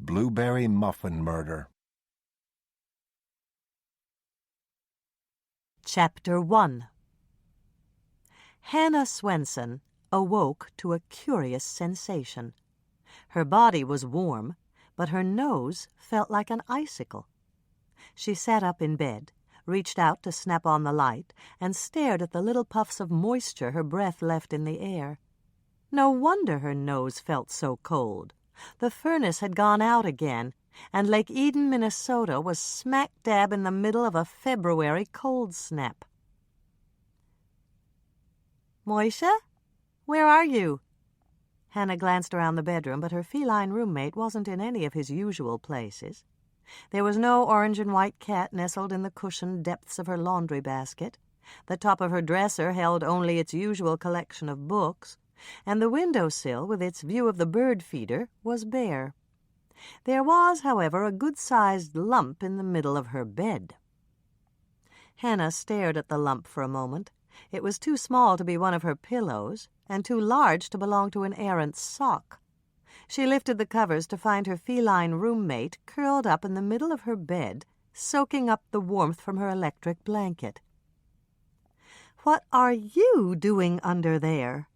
blueberry muffin murder. Chapter 1. Hannah Swensen awoke to a curious sensation. Her body was warm, but her nose felt like an icicle. She sat up in bed, reached out to snap on the light, and stared at the little puffs of moisture her breath left in the air. No wonder her nose felt so cold. The furnace had gone out again, and Lake Eden, Minnesota was smack dab in the middle of a February cold snap. "Moisha? Where are you?" Hannah glanced around the bedroom, but her feline roommate wasn't in any of his usual places. There was no orange and white cat nestled in the cushioned depths of her laundry basket. The top of her dresser held only its usual collection of books, and the windowsill, with its view of the bird feeder, was bare. There was, however, a good-sized lump in the middle of her bed. Hannah stared at the lump for a moment. It was too small to be one of her pillows, and too large to belong to an errant sock. She lifted the covers to find her feline roommate curled up in the middle of her bed, soaking up the warmth from her electric blanket. "What are you doing under there?"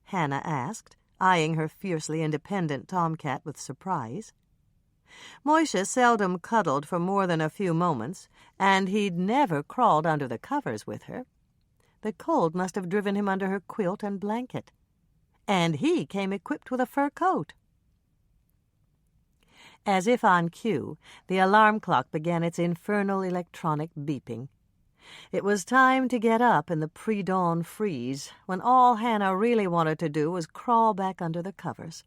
Hannah asked, eyeing her fiercely independent tomcat with surprise. Moisha seldom cuddled for more than a few moments, and he'd never crawled under the covers with her. The cold must have driven him under her quilt and blanket. And he came equipped with a fur coat. As if on cue, the alarm clock began its infernal electronic beeping. It was time to get up in the pre-dawn freeze, when all Hannah really wanted to do was crawl back under the covers.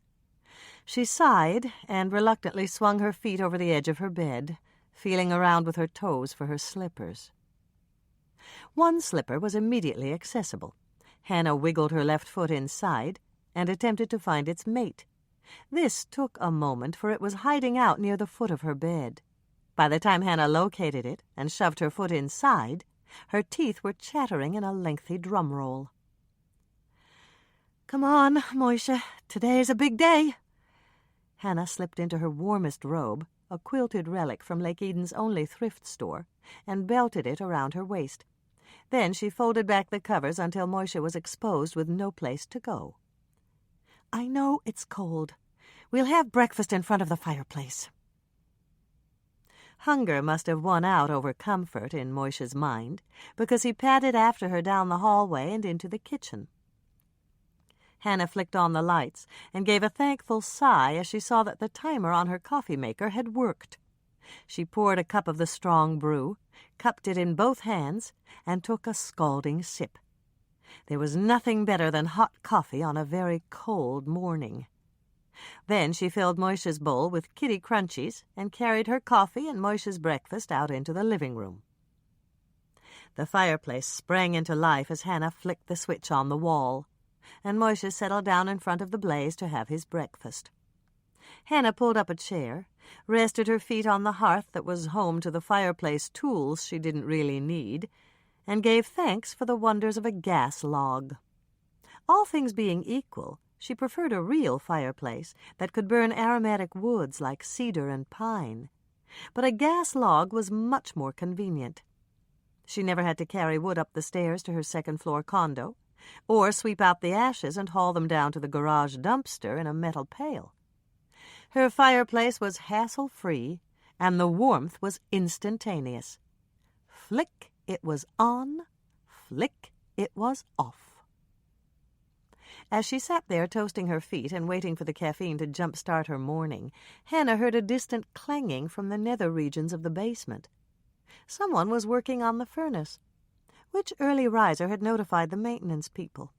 She sighed and reluctantly swung her feet over the edge of her bed, feeling around with her toes for her slippers. One slipper was immediately accessible. Hannah wiggled her left foot inside and attempted to find its mate. This took a moment, for it was hiding out near the foot of her bed. By the time Hannah located it and shoved her foot inside, her teeth were chattering in a lengthy drum roll. "Come on, Moisha, today's a big day." Hannah slipped into her warmest robe, a quilted relic from Lake Eden's only thrift store, and belted it around her waist. Then she folded back the covers until Moisha was exposed with no place to go. "I know it's cold. We'll have breakfast in front of the fireplace." Hunger must have won out over comfort in Moisha's mind, because he padded after her down the hallway and into the kitchen. Hannah flicked on the lights and gave a thankful sigh as she saw that the timer on her coffee maker had worked. She poured a cup of the strong brew, cupped it in both hands, and took a scalding sip. There was nothing better than hot coffee on a very cold morning. Then she filled Moisha's bowl with kitty crunchies and carried her coffee and Moisha's breakfast out into the living room. The fireplace sprang into life as Hannah flicked the switch on the wall, and Moisha settled down in front of the blaze to have his breakfast. Hannah pulled up a chair, rested her feet on the hearth that was home to the fireplace tools she didn't really need, and gave thanks for the wonders of a gas log. All things being equal, she preferred a real fireplace that could burn aromatic woods like cedar and pine, but a gas log was much more convenient. She never had to carry wood up the stairs to her second-floor condo, or sweep out the ashes and haul them down to the garage dumpster in a metal pail. Her fireplace was hassle-free, and the warmth was instantaneous. Flick, it was on. Flick, it was off. As she sat there toasting her feet and waiting for the caffeine to jump-start her morning, Hannah heard a distant clanging from the nether regions of the basement. Someone was working on the furnace. Which early riser had notified the maintenance people?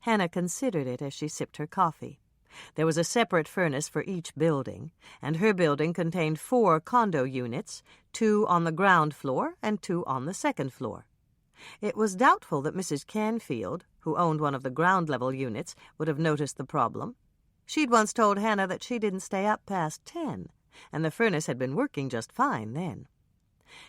Hannah considered it as she sipped her coffee. There was a separate furnace for each building, and her building contained 4 condo units, 2 on the ground floor and 2 on the second floor. It was doubtful that Mrs. Canfield, who owned one of the ground-level units, would have noticed the problem. She'd once told Hannah that she didn't stay up past 10, and the furnace had been working just fine then.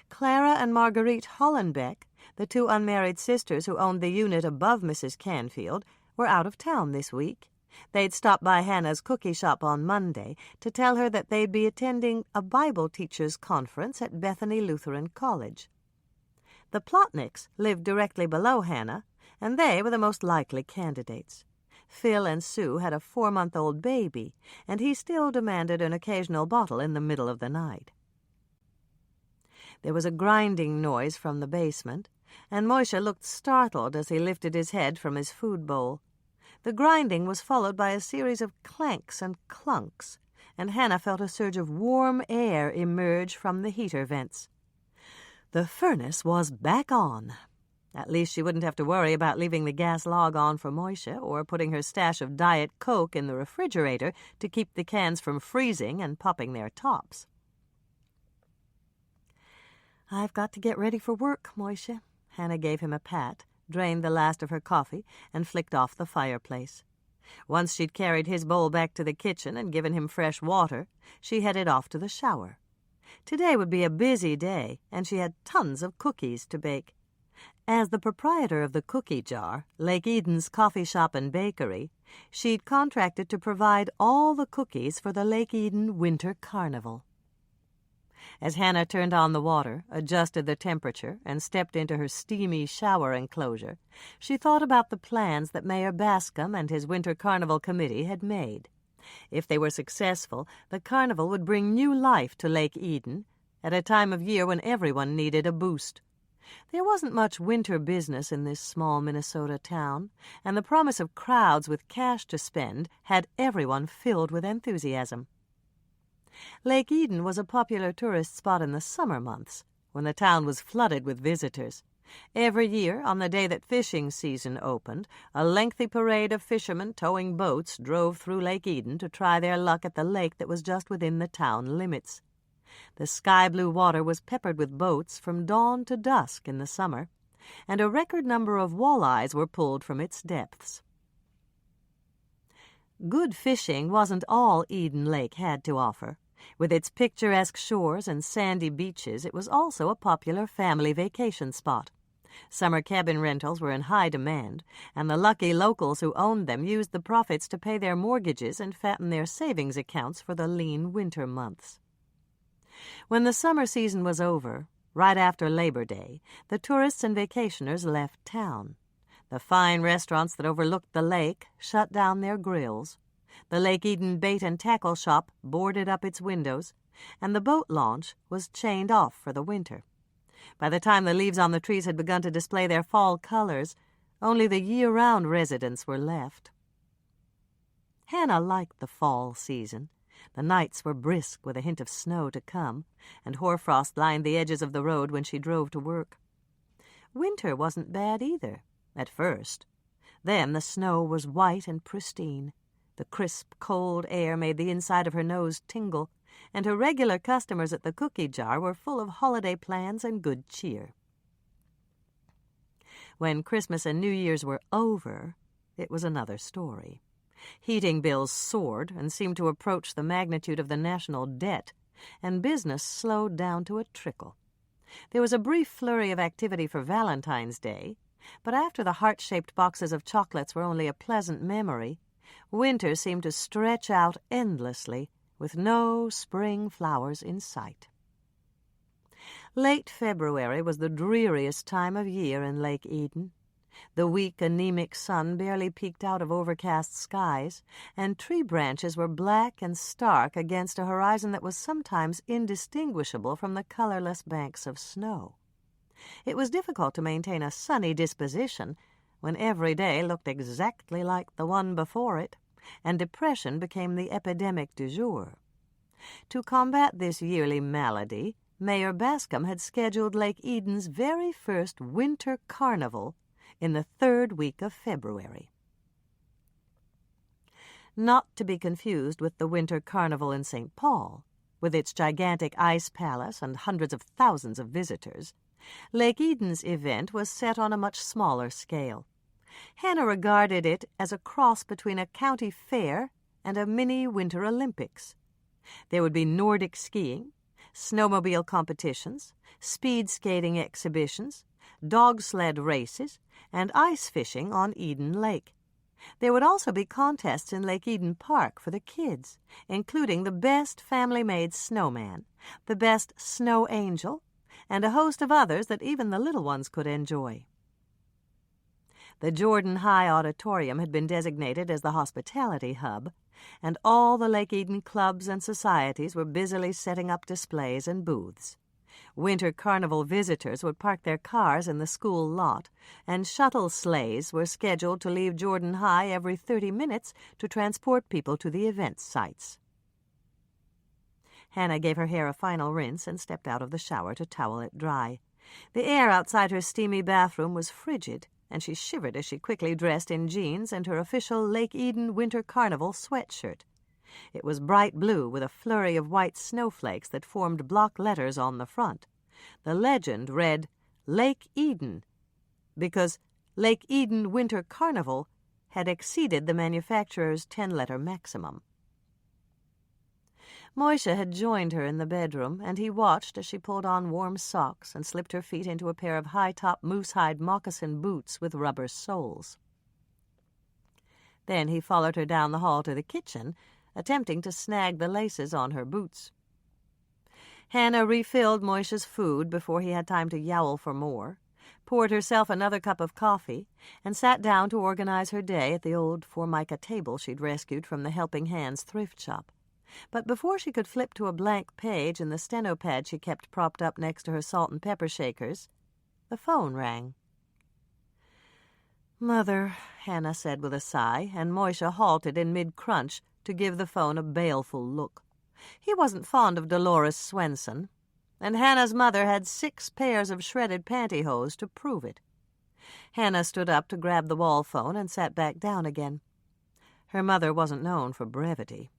Clara and Marguerite Hollenbeck, the 2 unmarried sisters who owned the unit above Mrs. Canfield, were out of town this week, They'd stopped by Hannah's cookie shop on Monday to tell her that they'd be attending a Bible teachers' conference at Bethany Lutheran College. The Plotnicks lived directly below Hannah, and they were the most likely candidates. Phil and Sue had a 4-month-old baby, and he still demanded an occasional bottle in the middle of the night. There was a grinding noise from the basement, and Moishe looked startled as he lifted his head from his food bowl. The grinding was followed by a series of clanks and clunks, and Hannah felt a surge of warm air emerge from the heater vents. The furnace was back on. At least she wouldn't have to worry about leaving the gas log on for Moishe or putting her stash of Diet Coke in the refrigerator to keep the cans from freezing and popping their tops. "I've got to get ready for work, Moishe." Hannah gave him a pat, drained the last of her coffee, and flicked off the fireplace. Once she'd carried his bowl back to the kitchen and given him fresh water, she headed off to the shower. Today would be a busy day, and she had tons of cookies to bake. As the proprietor of the cookie jar, Lake Eden's coffee shop and bakery, she'd contracted to provide all the cookies for the Lake Eden Winter Carnival. As Hannah turned on the water, adjusted the temperature, and stepped into her steamy shower enclosure, she thought about the plans that Mayor Bascom and his Winter Carnival Committee had made. If they were successful, the carnival would bring new life to Lake Eden at a time of year when everyone needed a boost. There wasn't much winter business in this small Minnesota town, and the promise of crowds with cash to spend had everyone filled with enthusiasm. Lake Eden was a popular tourist spot in the summer months, when the town was flooded with visitors. Every year, on the day that fishing season opened, a lengthy parade of fishermen towing boats drove through Lake Eden to try their luck at the lake that was just within the town limits. The sky-blue water was peppered with boats from dawn to dusk in the summer, and a record number of walleyes were pulled from its depths. Good fishing wasn't all Eden Lake had to offer. With its picturesque shores and sandy beaches, it was also a popular family vacation spot. Summer cabin rentals were in high demand, and the lucky locals who owned them used the profits to pay their mortgages and fatten their savings accounts for the lean winter months. When the summer season was over, right after Labor Day, the tourists and vacationers left town. The fine restaurants that overlooked the lake shut down their grills. The Lake Eden Bait and Tackle Shop boarded up its windows, and the boat launch was chained off for the winter. By the time the leaves on the trees had begun to display their fall colors, only the year-round residents were left. Hannah liked the fall season. The nights were brisk with a hint of snow to come, and hoarfrost lined the edges of the road when she drove to work. Winter wasn't bad either, at first. Then the snow was white and pristine. The crisp, cold air made the inside of her nose tingle, and her regular customers at the cookie jar were full of holiday plans and good cheer. When Christmas and New Year's were over, it was another story. Heating bills soared and seemed to approach the magnitude of the national debt, and business slowed down to a trickle. There was a brief flurry of activity for Valentine's Day, but after the heart-shaped boxes of chocolates were only a pleasant memory, winter seemed to stretch out endlessly, with no spring flowers in sight. Late February was the dreariest time of year in Lake Eden. The weak, anemic sun barely peeked out of overcast skies, and tree branches were black and stark against a horizon that was sometimes indistinguishable from the colorless banks of snow. It was difficult to maintain a sunny disposition when every day looked exactly like the one before it, and depression became the epidemic du jour. To combat this yearly malady, Mayor Bascom had scheduled Lake Eden's very first winter carnival in the 3rd week of February. Not to be confused with the winter carnival in St. Paul, with its gigantic ice palace and hundreds of thousands of visitors, Lake Eden's event was set on a much smaller scale. Hannah regarded it as a cross between a county fair and a mini Winter Olympics. There would be Nordic skiing, snowmobile competitions, speed skating exhibitions, dog sled races, and ice fishing on Eden Lake. There would also be contests in Lake Eden Park for the kids, including the best family-made snowman, the best snow angel, and a host of others that even the little ones could enjoy. The Jordan High Auditorium had been designated as the hospitality hub, and all the Lake Eden clubs and societies were busily setting up displays and booths. Winter carnival visitors would park their cars in the school lot, and shuttle sleighs were scheduled to leave Jordan High every 30 minutes to transport people to the event sites. Hannah gave her hair a final rinse and stepped out of the shower to towel it dry. The air outside her steamy bathroom was frigid, and she shivered as she quickly dressed in jeans and her official Lake Eden Winter Carnival sweatshirt. It was bright blue with a flurry of white snowflakes that formed block letters on the front. The legend read Lake Eden because Lake Eden Winter Carnival had exceeded the manufacturer's 10-letter maximum. Moisha had joined her in the bedroom, and he watched as she pulled on warm socks and slipped her feet into a pair of high-top moose-hide moccasin boots with rubber soles. Then he followed her down the hall to the kitchen, attempting to snag the laces on her boots. Hannah refilled Moisha's food before he had time to yowl for more, poured herself another cup of coffee, and sat down to organize her day at the old Formica table she'd rescued from the Helping Hands thrift shop. But before she could flip to a blank page in the steno pad she kept propped up next to her salt and pepper shakers, the phone rang. "Mother," Hannah said with a sigh, and Moisha halted in mid-crunch to give the phone a baleful look. He wasn't fond of Dolores Swensen, and Hannah's mother had 6 pairs of shredded pantyhose to prove it. Hannah stood up to grab the wall phone and sat back down again. Her mother wasn't known for brevity.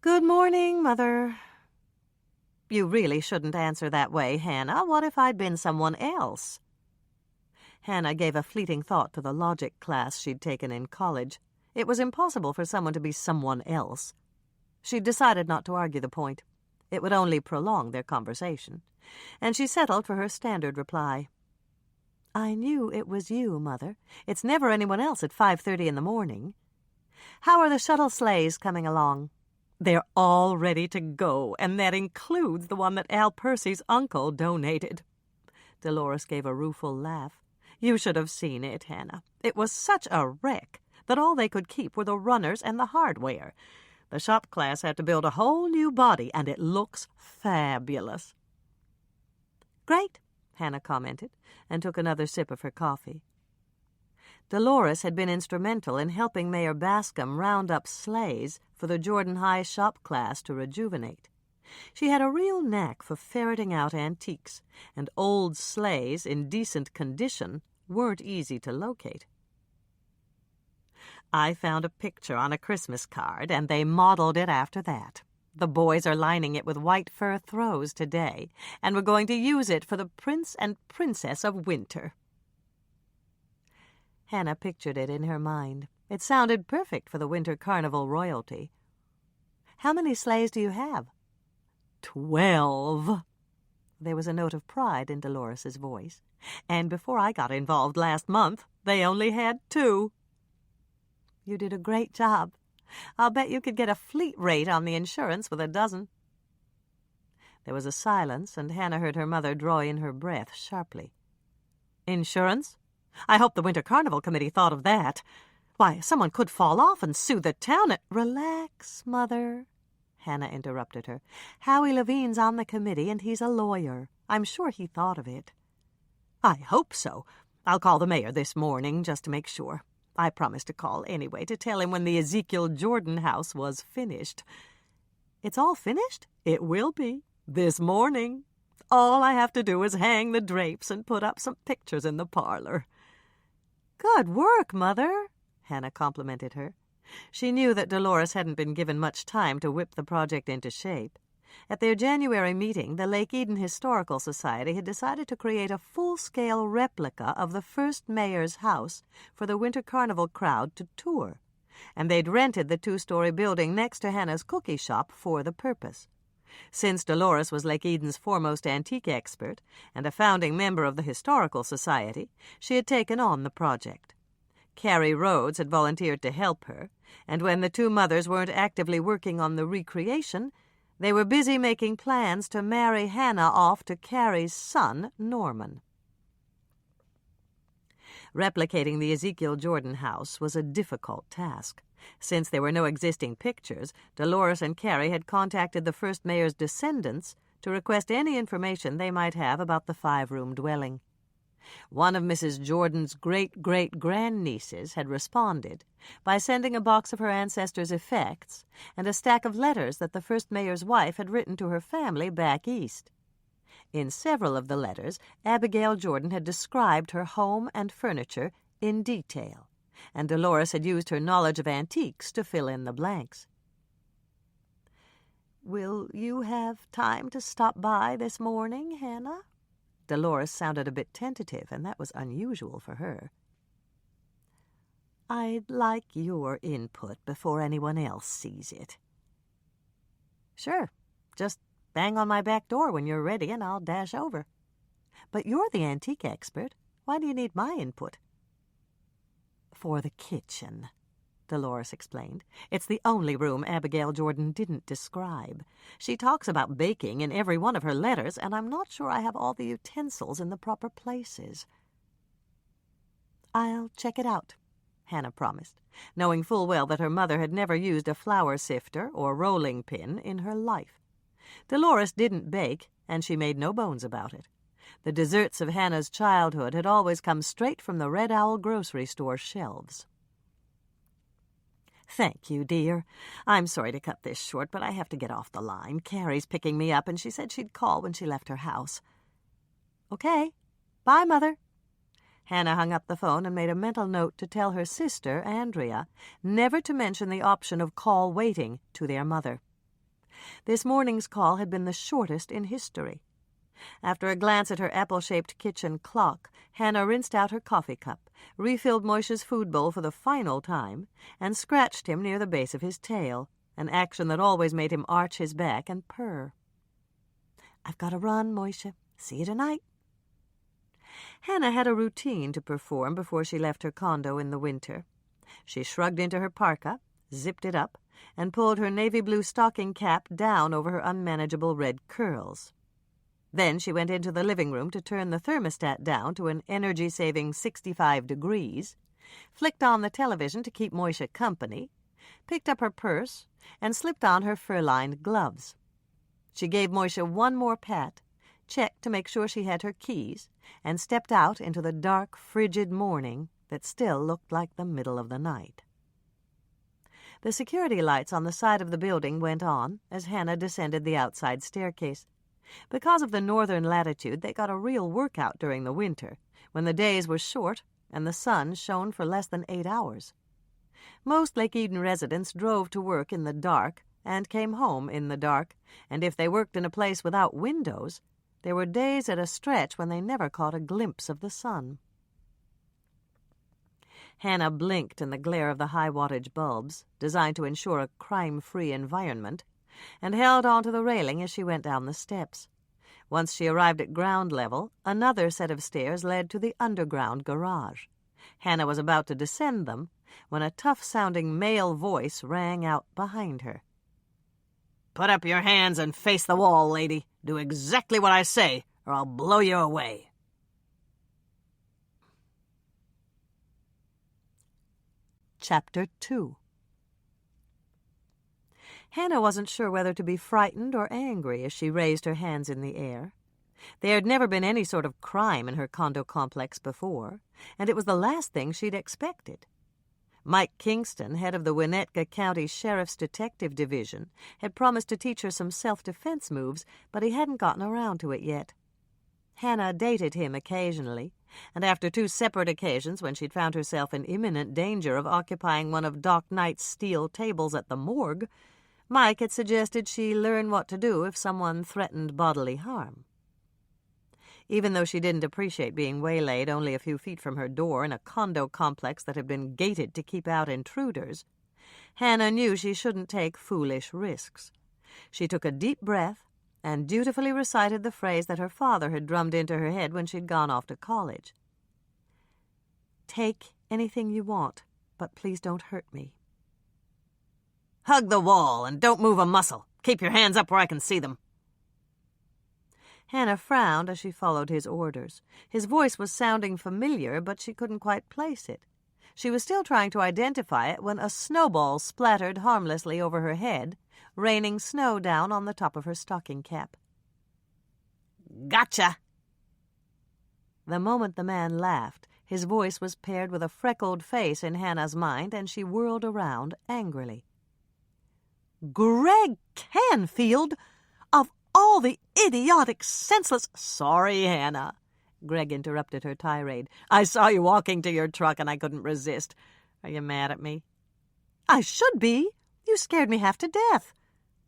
"Good morning, Mother." "You really shouldn't answer that way, Hannah. What if I'd been someone else?" Hannah gave a fleeting thought to the logic class she'd taken in college. It was impossible for someone to be someone else. She decided not to argue the point. It would only prolong their conversation, and she settled for her standard reply. "I knew it was you, Mother. It's never anyone else at 5:30 in the morning. How are the shuttle sleighs coming along?" "They're all ready to go, and that includes the one that Al Percy's uncle donated." Dolores gave a rueful laugh. "You should have seen it, Hannah. It was such a wreck that all they could keep were the runners and the hardware. The shop class had to build a whole new body, and it looks fabulous." "Great," Hannah commented, and took another sip of her coffee. Dolores had been instrumental in helping Mayor Bascom round up sleighs for the Jordan High shop class to rejuvenate. She had a real knack for ferreting out antiques, and old sleighs in decent condition weren't easy to locate. "I found a picture on a Christmas card, and they modeled it after that. The boys are lining it with white fur throws today, and we're going to use it for the Prince and Princess of Winter." Hannah pictured it in her mind. It sounded perfect for the Winter Carnival royalty. "How many sleighs do you have?" 12. There was a note of pride in Dolores's voice. "And before I got involved last month, they only had 2. "You did a great job. I'll bet you could get a fleet rate on the insurance with a dozen." There was a silence, and Hannah heard her mother draw in her breath sharply. "Insurance? I hope the Winter Carnival Committee thought of that. Why, someone could fall off and sue the town at—" "Relax, Mother," Hannah interrupted her. "Howie Levine's on the committee, and he's a lawyer. I'm sure he thought of it." "I hope so. I'll call the mayor this morning just to make sure. I promised to call anyway to tell him when the Ezekiel Jordan house was finished." "It's all finished?" "It will be. This morning. All I have to do is hang the drapes and put up some pictures in the parlor." "Good work, Mother," Hannah complimented her. She knew that Dolores hadn't been given much time to whip the project into shape. At their January meeting, the Lake Eden Historical Society had decided to create a full-scale replica of the first mayor's house for the Winter Carnival crowd to tour, and they'd rented the 2-story building next to Hannah's cookie shop for the purpose. Since Dolores was Lake Eden's foremost antique expert and a founding member of the Historical Society, she had taken on the project. Carrie Rhodes had volunteered to help her, and when the two mothers weren't actively working on the recreation, they were busy making plans to marry Hannah off to Carrie's son, Norman. Replicating the Ezekiel Jordan house was a difficult task. Since there were no existing pictures, Dolores and Carrie had contacted the first mayor's descendants to request any information they might have about the 5-room dwelling. One of Mrs. Jordan's great-great-grandnieces had responded by sending a box of her ancestors' effects and a stack of letters that the first mayor's wife had written to her family back east. In several of the letters, Abigail Jordan had described her home and furniture in detail, and Dolores had used her knowledge of antiques to fill in the blanks. "Will you have time to stop by this morning, Hannah?" Dolores sounded a bit tentative, and that was unusual for her. "I'd like your input before anyone else sees it." "Sure. Just bang on my back door when you're ready, and I'll dash over. But you're the antique expert. Why do you need my input?" "For the kitchen," Dolores explained. "It's the only room Abigail Jordan didn't describe. She talks about baking in every one of her letters, and I'm not sure I have all the utensils in the proper places." "I'll check it out," Hannah promised, knowing full well that her mother had never used a flour sifter or rolling pin in her life. Dolores didn't bake, and she made no bones about it. The desserts of Hannah's childhood had always come straight from the Red Owl grocery store shelves. "Thank you, dear. I'm sorry to cut this short, but I have to get off the line. Carrie's picking me up, and she said she'd call when she left her house." "Okay. Bye, Mother." Hannah hung up the phone and made a mental note to tell her sister, Andrea, never to mention the option of call waiting to their mother. This morning's call had been the shortest in history. After a glance at her apple-shaped kitchen clock, Hannah rinsed out her coffee cup, refilled Moishe's food bowl for the final time, and scratched him near the base of his tail, an action that always made him arch his back and purr. "I've got to run, Moishe. See you tonight." Hannah had a routine to perform before she left her condo in the winter. She shrugged into her parka, zipped it up, and pulled her navy blue stocking cap down over her unmanageable red curls. Then she went into the living room to turn the thermostat down to an energy-saving 65 degrees, flicked on the television to keep Moishe company, picked up her purse, and slipped on her fur-lined gloves. She gave Moishe one more pat, checked to make sure she had her keys, and stepped out into the dark, frigid morning that still looked like the middle of the night. The security lights on the side of the building went on as Hannah descended the outside staircase. Because of the northern latitude, they got a real workout during the winter, when the days were short and the sun shone for less than 8 hours. Most Lake Eden residents drove to work in the dark and came home in the dark, and if they worked in a place without windows, there were days at a stretch when they never caught a glimpse of the sun. Hannah blinked in the glare of the high-wattage bulbs, designed to ensure a crime-free environment, and held onto the railing as she went down the steps. Once she arrived at ground level, another set of stairs led to the underground garage. Hannah was about to descend them when a tough-sounding male voice rang out behind her. "Put up your hands and face the wall, lady. Do exactly what I say, or I'll blow you away." Chapter 2. Hannah wasn't sure whether to be frightened or angry as she raised her hands in the air. There had never been any sort of crime in her condo complex before, and it was the last thing she'd expected. Mike Kingston, head of the Winnetka County Sheriff's Detective Division, had promised to teach her some self-defense moves, but he hadn't gotten around to it yet. Hannah dated him occasionally, and after 2 separate occasions when she'd found herself in imminent danger of occupying one of Doc Knight's steel tables at the morgue, Mike had suggested she learn what to do if someone threatened bodily harm. Even though she didn't appreciate being waylaid only a few feet from her door in a condo complex that had been gated to keep out intruders, Hannah knew she shouldn't take foolish risks. She took a deep breath and dutifully recited the phrase that her father had drummed into her head when she'd gone off to college. "Take Anything you want, but please don't hurt me." "Hug the wall and don't move a muscle. Keep your hands up where I can see them." Hannah frowned as she followed his orders. His voice was sounding familiar, but she couldn't quite place it. She was still trying to identify it when a snowball splattered harmlessly over her head, raining snow down on the top of her stocking cap. "Gotcha!" The moment the man laughed, his voice was paired with a freckled face in Hannah's mind, and she whirled around angrily. "Greg Canfield! Of all the idiotic, senseless—" "Sorry, Hannah," Greg interrupted her tirade. "I saw you walking to your truck and I couldn't resist. Are you mad at me?" "I should be. You scared me half to death."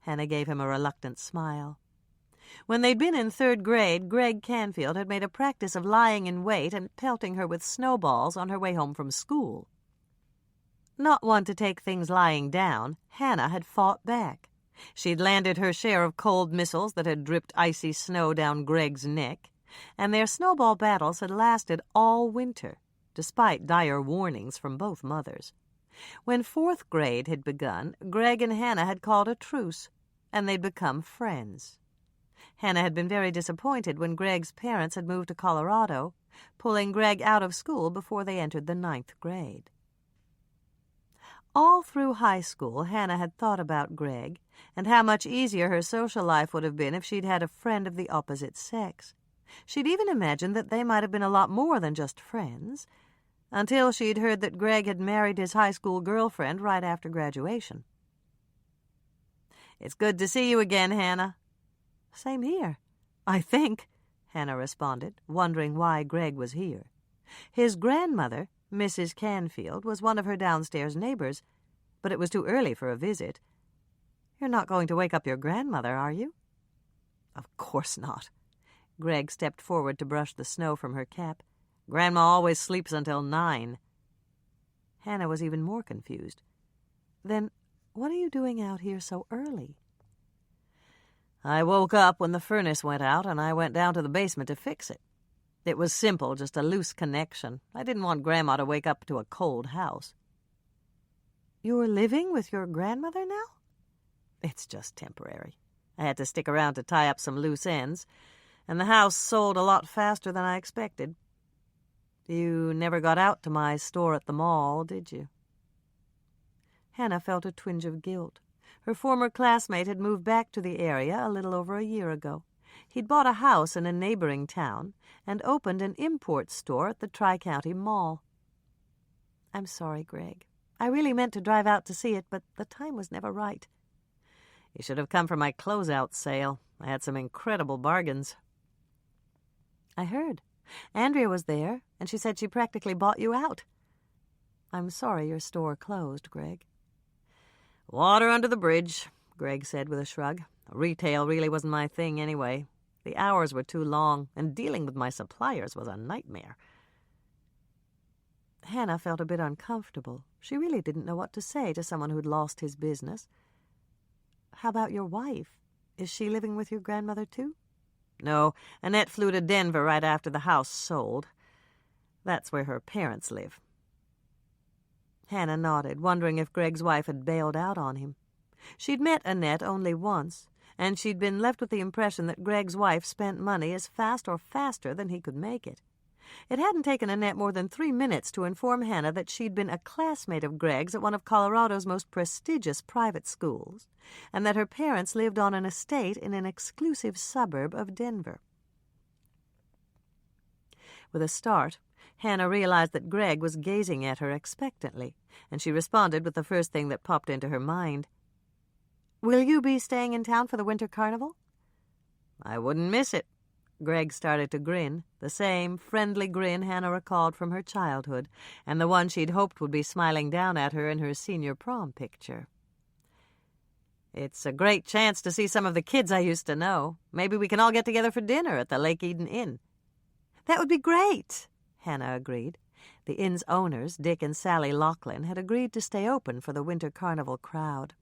Hannah gave him a reluctant smile. When they'd been in 3rd grade, Greg Canfield had made a practice of lying in wait and pelting her with snowballs on her way home from school. Not one to take things lying down, Hannah had fought back. She'd landed her share of cold missiles that had dripped icy snow down Greg's neck, and their snowball battles had lasted all winter, despite dire warnings from both mothers. When 4th grade had begun, Greg and Hannah had called a truce, and they'd become friends. Hannah had been very disappointed when Greg's parents had moved to Colorado, pulling Greg out of school before they entered the 9th grade. All through high school, Hannah had thought about Greg and how much easier her social life would have been if she'd had a friend of the opposite sex. She'd even imagined that they might have been a lot more than just friends, until she'd heard that Greg had married his high school girlfriend right after graduation. "It's good to see you again, Hannah." "Same here, I think," Hannah responded, wondering why Greg was here. His grandmother, Mrs. Canfield, was one of her downstairs neighbors, but it was too early for a visit. "You're not going to wake up your grandmother, are you?" "Of course not." Greg stepped forward to brush the snow from her cap. "Grandma always sleeps until 9. Hannah was even more confused. "Then what are you doing out here so early?" "I woke up when the furnace went out, and I went down to the basement to fix it. It was simple, just a loose connection. I didn't want Grandma to wake up to a cold house." "You're living with your grandmother now?" "It's just temporary. I had to stick around to tie up some loose ends, and the house sold a lot faster than I expected." "You never got out to my store at the mall, did you?" Hannah felt a twinge of guilt. Her former classmate had moved back to the area a little over a year ago. He'd bought a house in a neighboring town and opened an import store at the Tri-County Mall. "I'm sorry, Greg. I really meant to drive out to see it, but the time was never right." "You should have come for my closeout sale. I had some incredible bargains." "I heard. Andrea was there, and she said she practically bought you out." "I'm sorry your store closed, Greg." "Water under the bridge," Greg said with a shrug. "Retail really wasn't my thing anyway. The hours were too long, and dealing with my suppliers was a nightmare." Hannah felt a bit uncomfortable. She really didn't know what to say to someone who'd lost his business. "How about your wife? Is she living with your grandmother, too?" "No, Annette flew to Denver right after the house sold. That's where her parents live." Hannah nodded, wondering if Greg's wife had bailed out on him. She'd met Annette only once, and she'd been left with the impression that Greg's wife spent money as fast or faster than he could make it. It hadn't taken Annette more than 3 minutes to inform Hannah that she'd been a classmate of Greg's at one of Colorado's most prestigious private schools, and that her parents lived on an estate in an exclusive suburb of Denver. With a start, Hannah realized that Greg was gazing at her expectantly, and she responded with the first thing that popped into her mind. "Will you be staying in town for the winter carnival?" "I wouldn't miss it." Greg started to grin, the same friendly grin Hannah recalled from her childhood, and the one she'd hoped would be smiling down at her in her senior prom picture. "It's a great chance to see some of the kids I used to know. Maybe we can all get together for dinner at the Lake Eden Inn." "That would be great," Hannah agreed. The inn's owners, Dick and Sally Laughlin, had agreed to stay open for the winter carnival crowd.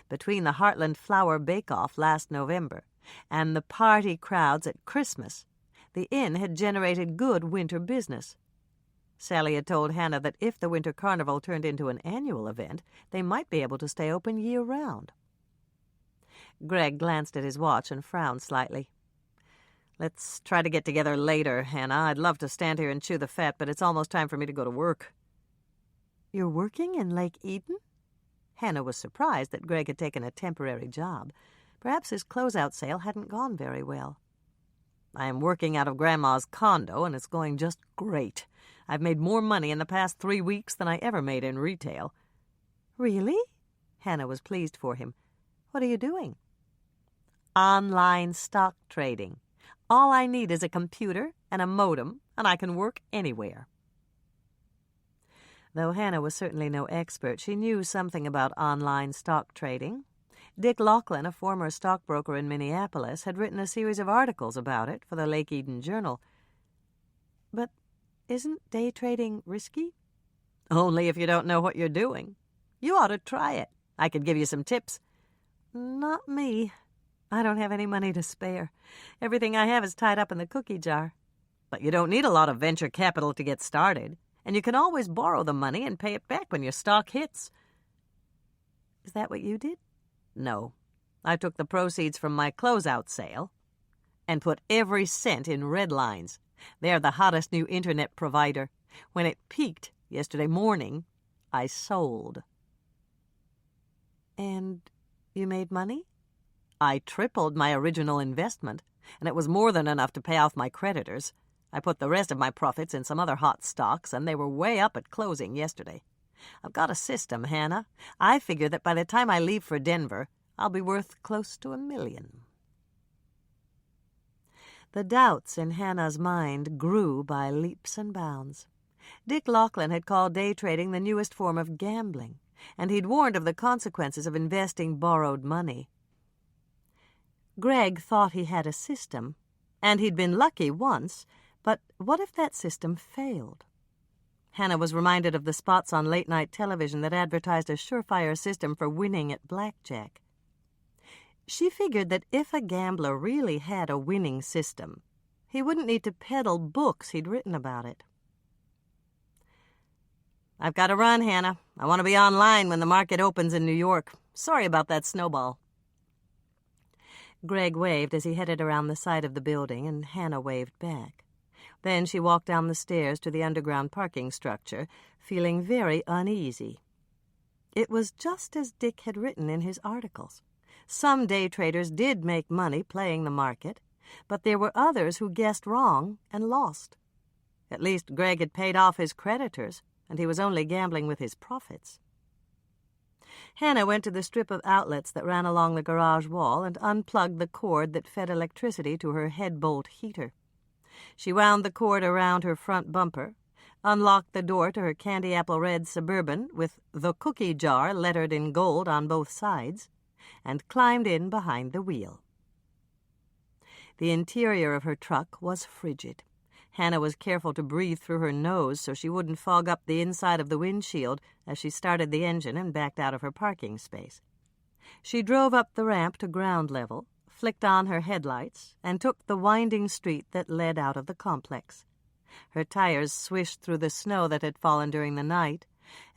Between the Heartland Flower Bake-Off last November and the party crowds at Christmas, the inn had generated good winter business. Sally had told Hannah that if the winter carnival turned into an annual event, they might be able to stay open year-round. Greg glanced at his watch and frowned slightly. "Let's try to get together later, Hannah. I'd love to stand here and chew the fat, but it's almost time for me to go to work." "You're working in Lake Eden?" Hannah was surprised that Greg had taken a temporary job. Perhaps his closeout sale hadn't gone very well. "I am working out of Grandma's condo, and it's going just great. I've made more money in the past 3 weeks than I ever made in retail." "Really?" Hannah was pleased for him. "What are you doing?" "Online stock trading. All I need is a computer and a modem, and I can work anywhere." Though Hannah was certainly no expert, she knew something about online stock trading. Dick Laughlin, a former stockbroker in Minneapolis, had written a series of articles about it for the Lake Eden Journal. "But isn't day trading risky?" "Only if you don't know what you're doing. You ought to try it. I could give you some tips." "Not me. I don't have any money to spare. Everything I have is tied up in the cookie jar." "But you don't need a lot of venture capital to get started, and you can always borrow the money and pay it back when your stock hits." "Is that what you did?" "No. I took the proceeds from my closeout sale and put every cent in Red Lines. They're the hottest new internet provider. When it peaked yesterday morning, I sold." "And you made money?" "I tripled my original investment, and it was more than enough to pay off my creditors. I put the rest of my profits in some other hot stocks, and they were way up at closing yesterday. I've got a system, Hannah. I figure that by the time I leave for Denver, I'll be worth close to $1 million. The doubts in Hannah's mind grew by leaps and bounds. Dick Laughlin had called day trading the newest form of gambling, and he'd warned of the consequences of investing borrowed money. Greg thought he had a system, and he'd been lucky once, but what if that system failed? Hannah was reminded of the spots on late-night television that advertised a surefire system for winning at blackjack. She figured that if a gambler really had a winning system, he wouldn't need to peddle books he'd written about it. "I've got to run, Hannah. I want to be online when the market opens in New York. Sorry about that snowball." Greg waved as he headed around the side of the building, and Hannah waved back. Then she walked down the stairs to the underground parking structure, feeling very uneasy. It was just as Dick had written in his articles. Some day traders did make money playing the market, but there were others who guessed wrong and lost. At least Greg had paid off his creditors, and he was only gambling with his profits. Hannah went to the strip of outlets that ran along the garage wall and unplugged the cord that fed electricity to her headbolt heater. She wound the cord around her front bumper, unlocked the door to her candy apple red Suburban with the cookie jar lettered in gold on both sides, and climbed in behind the wheel. The interior of her truck was frigid. Hannah was careful to breathe through her nose so she wouldn't fog up the inside of the windshield as she started the engine and backed out of her parking space. She drove up the ramp to ground level, flicked on her headlights, and took the winding street that led out of the complex. Her tires swished through the snow that had fallen during the night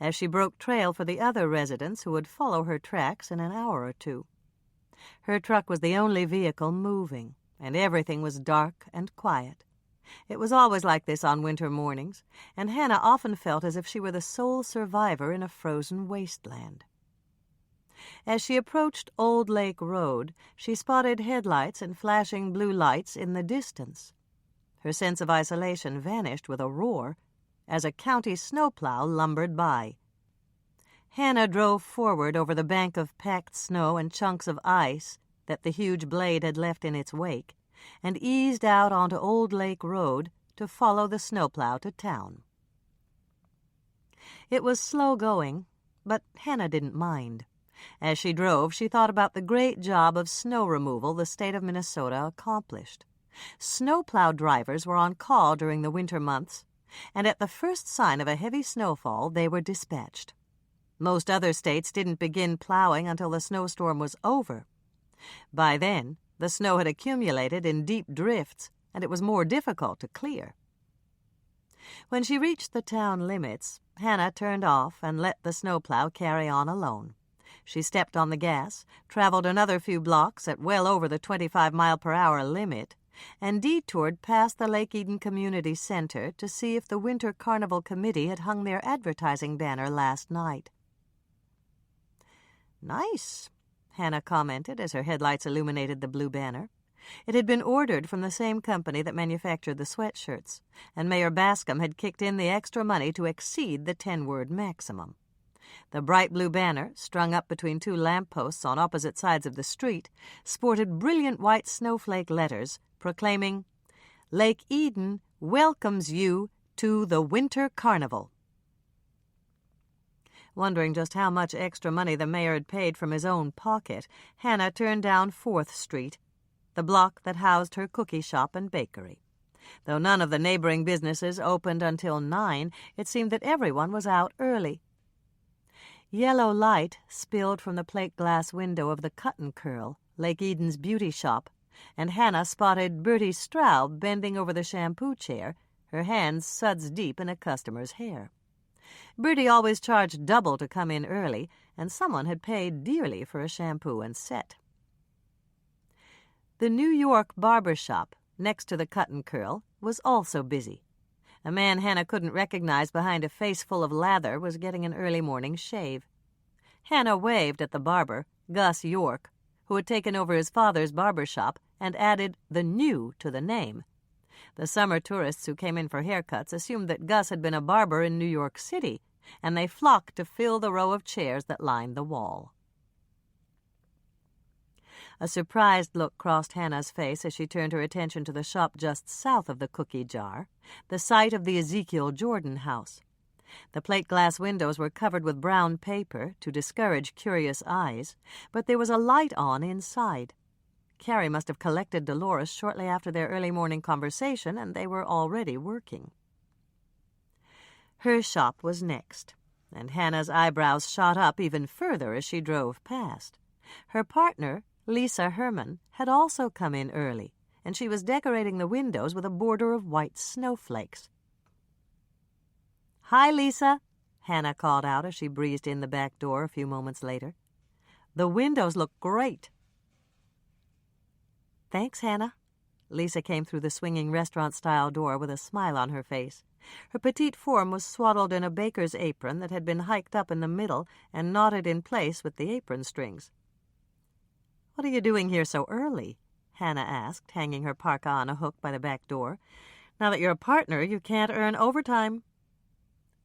as she broke trail for the other residents who would follow her tracks in an hour or two. Her truck was the only vehicle moving, and everything was dark and quiet. It was always like this on winter mornings, and Hannah often felt as if she were the sole survivor in a frozen wasteland. As she approached Old Lake Road, she spotted headlights and flashing blue lights in the distance. Her sense of isolation vanished with a roar as a county snowplow lumbered by. Hannah drove forward over the bank of packed snow and chunks of ice that the huge blade had left in its wake, and eased out onto Old Lake Road to follow the snowplow to town. It was slow going, but Hannah didn't mind. As she drove, she thought about the great job of snow removal the state of Minnesota accomplished. Snowplow drivers were on call during the winter months, and at the first sign of a heavy snowfall, they were dispatched. Most other states didn't begin plowing until the snowstorm was over. By then, the snow had accumulated in deep drifts, and it was more difficult to clear. When she reached the town limits, Hannah turned off and let the snowplow carry on alone. She stepped on the gas, traveled another few blocks at well over the 25-mile-per-hour limit, and detoured past the Lake Eden Community Center to see if the Winter Carnival Committee had hung their advertising banner last night. "Nice," Hannah commented as her headlights illuminated the blue banner. It had been ordered from the same company that manufactured the sweatshirts, and Mayor Bascom had kicked in the extra money to exceed the 10-word maximum. The bright blue banner, strung up between two lampposts on opposite sides of the street, sported brilliant white snowflake letters proclaiming, "Lake Eden welcomes you to the Winter Carnival." Wondering just how much extra money the mayor had paid from his own pocket, Hannah turned down 4th Street, the block that housed her cookie shop and bakery. Though none of the neighboring businesses opened until 9, it seemed that everyone was out early. Yellow light spilled from the plate glass window of the Cut and Curl, Lake Eden's beauty shop, and Hannah spotted Bertie Straub bending over the shampoo chair, her hands suds deep in a customer's hair. Bertie always charged double to come in early, and someone had paid dearly for a shampoo and set. The New York barber shop, next to the Cut and Curl, was also busy. A man Hannah couldn't recognize behind a face full of lather was getting an early morning shave. Hannah waved at the barber, Gus York, who had taken over his father's barber shop and added the "new" to the name. The summer tourists who came in for haircuts assumed that Gus had been a barber in New York City, and they flocked to fill the row of chairs that lined the wall. A surprised look crossed Hannah's face as she turned her attention to the shop just south of the cookie jar, the site of the Ezekiel Jordan house. The plate glass windows were covered with brown paper to discourage curious eyes, but there was a light on inside. Carrie must have collected Dolores shortly after their early morning conversation, and they were already working. Her shop was next, and Hannah's eyebrows shot up even further as she drove past. Her partner, Lisa Herman, had also come in early, and she was decorating the windows with a border of white snowflakes. "Hi, Lisa," Hannah called out as she breezed in the back door a few moments later. "The windows look great." "Thanks, Hannah." Lisa came through the swinging restaurant-style door with a smile on her face. Her petite form was swaddled in a baker's apron that had been hiked up in the middle and knotted in place with the apron strings. "What are you doing here so early?" Hannah asked, hanging her parka on a hook by the back door. "Now that you're a partner, you can't earn overtime."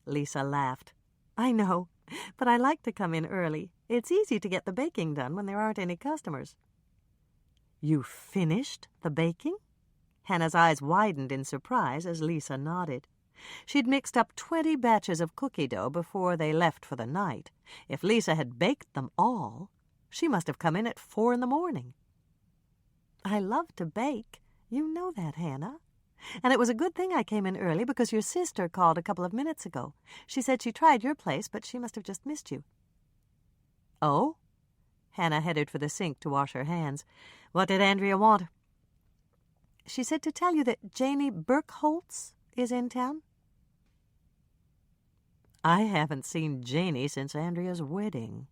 Lisa laughed. "I know, but I like to come in early. It's easy to get the baking done when there aren't any customers." "You finished the baking?" Hannah's eyes widened in surprise as Lisa nodded. She'd mixed up 20 batches of cookie dough before they left for the night. If Lisa had baked them all, she must have come in at 4 a.m. "I love to bake. You know that, Hannah. And it was a good thing I came in early because your sister called a couple of minutes ago. She said she tried your place, but she must have just missed you." "Oh?" Hannah headed for the sink to wash her hands. "What did Andrea want?" "She said to tell you that Janie Burkholtz is in town." "I haven't seen Janie since Andrea's wedding."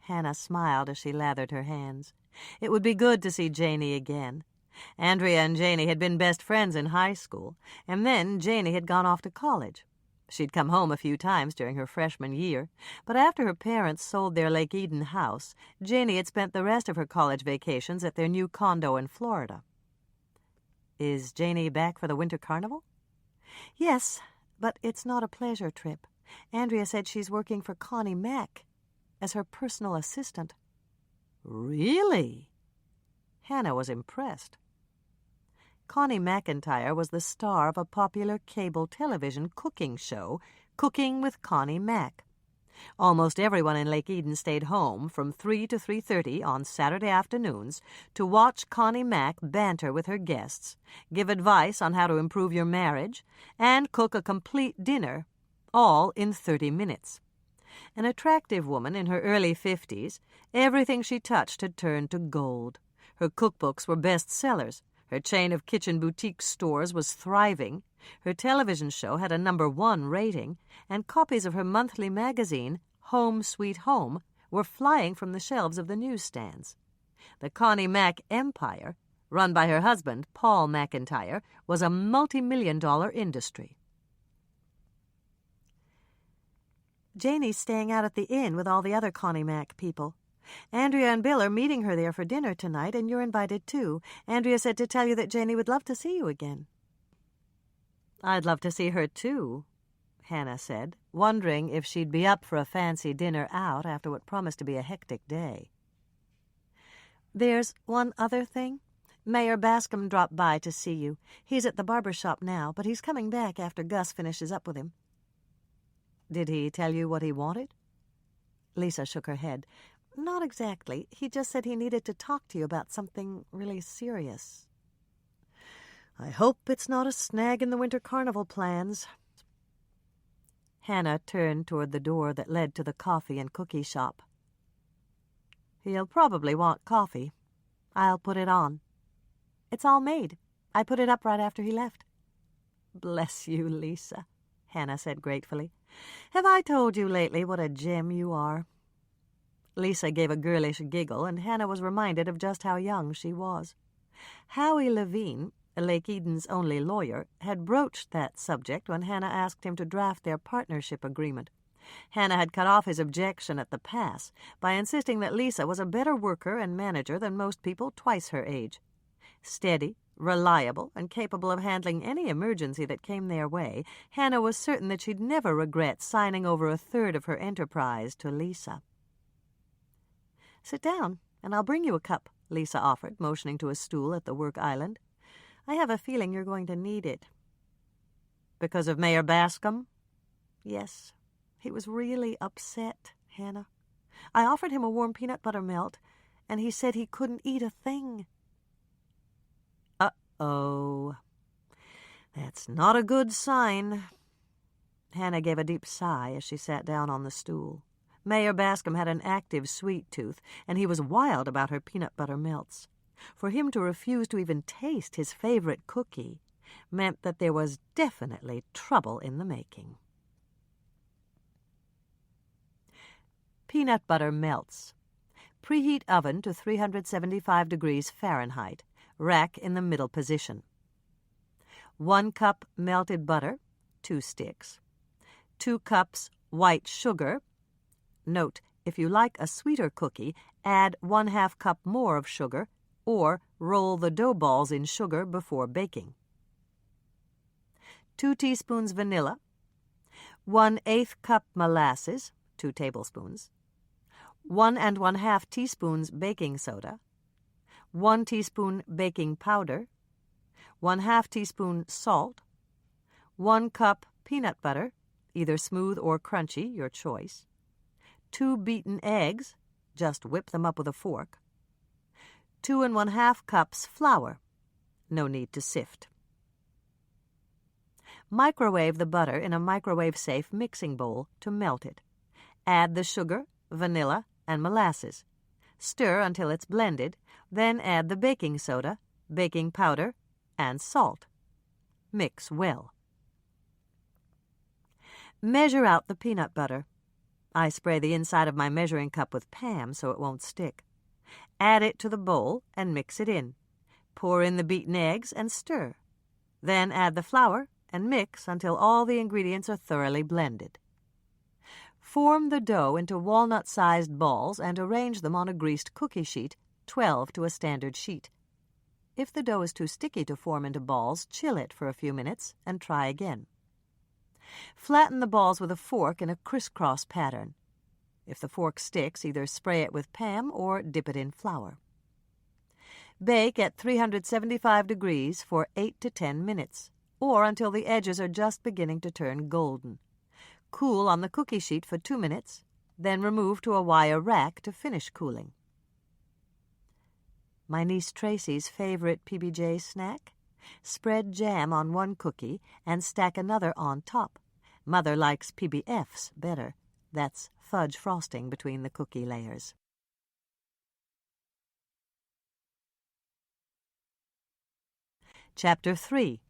Hannah smiled as she lathered her hands. It would be good to see Janie again. Andrea and Janie had been best friends in high school, and then Janie had gone off to college. She'd come home a few times during her freshman year, but after her parents sold their Lake Eden house, Janie had spent the rest of her college vacations at their new condo in Florida. "Is Janie back for the Winter Carnival?" "Yes, but it's not a pleasure trip. Andrea said she's working for Connie Mack as her personal assistant." "Really?" Hannah was impressed. Connie McIntyre was the star of a popular cable television cooking show, Cooking with Connie Mack. Almost everyone in Lake Eden stayed home from 3 to 3:30 on Saturday afternoons to watch Connie Mack banter with her guests, give advice on how to improve your marriage, and cook a complete dinner, all in 30 minutes. An attractive woman in her early 50s, everything she touched had turned to gold. Her cookbooks were bestsellers. Her chain of kitchen boutique stores was thriving. Her television show had a #1 rating, and copies of her monthly magazine, Home Sweet Home, were flying from the shelves of the newsstands. The Connie Mack empire, run by her husband, Paul McIntyre, was a multi-million-dollar industry. Janie's staying out at the inn with all the other Connie Mack people. Andrea and Bill are meeting her there for dinner tonight, and you're invited too. Andrea said to tell you that Janie would love to see you again. I'd love to see her too, Hannah said, wondering if she'd be up for a fancy dinner out after what promised to be a hectic day. There's one other thing. Mayor Bascom dropped by to see you. He's at the barber shop now, but he's coming back after Gus finishes up with him. Did he tell you what he wanted? Lisa shook her head. Not exactly. He just said he needed to talk to you about something really serious. I hope it's not a snag in the winter carnival plans. Hannah turned toward the door that led to the coffee and cookie shop. He'll probably want coffee. I'll put it on. It's all made. I put it up right after he left. Bless you, Lisa, Hannah said gratefully. Have I told you lately what a gem you are? Lisa gave a girlish giggle, and Hannah was reminded of just how young she was. Howie Levine, Lake Eden's only lawyer, had broached that subject when Hannah asked him to draft their partnership agreement. Hannah had cut off his objection at the pass by insisting that Lisa was a better worker and manager than most people twice her age. Steady, reliable, and capable of handling any emergency that came their way, Hannah was certain that she'd never regret signing over 1/3 of her enterprise to Lisa. Sit down, and I'll bring you a cup, Lisa offered, motioning to a stool at the work island. I have a feeling you're going to need it. Because of Mayor Bascom? Yes. He was really upset, Hannah. I offered him a warm peanut butter melt, and he said he couldn't eat a thing. Uh-oh. That's not a good sign. Hannah gave a deep sigh as she sat down on the stool. Mayor Bascom had an active sweet tooth, and he was wild about her peanut butter melts. For him to refuse to even taste his favorite cookie meant that there was definitely trouble in the making. Peanut butter melts. Preheat oven to 375 degrees Fahrenheit. Rack in the middle position. 1 cup melted butter, 2 sticks. 2 cups white sugar. Note, if you like a sweeter cookie, add 1/2 cup more of sugar, or roll the dough balls in sugar before baking. 2 teaspoons vanilla. 1/8 cup molasses, 2 tablespoons. 1 1/2 teaspoons baking soda. 1 teaspoon baking powder. 1/2 teaspoon salt. 1 cup peanut butter, either smooth or crunchy, your choice. 2 beaten eggs, just whip them up with a fork. 2 1/2 cups flour, no need to sift. Microwave the butter in a microwave-safe mixing bowl to melt it. Add the sugar, vanilla, and molasses. Stir until it's blended, then add the baking soda, baking powder, and salt. Mix well. Measure out the peanut butter. I spray the inside of my measuring cup with Pam so it won't stick. Add it to the bowl and mix it in. Pour in the beaten eggs and stir. Then add the flour and mix until all the ingredients are thoroughly blended. Form the dough into walnut-sized balls and arrange them on a greased cookie sheet, 12 to a standard sheet. If the dough is too sticky to form into balls, chill it for a few minutes and try again. Flatten the balls with a fork in a crisscross pattern. If the fork sticks, either spray it with Pam or dip it in flour. Bake at 375 degrees for 8 to 10 minutes, or until the edges are just beginning to turn golden. Cool on the cookie sheet for 2 minutes, then remove to a wire rack to finish cooling. My niece Tracy's favorite PBJ snack? Spread jam on 1 cookie and stack another on top. Mother likes PBFs better. That's fudge frosting between the cookie layers. Chapter 3.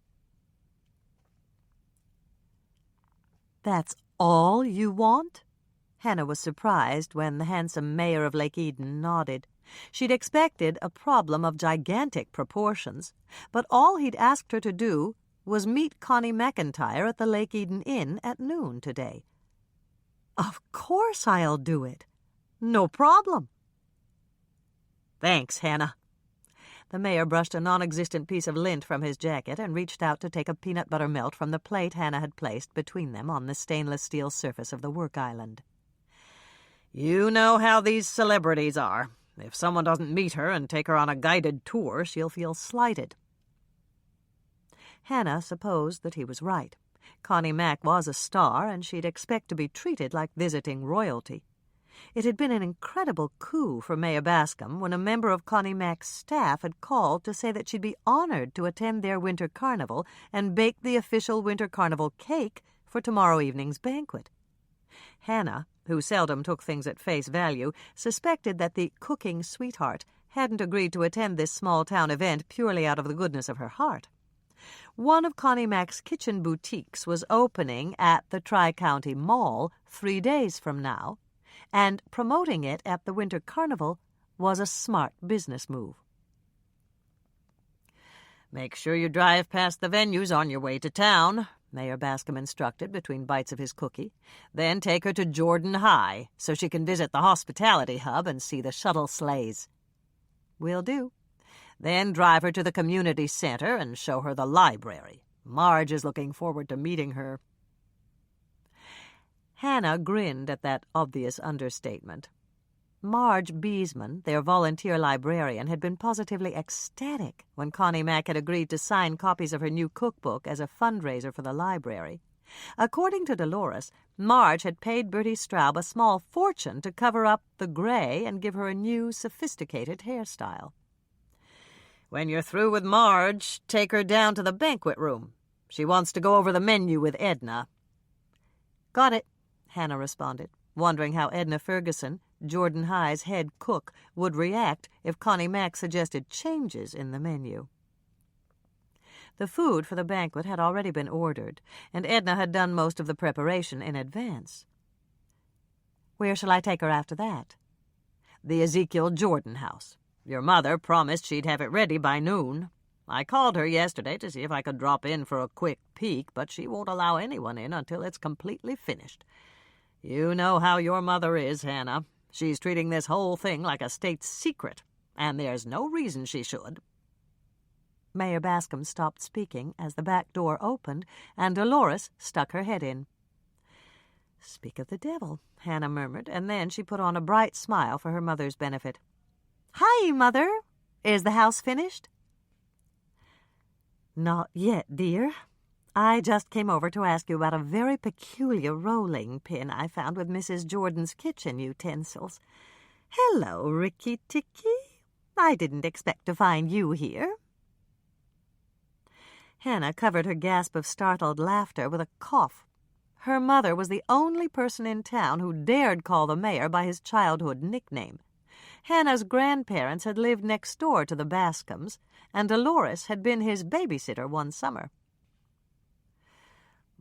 That's all you want? Hannah was surprised when the handsome mayor of Lake Eden nodded. She'd expected a problem of gigantic proportions, but all he'd asked her to do was meet Connie McIntyre at the Lake Eden Inn at noon today. Of course I'll do it. No problem. Thanks, Hannah. The mayor brushed a non-existent piece of lint from his jacket and reached out to take a peanut butter melt from the plate Hannah had placed between them on the stainless steel surface of the work island. You know how these celebrities are. If someone doesn't meet her and take her on a guided tour, she'll feel slighted. Hannah supposed that he was right. Connie Mack was a star, and she'd expect to be treated like visiting royalty. It had been an incredible coup for Mayor Bascom when a member of Connie Mack's staff had called to say that she'd be honored to attend their winter carnival and bake the official winter carnival cake for tomorrow evening's banquet. Hannah, who seldom took things at face value, suspected that the cooking sweetheart hadn't agreed to attend this small-town event purely out of the goodness of her heart. One of Connie Mack's kitchen boutiques was opening at the Tri-County Mall 3 days from now, and promoting it at the Winter Carnival was a smart business move. Make sure you drive past the venues on your way to town, Mayor Bascom instructed between bites of his cookie. Then take her to Jordan High so she can visit the hospitality hub and see the shuttle sleighs. Will do. Then drive her to the community center and show her the library. Marge is looking forward to meeting her. Hannah grinned at that obvious understatement. Marge Beesman, their volunteer librarian, had been positively ecstatic when Connie Mack had agreed to sign copies of her new cookbook as a fundraiser for the library. According to Dolores, Marge had paid Bertie Straub a small fortune to cover up the gray and give her a new, sophisticated hairstyle. When you're through with Marge, take her down to the banquet room. She wants to go over the menu with Edna. Got it, Hannah responded, wondering how Edna Ferguson, Jordan High's head cook, would react if Connie Mack suggested changes in the menu. The food for the banquet had already been ordered, and Edna had done most of the preparation in advance. Where shall I take her after that? The Ezekiel Jordan house. Your mother promised she'd have it ready by noon. I called her yesterday to see if I could drop in for a quick peek, but she won't allow anyone in until it's completely finished. You know how your mother is, Hannah. She's treating this whole thing like a state secret, and there's no reason she should. Mayor Bascom stopped speaking as the back door opened, and Dolores stuck her head in. Speak of the devil, Hannah murmured, and then she put on a bright smile for her mother's benefit. Hi, Mother. Is the house finished? Not yet, dear. I just came over to ask you about a very peculiar rolling pin I found with Mrs. Jordan's kitchen utensils. Hello, Ricky Ticky. I didn't expect to find you here. Hannah covered her gasp of startled laughter with a cough. Her mother was the only person in town who dared call the mayor by his childhood nickname. Hannah's grandparents had lived next door to the Bascoms, and Dolores had been his babysitter one summer.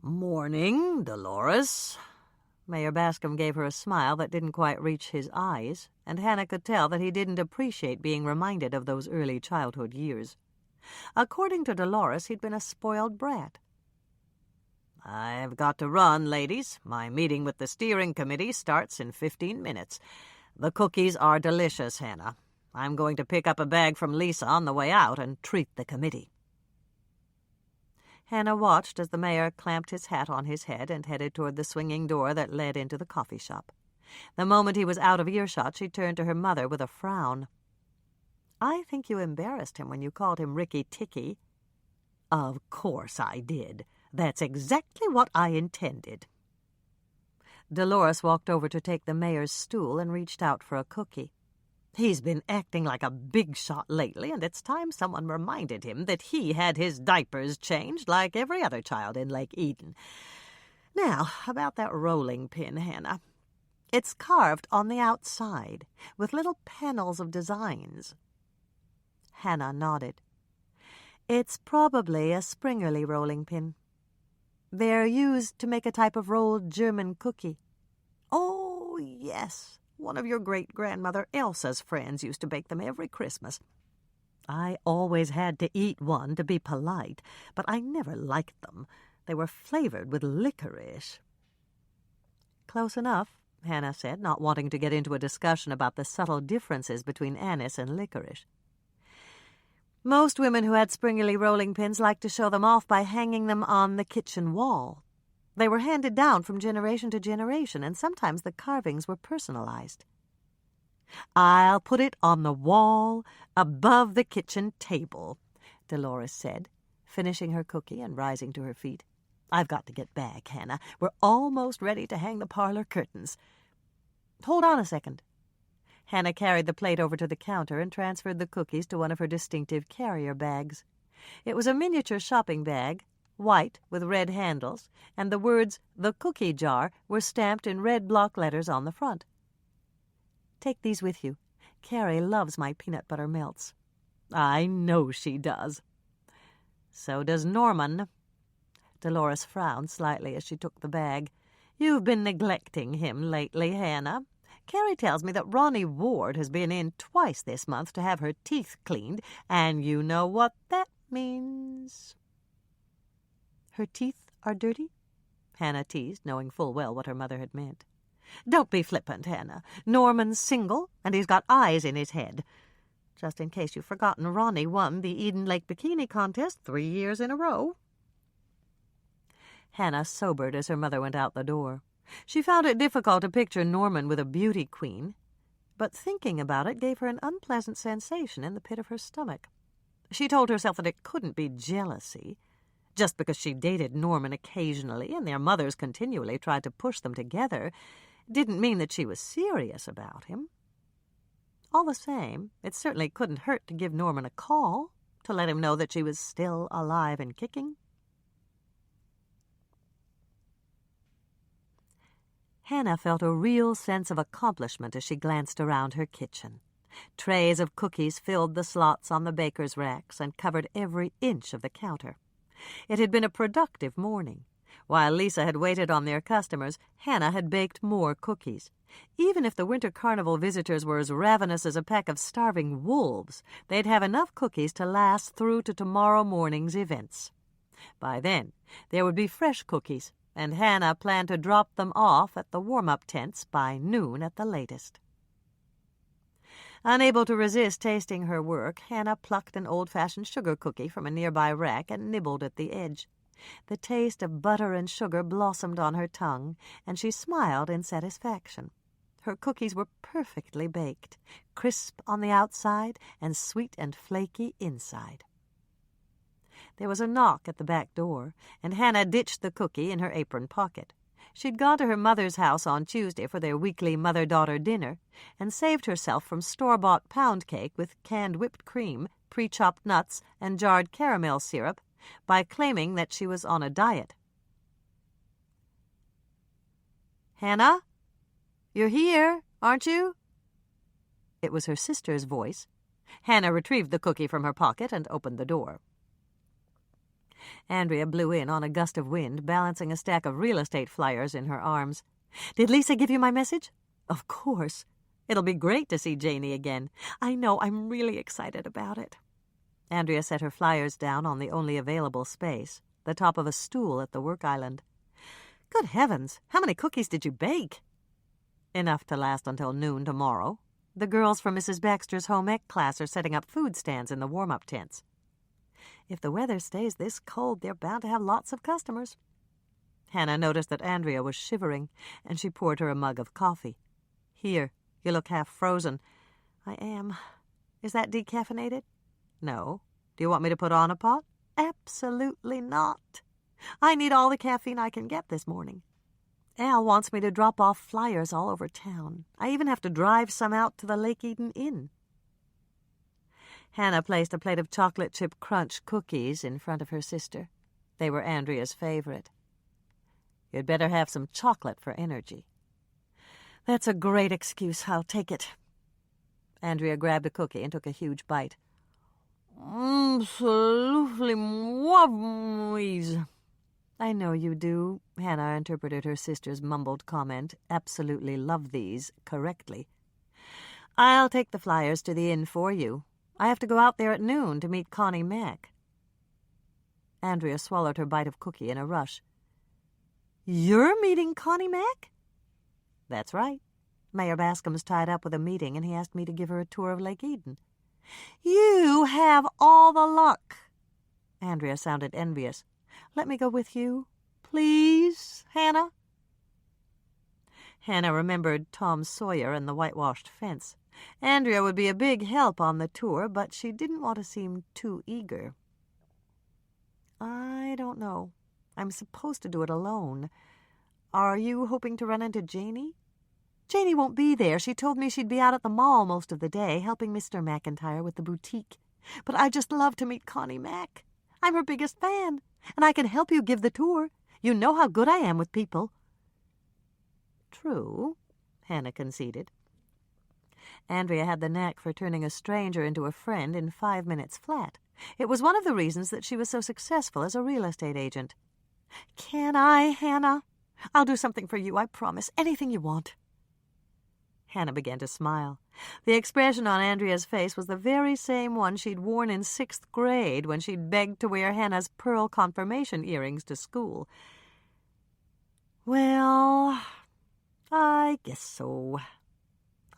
Morning, Dolores. Mayor Bascom gave her a smile that didn't quite reach his eyes, and Hannah could tell that he didn't appreciate being reminded of those early childhood years. According to Dolores, he'd been a spoiled brat. I've got to run, ladies. My meeting with the steering committee starts in 15 minutes. The cookies are delicious, Hannah. I'm going to pick up a bag from Lisa on the way out and treat the committee. Hannah watched as the mayor clamped his hat on his head and headed toward the swinging door that led into the coffee shop. The moment he was out of earshot, she turned to her mother with a frown. I think you embarrassed him when you called him Ricky Ticky. Of course I did. That's exactly what I intended. Dolores walked over to take the mayor's stool and reached out for a cookie. He's been acting like a big shot lately, and it's time someone reminded him that he had his diapers changed like every other child in Lake Eden. Now, about that rolling pin, Hannah. It's carved on the outside, with little panels of designs. Hannah nodded. It's probably a Springerly rolling pin. They're used to make a type of rolled German cookie. Oh, yes. One of your great-grandmother Elsa's friends used to bake them every Christmas. I always had to eat one to be polite, but I never liked them. They were flavored with licorice. Close enough, Hannah said, not wanting to get into a discussion about the subtle differences between anise and licorice. Most women who had springily rolling pins liked to show them off by hanging them on the kitchen wall. They were handed down from generation to generation, and sometimes the carvings were personalized. I'll put it on the wall above the kitchen table, Dolores said, finishing her cookie and rising to her feet. I've got to get back, Hannah. We're almost ready to hang the parlor curtains. Hold on a second. Hannah carried the plate over to the counter and transferred the cookies to one of her distinctive carrier bags. It was a miniature shopping bag, white with red handles, and the words "The Cookie Jar" were stamped in red block letters on the front. Take these with you. Carrie loves my peanut butter melts. I know she does. So does Norman. Dolores frowned slightly as she took the bag. You've been neglecting him lately, Hannah. Carrie tells me that Ronnie Ward has been in twice this month to have her teeth cleaned, and you know what that means. Her teeth are dirty? Hannah teased, knowing full well what her mother had meant. Don't be flippant, Hannah. Norman's single, and he's got eyes in his head. Just in case you've forgotten, Ronnie won the Eden Lake Bikini Contest 3 years in a row. Hannah sobered as her mother went out the door. She found it difficult to picture Norman with a beauty queen, but thinking about it gave her an unpleasant sensation in the pit of her stomach. She told herself that it couldn't be jealousy. Just because she dated Norman occasionally and their mothers continually tried to push them together didn't mean that she was serious about him. All the same, it certainly couldn't hurt to give Norman a call, to let him know that she was still alive and kicking. Hannah felt a real sense of accomplishment as she glanced around her kitchen. Trays of cookies filled the slots on the baker's racks and covered every inch of the counter. It had been a productive morning. While Lisa had waited on their customers, Hannah had baked more cookies. Even if the winter carnival visitors were as ravenous as a pack of starving wolves, they'd have enough cookies to last through to tomorrow morning's events. By then, there would be fresh cookies, and Hannah planned to drop them off at the warm-up tents by noon at the latest. Unable to resist tasting her work, Hannah plucked an old-fashioned sugar cookie from a nearby rack and nibbled at the edge. The taste of butter and sugar blossomed on her tongue, and she smiled in satisfaction. Her cookies were perfectly baked, crisp on the outside and sweet and flaky inside. There was a knock at the back door, and Hannah ditched the cookie in her apron pocket. She'd gone to her mother's house on Tuesday for their weekly mother-daughter dinner and saved herself from store-bought pound cake with canned whipped cream, pre-chopped nuts, and jarred caramel syrup by claiming that she was on a diet. "Hannah, you're here, aren't you?" It was her sister's voice. Hannah retrieved the cookie from her pocket and opened the door. Andrea blew in on a gust of wind, balancing a stack of real estate flyers in her arms. "Did Lisa give you my message?" "Of course. It'll be great to see Janie again. I know, I'm really excited about it." Andrea set her flyers down on the only available space, the top of a stool at the work island. "Good heavens, how many cookies did you bake?" "Enough to last until noon tomorrow. The girls from Mrs. Baxter's home ec class are setting up food stands in the warm-up tents. If the weather stays this cold, they're bound to have lots of customers." Hannah noticed that Andrea was shivering, and she poured her a mug of coffee. "Here, you look half frozen." "I am. Is that decaffeinated?" "No. Do you want me to put on a pot?" "Absolutely not. I need all the caffeine I can get this morning. Al wants me to drop off flyers all over town. I even have to drive some out to the Lake Eden Inn." Hannah placed a plate of chocolate chip crunch cookies in front of her sister. They were Andrea's favorite. "You'd better have some chocolate for energy." "That's a great excuse. I'll take it." Andrea grabbed a cookie and took a huge bite. "Absolutely moist." I know you do. Hannah interpreted her sister's mumbled comment, absolutely love these, correctly. I'll take the flyers to the inn for you. I have to go out there at noon to meet Connie Mack. Andrea swallowed her bite of cookie in a rush. You're meeting Connie Mack? That's right. Mayor Bascom's tied up with a meeting, and he asked me to give her a tour of Lake Eden. You have all the luck. Andrea sounded envious. Let me go with you, please, Hannah? Hannah remembered Tom Sawyer and the whitewashed fence. Andrea would be a big help on the tour, but she didn't want to seem too eager. I don't know. I'm supposed to do it alone. Are you hoping to run into Janie? Janie won't be there. She told me she'd be out at the mall most of the day, helping Mr. McIntyre with the boutique. But I'd just love to meet Connie Mack. I'm her biggest fan, and I can help you give the tour. You know how good I am with people. True, Hannah conceded. Andrea had the knack for turning a stranger into a friend in 5 minutes flat. It was one of the reasons that she was so successful as a real estate agent. Can I, Hannah? I'll do something for you, I promise. Anything you want. Hannah began to smile. The expression on Andrea's face was the very same one she'd worn in 6th grade when she'd begged to wear Hannah's pearl confirmation earrings to school. Well, I guess so.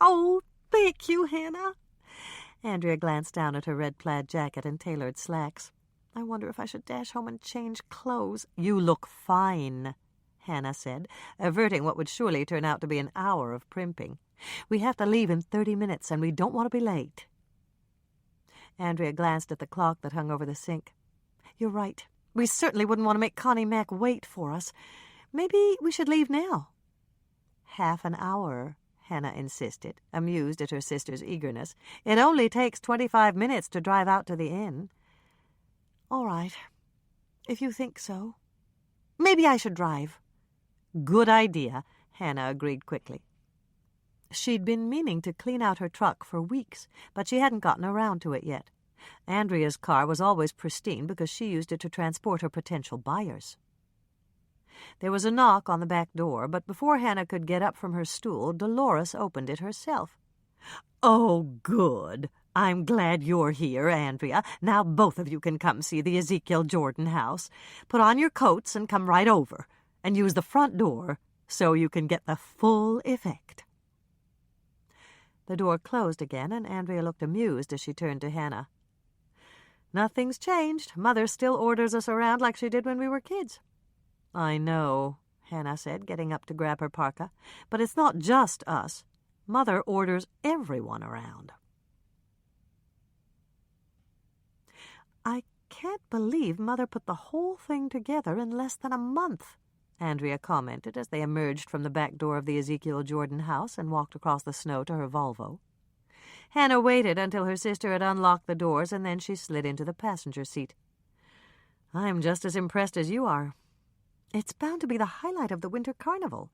Oh, thank you, Hannah. Andrea glanced down at her red plaid jacket and tailored slacks. I wonder if I should dash home and change clothes. You look fine, Hannah said, averting what would surely turn out to be an hour of primping. We have to leave in 30 minutes, and we don't want to be late. Andrea glanced at the clock that hung over the sink. You're right. We certainly wouldn't want to make Connie Mack wait for us. Maybe we should leave now. Half an hour, Hannah insisted, amused at her sister's eagerness. It only takes 25 minutes to drive out to the inn. All right, if you think so. Maybe I should drive. Good idea, Hannah agreed quickly. She'd been meaning to clean out her truck for weeks, but she hadn't gotten around to it yet. Andrea's car was always pristine because she used it to transport her potential buyers. There was a knock on the back door, but before Hannah could get up from her stool, Dolores opened it herself. Oh, good. I'm glad you're here, Andrea. Now both of you can come see the Ezekiel Jordan house. Put on your coats and come right over, and use the front door so you can get the full effect. The door closed again, and Andrea looked amused as she turned to Hannah. Nothing's changed. Mother still orders us around like she did when we were kids. I know, Hannah said, getting up to grab her parka. But it's not just us. Mother orders everyone around. I can't believe Mother put the whole thing together in less than a month, Andrea commented as they emerged from the back door of the Ezekiel Jordan house and walked across the snow to her Volvo. Hannah waited until her sister had unlocked the doors, and then she slid into the passenger seat. I'm just as impressed as you are. It's bound to be the highlight of the winter carnival.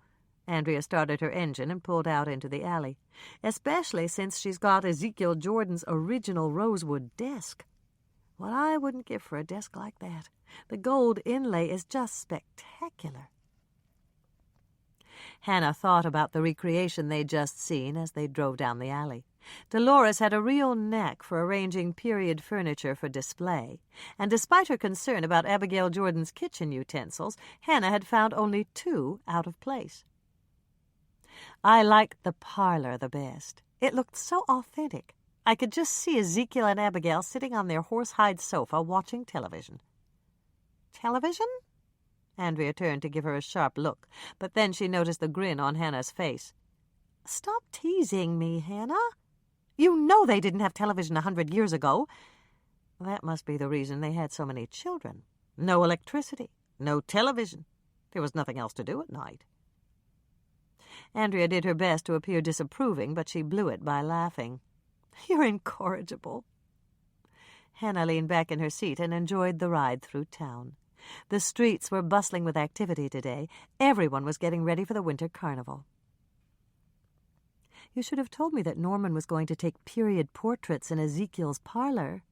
Andrea started her engine and pulled out into the alley, especially since she's got Ezekiel Jordan's original rosewood desk. What I wouldn't give for a desk like that. The gold inlay is just spectacular. Hannah thought about the recreation they'd just seen as they drove down the alley. Dolores had a real knack for arranging period furniture for display, and despite her concern about Abigail Jordan's kitchen utensils, Hannah had found only 2 out of place. I liked the parlor the best. It looked so authentic. I could just see Ezekiel and Abigail sitting on their horsehide sofa watching television. Television? Andrea turned to give her a sharp look, but then she noticed the grin on Hannah's face. Stop teasing me, Hannah. You know they didn't have television 100 years ago. That must be the reason they had so many children. No electricity, no television. There was nothing else to do at night. Andrea did her best to appear disapproving, but she blew it by laughing. You're incorrigible. Hannah leaned back in her seat and enjoyed the ride through town. The streets were bustling with activity today. Everyone was getting ready for the winter carnival. You should have told me that Norman was going to take period portraits in Ezekiel's parlor,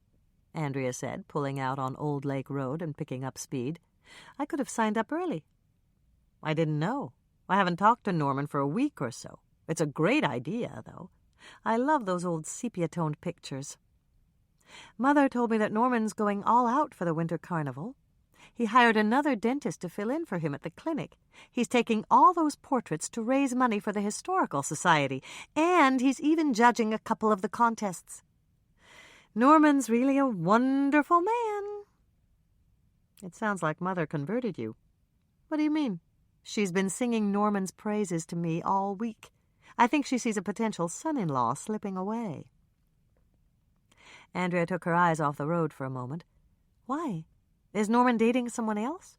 Andrea said, pulling out on Old Lake Road and picking up speed. I could have signed up early. I didn't know. I haven't talked to Norman for a week or so. It's a great idea, though. I love those old sepia-toned pictures. Mother told me that Norman's going all out for the winter carnival. He hired another dentist to fill in for him at the clinic. He's taking all those portraits to raise money for the Historical Society, and he's even judging a couple of the contests. Norman's really a wonderful man. It sounds like Mother converted you. What do you mean? She's been singing Norman's praises to me all week. I think she sees a potential son-in-law slipping away. Andrea took her eyes off the road for a moment. Why? Is Norman dating someone else?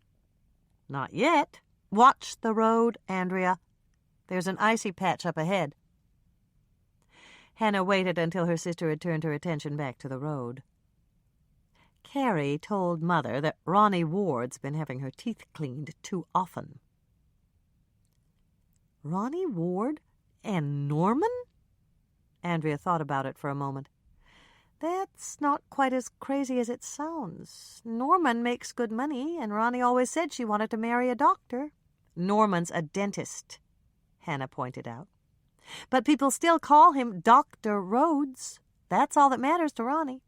Not yet. Watch the road, Andrea. There's an icy patch up ahead. Hannah waited until her sister had turned her attention back to the road. Carrie told Mother that Ronnie Ward's been having her teeth cleaned too often. Ronnie Ward and Norman? Andrea thought about it for a moment. That's not quite as crazy as it sounds. Norman makes good money, and Ronnie always said she wanted to marry a doctor. Norman's a dentist, Hannah pointed out. But people still call him Dr. Rhodes. That's all that matters to Ronnie.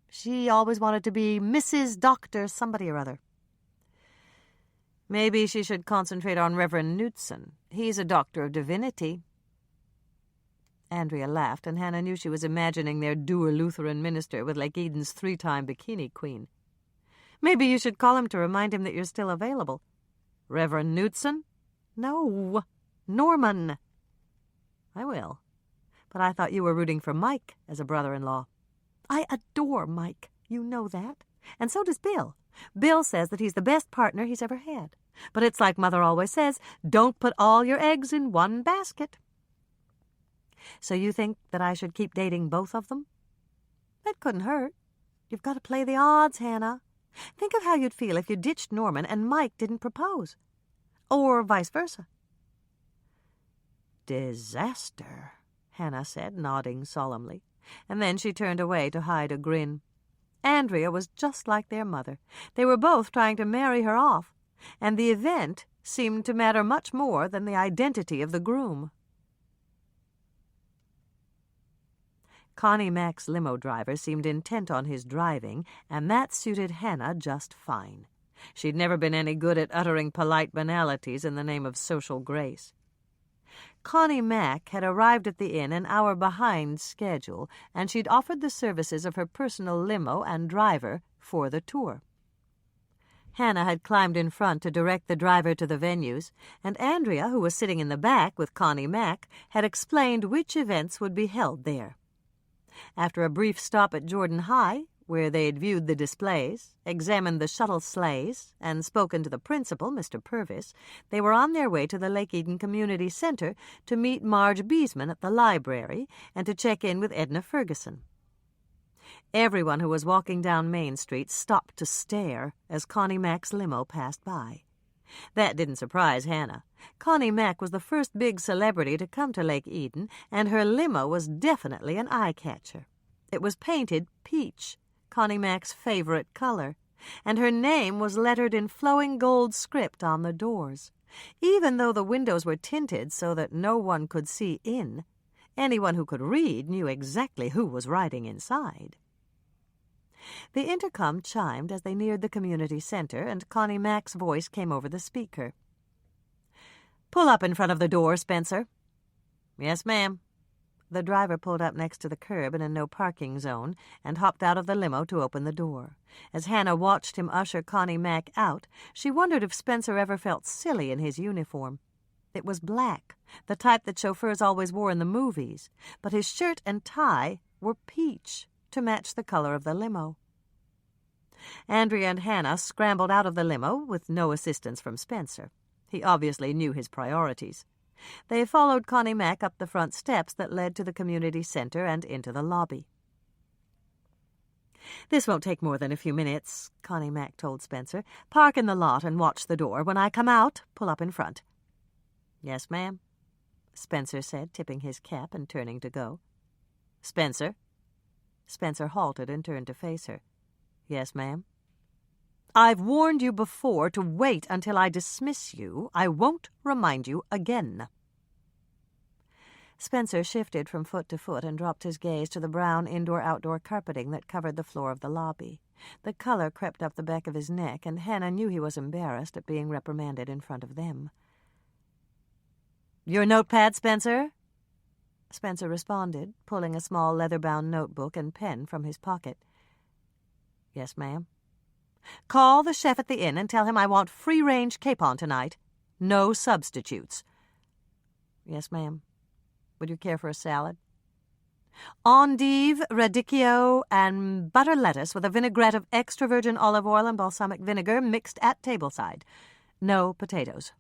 She always wanted to be Mrs. Doctor somebody or other. Maybe she should concentrate on Reverend Knudsen. He's a doctor of divinity. Andrea laughed, and Hannah knew she was imagining their dour Lutheran minister with Lake Eden's 3-time bikini queen. Maybe you should call him to remind him that you're still available. Reverend Knudsen? No, Norman. I will. But I thought you were rooting for Mike as a brother-in-law. I adore Mike. You know that. And so does Bill. Bill says that he's the best partner he's ever had. But it's like Mother always says, don't put all your eggs in one basket. So you think that I should keep dating both of them? That couldn't hurt. You've got to play the odds, Hannah. Think of how you'd feel if you ditched Norman and Mike didn't propose. Or vice versa. Disaster, Hannah said, nodding solemnly, and then she turned away to hide a grin. Andrea was just like their mother. They were both trying to marry her off, and the event seemed to matter much more than the identity of the groom. Connie Mack's limo driver seemed intent on his driving, and that suited Hannah just fine. She'd never been any good at uttering polite banalities in the name of social grace. Connie Mack had arrived at the inn an hour behind schedule, and she'd offered the services of her personal limo and driver for the tour. Hannah had climbed in front to direct the driver to the venues, and Andrea, who was sitting in the back with Connie Mack, had explained which events would be held there. After a brief stop at Jordan High, where they had viewed the displays, examined the shuttle sleighs, and spoken to the principal, Mr. Purvis, they were on their way to the Lake Eden Community Center to meet Marge Beesman at the library and to check in with Edna Ferguson. Everyone who was walking down Main Street stopped to stare as Connie Mack's limo passed by. That didn't surprise Hannah. Connie Mack was the first big celebrity to come to Lake Eden, and her limo was definitely an eye-catcher. It was painted peach, Connie Mack's favorite color, and her name was lettered in flowing gold script on the doors. Even though the windows were tinted so that no one could see in, anyone who could read knew exactly who was riding inside. The intercom chimed as they neared the community center, and Connie Mack's voice came over the speaker. "Pull up in front of the door, Spencer." "Yes, ma'am." The driver pulled up next to the curb in a no-parking zone and hopped out of the limo to open the door. As Hannah watched him usher Connie Mack out, she wondered if Spencer ever felt silly in his uniform. It was black, the type that chauffeurs always wore in the movies, but his shirt and tie were peach to match the color of the limo. Andrea and Hannah scrambled out of the limo with no assistance from Spencer. He obviously knew his priorities. They followed Connie Mack up the front steps that led to the community center and into the lobby. "This won't take more than a few minutes," Connie Mack told Spencer. "Park in the lot and watch the door. When I come out, pull up in front." "Yes, ma'am," Spencer said, tipping his cap and turning to go. "Spencer." Spencer halted and turned to face her. "Yes, ma'am." I've warned you before to wait until I dismiss you. I won't remind you again." Spencer shifted from foot to foot and dropped his gaze to the brown indoor-outdoor carpeting that covered the floor of the lobby. The color crept up the back of his neck, and Hannah knew he was embarrassed at being reprimanded in front of them. "Your notepad, Spencer?" Spencer responded, pulling a small leather-bound notebook and pen from his pocket. "Yes, ma'am." "Call the chef at the inn and tell him I want free-range capon tonight. No substitutes." "Yes, ma'am. Would you care for a salad?" "Endive, radicchio, and butter lettuce with a vinaigrette of extra virgin olive oil and balsamic vinegar mixed at tableside. No potatoes.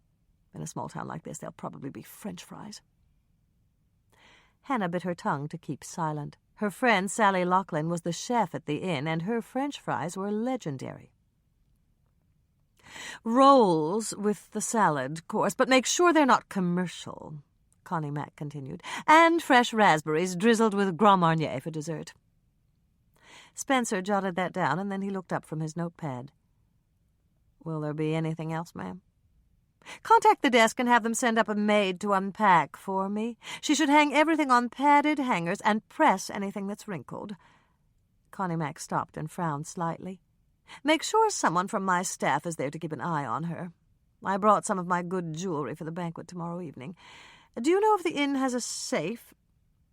In a small town like this, there'll probably be French fries." Hannah bit her tongue to keep silent. Her friend Sally Loughlin was the chef at the inn, and her French fries were legendary. "Rolls with the salad course, but make sure they're not commercial," Connie Mack continued, "and fresh raspberries drizzled with Grand Marnier for dessert." Spencer jotted that down, and then he looked up from his notepad. "Will there be anything else, ma'am?" "Contact the desk and have them send up a maid to unpack for me. She should hang everything on padded hangers and press anything that's wrinkled." Connie Mack stopped and frowned slightly. "Make sure someone from my staff is there to keep an eye on her. I brought some of my good jewelry for the banquet tomorrow evening. Do you know if the inn has a safe?"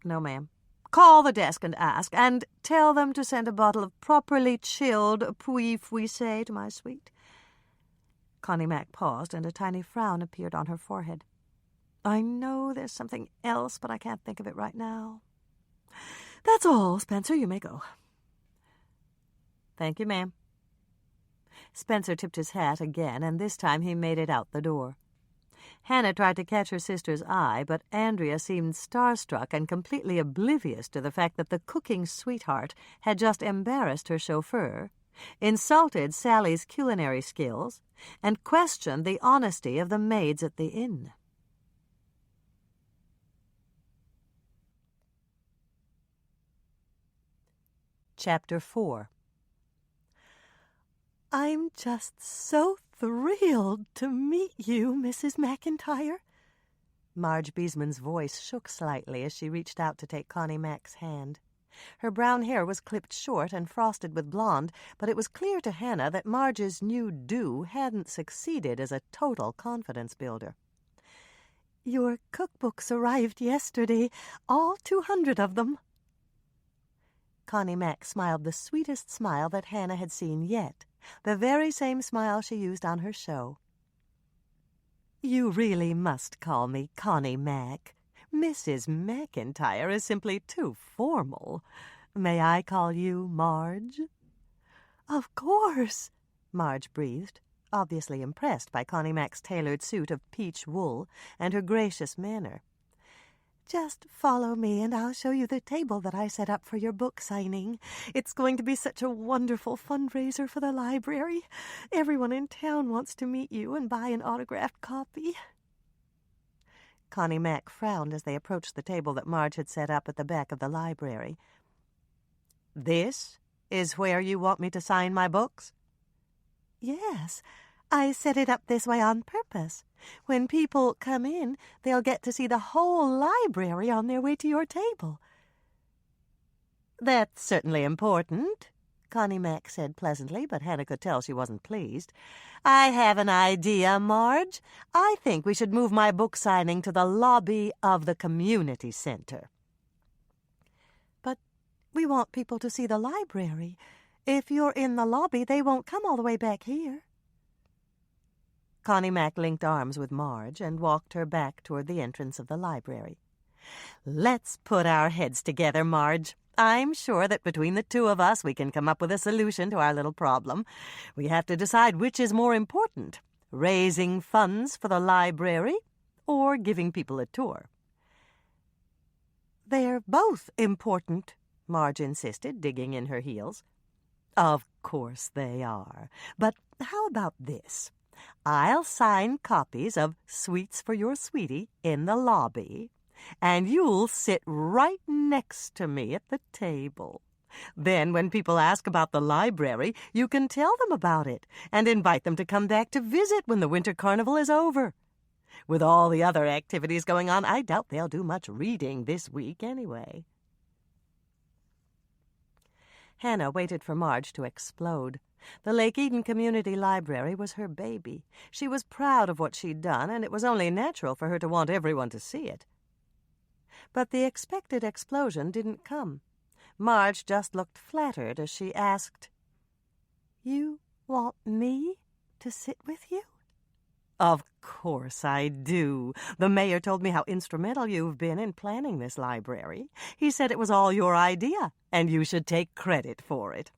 "No, ma'am." "Call the desk and ask, and tell them to send a bottle of properly chilled Puy Fouissé to my suite." Connie Mack paused, and a tiny frown appeared on her forehead. "I know there's something else, but I can't think of it right now. That's all, Spencer. You may go." "Thank you, ma'am." Spencer tipped his hat again, and this time he made it out the door. Hannah tried to catch her sister's eye, but Andrea seemed starstruck and completely oblivious to the fact that the cooking sweetheart had just embarrassed her chauffeur, insulted Sally's culinary skills, and questioned the honesty of the maids at the inn. Chapter 4. "I'm just so thrilled to meet you, Mrs. McIntyre." Marge Beesman's voice shook slightly as she reached out to take Connie Mack's hand. Her brown hair was clipped short and frosted with blonde, but it was clear to Hannah that Marge's new do hadn't succeeded as a total confidence builder. "Your cookbooks arrived yesterday, all 200 of them." Connie Mack smiled the sweetest smile that Hannah had seen yet, the very same smile she used on her show. "You really must call me Connie Mack. Mrs. McIntyre is simply too formal. May I call you Marge?" "Of course," Marge breathed, obviously impressed by Connie Mack's tailored suit of peach wool and her gracious manner. "Just follow me and I'll show you the table that I set up for your book signing. It's going to be such a wonderful fundraiser for the library. Everyone in town wants to meet you and buy an autographed copy." Connie Mack frowned as they approached the table that Marge had set up at the back of the library. "This is where you want me to sign my books?" "Yes. I set it up this way on purpose. When people come in, they'll get to see the whole library on their way to your table." "That's certainly important," Connie Mack said pleasantly, but Hannah could tell she wasn't pleased. "I have an idea, Marge. I think we should move my book signing to the lobby of the community center." "But we want people to see the library. If you're in the lobby, they won't come all the way back here." Connie Mack linked arms with Marge and walked her back toward the entrance of the library. "Let's put our heads together, Marge. I'm sure that between the two of us we can come up with a solution to our little problem. We have to decide which is more important, raising funds for the library or giving people a tour." "They're both important," Marge insisted, digging in her heels. "Of course they are. But how about this? I'll sign copies of Sweets for Your Sweetie in the lobby, and you'll sit right next to me at the table. Then when people ask about the library, you can tell them about it and invite them to come back to visit when the winter carnival is over. With all the other activities going on, I doubt they'll do much reading this week anyway." Hannah waited for Marge to explode. The Lake Eden Community Library was her baby. She was proud of what she'd done, and it was only natural for her to want everyone to see it. But the expected explosion didn't come. Marge just looked flattered as she asked, "You want me to sit with you?" "Of course I do. The mayor told me how instrumental you've been in planning this library. He said it was all your idea, and you should take credit for it."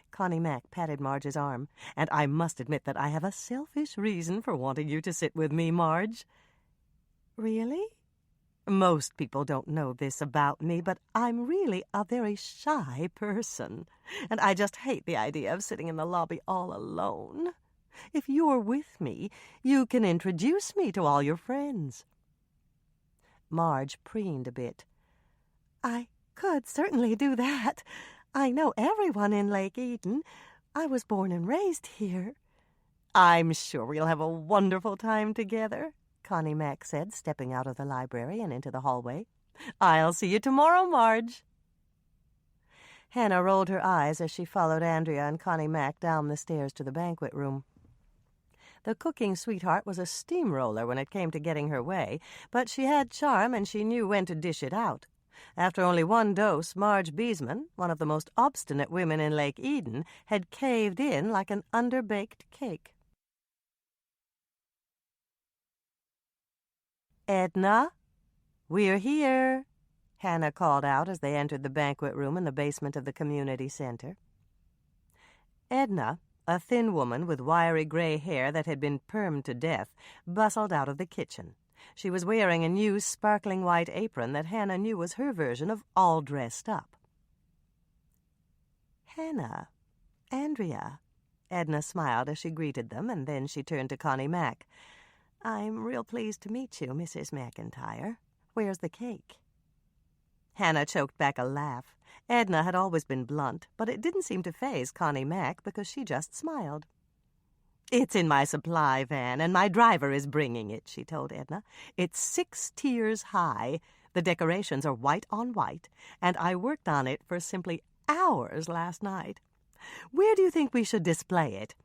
Connie Mack patted Marge's arm. "And I must admit that I have a selfish reason for wanting you to sit with me, Marge." "Really?" "Most people don't know this about me, but I'm really a very shy person, and I just hate the idea of sitting in the lobby all alone. If you're with me, you can introduce me to all your friends." Marge preened a bit. "I could certainly do that. I know everyone in Lake Eden. I was born and raised here." "I'm sure we'll have a wonderful time together," Connie Mack said, stepping out of the library and into the hallway. "I'll see you tomorrow, Marge." Hannah rolled her eyes as she followed Andrea and Connie Mack down the stairs to the banquet room. The cooking sweetheart was a steamroller when it came to getting her way, but she had charm and she knew when to dish it out. After only one dose, Marge Beesman, one of the most obstinate women in Lake Eden, had caved in like an underbaked cake. "Edna, we're here," Hannah called out as they entered the banquet room in the basement of the community center. Edna, a thin woman with wiry gray hair that had been permed to death, bustled out of the kitchen. She was wearing a new sparkling white apron that Hannah knew was her version of all dressed up. "Hannah, Andrea," Edna smiled as she greeted them, and then she turned to Connie Mack. "I'm real pleased to meet you, Mrs. McIntyre. Where's the cake?" Hannah choked back a laugh. Edna had always been blunt, but it didn't seem to faze Connie Mack because she just smiled. "It's in my supply van, and my driver is bringing it," she told Edna. "It's 6 tiers high. The decorations are white on white, and I worked on it for simply hours last night. Where do you think we should display it?"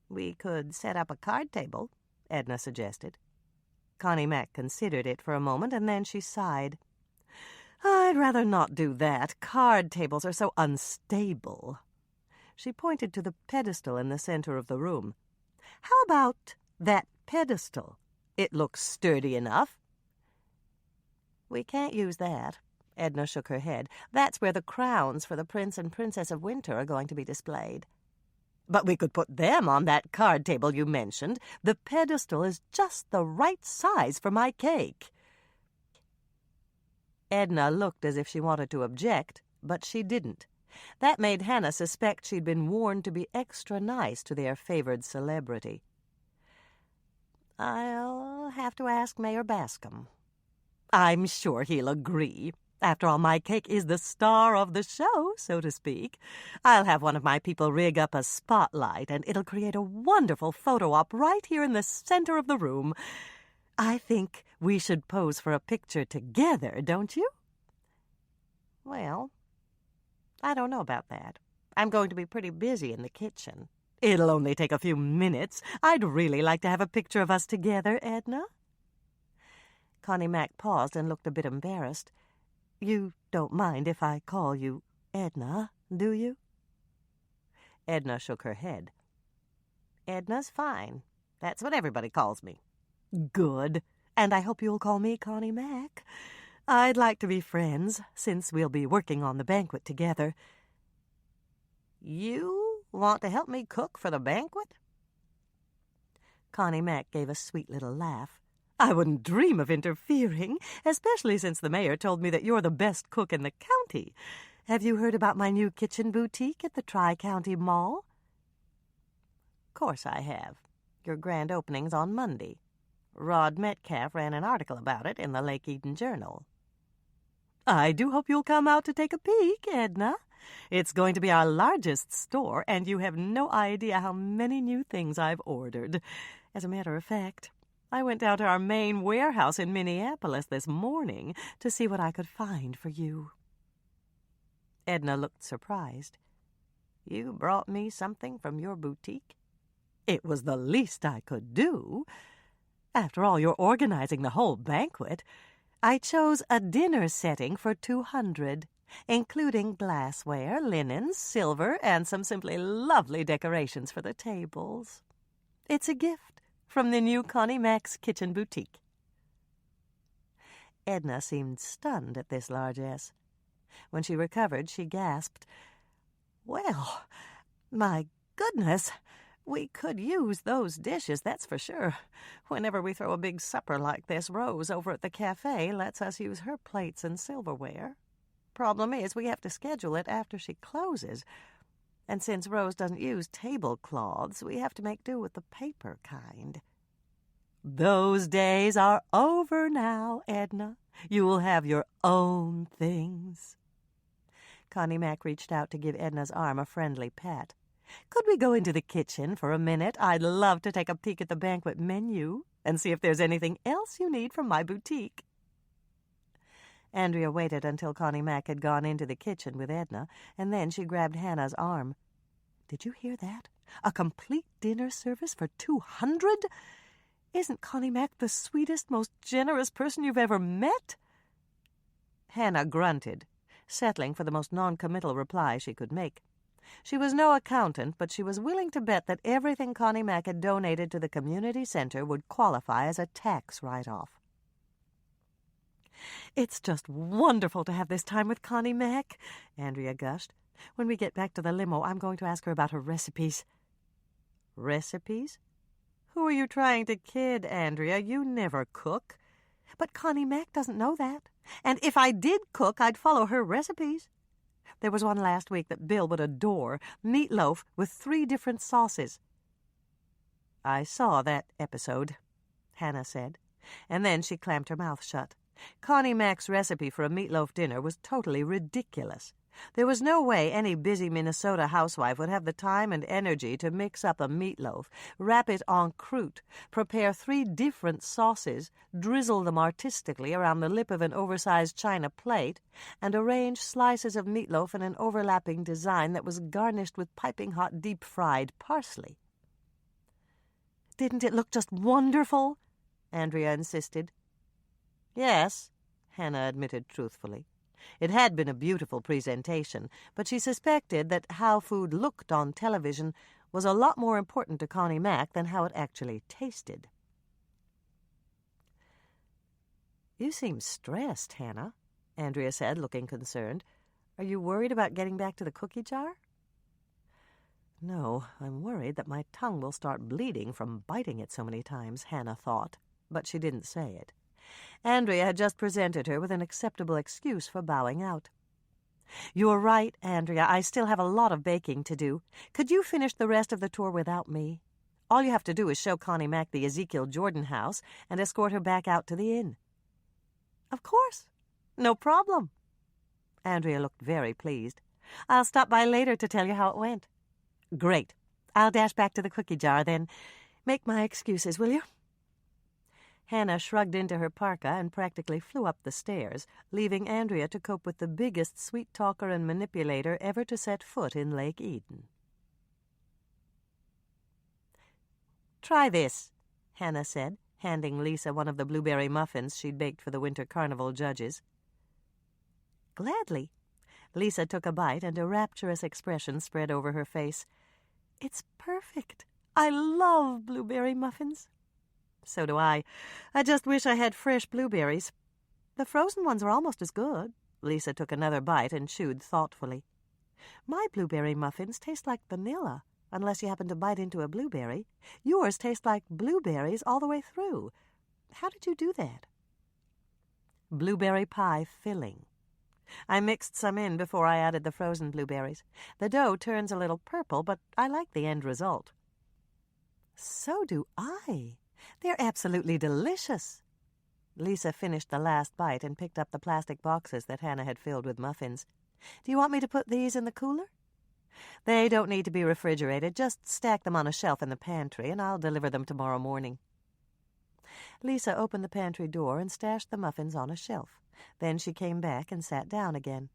"We could set up a card table," Edna suggested. Connie Mack considered it for a moment, and then she sighed. "I'd rather not do that. Card tables are so unstable." She pointed to the pedestal in the center of the room. "How about that pedestal? It looks sturdy enough." "We can't use that," Edna shook her head. "That's where the crowns for the Prince and Princess of Winter are going to be displayed." "But we could put them on that card table you mentioned. The pedestal is just the right size for my cake." Edna looked as if she wanted to object, but she didn't. That made Hannah suspect she'd been warned to be extra nice to their favored celebrity. "I'll have to ask Mayor Bascom." "I'm sure he'll agree. After all, my cake is the star of the show, so to speak. I'll have one of my people rig up a spotlight, and it'll create a wonderful photo op right here in the center of the room. I think we should pose for a picture together, don't you?" "Well, I don't know about that. I'm going to be pretty busy in the kitchen." "It'll only take a few minutes. I'd really like to have a picture of us together, Edna." Connie Mack paused and looked a bit embarrassed. "You don't mind if I call you Edna, do you?" Edna shook her head. "Edna's fine. That's what everybody calls me." "Good. And I hope you'll call me Connie Mack. I'd like to be friends, since we'll be working on the banquet together." "You want to help me cook for the banquet?" Connie Mack gave a sweet little laugh. "I wouldn't dream of interfering, especially since the mayor told me that you're the best cook in the county. Have you heard about my new kitchen boutique at the Tri-County Mall?" "Course I have. Your grand opening's on Monday. Rod Metcalf ran an article about it in the Lake Eden Journal." I do hope you'll come out to take a peek, Edna. It's going to be our largest store, and you have no idea how many new things I've ordered. As a matter of fact, I went down to our main warehouse in Minneapolis this morning to see what I could find for you. Edna looked surprised. You brought me something from your boutique? It was the least I could do. After all, you're organizing the whole banquet. I chose a dinner setting for 200, including glassware, linens, silver, and some simply lovely decorations for the tables. It's a gift from the new Connie Mac's kitchen boutique. Edna seemed stunned at this largesse. When she recovered, she gasped, "Well, my goodness, we could use those dishes, that's for sure. Whenever we throw a big supper like this, Rose over at the cafe lets us use her plates and silverware. Problem is, we have to schedule it after she closes. And since Rose doesn't use tablecloths, we have to make do with the paper kind." "Those days are over now, Edna. You will have your own things." Connie Mac reached out to give Edna's arm a friendly pat. "Could we go into the kitchen for a minute? I'd love to take a peek at the banquet menu and see if there's anything else you need from my boutique." Andrea waited until Connie Mac had gone into the kitchen with Edna, and then she grabbed Hannah's arm. "Did you hear that? A complete dinner service for 200? Isn't Connie Mac the sweetest, most generous person you've ever met?" Hannah grunted, settling for the most non-committal reply she could make. She was no accountant, but she was willing to bet that everything Connie Mac had donated to the community center would qualify as a tax write-off. "It's just wonderful to have this time with Connie Mac," Andrea gushed. "When we get back to the limo, I'm going to ask her about her recipes." "Recipes? Who are you trying to kid, Andrea? You never cook." "But Connie Mac doesn't know that. And if I did cook, I'd follow her recipes. There was one last week that Bill would adore, meatloaf with 3 different sauces." "I saw that episode," Hannah said, and then she clamped her mouth shut. Connie Mac's recipe for a meatloaf dinner was totally ridiculous. There was no way any busy Minnesota housewife would have the time and energy to mix up a meatloaf, wrap it en croûte, prepare 3 different sauces, drizzle them artistically around the lip of an oversized china plate, and arrange slices of meatloaf in an overlapping design that was garnished with piping-hot deep-fried parsley. "Didn't it look just wonderful?" Andrea insisted. "Yes," Hannah admitted truthfully. It had been a beautiful presentation, but she suspected that how food looked on television was a lot more important to Connie Mac than how it actually tasted. "You seem stressed, Hannah," Andrea said, looking concerned. "Are you worried about getting back to the cookie jar?" "No, I'm worried that my tongue will start bleeding from biting it so many times," Hannah thought, but she didn't say it. Andrea had just presented her with an acceptable excuse for bowing out. "You're right, Andrea. I still have a lot of baking to do. Could you finish the rest of the tour without me? All you have to do is show Connie Mac the Ezekiel Jordan house and escort her back out to the inn." "Of course. No problem." Andrea looked very pleased. "I'll stop by later to tell you how it went." "Great. I'll dash back to the cookie jar then. Make my excuses, will you?" Hannah shrugged into her parka and practically flew up the stairs, leaving Andrea to cope with the biggest sweet-talker and manipulator ever to set foot in Lake Eden. "Try this," Hannah said, handing Lisa one of the blueberry muffins she'd baked for the winter carnival judges. "Gladly." Lisa took a bite, and a rapturous expression spread over her face. "It's perfect. I love blueberry muffins." "So do I. I just wish I had fresh blueberries. The frozen ones are almost as good." Lisa took another bite and chewed thoughtfully. "My blueberry muffins taste like vanilla, unless you happen to bite into a blueberry. Yours taste like blueberries all the way through. How did you do that?" "Blueberry pie filling. I mixed some in before I added the frozen blueberries. The dough turns a little purple, but I like the end result." "So do I. They're absolutely delicious." Lisa finished the last bite and picked up the plastic boxes that Hannah had filled with muffins. "Do you want me to put these in the cooler?" "They don't need to be refrigerated. Just stack them on a shelf in the pantry, and I'll deliver them tomorrow morning." Lisa opened the pantry door and stashed the muffins on a shelf. Then she came back and sat down again.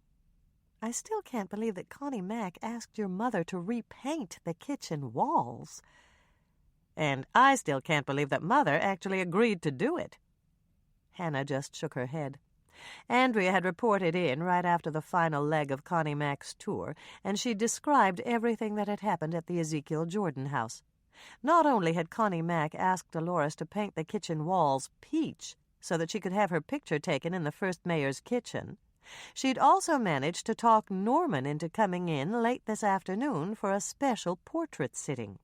"I still can't believe that Connie Mack asked your mother to repaint the kitchen walls." "And I still can't believe that Mother actually agreed to do it." Hannah just shook her head. Andrea had reported in right after the final leg of Connie Mack's tour, and she described everything that had happened at the Ezekiel Jordan house. Not only had Connie Mack asked Dolores to paint the kitchen walls peach so that she could have her picture taken in the first mayor's kitchen, she'd also managed to talk Norman into coming in late this afternoon for a special portrait sitting.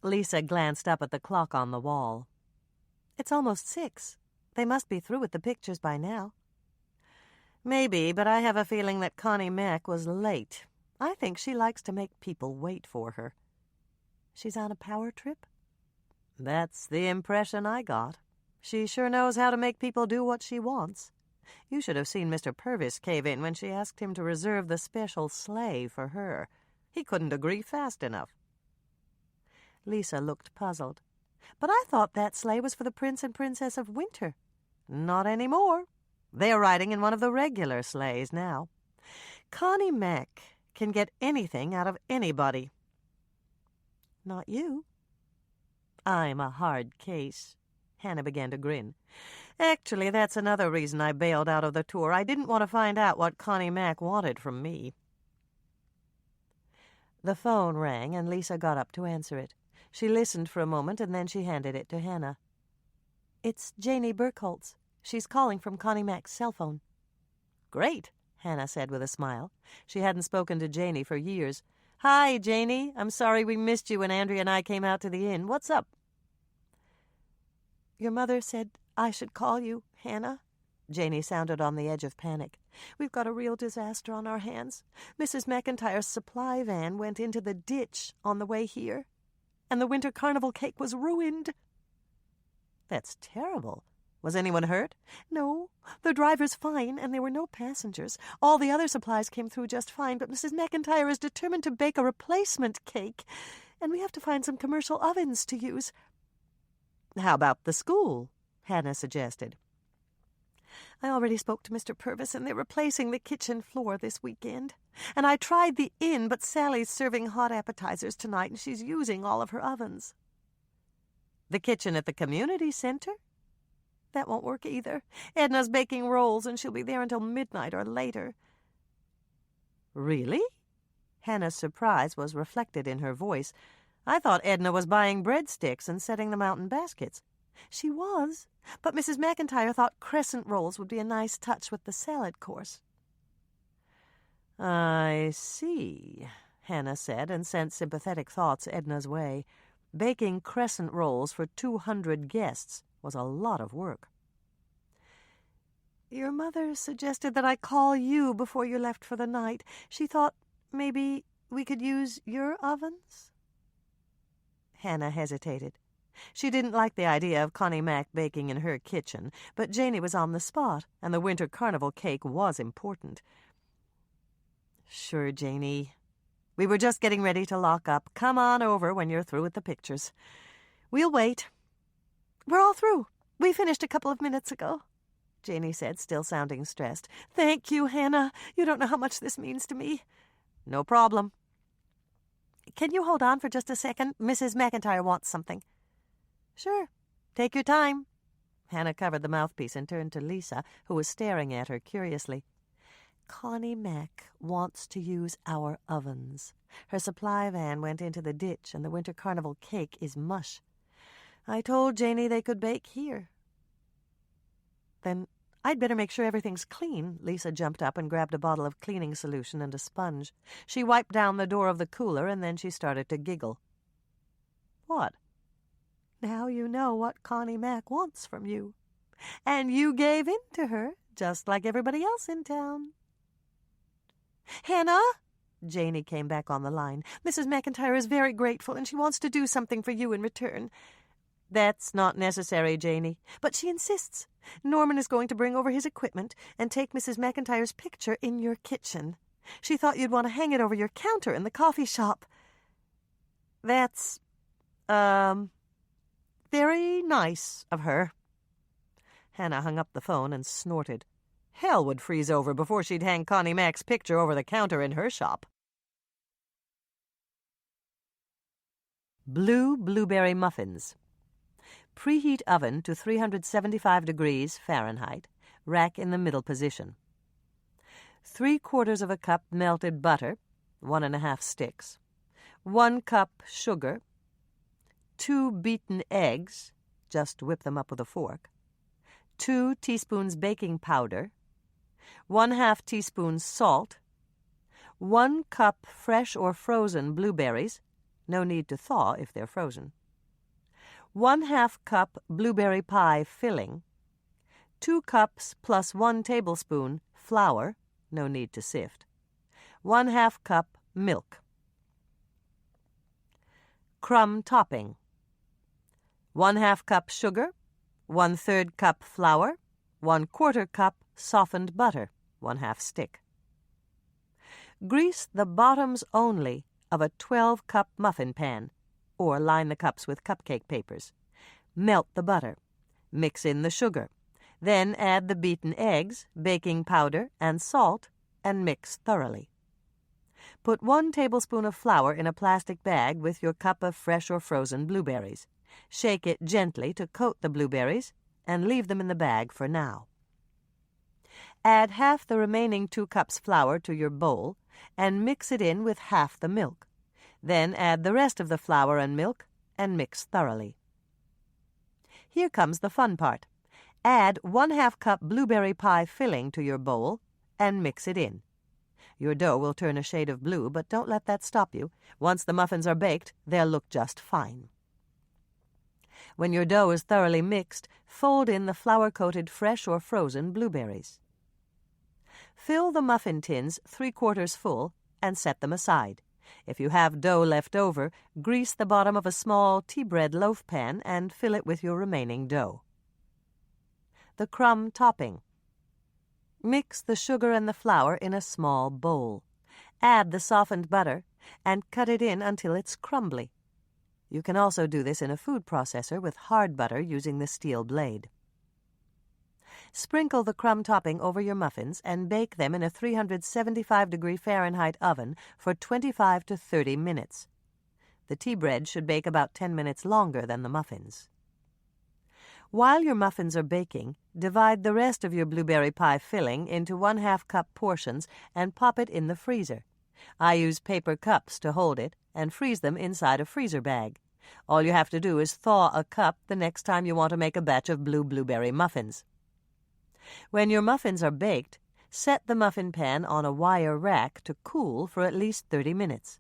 Lisa glanced up at the clock on the wall. "It's almost 6. They must be through with the pictures by now." "Maybe, but I have a feeling that Connie Mack was late. I think she likes to make people wait for her." "She's on a power trip?" "That's the impression I got. She sure knows how to make people do what she wants. You should have seen Mr. Purvis cave in when she asked him to reserve the special sleigh for her. He couldn't agree fast enough." Lisa looked puzzled. "But I thought that sleigh was for the Prince and Princess of Winter." "Not anymore. They're riding in one of the regular sleighs now. Connie Mack can get anything out of anybody." "Not you." "I'm a hard case." Hannah began to grin. "Actually, that's another reason I bailed out of the tour. I didn't want to find out what Connie Mack wanted from me." The phone rang, and Lisa got up to answer it. She listened for a moment, and then she handed it to Hannah. "It's Janie Burkholtz. She's calling from Connie Mack's cell phone." "Great," Hannah said with a smile. She hadn't spoken to Janie for years. "Hi, Janie. I'm sorry we missed you when Andrea and I came out to the inn. What's up?" "Your mother said I should call you, Hannah." Janie sounded on the edge of panic. "We've got a real disaster on our hands. Mrs. McIntyre's supply van went into the ditch on the way here, and the winter carnival cake was ruined." "That's terrible. Was anyone hurt?" "No. The driver's fine, and there were no passengers. All the other supplies came through just fine, but Mrs. McIntyre is determined to bake a replacement cake, and we have to find some commercial ovens to use." "How about the school?" Hannah suggested. "I already spoke to Mr. Purvis, and they're replacing the kitchen floor this weekend. And I tried the inn, but Sally's serving hot appetizers tonight, and she's using all of her ovens." "The kitchen at the community center?" "That won't work either. Edna's baking rolls, and she'll be there until midnight or later." "Really?" Hannah's surprise was reflected in her voice. "I thought Edna was buying breadsticks and setting them out in baskets." "She was, but Mrs. McIntyre thought crescent rolls would be a nice touch with the salad course." "I see," Hannah said, and sent sympathetic thoughts Edna's way. Baking crescent rolls for 200 guests was a lot of work. "Your mother suggested that I call you before you left for the night. She thought maybe we could use your ovens." Hannah hesitated. She didn't like the idea of Connie Mack baking in her kitchen, but Janie was on the spot, and the winter carnival cake was important. "Sure, Janie. We were just getting ready to lock up. Come on over when you're through with the pictures. We'll wait." "We're all through. We finished a couple of minutes ago," Janie said, still sounding stressed. "Thank you, Hannah. You don't know how much this means to me." "No problem." "Can you hold on for just a second? Mrs. McIntyre wants something." "Sure. Take your time." Hannah covered the mouthpiece and turned to Lisa, who was staring at her curiously. "Connie Mack wants to use our ovens. Her supply van went into the ditch, and the winter carnival cake is mush. I told Janie they could bake here." "Then I'd better make sure everything's clean." Lisa jumped up and grabbed a bottle of cleaning solution and a sponge. She wiped down the door of the cooler, and then she started to giggle. "What?" "Now you know what Connie Mack wants from you. And you gave in to her, just like everybody else in town." "Hannah!" Janie came back on the line. "Mrs. McIntyre is very grateful, and she wants to do something for you in return." "That's not necessary, Janie." "But she insists. Norman is going to bring over his equipment and take Mrs. McIntyre's picture in your kitchen. She thought you'd want to hang it over your counter in the coffee shop." "That's, very nice of her." Hannah hung up the phone and snorted. Hell would freeze over before she'd hang Connie Mac's picture over the counter in her shop. Blue blueberry muffins. Preheat oven to 375 degrees Fahrenheit. Rack in the middle position. 3/4 cup melted butter, 1½ sticks. 1 cup sugar. 2 beaten eggs, just whip them up with a fork. 2 teaspoons baking powder. 1/2 teaspoon salt. 1 cup fresh or frozen blueberries. No need to thaw if they're frozen. 1/2 cup blueberry pie filling. 2 cups plus 1 tablespoon flour. No need to sift. 1/2 cup milk. Crumb topping. 1/2 cup sugar. 1/3 cup flour. 1/4 cup softened butter, 1/2 stick. Grease the bottoms only of a 12-cup muffin pan, or line the cups with cupcake papers. Melt the butter. Mix in the sugar. Then add the beaten eggs, baking powder, and salt, and mix thoroughly. Put 1 tablespoon of flour in a plastic bag with your cup of fresh or frozen blueberries. Shake it gently to coat the blueberries, and leave them in the bag for now. Add half the remaining 2 cups flour to your bowl and mix it in with half the milk. Then add the rest of the flour and milk and mix thoroughly. Here comes the fun part. Add 1/2 cup blueberry pie filling to your bowl and mix it in. Your dough will turn a shade of blue, but don't let that stop you. Once the muffins are baked, they'll look just fine. When your dough is thoroughly mixed, fold in the flour-coated fresh or frozen blueberries. Fill the muffin tins 3/4 full and set them aside. If you have dough left over, grease the bottom of a small tea bread loaf pan and fill it with your remaining dough. The crumb topping. Mix the sugar and the flour in a small bowl. Add the softened butter and cut it in until it's crumbly. You can also do this in a food processor with hard butter using the steel blade. Sprinkle the crumb topping over your muffins and bake them in a 375-degree Fahrenheit oven for 25 to 30 minutes. The tea bread should bake about 10 minutes longer than the muffins. While your muffins are baking, divide the rest of your blueberry pie filling into 1/2 cup portions and pop it in the freezer. I use paper cups to hold it and freeze them inside a freezer bag. All you have to do is thaw a cup the next time you want to make a batch of blue blueberry muffins. When your muffins are baked, set the muffin pan on a wire rack to cool for at least 30 minutes.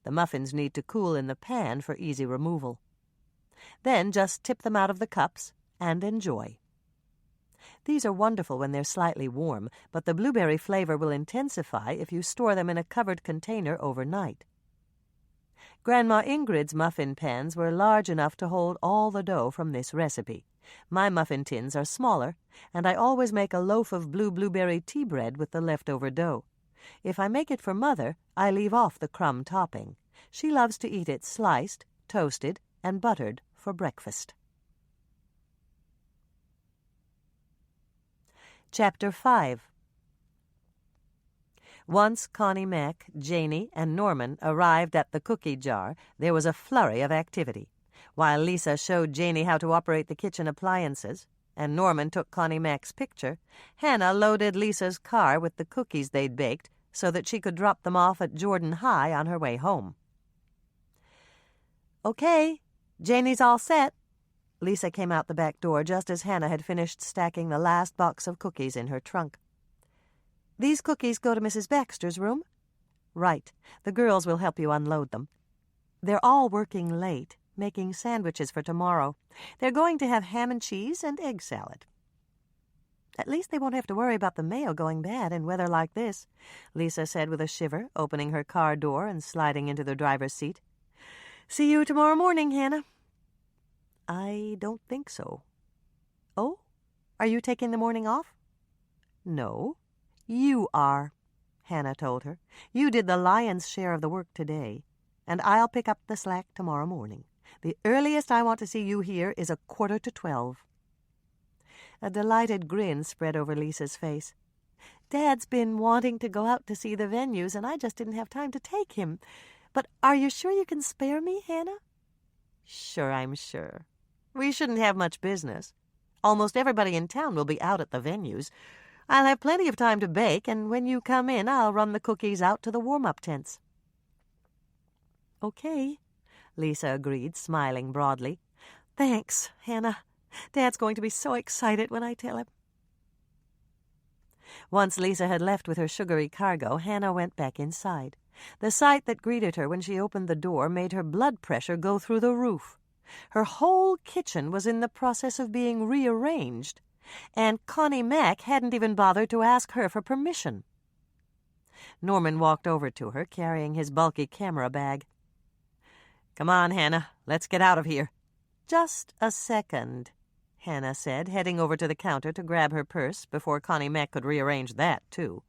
The muffins need to cool in the pan for easy removal. Then just tip them out of the cups and enjoy. These are wonderful when they're slightly warm, but the blueberry flavor will intensify if you store them in a covered container overnight. Grandma Ingrid's muffin pans were large enough to hold all the dough from this recipe. My muffin tins are smaller, and I always make a loaf of blue blueberry tea bread with the leftover dough. If I make it for Mother, I leave off the crumb topping. She loves to eat it sliced, toasted, and buttered for breakfast. Chapter 5. Once Connie Mac, Janey, and Norman arrived at the cookie jar, there was a flurry of activity. While Lisa showed Janey how to operate the kitchen appliances, and Norman took Connie Mac's picture, Hannah loaded Lisa's car with the cookies they'd baked so that she could drop them off at Jordan High on her way home. "Okay, Janey's all set." Lisa came out the back door just as Hannah had finished stacking the last box of cookies in her trunk. "These cookies go to Mrs. Baxter's room?" "Right. The girls will help you unload them. They're all working late, making sandwiches for tomorrow. They're going to have ham and cheese and egg salad." "At least they won't have to worry about the mail going bad in weather like this," Lisa said with a shiver, opening her car door and sliding into the driver's seat. "See you tomorrow morning, Hannah." I don't think so. Oh? Are you taking the morning off? No, you are, Hannah told her. You did the lion's share of the work today, and I'll pick up the slack tomorrow morning. The earliest I want to see you here is 11:45. A delighted grin spread over Lisa's face. Dad's been wanting to go out to see the venues, and I just didn't have time to take him. But are you sure you can spare me, Hannah? Sure, I'm sure. We shouldn't have much business. Almost everybody in town will be out at the venues. I'll have plenty of time to bake, and when you come in, I'll run the cookies out to the warm-up tents. Okay, Lisa agreed, smiling broadly. Thanks, Hannah. Dad's going to be so excited when I tell him. Once Lisa had left with her sugary cargo, Hannah went back inside. The sight that greeted her when she opened the door made her blood pressure go through the roof. Her whole kitchen was in the process of being rearranged, and Connie Mack hadn't even bothered to ask her for permission. Norman walked over to her, carrying his bulky camera bag. Come on, Hannah, let's get out of here. Just a second, Hannah said, heading over to the counter to grab her purse before Connie Mack could rearrange that, too.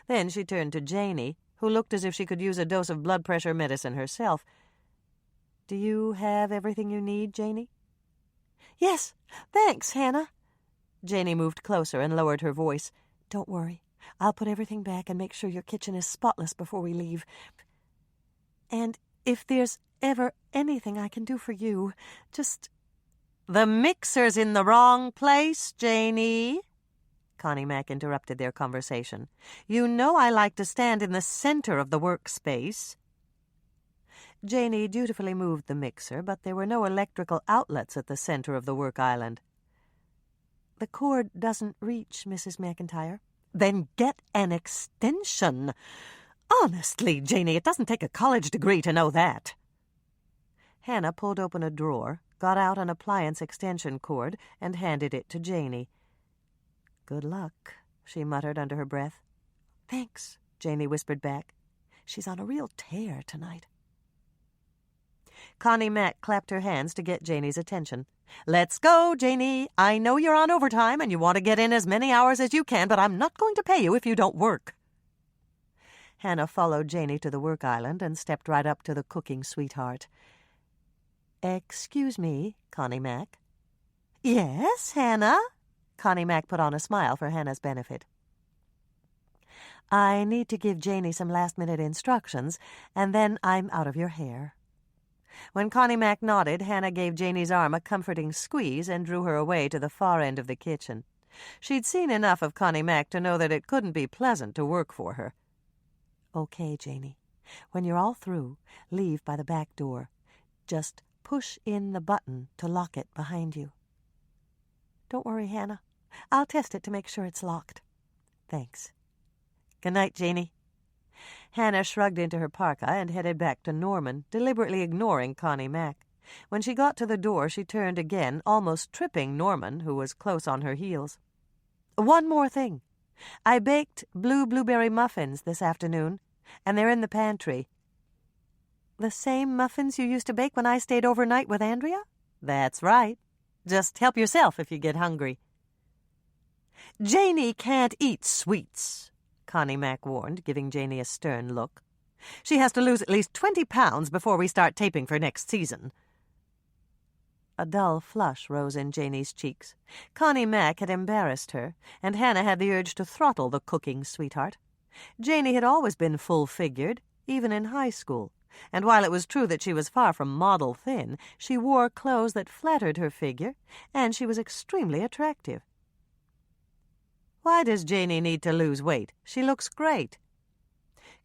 Then she turned to Janey, who looked as if she could use a dose of blood pressure medicine herself. Do you have everything you need, Janey? Yes, thanks, Hannah. Janey moved closer and lowered her voice. Don't worry. I'll put everything back and make sure your kitchen is spotless before we leave. And if there's ever anything I can do for you, just... The mixer's in the wrong place, Janey. Connie Mack interrupted their conversation. You know I like to stand in the center of the workspace. Janey dutifully moved the mixer, but there were no electrical outlets at the center of the work island. The cord doesn't reach, Mrs. McIntyre. Then get an extension. Honestly, Janey, it doesn't take a college degree to know that. Hannah pulled open a drawer, got out an appliance extension cord, and handed it to Janey. Good luck, she muttered under her breath. Thanks, Janey whispered back. She's on a real tear tonight. Connie Mack clapped her hands to get Janey's attention. Let's go, Janey. I know you're on overtime and you want to get in as many hours as you can, but I'm not going to pay you if you don't work. Hannah followed Janey to the work island and stepped right up to the cooking sweetheart. Excuse me, Connie Mack. Yes, Hannah? Connie Mack put on a smile for Hannah's benefit. I need to give Janey some last-minute instructions, and then I'm out of your hair. When Connie Mack nodded, Hannah gave Janey's arm a comforting squeeze and drew her away to the far end of the kitchen. She'd seen enough of Connie Mack to know that it couldn't be pleasant to work for her. Okay, Janey. When you're all through, leave by the back door. Just push in the button to lock it behind you. Don't worry, Hannah. I'll test it to make sure it's locked. Thanks. Good night, Janey. Hannah shrugged into her parka and headed back to Norman, deliberately ignoring Connie Mack. When she got to the door, she turned again, almost tripping Norman, who was close on her heels. One more thing. I baked blue blueberry muffins this afternoon, and they're in the pantry. The same muffins you used to bake when I stayed overnight with Andrea? That's right. Just help yourself if you get hungry. Janey can't eat sweets, Connie Mack warned, giving Janey a stern look. She has to lose at least 20 pounds before we start taping for next season. A dull flush rose in Janey's cheeks. Connie Mack had embarrassed her, and Hannah had the urge to throttle the cooking sweetheart. Janey had always been full-figured, even in high school, and while it was true that she was far from model thin, she wore clothes that flattered her figure, and she was extremely attractive. Why does Janey need to lose weight? She looks great.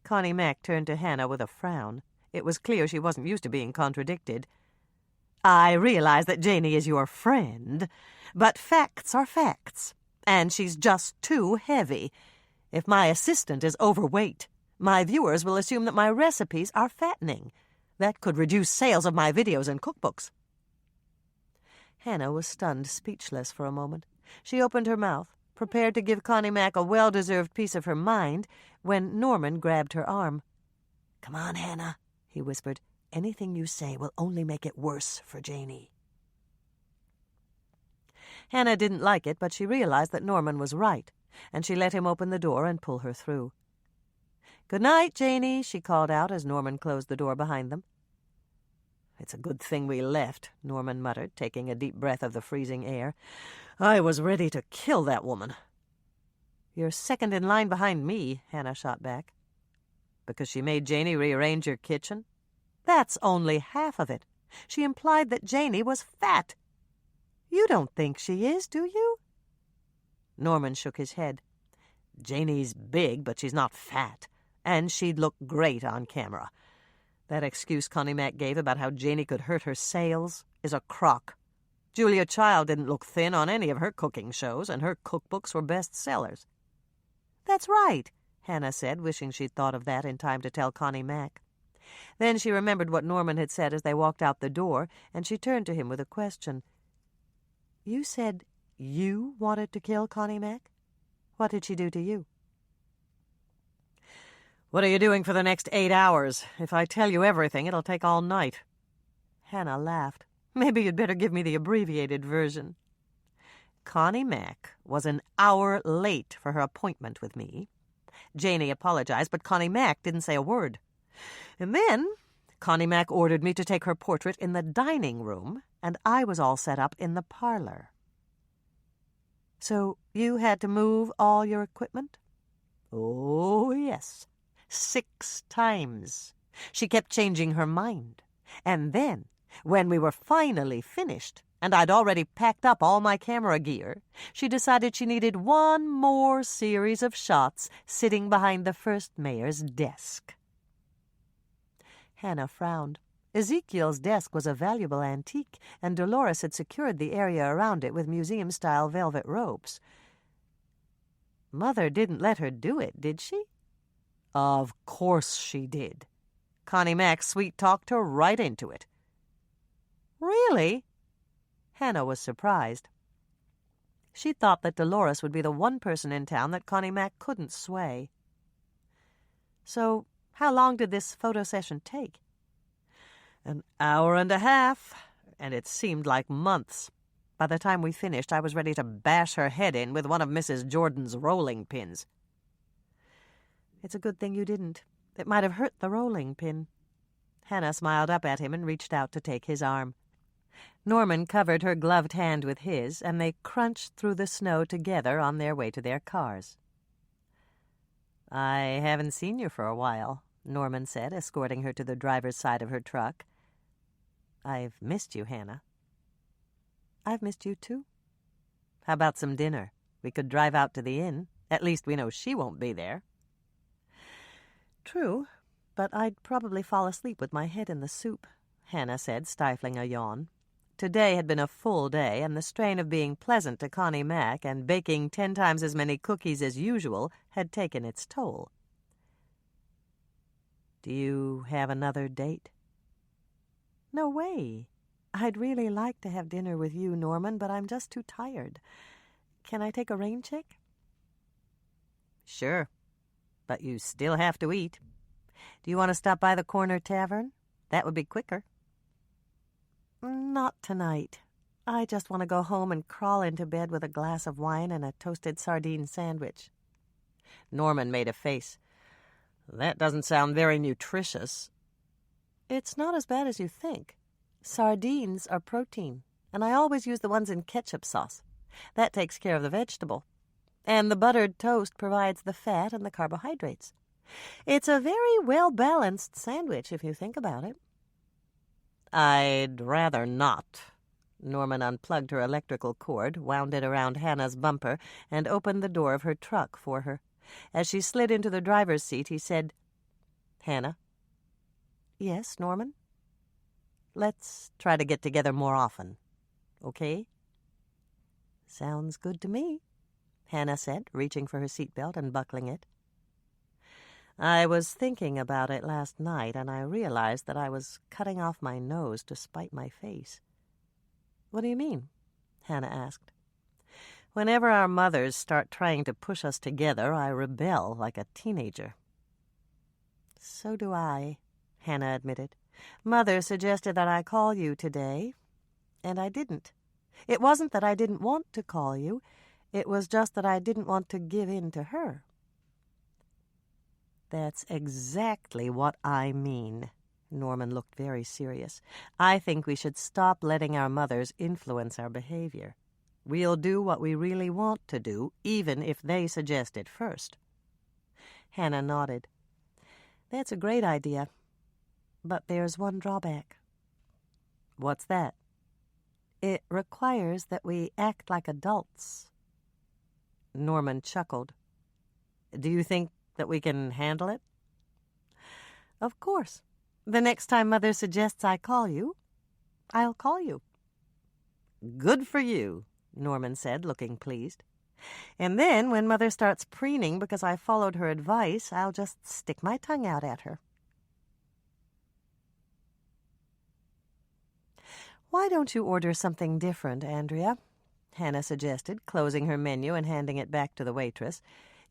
Connie Mack turned to Hannah with a frown. It was clear she wasn't used to being contradicted. I realize that Janey is your friend, but facts are facts, and she's just too heavy. If my assistant is overweight, my viewers will assume that my recipes are fattening. That could reduce sales of my videos and cookbooks. Hannah was stunned, speechless for a moment. She opened her mouth, prepared to give Connie Mack a well-deserved piece of her mind, when Norman grabbed her arm. Come on, Hannah, he whispered. Anything you say will only make it worse for Janey. Hannah didn't like it, but she realized that Norman was right, and she let him open the door and pull her through. "Good night, Janie," she called out as Norman closed the door behind them. "It's a good thing we left," Norman muttered, taking a deep breath of the freezing air. "I was ready to kill that woman." "You're second in line behind me," Hannah shot back. "Because she made Janie rearrange your kitchen?" "That's only half of it. She implied that Janie was fat. You don't think she is, do you?" Norman shook his head. "Janie's big, but she's not fat, and she'd look great on camera. That excuse Connie Mack gave about how Janie could hurt her sales is a crock. Julia Child didn't look thin on any of her cooking shows, and her cookbooks were bestsellers." "That's right," Hannah said, wishing she'd thought of that in time to tell Connie Mack. Then she remembered what Norman had said as they walked out the door, and she turned to him with a question. "You said you wanted to kill Connie Mack? What did she do to you?" "What are you doing for the next 8 hours? If I tell you everything, it'll take all night." Hannah laughed. "Maybe you'd better give me the abbreviated version." "Connie Mack was an hour late for her appointment with me. Janie apologized, but Connie Mack didn't say a word. And then Connie Mack ordered me to take her portrait in the dining room, and I was all set up in the parlor." "So you had to move all your equipment?" "Oh, yes. 6 times. She kept changing her mind. And then, when we were finally finished, and I'd already packed up all my camera gear, she decided she needed one more series of shots sitting behind the first mayor's desk." Hannah frowned. Ezekiel's desk was a valuable antique, and Dolores had secured the area around it with museum-style velvet ropes. "Mother didn't let her do it, did she?" "Of course she did. Connie Mack sweet-talked her right into it." "Really?" Hannah was surprised. She thought that Dolores would be the one person in town that Connie Mack couldn't sway. "So how long did this photo session take?" "An hour and a half, and it seemed like months. By the time we finished, I was ready to bash her head in with one of Mrs. Jordan's rolling pins." "It's a good thing you didn't. It might have hurt the rolling pin." Hannah smiled up at him and reached out to take his arm. Norman covered her gloved hand with his, and they crunched through the snow together on their way to their cars. "I haven't seen you for a while," Norman said, escorting her to the driver's side of her truck. "I've missed you, Hannah." "I've missed you, too." "How about some dinner? We could drive out to the inn. At least we know she won't be there." "True, but I'd probably fall asleep with my head in the soup," Hannah said, stifling a yawn. Today had been a full day, and the strain of being pleasant to Connie Mack and baking 10 times as many cookies as usual had taken its toll. "Do you have another date?" "No way. I'd really like to have dinner with you, Norman, but I'm just too tired. Can I take a rain check?" "Sure. But you still have to eat. Do you want to stop by the corner tavern? That would be quicker." "Not tonight. I just want to go home and crawl into bed with a glass of wine and a toasted sardine sandwich." Norman made a face. "That doesn't sound very nutritious." "It's not as bad as you think. Sardines are protein, and I always use the ones in ketchup sauce. That takes care of the vegetable. And the buttered toast provides the fat and the carbohydrates. It's a very well-balanced sandwich if you think about it." "I'd rather not." Norman unplugged her electrical cord, wound it around Hannah's bumper, and opened the door of her truck for her. As she slid into the driver's seat, he said, "Hannah?" "Yes, Norman?" "Let's try to get together more often, okay?" "Sounds good to me," Hannah said, reaching for her seatbelt and buckling it. "I was thinking about it last night, and I realized that I was cutting off my nose to spite my face." "What do you mean?" Hannah asked. "Whenever our mothers start trying to push us together, I rebel like a teenager." "So do I," Hannah admitted. "Mother suggested that I call you today, and I didn't. It wasn't that I didn't want to call you. It was just that I didn't want to give in to her." "That's exactly what I mean." Norman looked very serious. "I think we should stop letting our mothers influence our behavior. We'll do what we really want to do, even if they suggest it first." Hannah nodded. "That's a great idea. But there's one drawback." "What's that?" "It requires that we act like adults." Norman chuckled. "Do you think that we can handle it?" "Of course. The next time Mother suggests I call you, I'll call you." "Good for you," Norman said, looking pleased. "And then when Mother starts preening because I followed her advice, I'll just stick my tongue out at her." "Why don't you order something different, Andrea?" Hannah suggested, closing her menu and handing it back to the waitress.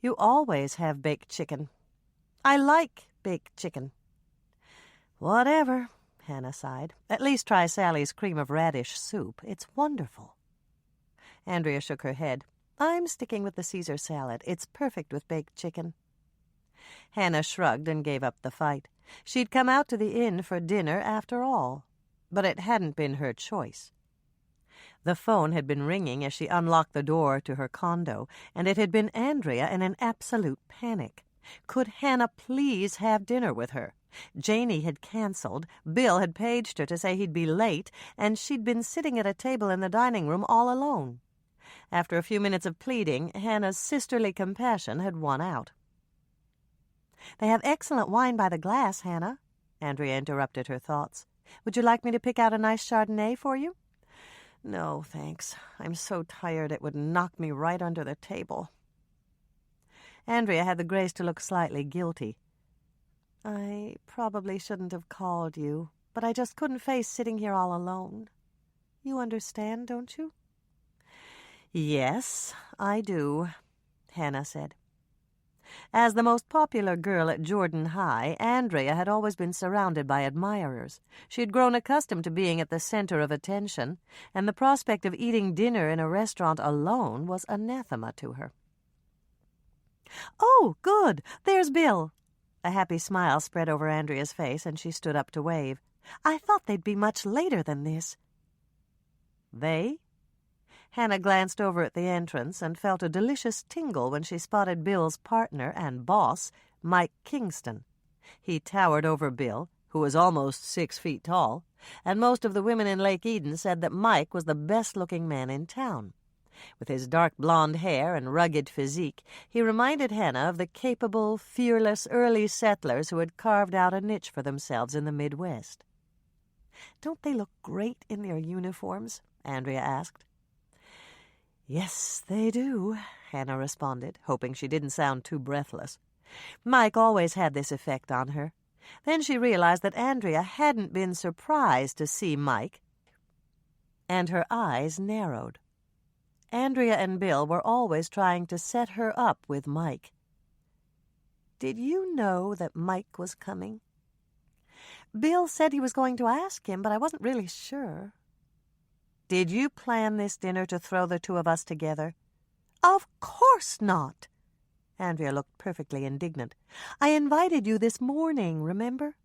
"You always have baked chicken." "I like baked chicken." "Whatever," Hannah sighed. "At least try Sally's cream of radish soup. It's wonderful." Andrea shook her head. "I'm sticking with the Caesar salad. It's perfect with baked chicken." Hannah shrugged and gave up the fight. She'd come out to the inn for dinner after all, but it hadn't been her choice. The phone had been ringing as she unlocked the door to her condo, and it had been Andrea in an absolute panic. Could Hannah please have dinner with her? Janey had canceled, Bill had paged her to say he'd be late, and she'd been sitting at a table in the dining room all alone. After a few minutes of pleading, Hannah's sisterly compassion had won out. "They have excellent wine by the glass, Hannah," Andrea interrupted her thoughts. "Would you like me to pick out a nice Chardonnay for you?" "No, thanks. I'm so tired it would knock me right under the table." Andrea had the grace to look slightly guilty. "I probably shouldn't have called you, but I just couldn't face sitting here all alone. You understand, don't you?" "Yes, I do," Hannah said. As the most popular girl at Jordan High, Andrea had always been surrounded by admirers. She had grown accustomed to being at the center of attention, and the prospect of eating dinner in a restaurant alone was anathema to her. "Oh, good! There's Bill!" A happy smile spread over Andrea's face, and she stood up to wave. "I thought they'd be much later than this." "They?" Hannah glanced over at the entrance and felt a delicious tingle when she spotted Bill's partner and boss, Mike Kingston. He towered over Bill, who was almost 6 feet tall, and most of the women in Lake Eden said that Mike was the best-looking man in town. With his dark blonde hair and rugged physique, he reminded Hannah of the capable, fearless early settlers who had carved out a niche for themselves in the Midwest. "Don't they look great in their uniforms?" Andrea asked. "Yes, they do," Hannah responded, hoping she didn't sound too breathless. Mike always had this effect on her. Then she realized that Andrea hadn't been surprised to see Mike, and her eyes narrowed. Andrea and Bill were always trying to set her up with Mike. "Did you know that Mike was coming?" "Bill said he was going to ask him, but I wasn't really sure." "Did you plan this dinner to throw the two of us together?" "Of course not!" Andrea looked perfectly indignant. "I invited you this morning, remember?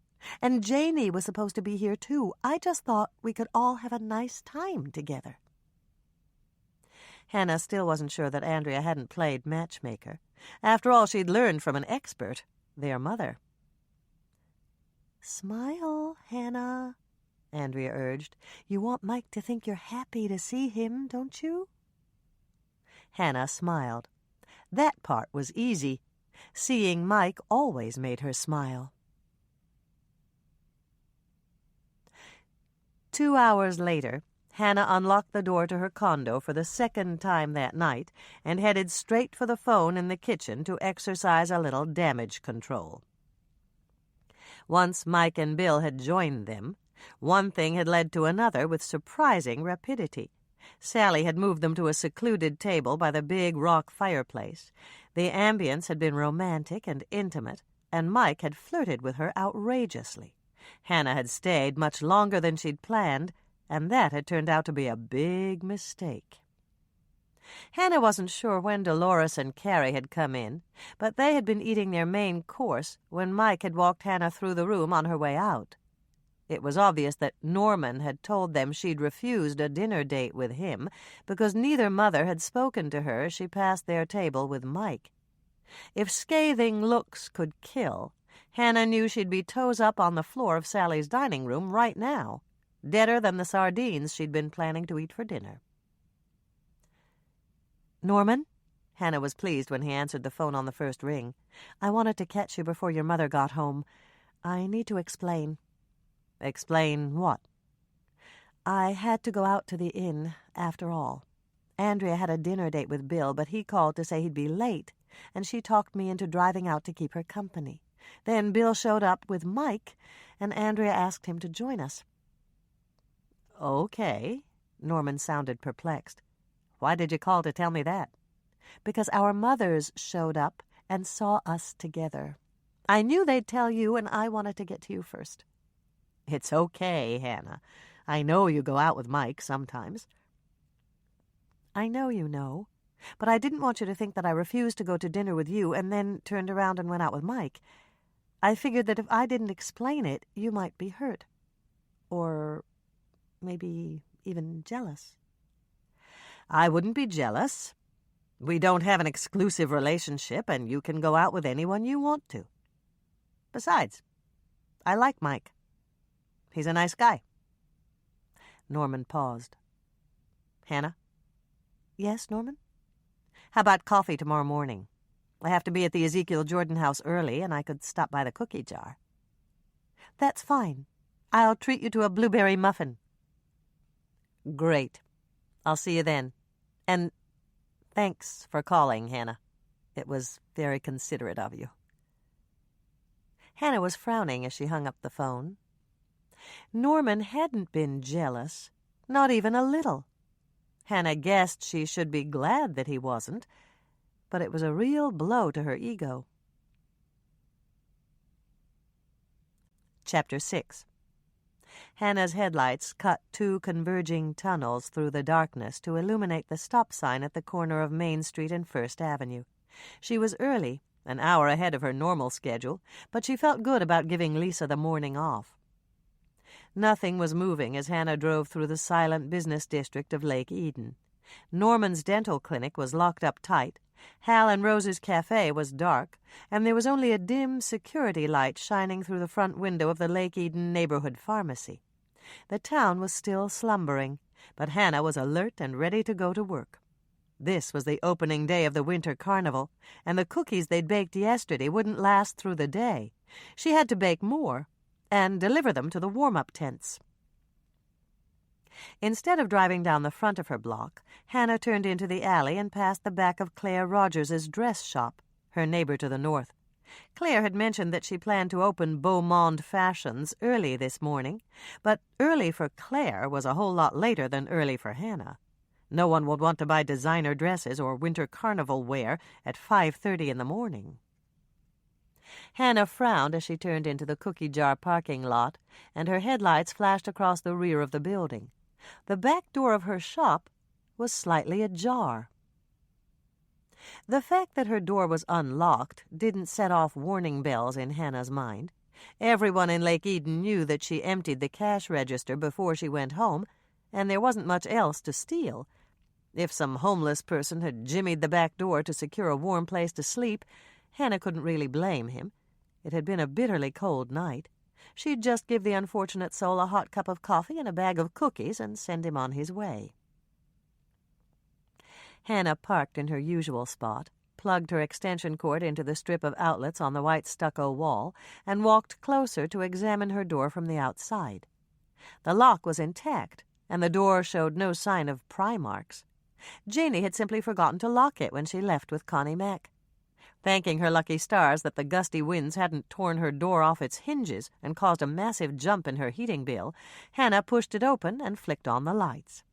And Janey was supposed to be here, too. I just thought we could all have a nice time together." Hannah still wasn't sure that Andrea hadn't played matchmaker. After all, she'd learned from an expert, their mother. "Smile, Hannah," Andrea urged. "You want Mike to think you're happy to see him, don't you?" Hannah smiled. That part was easy. Seeing Mike always made her smile. 2 hours later, Hannah unlocked the door to her condo for the second time that night and headed straight for the phone in the kitchen to exercise a little damage control. Once Mike and Bill had joined them, one thing had led to another with surprising rapidity. Sally had moved them to a secluded table by the big rock fireplace. The ambience had been romantic and intimate, and Mike had flirted with her outrageously. Hannah had stayed much longer than she'd planned, and that had turned out to be a big mistake. Hannah wasn't sure when Dolores and Carrie had come in, but they had been eating their main course when Mike had walked Hannah through the room on her way out. It was obvious that Norman had told them she'd refused a dinner date with him because neither mother had spoken to her as she passed their table with Mike. If scathing looks could kill, Hannah knew she'd be toes up on the floor of Sally's dining room right now, deader than the sardines she'd been planning to eat for dinner. "Norman?" Hannah was pleased when he answered the phone on the first ring. "I wanted to catch you before your mother got home. I need to explain." "Explain what?" "I had to go out to the inn, after all. Andrea had a dinner date with Bill, but he called to say he'd be late, and she talked me into driving out to keep her company. Then Bill showed up with Mike, and Andrea asked him to join us." "Okay." Norman sounded perplexed. "Why did you call to tell me that?" "Because our mothers showed up and saw us together. I knew they'd tell you, and I wanted to get to you first." "It's okay, Hannah. I know you go out with Mike sometimes." "I know you know, but I didn't want you to think that I refused to go to dinner with you and then turned around and went out with Mike. I figured that if I didn't explain it, you might be hurt. Or maybe even jealous." "I wouldn't be jealous. We don't have an exclusive relationship, and you can go out with anyone you want to. Besides, I like Mike. He's a nice guy." Norman paused. "Hannah?" "Yes, Norman?" "How about coffee tomorrow morning? I have to be at the Ezekiel Jordan house early, and I could stop by the cookie jar." "That's fine. I'll treat you to a blueberry muffin." "Great. I'll see you then. And thanks for calling, Hannah. It was very considerate of you." Hannah was frowning as she hung up the phone. Norman hadn't been jealous, not even a little. Hannah guessed she should be glad that he wasn't, but it was a real blow to her ego. Chapter 6. Hannah's headlights cut 2 converging tunnels through the darkness to illuminate the stop sign at the corner of Main Street and First Avenue. She was early, an hour ahead of her normal schedule, but she felt good about giving Lisa the morning off. Nothing was moving as Hannah drove through the silent business district of Lake Eden. Norman's dental clinic was locked up tight, Hal and Rose's cafe was dark, and there was only a dim security light shining through the front window of the Lake Eden neighborhood pharmacy. The town was still slumbering, but Hannah was alert and ready to go to work. This was the opening day of the winter carnival, and the cookies they'd baked yesterday wouldn't last through the day. She had to bake more and deliver them to the warm-up tents. Instead of driving down the front of her block, Hannah turned into the alley and passed the back of Claire Rogers's dress shop, her neighbor to the north. Claire had mentioned that she planned to open Beau Monde Fashions early this morning, but early for Claire was a whole lot later than early for Hannah. No one would want to buy designer dresses or winter carnival wear at 5:30 in the morning. Hannah frowned as she turned into the cookie jar parking lot, and her headlights flashed across the rear of the building. The back door of her shop was slightly ajar. The fact that her door was unlocked didn't set off warning bells in Hannah's mind. Everyone in Lake Eden knew that she emptied the cash register before she went home, and there wasn't much else to steal. If some homeless person had jimmied the back door to secure a warm place to sleep, Hannah couldn't really blame him. It had been a bitterly cold night. She'd just give the unfortunate soul a hot cup of coffee and a bag of cookies and send him on his way. Hannah parked in her usual spot, plugged her extension cord into the strip of outlets on the white stucco wall, and walked closer to examine her door from the outside. The lock was intact, and the door showed no sign of pry marks. Janey had simply forgotten to lock it when she left with Connie Mack. Thanking her lucky stars that the gusty winds hadn't torn her door off its hinges and caused a massive jump in her heating bill, Hannah pushed it open and flicked on the lights.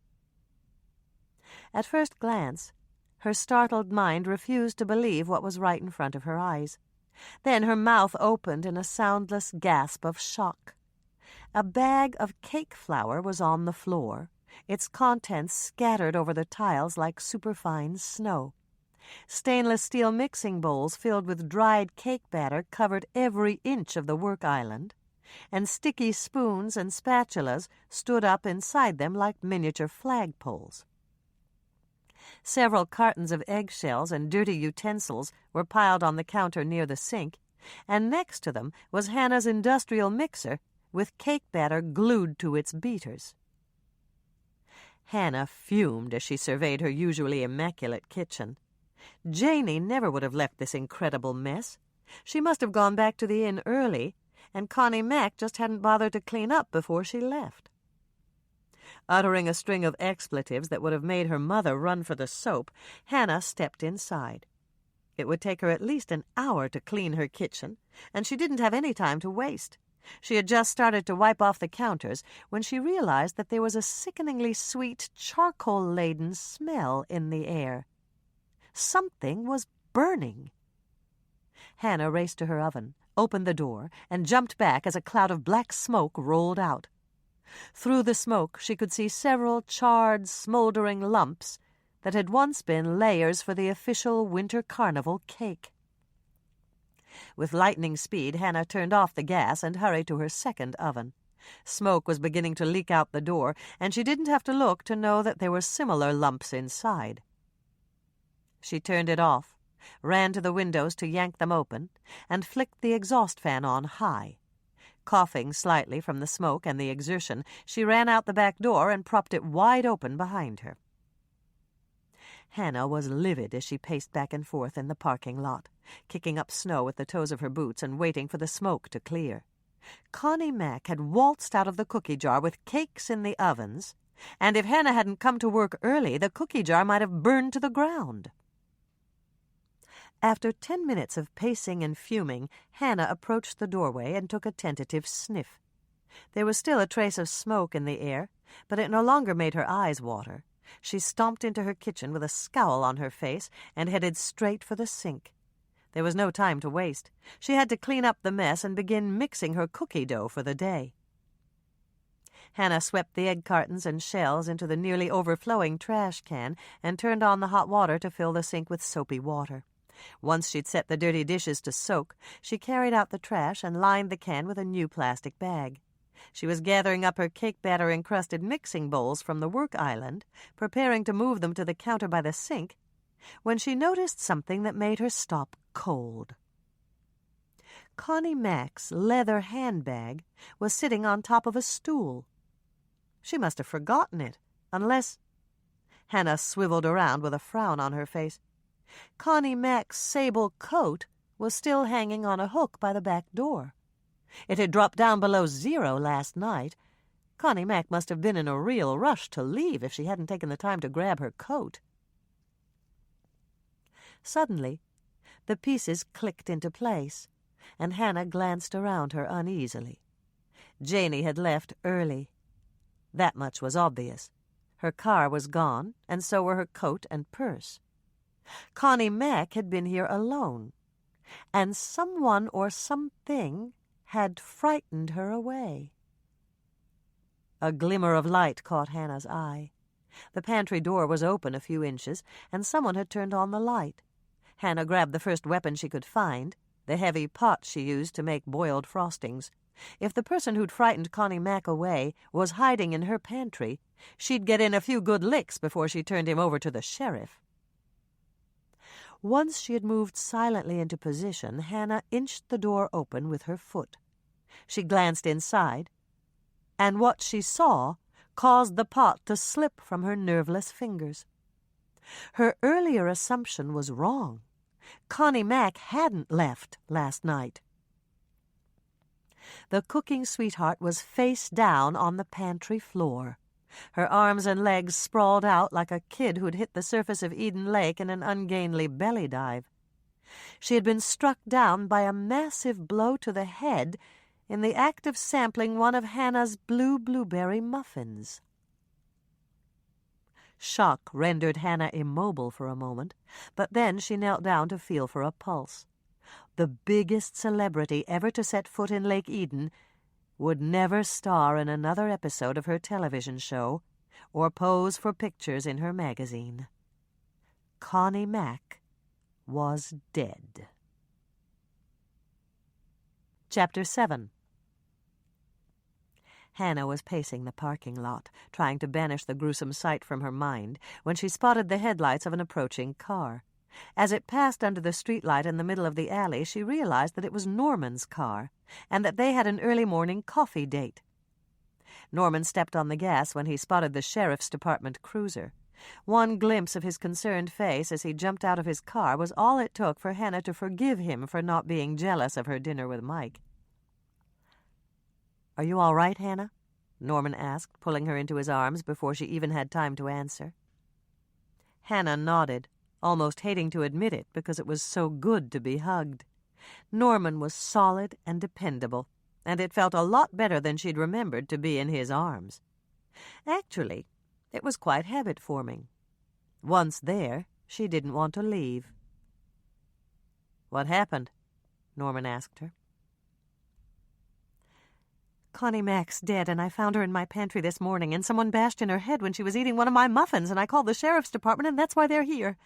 At first glance, her startled mind refused to believe what was right in front of her eyes. Then her mouth opened in a soundless gasp of shock. A bag of cake flour was on the floor, its contents scattered over the tiles like superfine snow. Stainless steel mixing bowls filled with dried cake batter covered every inch of the work island, and sticky spoons and spatulas stood up inside them like miniature flagpoles. Several cartons of eggshells and dirty utensils were piled on the counter near the sink, and next to them was Hannah's industrial mixer with cake batter glued to its beaters. Hannah fumed as she surveyed her usually immaculate kitchen. Janey never would have left this incredible mess. She must have gone back to the inn early, and Connie Mack just hadn't bothered to clean up before she left. Uttering a string of expletives that would have made her mother run for the soap, Hannah stepped inside. It would take her at least an hour to clean her kitchen, and she didn't have any time to waste. She had just started to wipe off the counters when she realized that there was a sickeningly sweet, charcoal-laden smell in the air. Something was burning. Hannah raced to her oven, opened the door, and jumped back as a cloud of black smoke rolled out. Through the smoke she could see several charred, smoldering lumps that had once been layers for the official winter carnival cake. With lightning speed, Hannah turned off the gas and hurried to her second oven. Smoke was beginning to leak out the door, and she didn't have to look to know that there were similar lumps inside. She turned it off, ran to the windows to yank them open, and flicked the exhaust fan on high. Coughing slightly from the smoke and the exertion, she ran out the back door and propped it wide open behind her. Hannah was livid as she paced back and forth in the parking lot, kicking up snow with the toes of her boots and waiting for the smoke to clear. Connie Mack had waltzed out of the cookie jar with cakes in the ovens, and if Hannah hadn't come to work early, the cookie jar might have burned to the ground. After 10 minutes of pacing and fuming, Hannah approached the doorway and took a tentative sniff. There was still a trace of smoke in the air, but it no longer made her eyes water. She stomped into her kitchen with a scowl on her face and headed straight for the sink. There was no time to waste. She had to clean up the mess and begin mixing her cookie dough for the day. Hannah swept the egg cartons and shells into the nearly overflowing trash can and turned on the hot water to fill the sink with soapy water. Once she'd set the dirty dishes to soak, she carried out the trash and lined the can with a new plastic bag. She was gathering up her cake batter-encrusted mixing bowls from the work island, preparing to move them to the counter by the sink, when she noticed something that made her stop cold. Connie Mack's leather handbag was sitting on top of a stool. She must have forgotten it, unless... Hannah swiveled around with a frown on her face. Connie Mack's sable coat was still hanging on a hook by the back door. It had dropped down below 0 last night. Connie Mack must have been in a real rush to leave if she hadn't taken the time to grab her coat. Suddenly, the pieces clicked into place, and Hannah glanced around her uneasily. Janey had left early. That much was obvious. Her car was gone, and so were her coat and purse. Connie Mack had been here alone, and someone or something had frightened her away. A glimmer of light caught Hannah's eye. The pantry door was open a few inches, and someone had turned on the light. Hannah grabbed the first weapon she could find, the heavy pot she used to make boiled frostings. If the person who'd frightened Connie Mack away was hiding in her pantry, she'd get in a few good licks before she turned him over to the sheriff. Once she had moved silently into position, Hannah inched the door open with her foot. She glanced inside, and what she saw caused the pot to slip from her nerveless fingers. Her earlier assumption was wrong. Connie Mack hadn't left last night. The cooking sweetheart was face down on the pantry floor. Her arms and legs sprawled out like a kid who'd hit the surface of Eden Lake in an ungainly belly dive. She had been struck down by a massive blow to the head in the act of sampling one of Hannah's blue blueberry muffins. Shock rendered Hannah immobile for a moment, but then she knelt down to feel for a pulse. The biggest celebrity ever to set foot in Lake Eden would never star in another episode of her television show or pose for pictures in her magazine. Connie Mack was dead. Chapter 7. Hannah was pacing the parking lot, trying to banish the gruesome sight from her mind, when she spotted the headlights of an approaching car. As it passed under the streetlight in the middle of the alley, she realized that it was Norman's car, and that they had an early morning coffee date. Norman stepped on the gas when he spotted the sheriff's department cruiser. One glimpse of his concerned face as he jumped out of his car was all it took for Hannah to forgive him for not being jealous of her dinner with Mike. "Are you all right, Hannah?" Norman asked, pulling her into his arms before she even had time to answer. Hannah nodded, almost hating to admit it because it was so good to be hugged. Norman was solid and dependable, and it felt a lot better than she'd remembered to be in his arms. Actually, it was quite habit-forming. Once there, she didn't want to leave. "What happened?" Norman asked her. "Connie Mack's dead, and I found her in my pantry this morning, and someone bashed in her head when she was eating one of my muffins, and I called the sheriff's department, and that's why they're here."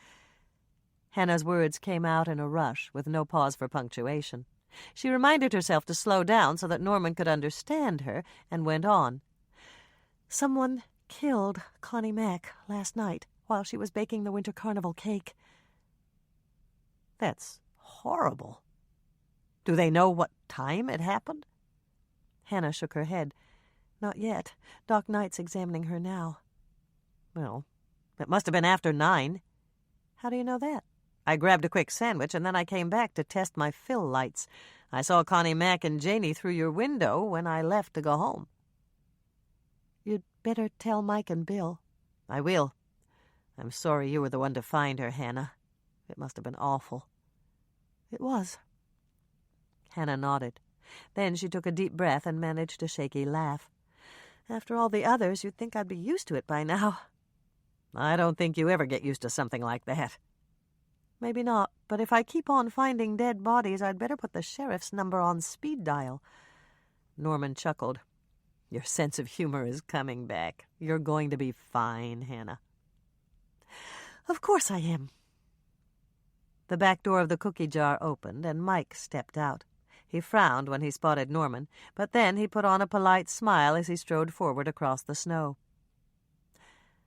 Hannah's words came out in a rush, with no pause for punctuation. She reminded herself to slow down so that Norman could understand her, and went on. "Someone killed Connie Mack last night while she was baking the winter carnival cake." "That's horrible. Do they know what time it happened?" Hannah shook her head. "Not yet. Doc Knight's examining her now." "Well, it must have been after 9. "How do you know that?" "I grabbed a quick sandwich, and then I came back to test my fill lights. I saw Connie Mack and Janie through your window when I left to go home." "You'd better tell Mike and Bill." "I will. I'm sorry you were the one to find her, Hannah. It must have been awful." "It was." Hannah nodded. Then she took a deep breath and managed a shaky laugh. "After all the others, you'd think I'd be used to it by now." "I don't think you ever get used to something like that." "Maybe not, but if I keep on finding dead bodies, I'd better put the sheriff's number on speed dial." Norman chuckled. "Your sense of humor is coming back. You're going to be fine, Hannah." "Of course I am." The back door of the cookie jar opened, and Mike stepped out. He frowned when he spotted Norman, but then he put on a polite smile as he strode forward across the snow.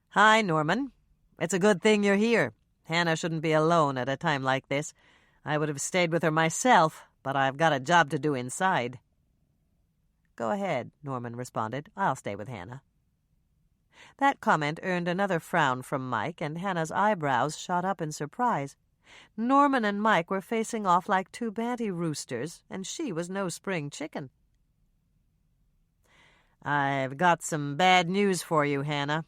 "Hi, Norman. It's a good thing you're here. Hannah shouldn't be alone at a time like this. I would have stayed with her myself, but I've got a job to do inside." "Go ahead," Norman responded. "I'll stay with Hannah." That comment earned another frown from Mike, and Hannah's eyebrows shot up in surprise. Norman and Mike were facing off like two banty roosters, and she was no spring chicken. "I've got some bad news for you, Hannah."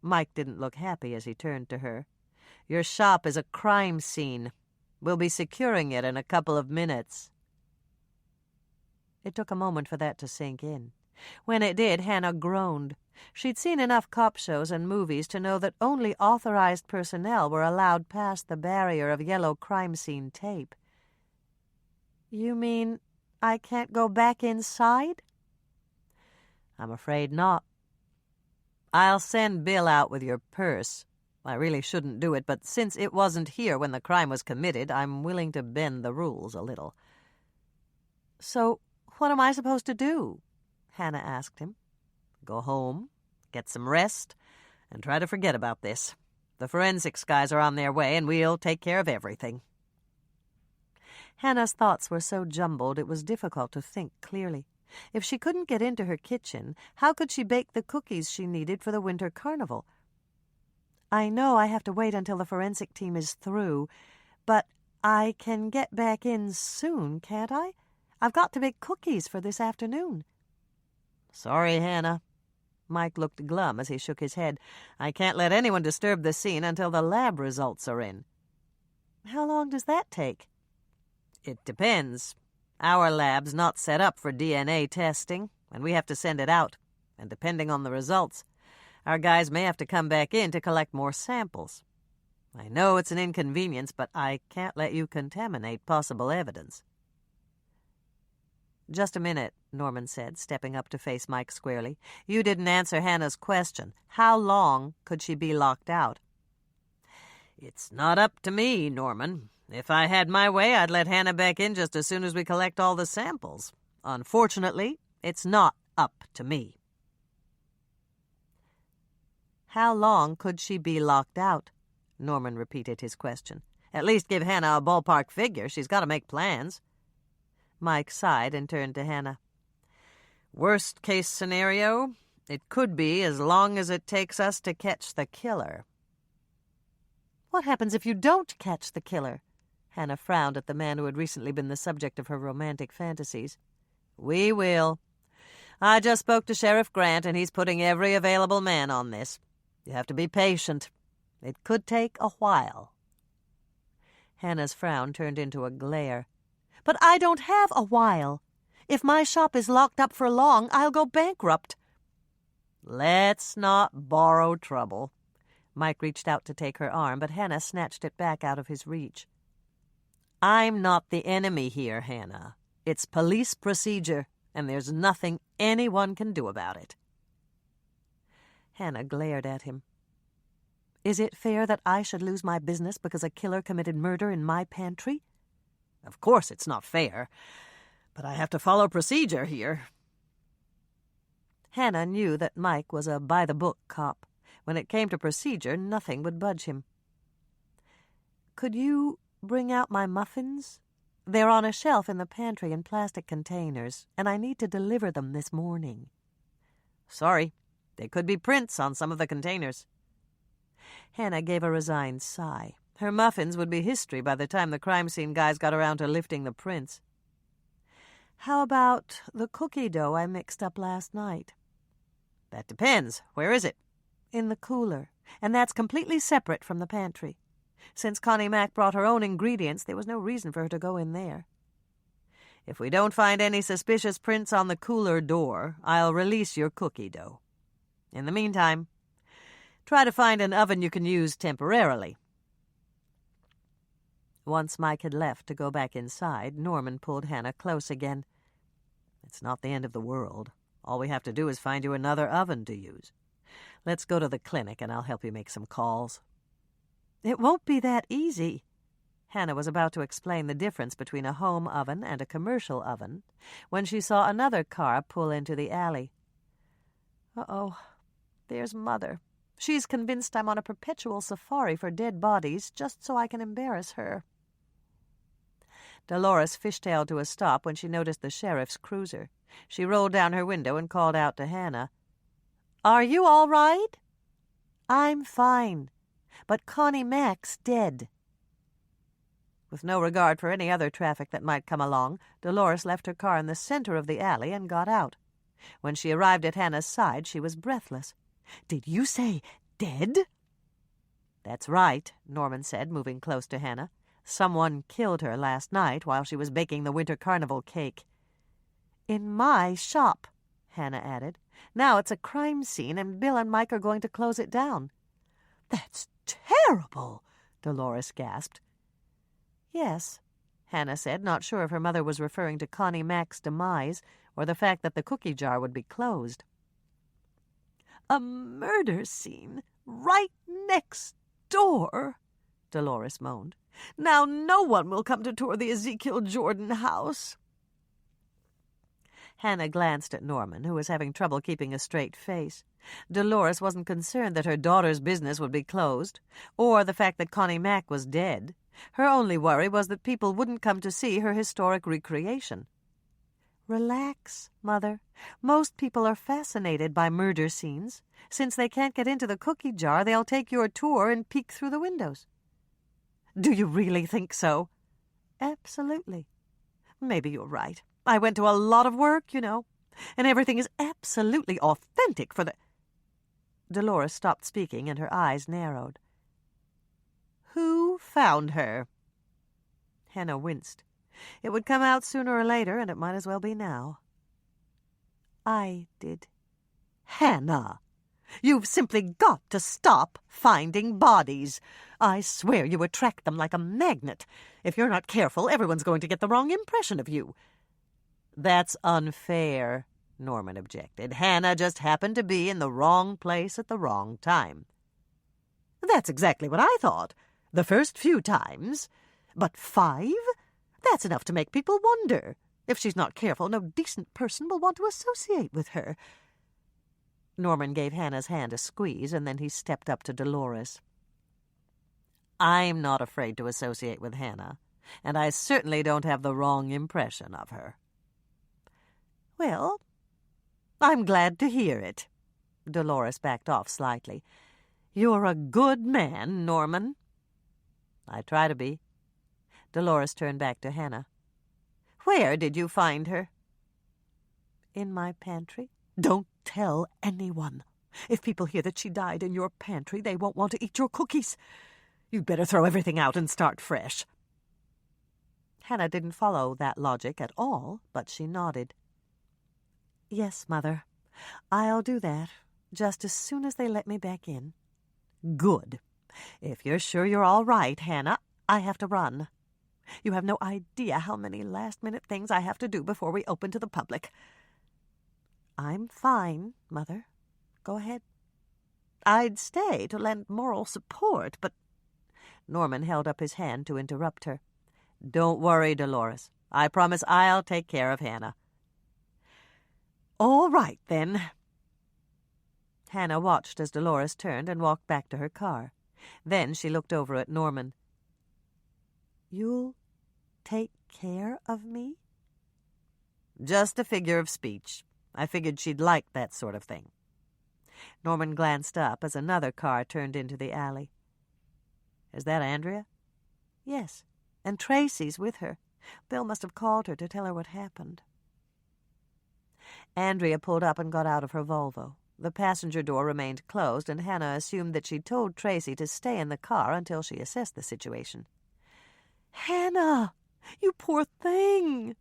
Mike didn't look happy as he turned to her. "Your shop is a crime scene. We'll be securing it in a couple of minutes." It took a moment for that to sink in. When it did, Hannah groaned. She'd seen enough cop shows and movies to know that only authorized personnel were allowed past the barrier of yellow crime scene tape. "You mean I can't go back inside?" "I'm afraid not. I'll send Bill out with your purse. I really shouldn't do it, but since it wasn't here when the crime was committed, I'm willing to bend the rules a little." "So what am I supposed to do?" Hannah asked him. "Go home, get some rest, and try to forget about this. The forensics guys are on their way, and we'll take care of everything." Hannah's thoughts were so jumbled it was difficult to think clearly. If she couldn't get into her kitchen, how could she bake the cookies she needed for the winter carnival? "I know I have to wait until the forensic team is through, but I can get back in soon, can't I? I've got to bake cookies for this afternoon." "Sorry, Hannah." Mike looked glum as he shook his head. "I can't let anyone disturb the scene until the lab results are in." "How long does that take?" "It depends. Our lab's not set up for DNA testing, and we have to send it out. And depending on the results, our guys may have to come back in to collect more samples. I know it's an inconvenience, but I can't let you contaminate possible evidence." "Just a minute," Norman said, stepping up to face Mike squarely. "You didn't answer Hannah's question. How long could she be locked out?" "It's not up to me, Norman. If I had my way, I'd let Hannah back in just as soon as we collect all the samples. Unfortunately, it's not up to me." "How long could she be locked out?" Norman repeated his question. "At least give Hannah a ballpark figure. She's got to make plans." Mike sighed and turned to Hannah. "Worst case scenario, it could be as long as it takes us to catch the killer." "What happens if you don't catch the killer?" Hannah frowned at the man who had recently been the subject of her romantic fantasies. "We will. I just spoke to Sheriff Grant, and he's putting every available man on this. You have to be patient. It could take a while." Hannah's frown turned into a glare. "But I don't have a while. If my shop is locked up for long, I'll go bankrupt." "Let's not borrow trouble." Mike reached out to take her arm, but Hannah snatched it back out of his reach. "I'm not the enemy here, Hannah. It's police procedure, and there's nothing anyone can do about it." Hannah glared at him. "Is it fair that I should lose my business because a killer committed murder in my pantry?" "Of course it's not fair, but I have to follow procedure here." Hannah knew that Mike was a by-the-book cop. When it came to procedure, nothing would budge him. "Could you bring out my muffins? They're on a shelf in the pantry in plastic containers, and I need to deliver them this morning." "Sorry, there could be prints on some of the containers." Hannah gave a resigned sigh. Her muffins would be history by the time the crime scene guys got around to lifting the prints. "How about the cookie dough I mixed up last night?" "That depends. Where is it?" "In the cooler, and that's completely separate from the pantry. Since Connie Mack brought her own ingredients, there was no reason for her to go in there." "If we don't find any suspicious prints on the cooler door, I'll release your cookie dough. In the meantime, try to find an oven you can use temporarily." Once Mike had left to go back inside, Norman pulled Hannah close again. "It's not the end of the world. All we have to do is find you another oven to use. Let's go to the clinic, and I'll help you make some calls." "It won't be that easy." Hannah was about to explain the difference between a home oven and a commercial oven when she saw another car pull into the alley. "Uh-oh, there's Mother. She's convinced I'm on a perpetual safari for dead bodies just so I can embarrass her." Dolores fishtailed to a stop when she noticed the sheriff's cruiser. She rolled down her window and called out to Hannah. "Are you all right?" "I'm fine, but Connie Mack's dead." With no regard for any other traffic that might come along, Dolores left her car in the center of the alley and got out. When she arrived at Hannah's side, she was breathless. "Did you say dead?" "That's right," Norman said, moving close to Hannah. "Someone killed her last night while she was baking the winter carnival cake." "In my shop," Hannah added. "Now it's a crime scene, and Bill and Mike are going to close it down." "That's terrible," Dolores gasped. "Yes," Hannah said, not sure if her mother was referring to Connie Mack's demise or the fact that the cookie jar would be closed. "A murder scene right next door," Dolores moaned. "Now no one will come to tour the Ezekiel Jordan house." Hannah glanced at Norman, who was having trouble keeping a straight face. Dolores wasn't concerned that her daughter's business would be closed, or the fact that Connie Mack was dead. Her only worry was that people wouldn't come to see her historic recreation. "Relax, Mother. Most people are fascinated by murder scenes. Since they can't get into the cookie jar, they'll take your tour and peek through the windows." "Do you really think so?" "Absolutely. Maybe you're right. I went to a lot of work, you know, and everything is absolutely authentic for the—" Dolores stopped speaking, and her eyes narrowed. "Who found her?" Hannah winced. It would come out sooner or later, and it might as well be now. "I did." "Hannah, you've simply got to stop finding bodies. I swear you attract them like a magnet. If you're not careful, everyone's going to get the wrong impression of you." That's unfair, Norman objected. Hannah just happened to be in the wrong place at the wrong time. That's exactly what I thought. The first few times. But 5? That's enough to make people wonder. If she's not careful, no decent person will want to associate with her. Norman gave Hannah's hand a squeeze, and then he stepped up to Dolores. I'm not afraid to associate with Hannah, and I certainly don't have the wrong impression of her. Well, I'm glad to hear it. Dolores backed off slightly. You're a good man, Norman. I try to be. Dolores turned back to Hannah. Where did you find her? In my pantry. Don't tell anyone. If people hear that she died in your pantry, they won't want to eat your cookies. You'd better throw everything out and start fresh. Hannah didn't follow that logic at all, but she nodded. Yes, Mother. I'll do that, just as soon as they let me back in. Good. If you're sure you're all right, Hannah, I have to run. You have no idea how many last-minute things I have to do before we open to the public. I'm fine, Mother. Go ahead. I'd stay to lend moral support, but... Norman held up his hand to interrupt her. Don't worry, Dolores. I promise I'll take care of Hannah. All right, then. Hannah watched as Dolores turned and walked back to her car. Then she looked over at Norman. You'll take care of me? Just a figure of speech. I figured she'd like that sort of thing. Norman glanced up as another car turned into the alley. Is that Andrea? Yes, and Tracy's with her. Bill must have called her to tell her what happened. Andrea pulled up and got out of her Volvo. The passenger door remained closed, and Hannah assumed that she'd told Tracy to stay in the car until she assessed the situation. Hannah, you poor thing.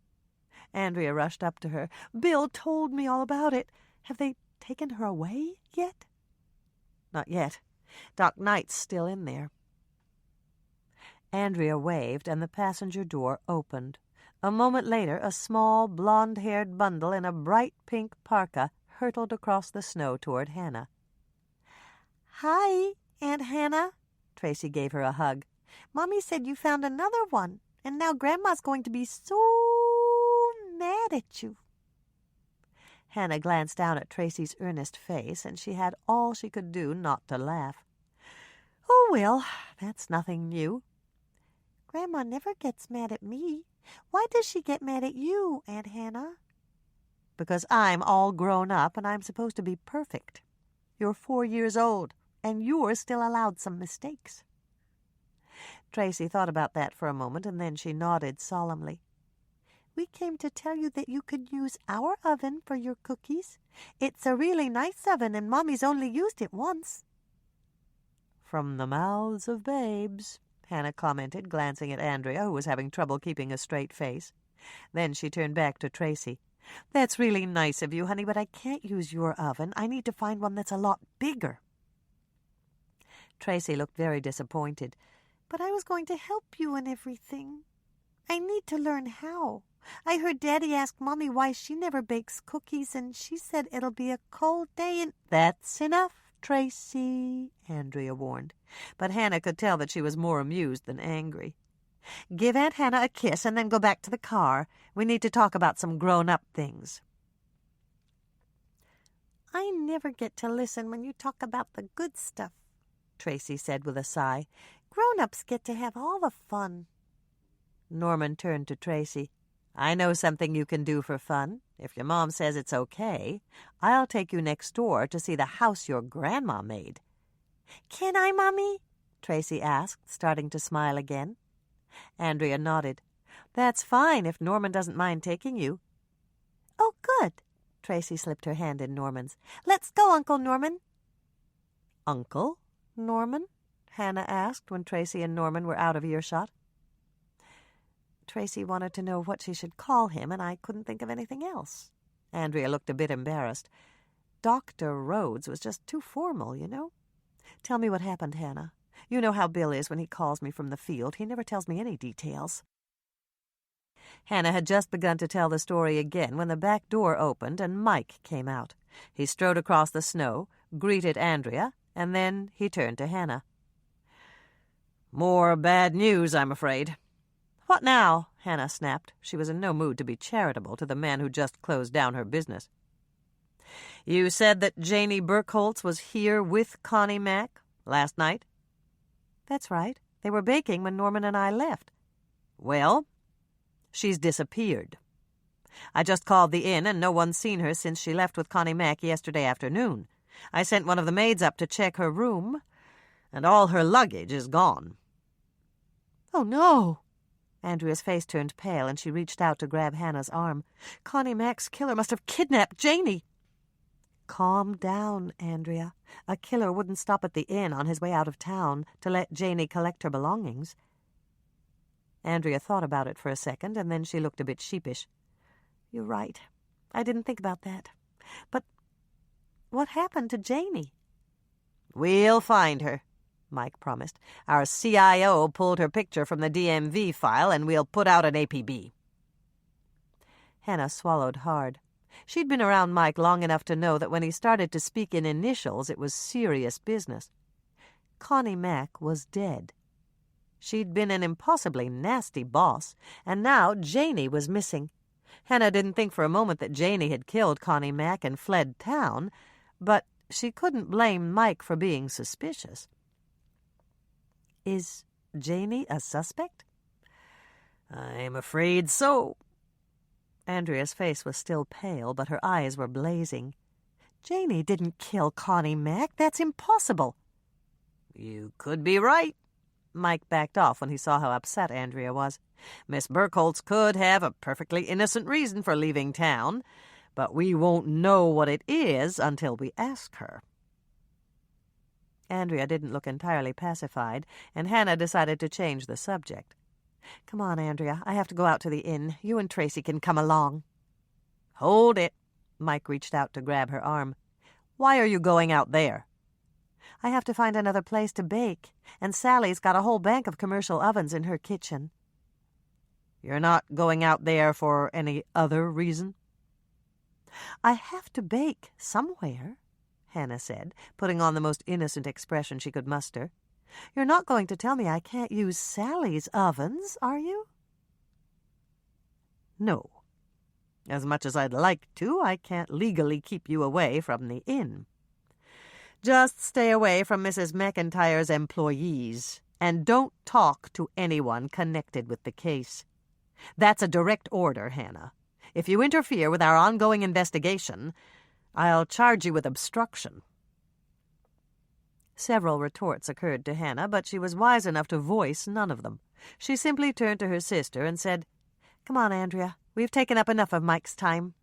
Andrea rushed up to her. Bill told me all about it. Have they taken her away yet? Not yet. Doc Knight's still in there. Andrea waved, and the passenger door opened. A moment later, a small, blonde-haired bundle in a bright pink parka hurtled across the snow toward Hannah. Hi, Aunt Hannah. Tracy gave her a hug. Mommy said you found another one, and now Grandma's going to be so mad at you. Hannah glanced down at Tracy's earnest face, and she had all she could do not to laugh. Oh, well, that's nothing new. Grandma never gets mad at me. Why does she get mad at you, Aunt Hannah? Because I'm all grown up and I'm supposed to be perfect. You're 4 years old, and you're still allowed some mistakes. Tracy thought about that for a moment, and then she nodded solemnly. We came to tell you that you could use our oven for your cookies. It's a really nice oven, and Mommy's only used it once. From the mouths of babes, Hannah commented, glancing at Andrea, who was having trouble keeping a straight face. Then she turned back to Tracy. That's really nice of you, honey, but I can't use your oven. I need to find one that's a lot bigger. Tracy looked very disappointed. But I was going to help you and everything. I need to learn how. I heard Daddy ask Mommy why she never bakes cookies, and she said it'll be a cold day and... That's enough, Tracy, Andrea warned. But Hannah could tell that she was more amused than angry. Give Aunt Hannah a kiss and then go back to the car. We need to talk about some grown-up things. I never get to listen when you talk about the good stuff, Tracy said with a sigh. Grown-ups get to have all the fun. Norman turned to Tracy. I know something you can do for fun. If your mom says it's okay, I'll take you next door to see the house your grandma made. Can I, Mommy? Tracy asked, starting to smile again. Andrea nodded. That's fine if Norman doesn't mind taking you. Oh, good. Tracy slipped her hand in Norman's. Let's go, Uncle Norman. Uncle Norman? Hannah asked when Tracy and Norman were out of earshot. Tracy wanted to know what she should call him, and I couldn't think of anything else. Andrea looked a bit embarrassed. Dr. Rhodes was just too formal, you know. Tell me what happened, Hannah. You know how Bill is when he calls me from the field. He never tells me any details. Hannah had just begun to tell the story again when the back door opened and Mike came out. He strode across the snow, greeted Andrea, and then he turned to Hannah. "More bad news, I'm afraid." "What now?" Hannah snapped. She was in no mood to be charitable to the man who just closed down her business. "You said that Janey Burkholtz was here with Connie Mack last night?" "That's right. They were baking when Norman and I left." "Well, she's disappeared. I just called the inn, and no one's seen her since she left with Connie Mack yesterday afternoon. I sent one of the maids up to check her room, and all her luggage is gone." "Oh, no!" Andrea's face turned pale, and she reached out to grab Hannah's arm. "Connie Mack's killer must have kidnapped Janey." "Calm down, Andrea. A killer wouldn't stop at the inn on his way out of town to let Janey collect her belongings." Andrea thought about it for a second, and then she looked a bit sheepish. "You're right. I didn't think about that. But what happened to Janey?" "We'll find her," Mike promised. "Our CIO pulled her picture from the DMV file, and we'll put out an APB." Hannah swallowed hard. She'd been around Mike long enough to know that when he started to speak in initials, it was serious business. Connie Mack was dead. She'd been an impossibly nasty boss, and now Janey was missing. Hannah didn't think for a moment that Janey had killed Connie Mack and fled town, but she couldn't blame Mike for being suspicious. "Is Janey a suspect?" "I'm afraid so." Andrea's face was still pale, but her eyes were blazing. "Janey didn't kill Connie Mack. That's impossible." "You could be right." Mike backed off when he saw how upset Andrea was. "Miss Burkholtz could have a perfectly innocent reason for leaving town, but we won't know what it is until we ask her." Andrea didn't look entirely pacified, and Hannah decided to change the subject. "Come on, Andrea. I have to go out to the inn. You and Tracy can come along." "Hold it." Mike reached out to grab her arm. "Why are you going out there?" "I have to find another place to bake, and Sally's got a whole bank of commercial ovens in her kitchen." "You're not going out there for any other reason?" "I have to bake somewhere," Hannah said, putting on the most innocent expression she could muster. "You're not going to tell me I can't use Sally's ovens, are you?" "No. As much as I'd like to, I can't legally keep you away from the inn. Just stay away from Mrs. McIntyre's employees, and don't talk to anyone connected with the case. That's a direct order, Hannah. If you interfere with our ongoing investigation, I'll charge you with obstruction." Several retorts occurred to Hannah, but she was wise enough to voice none of them. She simply turned to her sister and said, "Come on, Andrea. We've taken up enough of Mike's time."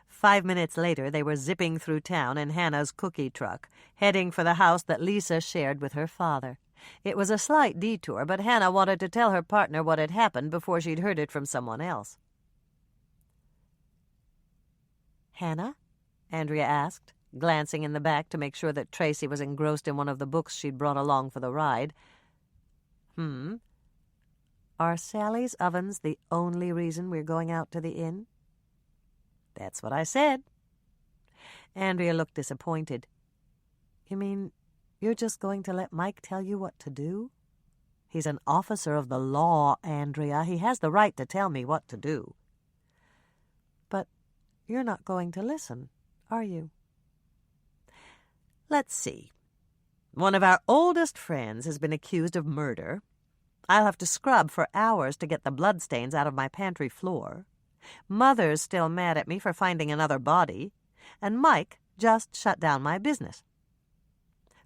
5 minutes later, they were zipping through town in Hannah's cookie truck, heading for the house that Lisa shared with her father. It was a slight detour, but Hannah wanted to tell her partner what had happened before she'd heard it from someone else. "Hannah?" Andrea asked, glancing in the back to make sure that Tracy was engrossed in one of the books she'd brought along for the ride. Are Sally's ovens the only reason we're going out to the inn?" "That's what I said." Andrea looked disappointed. "You mean you're just going to let Mike tell you what to do?" "He's an officer of the law, Andrea. He has the right to tell me what to do." "But you're not going to listen, are you?" "Let's see. One of our oldest friends has been accused of murder. I'll have to scrub for hours to get the bloodstains out of my pantry floor. Mother's still mad at me for finding another body, and Mike just shut down my business.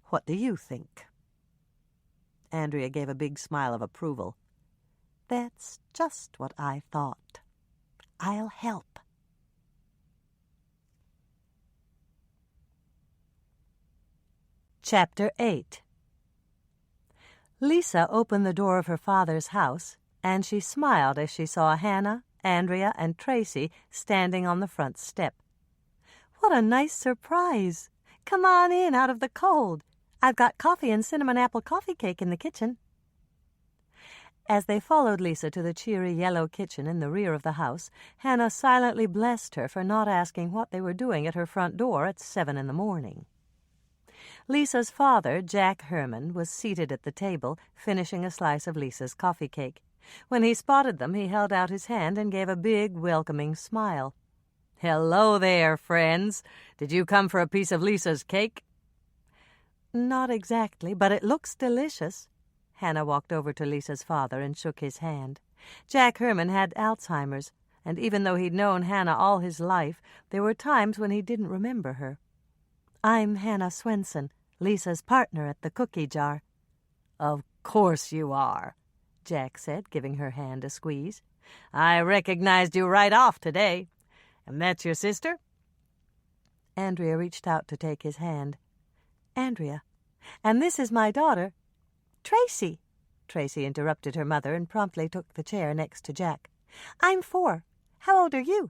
What do you think?" Andrea gave a big smile of approval. "That's just what I thought. I'll help." Chapter 8. Lisa opened the door of her father's house, and she smiled as she saw Hannah, Andrea, and Tracy standing on the front step. "What a nice surprise! Come on in out of the cold. I've got coffee and cinnamon apple coffee cake in the kitchen." As they followed Lisa to the cheery yellow kitchen in the rear of the house, Hannah silently blessed her for not asking what they were doing at her front door at 7 in the morning. Lisa's father, Jack Herman, was seated at the table, finishing a slice of Lisa's coffee cake. When he spotted them, he held out his hand and gave a big, welcoming smile. "Hello there, friends. Did you come for a piece of Lisa's cake?" "Not exactly, but it looks delicious." Hannah walked over to Lisa's father and shook his hand. Jack Herman had Alzheimer's, and even though he'd known Hannah all his life, there were times when he didn't remember her. "I'm Hannah Swensen, Lisa's partner at the cookie jar." "Of course you are," Jack said, giving her hand a squeeze. "I recognized you right off today. And that's your sister?" Andrea reached out to take his hand. "Andrea, and this is my daughter." "Tracy," Tracy interrupted her mother and promptly took the chair next to Jack. "I'm 4. How old are you?"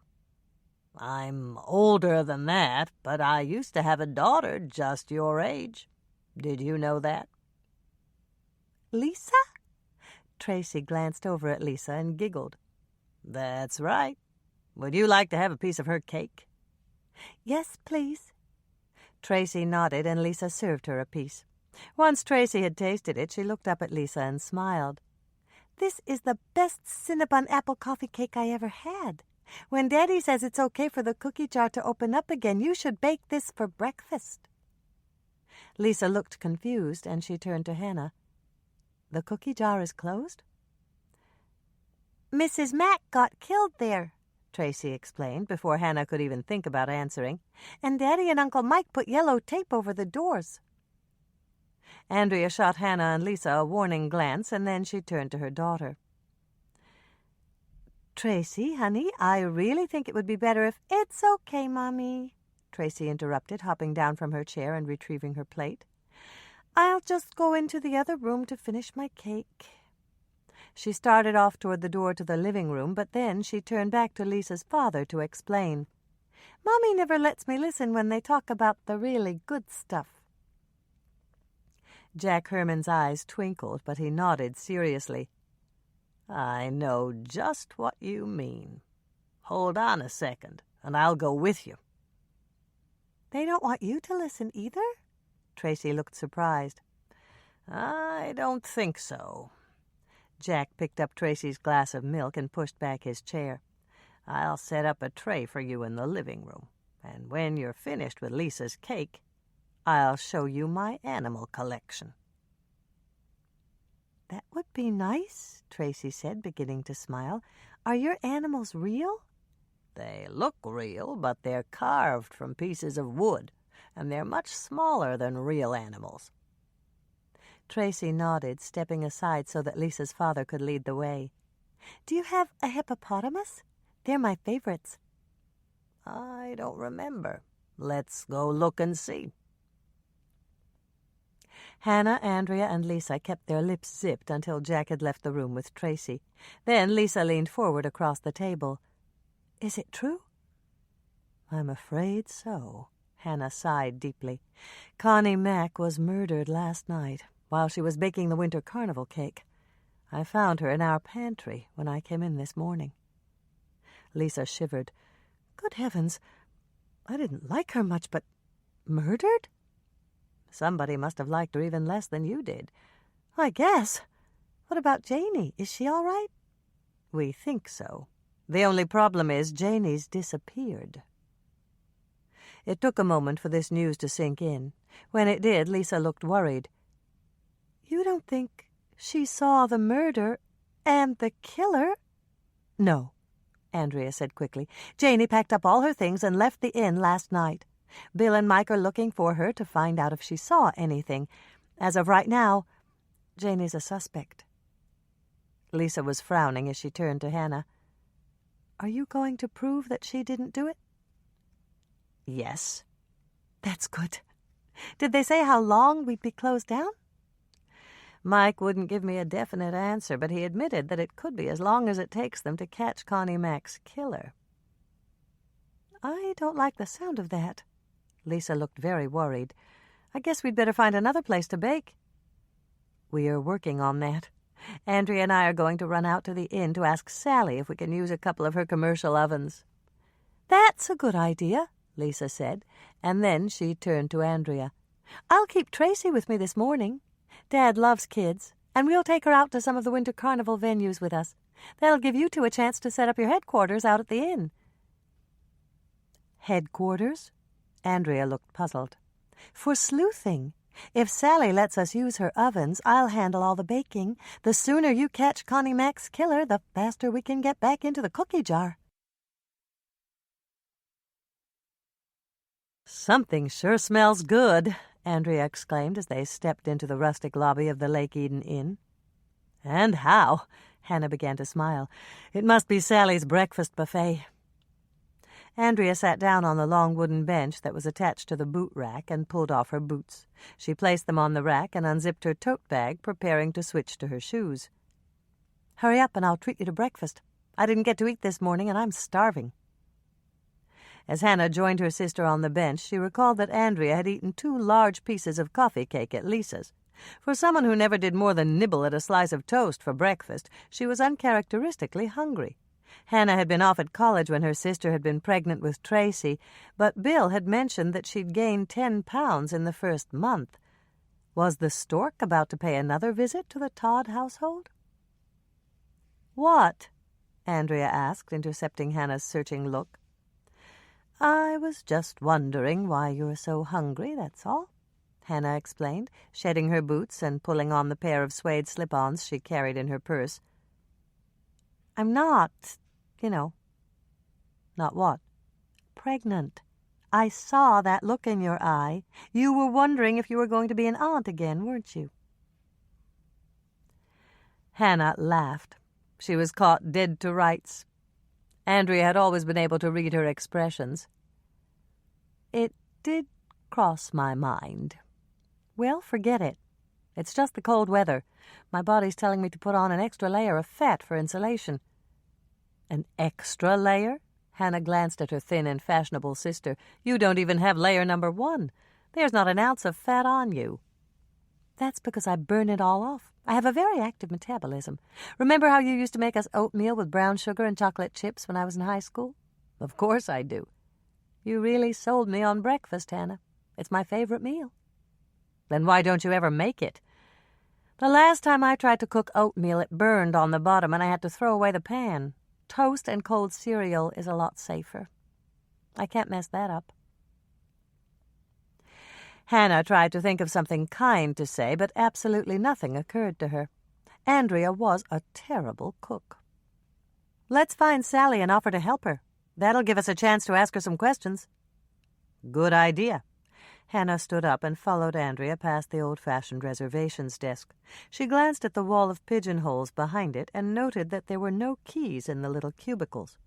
"I'm older than that, but I used to have a daughter just your age. Did you know that?" "Lisa?" Tracy glanced over at Lisa and giggled. "That's right. Would you like to have a piece of her cake?" "Yes, please." Tracy nodded, and Lisa served her a piece. Once Tracy had tasted it, she looked up at Lisa and smiled. "This is the best Cinnabon apple coffee cake I ever had. When Daddy says it's okay for the cookie jar to open up again, you should bake this for breakfast." Lisa looked confused, and she turned to Hannah. "The cookie jar is closed?" "Mrs. Mack got killed there," Tracy explained, before Hannah could even think about answering. "And Daddy and Uncle Mike put yellow tape over the doors." Andrea shot Hannah and Lisa a warning glance, and then she turned to her daughter. "Tracy, honey, I really think it would be better if—" "It's okay, Mommy," Tracy interrupted, hopping down from her chair and retrieving her plate. "I'll just go into the other room to finish my cake." She started off toward the door to the living room, but then she turned back to Lisa's father to explain. "Mommy never lets me listen when they talk about the really good stuff." Jack Herman's eyes twinkled, but he nodded seriously. "I know just what you mean. Hold on a second, and I'll go with you." "They don't want you to listen either?" Tracy looked surprised. "I don't think so." Jack picked up Tracy's glass of milk and pushed back his chair. "I'll set up a tray for you in the living room, and when you're finished with Lisa's cake, I'll show you my animal collection." "That would be nice," Tracy said, beginning to smile. "Are your animals real?" "They look real, but they're carved from pieces of wood, and they're much smaller than real animals." Tracy nodded, stepping aside so that Lisa's father could lead the way. "Do you have a hippopotamus? They're my favorites." "I don't remember. Let's go look and see." Hannah, Andrea, and Lisa kept their lips zipped until Jack had left the room with Tracy. Then Lisa leaned forward across the table. "Is it true?" "I'm afraid so." Hannah sighed deeply. "Connie Mack was murdered last night while she was baking the winter carnival cake. I found her in our pantry when I came in this morning." Lisa shivered. "Good heavens, I didn't like her much, but murdered? Somebody must have liked her even less than you did." "I guess. What about Janie? Is she all right?" "We think so. The only problem is Janie's disappeared." It took a moment for this news to sink in. When it did, Lisa looked worried. "You don't think she saw the murder and the killer?" "No," Andrea said quickly. "Janie packed up all her things and left the inn last night. Bill and Mike are looking for her to find out if she saw anything. As of right now, Janie's a suspect." Lisa was frowning as she turned to Hannah. "Are you going to prove that she didn't do it?" "Yes." "That's good. Did they say how long we'd be closed down?" "Mike wouldn't give me a definite answer, but he admitted that it could be as long as it takes them to catch Connie Mack's killer." "I don't like the sound of that." Lisa looked very worried. "I guess we'd better find another place to bake." "We are working on that. Andrea and I are going to run out to the inn to ask Sally if we can use a couple of her commercial ovens." "That's a good idea," Lisa said, and then she turned to Andrea. "I'll keep Tracy with me this morning. Dad loves kids, and we'll take her out to some of the winter carnival venues with us. That'll give you two a chance to set up your headquarters out at the inn." "Headquarters?" Andrea looked puzzled. "For sleuthing. If Sally lets us use her ovens, I'll handle all the baking. The sooner you catch Connie Mac's killer, the faster we can get back into the cookie jar." "Something sure smells good," Andrea exclaimed as they stepped into the rustic lobby of the Lake Eden Inn. "And how?" Hannah began to smile. "It must be Sally's breakfast buffet." Andrea sat down on the long wooden bench that was attached to the boot rack and pulled off her boots. She placed them on the rack and unzipped her tote bag, preparing to switch to her shoes. "Hurry up and I'll treat you to breakfast. I didn't get to eat this morning and I'm starving." As Hannah joined her sister on the bench, she recalled that Andrea had eaten 2 large pieces of coffee cake at Lisa's. For someone who never did more than nibble at a slice of toast for breakfast, she was uncharacteristically hungry. Hannah had been off at college when her sister had been pregnant with Tracy, but Bill had mentioned that she'd gained 10 pounds in the first month. Was the stork about to pay another visit to the Todd household? "What?" Andrea asked, intercepting Hannah's searching look. "I was just wondering why you're so hungry, that's all," Hannah explained, shedding her boots and pulling on the pair of suede slip-ons she carried in her purse. "I'm not, Not what?" pregnant. I saw that look in your eye. You were wondering if you were going to be an aunt again, weren't you?" Hannah laughed. She was caught dead to rights. Andrea had always been able to read her expressions. "It did cross my mind." "Well, forget it. It's just the cold weather. My body's telling me to put on an extra layer of fat for insulation." "An extra layer?" Hannah glanced at her thin and fashionable sister. "You don't even have layer number 1. There's not an ounce of fat on you." "That's because I burn it all off. I have a very active metabolism. Remember how you used to make us oatmeal with brown sugar and chocolate chips when I was in high school?" "Of course I do. You really sold me on breakfast, Hannah. It's my favorite meal." "Then why don't you ever make it?" "The last time I tried to cook oatmeal, it burned on the bottom and I had to throw away the pan. Toast and cold cereal is a lot safer. I can't mess that up." Hannah tried to think of something kind to say, but absolutely nothing occurred to her. Andrea was a terrible cook. "Let's find Sally and offer to help her. That'll give us a chance to ask her some questions." "Good idea." Hannah stood up and followed Andrea past the old-fashioned reservations desk. She glanced at the wall of pigeonholes behind it and noted that there were no keys in the little cubicles.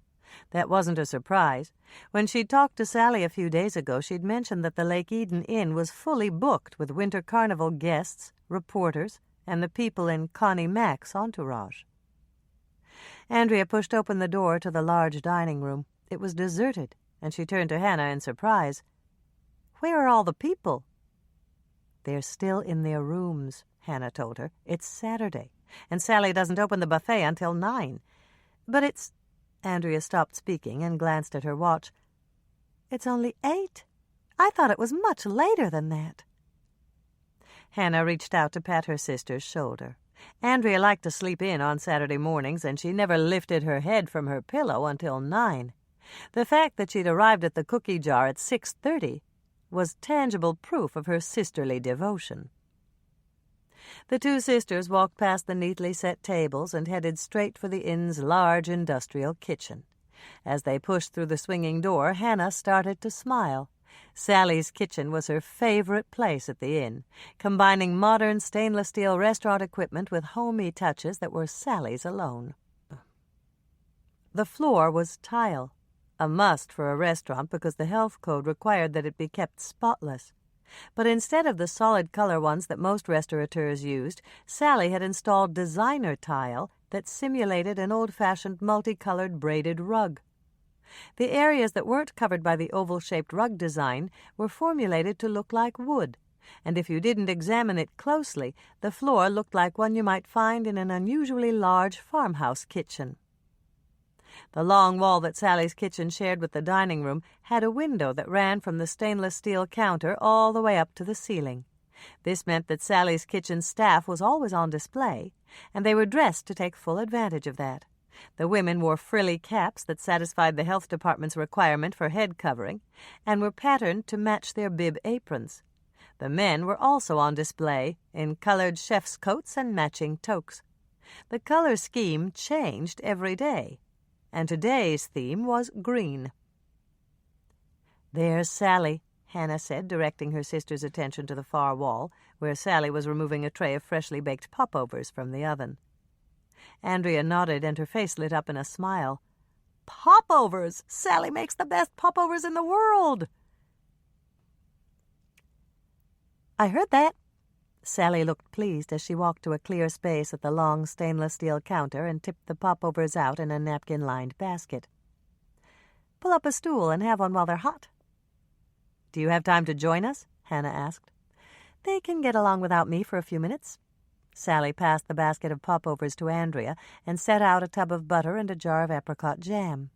That wasn't a surprise. When she'd talked to Sally a few days ago, she'd mentioned that the Lake Eden Inn was fully booked with winter carnival guests, reporters, and the people in Connie Mac's entourage. Andrea pushed open the door to the large dining room. It was deserted, and she turned to Hannah in surprise. "Where are all the people?" "They're still in their rooms," Hannah told her. "It's Saturday, and Sally doesn't open the buffet until 9. "But it's—" Andrea stopped speaking and glanced at her watch. "It's only 8. I thought it was much later than that." Hannah reached out to pat her sister's shoulder. Andrea liked to sleep in on Saturday mornings, and she never lifted her head from her pillow until 9. The fact that she'd arrived at the cookie jar at 6:30 was tangible proof of her sisterly devotion. The two sisters walked past the neatly set tables and headed straight for the inn's large industrial kitchen. As they pushed through the swinging door, Hannah started to smile. Sally's kitchen was her favorite place at the inn, combining modern stainless steel restaurant equipment with homey touches that were Sally's alone. The floor was tile, a must for a restaurant because the health code required that it be kept spotless. But instead of the solid color ones that most restaurateurs used, Sally had installed designer tile that simulated an old-fashioned multicolored braided rug. The areas that weren't covered by the oval-shaped rug design were formulated to look like wood, and if you didn't examine it closely, the floor looked like one you might find in an unusually large farmhouse kitchen. The long wall that Sally's kitchen shared with the dining room had a window that ran from the stainless steel counter all the way up to the ceiling. This meant that Sally's kitchen staff was always on display, and they were dressed to take full advantage of that. The women wore frilly caps that satisfied the health department's requirement for head covering, and were patterned to match their bib aprons. The men were also on display in colored chef's coats and matching toques. The color scheme changed every day, and today's theme was green. "There's Sally," Hannah said, directing her sister's attention to the far wall, where Sally was removing a tray of freshly baked popovers from the oven. Andrea nodded, and her face lit up in a smile. "Popovers! Sally makes the best popovers in the world!" "I heard that." Sally looked pleased as she walked to a clear space at the long stainless steel counter and tipped the popovers out in a napkin-lined basket. "Pull up a stool and have one while they're hot." "Do you have time to join us?" Hannah asked. "They can get along without me for a few minutes." Sally passed the basket of popovers to Andrea and set out a tub of butter and a jar of apricot jam.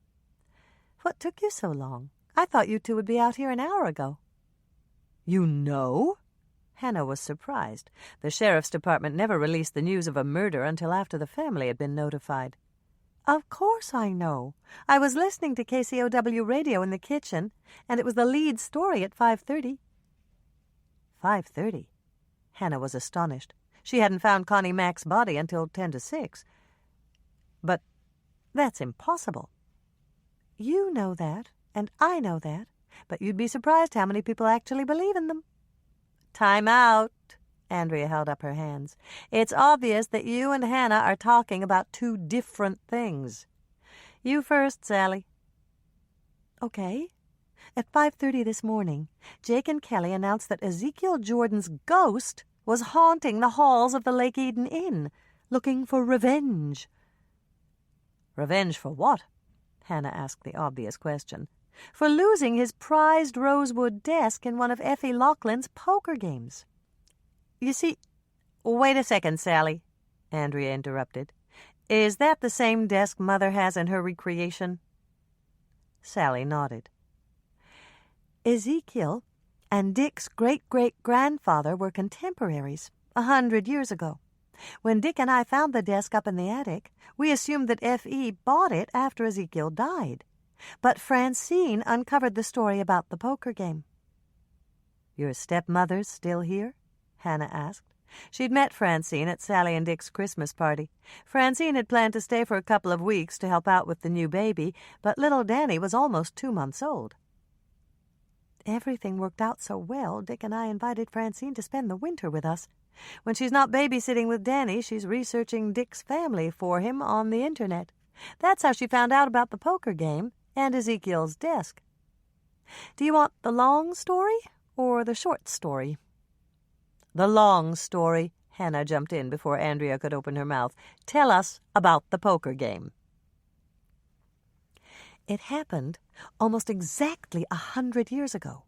"What took you so long? I thought you two would be out here an hour ago." "You know?" Hannah was surprised. The sheriff's department never released the news of a murder until after the family had been notified. "Of course I know. I was listening to KCOW radio in the kitchen, and it was the lead story at 5:30. 5:30? Hannah was astonished. She hadn't found Connie Mack's body until 10 to 6. But that's impossible. You know that, and I know that, but you'd be surprised how many people actually believe in them. "Time out." Andrea held up her hands. "It's obvious that you and Hannah are talking about two different things. You first, Sally." "Okay. At 5:30 this morning, Jake and Kelly announced that Ezekiel Jordan's ghost was haunting the halls of the Lake Eden Inn, looking for revenge." "Revenge for what?" Hannah asked the obvious question. "For losing his prized rosewood desk in one of Effie Laughlin's poker games. You see—" "Wait a second, Sally," Andrea interrupted. "Is that the same desk Mother has in her recreation?" Sally nodded. "Ezekiel and Dick's great-great-grandfather were contemporaries 100 years ago. When Dick and I found the desk up in the attic, we assumed that F.E. bought it after Ezekiel died. But Francine uncovered the story about the poker game." "Your stepmother's still here?" Hannah asked. She'd met Francine at Sally and Dick's Christmas party. Francine had planned to stay for a couple of weeks to help out with the new baby, but little Danny was almost 2 months old. "Everything worked out so well, Dick and I invited Francine to spend the winter with us. When she's not babysitting with Danny, she's researching Dick's family for him on the internet. That's how she found out about the poker game and Ezekiel's desk. Do you want the long story or the short story?" "The long story," Hannah jumped in before Andrea could open her mouth. "Tell us about the poker game." "It happened almost exactly 100 years ago.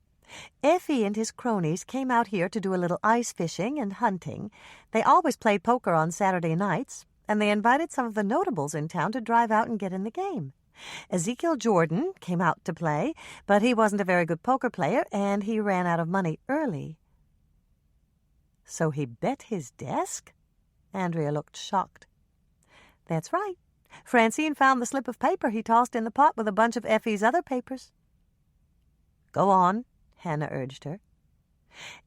Effie and his cronies came out here to do a little ice fishing and hunting. They always played poker on Saturday nights, and they invited some of the notables in town to drive out and get in the game. Ezekiel Jordan came out to play, but he wasn't a very good poker player, and he ran out of money early." "So he bet his desk?" Andrea looked shocked. "That's right. Francine found the slip of paper he tossed in the pot with a bunch of Effie's other papers." "Go on," Hannah urged her.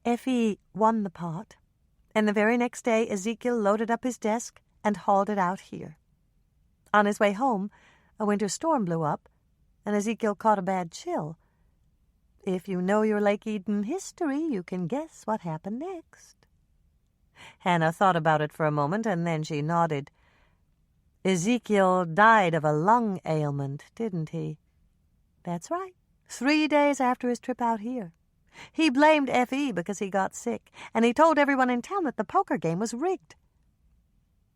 "Effie won the pot, and the very next day Ezekiel loaded up his desk and hauled it out here. On his way home, a winter storm blew up, and Ezekiel caught a bad chill. If you know your Lake Eden history, you can guess what happened next." Hannah thought about it for a moment, and then she nodded. "Ezekiel died of a lung ailment, didn't he?" "That's right. 3 days after his trip out here. He blamed F.E. because he got sick, and he told everyone in town that the poker game was rigged."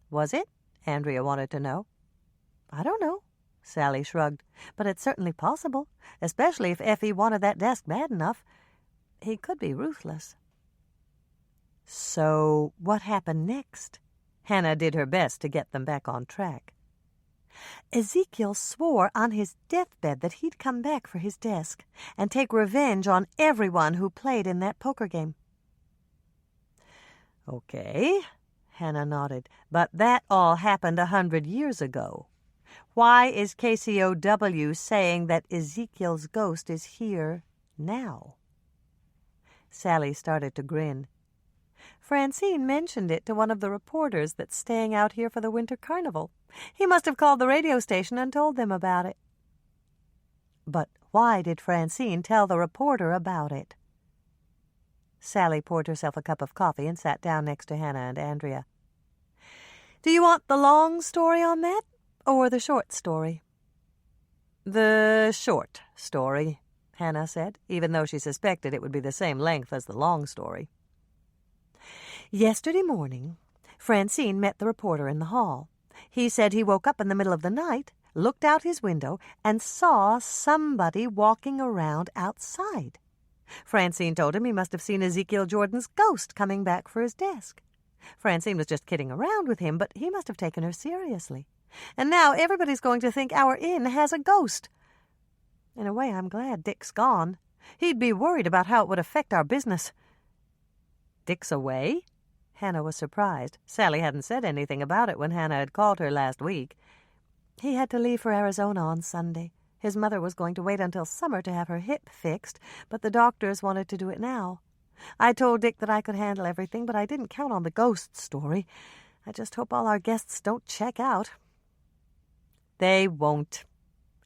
"Was it?" Andrea wanted to know. "I don't know," Sally shrugged, "but it's certainly possible, especially if F.E. wanted that desk bad enough. He could be ruthless." So what happened next? Hannah did her best to get them back on track. Ezekiel swore on his deathbed that he'd come back for his desk and take revenge on everyone who played in that poker game. Okay, Hannah nodded, but that all happened 100 years ago. Why is KCOW saying that Ezekiel's ghost is here now? Sally started to grin. Francine mentioned it to one of the reporters that's staying out here for the winter carnival. He must have called the radio station and told them about it. But why did Francine tell the reporter about it? Sally poured herself a cup of coffee and sat down next to Hannah and Andrea. Do you want the long story on that, or the short story? The short story, Hannah said, even though she suspected it would be the same length as the long story. Yesterday morning, Francine met the reporter in the hall. He said he woke up in the middle of the night, looked out his window, and saw somebody walking around outside. Francine told him he must have seen Ezekiel Jordan's ghost coming back for his desk. Francine was just kidding around with him, but he must have taken her seriously. And now everybody's going to think our inn has a ghost. In a way, I'm glad Dick's gone. He'd be worried about how it would affect our business. Dick's away? Hannah was surprised. Sally hadn't said anything about it when Hannah had called her last week. He had to leave for Arizona on Sunday. His mother was going to wait until summer to have her hip fixed, but the doctors wanted to do it now. I told Dick that I could handle everything, but I didn't count on the ghost story. I just hope all our guests don't check out. They won't,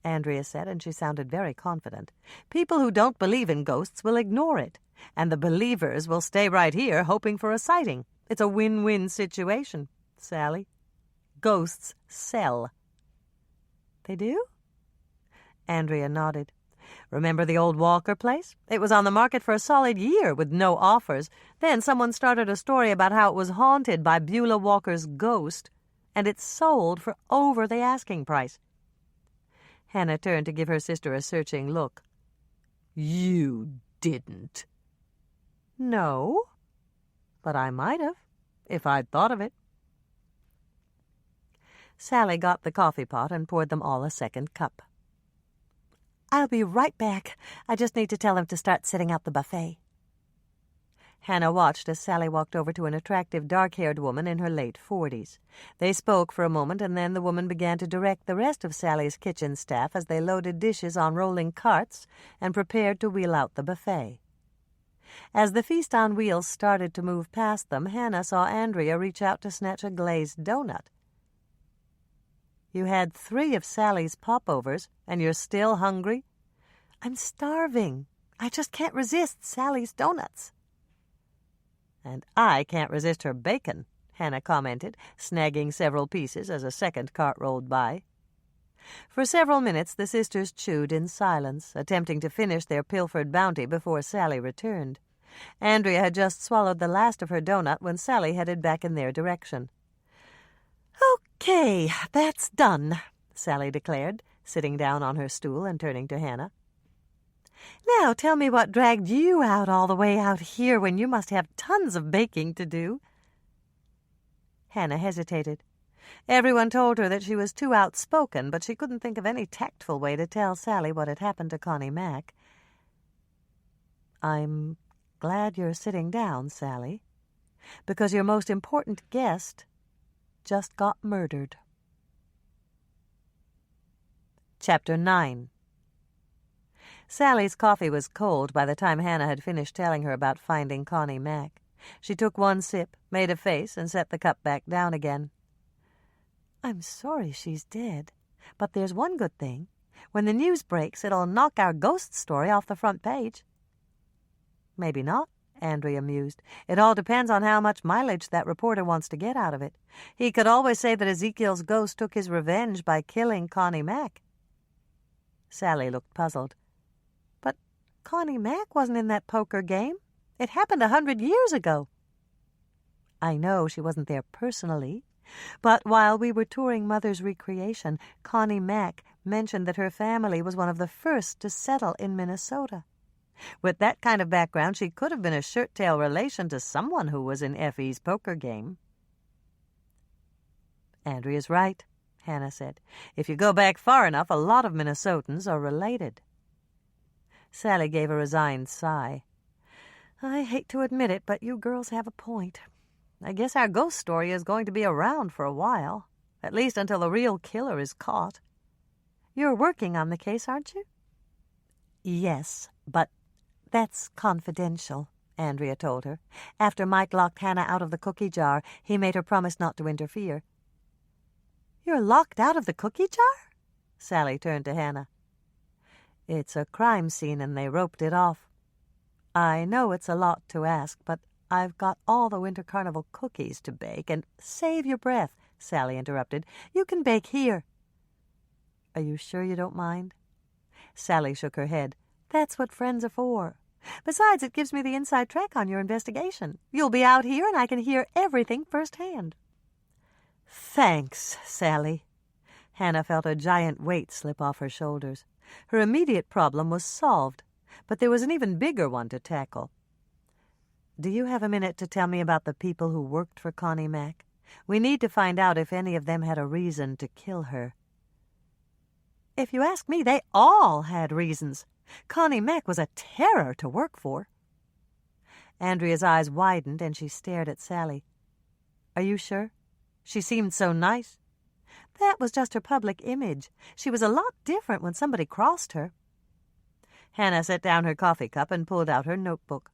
Andrea said, and she sounded very confident. People who don't believe in ghosts will ignore it, and the believers will stay right here hoping for a sighting. It's a win-win situation, Sally. Ghosts sell. They do? Andrea nodded. Remember the old Walker place? It was on the market for a solid year with no offers. Then someone started a story about how it was haunted by Beulah Walker's ghost, and it sold for over the asking price. Hannah turned to give her sister a searching look. You didn't. No, but I might have, if I'd thought of it. Sally got the coffee pot and poured them all a second cup. I'll be right back. I just need to tell him to start setting out the buffet. Hannah watched as Sally walked over to an attractive dark-haired woman in her late 40s. They spoke for a moment, and then the woman began to direct the rest of Sally's kitchen staff as they loaded dishes on rolling carts and prepared to wheel out the buffet. As the feast on wheels started to move past them, Hannah saw Andrea reach out to snatch a glazed donut. You had 3 of Sally's popovers, and you're still hungry? I'm starving. I just can't resist Sally's donuts. And I can't resist her bacon, Hannah commented, snagging several pieces as a second cart rolled by. For several minutes the sisters chewed in silence, attempting to finish their pilfered bounty before Sally returned. Andrea had just swallowed the last of her donut when Sally headed back in their direction. Okay, that's done, Sally declared, sitting down on her stool and turning to Hannah. Now tell me what dragged you out all the way out here when you must have tons of baking to do. Hannah hesitated. Everyone told her that she was too outspoken, but she couldn't think of any tactful way to tell Sally what had happened to Connie Mack. I'm glad you're sitting down, Sally, because your most important guest just got murdered. Chapter 9. Sally's coffee was cold by the time Hannah had finished telling her about finding Connie Mack. She took one sip, made a face, and set the cup back down again. I'm sorry she's dead, but there's one good thing. When the news breaks, it'll knock our ghost story off the front page. Maybe not, Andrea mused. It all depends on how much mileage that reporter wants to get out of it. He could always say that Ezekiel's ghost took his revenge by killing Connie Mack. Sally looked puzzled. But Connie Mack wasn't in that poker game. It happened 100 years ago. I know she wasn't there personally, but while we were touring Mother's Recreation, Connie Mack mentioned that her family was one of the first to settle in Minnesota. With that kind of background, she could have been a shirt-tail relation to someone who was in Effie's poker game. Andrea's right, Hannah said. If you go back far enough, a lot of Minnesotans are related. Sally gave a resigned sigh. I hate to admit it, but you girls have a point. I guess our ghost story is going to be around for a while, at least until the real killer is caught. You're working on the case, aren't you? Yes, but that's confidential, Andrea told her. After Mike locked Hannah out of the cookie jar, he made her promise not to interfere. You're locked out of the cookie jar? Sally turned to Hannah. It's a crime scene and they roped it off. I know it's a lot to ask, but I've got all the Winter Carnival cookies to bake, and save your breath, Sally interrupted. You can bake here. Are you sure you don't mind? Sally shook her head. That's what friends are for. Besides, it gives me the inside track on your investigation. You'll be out here and I can hear everything firsthand. Thanks, Sally. Hannah felt a giant weight slip off her shoulders. Her immediate problem was solved, but there was an even bigger one to tackle. Do you have a minute to tell me about the people who worked for Connie Mack? We need to find out if any of them had a reason to kill her. If you ask me, they all had reasons. Connie Mack was a terror to work for. Andrea's eyes widened and she stared at Sally. Are you sure? She seemed so nice. That was just her public image. She was a lot different when somebody crossed her. Hannah set down her coffee cup and pulled out her notebook.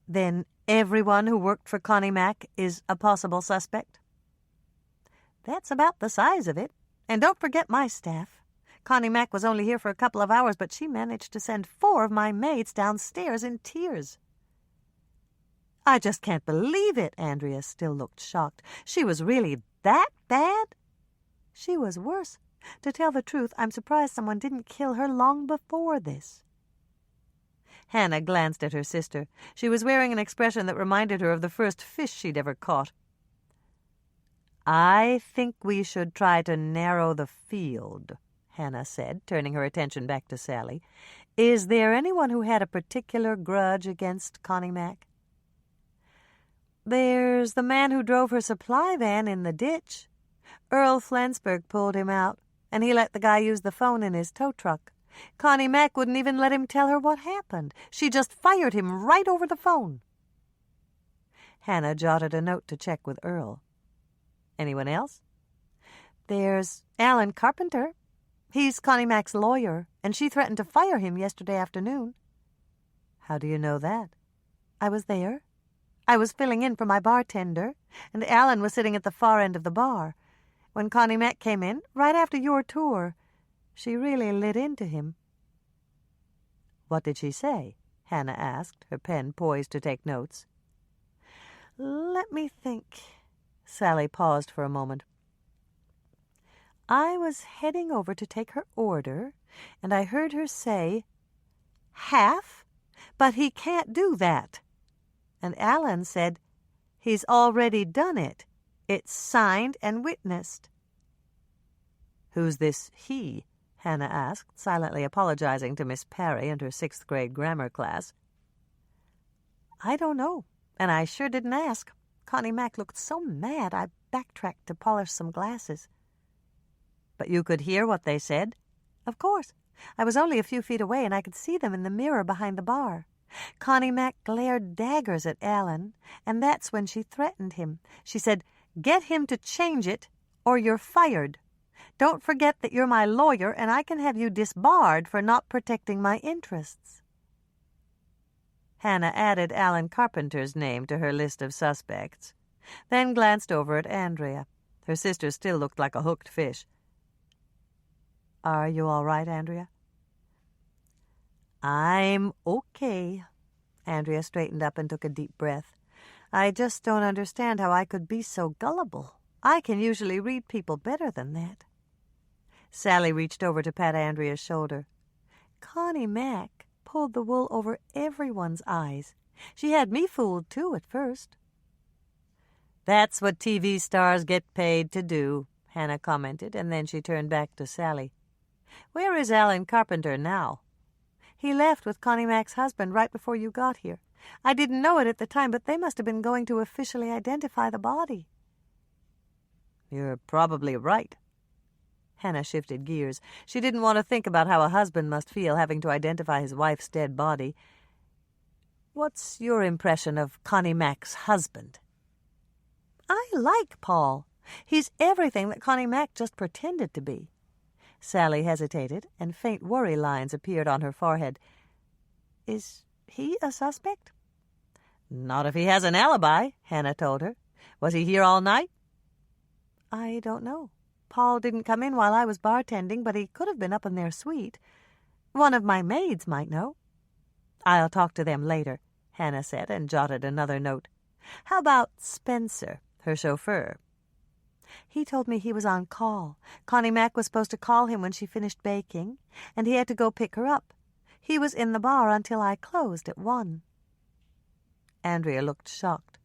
Then everyone who worked for Connie Mack is a possible suspect? That's about the size of it. And don't forget my staff. Connie Mack was only here for a couple of hours, but she managed to send 4 of my maids downstairs in tears. I just can't believe it, Andrea still looked shocked. She was really that bad? She was worse. To tell the truth, I'm surprised someone didn't kill her long before this. Hannah glanced at her sister. She was wearing an expression that reminded her of the first fish she'd ever caught. I think we should try to narrow the field, Hannah said, turning her attention back to Sally. Is there anyone who had a particular grudge against Connie Mack? There's the man who drove her supply van in the ditch. Earl Flensburg pulled him out, and he let the guy use the phone in his tow truck. Connie Mack wouldn't even let him tell her what happened. She just fired him right over the phone. Hannah jotted a note to check with Earl. Anyone else? There's Alan Carpenter. He's Connie Mack's lawyer, and she threatened to fire him yesterday afternoon. How do you know that? I was there. I was filling in for my bartender, and Alan was sitting at the far end of the bar. When Connie Mack came in, right after your tour, she really lit into him. What did she say? Hannah asked, her pen poised to take notes. Let me think. Sally paused for a moment. I was heading over to take her order, and I heard her say, half? But he can't do that. And Alan said, he's already done it. It's signed and witnessed. Who's this he? Hannah asked, silently apologizing to Miss Parry and her 6th grade grammar class. I don't know, and I sure didn't ask. Connie Mack looked so mad I backtracked to polish some glasses. But you could hear what they said? Of course. I was only a few feet away, and I could see them in the mirror behind the bar. Connie Mack glared daggers at Alan, and that's when she threatened him. She said, get him to change it, or you're fired. Don't forget that you're my lawyer, and I can have you disbarred for not protecting my interests. Hannah added Alan Carpenter's name to her list of suspects, then glanced over at Andrea. Her sister still looked like a hooked fish. Are you all right, Andrea? I'm okay. Andrea straightened up and took a deep breath. I just don't understand how I could be so gullible. I can usually read people better than that. Sally reached over to pat Andrea's shoulder. Connie Mack pulled the wool over everyone's eyes. She had me fooled, too, at first. That's what TV stars get paid to do, Hannah commented, and then she turned back to Sally. Where is Alan Carpenter now? He left with Connie Mac's husband right before you got here. I didn't know it at the time, but they must have been going to officially identify the body." "You're probably right." Hannah shifted gears. She didn't want to think about how a husband must feel having to identify his wife's dead body. "What's your impression of Connie Mac's husband?" "I like Paul. He's everything that Connie Mac just pretended to be." Sally hesitated, and faint worry lines appeared on her forehead. "Is he a suspect?" "Not if he has an alibi," Hannah told her. "Was he here all night?" "I don't know. Paul didn't come in while I was bartending, but he could have been up in their suite. One of my maids might know." "I'll talk to them later," Hannah said, and jotted another note. "How about Spencer, her chauffeur?" "He told me he was on call. Connie Mac was supposed to call him when she finished baking, and he had to go pick her up. He was in the bar until I closed at 1. Andrea looked shocked.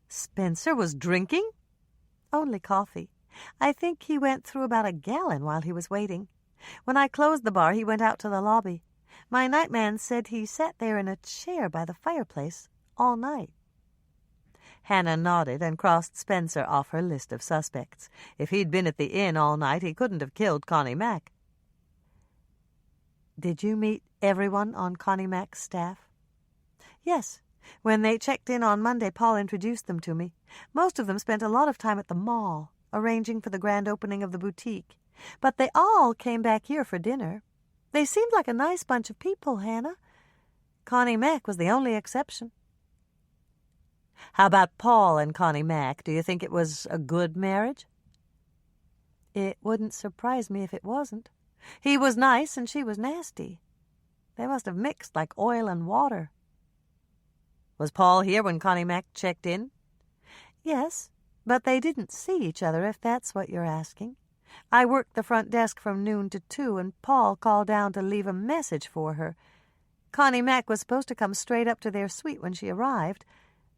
"Spencer was drinking?" "Only coffee. I think he went through about a gallon while he was waiting. When I closed the bar, he went out to the lobby. My nightman said he sat there in a chair by the fireplace all night." Hannah nodded and crossed Spencer off her list of suspects. If he'd been at the inn all night, he couldn't have killed Connie Mac. "Did you meet everyone on Connie Mac's staff?" "Yes. When they checked in on Monday, Paul introduced them to me. Most of them spent a lot of time at the mall, arranging for the grand opening of the boutique. But they all came back here for dinner. They seemed like a nice bunch of people, Hannah. Connie Mac was the only exception." "How about Paul and Connie Mac? Do you think it was a good marriage?" "It wouldn't surprise me if it wasn't. He was nice and she was nasty. They must have mixed like oil and water." "Was Paul here when Connie Mac checked in?" "Yes, but they didn't see each other, if that's what you're asking. I worked the front desk from noon to 2, and Paul called down to leave a message for her. Connie Mac was supposed to come straight up to their suite when she arrived,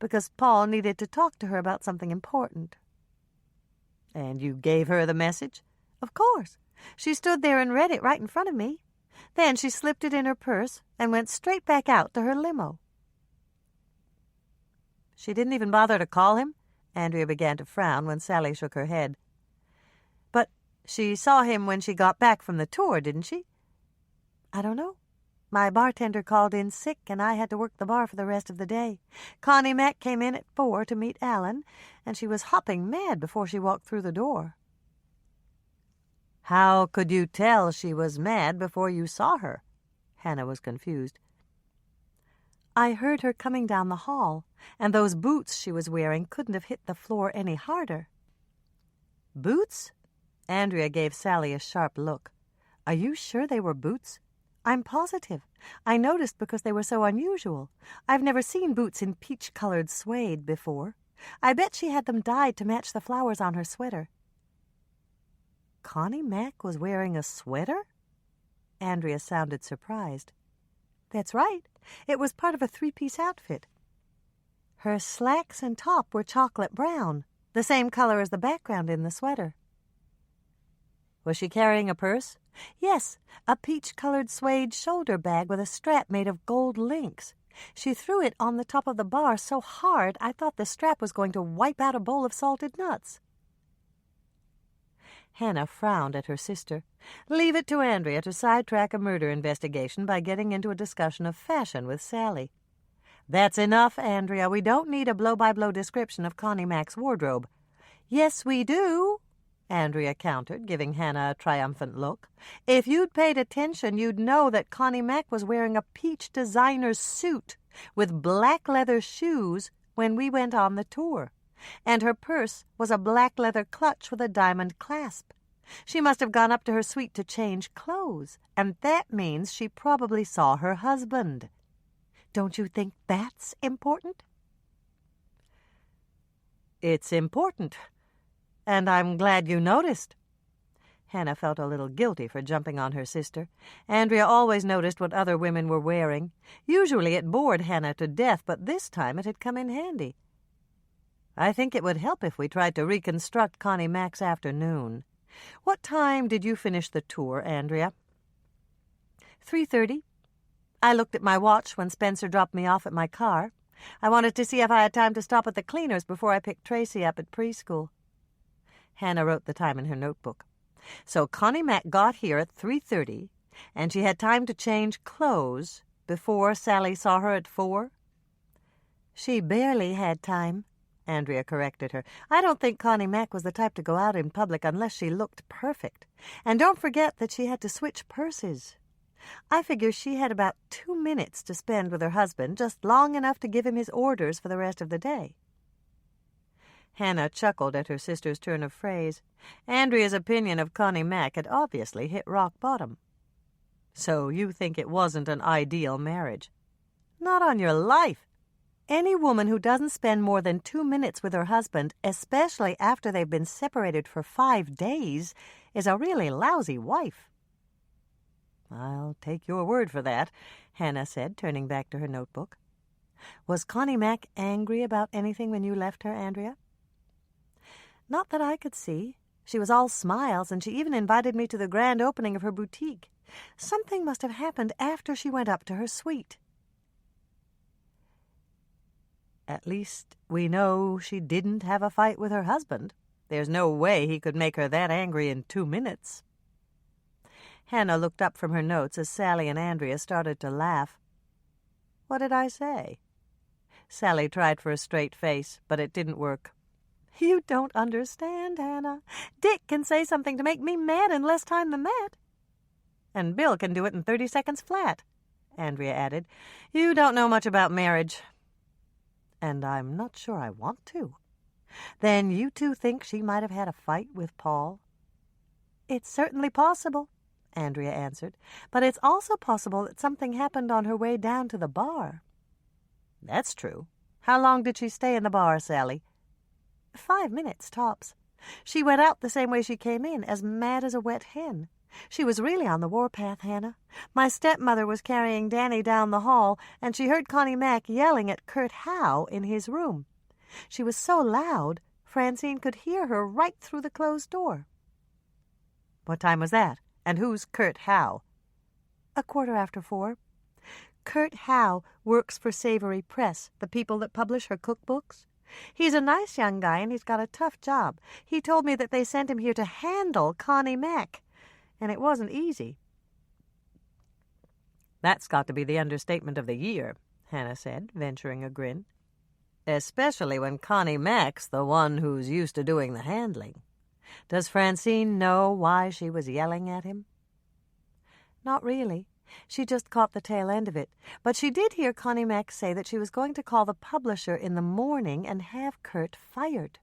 because Paul needed to talk to her about something important." "And you gave her the message?" "Of course. She stood there and read it right in front of me. Then she slipped it in her purse and went straight back out to her limo." "She didn't even bother to call him?" Andrea began to frown when Sally shook her head. "But she saw him when she got back from the tour, didn't she?" "I don't know. My bartender called in sick, and I had to work the bar for the rest of the day. Connie Mac came in at 4 to meet Alan, and she was hopping mad before she walked through the door." "How could you tell she was mad before you saw her?" Hannah was confused. "I heard her coming down the hall, and those boots she was wearing couldn't have hit the floor any harder." "Boots?" Andrea gave Sally a sharp look. "Are you sure they were boots?" "I'm positive. I noticed because they were so unusual. I've never seen boots in peach-colored suede before. I bet she had them dyed to match the flowers on her sweater." "Connie Mac was wearing a sweater?" Andrea sounded surprised. "That's right. It was part of a 3-piece outfit. Her slacks and top were chocolate brown, the same color as the background in the sweater." "Was she carrying a purse?" "Yes, a peach-colored suede shoulder bag with a strap made of gold links. She threw it on the top of the bar so hard I thought the strap was going to wipe out a bowl of salted nuts." Hannah frowned at her sister. Leave it to Andrea to sidetrack a murder investigation by getting into a discussion of fashion with Sally. "That's enough, Andrea. We don't need a blow-by-blow description of Connie Mac's wardrobe." "Yes, we do," Andrea countered, giving Hannah a triumphant look. "If you'd paid attention, you'd know that Connie Mac was wearing a peach designer suit with black leather shoes when we went on the tour, and her purse was a black leather clutch with a diamond clasp. She must have gone up to her suite to change clothes, and that means she probably saw her husband. Don't you think that's important?" "It's important, and I'm glad you noticed." Hannah felt a little guilty for jumping on her sister. Andrea always noticed what other women were wearing. Usually it bored Hannah to death, but this time it had come in handy. "I think it would help if we tried to reconstruct Connie Mac's afternoon. What time did you finish the tour, Andrea?" 3:30. I looked at my watch when Spencer dropped me off at my car. I wanted to see if I had time to stop at the cleaners before I picked Tracy up at preschool. Hannah wrote the time in her notebook. So Connie Mack got here at 3:30, and she had time to change clothes before Sally saw her at 4? She barely had time, Andrea corrected her. I don't think Connie Mack was the type to go out in public unless she looked perfect. And don't forget that she had to switch purses. I figure she had about 2 minutes to spend with her husband, just long enough to give him his orders for the rest of the day. Hannah chuckled at her sister's turn of phrase. Andrea's opinion of Connie Mack had obviously hit rock bottom. So you think it wasn't an ideal marriage? Not on your life. Any woman who doesn't spend more than 2 minutes with her husband, especially after they've been separated for 5 days, is a really lousy wife. I'll take your word for that, Hannah said, turning back to her notebook. Was Connie Mack angry about anything when you left her, Andrea? Not that I could see. She was all smiles, and she even invited me to the grand opening of her boutique. Something must have happened after she went up to her suite. At least we know she didn't have a fight with her husband. There's no way he could make her that angry in 2 minutes. Hannah looked up from her notes as Sally and Andrea started to laugh. What did I say? Sally tried for a straight face, but it didn't work. You don't understand, Hannah. Dick can say something to make me mad in less time than that. And Bill can do it in 30 seconds flat, Andrea added. You don't know much about marriage. And I'm not sure I want to. Then you two think she might have had a fight with Paul? It's certainly possible, Andrea answered, but it's also possible that something happened on her way down to the bar. That's true. How long did she stay in the bar, Sally? 5 minutes, tops. She went out the same way she came in, as mad as a wet hen. She was really on the warpath, Hannah. My stepmother was carrying Danny down the hall, and she heard Connie Mack yelling at Kurt Howe in his room. She was so loud, Francine could hear her right through the closed door. What time was that? And who's Kurt Howe? 4:15. Kurt Howe works for Savory Press, the people that publish her cookbooks. He's a nice young guy, and he's got a tough job. He told me that they sent him here to handle Connie Mack, and it wasn't easy. That's got to be the understatement of the year, Hannah said, venturing a grin. Especially when Connie Mack's the one who's used to doing the handling. Does Francine know why she was yelling at him? Not really. She just caught the tail end of it. But she did hear Connie Mack say that she was going to call the publisher in the morning and have Kurt fired.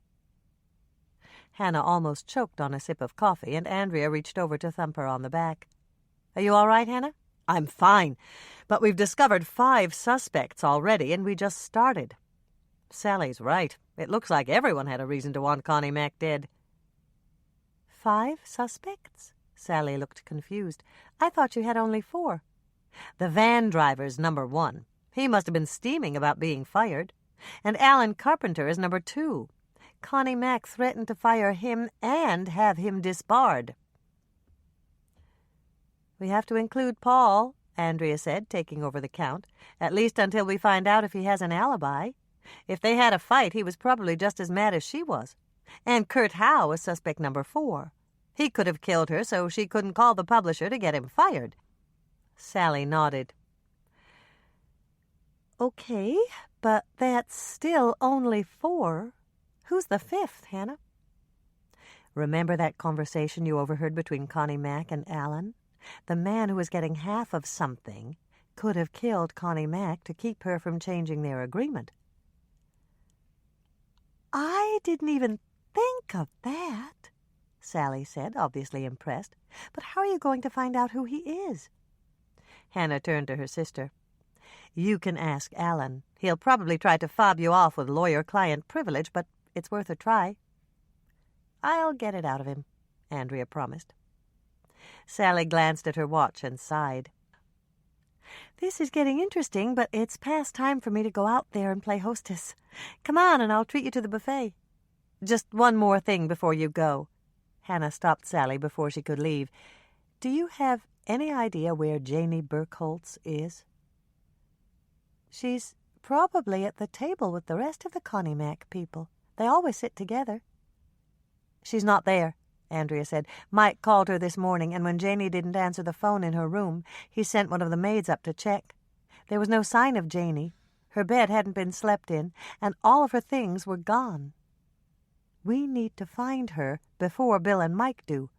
Hannah almost choked on a sip of coffee, and Andrea reached over to thump her on the back. Are you all right, Hannah? I'm fine, but we've discovered 5 suspects already, and we just started. Sally's right. It looks like everyone had a reason to want Connie Mack dead. 5 suspects? Sally looked confused. I thought you had only 4. The van driver's number 1. He must have been steaming about being fired. And Alan Carpenter is number 2. Connie Mack threatened to fire him and have him disbarred. We have to include Paul, Andrea said, taking over the count, at least until we find out if he has an alibi. If they had a fight, he was probably just as mad as she was. And Kurt Howe is suspect number 4. He could have killed her so she couldn't call the publisher to get him fired. Sally nodded. Okay, but that's still only 4. Who's the 5th, Hannah? Remember that conversation you overheard between Connie Mack and Alan? The man who was getting half of something could have killed Connie Mack to keep her from changing their agreement. I didn't even think of that, Sally said, obviously impressed. But how are you going to find out who he is? Hannah turned to her sister. You can ask Alan. He'll probably try to fob you off with lawyer-client privilege, but it's worth a try. I'll get it out of him, Andrea promised. Sally glanced at her watch and sighed. This is getting interesting, but it's past time for me to go out there and play hostess. Come on, and I'll treat you to the buffet. Just one more thing before you go. Hannah stopped Sally before she could leave. Do you have any idea where Janie Burkholtz is? She's probably at the table with the rest of the Connie Mack people. They always sit together. She's not there, Andrea said. Mike called her this morning, and when Janey didn't answer the phone in her room, he sent one of the maids up to check. There was no sign of Janey. Her bed hadn't been slept in, and all of her things were gone. We need to find her before Bill and Mike do.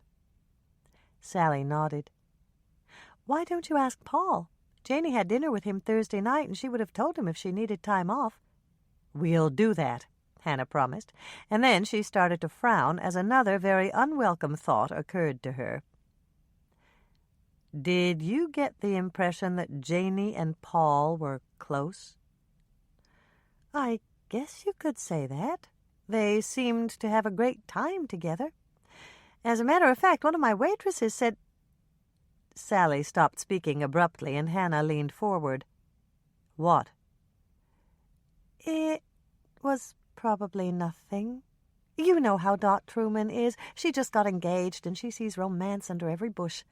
Sally nodded. Why don't you ask Paul? Janey had dinner with him Thursday night, and she would have told him if she needed time off. We'll do that, Hannah promised, and then she started to frown as another very unwelcome thought occurred to her. Did you get the impression that Janey and Paul were close? I guess you could say that. They seemed to have a great time together. As a matter of fact, one of my waitresses said... Sally stopped speaking abruptly, and Hannah leaned forward. What? It was probably nothing. You know how Dot Truman is. She just got engaged, and she sees romance under every bush.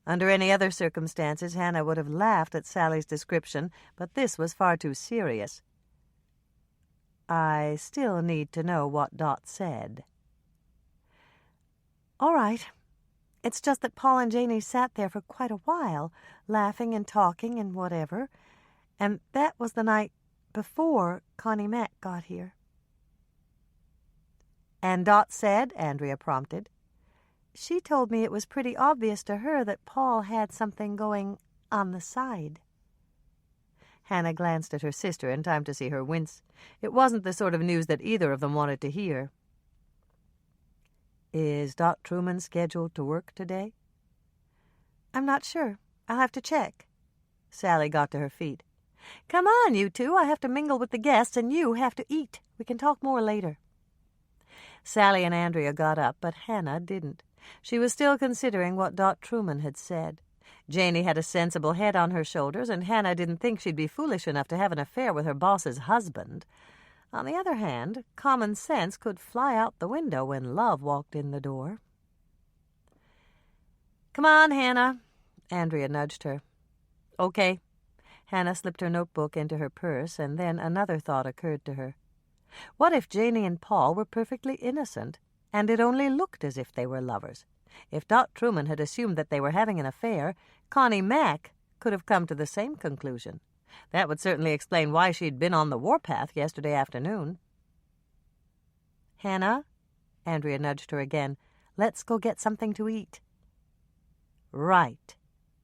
Under any other circumstances, Hannah would have laughed at Sally's description, but this was far too serious. I still need to know what Dot said. All right. It's just that Paul and Janey sat there for quite a while, laughing and talking and whatever, and that was the night before Connie Mack got here. And Dot said, Andrea prompted. She told me it was pretty obvious to her that Paul had something going on the side. Hannah glanced at her sister in time to see her wince. It wasn't the sort of news that either of them wanted to hear. Is Dot Truman scheduled to work today? I'm not sure. I'll have to check. Sally got to her feet. Come on, you two. I have to mingle with the guests, and you have to eat. We can talk more later. Sally and Andrea got up, but Hannah didn't. She was still considering what Dot Truman had said. Janey had a sensible head on her shoulders, and Hannah didn't think she'd be foolish enough to have an affair with her boss's husband. On the other hand, common sense could fly out the window when love walked in the door. Come on, Hannah. Andrea nudged her. Okay. Hannah slipped her notebook into her purse, and then another thought occurred to her. What if Janey and Paul were perfectly innocent, and it only looked as if they were lovers? If Dot Truman had assumed that they were having an affair, Connie Mack could have come to the same conclusion. That would certainly explain why she'd been on the warpath yesterday afternoon. Hannah, Andrea nudged her again, let's go get something to eat. Right.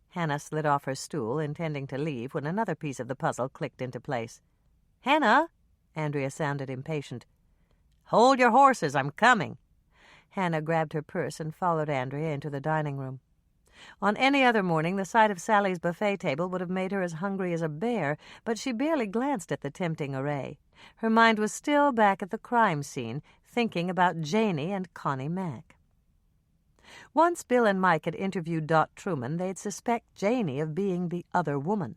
Hannah slid off her stool, intending to leave, when another piece of the puzzle clicked into place. Hannah, Andrea sounded impatient. Hold your horses, I'm coming. Hannah grabbed her purse and followed Andrea into the dining room. On any other morning, the sight of Sally's buffet table would have made her as hungry as a bear, but she barely glanced at the tempting array. Her mind was still back at the crime scene, thinking about Janey and Connie Mack. Once Bill and Mike had interviewed Dot Truman, they'd suspect Janey of being the other woman.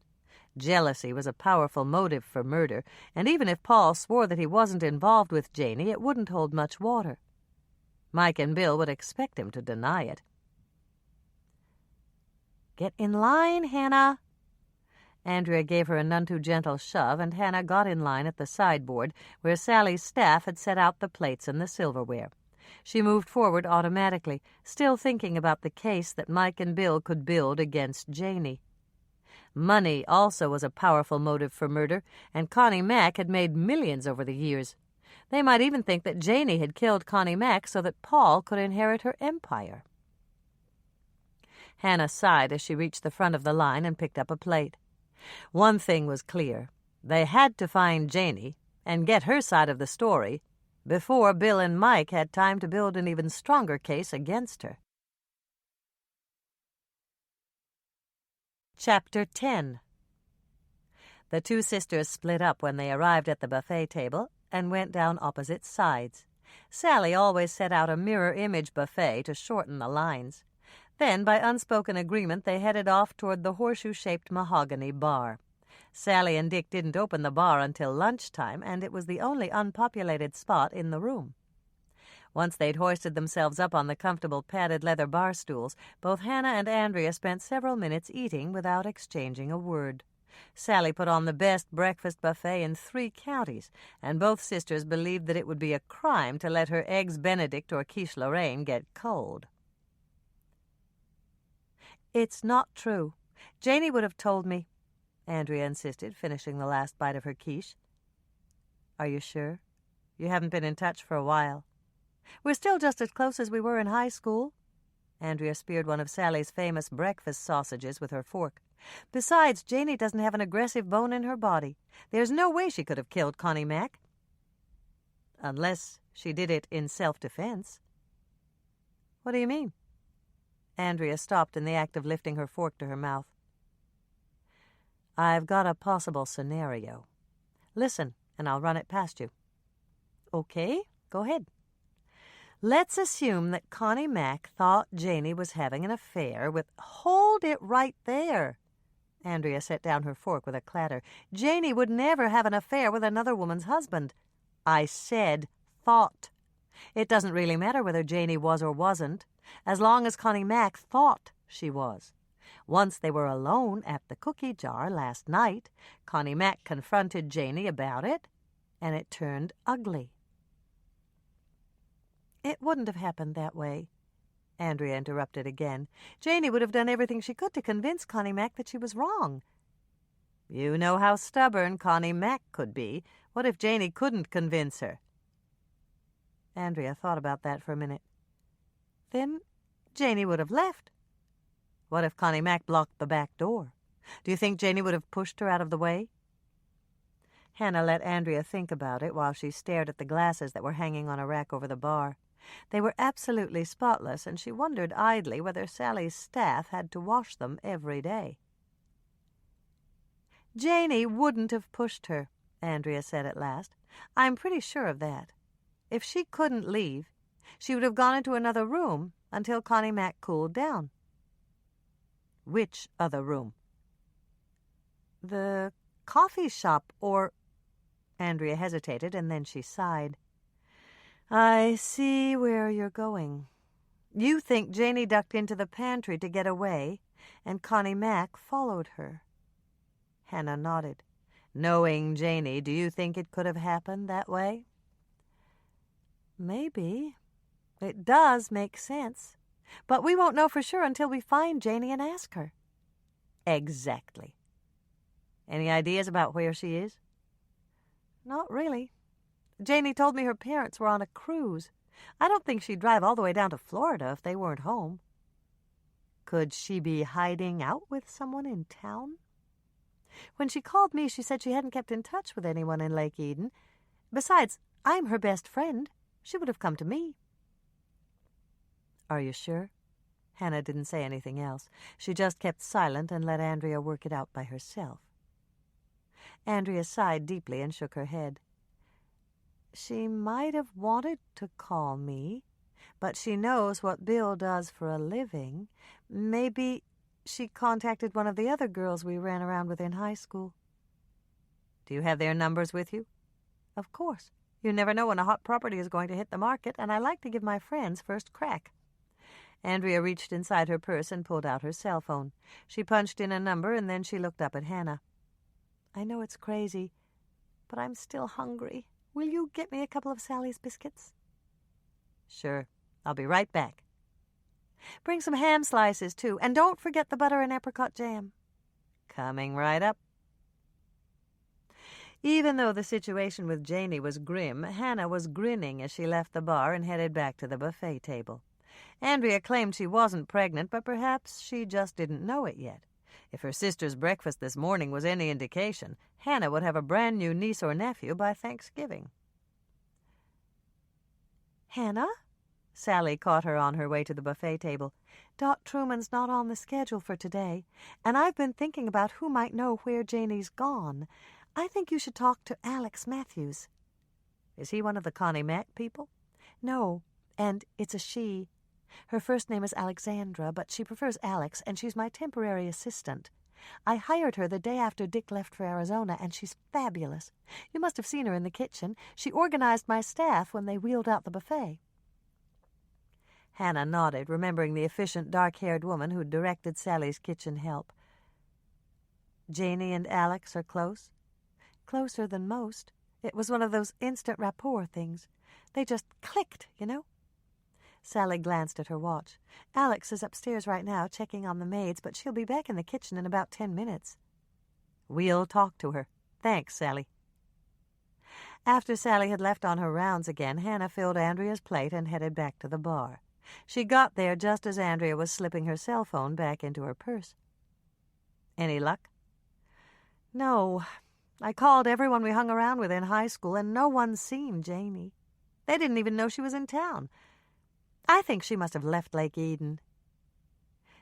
Jealousy was a powerful motive for murder, and even if Paul swore that he wasn't involved with Janey, it wouldn't hold much water. Mike and Bill would expect him to deny it. Get in line, Hannah. Andrea gave her a none-too-gentle shove, and Hannah got in line at the sideboard where Sally's staff had set out the plates and the silverware. She moved forward automatically, still thinking about the case that Mike and Bill could build against Janey. Money also was a powerful motive for murder, and Connie Mack had made millions over the years. They might even think that Janey had killed Connie Mack so that Paul could inherit her empire. Hannah sighed as she reached the front of the line and picked up a plate. One thing was clear. They had to find Janey and get her side of the story before Bill and Mike had time to build an even stronger case against her. Chapter 10. The two sisters split up when they arrived at the buffet table and went down opposite sides. Sally always set out a mirror-image buffet to shorten the lines. Then, by unspoken agreement, they headed off toward the horseshoe-shaped mahogany bar. Sally and Dick didn't open the bar until lunchtime, and it was the only unpopulated spot in the room. Once they'd hoisted themselves up on the comfortable padded leather bar stools, both Hannah and Andrea spent several minutes eating without exchanging a word. Sally put on the best breakfast buffet in 3 counties, and both sisters believed that it would be a crime to let her eggs Benedict or quiche Lorraine get cold. "It's not true. Janey would have told me," Andrea insisted, finishing the last bite of her quiche. "Are you sure? You haven't been in touch for a while." "We're still just as close as we were in high school." Andrea speared one of Sally's famous breakfast sausages with her fork. "Besides, Janey doesn't have an aggressive bone in her body. There's no way she could have killed Connie Mack." "Unless she did it in self-defense." "What do you mean?" Andrea stopped in the act of lifting her fork to her mouth. "I've got a possible scenario. Listen, and I'll run it past you." "Okay, go ahead." "Let's assume that Connie Mack thought Janey was having an affair with—" "Hold it right there!" Andrea set down her fork with a clatter. "Janey would never have an affair with another woman's husband." "I said thought. It doesn't really matter whether Janey was or wasn't, as long as Connie Mack thought she was. Once they were alone at the cookie jar last night, Connie Mack confronted Janey about it, and it turned ugly." "It wouldn't have happened that way," Andrea interrupted again. "Janey would have done everything she could to convince Connie Mack that she was wrong." "You know how stubborn Connie Mack could be. What if Janey couldn't convince her?" Andrea thought about that for a minute. "Then Janey would have left." "What if Connie Mack blocked the back door? Do you think Janey would have pushed her out of the way?" Hannah let Andrea think about it while she stared at the glasses that were hanging on a rack over the bar. They were absolutely spotless, and she wondered idly whether Sally's staff had to wash them every day. "Janey wouldn't have pushed her," Andrea said at last. "I'm pretty sure of that. If she couldn't leave, she would have gone into another room until Connie Mack cooled down." "Which other room?" "The coffee shop, or—" Andrea hesitated, and then she sighed. "I see where you're going. You think Janey ducked into the pantry to get away, and Connie Mack followed her." Hannah nodded. "Knowing Janey, do you think it could have happened that way?" "Maybe. It does make sense. But we won't know for sure until we find Janey and ask her." "Exactly. Any ideas about where she is?" "Not really. Janey told me her parents were on a cruise. I don't think she'd drive all the way down to Florida if they weren't home." "Could she be hiding out with someone in town?" "When she called me, she said she hadn't kept in touch with anyone in Lake Eden. Besides, I'm her best friend. She would have come to me." "Are you sure?" Hannah didn't say anything else. She just kept silent and let Andrea work it out by herself. Andrea sighed deeply and shook her head. "She might have wanted to call me, but she knows what Bill does for a living. Maybe she contacted one of the other girls we ran around with in high school." "Do you have their numbers with you?" "Of course. You never know when a hot property is going to hit the market, and I like to give my friends first crack." Andrea reached inside her purse and pulled out her cell phone. She punched in a number, and then she looked up at Hannah. "I know it's crazy, but I'm still hungry. Will you get me a couple of Sally's biscuits?" "Sure. I'll be right back." "Bring some ham slices, too, and don't forget the butter and apricot jam." "Coming right up." Even though the situation with Janey was grim, Hannah was grinning as she left the bar and headed back to the buffet table. Andrea claimed she wasn't pregnant, but perhaps she just didn't know it yet. If her sister's breakfast this morning was any indication, Hannah would have a brand-new niece or nephew by Thanksgiving. "Hannah?" Sally caught her on her way to the buffet table. "Doc Truman's not on the schedule for today, and I've been thinking about who might know where Janey's gone. I think you should talk to Alex Matthews." "Is he one of the Connie Mack people?" "No, and it's a she. Her first name is Alexandra, but she prefers Alex, and she's my temporary assistant. I hired her the day after Dick left for Arizona, and she's fabulous. You must have seen her in the kitchen. She organized my staff when they wheeled out the buffet." Hannah nodded, remembering the efficient, dark-haired woman who directed Sally's kitchen help. Janey and Alex are close? Closer than most. It was one of those instant rapport things. They just clicked, you know? Sally glanced at her watch. Alex is upstairs right now checking on the maids, but she'll be back in the kitchen in about 10 minutes. We'll talk to her. Thanks, Sally. After Sally had left on her rounds again, Hannah filled Andrea's plate and headed back to the bar. She got there just as Andrea was slipping her cell phone back into her purse. Any luck? No. I called everyone we hung around with in high school, and no one's seen Janey. They didn't even know she was in town. I think she must have left Lake Eden.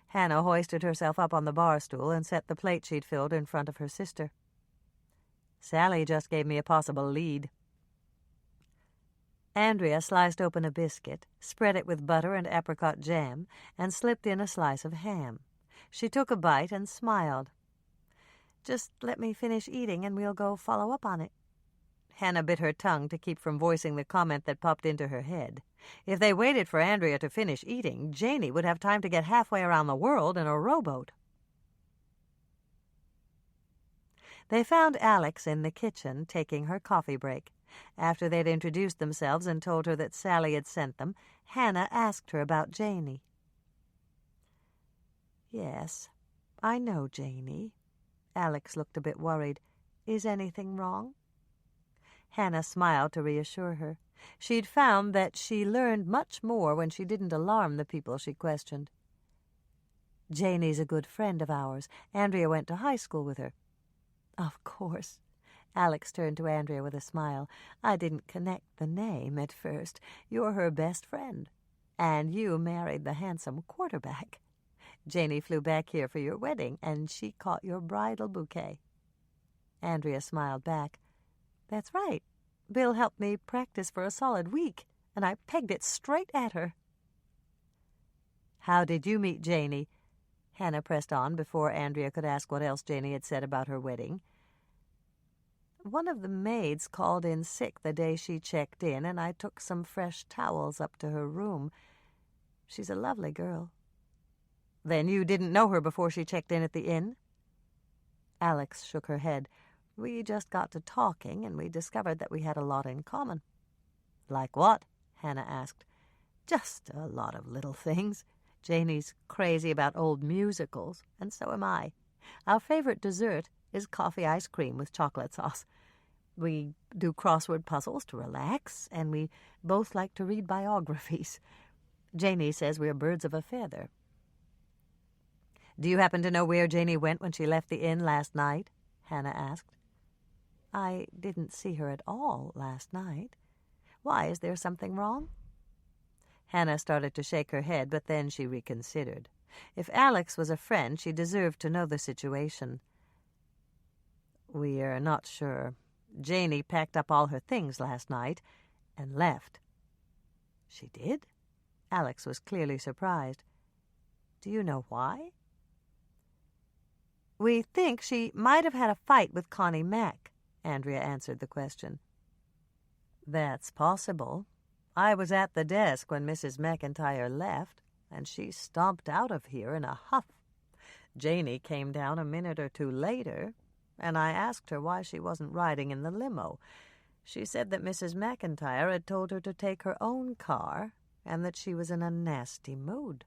Hannah hoisted herself up on the bar stool and set the plate she'd filled in front of her sister. Sally just gave me a possible lead. Andrea sliced open a biscuit, spread it with butter and apricot jam, and slipped in a slice of ham. She took a bite and smiled. Just let me finish eating and we'll go follow up on it. Hannah bit her tongue to keep from voicing the comment that popped into her head. If they waited for Andrea to finish eating, Janey would have time to get halfway around the world in a rowboat. They found Alex in the kitchen taking her coffee break. After they'd introduced themselves and told her that Sally had sent them, Hannah asked her about Janey. Yes, I know Janey. Alex looked a bit worried. Is anything wrong? Hannah smiled to reassure her. She'd found that she learned much more when she didn't alarm the people she questioned. Janey's a good friend of ours. Andrea went to high school with her. Of course. Alex turned to Andrea with a smile. I didn't connect the name at first. You're her best friend. And you married the handsome quarterback. Janey flew back here for your wedding, and she caught your bridal bouquet. Andrea smiled back. That's right. Bill helped me practice for a solid week, and I pegged it straight at her. How did you meet Janey? Hannah pressed on before Andrea could ask what else Janey had said about her wedding. One of the maids called in sick the day she checked in, and I took some fresh towels up to her room. She's a lovely girl. Then you didn't know her before she checked in at the inn? Alex shook her head. We just got to talking, and we discovered that we had a lot in common. Like what? Hannah asked. Just a lot of little things. Janey's crazy about old musicals, and so am I. Our favorite dessert is coffee ice cream with chocolate sauce. We do crossword puzzles to relax, and we both like to read biographies. Janey says we're birds of a feather. Do you happen to know where Janey went when she left the inn last night? Hannah asked. I didn't see her at all last night. Why, is there something wrong? Hannah started to shake her head, but then she reconsidered. If Alex was a friend, she deserved to know the situation. We're not sure. Janey packed up all her things last night and left. She did? Alex was clearly surprised. Do you know why? We think she might have had a fight with Connie Mack, Andrea answered the question. That's possible. I was at the desk when Mrs. McIntyre left, and she stomped out of here in a huff. Janey came down a minute or two later, and I asked her why she wasn't riding in the limo. She said that Mrs. McIntyre had told her to take her own car, and that she was in a nasty mood.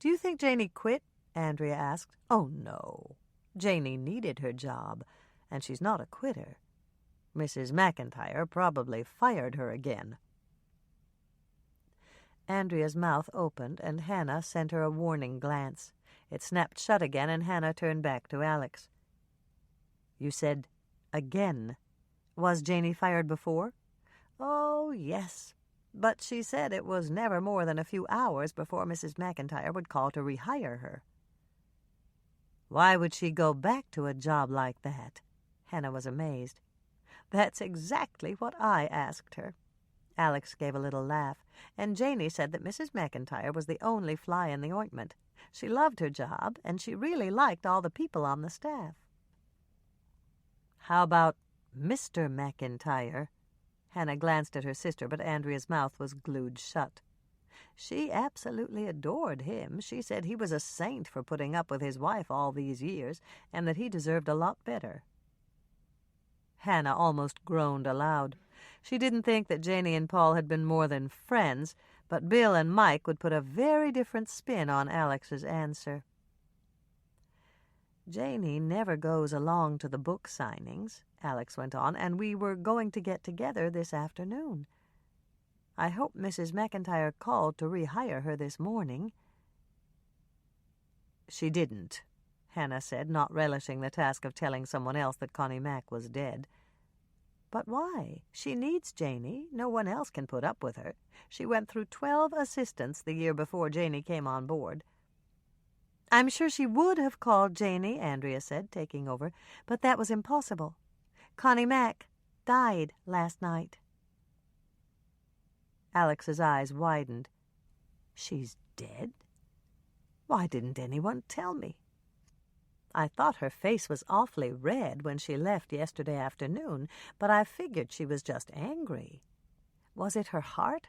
Do you think Janey quit? Andrea asked. Oh, no. Janey needed her job, and she's not a quitter. Mrs. McIntyre probably fired her again. Andrea's mouth opened, and Hannah sent her a warning glance. It snapped shut again, and Hannah turned back to Alex. You said, again. Was Janey fired before? Oh, yes. But she said it was never more than a few hours before Mrs. McIntyre would call to rehire her. Why would she go back to a job like that? Hannah was amazed. That's exactly what I asked her. Alex gave a little laugh, and Janey said that Mrs. McIntyre was the only fly in the ointment. She loved her job, and she really liked all the people on the staff. How about Mr. McIntyre? Hannah glanced at her sister, but Andrea's mouth was glued shut. She absolutely adored him. She said he was a saint for putting up with his wife all these years, and that he deserved a lot better. Hannah almost groaned aloud. She didn't think that Janey and Paul had been more than friends, but Bill and Mike would put a very different spin on Alex's answer. Janey never goes along to the book signings, Alex went on, and we were going to get together this afternoon. I hope Mrs. McIntyre called to rehire her this morning. She didn't, Hannah said, not relishing the task of telling someone else that Connie Mack was dead. But why? She needs Janey. No one else can put up with her. She went through 12 assistants the year before Janey came on board. I'm sure she would have called Janey, Andrea said, taking over, but that was impossible. Connie Mack died last night. Alex's eyes widened. She's dead? Why didn't anyone tell me? I thought her face was awfully red when she left yesterday afternoon, but I figured she was just angry. Was it her heart?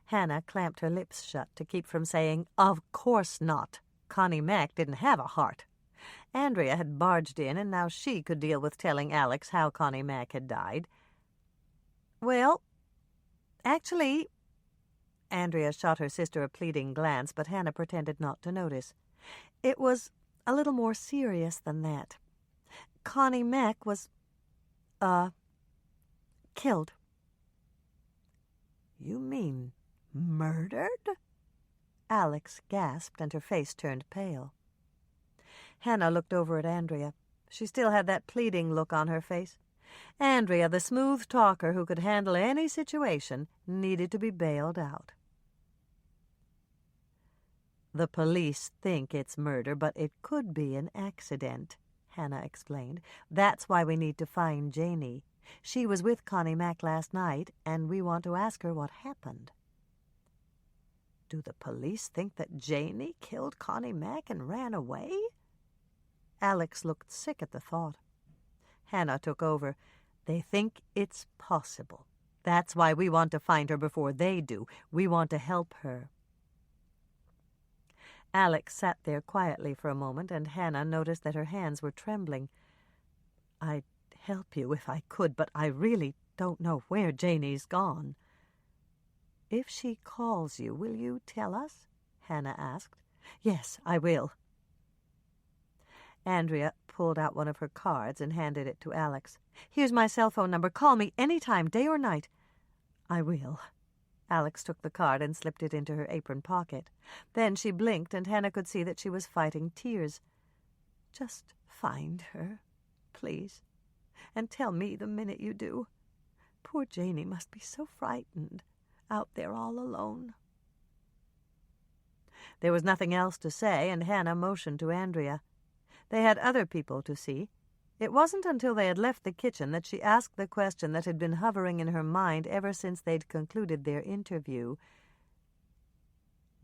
Hannah clamped her lips shut to keep from saying, "Of course not. Connie Mack didn't have a heart." Andrea had barged in, and now she could deal with telling Alex how Connie Mack had died. Well, actually, Andrea shot her sister a pleading glance, but Hannah pretended not to notice. It was a little more serious than that. Connie Mack was, killed. You mean murdered? Alex gasped, and her face turned pale. Hannah looked over at Andrea. She still had that pleading look on her face. Andrea, the smooth talker who could handle any situation, needed to be bailed out. The police think it's murder, but it could be an accident, Hannah explained. That's why we need to find Janey. She was with Connie Mack last night, and we want to ask her what happened. Do the police think that Janey killed Connie Mack and ran away? Alex looked sick at the thought. Hannah took over. They think it's possible. That's why we want to find her before they do. We want to help her. Alex sat there quietly for a moment, and Hannah noticed that her hands were trembling. I'd help you if I could, but I really don't know where Janey's gone. If she calls you, will you tell us? Hannah asked. Yes, I will. Andrea pulled out one of her cards and handed it to Alex. Here's my cell phone number. Call me any time, day or night. I will. Alex took the card and slipped it into her apron pocket. Then she blinked, and Hannah could see that she was fighting tears. Just find her, please, and tell me the minute you do. Poor Janey must be so frightened, out there all alone. There was nothing else to say, and Hannah motioned to Andrea. They had other people to see. It wasn't until they had left the kitchen that she asked the question that had been hovering in her mind ever since they'd concluded their interview.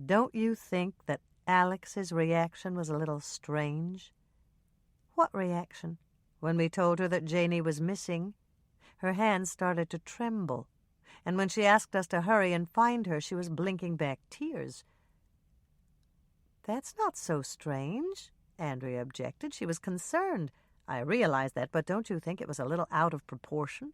Don't you think that Alex's reaction was a little strange? What reaction? When we told her that Janey was missing, her hands started to tremble, and when she asked us to hurry and find her, she was blinking back tears. That's not so strange, Andrea objected. She was concerned. I realize that, but don't you think it was a little out of proportion?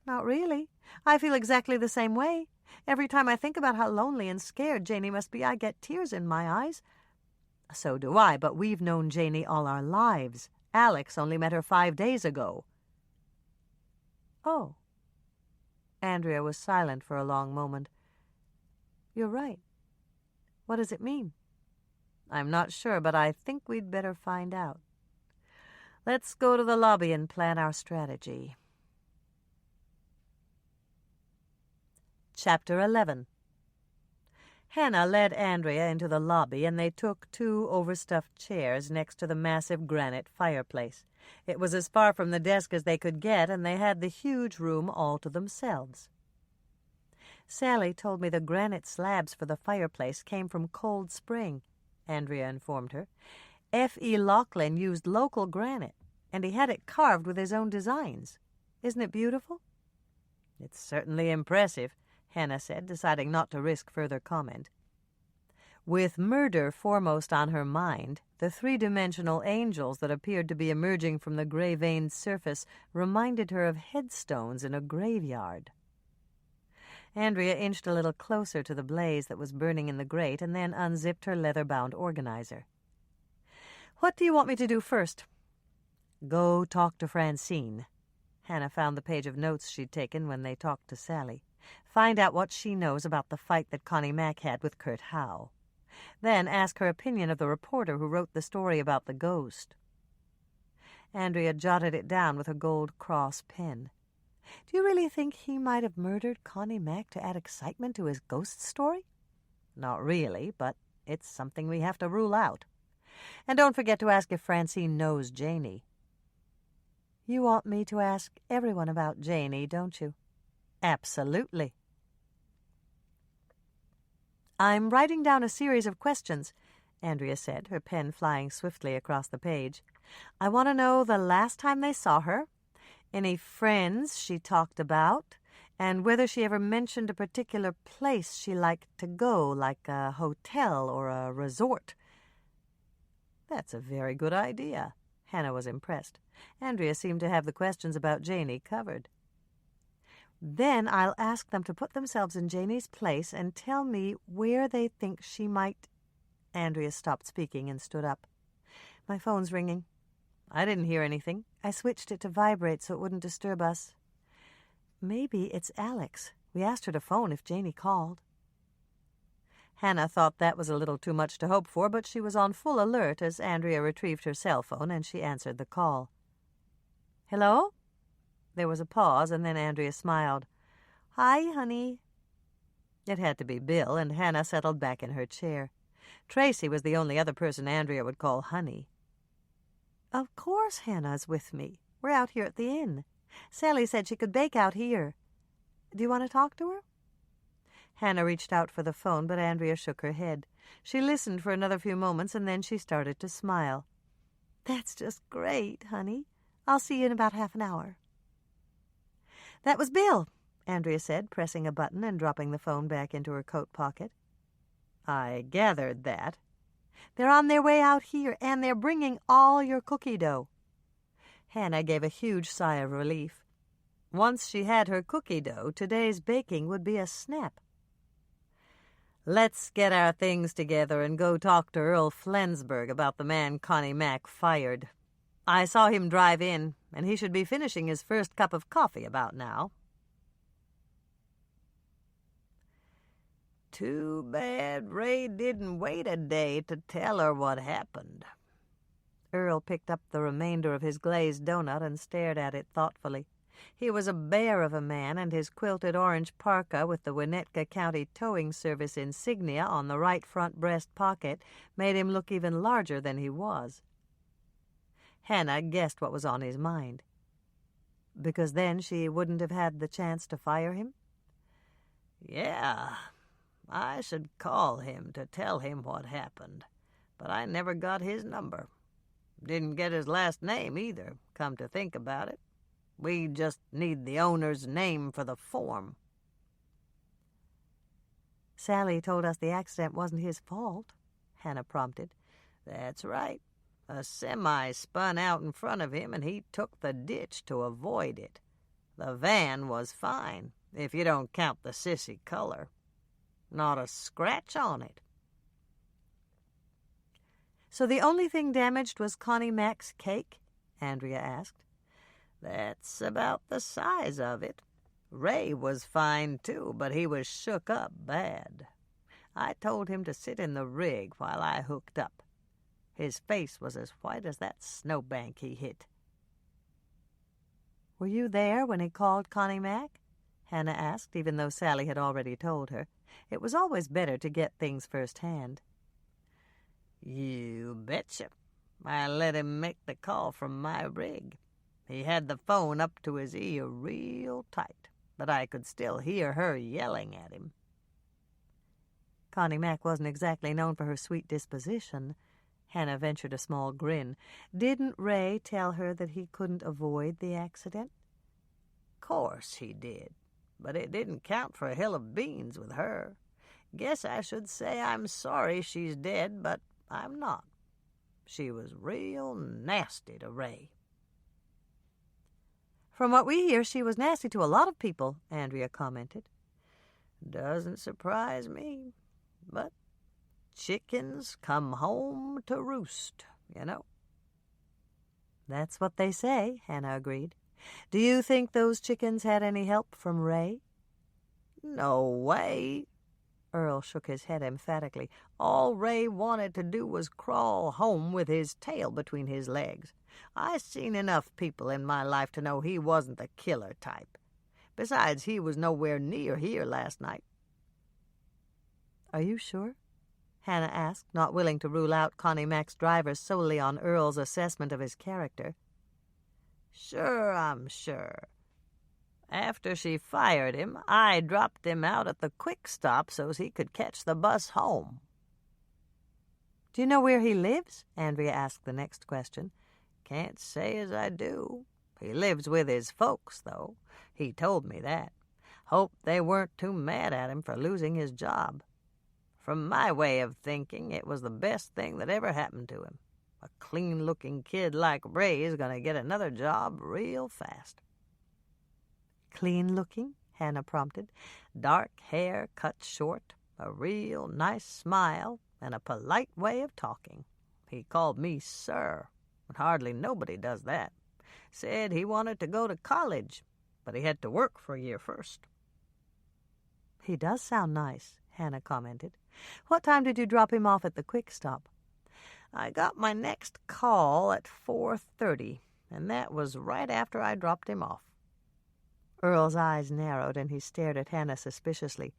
Not really. I feel exactly the same way. Every time I think about how lonely and scared Janey must be, I get tears in my eyes. So do I, but we've known Janey all our lives. Alex only met her 5 days ago. Oh. Andrea was silent for a long moment. You're right. What does it mean? I'm not sure, but I think we'd better find out. Let's go to the lobby and plan our strategy. Chapter 11. Hannah led Andrea into the lobby, and they took 2 overstuffed chairs next to the massive granite fireplace. It was as far from the desk as they could get, and they had the huge room all to themselves. Sally told me the granite slabs for the fireplace came from Cold Spring, Andrea informed her. F.E. Laughlin used local granite, and he had it carved with his own designs. Isn't it beautiful? It's certainly impressive, Hannah said, deciding not to risk further comment. With murder foremost on her mind, the three-dimensional angels that appeared to be emerging from the gray-veined surface reminded her of headstones in a graveyard. Andrea inched a little closer to the blaze that was burning in the grate and then unzipped her leather-bound organizer. "What do you want me to do first?" "Go talk to Francine." Hannah found the page of notes she'd taken when they talked to Sally. "Find out what she knows about the fight that Connie Mack had with Kurt Howe. Then ask her opinion of the reporter who wrote the story about the ghost." Andrea jotted it down with her gold cross pen. "Do you really think he might have murdered Connie Mack to add excitement to his ghost story?" "Not really, but it's something we have to rule out. And don't forget to ask if Francine knows Janey." "You want me to ask everyone about Janey, don't you?" "Absolutely." "I'm writing down a series of questions," Andrea said, her pen flying swiftly across the page. "I want to know the last time they saw her, any friends she talked about, and whether she ever mentioned a particular place she liked to go, like a hotel or a resort." "That's a very good idea." Hannah was impressed. Andrea seemed to have the questions about Janey covered. "Then I'll ask them to put themselves in Janey's place and tell me where they think she might—" Andrea stopped speaking and stood up. "My phone's ringing." "I didn't hear anything." "I switched it to vibrate so it wouldn't disturb us." "Maybe it's Alex. We asked her to phone if Janey called." Hannah thought that was a little too much to hope for, but she was on full alert as Andrea retrieved her cell phone and she answered the call. "Hello?" There was a pause, and then Andrea smiled. "Hi, honey." It had to be Bill, and Hannah settled back in her chair. Tracy was the only other person Andrea would call honey. "Of course Hannah's with me. We're out here at the inn. Sally said she could bake out here. Do you want to talk to her?" Hannah reached out for the phone, but Andrea shook her head. She listened for another few moments, and then she started to smile. "That's just great, honey. I'll see you in about half an hour." "That was Bill," Andrea said, pressing a button and dropping the phone back into her coat pocket. "I gathered that." "They're on their way out here, and they're bringing all your cookie dough." Hannah gave a huge sigh of relief. Once she had her cookie dough, today's baking would be a snap. "Let's get our things together and go talk to Earl Flensburg about the man Connie Mack fired. I saw him drive in, and he should be finishing his first cup of coffee about now." "Too bad Ray didn't wait a day to tell her what happened." Earl picked up the remainder of his glazed donut and stared at it thoughtfully. He was a bear of a man, and his quilted orange parka with the Winnetka County Towing Service insignia on the right front breast pocket made him look even larger than he was. Hannah guessed what was on his mind. Because then she wouldn't have had the chance to fire him? "Yeah, I should call him to tell him what happened, but I never got his number. Didn't get his last name either, come to think about it. We just need the owner's name for the form." "Sally told us the accident wasn't his fault," Hannah prompted. "That's right. A semi spun out in front of him, and he took the ditch to avoid it. The van was fine, if you don't count the sissy color. Not a scratch on it." "So the only thing damaged was Connie Mack's cake?" Andrea asked. "That's about the size of it. Ray was fine, too, but he was shook up bad. I told him to sit in the rig while I hooked up. His face was as white as that snowbank he hit." "Were you there when he called Connie Mack?" Hannah asked, even though Sally had already told her. It was always better to get things firsthand. "You betcha. I let him make the call from my rig. He had the phone up to his ear real tight, but I could still hear her yelling at him." Connie Mack wasn't exactly known for her sweet disposition. Hannah ventured a small grin. "Didn't Ray tell her that he couldn't avoid the accident?" "Course he did, but it didn't count for a hill of beans with her. Guess I should say I'm sorry she's dead, but I'm not. She was real nasty to Ray." "From what we hear, she was nasty to a lot of people," Andrea commented. "Doesn't surprise me, but chickens come home to roost, you know." "That's what they say," Hannah agreed. "Do you think those chickens had any help from Ray?" "No way." Earl shook his head emphatically. "All Ray wanted to do was crawl home with his tail between his legs. I seen enough people in my life to know he wasn't the killer type. Besides, he was nowhere near here last night." "Are you sure?" Hannah asked, not willing to rule out Connie Mac's driver solely on Earl's assessment of his character. "Sure, I'm sure. After she fired him, I dropped him out at the quick stop so's he could catch the bus home." "Do you know where he lives?" Andrea asked the next question. "Can't say as I do. He lives with his folks, though. He told me that. Hoped they weren't too mad at him for losing his job. From my way of thinking, it was the best thing that ever happened to him. A clean-looking kid like Ray is going to get another job real fast." "Clean-looking?" Hannah prompted. "Dark hair cut short, a real nice smile, and a polite way of talking. He called me sir, and hardly nobody does that. Said he wanted to go to college, but he had to work for a year first." "He does sound nice," Hannah commented. "What time did you drop him off at the quick stop?" "I got my next call at 4:30, and that was right after I dropped him off." Earl's eyes narrowed, and he stared at Hannah suspiciously.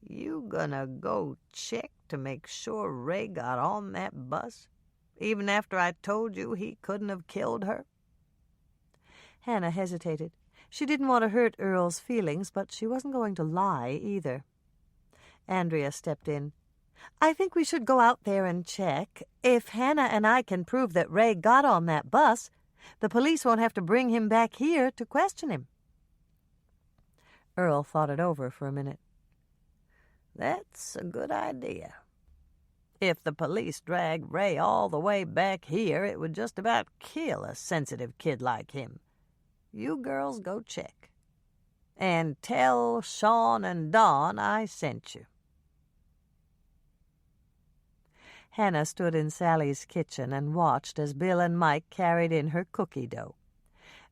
"You gonna go check to make sure Ray got on that bus, even after I told you he couldn't have killed her?" Hannah hesitated. She didn't want to hurt Earl's feelings, but she wasn't going to lie either. Andrea stepped in. "I think we should go out there and check. If Hannah and I can prove that Ray got on that bus, the police won't have to bring him back here to question him." Earl thought it over for a minute. "That's a good idea. If the police drag Ray all the way back here, it would just about kill a sensitive kid like him. You girls go check. And tell Sean and Dawn I sent you." Hannah stood in Sally's kitchen and watched as Bill and Mike carried in her cookie dough.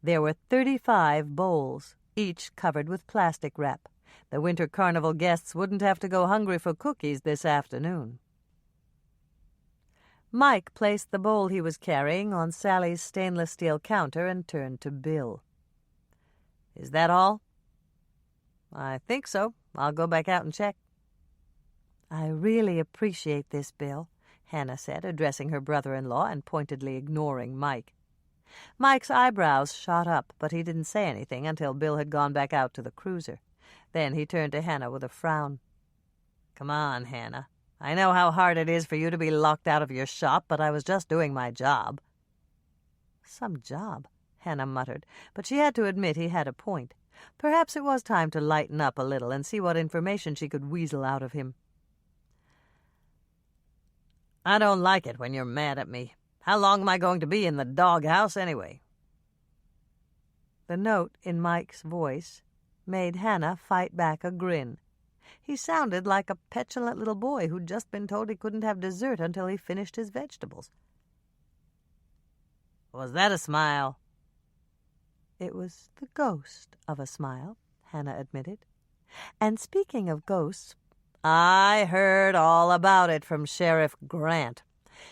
There were 35 bowls, each covered with plastic wrap. The winter carnival guests wouldn't have to go hungry for cookies this afternoon. Mike placed the bowl he was carrying on Sally's stainless steel counter and turned to Bill. "Is that all?" "I think so. I'll go back out and check." "I really appreciate this, Bill," Hannah said, addressing her brother-in-law and pointedly ignoring Mike. Mike's eyebrows shot up, but he didn't say anything until Bill had gone back out to the cruiser. Then he turned to Hannah with a frown. "Come on, Hannah. I know how hard it is for you to be locked out of your shop, but I was just doing my job." "Some job," Hannah muttered, but she had to admit he had a point. Perhaps it was time to lighten up a little and see what information she could weasel out of him. "I don't like it when you're mad at me. How long am I going to be in the doghouse anyway?" The note in Mike's voice made Hannah fight back a grin. He sounded like a petulant little boy who'd just been told he couldn't have dessert until he finished his vegetables. "Was that a smile?" "It was the ghost of a smile," Hannah admitted. "And speaking of ghosts, I heard all about it from Sheriff Grant.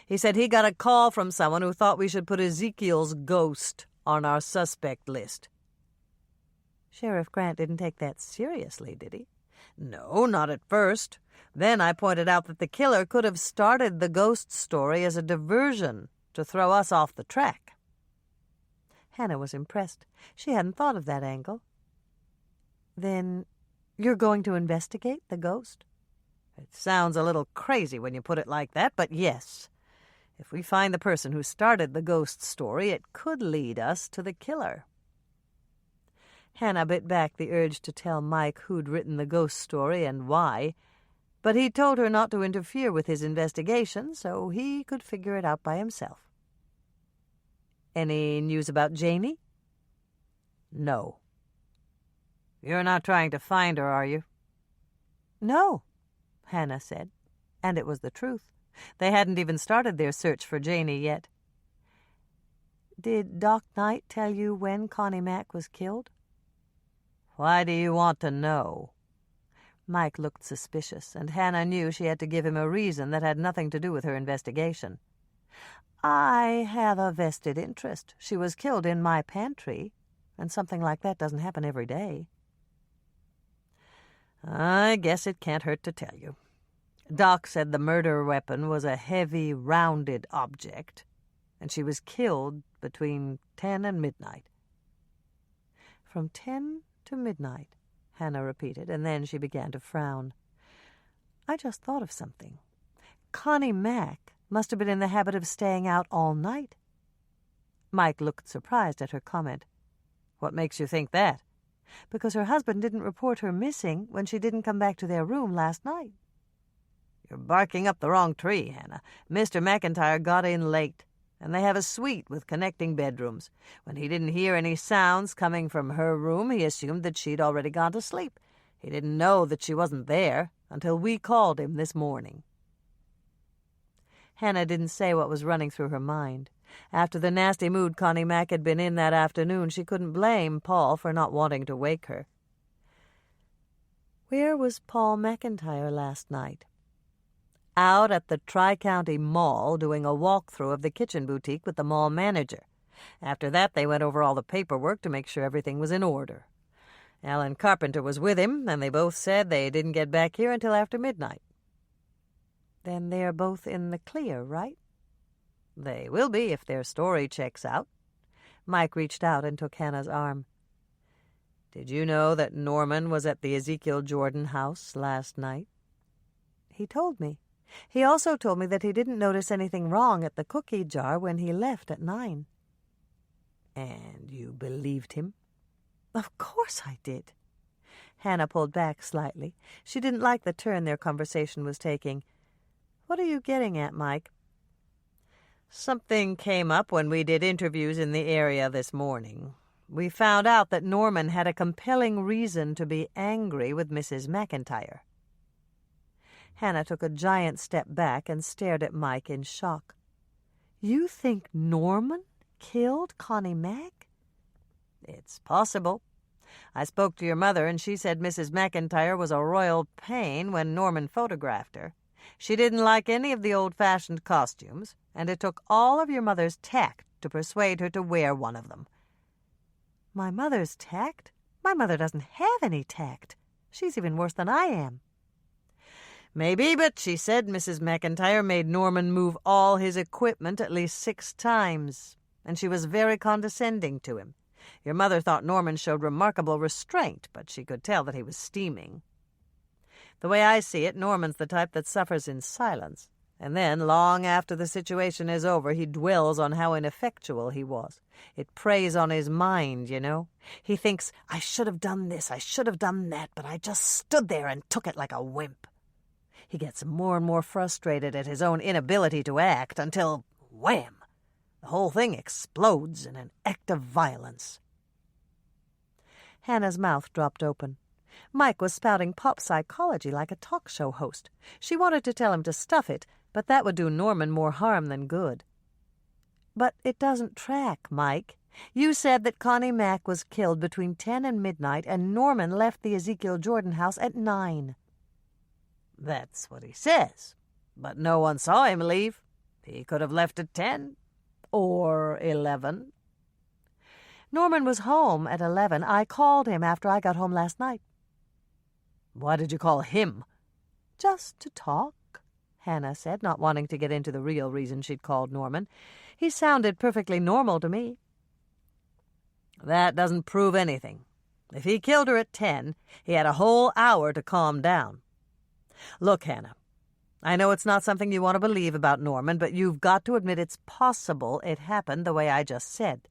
He said he got a call from someone who thought we should put Ezekiel's ghost on our suspect list." Sheriff Grant didn't take that seriously, did he? "No, not at first. Then I pointed out that the killer could have started the ghost story as a diversion to throw us off the track." Hannah was impressed. She hadn't thought of that angle. "Then you're going to investigate the ghost?" "It sounds a little crazy when you put it like that, but yes. If we find the person who started the ghost story, it could lead us to the killer." Hannah bit back the urge to tell Mike who'd written the ghost story and why, but he told her not to interfere with his investigation so he could figure it out by himself. Any news about Janey? No. You're not trying to find her, are you? No, Hannah said, and it was the truth. They hadn't even started their search for Janey yet. Did Doc Knight tell you when Connie Mack was killed? Why do you want to know? Mike looked suspicious, and Hannah knew she had to give him a reason that had nothing to do with her investigation. I have a vested interest. She was killed in my pantry, and something like that doesn't happen every day. I guess it can't hurt to tell you. Doc said the murder weapon was a heavy, rounded object, and she was killed between 10 and midnight. From 10 to midnight, Hannah repeated, and then she began to frown. I just thought of something. Connie Mack must have been in the habit of staying out all night. Mike looked surprised at her comment. What makes you think that? Because her husband didn't report her missing when she didn't come back to their room last night. You're barking up the wrong tree, Hannah. Mr. McIntyre got in late, and they have a suite with connecting bedrooms. When he didn't hear any sounds coming from her room, he assumed that she'd already gone to sleep. He didn't know that she wasn't there until we called him this morning. Hannah didn't say what was running through her mind. After the nasty mood Connie Mack had been in that afternoon, she couldn't blame Paul for not wanting to wake her. Where was Paul McIntyre last night? Out at the Tri-County Mall doing a walkthrough of the kitchen boutique with the mall manager. After that, they went over all the paperwork to make sure everything was in order. Alan Carpenter was with him, and they both said they didn't get back here until after midnight. Then they're both in the clear, right? They will be if their story checks out. Mike reached out and took Hannah's arm. Did you know that Norman was at the Ezekiel Jordan house last night? He told me. He also told me that he didn't notice anything wrong at the cookie jar when he left at 9. And you believed him? Of course I did. Hannah pulled back slightly. She didn't like the turn their conversation was taking. What are you getting at, Mike? Something came up when we did interviews in the area this morning. We found out that Norman had a compelling reason to be angry with Mrs. McIntyre. Hannah took a giant step back and stared at Mike in shock. You think Norman killed Connie Mack? It's possible. I spoke to your mother, and she said Mrs. McIntyre was a royal pain when Norman photographed her. She didn't like any of the old-fashioned costumes, and it took all of your mother's tact to persuade her to wear one of them. My mother's tact? My mother doesn't have any tact. She's even worse than I am. Maybe, but she said Mrs. McIntyre made Norman move all his equipment at least 6 times, and she was very condescending to him. Your mother thought Norman showed remarkable restraint, but she could tell that he was steaming. The way I see it, Norman's the type that suffers in silence, and then, long after the situation is over, he dwells on how ineffectual he was. It preys on his mind, you know. He thinks, I should have done this, I should have done that, but I just stood there and took it like a wimp. He gets more and more frustrated at his own inability to act until, wham, the whole thing explodes in an act of violence. Hannah's mouth dropped open. Mike was spouting pop psychology like a talk show host. She wanted to tell him to stuff it, but that would do Norman more harm than good. But it doesn't track, Mike. You said that Connie Mack was killed between 10 and midnight, and Norman left the Ezekiel Jordan house at 9. That's what he says, but no one saw him leave. He could have left at 10 or 11. Norman was home at 11. I called him after I got home last night. Why did you call him? Just to talk, Hannah said, not wanting to get into the real reason she'd called Norman. He sounded perfectly normal to me. That doesn't prove anything. If he killed her at 10, he had a whole hour to calm down. Look, Hannah, I know it's not something you want to believe about Norman, but you've got to admit it's possible it happened the way I just said.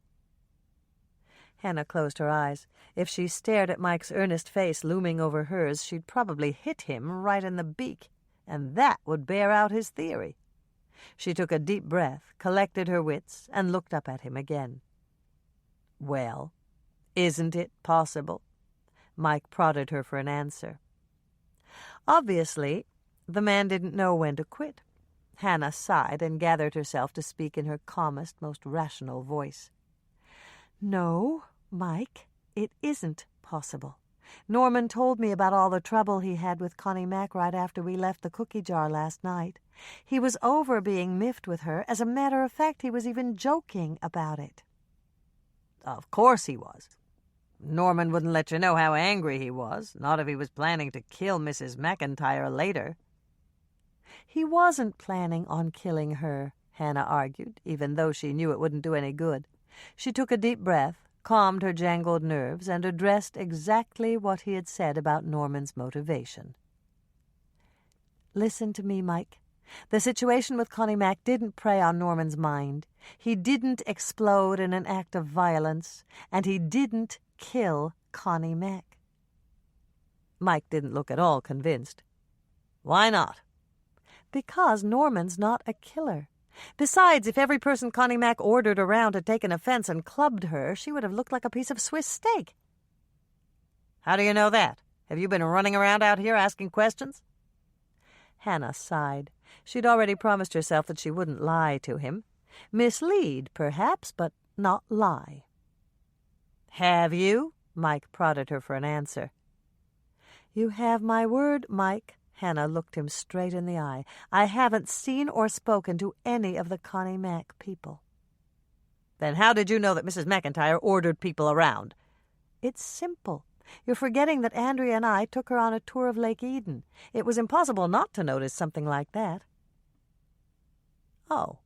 Hannah closed her eyes. If she stared at Mike's earnest face looming over hers, she'd probably hit him right in the beak, and that would bear out his theory. She took a deep breath, collected her wits, and looked up at him again. "Well, isn't it possible?" Mike prodded her for an answer. Obviously, the man didn't know when to quit. Hannah sighed and gathered herself to speak in her calmest, most rational voice. "No, Mike, it isn't possible. Norman told me about all the trouble he had with Connie Mack right after we left the cookie jar last night. He was over being miffed with her. As a matter of fact, he was even joking about it." "Of course he was. Norman wouldn't let you know how angry he was, not if he was planning to kill Mrs. McIntyre later." "He wasn't planning on killing her," Hannah argued, even though she knew it wouldn't do any good. She took a deep breath, calmed her jangled nerves, and addressed exactly what he had said about Norman's motivation. "Listen to me, Mike. The situation with Connie Mack didn't prey on Norman's mind. He didn't explode in an act of violence, and he didn't kill Connie Mack." Mike didn't look at all convinced. "Why not?" "Because Norman's not a killer. Besides, if every person Connie Mack ordered around had taken offense and clubbed her, she would have looked like a piece of Swiss steak." "How do you know that? Have you been running around out here asking questions?" Hannah sighed. She'd already promised herself that she wouldn't lie to him. Mislead, perhaps, but not lie. "Have you?" Mike prodded her for an answer. "You have my word, Mike." Hannah looked him straight in the eye. "I haven't seen or spoken to any of the Connie Mack people." "Then how did you know that Mrs. McIntyre ordered people around?" "It's simple. You're forgetting that Andrea and I took her on a tour of Lake Eden. It was impossible not to notice something like that." "Oh,"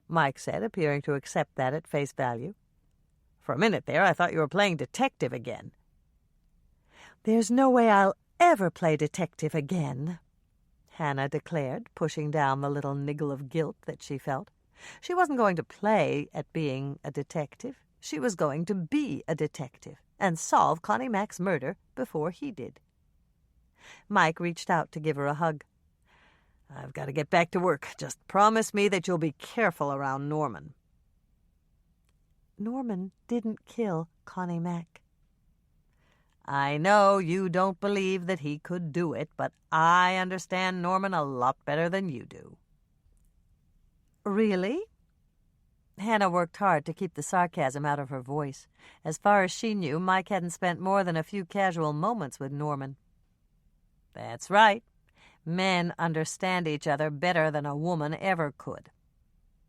Mike said, appearing to accept that at face value. "For a minute there, I thought you were playing detective again." "There's no way I'll ever play detective again," Hannah declared, pushing down the little niggle of guilt that she felt. She wasn't going to play at being a detective. She was going to be a detective and solve Connie Mack's murder before he did. Mike reached out to give her a hug. "I've got to get back to work. Just promise me that you'll be careful around Norman." "Norman didn't kill Connie Mack." "I know you don't believe that he could do it, but I understand Norman a lot better than you do." "Really?" Hannah worked hard to keep the sarcasm out of her voice. As far as she knew, Mike hadn't spent more than a few casual moments with Norman. "That's right. Men understand each other better than a woman ever could.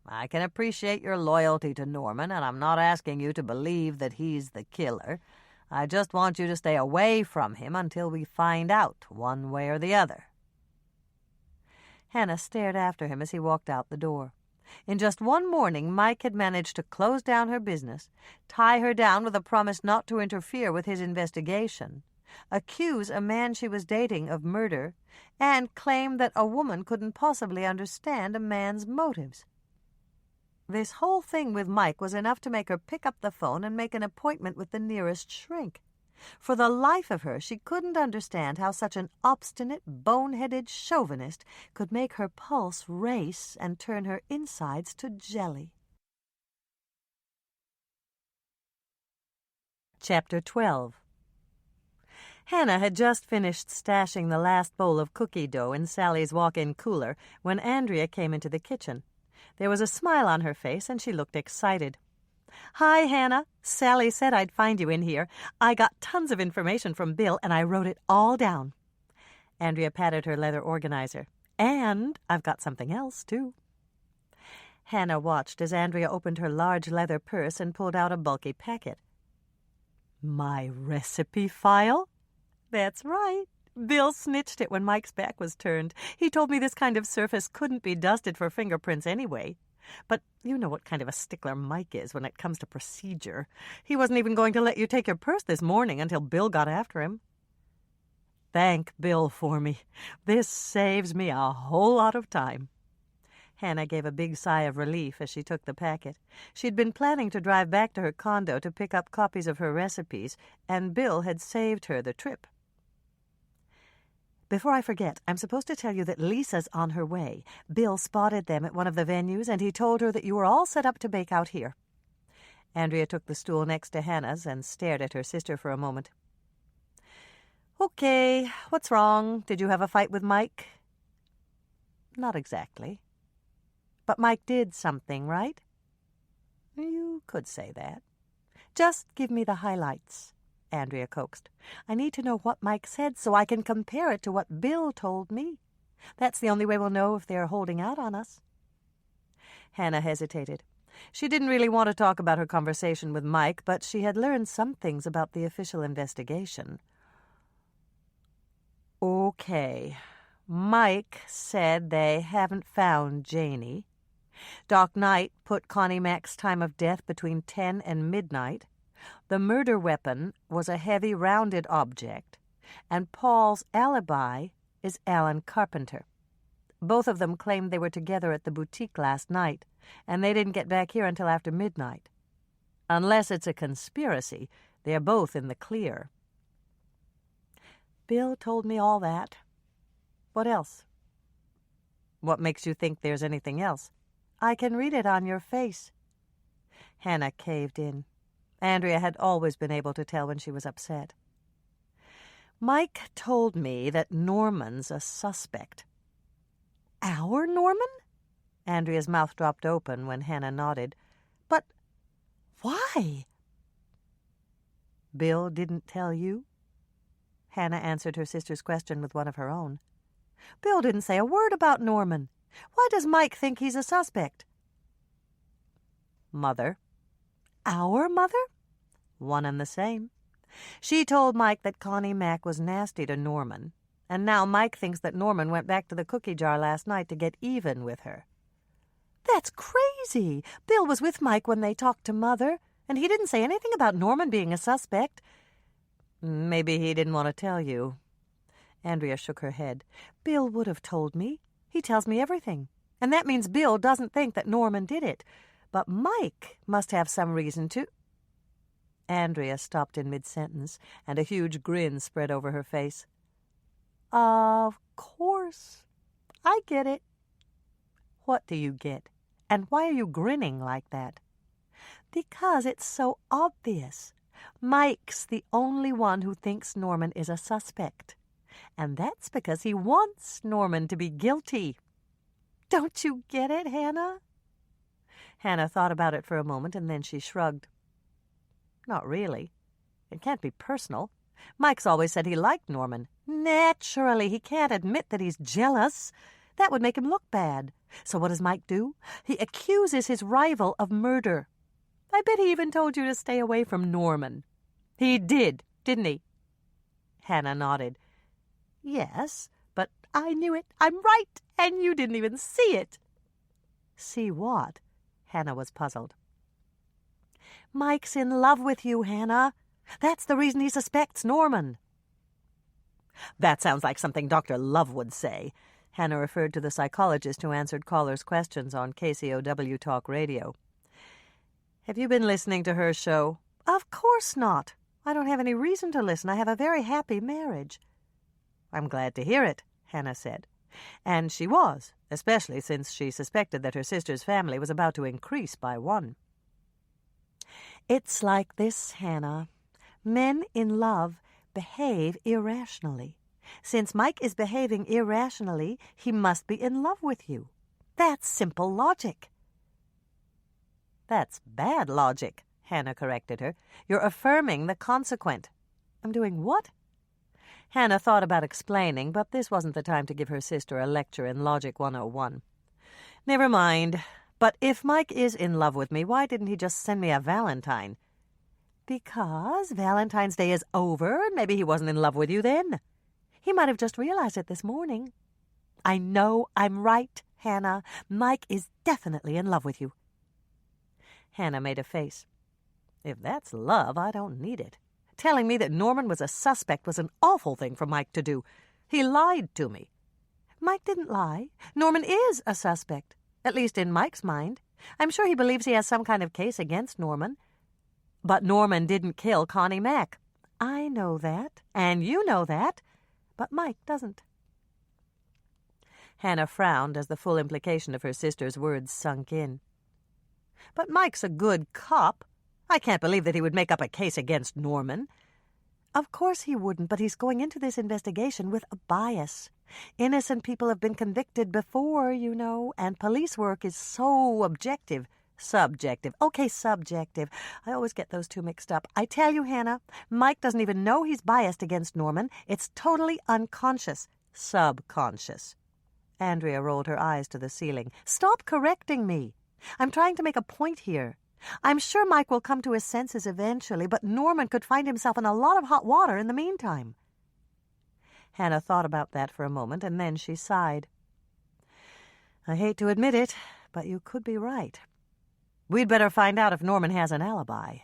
I can appreciate your loyalty to Norman, and I'm not asking you to believe that he's the killer. I just want you to stay away from him until we find out one way or the other." Hannah stared after him as he walked out the door. In just one morning, Mike had managed to close down her business, tie her down with a promise not to interfere with his investigation, accuse a man she was dating of murder, and claim that a woman couldn't possibly understand a man's motives. This whole thing with Mike was enough to make her pick up the phone and make an appointment with the nearest shrink. For the life of her, she couldn't understand how such an obstinate, bone-headed chauvinist could make her pulse race and turn her insides to jelly. Chapter 12. Hannah had just finished stashing the last bowl of cookie dough in Sally's walk-in cooler when Andrea came into the kitchen. There was a smile on her face, and she looked excited. "Hi, Hannah. Sally said I'd find you in here. I got tons of information from Bill, and I wrote it all down." Andrea patted her leather organizer. "And I've got something else, too." Hannah watched as Andrea opened her large leather purse and pulled out a bulky packet. "My recipe file?" "That's right. Bill snitched it when Mike's back was turned. He told me this kind of surface couldn't be dusted for fingerprints anyway. But you know what kind of a stickler Mike is when it comes to procedure. He wasn't even going to let you take your purse this morning until Bill got after him." "Thank Bill for me. This saves me a whole lot of time." Hannah gave a big sigh of relief as she took the packet. She'd been planning to drive back to her condo to pick up copies of her recipes, and Bill had saved her the trip. Before I forget, I'm supposed to tell you that Lisa's on her way. Bill spotted them at one of the venues, and he told her that you were all set up to bake out here. Andrea took the stool next to Hannah's and stared at her sister for a moment. Okay, what's wrong? Did you have a fight with Mike? Not exactly. But Mike did something, right? You could say that. Just give me the highlights, Andrea coaxed. I need to know what Mike said so I can compare it to what Bill told me. That's the only way we'll know if they're holding out on us. Hannah hesitated. She didn't really want to talk about her conversation with Mike, but she had learned some things about the official investigation. Okay. Mike said they haven't found Janie. Doc Knight put Connie Mack's time of death between 10 and midnight. The murder weapon was a heavy rounded object, and Paul's alibi is Alan Carpenter. Both of them claimed they were together at the boutique last night, and they didn't get back here until after midnight. Unless it's a conspiracy, they're both in the clear. Bill told me all that. What else? What makes you think there's anything else? I can read it on your face. Hannah caved in. Andrea had always been able to tell when she was upset. Mike told me that Norman's a suspect. Our Norman? Andrea's mouth dropped open when Hannah nodded. But why? Bill didn't tell you? Hannah answered her sister's question with one of her own. Bill didn't say a word about Norman. Why does Mike think he's a suspect? Mother. Our mother? One and the same. She told Mike that Connie Mack was nasty to Norman, and now Mike thinks that Norman went back to the cookie jar last night to get even with her. That's crazy. Bill was with Mike when they talked to Mother, and he didn't say anything about Norman being a suspect. Maybe he didn't want to tell you. Andrea shook her head. Bill would have told me. He tells me everything. And that means Bill doesn't think that Norman did it. But Mike must have some reason to... Andrea stopped in mid-sentence, and a huge grin spread over her face. Of course. I get it. What do you get? And why are you grinning like that? Because it's so obvious. Mike's the only one who thinks Norman is a suspect. And that's because he wants Norman to be guilty. Don't you get it, Hannah? Hannah thought about it for a moment, and then she shrugged. Not really. It can't be personal. Mike's always said he liked Norman. Naturally, he can't admit that he's jealous. That would make him look bad. So what does Mike do? He accuses his rival of murder. I bet he even told you to stay away from Norman. He did, didn't he? Hannah nodded. Yes, but I knew it. I'm right, and you didn't even see it. See what? Hannah was puzzled. Mike's in love with you, Hannah. That's the reason he suspects Norman. That sounds like something Dr. Love would say. Hannah referred to the psychologist who answered callers' questions on KCOW Talk Radio. Have you been listening to her show? Of course not. I don't have any reason to listen. I have a very happy marriage. I'm glad to hear it, Hannah said. And she was, especially since she suspected that her sister's family was about to increase by one. It's like this, Hannah. Men in love behave irrationally. Since Mike is behaving irrationally, he must be in love with you. That's simple logic. That's bad logic, Hannah corrected her. You're affirming the consequent. I'm doing what? Hannah thought about explaining, but this wasn't the time to give her sister a lecture in Logic 101. Never mind. But if Mike is in love with me, why didn't he just send me a Valentine? Because Valentine's Day is over, and maybe he wasn't in love with you then. He might have just realized it this morning. I know I'm right, Hannah. Mike is definitely in love with you. Hannah made a face. If that's love, I don't need it. Telling me that Norman was a suspect was an awful thing for Mike to do. He lied to me. Mike didn't lie. Norman is a suspect. At least in Mike's mind. I'm sure he believes he has some kind of case against Norman. But Norman didn't kill Connie Mack. I know that, and you know that, but Mike doesn't. Hannah frowned as the full implication of her sister's words sunk in. But Mike's a good cop. I can't believe that he would make up a case against Norman. Of course he wouldn't, but he's going into this investigation with a bias. Innocent people have been convicted before, you know, and police work is so objective. Subjective. Okay, subjective. I always get those two mixed up. I tell you, Hannah, Mike doesn't even know he's biased against Norman. It's totally unconscious. Subconscious. Andrea rolled her eyes to the ceiling. Stop correcting me. I'm trying to make a point here. I'm sure Mike will come to his senses eventually, but Norman could find himself in a lot of hot water in the meantime. Hannah thought about that for a moment, and then she sighed. I hate to admit it, but you could be right. We'd better find out if Norman has an alibi.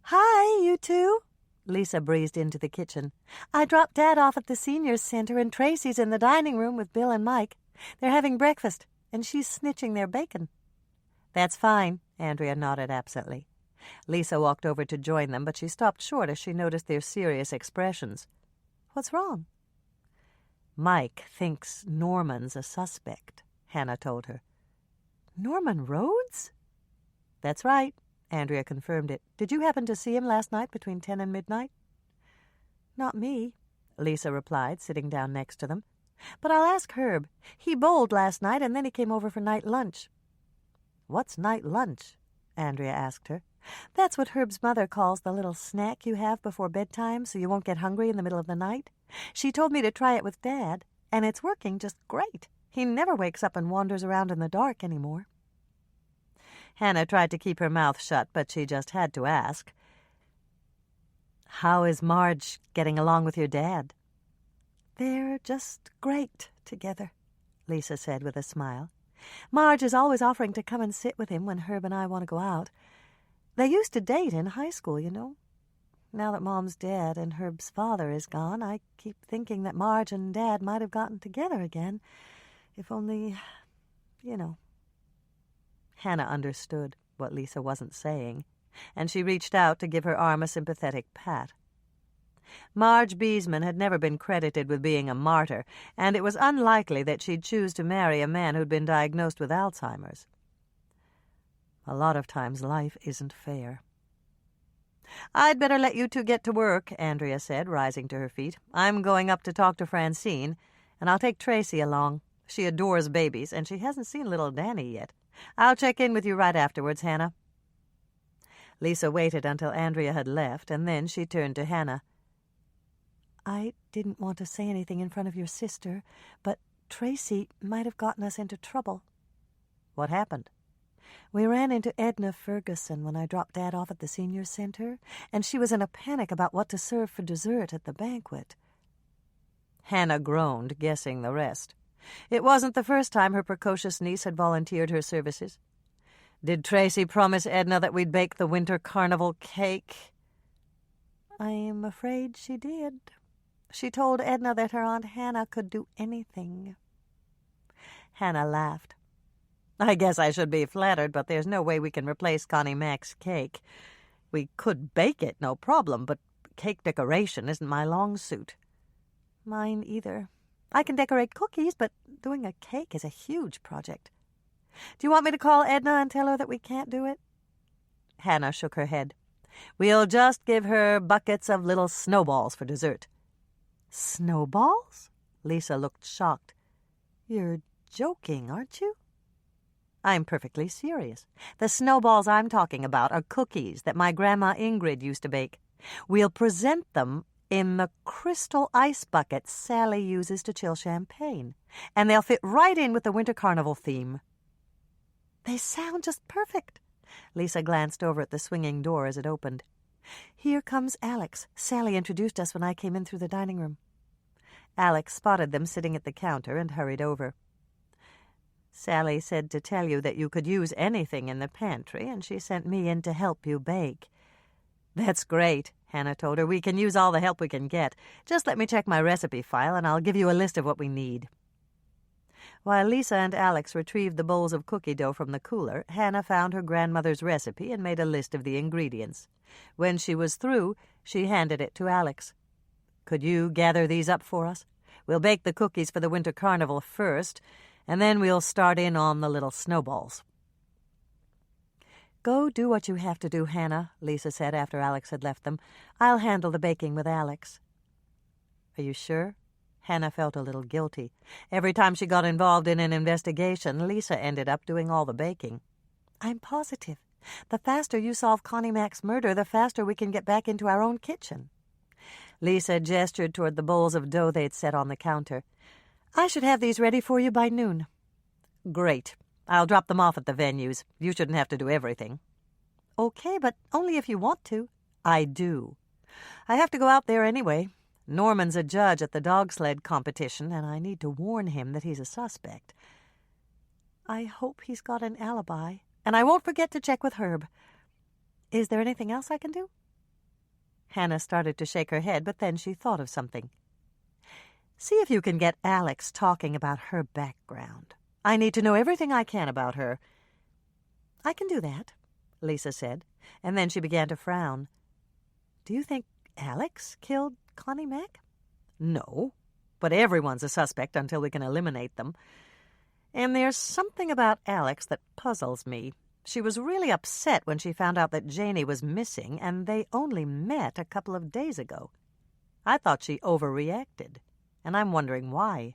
Hi, you two. Lisa breezed into the kitchen. I dropped Dad off at the seniors' center, and Tracy's in the dining room with Bill and Mike. They're having breakfast, and she's snitching their bacon. That's fine, Andrea nodded absently. Lisa walked over to join them, but she stopped short as she noticed their serious expressions. What's wrong? Mike thinks Norman's a suspect, Hannah told her. Norman Rhodes? That's right, Andrea confirmed it. Did you happen to see him last night between 10 and midnight? Not me, Lisa replied, sitting down next to them. But I'll ask Herb. He bowled last night, and then he came over for night lunch. What's night lunch? Andrea asked her. That's what Herb's mother calls the little snack you have before bedtime so you won't get hungry in the middle of the night. She told me to try it with Dad, and it's working just great. He never wakes up and wanders around in the dark anymore. Hannah tried to keep her mouth shut, but she just had to ask. How is Marge getting along with your dad? They're just great together, Lisa said with a smile. Marge is always offering to come and sit with him when Herb and I want to go out. They used to date in high school, you know. Now that Mom's dead and Herb's father is gone, I keep thinking that Marge and Dad might have gotten together again. If only, you know. Hannah understood what Lisa wasn't saying, and she reached out to give her arm a sympathetic pat. Marge Beesman had never been credited with being a martyr, and it was unlikely that she'd choose to marry a man who'd been diagnosed with Alzheimer's. A lot of times life isn't fair. I'd better let you two get to work, Andrea said, rising to her feet. I'm going up to talk to Francine, and I'll take Tracy along. She adores babies, and she hasn't seen little Danny yet. I'll check in with you right afterwards, Hannah. Lisa waited until Andrea had left, and then she turned to Hannah. I didn't want to say anything in front of your sister, but Tracy might have gotten us into trouble. What happened? We ran into Edna Ferguson when I dropped Dad off at the senior center, and she was in a panic about what to serve for dessert at the banquet. Hannah groaned, guessing the rest. It wasn't the first time her precocious niece had volunteered her services. Did Tracy promise Edna that we'd bake the winter carnival cake? I'm afraid she did. She told Edna that her Aunt Hannah could do anything. Hannah laughed. I guess I should be flattered, but there's no way we can replace Connie Mack's cake. We could bake it, no problem, but cake decoration isn't my long suit. Mine either. I can decorate cookies, but doing a cake is a huge project. Do you want me to call Edna and tell her that we can't do it? Hannah shook her head. We'll just give her buckets of little snowballs for dessert. Snowballs? Lisa looked shocked. You're joking, aren't you? I'm perfectly serious. The snowballs I'm talking about are cookies that my Grandma Ingrid used to bake. We'll present them in the crystal ice buckets Sally uses to chill champagne, and they'll fit right in with the winter carnival theme. They sound just perfect. Lisa glanced over at the swinging door as it opened. Here comes Alex. Sally introduced us when I came in through the dining room. Alex spotted them sitting at the counter and hurried over. Sally said to tell you that you could use anything in the pantry, and she sent me in to help you bake. That's great, Hannah told her. We can use all the help we can get. Just let me check my recipe file, and I'll give you a list of what we need. While Lisa and Alex retrieved the bowls of cookie dough from the cooler, Hannah found her grandmother's recipe and made a list of the ingredients. When she was through, she handed it to Alex. "Could you gather these up for us? We'll bake the cookies for the winter carnival first, and then we'll start in on the little snowballs." "Go do what you have to do, Hannah," Lisa said after Alex had left them. "I'll handle the baking with Alex." "Are you sure?" Hannah felt a little guilty. Every time she got involved in an investigation, Lisa ended up doing all the baking. "I'm positive. The faster you solve Connie Mac's murder, the faster we can get back into our own kitchen." Lisa gestured toward the bowls of dough they'd set on the counter. "I should have these ready for you by noon." "Great. I'll drop them off at the venues. You shouldn't have to do everything." "Okay, but only if you want to." "I do. I have to go out there anyway. Norman's a judge at the dog sled competition, and I need to warn him that he's a suspect." "I hope he's got an alibi. And I won't forget to check with Herb. Is there anything else I can do?" Hannah started to shake her head, but then she thought of something. "See if you can get Alex talking about her background. I need to know everything I can about her." "I can do that," Lisa said, and then she began to frown. "Do you think Alex killed Connie Mac?" "No, but everyone's a suspect until we can eliminate them. And there's something about Alex that puzzles me. She was really upset when she found out that Janie was missing, and they only met a couple of days ago. I thought she overreacted, and I'm wondering why."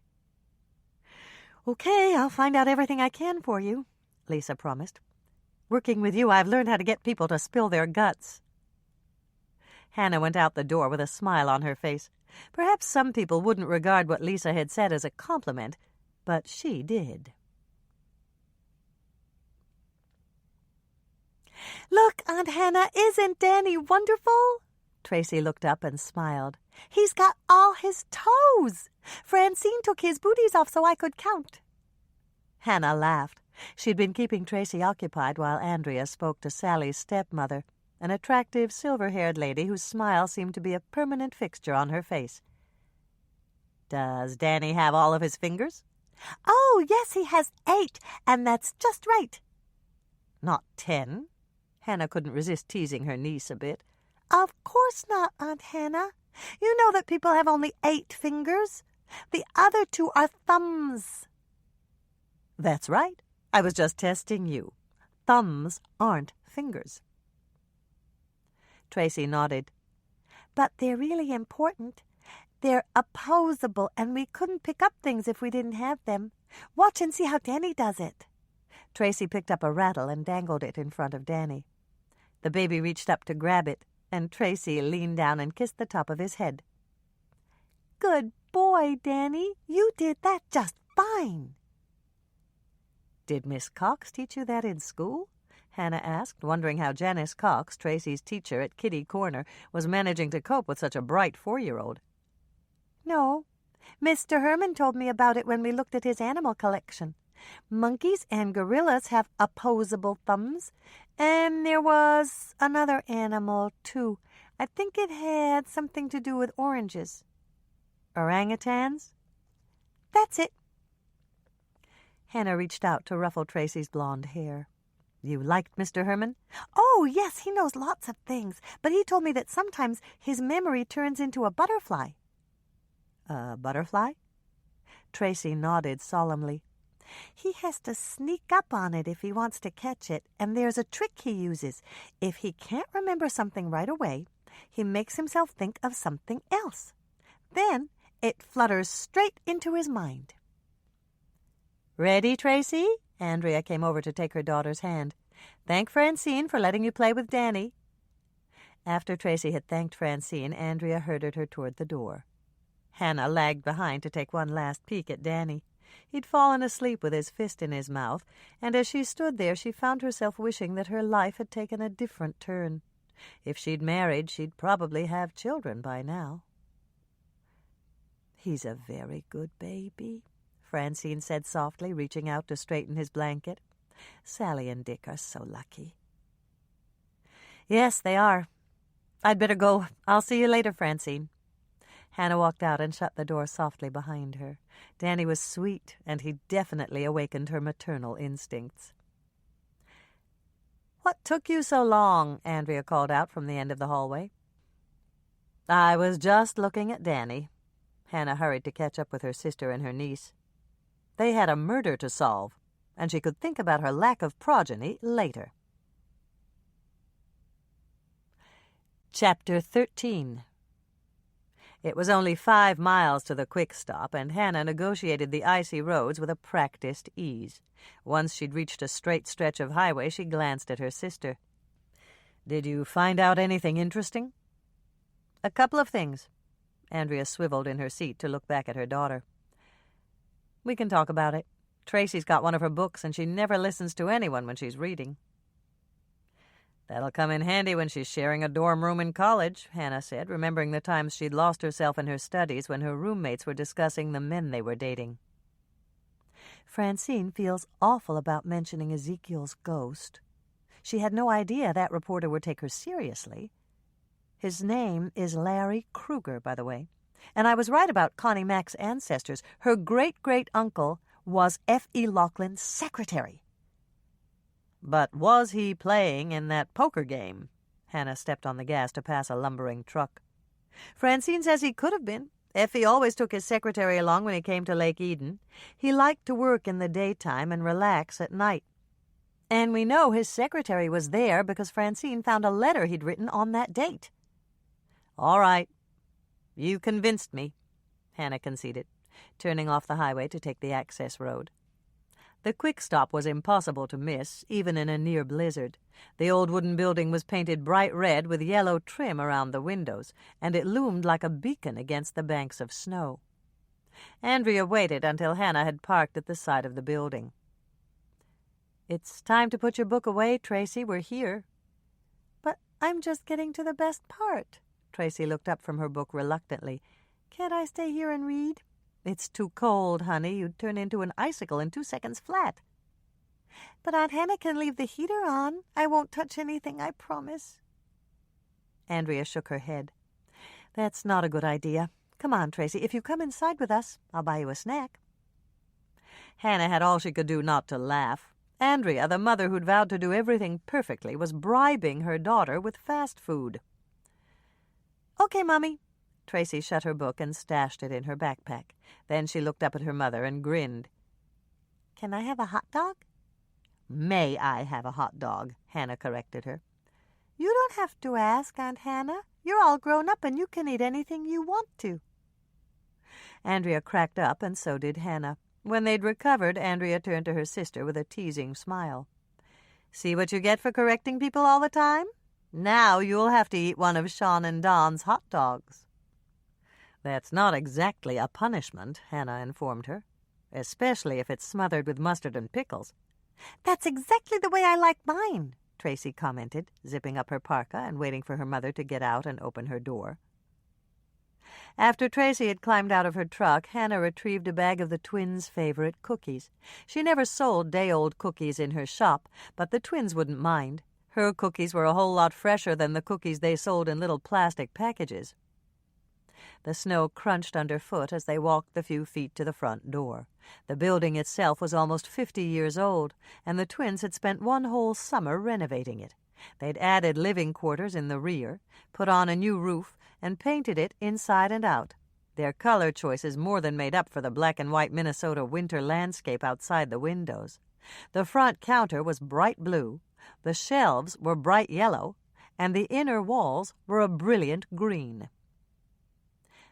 "Okay, I'll find out everything I can for you," Lisa promised. "Working with you, I've learned how to get people to spill their guts." Hannah went out the door with a smile on her face. Perhaps some people wouldn't regard what Lisa had said as a compliment, but she did. "Look, Aunt Hannah, isn't Danny wonderful?" Tracy looked up and smiled. "He's got all his toes. Francine took his booties off so I could count." Hannah laughed. She'd been keeping Tracy occupied while Andrea spoke to Sally's stepmother, an attractive, silver-haired lady whose smile seemed to be a permanent fixture on her face. "Does Danny have all of his fingers?" "Oh, yes, he has 8, and that's just right." "Not 10? Hannah couldn't resist teasing her niece a bit. "Of course not, Aunt Hannah. You know that people have only 8 fingers. The other 2 are thumbs." "That's right. I was just testing you. Thumbs aren't fingers." Tracy nodded. "But they're really important. They're opposable, and we couldn't pick up things if we didn't have them. Watch and see how Danny does it." Tracy picked up a rattle and dangled it in front of Danny. The baby reached up to grab it, and Tracy leaned down and kissed the top of his head. "Good boy, Danny. You did that just fine." "Did Miss Cox teach you that in school?" Hannah asked, wondering how Janice Cox, Tracy's teacher at Kitty Corner, was managing to cope with such a bright 4-year-old. "No. Mr. Herman told me about it when we looked at his animal collection. Monkeys and gorillas have opposable thumbs, and there was another animal, too. I think it had something to do with oranges." "Orangutans?" "That's it." Hannah reached out to ruffle Tracy's blonde hair. "You liked Mr. Herman?" "Oh, yes, he knows lots of things, but he told me that sometimes his memory turns into a butterfly." "A butterfly?" Tracy nodded solemnly. "He has to sneak up on it if he wants to catch it, and there's a trick he uses. If he can't remember something right away, he makes himself think of something else. Then it flutters straight into his mind." "Ready, Tracy?" Andrea came over to take her daughter's hand. "Thank Francine for letting you play with Danny." After Tracy had thanked Francine, Andrea herded her toward the door. Hannah lagged behind to take one last peek at Danny. He'd fallen asleep with his fist in his mouth, and as she stood there she found herself wishing that her life had taken a different turn. If she'd married, she'd probably have children by now. "He's a very good baby," Francine said softly, reaching out to straighten his blanket. "Sally and Dick are so lucky." "Yes, they are. I'd better go. I'll see you later, Francine." Hannah walked out and shut the door softly behind her. Danny was sweet, and he definitely awakened her maternal instincts. "What took you so long?" Andrea called out from the end of the hallway. "I was just looking at Danny." Hannah hurried to catch up with her sister and her niece. They had a murder to solve, and she could think about her lack of progeny later. Chapter 13. It was only 5 miles to the quick stop, and Hannah negotiated the icy roads with a practiced ease. Once she'd reached a straight stretch of highway, she glanced at her sister. "Did you find out anything interesting?" "A couple of things." Andrea swiveled in her seat to look back at her daughter. "We can talk about it. Tracy's got one of her books, and she never listens to anyone when she's reading." "That'll come in handy when she's sharing a dorm room in college," Hannah said, remembering the times she'd lost herself in her studies when her roommates were discussing the men they were dating. Francine feels awful about mentioning Ezekiel's ghost. She had no idea that reporter would take her seriously. His name is Larry Kruger, by the way. And I was right about Connie Mack's ancestors. Her great-great-uncle was F.E. Laughlin's secretary. "But was he playing in that poker game?" Hannah stepped on the gas to pass a lumbering truck. "Francine says he could have been. Effie always took his secretary along when he came to Lake Eden. He liked to work in the daytime and relax at night. And we know his secretary was there because Francine found a letter he'd written on that date." "All right. You convinced me," Hannah conceded, turning off the highway to take the access road. The quick stop was impossible to miss, even in a near blizzard. The old wooden building was painted bright red with yellow trim around the windows, and it loomed like a beacon against the banks of snow. Andrea waited until Hannah had parked at the side of the building. "It's time to put your book away, Tracy. We're here." "But I'm just getting to the best part." Tracy looked up from her book reluctantly. "Can't I stay here and read?" "It's too cold, honey. You'd turn into an icicle in 2 seconds flat." "But Aunt Hannah can leave the heater on. I won't touch anything, I promise." Andrea shook her head. "That's not a good idea. Come on, Tracy. If you come inside with us, I'll buy you a snack." Hannah had all she could do not to laugh. Andrea, the mother who'd vowed to do everything perfectly, was bribing her daughter with fast food. "Okay, Mommy." Tracy shut her book and stashed it in her backpack. Then she looked up at her mother and grinned. "Can I have a hot dog?" "May I have a hot dog?" Hannah corrected her. "You don't have to ask, Aunt Hannah. You're all grown up and you can eat anything you want to." Andrea cracked up, and so did Hannah. When they'd recovered, Andrea turned to her sister with a teasing smile. "See what you get for correcting people all the time? Now you'll have to eat one of Sean and Don's hot dogs." "That's not exactly a punishment," Hannah informed her, "especially if it's smothered with mustard and pickles." "That's exactly the way I like mine," Tracy commented, zipping up her parka and waiting for her mother to get out and open her door. After Tracy had climbed out of her truck, Hannah retrieved a bag of the twins' favorite cookies. She never sold day-old cookies in her shop, but the twins wouldn't mind. Her cookies were a whole lot fresher than the cookies they sold in little plastic packages. The snow crunched underfoot as they walked the few feet to the front door. The building itself was almost 50 years old, and the twins had spent one whole summer renovating it. They'd added living quarters in the rear, put on a new roof, and painted it inside and out. Their color choices more than made up for the black and white Minnesota winter landscape outside the windows. The front counter was bright blue, the shelves were bright yellow, and the inner walls were a brilliant green.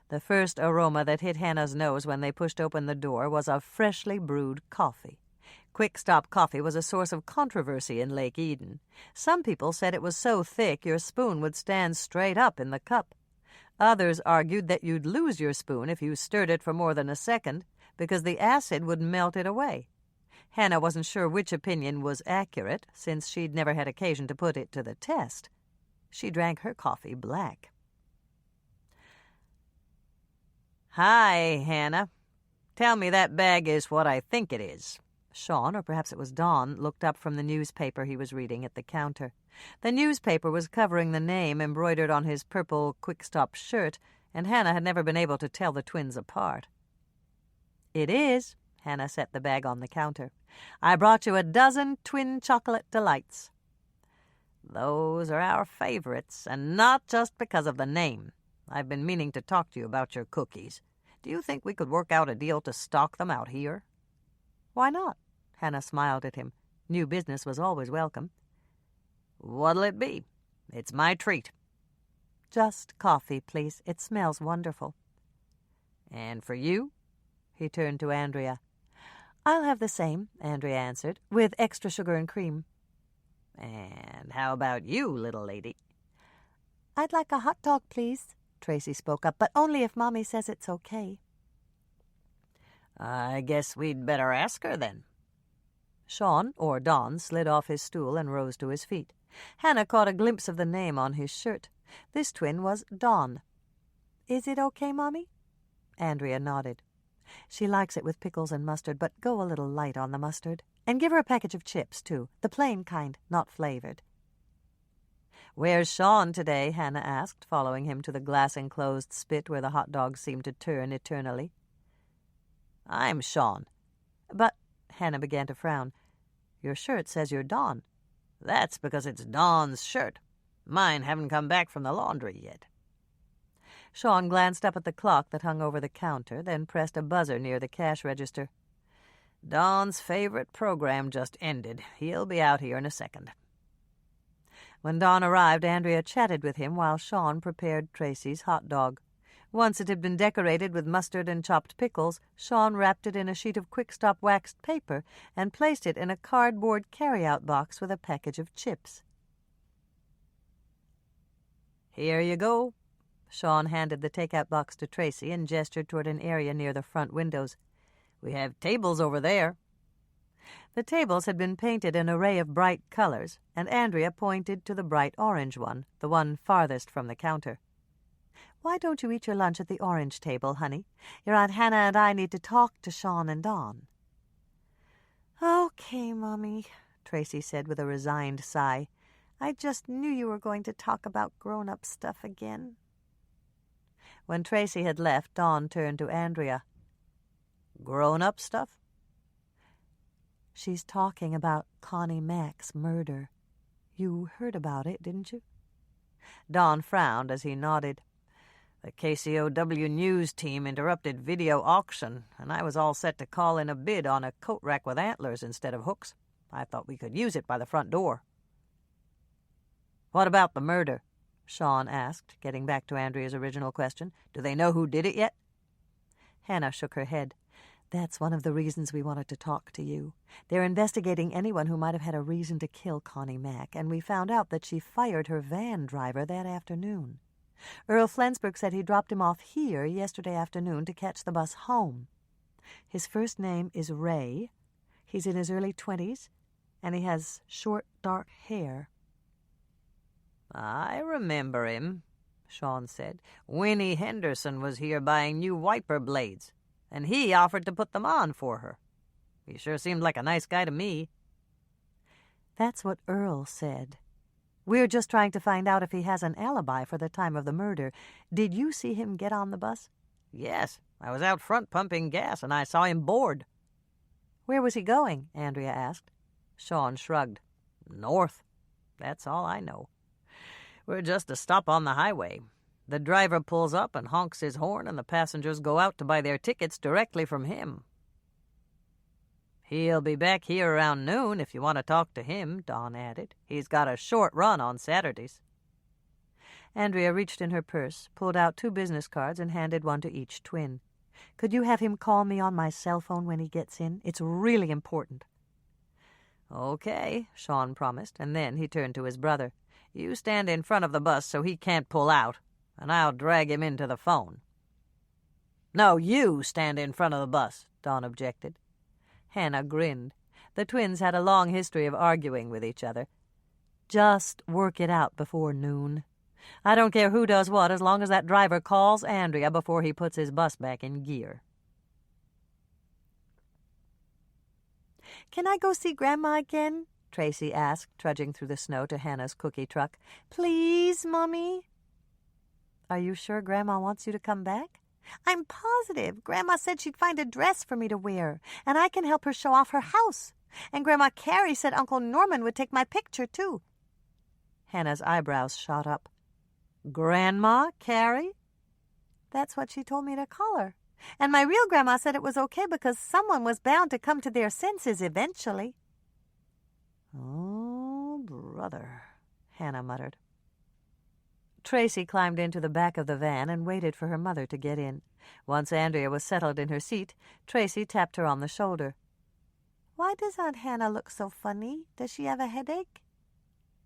The first aroma that hit Hannah's nose when they pushed open the door was of freshly brewed coffee. Quick-stop coffee was a source of controversy in Lake Eden. Some people said it was so thick your spoon would stand straight up in the cup. Others argued that you'd lose your spoon if you stirred it for more than a second, because the acid would melt it away. Hannah wasn't sure which opinion was accurate, since she'd never had occasion to put it to the test. She drank her coffee black. "Hi, Hannah. Tell me that bag is what I think it is." Sean, or perhaps it was Don, looked up from the newspaper he was reading at the counter. The newspaper was covering the name embroidered on his purple quick-stop shirt, and Hannah had never been able to tell the twins apart. "It is." Hannah set the bag on the counter. "I brought you a dozen twin chocolate delights. Those are our favorites, and not just because of the name. I've been meaning to talk to you about your cookies. Do you think we could work out a deal to stock them out here?" "Why not?" Hannah smiled at him. New business was always welcome. "What'll it be? It's my treat." "Just coffee, please. It smells wonderful." "And for you?" He turned to Andrea. "I'll have the same," Andrea answered, "with extra sugar and cream." "And how about you, little lady?" "I'd like a hot dog, please," Tracy spoke up, "but only if Mommy says it's okay." "I guess we'd better ask her then." Sean, or Don, slid off his stool and rose to his feet. Hannah caught a glimpse of the name on his shirt. This twin was Don. "Is it okay, Mommy?" Andrea nodded. "She likes it with pickles and mustard, but go a little light on the mustard. And give her a package of chips, too, the plain kind, not flavored." "Where's Sean today?" Hannah asked, following him to the glass-enclosed spit where the hot dogs seemed to turn eternally. "I'm Sean." "But," Hannah began to frown, "your shirt says you're Don." "That's because it's Don's shirt. Mine haven't come back from the laundry yet." Sean glanced up at the clock that hung over the counter, then pressed a buzzer near the cash register. "Don's favorite program just ended. He'll be out here in a second." When Don arrived, Andrea chatted with him while Sean prepared Tracy's hot dog. Once it had been decorated with mustard and chopped pickles, Sean wrapped it in a sheet of quick-stop waxed paper and placed it in a cardboard carry-out box with a package of chips. "Here you go." Sean handed the take-out box to Tracy and gestured toward an area near the front windows. "We have tables over there." The tables had been painted an array of bright colors, and Andrea pointed to the bright orange one, the one farthest from the counter. "Why don't you eat your lunch at the orange table, honey? Your Aunt Hannah and I need to talk to Sean and Don." "Okay, Mommy," Tracy said with a resigned sigh. "I just knew you were going to talk about grown-up stuff again." When Tracy had left, Don turned to Andrea. "Grown-up stuff?" "She's talking about Connie Mack's murder. You heard about it, didn't you?" Don frowned as he nodded. "The KCOW news team interrupted video auction, and I was all set to call in a bid on a coat rack with antlers instead of hooks. I thought we could use it by the front door." "What about the murder?" Sean asked, getting back to Andrea's original question. "Do they know who did it yet?" Hannah shook her head. "That's one of the reasons we wanted to talk to you. They're investigating anyone who might have had a reason to kill Connie Mack, and we found out that she fired her van driver that afternoon. Earl Flensburg said he dropped him off here yesterday afternoon to catch the bus home. His first name is Ray. He's in his early 20s, and he has short, dark hair." "I remember him," Sean said. "Winnie Henderson was here buying new wiper blades, and he offered to put them on for her. He sure seemed like a nice guy to me." "That's what Earl said. We're just trying to find out if he has an alibi for the time of the murder. Did you see him get on the bus?" "Yes, I was out front pumping gas, and I saw him board." "Where was he going?" Andrea asked. Sean shrugged. "North. That's all I know. We're just a stop on the highway. The driver pulls up and honks his horn, and the passengers go out to buy their tickets directly from him." "He'll be back here around noon if you want to talk to him," Don added. "He's got a short run on Saturdays." Andrea reached in her purse, pulled out 2 business cards, and handed one to each twin. "Could you have him call me on my cell phone when he gets in? It's really important." "Okay," Sean promised, and then he turned to his brother. "You stand in front of the bus so he can't pull out, and I'll drag him into the phone." "No, you stand in front of the bus," Don objected. Hannah grinned. The twins had a long history of arguing with each other. "Just work it out before noon. I don't care who does what as long as that driver calls Andrea before he puts his bus back in gear." "Can I go see Grandma again?" Tracy asked, trudging through the snow to Hannah's cookie truck. "Please, Mommy." Are you sure Grandma wants you to come back? I'm positive. Grandma said she'd find a dress for me to wear, and I can help her show off her house. And Grandma Carrie said Uncle Norman would take my picture, too. Hannah's eyebrows shot up. Grandma Carrie? That's what she told me to call her. And my real grandma said it was okay because someone was bound to come to their senses eventually. Oh, brother, Hannah muttered. Tracy climbed into the back of the van and waited for her mother to get in. Once Andrea was settled in her seat, Tracy tapped her on the shoulder. Why does Aunt Hannah look so funny? Does she have a headache?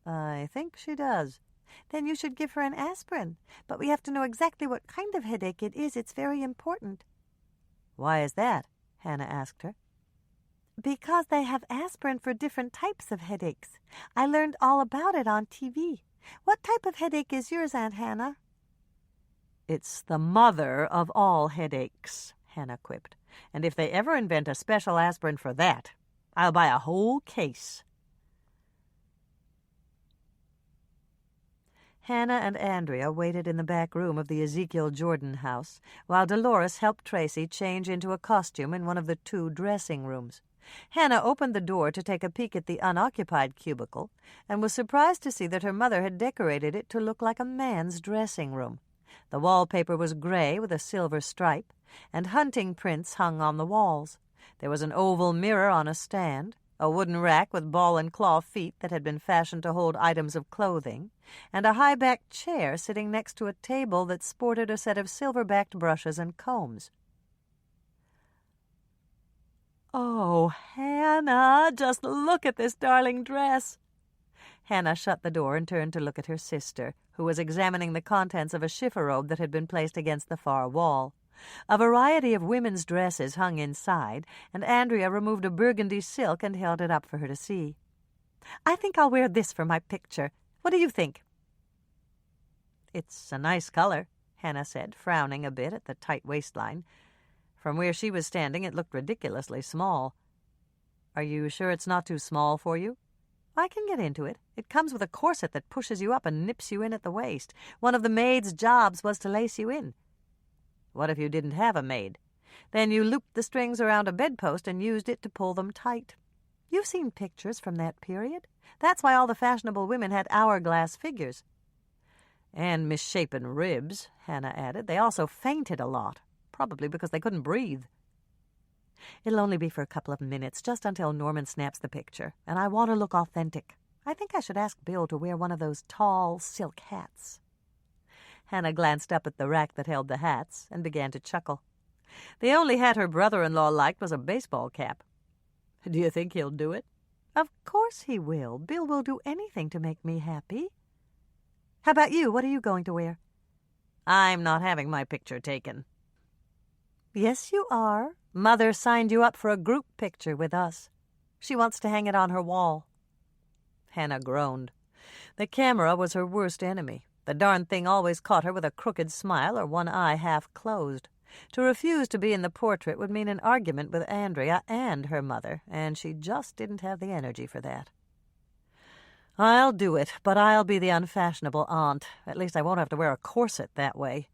I think she does. Then you should give her an aspirin. But we have to know exactly what kind of headache it is. It's very important. Why is that? Hannah asked her. Because they have aspirin for different types of headaches. I learned all about it on TV. What type of headache is yours, Aunt Hannah? It's the mother of all headaches, Hannah quipped. And if they ever invent a special aspirin for that, I'll buy a whole case. Hannah and Andrea waited in the back room of the Ezekiel Jordan house, while Dolores helped Tracy change into a costume in one of the 2 dressing rooms. Hannah opened the door to take a peek at the unoccupied cubicle, and was surprised to see that her mother had decorated it to look like a man's dressing room. The wallpaper was gray with a silver stripe, and hunting prints hung on the walls. There was an oval mirror on a stand, a wooden rack with ball and claw feet that had been fashioned to hold items of clothing, and a high-backed chair sitting next to a table that sported a set of silver-backed brushes and combs. Oh, Hannah, just look at this darling dress. Hannah shut the door and turned to look at her sister, who was examining the contents of a chifforobe that had been placed against the far wall. A variety of women's dresses hung inside, and Andrea removed a burgundy silk and held it up for her to see. I think I'll wear this for my picture. What do you think? It's a nice color, Hannah said, frowning a bit at the tight waistline. From where she was standing, it looked ridiculously small. Are you sure it's not too small for you? I can get into it. It comes with a corset that pushes you up and nips you in at the waist. One of the maid's jobs was to lace you in. What if you didn't have a maid? Then you looped the strings around a bedpost and used it to pull them tight. You've seen pictures from that period. That's why all the fashionable women had hourglass figures. And misshapen ribs, Hannah added. They also fainted a lot, probably because they couldn't breathe. It'll only be for a couple of minutes, just until Norman snaps the picture, and I want to look authentic. I think I should ask Bill to wear one of those tall silk hats. Hannah glanced up at the rack that held the hats and began to chuckle. The only hat her brother-in-law liked was a baseball cap. Do you think he'll do it? Of course he will. Bill will do anything to make me happy. How about you? What are you going to wear? I'm not having my picture taken. Yes, you are. Mother signed you up for a group picture with us. She wants to hang it on her wall. Hannah groaned. The camera was her worst enemy. The darn thing always caught her with a crooked smile or one eye half closed. To refuse to be in the portrait would mean an argument with Andrea and her mother, and she just didn't have the energy for that. I'll do it, but I'll be the unfashionable aunt. At least I won't have to wear a corset that way.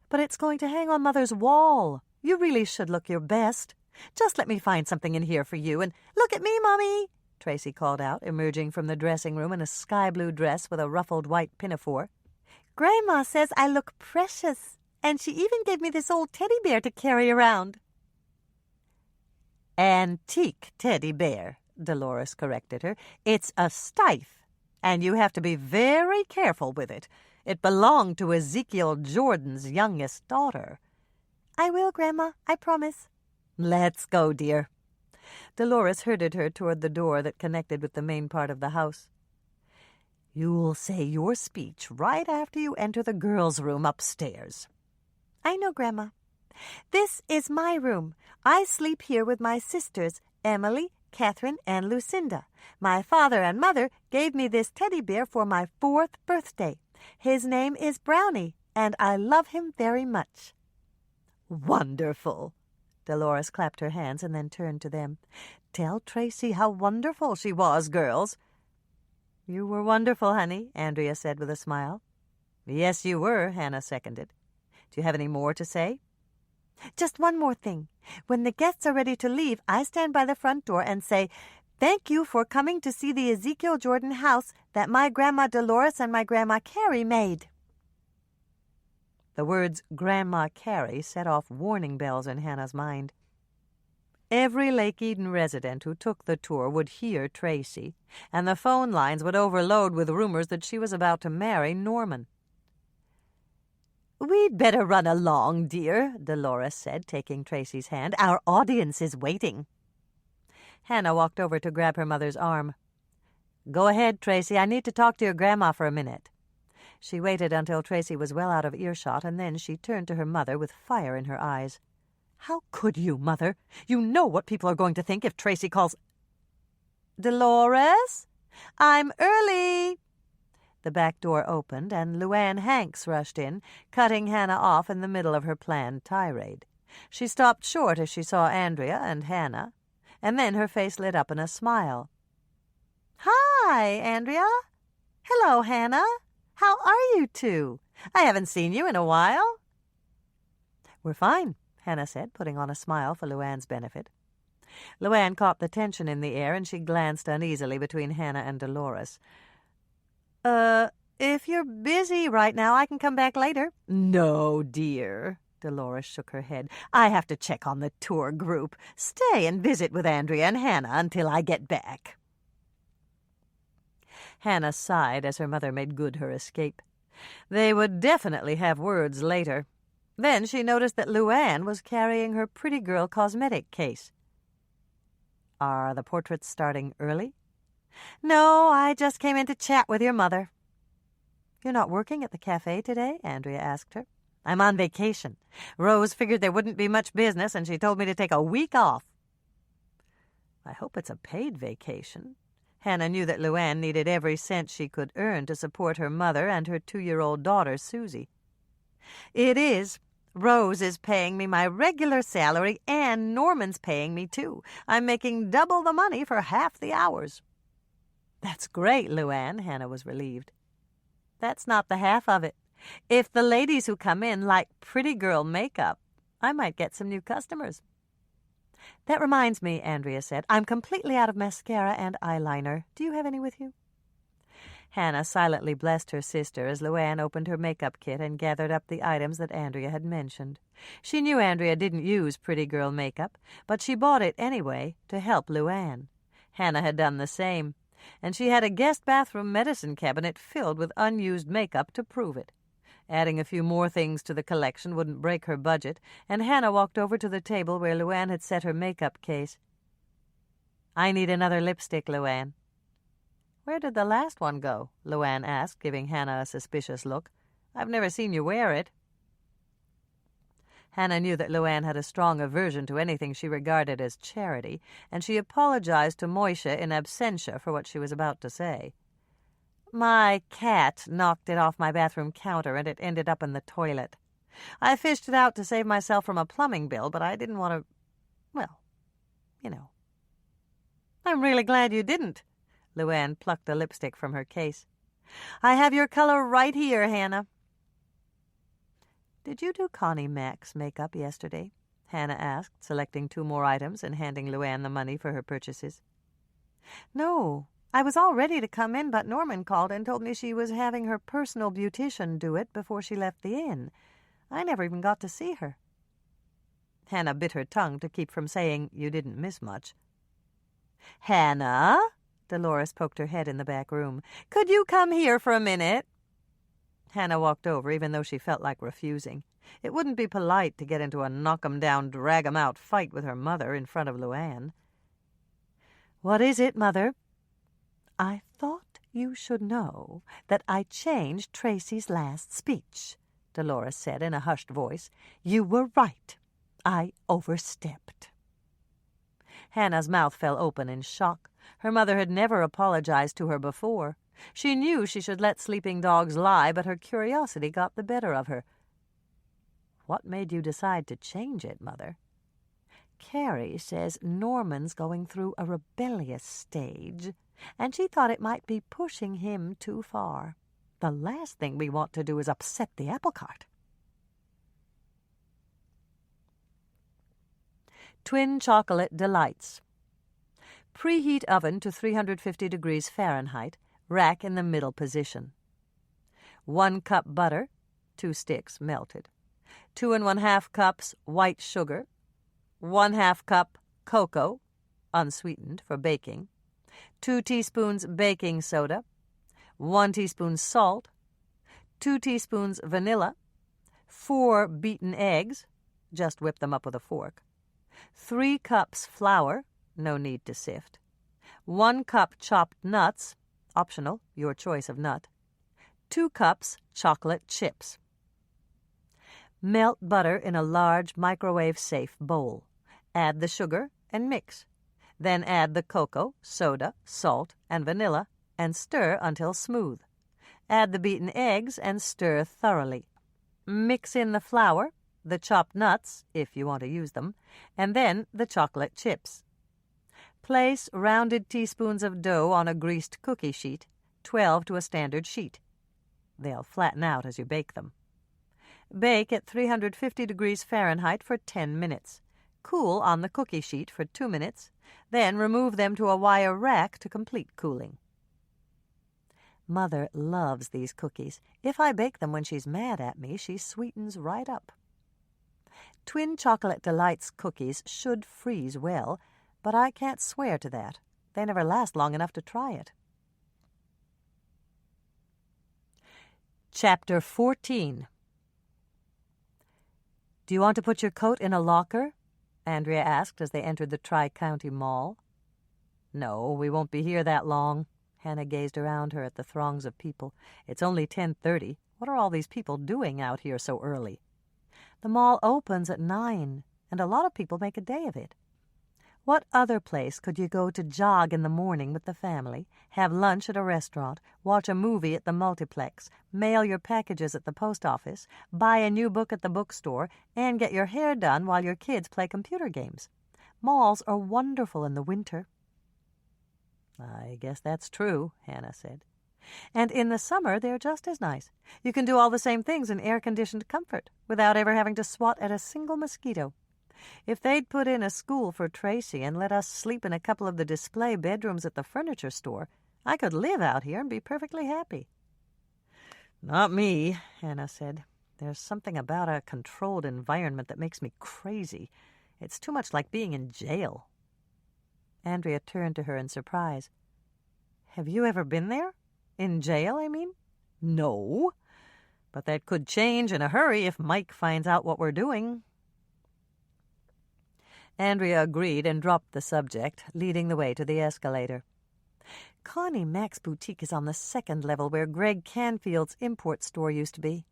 But it's going to hang on Mother's wall. You really should look your best. Just let me find something in here for you, and look at me, Mommy, Tracy called out, emerging from the dressing room in a sky-blue dress with a ruffled white pinafore. Grandma says I look precious, and she even gave me this old teddy bear to carry around. Antique teddy bear, Dolores corrected her. It's a stiff, and you have to be very careful with it. It belonged to Ezekiel Jordan's youngest daughter. I will, Grandma, I promise. Let's go, dear. Dolores herded her toward the door that connected with the main part of the house. You'll say your speech right after you enter the girls' room upstairs. I know, Grandma. This is my room. I sleep here with my sisters, Emily, Catherine, and Lucinda. My father and mother gave me this teddy bear for my 4th birthday. His name is Brownie, and I love him very much. Wonderful. Dolores clapped her hands and then turned to them. Tell Tracy how wonderful she was, girls. You were wonderful, honey, Andrea said with a smile. Yes, you were, Hannah seconded. Do you have any more to say? Just one more thing. When the guests are ready to leave, I stand by the front door and say, "Thank you for coming to see the Ezekiel Jordan house that my Grandma Dolores and my Grandma Carrie made." The words Grandma Carrie set off warning bells in Hannah's mind. Every Lake Eden resident who took the tour would hear Tracy, and the phone lines would overload with rumors that she was about to marry Norman. "We'd better run along, dear," Dolores said, taking Tracy's hand. "Our audience is waiting." Hannah walked over to grab her mother's arm. "Go ahead, Tracy. I need to talk to your grandma for a minute." She waited until Tracy was well out of earshot, and then she turned to her mother with fire in her eyes. "How could you, Mother? You know what people are going to think if Tracy calls—" "Dolores? I'm early." The back door opened, and Luann Hanks rushed in, cutting Hannah off in the middle of her planned tirade. She stopped short as she saw Andrea and Hannah, and then her face lit up in a smile. "Hi, Andrea. Hello, Hannah. How are you two? I haven't seen you in a while." "We're fine," Hannah said, putting on a smile for Luann's benefit. Luann caught the tension in the air, and she glanced uneasily between Hannah and Dolores. If you're busy right now, I can come back later." "No, dear." Dolores shook her head. "I have to check on the tour group. Stay and visit with Andrea and Hannah until I get back." Hannah sighed as her mother made good her escape. They would definitely have words later. Then she noticed that Luann was carrying her pretty girl cosmetic case. "Are the portraits starting early?" "No, I just came in to chat with your mother." "You're not working at the cafe today?" Andrea asked her. "I'm on vacation. Rose figured there wouldn't be much business, and she told me to take a week off." "I hope it's a paid vacation." Hannah knew that Luann needed every cent she could earn to support her mother and her 2-year-old daughter, Susie. "It is. Rose is paying me my regular salary, and Norman's paying me, too. I'm making double the money for half the hours." "That's great, Luann." Hannah was relieved. "That's not the half of it. If the ladies who come in like pretty girl makeup, I might get some new customers." "That reminds me," Andrea said. "I'm completely out of mascara and eyeliner. Do you have any with you?" Hannah silently blessed her sister as Luann opened her makeup kit and gathered up the items that Andrea had mentioned. She knew Andrea didn't use pretty girl makeup, but she bought it anyway to help Luann. Hannah had done the same, and she had a guest bathroom medicine cabinet filled with unused makeup to prove it. Adding a few more things to the collection wouldn't break her budget, and Hannah walked over to the table where Luann had set her makeup case. "I need another lipstick, Luann." "Where did the last one go?" Luann asked, giving Hannah a suspicious look. "I've never seen you wear it." Hannah knew that Luann had a strong aversion to anything she regarded as charity, and she apologized to Moisha in absentia for what she was about to say. "My cat knocked it off my bathroom counter, and it ended up in the toilet. I fished it out to save myself from a plumbing bill, but I didn't want to, well, you know." "I'm really glad you didn't." Luann plucked the lipstick from her case. "I have your color right here, Hannah." "Did you do Connie Mack's makeup yesterday?" Hannah asked, selecting 2 more items and handing Luann the money for her purchases. "No. I was all ready to come in, but Norman called and told me she was having her personal beautician do it before she left the inn. I never even got to see her." Hannah bit her tongue to keep from saying you didn't miss much. "Hannah?" Dolores poked her head in the back room. "Could you come here for a minute?" Hannah walked over, even though she felt like refusing. It wouldn't be polite to get into a knock-'em-down, drag-'em-out fight with her mother in front of Luann. "What is it, Mother?" "I thought you should know that I changed Tracy's last speech," Dolores said in a hushed voice. "You were right. I overstepped." Hannah's mouth fell open in shock. Her mother had never apologized to her before. She knew she should let sleeping dogs lie, but her curiosity got the better of her. "What made you decide to change it, Mother?" "Carrie says Norman's going through a rebellious stage, and she thought it might be pushing him too far. The last thing we want to do is upset the apple cart. Twin Chocolate Delights. Preheat oven to 350 degrees Fahrenheit, rack in the middle position. 1 cup butter, 2 sticks melted. 2 1/2 cups white sugar. 1/2 cup cocoa, unsweetened, for baking. 2 teaspoons baking soda. 1 teaspoon salt. 2 teaspoons vanilla. 4 beaten eggs, just whip them up with a fork. 3 cups flour, no need to sift. 1 cup chopped nuts, optional, your choice of nut. 2 cups chocolate chips. Melt butter in a large microwave-safe bowl. Add the sugar and mix. Then add the cocoa, soda, salt, and vanilla, and stir until smooth. Add the beaten eggs and stir thoroughly. Mix in the flour, the chopped nuts, if you want to use them, and then the chocolate chips. Place rounded teaspoons of dough on a greased cookie sheet, 12 to a standard sheet. They'll flatten out as you bake them. Bake at 350 degrees Fahrenheit for 10 minutes. Cool on the cookie sheet for 2 minutes, then remove them to a wire rack to complete cooling. Mother loves these cookies. If I bake them when she's mad at me, she sweetens right up. Twin Chocolate Delights cookies should freeze well, but I can't swear to that. They never last long enough to try it. Chapter 14. "Do you want to put your coat in a locker?" Andrea asked as they entered the Tri-County Mall. "No, we won't be here that long." Hannah gazed around her at the throngs of people. "It's only 10:30. What are all these people doing out here so early?" "The mall opens at 9, and a lot of people make a day of it. What other place could you go to jog in the morning with the family, have lunch at a restaurant, watch a movie at the multiplex, mail your packages at the post office, buy a new book at the bookstore, and get your hair done while your kids play computer games? Malls are wonderful in the winter." "I guess that's true," Hannah said. "And in the summer, they're just as nice. You can do all the same things in air-conditioned comfort without ever having to swat at a single mosquito. If they'd put in a school for Tracy and let us sleep in a couple of the display bedrooms at the furniture store, I could live out here and be perfectly happy." "Not me," Hannah said. "There's something about a controlled environment that makes me crazy. It's too much like being in jail." Andrea turned to her in surprise. "Have you ever been there? In jail, I mean?" "No, but that could change in a hurry if Mike finds out what we're doing." Andrea agreed and dropped the subject, leading the way to the escalator. "Connie Mac's boutique is on the 2nd level where Greg Canfield's import store used to be."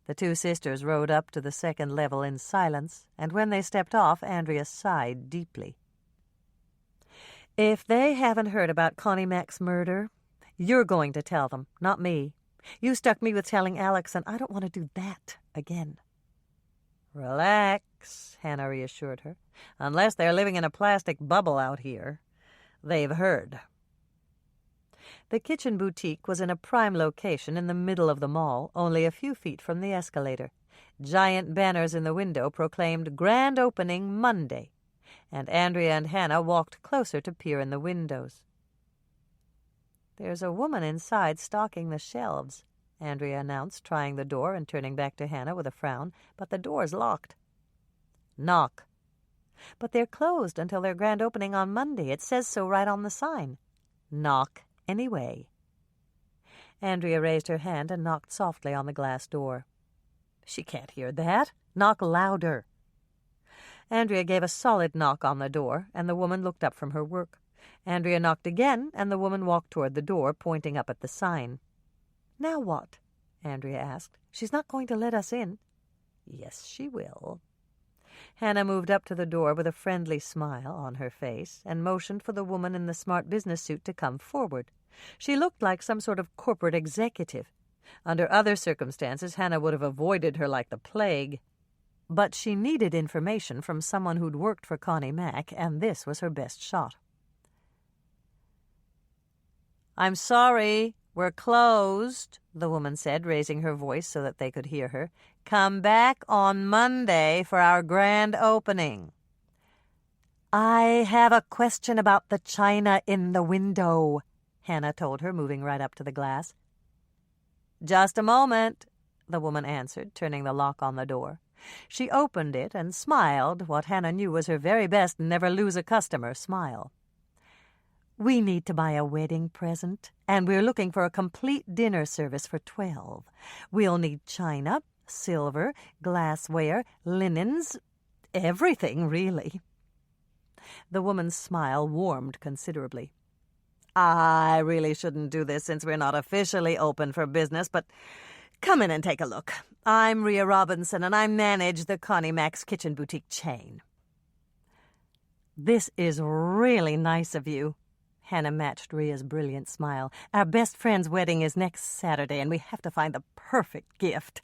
The two sisters rode up to the 2nd level in silence, and when they stepped off, Andrea sighed deeply. "If they haven't heard about Connie Mac's murder, you're going to tell them, not me. You stuck me with telling Alex, and I don't want to do that again." "Relax," Hannah reassured her. "Unless they're living in a plastic bubble out here. They've heard." The kitchen boutique was in a prime location in the middle of the mall, only a few feet from the escalator. Giant banners in the window proclaimed "Grand Opening Monday," and Andrea and Hannah walked closer to peer in the windows. "There's a woman inside stocking the shelves," Andrea announced, trying the door and turning back to Hannah with a frown. "But the door's locked." "Knock." "But they're closed until their grand opening on Monday. It says so right on the sign." "Knock anyway." Andrea raised her hand and knocked softly on the glass door. "She can't hear that. Knock louder." Andrea gave a solid knock on the door, and the woman looked up from her work. Andrea knocked again, and the woman walked toward the door, pointing up at the sign. "Now what?" Andrea asked. "She's not going to let us in." "Yes, she will." Hannah moved up to the door with a friendly smile on her face and motioned for the woman in the smart business suit to come forward. She looked like some sort of corporate executive. Under other circumstances, Hannah would have avoided her like the plague. But she needed information from someone who'd worked for Connie Mac, and this was her best shot. "I'm sorry," "We're closed," the woman said, raising her voice so that they could hear her. "Come back on Monday for our grand opening." "I have a question about the china in the window," Hannah told her, moving right up to the glass. "Just a moment," the woman answered, turning the lock on the door. She opened it and smiled, what Hannah knew was her very best never-lose-a-customer smile. "We need to buy a wedding present, and we're looking for a complete dinner service for 12. We'll need china, silver, glassware, linens, everything, really." The woman's smile warmed considerably. "I really shouldn't do this since we're not officially open for business, but come in and take a look. I'm Rhea Robinson, and I manage the Connie Mac's Kitchen Boutique chain." "This is really nice of you." Hannah matched Rhea's brilliant smile. "Our best friend's wedding is next Saturday, and we have to find the perfect gift."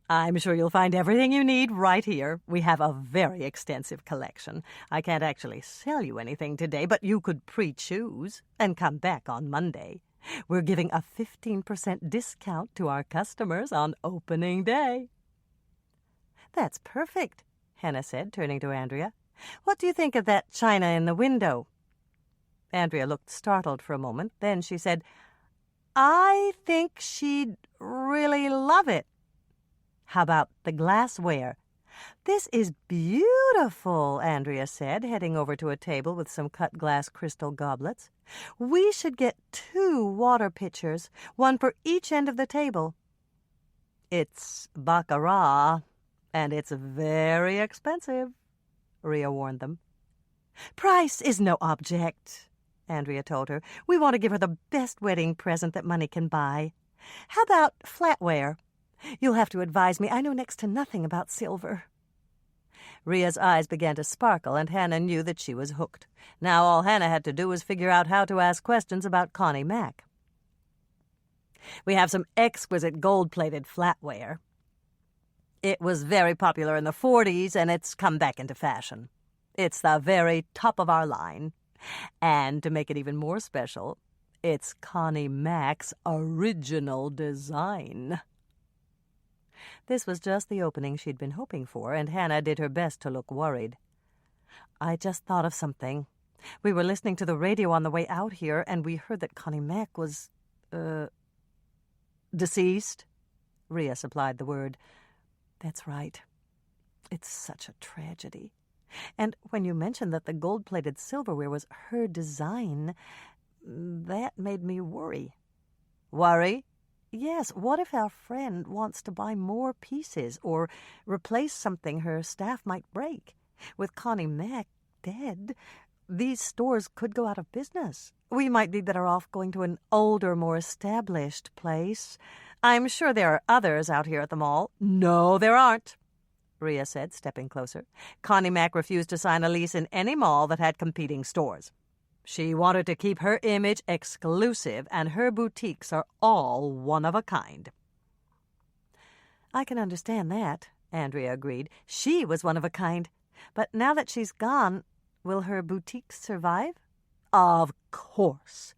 "I'm sure you'll find everything you need right here. We have a very extensive collection. I can't actually sell you anything today, but you could pre-choose and come back on Monday. We're giving a 15% discount to our customers on opening day." "That's perfect," Hannah said, turning to Andrea. "What do you think of that china in the window?" Andrea looked startled for a moment. Then she said, "I think she'd really love it." "How about the glassware?" "This is beautiful," Andrea said, heading over to a table with some cut glass crystal goblets. "We should get 2 water pitchers, one for each end of the table." "It's baccarat, and it's very expensive," Rhea warned them. "Price is no object," Andrea told her. "We want to give her the best wedding present that money can buy. How about flatware? You'll have to advise me. I know next to nothing about silver." Rhea's eyes began to sparkle, and Hannah knew that she was hooked. Now all Hannah had to do was figure out how to ask questions about Connie Mac. "We have some exquisite gold-plated flatware. It was very popular in the 40s, and it's come back into fashion. It's the very top of our line. And to make it even more special, it's Connie Mac's original design." This was just the opening she'd been hoping for, and Hannah did her best to look worried. "I just thought of something. We were listening to the radio on the way out here, and we heard that Connie Mac was, deceased?" Rhea supplied the word. "That's right. It's such a tragedy. And when you mentioned that the gold-plated silverware was her design, that made me worry." "Worry?" "Yes, what if our friend wants to buy more pieces or replace something her staff might break? With Connie Mac dead, these stores could go out of business. We might be better off going to an older, more established place. I'm sure there are others out here at the mall." "No, there aren't," Rhea said, stepping closer. "Connie Mac refused to sign a lease in any mall that had competing stores. She wanted to keep her image exclusive, and her boutiques are all one of a kind." "I can understand that," Andrea agreed. "She was one of a kind. But now that she's gone, will her boutiques survive?" "Of course.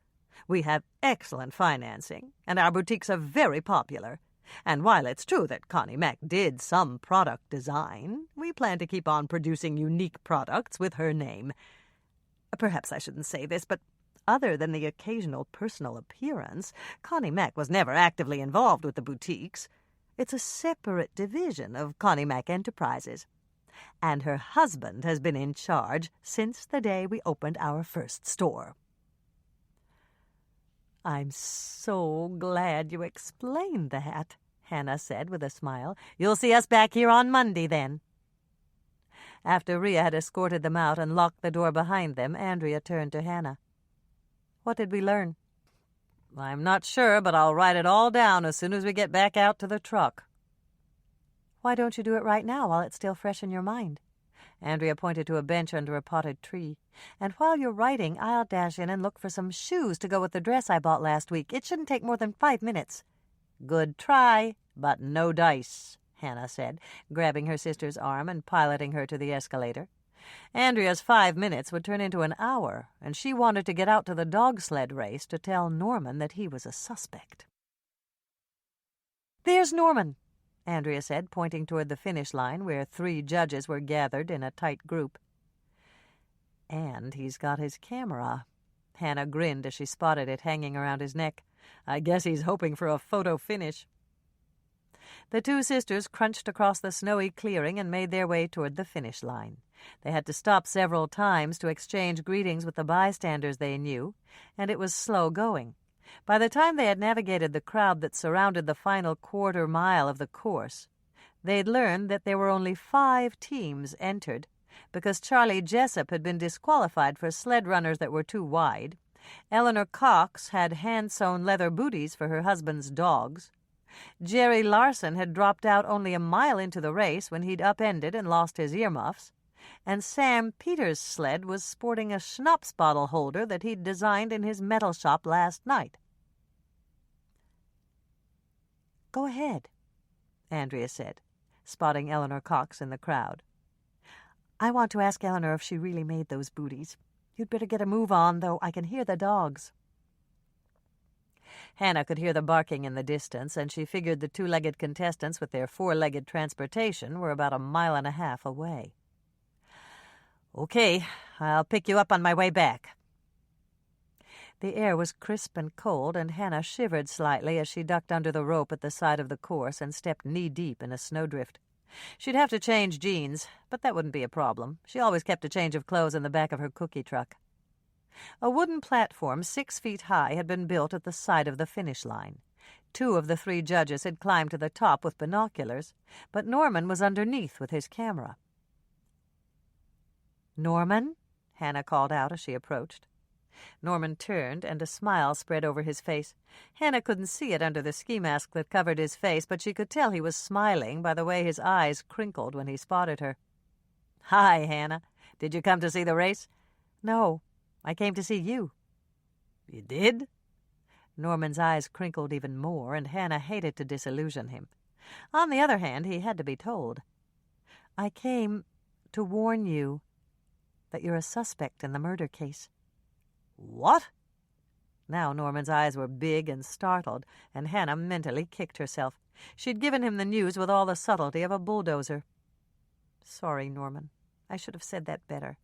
We have excellent financing, and our boutiques are very popular. And while it's true that Connie Mac did some product design, we plan to keep on producing unique products with her name. Perhaps I shouldn't say this, but other than the occasional personal appearance, Connie Mac was never actively involved with the boutiques. It's a separate division of Connie Mac Enterprises. And her husband has been in charge since the day we opened our first store." "I'm so glad you explained that," Hannah said with a smile. "You'll see us back here on Monday, then." After Rhea had escorted them out and locked the door behind them, Andrea turned to Hannah. "What did we learn?" "I'm not sure, but I'll write it all down as soon as we get back out to the truck." "Why don't you do it right now while it's still fresh in your mind?" Andrea pointed to a bench under a potted tree. "And while you're writing, I'll dash in and look for some shoes to go with the dress I bought last week. It shouldn't take more than 5 minutes." "Good try, but no dice," Hannah said, grabbing her sister's arm and piloting her to the escalator. Andrea's 5 minutes would turn into an hour, and she wanted to get out to the dog sled race to tell Norman that he was a suspect. "There's Norman," Andrea said, pointing toward the finish line where 3 judges were gathered in a tight group. "And he's got his camera." Hannah grinned as she spotted it hanging around his neck. "I guess he's hoping for a photo finish." The 2 sisters crunched across the snowy clearing and made their way toward the finish line. They had to stop several times to exchange greetings with the bystanders they knew, and it was slow going. By the time they had navigated the crowd that surrounded the final quarter mile of the course, they'd learned that there were only 5 teams entered, because Charlie Jessup had been disqualified for sled runners that were too wide. Eleanor Cox had hand-sewn leather booties for her husband's dogs. Jerry Larson had dropped out only a mile into the race when he'd upended and lost his earmuffs. And Sam Peters' sled was sporting a schnapps bottle holder that he'd designed in his metal shop last night. "Go ahead," Andrea said, spotting Eleanor Cox in the crowd. "I want to ask Eleanor if she really made those booties. You'd better get a move on, though. I can hear the dogs." Hannah could hear the barking in the distance, and she figured the 2-legged contestants with their 4-legged transportation were about 1.5 miles away. "Okay, I'll pick you up on my way back." The air was crisp and cold, and Hannah shivered slightly as she ducked under the rope at the side of the course and stepped knee-deep in a snowdrift. She'd have to change jeans, but that wouldn't be a problem. She always kept a change of clothes in the back of her cookie truck. A wooden platform 6 feet high had been built at the side of the finish line. 2 of the 3 judges had climbed to the top with binoculars, but Norman was underneath with his camera. "Norman?" Hannah called out as she approached. Norman turned, and a smile spread over his face. Hannah couldn't see it under the ski mask that covered his face, but she could tell he was smiling by the way his eyes crinkled when he spotted her. "Hi, Hannah. Did you come to see the race?" "No, I came to see you." "You did?" Norman's eyes crinkled even more, and Hannah hated to disillusion him. On the other hand, he had to be told. "I came to warn you that you're a suspect in the murder case." "What?" Now Norman's eyes were big and startled, and Hannah mentally kicked herself. She'd given him the news with all the subtlety of a bulldozer. "Sorry, Norman. I should have said that better.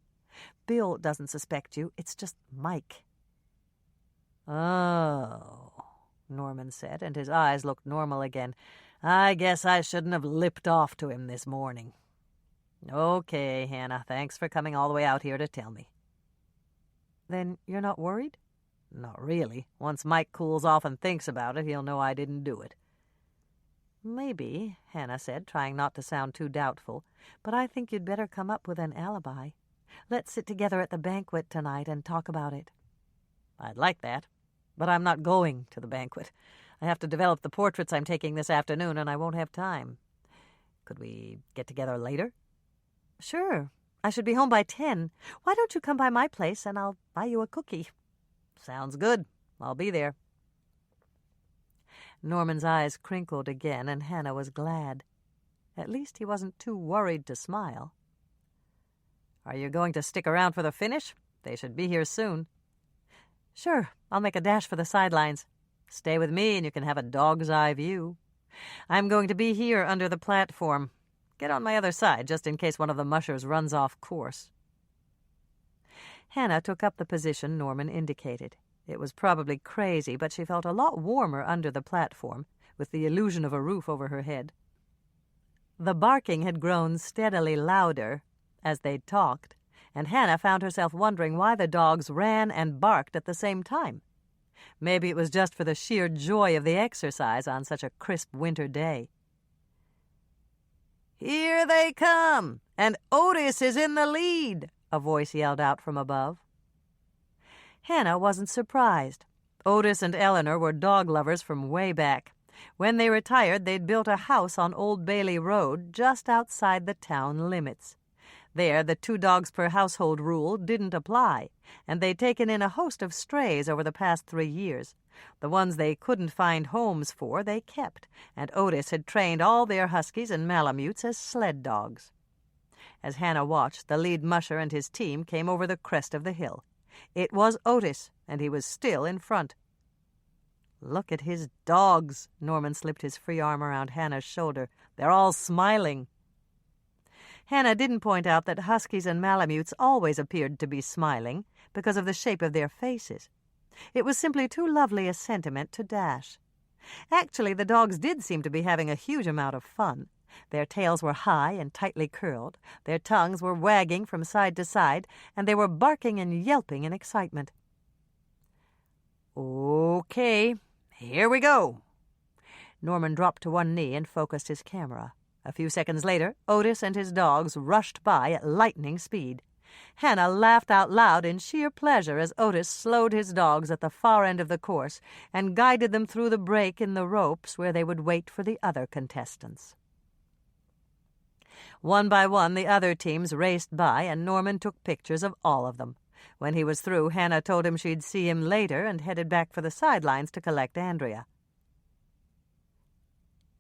Bill doesn't suspect you. It's just Mike." "Oh," Norman said, and his eyes looked normal again. "I guess I shouldn't have lipped off to him this morning." "Okay, Hannah, thanks for coming all the way out here to tell me." "Then you're not worried?" "Not really. Once Mike cools off and thinks about it, he'll know I didn't do it." "Maybe," Hannah said, trying not to sound too doubtful, "but I think you'd better come up with an alibi. Let's sit together at the banquet tonight and talk about it." "I'd like that, but I'm not going to the banquet. I have to develop the portraits I'm taking this afternoon, and I won't have time. Could we get together later?" "Sure. I should be home by 10. Why don't you come by my place and I'll buy you a cookie?" "Sounds good. I'll be there." Norman's eyes crinkled again, and Hannah was glad. At least he wasn't too worried to smile. "Are you going to stick around for the finish? They should be here soon." "Sure. I'll make a dash for the sidelines." "Stay with me and you can have a dog's eye view. I'm going to be here under the platform. Get on my other side, just in case one of the mushers runs off course." Hannah took up the position Norman indicated. It was probably crazy, but she felt a lot warmer under the platform, with the illusion of a roof over her head. The barking had grown steadily louder as they talked, and Hannah found herself wondering why the dogs ran and barked at the same time. Maybe it was just for the sheer joy of the exercise on such a crisp winter day. "Here they come, and Otis is in the lead," a voice yelled out from above. Hannah wasn't surprised. Otis and Eleanor were dog lovers from way back. When they retired, they'd built a house on Old Bailey Road just outside the town limits. There, the 2 dogs per household rule didn't apply, and they'd taken in a host of strays over the past 3 years. The ones they couldn't find homes for, they kept, and Otis had trained all their huskies and malamutes as sled dogs. As Hannah watched, the lead musher and his team came over the crest of the hill. It was Otis, and he was still in front. "Look at his dogs." Norman slipped his free arm around Hannah's shoulder. "They're all smiling." Hannah didn't point out that huskies and malamutes always appeared to be smiling because of the shape of their faces. It was simply too lovely a sentiment to dash. Actually, the dogs did seem to be having a huge amount of fun. Their tails were high and tightly curled, their tongues were wagging from side to side, and they were barking and yelping in excitement. "Okay, here we go." Norman dropped to one knee and focused his camera. A few seconds later, Otis and his dogs rushed by at lightning speed. Hannah laughed out loud in sheer pleasure as Otis slowed his dogs at the far end of the course and guided them through the break in the ropes where they would wait for the other contestants. One by one, the other teams raced by, and Norman took pictures of all of them. When he was through, Hannah told him she'd see him later and headed back for the sidelines to collect Andrea.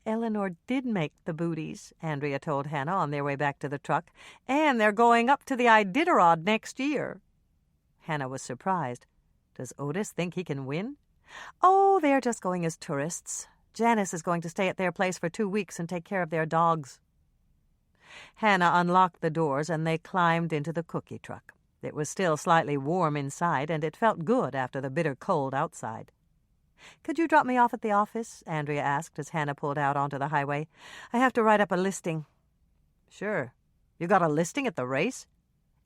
Eleanor did make the booties, Andrea told Hannah on their way back to the truck, "and they're going up to the Iditarod next year." Hannah was surprised. "Does Otis think he can win?" "Oh, they're just going as tourists. Janice is going to stay at their place for 2 weeks and take care of their dogs." Hannah unlocked the doors, and they climbed into the cookie truck. It was still slightly warm inside, and it felt good after the bitter cold outside. "Could you drop me off at the office?" Andrea asked as Hannah pulled out onto the highway. "I have to write up a listing." "Sure. You got a listing at the race?"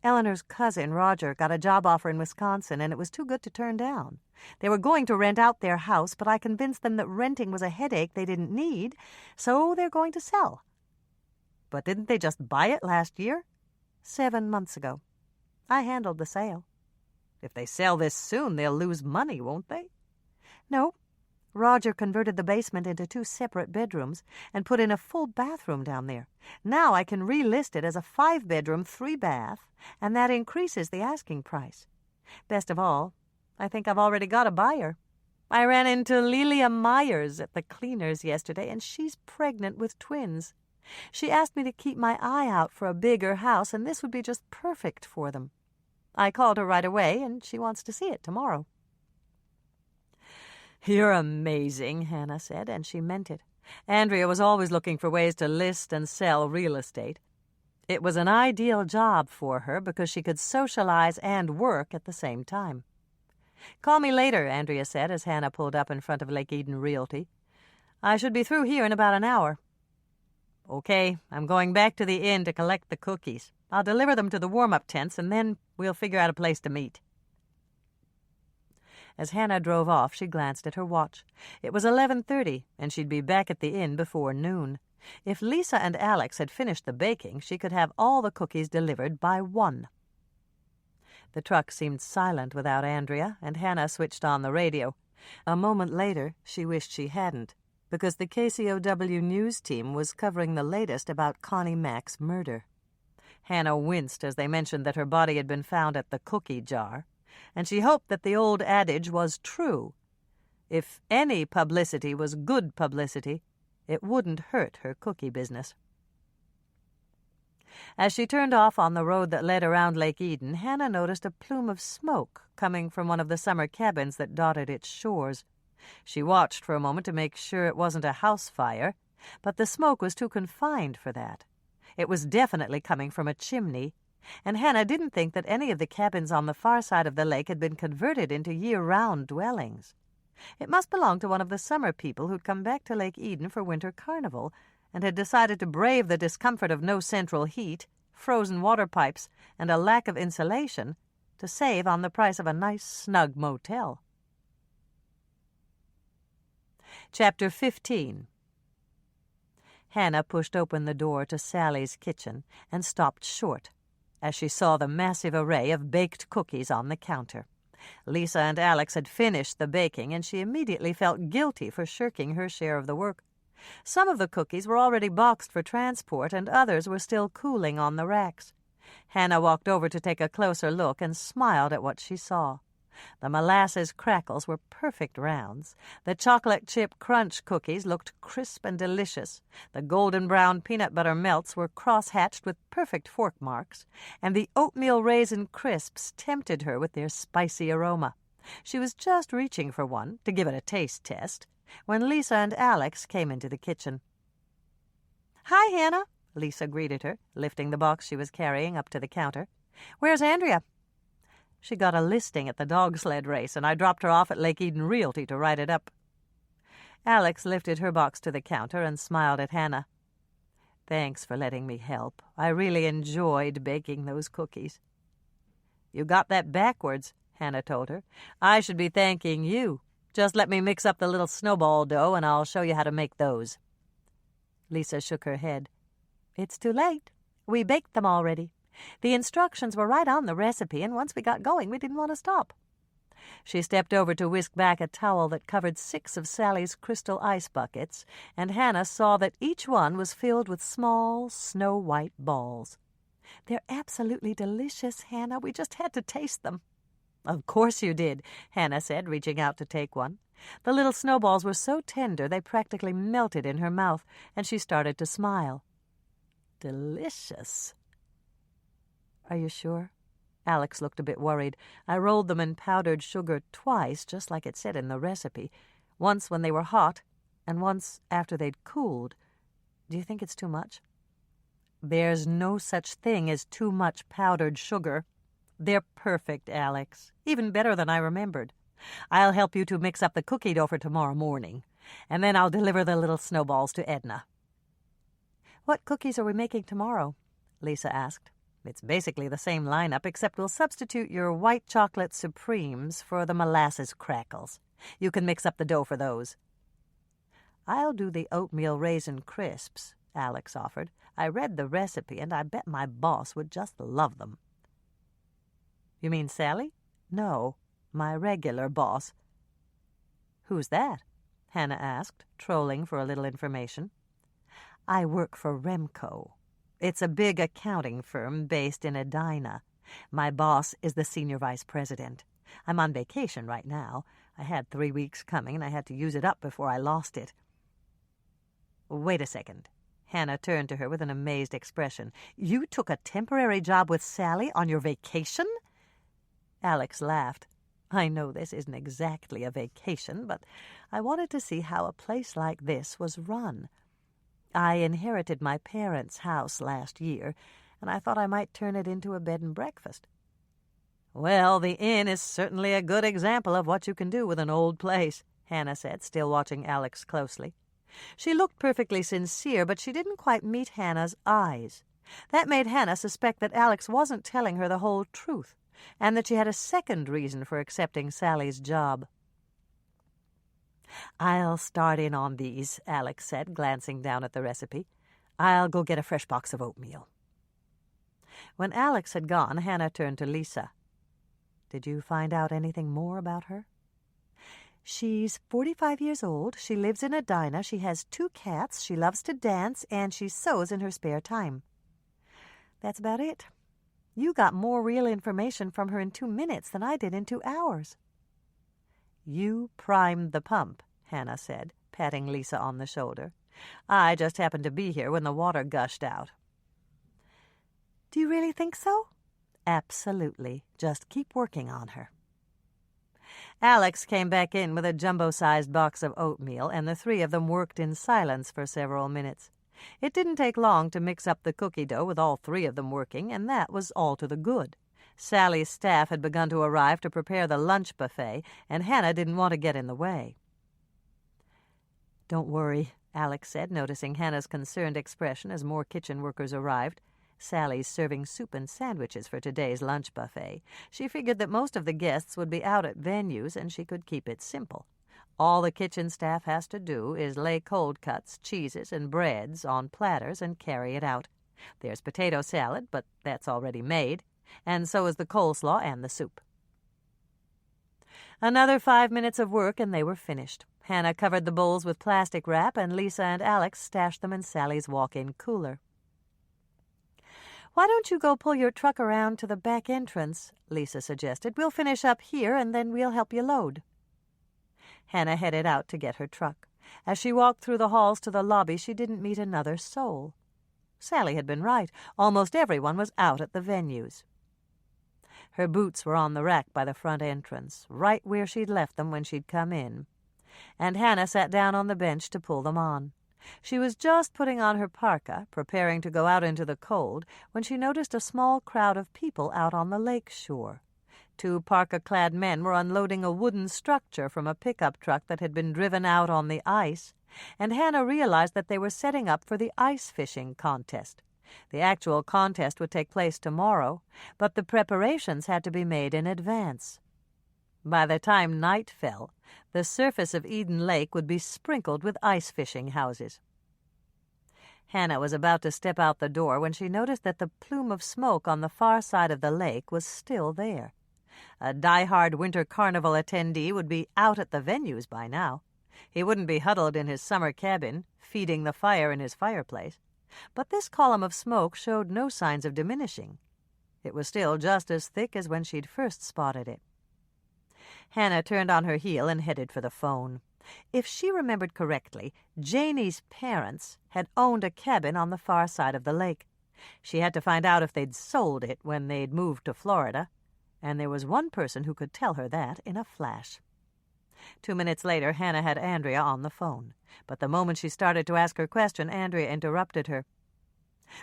"Eleanor's cousin, Roger, got a job offer in Wisconsin, and it was too good to turn down. They were going to rent out their house, but I convinced them that renting was a headache they didn't need, so they're going to sell." "But didn't they just buy it last year?" 7 months ago. I handled the sale." "If they sell this soon, they'll lose money, won't they?" "No. Roger converted the basement into 2 separate bedrooms and put in a full bathroom down there. Now I can relist it as a 5-bedroom, 3-bath, and that increases the asking price. Best of all, I think I've already got a buyer. I ran into Lelia Myers at the cleaners yesterday, and she's pregnant with twins. She asked me to keep my eye out for a bigger house, and this would be just perfect for them. I called her right away, and she wants to see it tomorrow." "You're amazing," Hannah said, and she meant it. Andrea was always looking for ways to list and sell real estate. It was an ideal job for her because she could socialize and work at the same time. "Call me later," Andrea said as Hannah pulled up in front of Lake Eden Realty. "I should be through here in about an hour." "Okay, I'm going back to the inn to collect the cookies. I'll deliver them to the warm-up tents, and then we'll figure out a place to meet." As Hannah drove off, she glanced at her watch. It was 11:30, and she'd be back at the inn before noon. If Lisa and Alex had finished the baking, she could have all the cookies delivered by 1. The truck seemed silent without Andrea, and Hannah switched on the radio. A moment later, she wished she hadn't, because the KCOW news team was covering the latest about Connie Mack's murder. Hannah winced as they mentioned that her body had been found at the cookie jar, and she hoped that the old adage was true. If any publicity was good publicity, it wouldn't hurt her cookie business. As she turned off on the road that led around Lake Eden, Hannah noticed a plume of smoke coming from one of the summer cabins that dotted its shores. She watched for a moment to make sure it wasn't a house fire, but the smoke was too confined for that. It was definitely coming from a chimney, and Hannah didn't think that any of the cabins on the far side of the lake had been converted into year-round dwellings. It must belong to one of the summer people who'd come back to Lake Eden for winter carnival and had decided to brave the discomfort of no central heat, frozen water pipes, and a lack of insulation to save on the price of a nice, snug motel. Chapter 15. Hannah pushed open the door to Sally's kitchen and stopped short as she saw the massive array of baked cookies on the counter. Lisa and Alex had finished the baking, and she immediately felt guilty for shirking her share of the work. Some of the cookies were already boxed for transport, and others were still cooling on the racks. Hannah walked over to take a closer look and smiled at what she saw. The molasses crackles were perfect rounds. The chocolate chip crunch cookies looked crisp and delicious. The golden brown peanut butter melts were cross-hatched with perfect fork marks, and the oatmeal raisin crisps tempted her with their spicy aroma. She was just reaching for one to give it a taste test when Lisa and Alex came into the kitchen. "Hi, Hannah," Lisa greeted her, lifting the box she was carrying up to the counter. "Where's Andrea?" "She got a listing at the dog sled race, and I dropped her off at Lake Eden Realty to write it up." Alex lifted her box to the counter and smiled at Hannah. "Thanks for letting me help. I really enjoyed baking those cookies." "You got that backwards," Hannah told her. "I should be thanking you. Just let me mix up the little snowball dough, and I'll show you how to make those." Lisa shook her head. "It's too late. We baked them already. The instructions were right on the recipe, and once we got going, we didn't want to stop." She stepped over to whisk back a towel that covered 6 of Sally's crystal ice buckets, and Hannah saw that each one was filled with small, snow-white balls. "They're absolutely delicious, Hannah. We just had to taste them." "Of course you did," Hannah said, reaching out to take one. The little snowballs were so tender they practically melted in her mouth, and she started to smile. "Delicious." "Are you sure?" Alex looked a bit worried. "I rolled them in powdered sugar twice, just like it said in the recipe. Once when they were hot, and once after they'd cooled. Do you think it's too much?" "There's no such thing as too much powdered sugar. They're perfect, Alex. Even better than I remembered. I'll help you to mix up the cookie dough for tomorrow morning, and then I'll deliver the little snowballs to Edna." "What cookies are we making tomorrow?" Lisa asked. "It's basically the same lineup, except we'll substitute your white chocolate supremes for the molasses crackles. You can mix up the dough for those." "I'll do the oatmeal raisin crisps," Alex offered. "I read the recipe, and I bet my boss would just love them." "You mean Sally?" "No, my regular boss." "Who's that?" Hannah asked, trolling for a little information. "I work for Remco. It's a big accounting firm based in Edina. My boss is the senior vice president. I'm on vacation right now. I had 3 weeks coming, and I had to use it up before I lost it." "Wait a second." Hannah turned to her with an amazed expression. "You took a temporary job with Sally on your vacation?" Alex laughed. "I know this isn't exactly a vacation, but I wanted to see how a place like this was run. I inherited my parents' house last year, and I thought I might turn it into a bed and breakfast." "Well, the inn is certainly a good example of what you can do with an old place," Hannah said, still watching Alex closely. She looked perfectly sincere, but she didn't quite meet Hannah's eyes. That made Hannah suspect that Alex wasn't telling her the whole truth, and that she had a second reason for accepting Sally's job. "I'll start in on these," Alex said, glancing down at the recipe. "I'll go get a fresh box of oatmeal." When Alex had gone, Hannah turned to Lisa. "Did you find out anything more about her?" "She's 45 years old. She lives in Edina. She has 2 cats. She loves to dance, and she sews in her spare time. That's about it. You got more real information from her in 2 minutes than I did in 2 hours. "You primed the pump," Hannah said, patting Lisa on the shoulder. "I just happened to be here when the water gushed out." "Do you really think so?" "Absolutely. Just keep working on her." Alex came back in with a jumbo-sized box of oatmeal, and the 3 of them worked in silence for several minutes. It didn't take long to mix up the cookie dough with all 3 of them working, and that was all to the good. Sally's staff had begun to arrive to prepare the lunch buffet, and Hannah didn't want to get in the way. "Don't worry," Alex said, noticing Hannah's concerned expression as more kitchen workers arrived. Sally's serving soup and sandwiches for today's lunch buffet. She figured that most of the guests would be out at venues, and she could keep it simple. All the kitchen staff has to do is lay cold cuts, cheeses, and breads on platters and carry it out. There's potato salad, but that's already made, and so is the coleslaw and the soup. Another 5 minutes of work, and they were finished. Hannah covered the bowls with plastic wrap, and Lisa and Alex stashed them in Sally's walk-in cooler. "Why don't you go pull your truck around to the back entrance?" Lisa suggested. "We'll finish up here, and then we'll help you load." Hannah headed out to get her truck. As she walked through the halls to the lobby, she didn't meet another soul. Sally had been right. Almost everyone was out at the venues. Her boots were on the rack by the front entrance, right where she'd left them when she'd come in, and Hannah sat down on the bench to pull them on. She was just putting on her parka, preparing to go out into the cold, when she noticed a small crowd of people out on the lake shore. 2 parka-clad men were unloading a wooden structure from a pickup truck that had been driven out on the ice, and Hannah realized that they were setting up for the ice fishing contest. The actual contest would take place tomorrow, but the preparations had to be made in advance. By the time night fell, the surface of Eden Lake would be sprinkled with ice fishing houses. Hannah was about to step out the door when she noticed that the plume of smoke on the far side of the lake was still there. A die-hard winter carnival attendee would be out at the venues by now. He wouldn't be huddled in his summer cabin, feeding the fire in his fireplace. But this column of smoke showed no signs of diminishing. It was still just as thick as when she'd first spotted it. Hannah turned on her heel and headed for the phone. If she remembered correctly, Janie's parents had owned a cabin on the far side of the lake. She had to find out if they'd sold it when they'd moved to Florida, and there was one person who could tell her that in a flash. 2 minutes later, Hannah had Andrea on the phone. But the moment she started to ask her question, Andrea interrupted her.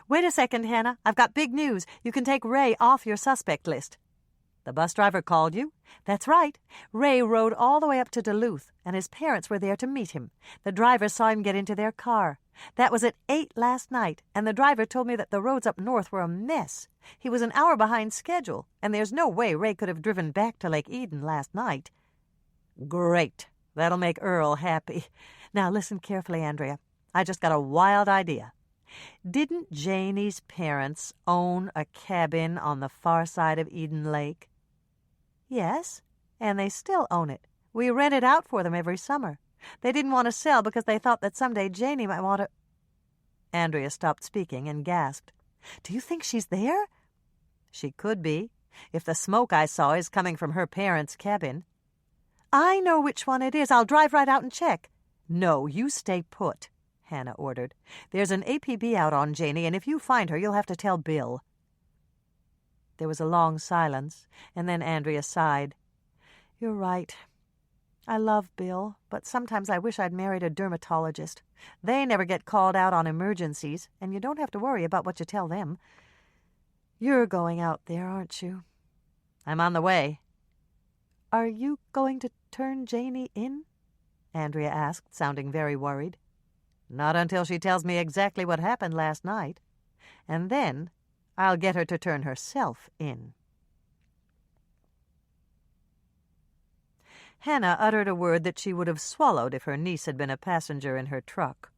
"Wait a second, Hannah. I've got big news. You can take Ray off your suspect list." "The bus driver called you?" "That's right. Ray rode all the way up to Duluth, and his parents were there to meet him. The driver saw him get into their car. That was at 8 last night, and the driver told me that the roads up north were a mess. He was an hour behind schedule, and there's no way Ray could have driven back to Lake Eden last night." "Great. That'll make Earl happy. Now listen carefully, Andrea. I just got a wild idea. Didn't Janie's parents own a cabin on the far side of Eden Lake?" "Yes, and they still own it. We rent it out for them every summer. They didn't want to sell because they thought that someday Janie might want to—" Andrea stopped speaking and gasped. "Do you think she's there?" "She could be, if the smoke I saw is coming from her parents' cabin." "I know which one it is. I'll drive right out and check." "No, you stay put," Hannah ordered. "There's an APB out on Janie, and if you find her, you'll have to tell Bill." There was a long silence, and then Andrea sighed. "You're right. I love Bill, but sometimes I wish I'd married a dermatologist. They never get called out on emergencies, and you don't have to worry about what you tell them. You're going out there, aren't you?" "I'm on the way." "Are you going to turn Janie in?" Andrea asked, sounding very worried. "Not until she tells me exactly what happened last night. And then I'll get her to turn herself in." Hannah uttered a word that she would have swallowed if her niece had been a passenger in her truck.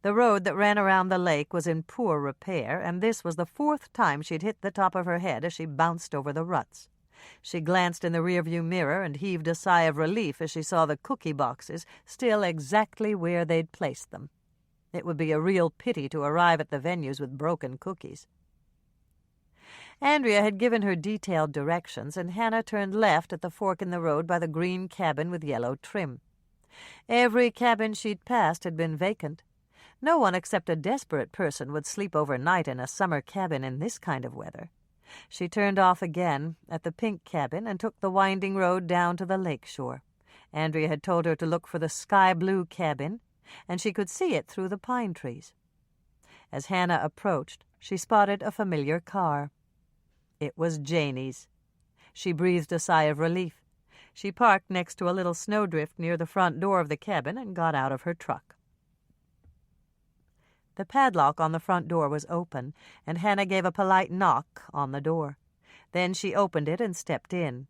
The road that ran around the lake was in poor repair, and this was the 4th time she'd hit the top of her head as she bounced over the ruts. She glanced in the rearview mirror and heaved a sigh of relief as she saw the cookie boxes still exactly where they'd placed them. It would be a real pity to arrive at the venues with broken cookies. Andrea had given her detailed directions, and Hannah turned left at the fork in the road by the green cabin with yellow trim. Every cabin she'd passed had been vacant. No one except a desperate person would sleep overnight in a summer cabin in this kind of weather. She turned off again at the pink cabin and took the winding road down to the lake shore. Andrea had told her to look for the sky-blue cabin, and she could see it through the pine trees. As Hannah approached, she spotted a familiar car. It was Janie's. She breathed a sigh of relief. She parked next to a little snowdrift near the front door of the cabin and got out of her truck. The padlock on the front door was open, and Hannah gave a polite knock on the door. Then she opened it and stepped in.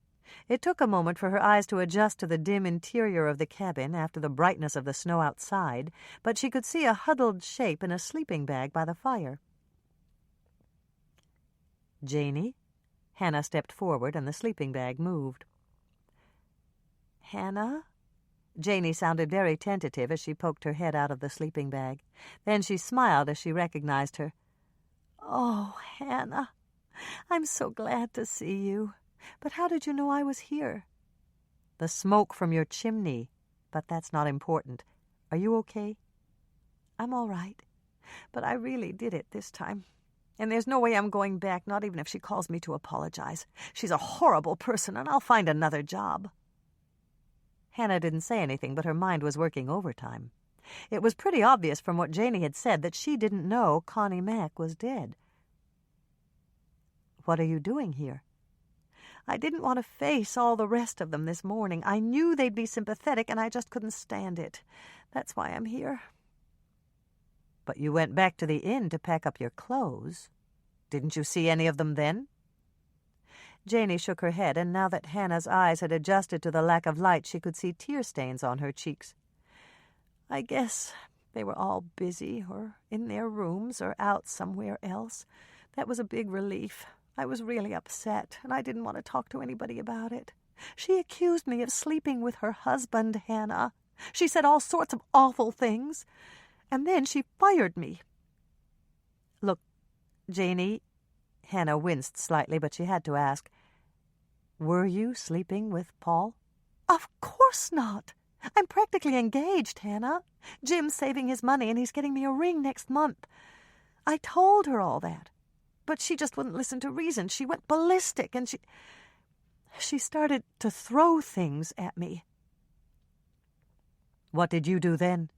It took a moment for her eyes to adjust to the dim interior of the cabin after the brightness of the snow outside, but she could see a huddled shape in a sleeping bag by the fire. "Janie?" Hannah stepped forward, and the sleeping bag moved. "Hannah?" Janie sounded very tentative as she poked her head out of the sleeping bag. Then she smiled as she recognized her. "Oh, Hannah, I'm so glad to see you. But how did you know I was here? The smoke from your chimney, but that's not important. Are you okay? I'm all right, but I really did it this time. And there's no way I'm going back, not even if she calls me to apologize. She's a horrible person, and I'll find another job. Hannah didn't say anything, but her mind was working overtime. It was pretty obvious from what Janey had said that she didn't know Connie Mack was dead. What are you doing here? I didn't want to face all the rest of them this morning. I knew they'd be sympathetic, and I just couldn't stand it. That's why I'm here. But you went back to the inn to pack up your clothes. Didn't you see any of them then? Janey shook her head, and now that Hannah's eyes had adjusted to the lack of light, she could see tear stains on her cheeks. I guess they were all busy, or in their rooms, or out somewhere else. That was a big relief. I was really upset, and I didn't want to talk to anybody about it. She accused me of sleeping with her husband, Hannah. She said all sorts of awful things. And then she fired me. Look, Janey, Hannah winced slightly, but she had to ask, were you sleeping with Paul? Of course not. I'm practically engaged, Hannah. Jim's saving his money, and he's getting me a ring next month. I told her all that, but she just wouldn't listen to reason. She went ballistic, and she started to throw things at me. What did you do then?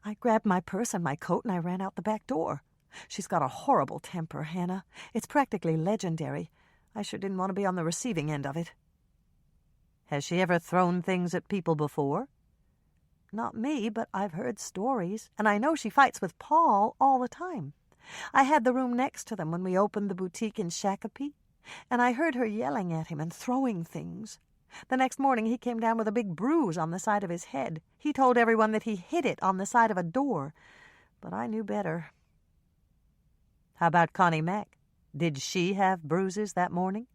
I grabbed my purse and my coat, and I ran out the back door. She's got a horrible temper, Hannah. It's practically legendary. I sure didn't want to be on the receiving end of it. Has she ever thrown things at people before? Not me, but I've heard stories, and I know she fights with Paul all the time. I had the room next to them when we opened the boutique in Shakopee, and I heard her yelling at him and throwing things. The next morning he came down with a big bruise on the side of his head. He told everyone that he hid it on the side of a door, but I knew better. How about Connie Mack? Did she have bruises that morning?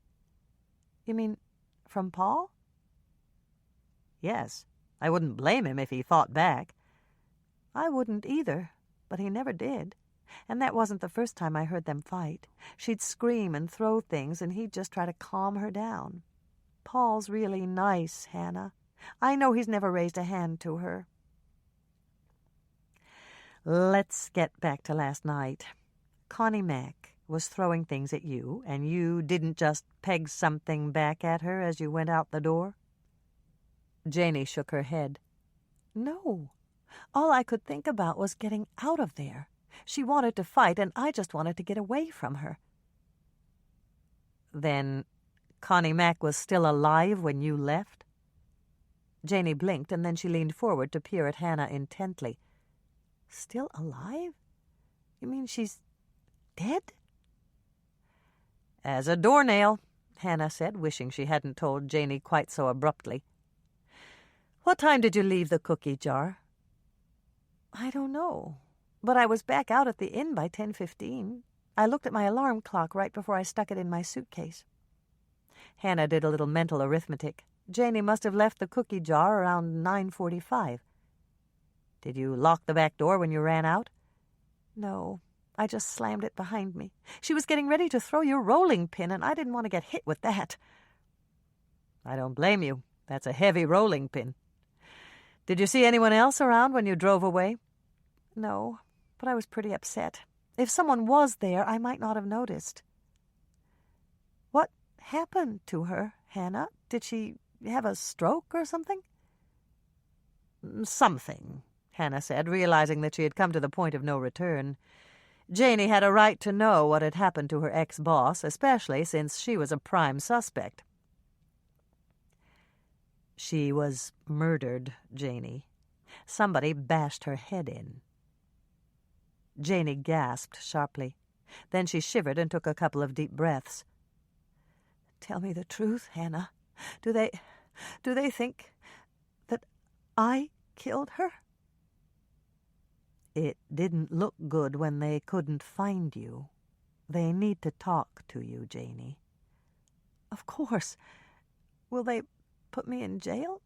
You mean from Paul? Yes. I wouldn't blame him if he fought back. I wouldn't either, but he never did. And that wasn't the first time I heard them fight. She'd scream and throw things, and he'd just try to calm her down. Paul's really nice, Hannah. I know he's never raised a hand to her. Let's get back to last night. Connie Mack was throwing things at you, and you didn't just peg something back at her as you went out the door? Janey shook her head. No. All I could think about was getting out of there. She wanted to fight, and I just wanted to get away from her. Then Connie Mack was still alive when you left? Janey blinked, and then she leaned forward to peer at Hannah intently. Still alive? You mean she's dead? As a doornail, Hannah said, wishing she hadn't told Janey quite so abruptly. What time did you leave the cookie jar? I don't know, but I was back out at the inn by 10:15. I looked at my alarm clock right before I stuck it in my suitcase. Hannah did a little mental arithmetic. Janey must have left the cookie jar around 9:45. Did you lock the back door when you ran out? No, I just slammed it behind me. She was getting ready to throw your rolling pin, and I didn't want to get hit with that. I don't blame you. That's a heavy rolling pin. Did you see anyone else around when you drove away? No, but I was pretty upset. If someone was there, I might not have noticed. What happened to her, Hannah? Did she have a stroke or something? Something, Hannah said, realizing that she had come to the point of no return. Janey had a right to know what had happened to her ex-boss, especially since she was a prime suspect. She was murdered, Janey. Somebody bashed her head in. Janey gasped sharply. Then she shivered and took a couple of deep breaths. Tell me the truth, Hannah. Do they think that I killed her? It didn't look good when they couldn't find you. They need to talk to you, Janey. Of course. Will they put me in jail?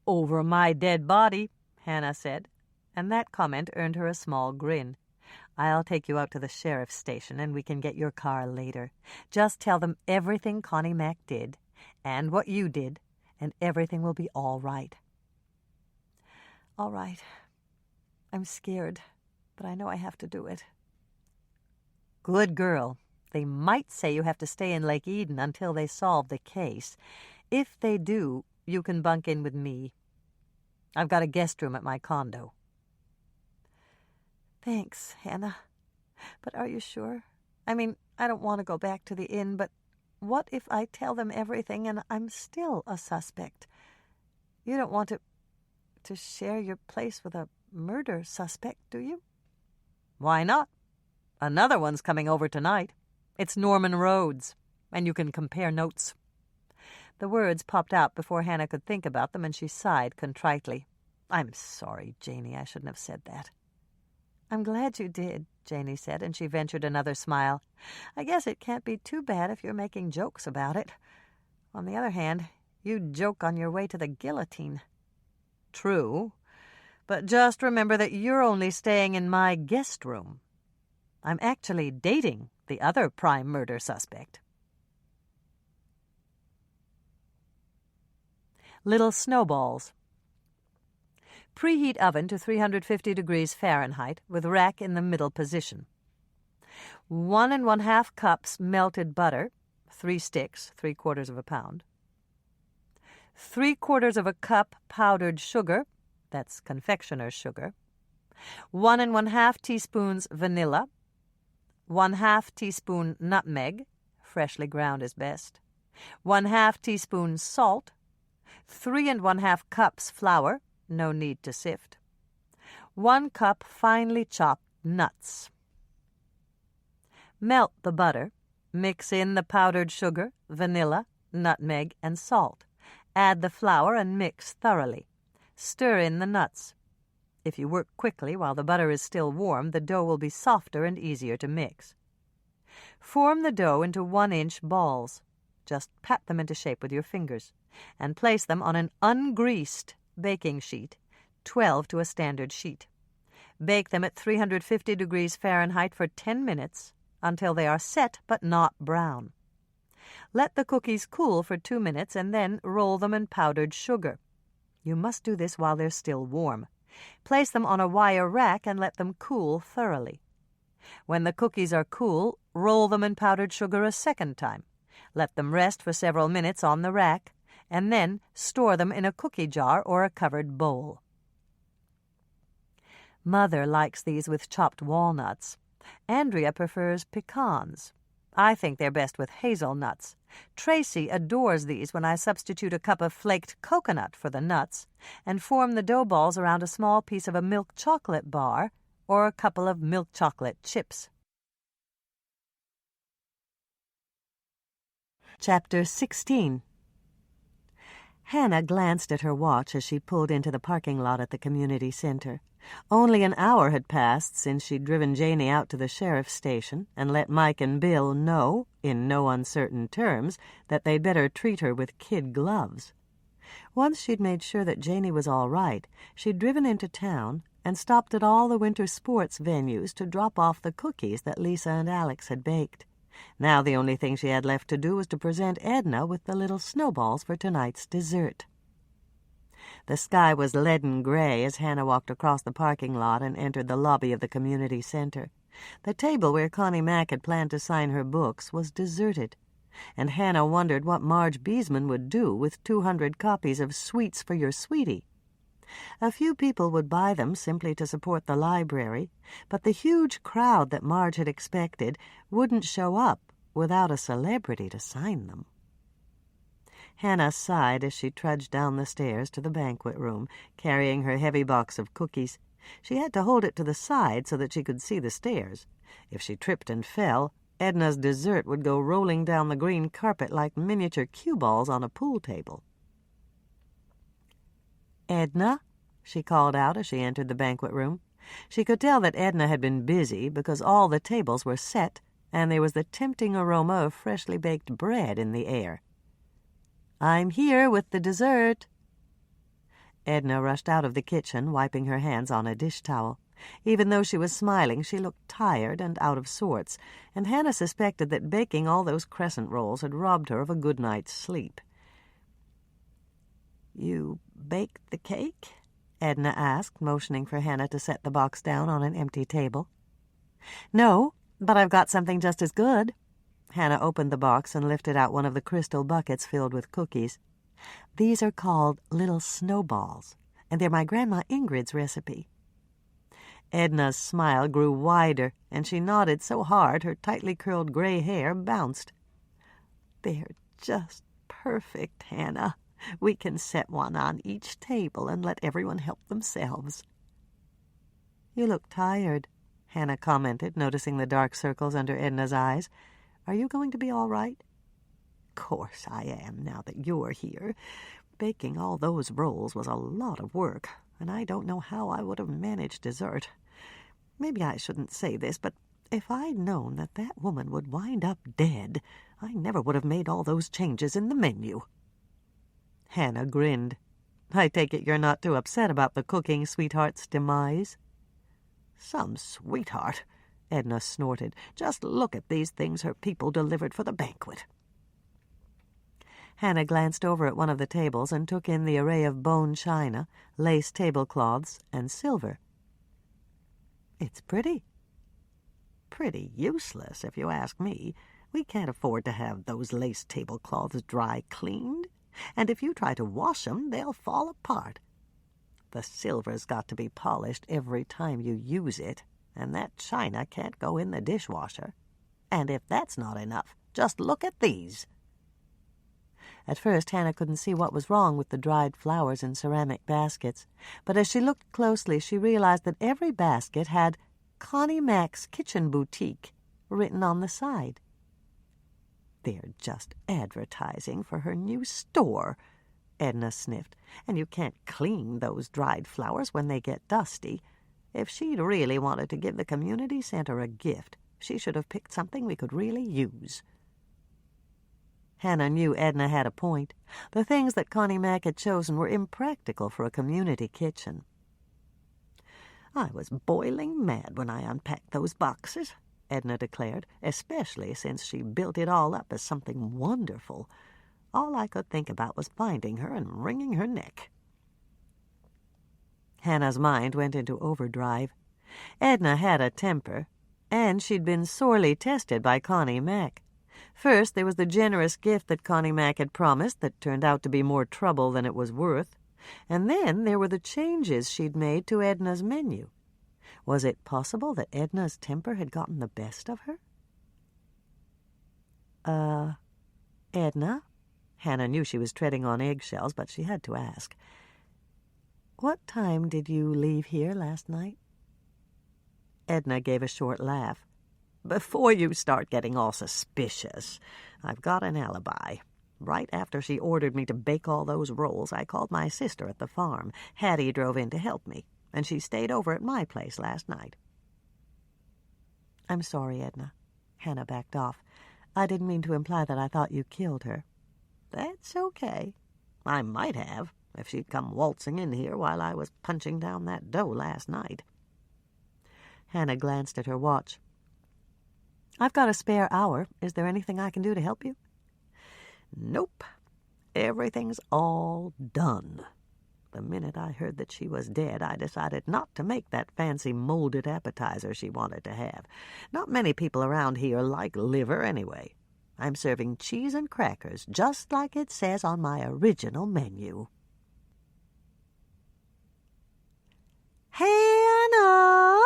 Over my dead body, Hannah said, and that comment earned her a small grin. I'll take you out to the sheriff's station and we can get your car later. Just tell them everything Connie Mack did and what you did, and everything will be all right." "All right. I'm scared, but I know I have to do it." "Good girl. They might say you have to stay in Lake Eden until they solve the case. If they do, you can bunk in with me. I've got a guest room at my condo." "Thanks, Hannah. But are you sure? I mean, I don't want to go back to the inn, but what if I tell them everything and I'm still a suspect? You don't want to share your place with a murder suspect, do you?" "Why not? Another one's coming over tonight. It's Norman Rhodes, and you can compare notes." The words popped out before Hannah could think about them, and she sighed contritely. "I'm sorry, Janey. I shouldn't have said that." "I'm glad you did," Janey said, and she ventured another smile. "I guess it can't be too bad if you're making jokes about it. On the other hand, you'd joke on your way to the guillotine." "True, but just remember that you're only staying in my guest room. I'm actually dating the other prime murder suspect." Little snowballs. Preheat oven to 350 degrees Fahrenheit with rack in the middle position. 1 1/2 cups melted butter, 3 sticks, 3/4 of a pound. 3/4 cup powdered sugar, that's confectioner's sugar. 1 1/2 teaspoons vanilla. 1/2 teaspoon nutmeg, freshly ground is best. 1/2 teaspoon salt. 3 1/2 cups flour, no need to sift. 1 cup finely chopped nuts. Melt the butter. Mix in the powdered sugar, vanilla, nutmeg, and salt. Add the flour and mix thoroughly. Stir in the nuts. If you work quickly while the butter is still warm, the dough will be softer and easier to mix. Form the dough into 1-inch balls. Just pat them into shape with your fingers, and place them on an ungreased baking sheet, 12 to a standard sheet. Bake them at 350 degrees Fahrenheit for 10 minutes until they are set but not brown. Let the cookies cool for 2 minutes and then roll them in powdered sugar. You must do this while they're still warm. Place them on a wire rack and let them cool thoroughly. When the cookies are cool, roll them in powdered sugar a second time. Let them rest for several minutes on the rack, and then store them in a cookie jar or a covered bowl. Mother likes these with chopped walnuts. Andrea prefers pecans. I think they're best with hazelnuts. Tracy adores these when I substitute a cup of flaked coconut for the nuts and form the dough balls around a small piece of a milk chocolate bar or a couple of milk chocolate chips. Chapter 16. Hannah glanced at her watch as she pulled into the parking lot at the community center. Only an hour had passed since she'd driven Janey out to the sheriff's station and let Mike and Bill know, in no uncertain terms, that they'd better treat her with kid gloves. Once she'd made sure that Janey was all right, she'd driven into town and stopped at all the winter sports venues to drop off the cookies that Lisa and Alex had baked. Now the only thing she had left to do was to present Edna with the little snowballs for tonight's dessert. The sky was leaden gray as Hannah walked across the parking lot and entered the lobby of the community center. The table where Connie Mack had planned to sign her books was deserted, and Hannah wondered what Marge Beesman would do with 200 copies of Sweets for Your Sweetie. A few people would buy them simply to support the library, but the huge crowd that Marge had expected wouldn't show up without a celebrity to sign them. Hannah sighed as she trudged down the stairs to the banquet room, carrying her heavy box of cookies. She had to hold it to the side so that she could see the stairs. If she tripped and fell, Edna's dessert would go rolling down the green carpet like miniature cue balls on a pool table. "Edna?" she called out as she entered the banquet room. She could tell that Edna had been busy because all the tables were set and there was the tempting aroma of freshly baked bread in the air. "I'm here with the dessert." Edna rushed out of the kitchen, wiping her hands on a dish towel. Even though she was smiling, she looked tired and out of sorts, and Hannah suspected that baking all those crescent rolls had robbed her of a good night's sleep. "You baked the cake?" Edna asked, motioning for Hannah to set the box down on an empty table. "No, but I've got something just as good." Hannah opened the box and lifted out one of the crystal buckets filled with cookies. "These are called little snowballs, and they're my Grandma Ingrid's recipe." Edna's smile grew wider, and she nodded so hard her tightly curled gray hair bounced. "They're just perfect, Hannah. We can set one on each table and let everyone help themselves." "You look tired," Hannah commented, noticing the dark circles under Edna's eyes. "Are you going to be all right?" "Course I am, now that you're here. Baking all those rolls was a lot of work, and I don't know how I would have managed dessert. Maybe I shouldn't say this, but if I'd known that that woman would wind up dead, I never would have made all those changes in the menu." Hannah grinned. "I take it you're not too upset about the cooking sweetheart's demise?" "Some sweetheart," Edna snorted. "Just look at these things her people delivered for the banquet." Hannah glanced over at one of the tables and took in the array of bone china, lace tablecloths, and silver. "It's pretty." "Pretty useless, if you ask me. We can't afford to have those lace tablecloths dry cleaned, and if you try to wash 'em, they'll fall apart. The silver's got to be polished every time you use it, and that china can't go in the dishwasher. And if that's not enough, just look at these." At first, Hannah couldn't see what was wrong with the dried flowers in ceramic baskets, but as she looked closely, she realized that every basket had Connie Mack's Kitchen Boutique written on the side. "They're just advertising for her new store," Edna sniffed. "And you can't clean those dried flowers when they get dusty. If she'd really wanted to give the community center a gift, she should have picked something we could really use." Hannah knew Edna had a point. The things that Connie Mack had chosen were impractical for a community kitchen. "I was boiling mad when I unpacked those boxes," Edna declared, "especially since she built it all up as something wonderful. All I could think about was finding her and wringing her neck." Hannah's mind went into overdrive. Edna had a temper, and she'd been sorely tested by Connie Mack. First, there was the generous gift that Connie Mack had promised that turned out to be more trouble than it was worth. And then there were the changes she'd made to Edna's menu. Was it possible that Edna's temper had gotten the best of her? Edna?" Hannah knew she was treading on eggshells, but she had to ask. "What time did you leave here last night?" Edna gave a short laugh. "Before you start getting all suspicious, I've got an alibi. Right after she ordered me to bake all those rolls, I called my sister at the farm. Hattie drove in to help me, and she stayed over at my place last night." "I'm sorry, Edna." Hannah backed off. "I didn't mean to imply that I thought you killed her." "That's okay. I might have, if she'd come waltzing in here while I was punching down that dough last night." Hannah glanced at her watch. "I've got a spare hour. Is there anything I can do to help you?" "Nope. Everything's all done. The minute I heard that she was dead, I decided not to make that fancy molded appetizer she wanted to have. Not many people around here like liver anyway. I'm serving cheese and crackers, just like it says on my original menu." "Hannah!"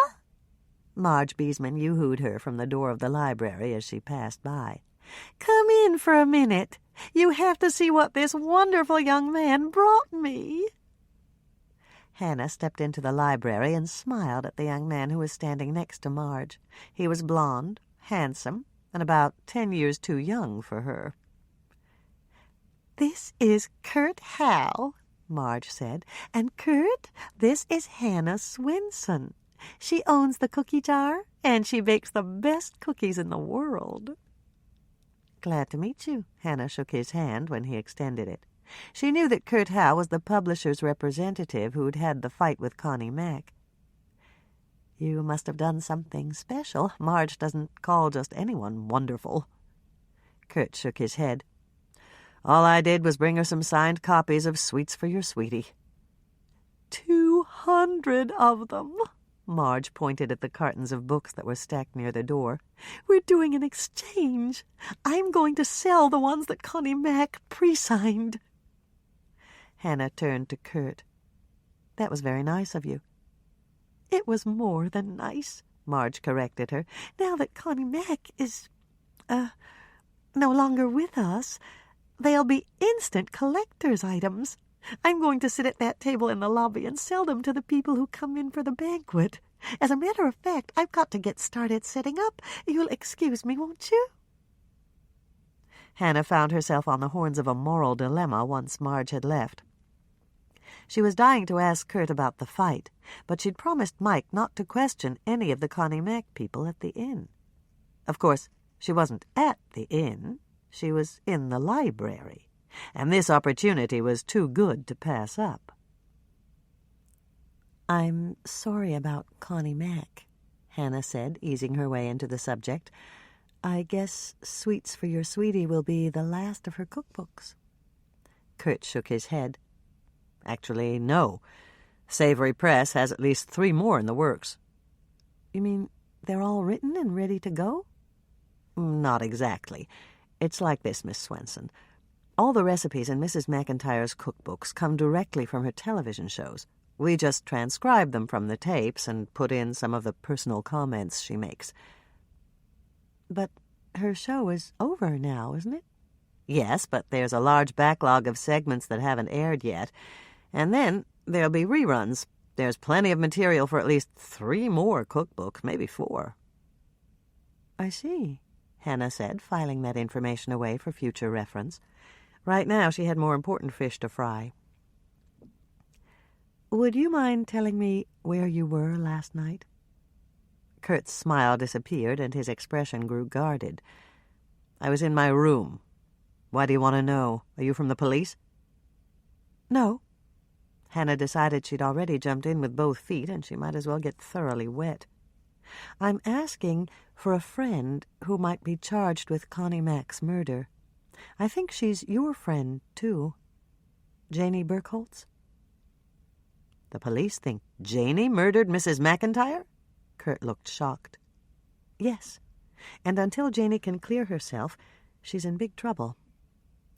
Marge Beesman yoo-hooed her from the door of the library as she passed by. "Come in for a minute. You have to see what this wonderful young man brought me." Hannah stepped into the library and smiled at the young man who was standing next to Marge. He was blond, handsome, and about 10 years too young for her. "This is Kurt Howe," Marge said. "And Kurt, this is Hannah Swensen. She owns the cookie jar, and she bakes the best cookies in the world." "Glad to meet you." Hannah shook his hand when he extended it. She knew that Kurt Howe was the publisher's representative who'd had the fight with Connie Mack. You must have done something special. Marge doesn't call just anyone wonderful. Kurt shook his head. All I did was bring her some signed copies of Sweets for Your Sweetie. 200 of them. Marge pointed at the cartons of books that were stacked near the door. We're doing an exchange. I'm going to sell the ones that Connie Mack pre-signed. Hannah turned to Kurt. That was very nice of you. It was more than nice, Marge corrected her. Now that Connie Mack is, no longer with us, they'll be instant collector's items. I'm going to sit at that table in the lobby and sell them to the people who come in for the banquet. As a matter of fact, I've got to get started setting up. You'll excuse me, won't you? Hannah found herself on the horns of a moral dilemma once Marge had left. She was dying to ask Kurt about the fight, but she'd promised Mike not to question any of the Connie Mack people at the inn. Of course, she wasn't at the inn. She was in the library, and this opportunity was too good to pass up. I'm sorry about Connie Mack, Hannah said, easing her way into the subject. I guess Sweets for Your Sweetie will be the last of her cookbooks. Kurt shook his head. Actually, no. Savory Press has at least 3 more in the works. You mean they're all written and ready to go? Not exactly. It's like this, Miss Swensen. All the recipes in Mrs. McIntyre's cookbooks come directly from her television shows. We just transcribe them from the tapes and put in some of the personal comments she makes. But her show is over now, isn't it? Yes, but there's a large backlog of segments that haven't aired yet. And then there'll be reruns. There's plenty of material for at least 3 more cookbooks, maybe 4. I see, Hannah said, filing that information away for future reference. Right now she had more important fish to fry. Would you mind telling me where you were last night? Kurt's smile disappeared and his expression grew guarded. I was in my room. Why do you want to know? Are you from the police? No. Hannah decided she'd already jumped in with both feet and she might as well get thoroughly wet. I'm asking for a friend who might be charged with Connie Mack's murder. I think she's your friend, too. Janie Burkholtz? The police think Janie murdered Mrs. McIntyre? Kurt looked shocked. Yes, and until Janie can clear herself, she's in big trouble.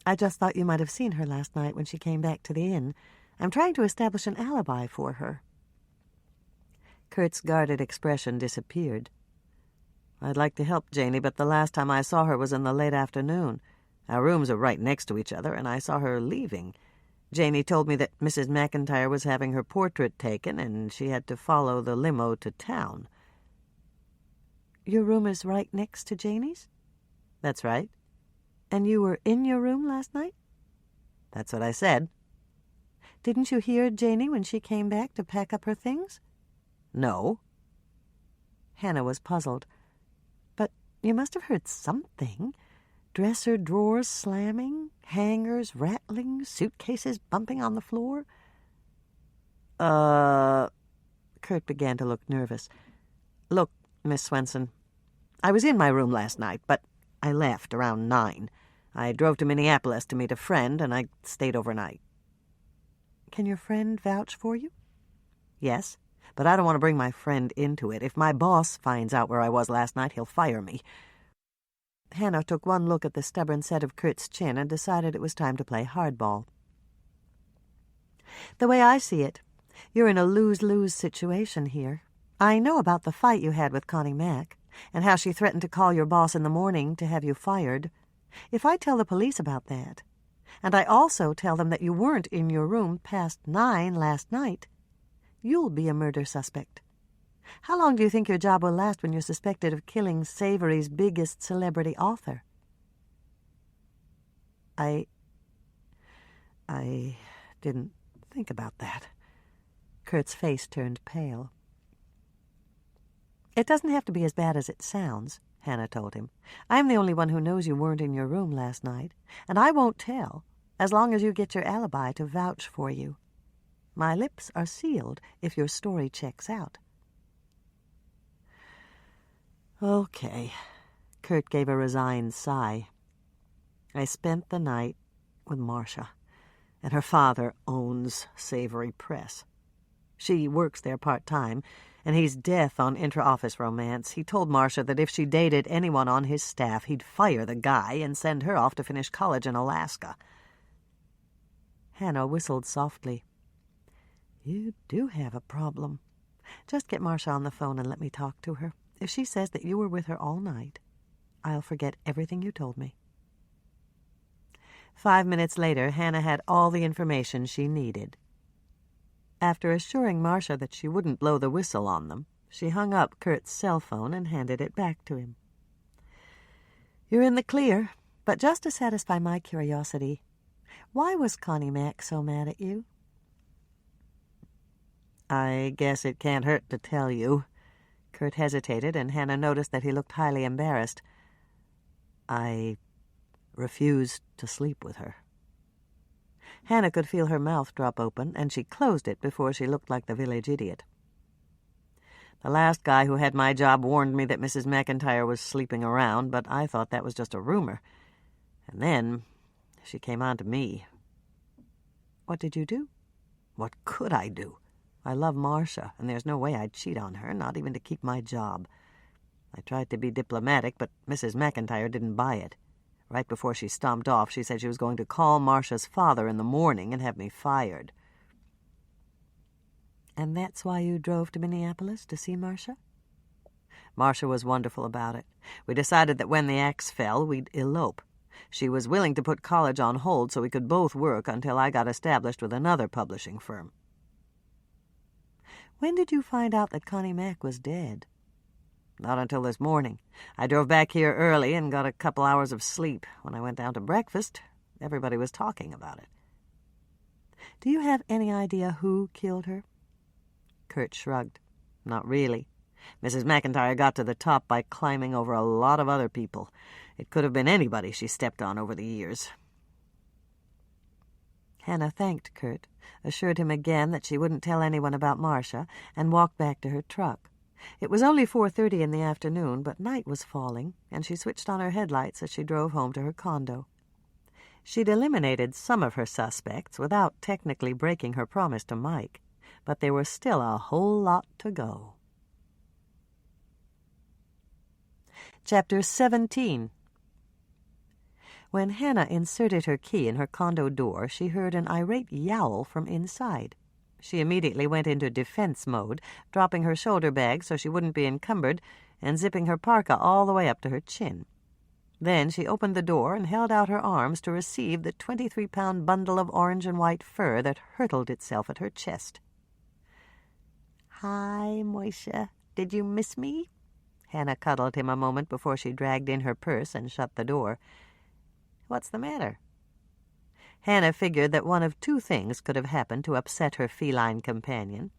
I just thought you might have seen her last night when she came back to the inn. I'm trying to establish an alibi for her. Kurt's guarded expression disappeared. I'd like to help Janie, but the last time I saw her was in the late afternoon. Our rooms are right next to each other, and I saw her leaving. Janie told me that Mrs. McIntyre was having her portrait taken, and she had to follow the limo to town. Your room is right next to Janie's? That's right. And you were in your room last night? That's what I said. Didn't you hear Janie when she came back to pack up her things? No. Hannah was puzzled. But you must have heard something. Dresser drawers slamming, hangers rattling, suitcases bumping on the floor. Kurt began to look nervous. Look, Miss Swensen, I was in my room last night, but I left around 9. I drove to Minneapolis to meet a friend, and I stayed overnight. Can your friend vouch for you? Yes, but I don't want to bring my friend into it. If my boss finds out where I was last night, he'll fire me. Hannah took one look at the stubborn set of Kurt's chin and decided it was time to play hardball. The way I see it, you're in a lose-lose situation here. I know about the fight you had with Connie Mack, and how she threatened to call your boss in the morning to have you fired. If I tell the police about that, and I also tell them that you weren't in your room past 9 last night, you'll be a murder suspect. How long do you think your job will last when you're suspected of killing Savory's biggest celebrity author? I didn't think about that. Kurt's face turned pale. It doesn't have to be as bad as it sounds, Hannah told him. I'm the only one who knows you weren't in your room last night, and I won't tell, as long as you get your alibi to vouch for you. My lips are sealed if your story checks out. Okay. Kurt gave a resigned sigh. I spent the night with Marcia, and her father owns Savory Press. She works there part-time, and he's death on intra-office romance. He told Marcia that if she dated anyone on his staff, he'd fire the guy and send her off to finish college in Alaska. Hannah whistled softly. You do have a problem. Just get Marcia on the phone and let me talk to her. If she says that you were with her all night, I'll forget everything you told me. 5 minutes later, Hannah had all the information she needed. After assuring Marcia that she wouldn't blow the whistle on them, she hung up Kurt's cell phone and handed it back to him. You're in the clear, but just to satisfy my curiosity, why was Connie Mack so mad at you? I guess it can't hurt to tell you. Kurt hesitated, and Hannah noticed that he looked highly embarrassed. I refused to sleep with her. Hannah could feel her mouth drop open, and she closed it before she looked like the village idiot. The last guy who had my job warned me that Mrs. McIntyre was sleeping around, but I thought that was just a rumor. And then she came on to me. What did you do? What could I do? I love Marcia, and there's no way I'd cheat on her, not even to keep my job. I tried to be diplomatic, but Mrs. McIntyre didn't buy it. Right before she stomped off, she said she was going to call Marcia's father in the morning and have me fired. And that's why you drove to Minneapolis to see Marcia? Marcia was wonderful about it. We decided that when the axe fell, we'd elope. She was willing to put college on hold so we could both work until I got established with another publishing firm. When did you find out that Connie Mack was dead? Not until this morning. I drove back here early and got a couple hours of sleep. When I went down to breakfast, everybody was talking about it. Do you have any idea who killed her? Kurt shrugged. Not really. Mrs. McIntyre got to the top by climbing over a lot of other people. It could have been anybody she stepped on over the years. Hannah thanked Kurt, assured him again that she wouldn't tell anyone about Marcia, and walked back to her truck. It was only 4:30 in the afternoon, but night was falling, and she switched on her headlights as she drove home to her condo. She'd eliminated some of her suspects without technically breaking her promise to Mike, but there was still a whole lot to go. Chapter 17. When Hannah inserted her key in her condo door, she heard an irate yowl from inside. She immediately went into defense mode, dropping her shoulder bag so she wouldn't be encumbered, and zipping her parka all the way up to her chin. Then she opened the door and held out her arms to receive the 23-pound bundle of orange and white fur that hurtled itself at her chest. "Hi, Moisha. Did you miss me?" Hannah cuddled him a moment before she dragged in her purse and shut the door. "What's the matter?" Hannah figured that one of two things could have happened to upset her feline companion.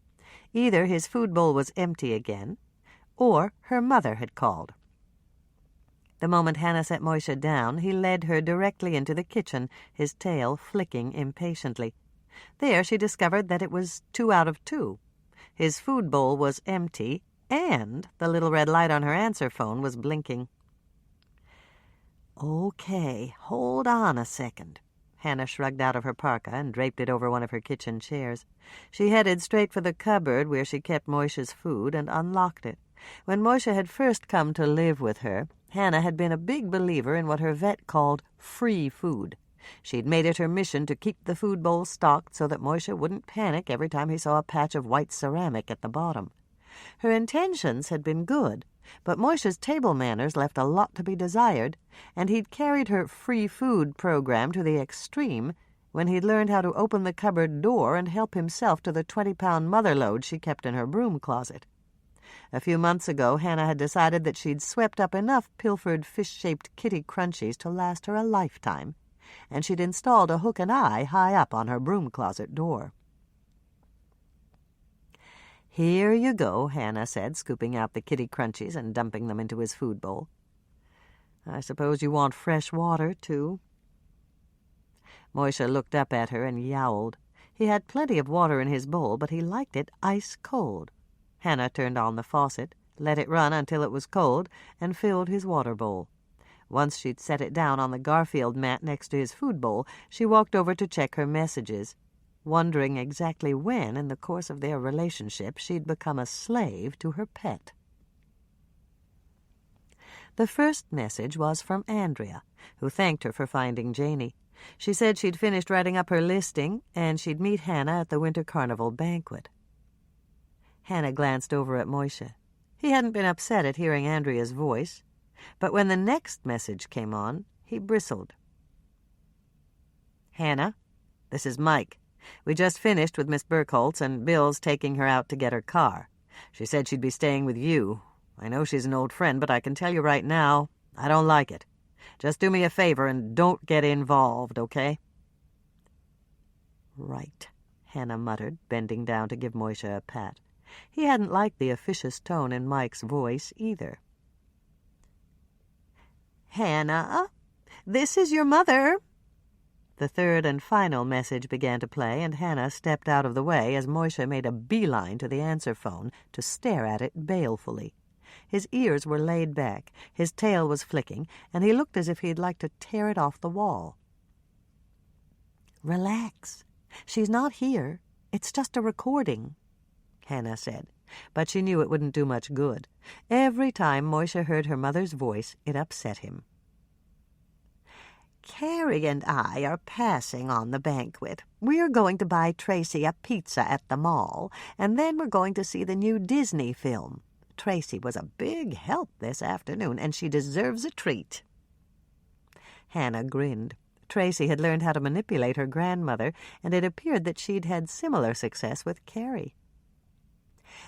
Either his food bowl was empty again, or her mother had called. The moment Hannah set Moisha down, he led her directly into the kitchen, his tail flicking impatiently. There she discovered that it was 2 out of 2. His food bowl was empty, and the little red light on her answer phone was blinking. "Okay, hold on a second." Hannah shrugged out of her parka and draped it over one of her kitchen chairs. She headed straight for the cupboard where she kept Moisha's food and unlocked it. When Moisha had first come to live with her, Hannah had been a big believer in what her vet called free food. She'd made it her mission to keep the food bowl stocked so that Moisha wouldn't panic every time he saw a patch of white ceramic at the bottom. Her intentions had been good, but Moisha's table manners left a lot to be desired, and he'd carried her free food program to the extreme when he'd learned how to open the cupboard door and help himself to the 20-pound mother load she kept in her broom closet. A few months ago, Hannah had decided that she'd swept up enough pilfered fish-shaped kitty crunchies to last her a lifetime, and she'd installed a hook and eye high up on her broom closet door. "Here you go," Hannah said, scooping out the kitty crunchies and dumping them into his food bowl. "I suppose you want fresh water, too?" Moisha looked up at her and yowled. He had plenty of water in his bowl, but he liked it ice cold. Hannah turned on the faucet, let it run until it was cold, and filled his water bowl. Once she'd set it down on the Garfield mat next to his food bowl, she walked over to check her messages, wondering exactly when, in the course of their relationship, she'd become a slave to her pet. The first message was from Andrea, who thanked her for finding Janey. She said she'd finished writing up her listing, and she'd meet Hannah at the Winter Carnival banquet. Hannah glanced over at Moishe. He hadn't been upset at hearing Andrea's voice, but when the next message came on, he bristled. "Hannah, this is Mike. We just finished with Miss Burkholtz, and Bill's taking her out to get her car. She said she'd be staying with you. I know she's an old friend, but I can tell you right now, I don't like it. Just do me a favor and don't get involved, okay?" "Right," Hannah muttered, bending down to give Moishe a pat. He hadn't liked the officious tone in Mike's voice either. "Hannah, this is your mother." The third and final message began to play, and Hannah stepped out of the way as Moishe made a beeline to the answer phone to stare at it balefully. His ears were laid back, his tail was flicking, and he looked as if he'd like to tear it off the wall. "Relax. She's not here. It's just a recording," Hannah said, but she knew it wouldn't do much good. Every time Moishe heard her mother's voice, it upset him. "Carrie and I are passing on the banquet. We're going to buy Tracy a pizza at the mall, and then we're going to see the new Disney film. Tracy was a big help this afternoon, and she deserves a treat." Hannah grinned. Tracy had learned how to manipulate her grandmother, and it appeared that she'd had similar success with Carrie.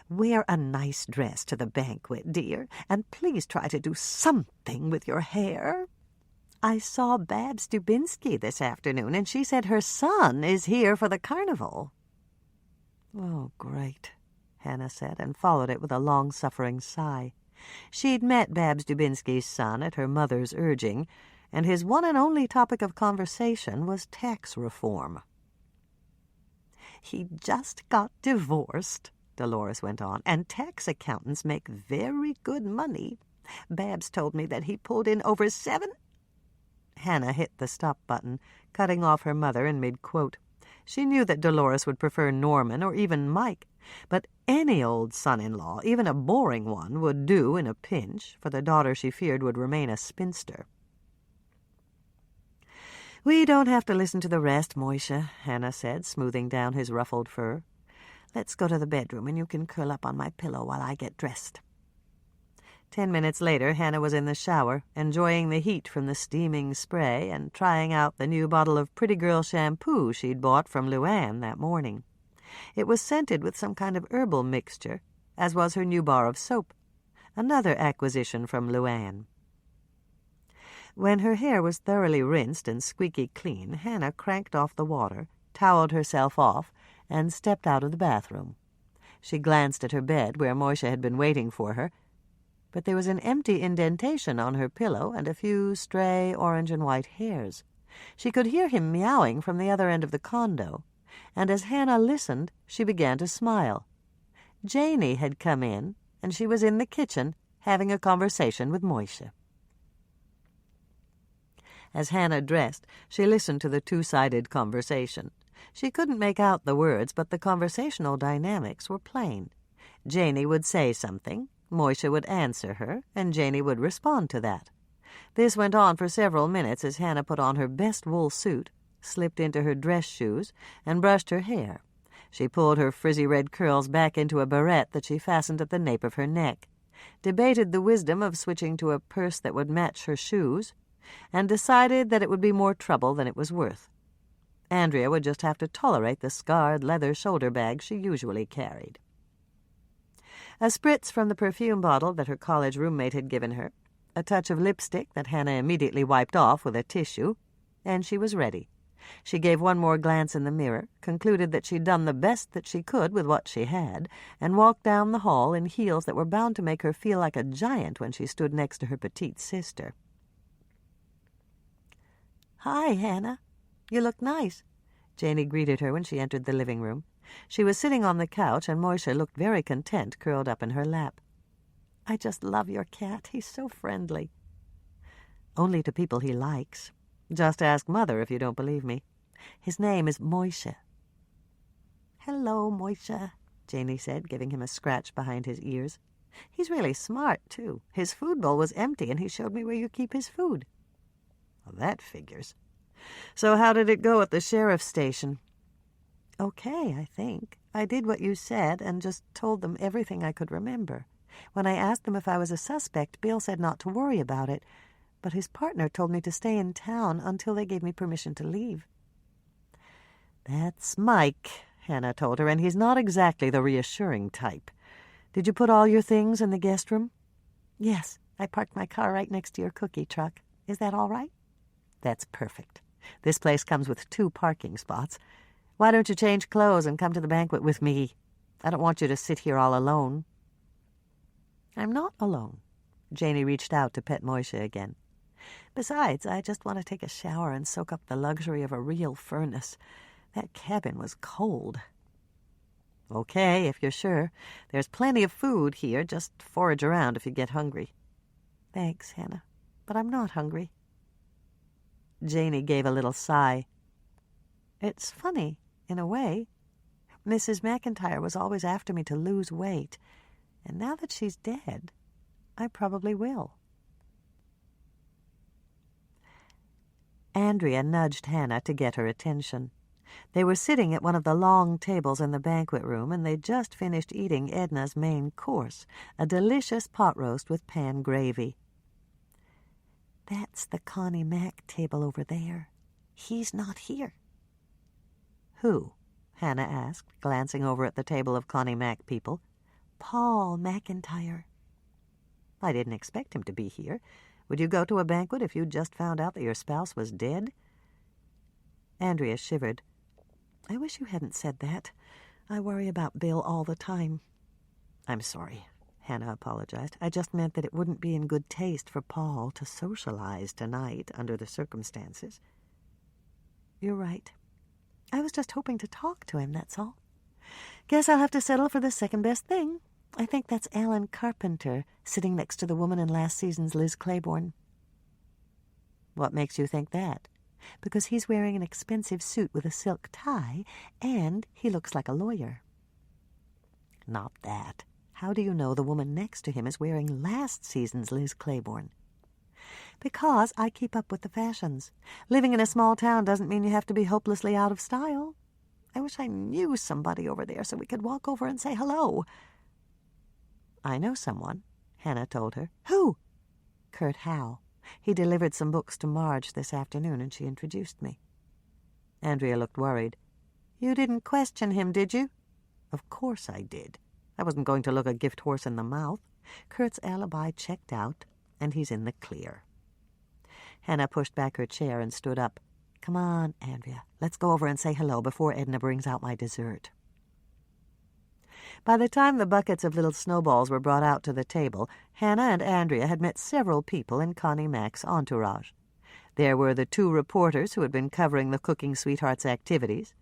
"Wear a nice dress to the banquet, dear, and please try to do something with your hair. I saw Babs Dubinsky this afternoon, and she said her son is here for the carnival." "Oh, great," Hannah said, and followed it with a long-suffering sigh. She'd met Babs Dubinsky's son at her mother's urging, and his one and only topic of conversation was tax reform. "He just got divorced," Dolores went on, "and tax accountants make very good money. Babs told me that he pulled in over 7—" Hannah hit the stop button, cutting off her mother in mid-quote. She knew that Dolores would prefer Norman or even Mike, but any old son-in-law, even a boring one, would do in a pinch, for the daughter she feared would remain a spinster. "We don't have to listen to the rest, Moishe," Hannah said, smoothing down his ruffled fur. "Let's go to the bedroom, and you can curl up on my pillow while I get dressed." 10 minutes later, Hannah was in the shower, enjoying the heat from the steaming spray and trying out the new bottle of Pretty Girl shampoo she'd bought from Luann that morning. It was scented with some kind of herbal mixture, as was her new bar of soap, another acquisition from Luann. When her hair was thoroughly rinsed and squeaky clean, Hannah cranked off the water, toweled herself off, and stepped out of the bathroom. She glanced at her bed, where Moishe had been waiting for her, but there was an empty indentation on her pillow and a few stray orange and white hairs. She could hear him meowing from the other end of the condo, and as Hannah listened, she began to smile. Janey had come in, and she was in the kitchen having a conversation with Moishe. As Hannah dressed, she listened to the two-sided conversation. She couldn't make out the words, but the conversational dynamics were plain. Janey would say something, Moishe would answer her, and Janey would respond to that. This went on for several minutes as Hannah put on her best wool suit, slipped into her dress shoes, and brushed her hair. She pulled her frizzy red curls back into a barrette that she fastened at the nape of her neck, debated the wisdom of switching to a purse that would match her shoes, and decided that it would be more trouble than it was worth. Andrea would just have to tolerate the scarred leather shoulder bag she usually carried. A spritz from the perfume bottle that her college roommate had given her, a touch of lipstick that Hannah immediately wiped off with a tissue, and she was ready. She gave one more glance in the mirror, concluded that she'd done the best that she could with what she had, and walked down the hall in heels that were bound to make her feel like a giant when she stood next to her petite sister. "Hi, Hannah. You look nice," Janey greeted her when she entered the living room. She was sitting on the couch, and Moishe looked very content curled up in her lap. I just love your cat. He's so friendly." "Only to people he likes. Just ask Mother if you don't believe me. His name is Moishe." "Hello, Moishe," Janey said, giving him a scratch behind his ears. "He's really smart, too. His food bowl was empty, and he showed me where you keep his food." "Well, that figures. So how did it go at the sheriff's station?" "Okay, I think. I did what you said and just told them everything I could remember. When I asked them if I was a suspect, Bill said not to worry about it, but his partner told me to stay in town until they gave me permission to leave." "That's Mike," Hannah told her, "and he's not exactly the reassuring type. Did you put all your things in the guest room?" "Yes, I parked my car right next to your cookie truck. Is that all right?" "That's perfect. This place comes with 2 parking spots. Why don't you change clothes and come to the banquet with me? I don't want you to sit here all alone." "I'm not alone." Janey reached out to pet Moishe again. "Besides, I just want to take a shower and soak up the luxury of a real furnace. That cabin was cold." "Okay, if you're sure. There's plenty of food here. Just forage around if you get hungry." "Thanks, Hannah, but I'm not hungry." Janey gave a little sigh. "It's funny, in a way. Mrs. McIntyre was always after me to lose weight, and now that she's dead, I probably will." Andrea nudged Hannah to get her attention. They were sitting at one of the long tables in the banquet room, and they'd just finished eating Edna's main course, a delicious pot roast with pan gravy. "That's the Connie Mack table over there. He's not here." "Who?" Hannah asked, glancing over at the table of Connie Mack people. "Paul McIntyre." "I didn't expect him to be here. Would you go to a banquet if you'd just found out that your spouse was dead?" Andrea shivered. "I wish you hadn't said that. I worry about Bill all the time." "I'm sorry," Hannah apologized. "I just meant that it wouldn't be in good taste for Paul to socialize tonight under the circumstances." "You're right. I was just hoping to talk to him, that's all. Guess I'll have to settle for the second best thing. I think that's Alan Carpenter, sitting next to the woman in last season's Liz Claiborne." "What makes you think that?" "Because he's wearing an expensive suit with a silk tie, and he looks like a lawyer." "Not that. How do you know the woman next to him is wearing last season's Liz Claiborne?" "Because I keep up with the fashions. Living in a small town doesn't mean you have to be hopelessly out of style. I wish I knew somebody over there so we could walk over and say hello." "I know someone," Hannah told her. "Who?" "Kurt Howe. He delivered some books to Marge this afternoon, and she introduced me." Andrea looked worried. "You didn't question him, did you?" "Of course I did. I wasn't going to look a gift horse in the mouth. Kurt's alibi checked out, and he's in the clear." Hannah pushed back her chair and stood up. "Come on, Andrea. Let's go over and say hello before Edna brings out my dessert." By the time the buckets of little snowballs were brought out to the table, Hannah and Andrea had met several people in Connie Mack's entourage. There were the 2 reporters who had been covering the Cooking Sweethearts' activities,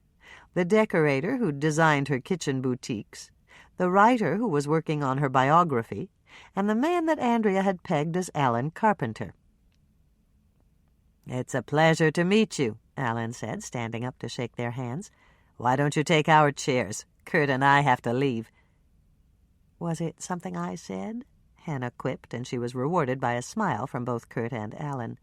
the decorator who designed her kitchen boutiques, the writer who was working on her biography, and the man that Andrea had pegged as Alan Carpenter. "It's a pleasure to meet you," Alan said, standing up to shake their hands. "Why don't you take our chairs? Kurt and I have to leave." "Was it something I said?" Hannah quipped, and she was rewarded by a smile from both Kurt and Alan.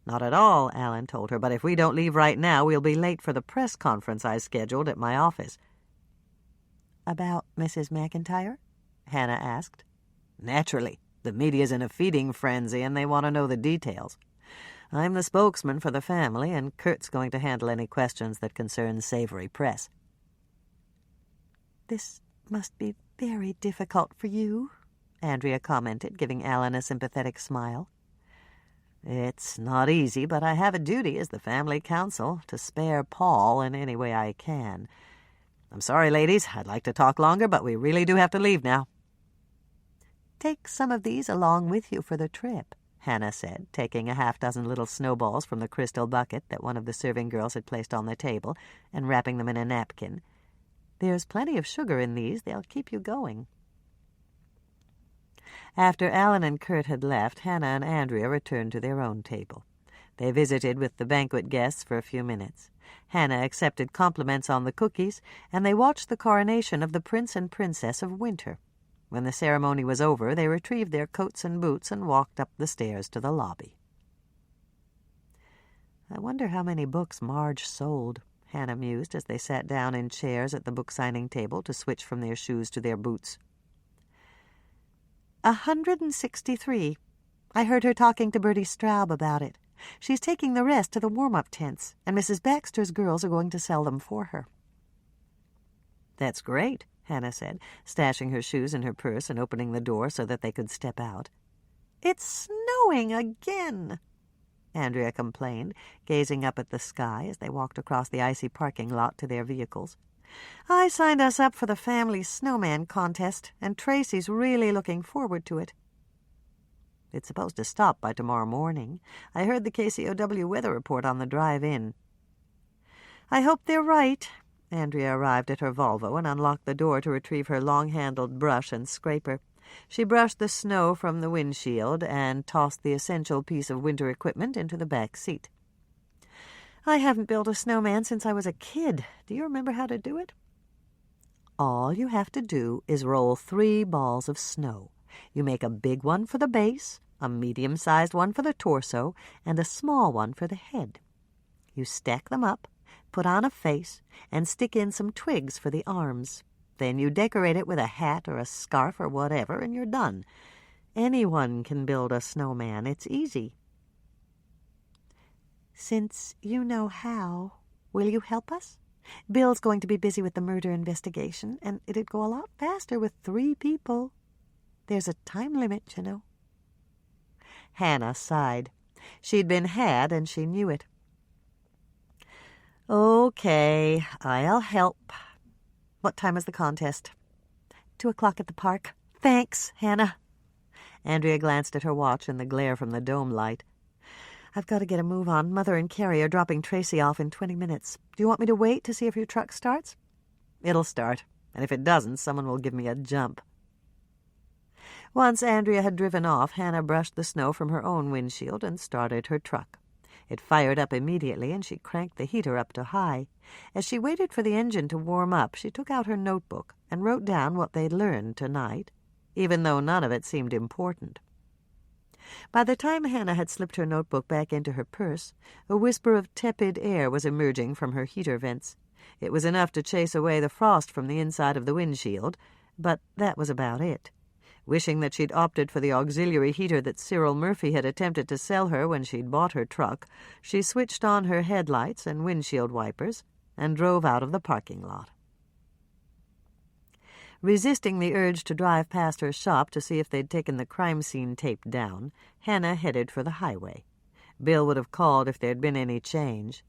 "Not at all," Alan told her, "but if we don't leave right now, we'll be late for the press conference I scheduled at my office." "About Mrs. McIntyre?" Hannah asked. "Naturally. The media's in a feeding frenzy, and they want to know the details. I'm the spokesman for the family, and Kurt's going to handle any questions that concern Savory Press." "This must be very difficult for you," Andrea commented, giving Alan a sympathetic smile. "It's not easy, but I have a duty as the family counsel to spare Paul in any way I can. I'm sorry, ladies. I'd like to talk longer, but we really do have to leave now." "Take some of these along with you for the trip," Hannah said, taking a half-dozen little snowballs from the crystal bucket that one of the serving girls had placed on the table and wrapping them in a napkin. "There's plenty of sugar in these. They'll keep you going." After Alan and Kurt had left, Hannah and Andrea returned to their own table. They visited with the banquet guests for a few minutes. Hannah accepted compliments on the cookies, and they watched the coronation of the Prince and Princess of Winter. When the ceremony was over, they retrieved their coats and boots and walked up the stairs to the lobby. "I wonder how many books Marge sold," Hannah mused as they sat down in chairs at the book-signing table to switch from their shoes to their boots. 163. I heard her talking to Bertie Straub about it. She's taking the rest to the warm-up tents, and Mrs. Baxter's girls are going to sell them for her." "That's great," Hannah said, stashing her shoes in her purse and opening the door so that they could step out. "It's snowing again," Andrea complained, gazing up at the sky as they walked across the icy parking lot to their vehicles. "I signed us up for the family snowman contest, and Tracy's really looking forward to it." "It's supposed to stop by tomorrow morning. I heard the KCOW weather report on the drive-in." "I hope they're right." Andrea arrived at her Volvo and unlocked the door to retrieve her long-handled brush and scraper. She brushed the snow from the windshield and tossed the essential piece of winter equipment into the back seat. "I haven't built a snowman since I was a kid. Do you remember how to do it?" "All you have to do is roll 3 balls of snow. You make a big one for the base, a medium-sized one for the torso, and a small one for the head. You stack them up, put on a face, and stick in some twigs for the arms. Then you decorate it with a hat or a scarf or whatever, and you're done. Anyone can build a snowman. It's easy." "Since you know how, will you help us? Bill's going to be busy with the murder investigation, and it'd go a lot faster with 3 people. There's a time limit, you know." Hannah sighed. She'd been had, and she knew it. "Okay, I'll help. What time is the contest?" 2:00 at the park. "Thanks, Hannah." Andrea glanced at her watch in the glare from the dome light. "I've got to get a move on. Mother and Carrie are dropping Tracy off in 20 minutes. Do you want me to wait to see if your truck starts?" "It'll start, and if it doesn't, someone will give me a jump." Once Andrea had driven off, Hannah brushed the snow from her own windshield and started her truck. It fired up immediately, and she cranked the heater up to high. As she waited for the engine to warm up, she took out her notebook and wrote down what they'd learned tonight, even though none of it seemed important. By the time Hannah had slipped her notebook back into her purse, a whisper of tepid air was emerging from her heater vents. It was enough to chase away the frost from the inside of the windshield, but that was about it. Wishing that she'd opted for the auxiliary heater that Cyril Murphy had attempted to sell her when she'd bought her truck, she switched on her headlights and windshield wipers and drove out of the parking lot. Resisting the urge to drive past her shop to see if they'd taken the crime scene tape down, Hannah headed for the highway. Bill would have called if there'd been any change.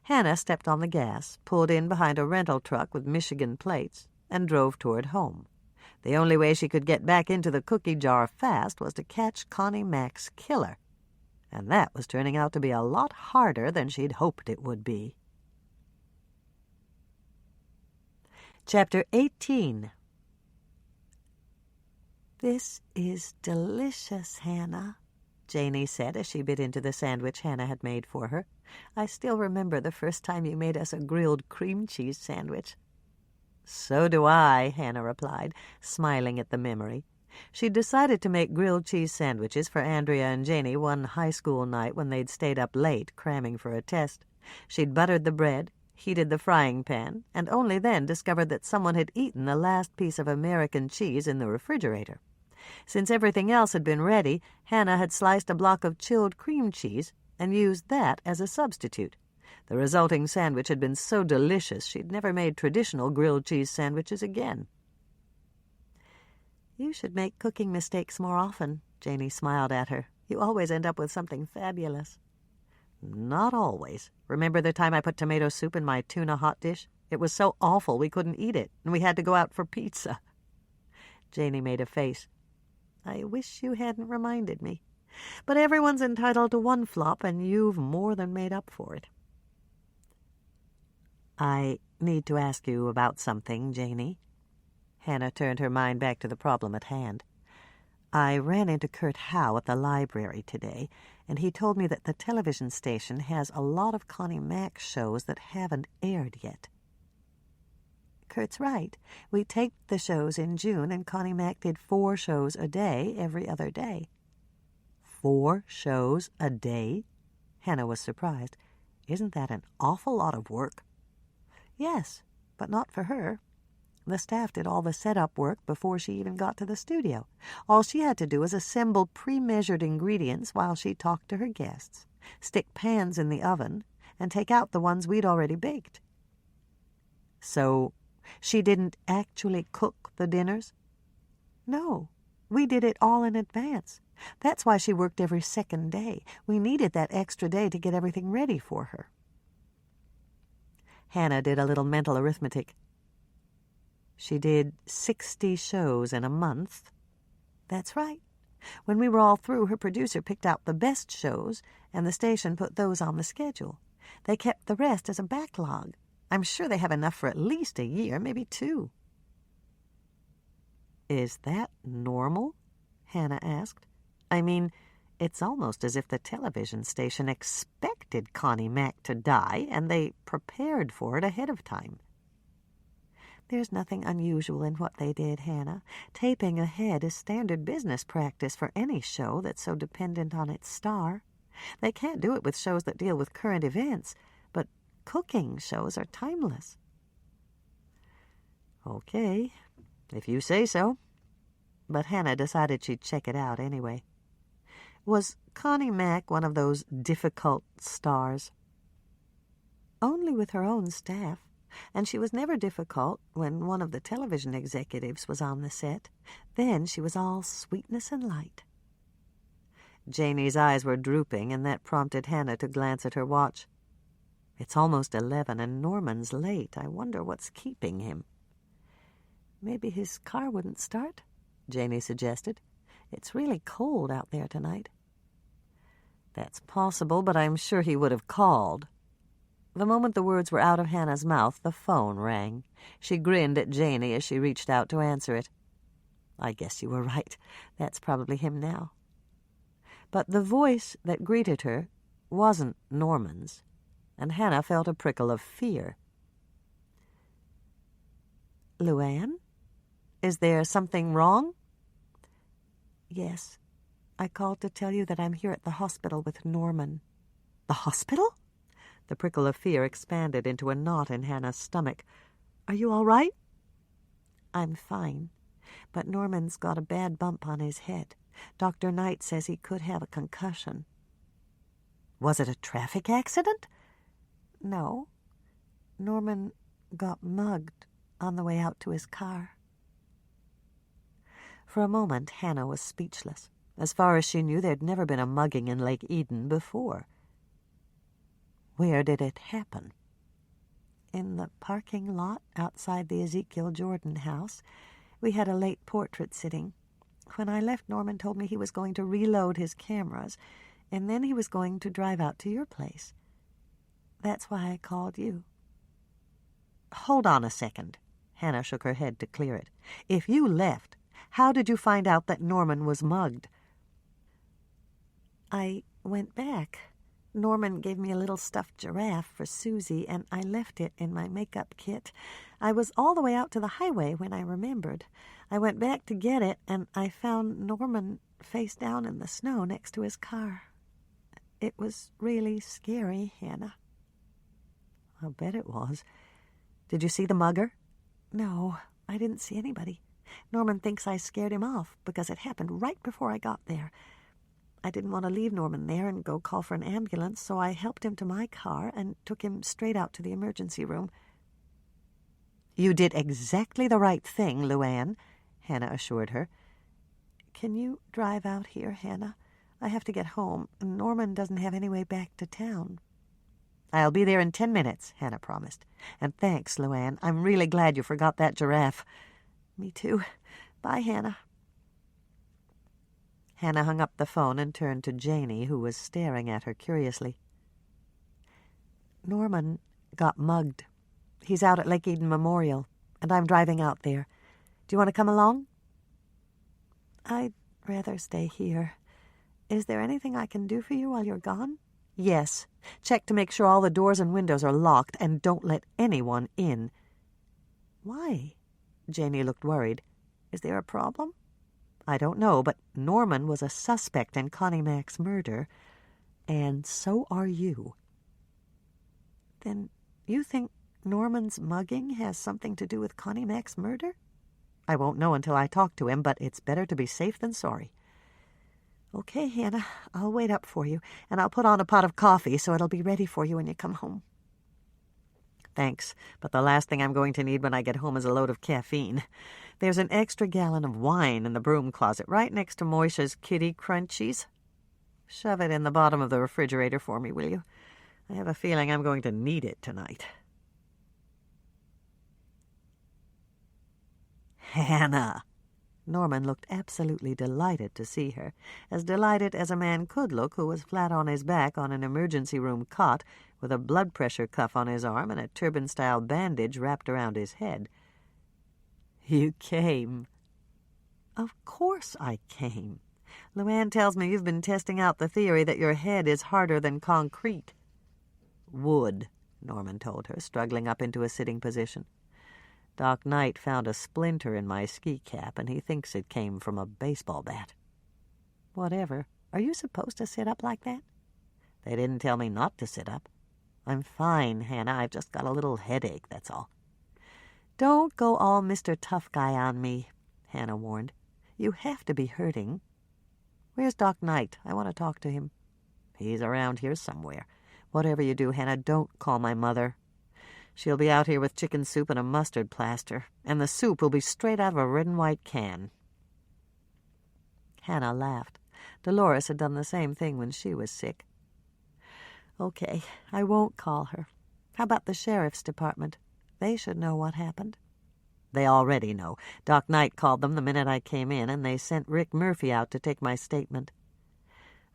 Hannah stepped on the gas, pulled in behind a rental truck with Michigan plates, and drove toward home. The only way she could get back into the cookie jar fast was to catch Connie Mack's killer, and that was turning out to be a lot harder than she'd hoped it would be. Chapter 18. "This is delicious, Hannah," Janie said as she bit into the sandwich Hannah had made for her. "I still remember the first time you made us a grilled cream cheese sandwich." "So do I," Hannah replied, smiling at the memory. She'd decided to make grilled cheese sandwiches for Andrea and Janie one high school night when they'd stayed up late cramming for a test. She'd buttered the bread, heated the frying pan, and only then discovered that someone had eaten the last piece of American cheese in the refrigerator. Since everything else had been ready, Hannah had sliced a block of chilled cream cheese and used that as a substitute. The resulting sandwich had been so delicious she'd never made traditional grilled cheese sandwiches again. "You should make cooking mistakes more often," Janie smiled at her. "You always end up with something fabulous." "Not always. Remember the time I put tomato soup in my tuna hot dish? It was so awful we couldn't eat it, and we had to go out for pizza." Janie made a face. "I wish you hadn't reminded me. But everyone's entitled to one flop, and you've more than made up for it." "I need to ask you about something, Janie." Hannah turned her mind back to the problem at hand. I ran into Kurt Howe at the library today, and he told me that the television station has a lot of Connie Mack shows that haven't aired yet. Kurt's right. We taped the shows in June, and Connie Mack did 4 shows a day every other day. 4 shows a day? Hannah was surprised. Isn't that an awful lot of work? Yes, but not for her. The staff did all the setup work before she even got to the studio. All she had to do was assemble pre-measured ingredients while she talked to her guests, stick pans in the oven, and take out the ones we'd already baked. So she didn't actually cook the dinners? No, we did it all in advance. That's why she worked every second day. We needed that extra day to get everything ready for her. Hannah did a little mental arithmetic. She did 60 shows in a month. That's right. When we were all through, her producer picked out the best shows, and the station put those on the schedule. They kept the rest as a backlog. I'm sure they have enough for at least a year, maybe 2. Is that normal? Hannah asked. I mean, it's almost as if the television station expected Connie Mack to die, and they prepared for it ahead of time. There's nothing unusual in what they did, Hannah. Taping ahead is standard business practice for any show that's so dependent on its star. They can't do it with shows that deal with current events, but cooking shows are timeless. Okay, if you say so. But Hannah decided she'd check it out anyway. Was Connie Mack one of those difficult stars? Only with her own staff. And she was never difficult when one of the television executives was on the set. Then she was all sweetness and light. Janie's eyes were drooping, and that prompted Hannah to glance at her watch. It's almost 11, and Norman's late. I wonder what's keeping him. Maybe his car wouldn't start, Janie suggested. It's really cold out there tonight. That's possible, but I'm sure he would have called. The moment the words were out of Hannah's mouth, the phone rang. She grinned at Janie as she reached out to answer it. I guess you were right. That's probably him now. But the voice that greeted her wasn't Norman's, and Hannah felt a prickle of fear. Luann? Is there something wrong? Yes. I called to tell you that I'm here at the hospital with Norman. The hospital? The prickle of fear expanded into a knot in Hannah's stomach. Are you all right? I'm fine, but Norman's got a bad bump on his head. Dr. Knight says he could have a concussion. Was it a traffic accident? No. Norman got mugged on the way out to his car. For a moment, Hannah was speechless. As far as she knew, there'd never been a mugging in Lake Eden before. Where did it happen? In the parking lot outside the Ezekiel Jordan house. We had a late portrait sitting. When I left, Norman told me he was going to reload his cameras, and then he was going to drive out to your place. That's why I called you. Hold on a second. Hannah shook her head to clear it. If you left, how did you find out that Norman was mugged? I went back. Norman gave me a little stuffed giraffe for Susie, and I left it in my makeup kit. I was all the way out to the highway when I remembered. I went back to get it, and I found Norman face down in the snow next to his car. It was really scary, Hannah. I'll bet it was. Did you see the mugger? No, I didn't see anybody. Norman thinks I scared him off because it happened right before I got there. I didn't want to leave Norman there and go call for an ambulance, so I helped him to my car and took him straight out to the emergency room. You did exactly the right thing, Luann, Hannah assured her. Can you drive out here, Hannah? I have to get home, and Norman doesn't have any way back to town. I'll be there in 10 minutes, Hannah promised. And thanks, Luann. I'm really glad you forgot that giraffe. Me too. Bye, Hannah. Hannah hung up the phone and turned to Janie, who was staring at her curiously. Norman got mugged. He's out at Lake Eden Memorial, and I'm driving out there. Do you want to come along? I'd rather stay here. Is there anything I can do for you while you're gone? Yes. Check to make sure all the doors and windows are locked, and don't let anyone in. Why? Janey looked worried. Is there a problem? I don't know, but Norman was a suspect in Connie Mack's murder, and so are you. Then you think Norman's mugging has something to do with Connie Mack's murder? I won't know until I talk to him, but it's better to be safe than sorry. Okay, Hannah, I'll wait up for you, and I'll put on a pot of coffee so it'll be ready for you when you come home. Thanks, but the last thing I'm going to need when I get home is a load of caffeine. There's an extra gallon of wine in the broom closet right next to Moisha's Kitty Crunchies. Shove it in the bottom of the refrigerator for me, will you? I have a feeling I'm going to need it tonight. Hannah! Norman looked absolutely delighted to see her, as delighted as a man could look who was flat on his back on an emergency room cot with a blood pressure cuff on his arm and a turban-style bandage wrapped around his head. You came. Of course I came. Luann tells me you've been testing out the theory that your head is harder than concrete. Wood, Norman told her, struggling up into a sitting position. Doc Knight found a splinter in my ski cap, and he thinks it came from a baseball bat. Whatever. Are you supposed to sit up like that? They didn't tell me not to sit up. I'm fine, Hannah. I've just got a little headache, that's all. Don't go all Mr. Tough Guy on me, Hannah warned. You have to be hurting. Where's Doc Knight? I want to talk to him. He's around here somewhere. Whatever you do, Hannah, don't call my mother. She'll be out here with chicken soup and a mustard plaster, and the soup will be straight out of a red and white can. Hannah laughed. Dolores had done the same thing when she was sick. Okay, I won't call her. How about the sheriff's department? They should know what happened. They already know. Doc Knight called them the minute I came in, and they sent Rick Murphy out to take my statement.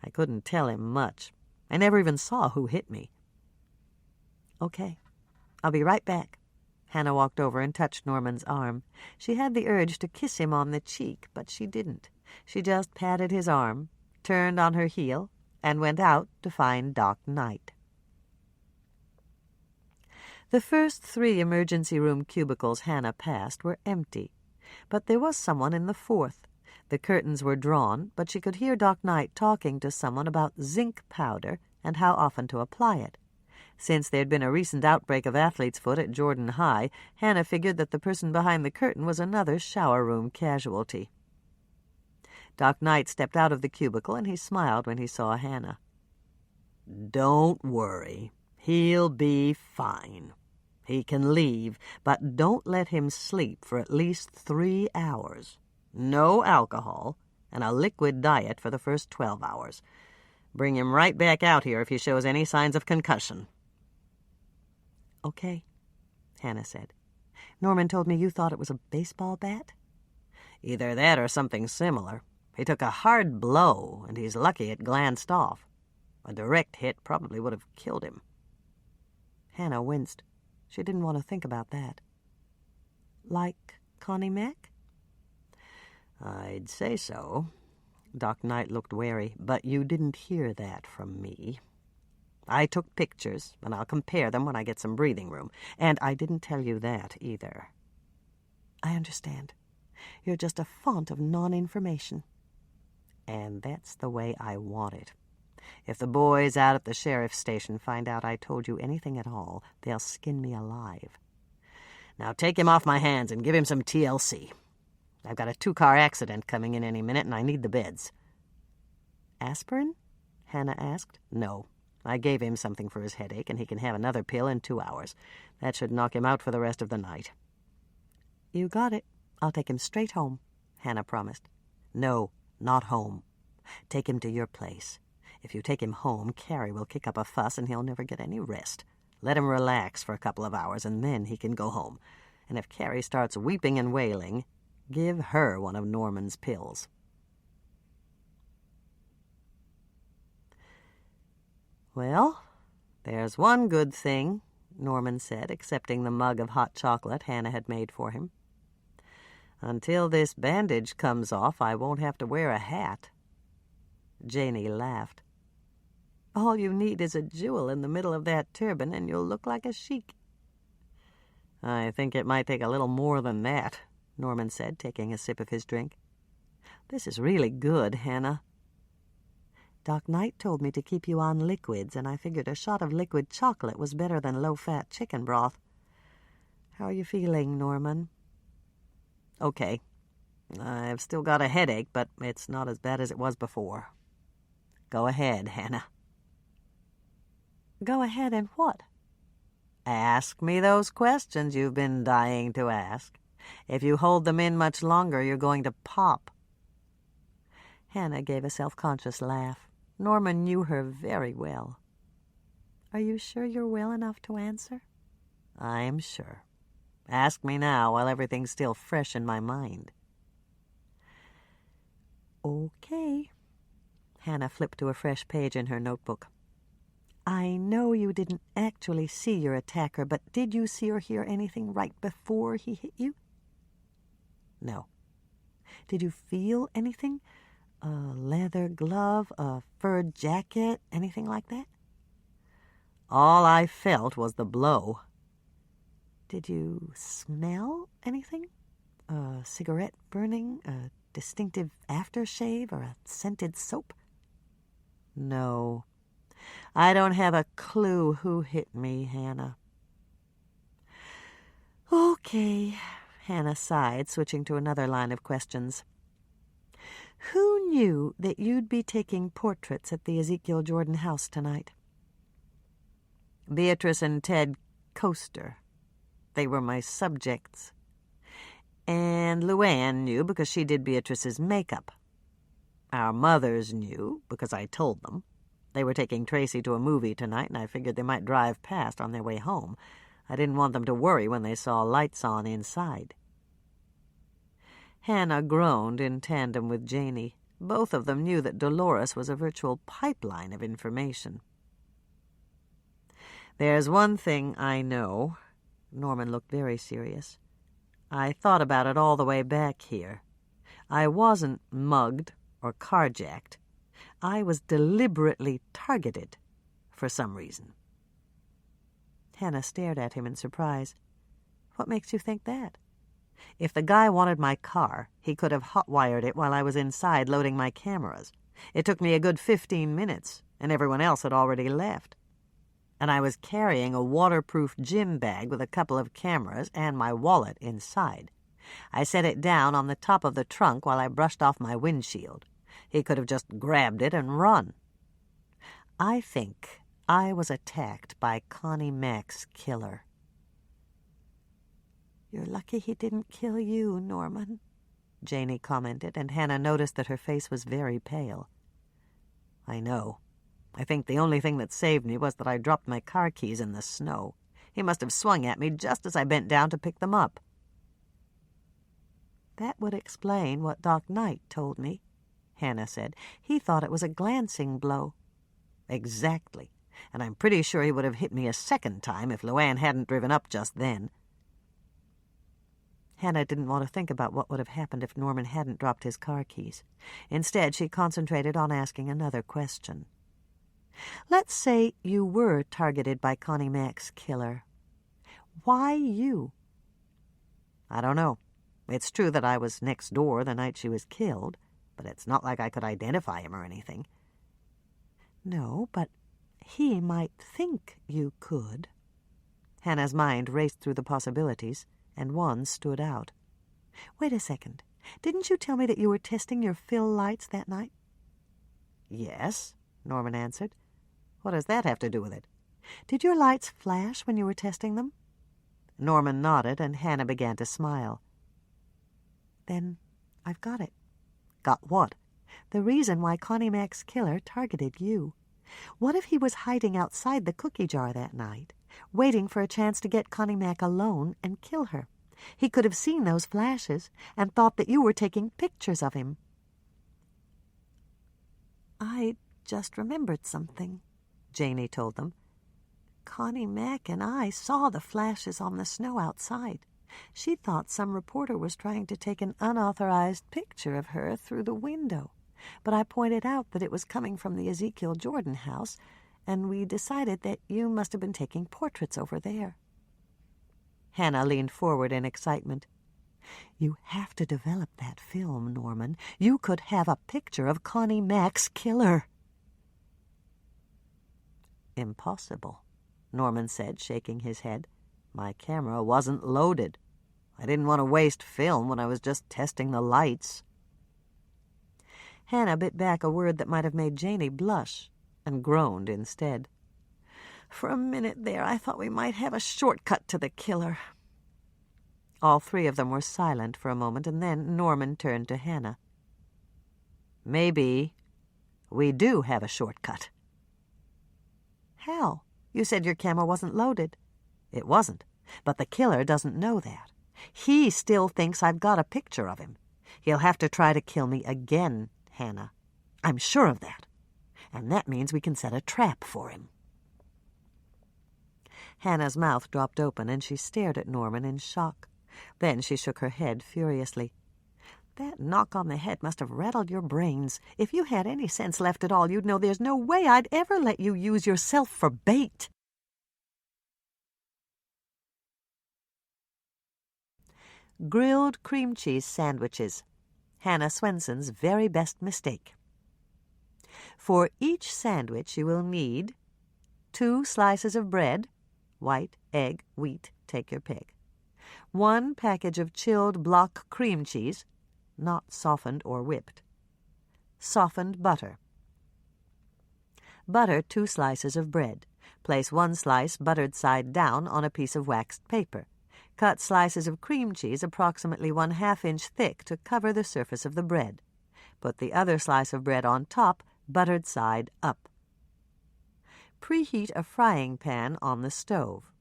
I couldn't tell him much. I never even saw who hit me. Okay. I'll be right back. Hannah walked over and touched Norman's arm. She had the urge to kiss him on the cheek, but she didn't. She just patted his arm, turned on her heel, and went out to find Doc Knight. The first 3 emergency room cubicles Hannah passed were empty, but there was someone in the 4th. The curtains were drawn, but she could hear Doc Knight talking to someone about zinc powder and how often to apply it. Since there had been a recent outbreak of athlete's foot at Jordan High, Hannah figured that the person behind the curtain was another shower room casualty. Doc Knight stepped out of the cubicle, and he smiled when he saw Hannah. Don't worry. He'll be fine. He can leave, but don't let him sleep for at least 3 hours. No alcohol, and a liquid diet for the first 12 hours. Bring him right back out here if he shows any signs of concussion. Okay, Hannah said. Norman told me you thought it was a baseball bat? Either that or something similar. He took a hard blow, and he's lucky it glanced off. A direct hit probably would have killed him. Hannah winced. She didn't want to think about that. Like Connie Mack? I'd say so. Doc Knight looked wary, but you didn't hear that from me. I took pictures, and I'll compare them when I get some breathing room. And I didn't tell you that, either. I understand. You're just a font of non-information. And that's the way I want it. If the boys out at the sheriff's station find out I told you anything at all, they'll skin me alive. Now take him off my hands and give him some TLC. I've got a 2-car accident coming in any minute, and I need the beds. Aspirin? Hannah asked. No. I gave him something for his headache, and he can have another pill in 2 hours. That should knock him out for the rest of the night. You got it. I'll take him straight home, Hannah promised. No, not home. Take him to your place. If you take him home, Carrie will kick up a fuss, and he'll never get any rest. Let him relax for a couple of hours, and then he can go home. And if Carrie starts weeping and wailing, give her one of Norman's pills. Well, there's one good thing, Norman said, accepting the mug of hot chocolate Hannah had made for him. Until this bandage comes off, I won't have to wear a hat." Janey laughed. "All you need is a jewel in the middle of that turban, and you'll look like a sheik." "I think it might take a little more than that," Norman said, taking a sip of his drink. "This is really good, Hannah." "Doc Knight told me to keep you on liquids, and I figured a shot of liquid chocolate was better than low-fat chicken broth. How are you feeling, Norman?" "Okay. I've still got a headache, but it's not as bad as it was before. Go ahead, Hannah." "Go ahead and what?" "Ask me those questions you've been dying to ask. If you hold them in much longer, you're going to pop." Hannah gave a self-conscious laugh. Norman knew her very well. "Are you sure you're well enough to answer?" "I'm sure. Ask me now while everything's still fresh in my mind." "Okay." Hannah flipped to a fresh page in her notebook. "I know you didn't actually see your attacker, but did you see or hear anything right before he hit you?" "No." "Did you feel anything? A leather glove, a fur jacket, anything like that?" "All I felt was the blow." "Did you smell anything? A cigarette burning, a distinctive aftershave, or a scented soap?" "No. I don't have a clue who hit me, Hannah." "Okay," Hannah sighed, switching to another line of questions. "Who knew that you'd be taking portraits at the Ezekiel Jordan house tonight?" "Beatrice and Ted Coaster. They were my subjects. And Luann knew because she did Beatrice's makeup. Our mothers knew because I told them. They were taking Tracy to a movie tonight, and I figured they might drive past on their way home. I didn't want them to worry when they saw lights on inside." Hannah groaned in tandem with Janey. Both of them knew that Dolores was a virtual pipeline of information. "There's one thing I know." Norman looked very serious. "I thought about it all the way back here. I wasn't mugged or carjacked. I was deliberately targeted for some reason." Hannah stared at him in surprise. "What makes you think that?" "If the guy wanted my car, he could have hot-wired it while I was inside loading my cameras. It took me a good 15 minutes, and everyone else had already left. And I was carrying a waterproof gym bag with a couple of cameras and my wallet inside. I set it down on the top of the trunk while I brushed off my windshield. He could have just grabbed it and run. I think I was attacked by Connie Mack's killer." "You're lucky he didn't kill you, Norman," Janey commented, and Hannah noticed that her face was very pale. "I know. I think the only thing that saved me was that I dropped my car keys in the snow. He must have swung at me just as I bent down to pick them up." "That would explain what Doc Knight told me," Hannah said. "He thought it was a glancing blow." "Exactly. And I'm pretty sure he would have hit me a second time if Luann hadn't driven up just then." Hannah didn't want to think about what would have happened if Norman hadn't dropped his car keys. Instead, she concentrated on asking another question. "Let's say you were targeted by Connie Mack's killer. Why you?" "I don't know. It's true that I was next door the night she was killed, but it's not like I could identify him or anything." "No, but he might think you could." Hannah's mind raced through the possibilities, and one stood out. "Wait a second. Didn't you tell me that you were testing your fill lights that night?" "Yes," Norman answered. "What does that have to do with it?" "Did your lights flash when you were testing them?" Norman nodded, and Hannah began to smile. "Then I've got it. "Got what?" The reason why Connie Mack's killer targeted you. What if he was hiding outside the cookie jar that night, waiting for a chance to get Connie Mack alone and kill her? He could have seen those flashes and thought that you were taking pictures of him." "I just remembered something," Janey told them. "Connie Mack and I saw the flashes on the snow outside. She thought some reporter was trying to take an unauthorized picture of her through the window, but I pointed out that it was coming from the Ezekiel Jordan house, and we decided that you must have been taking portraits over there." Hannah leaned forward in excitement. "You have to develop that film, Norman. You could have a picture of Connie Mack's killer." "Impossible," Norman said, shaking his head. "My camera wasn't loaded. I didn't want to waste film when I was just testing the lights." Hannah bit back a word that might have made Janey blush, and groaned instead. "For a minute there, I thought we might have a shortcut to the killer." All three of them were silent for a moment, and then Norman turned to Hannah. "Maybe we do have a shortcut." "How? You said your camera wasn't loaded." "It wasn't, but the killer doesn't know that. He still thinks I've got a picture of him. He'll have to try to kill me again, Hannah. I'm sure of that. And that means we can set a trap for him." Hannah's mouth dropped open, and she stared at Norman in shock. Then she shook her head furiously. "That knock on the head must have rattled your brains. If you had any sense left at all, you'd know there's no way I'd ever let you use yourself for bait." Grilled cream cheese sandwiches. Hannah Swensen's very best mistake. For each sandwich you will need 2 slices of bread, white, egg, wheat, take your pick. 1 package of chilled block cream cheese, not softened or whipped. Softened butter. Butter 2 slices of bread. Place 1 slice buttered side down on a piece of waxed paper. Cut slices of cream cheese approximately 1/2 inch thick to cover the surface of the bread. Put the other slice of bread on top, buttered side up. Preheat a frying pan on the stove.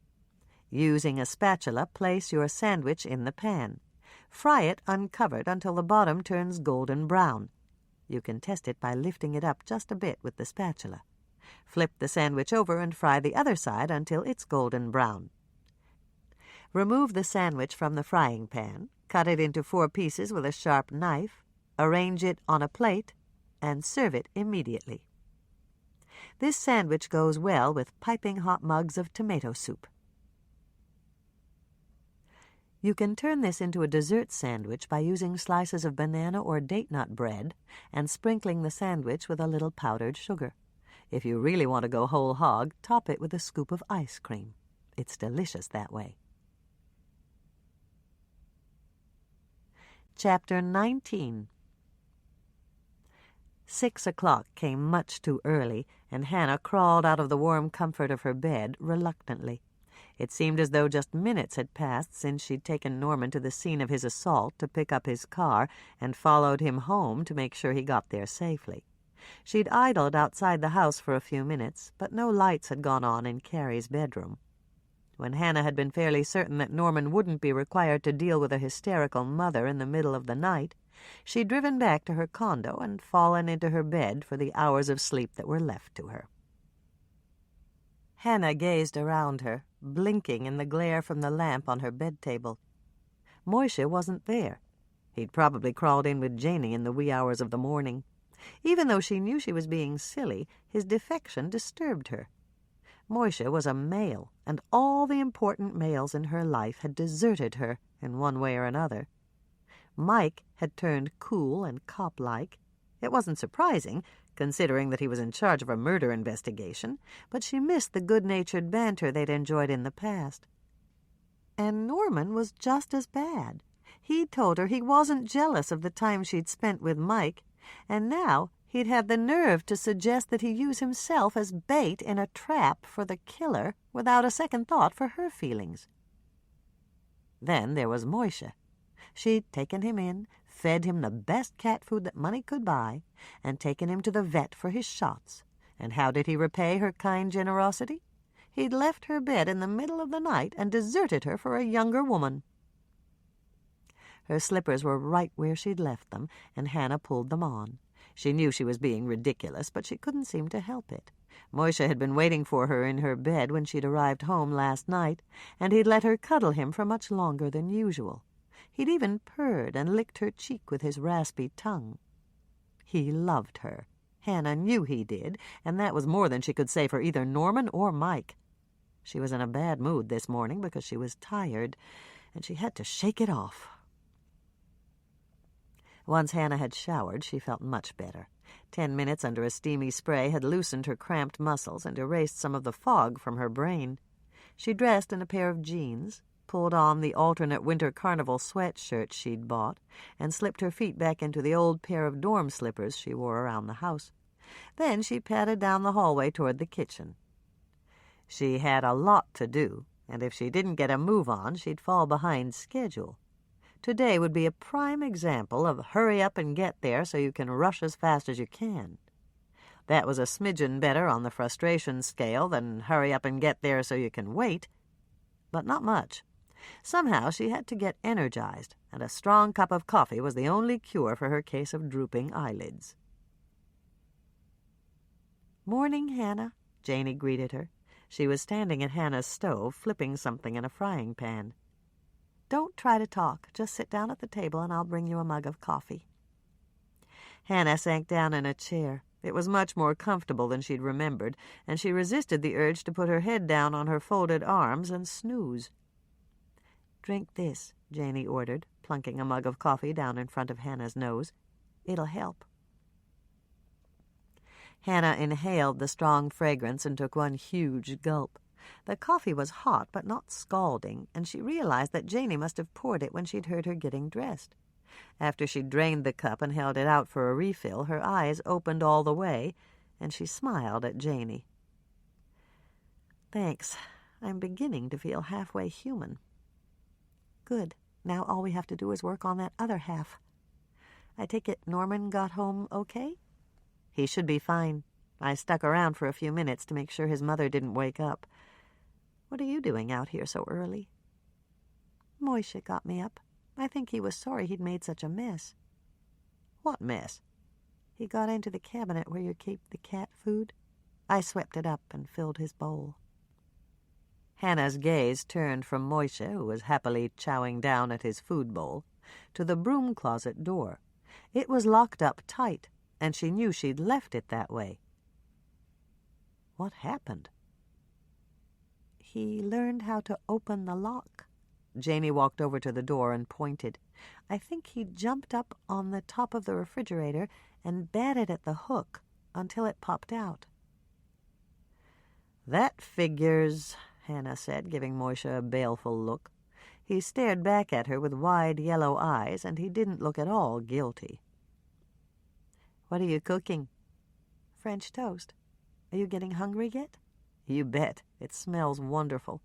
Using a spatula, place your sandwich in the pan. Fry it uncovered until the bottom turns golden brown. You can test it by lifting it up just a bit with the spatula. Flip the sandwich over and fry the other side until it's golden brown. Remove the sandwich from the frying pan, cut it into 4 pieces with a sharp knife, arrange it on a plate, and serve it immediately. This sandwich goes well with piping hot mugs of tomato soup. You can turn this into a dessert sandwich by using slices of banana or date nut bread and sprinkling the sandwich with a little powdered sugar. If you really want to go whole hog, top it with a scoop of ice cream. It's delicious that way. Chapter 19. 6 o'clock came much too early, and Hannah crawled out of the warm comfort of her bed reluctantly. It seemed as though just minutes had passed since she'd taken Norman to the scene of his assault to pick up his car and followed him home to make sure he got there safely. She'd idled outside the house for a few minutes, but no lights had gone on in Carrie's bedroom. When Hannah had been fairly certain that Norman wouldn't be required to deal with a hysterical mother in the middle of the night, she'd driven back to her condo and fallen into her bed for the hours of sleep that were left to her. Hannah gazed around her, blinking in the glare from the lamp on her bed table. Moishe wasn't there. He'd probably crawled in with Janey in the wee hours of the morning. Even though she knew she was being silly, his defection disturbed her. Moishe was a male, and all the important males in her life had deserted her in one way or another. Mike had turned cool and cop-like. It wasn't surprising, considering that he was in charge of a murder investigation, but she missed the good-natured banter they'd enjoyed in the past. And Norman was just as bad. He'd told her he wasn't jealous of the time she'd spent with Mike, and now he'd had the nerve to suggest that he use himself as bait in a trap for the killer without a second thought for her feelings. Then there was Moishe. She'd taken him in, fed him the best cat food that money could buy, and taken him to the vet for his shots. And how did he repay her kind generosity? He'd left her bed in the middle of the night and deserted her for a younger woman. Her slippers were right where she'd left them, and Hannah pulled them on. She knew she was being ridiculous, but she couldn't seem to help it. Moisha had been waiting for her in her bed when she'd arrived home last night, and he'd let her cuddle him for much longer than usual. He'd even purred and licked her cheek with his raspy tongue. He loved her. Hannah knew he did, and that was more than she could say for either Norman or Mike. She was in a bad mood this morning because she was tired, and she had to shake it off. Once Hannah had showered, she felt much better. 10 minutes under a steamy spray had loosened her cramped muscles and erased some of the fog from her brain. She dressed in a pair of jeans, pulled on the alternate winter carnival sweatshirt she'd bought, and slipped her feet back into the old pair of dorm slippers she wore around the house. Then she padded down the hallway toward the kitchen. She had a lot to do, and if she didn't get a move on, she'd fall behind schedule. Today would be a prime example of hurry up and get there so you can rush as fast as you can. That was a smidgen better on the frustration scale than hurry up and get there so you can wait, but not much. Somehow she had to get energized, and a strong cup of coffee was the only cure for her case of drooping eyelids. "Morning, Hannah," Janey greeted her. She was standing at Hannah's stove, flipping something in a frying pan. "Don't try to talk. Just sit down at the table and I'll bring you a mug of coffee." Hannah sank down in a chair. It was much more comfortable than she'd remembered, and she resisted the urge to put her head down on her folded arms and snooze. "Drink this," Janey ordered, plunking a mug of coffee down in front of Hannah's nose. "It'll help." Hannah inhaled the strong fragrance and took one huge gulp. The coffee was hot but not scalding, and she realized that Janey must have poured it when she'd heard her getting dressed. After she'd drained the cup and held it out for a refill, her eyes opened all the way, and she smiled at Janey. "Thanks. I'm beginning to feel halfway human." "Good. Now all we have to do is work on that other half. I take it Norman got home okay?" "He should be fine. I stuck around for a few minutes to make sure his mother didn't wake up. What are you doing out here so early?" "Moisha got me up. I think he was sorry he'd made such a mess." "What mess?" "He got into the cabinet where you keep the cat food. I swept it up and filled his bowl." Hannah's gaze turned from Moisha, who was happily chowing down at his food bowl, to the broom closet door. It was locked up tight, and she knew she'd left it that way. What happened? "He learned how to open the lock." Janey walked over to the door and pointed. "I think he jumped up on the top of the refrigerator and batted at the hook until it popped out." "That figures," Hannah said, giving Moisha a baleful look. He stared back at her with wide yellow eyes, and he didn't look at all guilty. "What are you cooking?" "French toast. Are you getting hungry yet?" "You bet. It smells wonderful.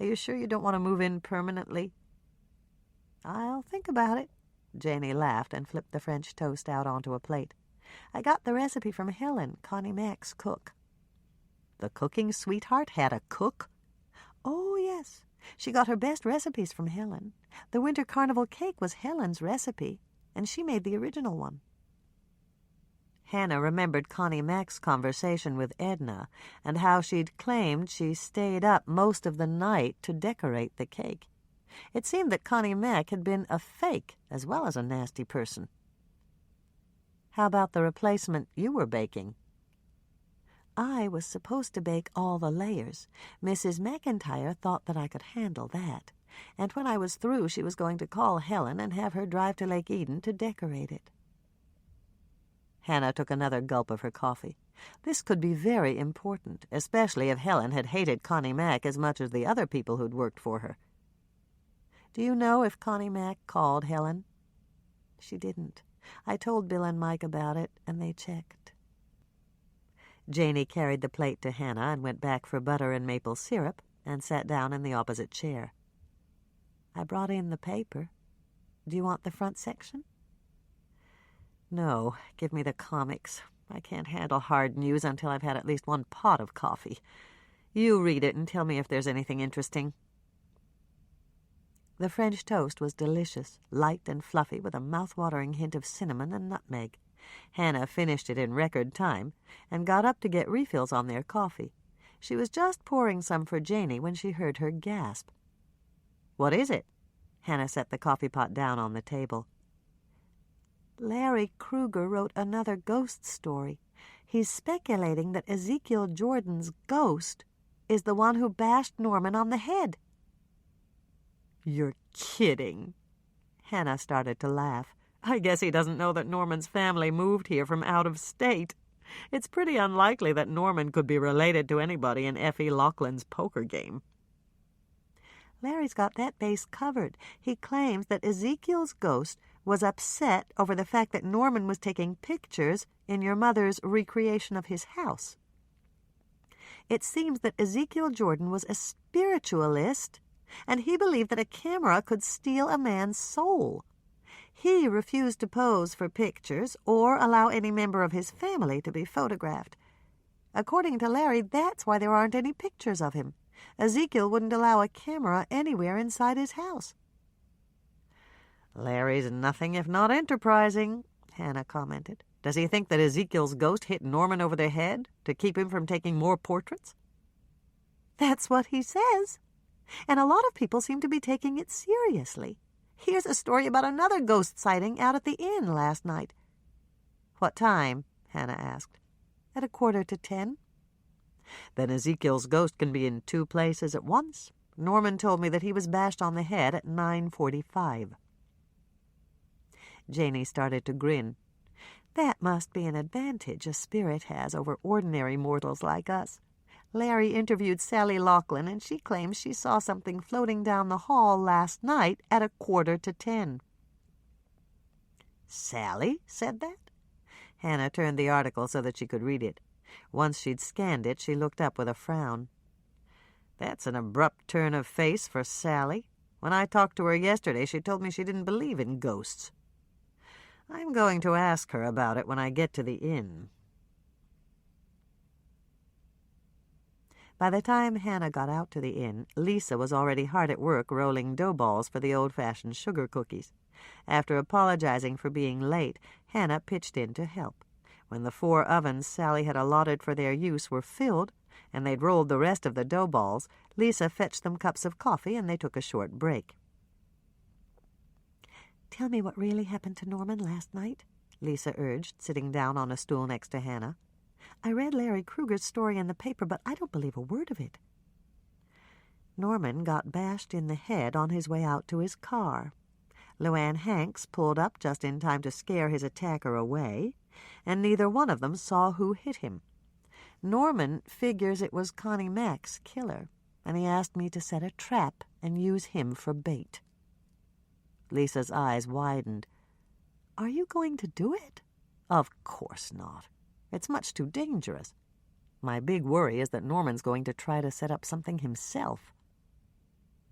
Are you sure you don't want to move in permanently?" "I'll think about it." Janey laughed and flipped the French toast out onto a plate. "I got the recipe from Helen, Connie Mack's cook." "The cooking sweetheart had a cook?" "Oh, yes. She got her best recipes from Helen. The winter carnival cake was Helen's recipe, and she made the original one." Hannah remembered Connie Mack's conversation with Edna and how she'd claimed she stayed up most of the night to decorate the cake. It seemed that Connie Mack had been a fake as well as a nasty person. "How about the replacement you were baking?" "I was supposed to bake all the layers. Mrs. McIntyre thought that I could handle that, and when I was through she was going to call Helen and have her drive to Lake Eden to decorate it." Hannah took another gulp of her coffee. This could be very important, especially if Helen had hated Connie Mack as much as the other people who'd worked for her. "Do you know if Connie Mack called Helen?" "She didn't. I told Bill and Mike about it, and they checked." Janey carried the plate to Hannah and went back for butter and maple syrup and sat down in the opposite chair. "I brought in the paper. Do you want the front section?" "No, give me the comics. I can't handle hard news until I've had at least one pot of coffee. You read it and tell me if there's anything interesting." The French toast was delicious, light and fluffy with a mouth-watering hint of cinnamon and nutmeg. Hannah finished it in record time and got up to get refills on their coffee. She was just pouring some for Janey when she heard her gasp. "What is it?" Hannah set the coffee pot down on the table. Larry Kruger wrote another ghost story. He's speculating that Ezekiel Jordan's ghost is the one who bashed Norman on the head. "You're kidding." Hannah started to laugh. "I guess he doesn't know that Norman's family moved here from out of state. It's pretty unlikely that Norman could be related to anybody in Effie Laughlin's poker game." Larry's got that base covered. He claims that Ezekiel's ghost was upset over the fact that Norman was taking pictures in your mother's recreation of his house. It seems that Ezekiel Jordan was a spiritualist, and he believed that a camera could steal a man's soul. He refused to pose for pictures or allow any member of his family to be photographed. According to Larry, that's why there aren't any pictures of him. Ezekiel wouldn't allow a camera anywhere inside his house. "Larry's nothing if not enterprising," Hannah commented. "Does he think that Ezekiel's ghost hit Norman over the head to keep him from taking more portraits?" That's what he says. And a lot of people seem to be taking it seriously. Here's a story about another ghost sighting out at the inn last night. "What time?" Hannah asked. At 9:45. "Then Ezekiel's ghost can be in two places at once. Norman told me that he was bashed on the head at 9:45. Janey started to grin. That must be an advantage a spirit has over ordinary mortals like us. Larry interviewed Sally Laughlin, and she claims she saw something floating down the hall last night at 9:45. "Sally said that?" Hannah turned the article so that she could read it. Once she'd scanned it, she looked up with a frown. "That's an abrupt turn of face for Sally. When I talked to her yesterday, she told me she didn't believe in ghosts. I'm going to ask her about it when I get to the inn." By the time Hannah got out to the inn, Lisa was already hard at work rolling dough balls for the old-fashioned sugar cookies. After apologizing for being late, Hannah pitched in to help. When the 4 ovens Sally had allotted for their use were filled, and they'd rolled the rest of the dough balls, Lisa fetched them cups of coffee, and they took a short break. "Tell me what really happened to Norman last night," Lisa urged, sitting down on a stool next to Hannah. "I read Larry Kruger's story in the paper, but I don't believe a word of it." "Norman got bashed in the head on his way out to his car. Luann Hanks pulled up just in time to scare his attacker away, and neither one of them saw who hit him. Norman figures it was Connie Mack's killer, and he asked me to set a trap and use him for bait." Lisa's eyes widened. "Are you going to do it?" "Of course not. It's much too dangerous. My big worry is that Norman's going to try to set up something himself."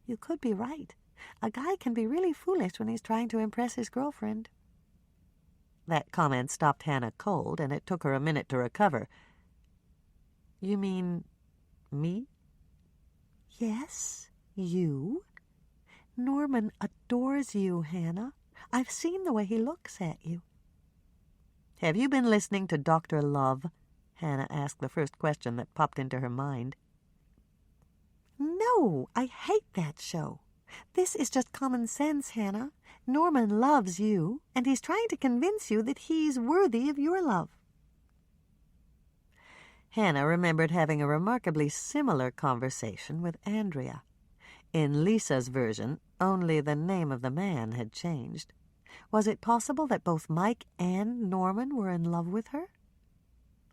"You could be right. A guy can be really foolish when he's trying to impress his girlfriend." That comment stopped Hannah cold, and it took her a minute to recover. "You mean me?" "Yes, you. Norman adores you, Hannah. I've seen the way he looks at you." "Have you been listening to Dr. Love?" Hannah asked the first question that popped into her mind. "No, I hate that show. This is just common sense, Hannah. Norman loves you, and he's trying to convince you that he's worthy of your love." Hannah remembered having a remarkably similar conversation with Andrea. In Lisa's version, only the name of the man had changed. Was it possible that both Mike and Norman were in love with her?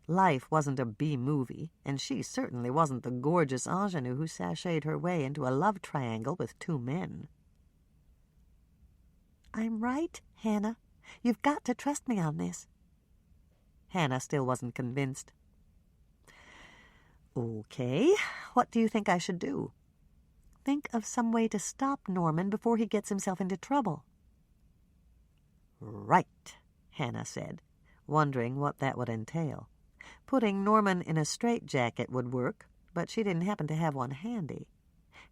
Life wasn't a B-movie, and she certainly wasn't the gorgeous ingenue who sashayed her way into a love triangle with 2 men. "I'm right, Hannah. You've got to trust me on this." Hannah still wasn't convinced. "Okay, what do you think I should do?" "Think of some way to stop Norman before he gets himself into trouble." "Right," Hannah said, wondering what that would entail. Putting Norman in a straitjacket would work, but she didn't happen to have one handy.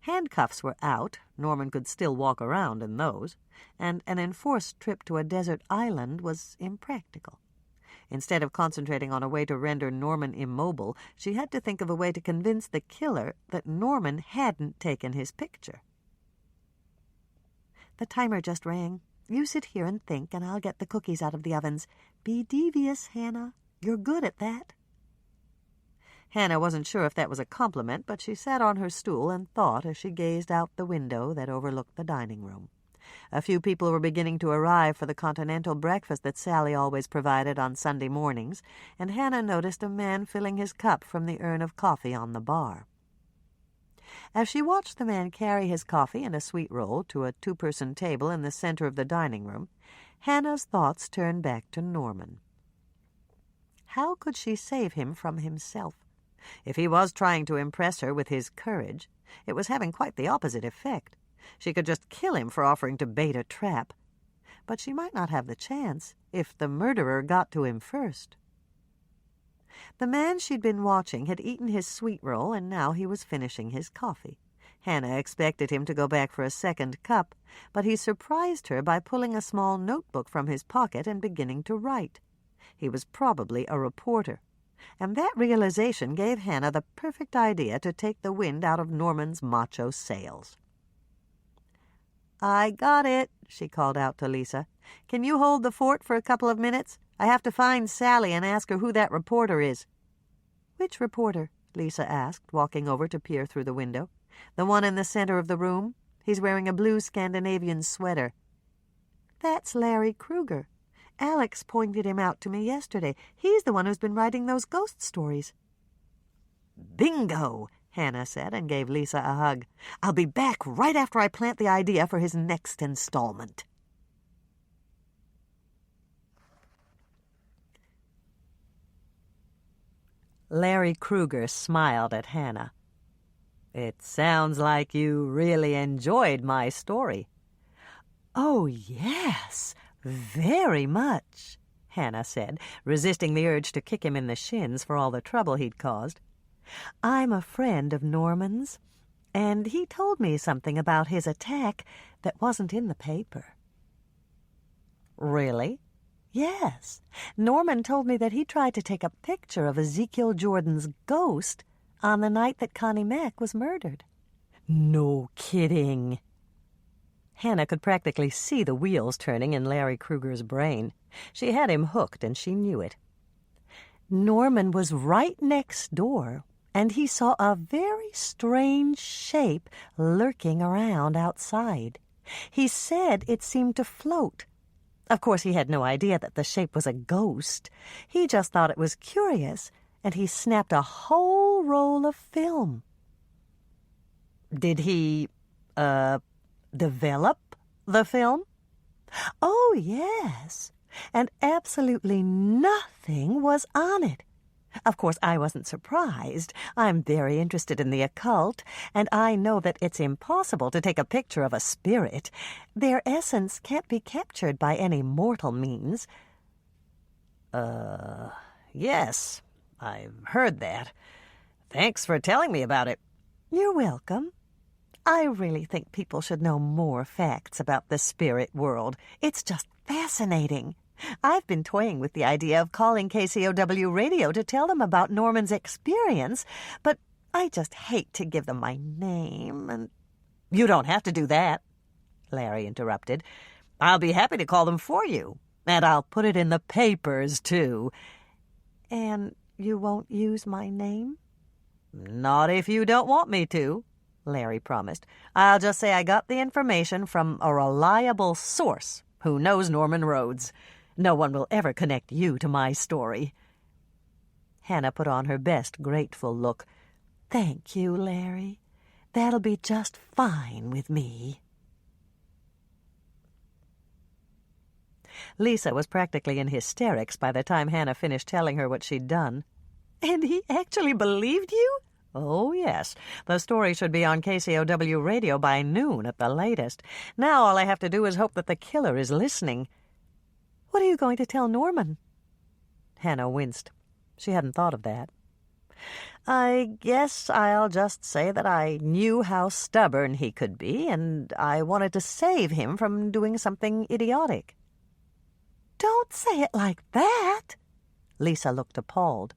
Handcuffs were out, Norman could still walk around in those, and an enforced trip to a desert island was impractical. Instead of concentrating on a way to render Norman immobile, she had to think of a way to convince the killer that Norman hadn't taken his picture. The timer just rang. You sit here and think, and I'll get the cookies out of the ovens. Be devious, Hannah. You're good at that. Hannah wasn't sure if that was a compliment, but she sat on her stool and thought as she gazed out the window that overlooked the dining room. A few people were beginning to arrive for the continental breakfast that Sally always provided on Sunday mornings, and Hannah noticed a man filling his cup from the urn of coffee on the bar. As she watched the man carry his coffee and a sweet roll to a two-person table in the center of the dining room, Hannah's thoughts turned back to Norman. How could she save him from himself? If he was trying to impress her with his courage, it was having quite the opposite effect. She could just kill him for offering to bait a trap. But she might not have the chance if the murderer got to him first. The man she'd been watching had eaten his sweet roll, and now he was finishing his coffee. Hannah expected him to go back for a second cup, but he surprised her by pulling a small notebook from his pocket and beginning to write. He was probably a reporter, and that realization gave Hannah the perfect idea to take the wind out of Norman's macho sails. "I got it," she called out to Lisa. "Can you hold the fort for a couple of minutes? I have to find Sally and ask her who that reporter is." "Which reporter?" Lisa asked, walking over to peer through the window. "The one in the center of the room. He's wearing a blue Scandinavian sweater." "That's Larry Kruger. Alex pointed him out to me yesterday. He's the one who's been writing those ghost stories." "Bingo!" Hannah said, and gave Lisa a hug. "I'll be back right after I plant the idea for his next installment." Larry Kruger smiled at Hannah. "It sounds like you really enjoyed my story." "Oh, yes, very much," Hannah said, resisting the urge to kick him in the shins for all the trouble he'd caused. "I'm a friend of Norman's, and he told me something about his attack that wasn't in the paper." "Really?" "Yes. Norman told me that he tried to take a picture of Ezekiel Jordan's ghost on the night that Connie Mack was murdered." "No kidding." Hannah could practically see the wheels turning in Larry Kruger's brain. She had him hooked, and she knew it. "Norman was right next door, and he saw a very strange shape lurking around outside. He said it seemed to float. Of course, he had no idea that the shape was a ghost. He just thought it was curious, and he snapped a whole roll of film." "Did he, develop the film?" "Oh, yes, and absolutely nothing was on it. Of course, I wasn't surprised. I'm very interested in the occult, and I know that it's impossible to take a picture of a spirit. Their essence can't be captured by any mortal means." Yes, I've heard that. Thanks for telling me about it." "You're welcome. I really think people should know more facts about the spirit world. It's just fascinating. I've been toying with the idea of calling KCOW Radio to tell them about Norman's experience, but I just hate to give them my name and—" "You don't have to do that," Larry interrupted. "I'll be happy to call them for you, and I'll put it in the papers, too." "And you won't use my name?" "Not if you don't want me to," Larry promised. "I'll just say I got the information from a reliable source who knows Norman Rhodes. No one will ever connect you to my story." Hannah put on her best grateful look. "Thank you, Larry. That'll be just fine with me." Lisa was practically in hysterics by the time Hannah finished telling her what she'd done. "And he actually believed you?" "Oh, yes. The story should be on KCOW Radio by noon at the latest. Now all I have to do is hope that the killer is listening." "What are you going to tell Norman?" Hannah winced. She hadn't thought of that. "I guess I'll just say that I knew how stubborn he could be, and I wanted to save him from doing something idiotic." "Don't say it like that," Lisa looked appalled.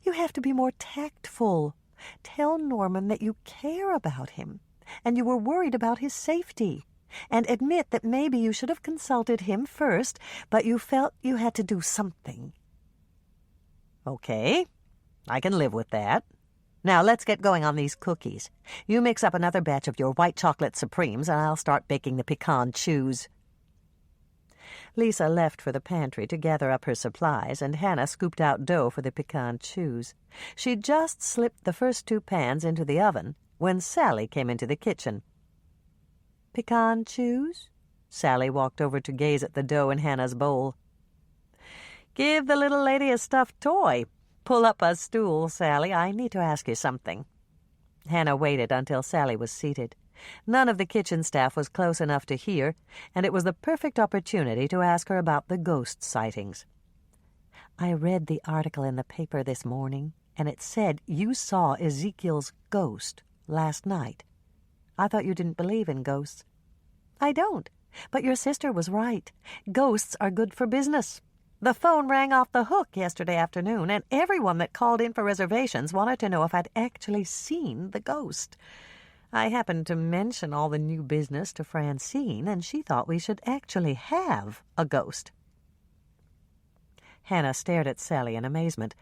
"You have to be more tactful. Tell Norman that you care about him, and you were worried about his safety. And admit that maybe you should have consulted him first, but you felt you had to do something." "Okay, I can live with that. Now let's get going on these cookies. You mix up another batch of your white chocolate supremes, and I'll start baking the pecan chews." Lisa left for the pantry to gather up her supplies, and Hannah scooped out dough for the pecan chews. She'd just slipped the first 2 pans into the oven when Sally came into the kitchen. "Pecan chews?" Sally walked over to gaze at the dough in Hannah's bowl. "Give the little lady a stuffed toy. Pull up a stool, Sally. I need to ask you something." Hannah waited until Sally was seated. None of the kitchen staff was close enough to hear, and it was the perfect opportunity to ask her about the ghost sightings. "I read the article in the paper this morning, and it said you saw Ezekiel's ghost last night. I thought you didn't believe in ghosts." "I don't, but your sister was right. Ghosts are good for business. The phone rang off the hook yesterday afternoon, and everyone that called in for reservations wanted to know if I'd actually seen the ghost. I happened to mention all the new business to Francine, and she thought we should actually have a ghost." Hannah stared at Sally in amazement.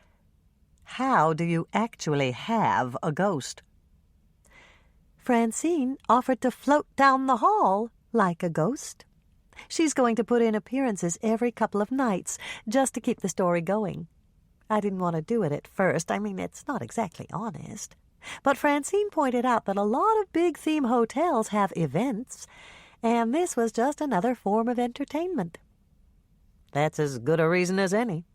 "How do you actually have a ghost?" "Francine offered to float down the hall like a ghost. She's going to put in appearances every couple of nights just to keep the story going. I didn't want to do it at first. I mean, it's not exactly honest. But Francine pointed out that a lot of big theme hotels have events, and this was just another form of entertainment." "That's as good a reason as any.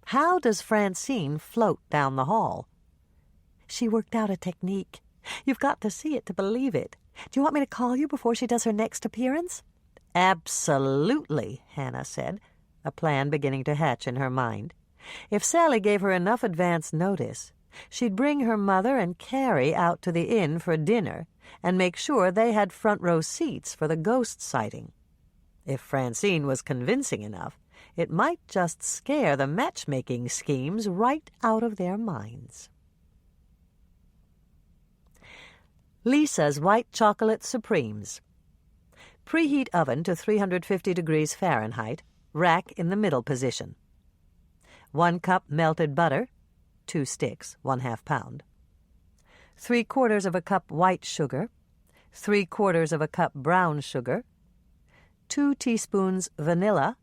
How does Francine float down the hall?" "She worked out a technique. You've got to see it to believe it. Do you want me to call you before she does her next appearance?" "Absolutely," Hannah said, a plan beginning to hatch in her mind. If Sally gave her enough advance notice, she'd bring her mother and Carrie out to the inn for dinner and make sure they had front-row seats for the ghost sighting. If Francine was convincing enough, it might just scare the matchmaking schemes right out of their minds. Lisa's White Chocolate Supremes. Preheat oven to 350 degrees Fahrenheit, rack in the middle position. 1 cup melted butter, 2 sticks, 1/2 pound. 3/4 of a cup white sugar, 3/4 of a cup brown sugar, 2 teaspoons vanilla,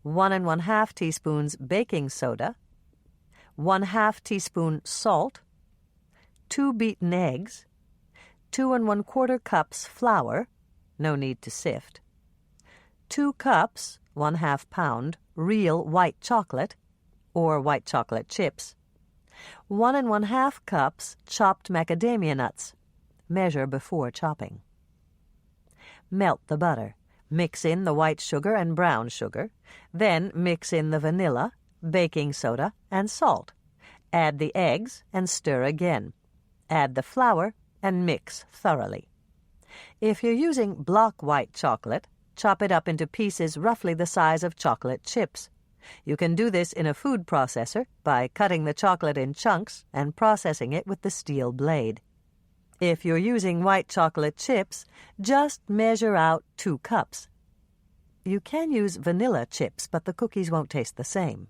1 1/2 teaspoons baking soda, 1/2 teaspoon salt, 2 beaten eggs, 2 1/4 cups flour, no need to sift, 2 cups, 1/2 pound, real white chocolate, or white chocolate chips, 1 1/2 cups chopped macadamia nuts. Measure before chopping. Melt the butter. Mix in the white sugar and brown sugar. Then mix in the vanilla, baking soda, and salt. Add the eggs and stir again. Add the flour and mix thoroughly. If you're using block white chocolate, chop it up into pieces roughly the size of chocolate chips. You can do this in a food processor by cutting the chocolate in chunks and processing it with the steel blade. If you're using white chocolate chips, just measure out 2 cups. You can use vanilla chips, but the cookies won't taste the same.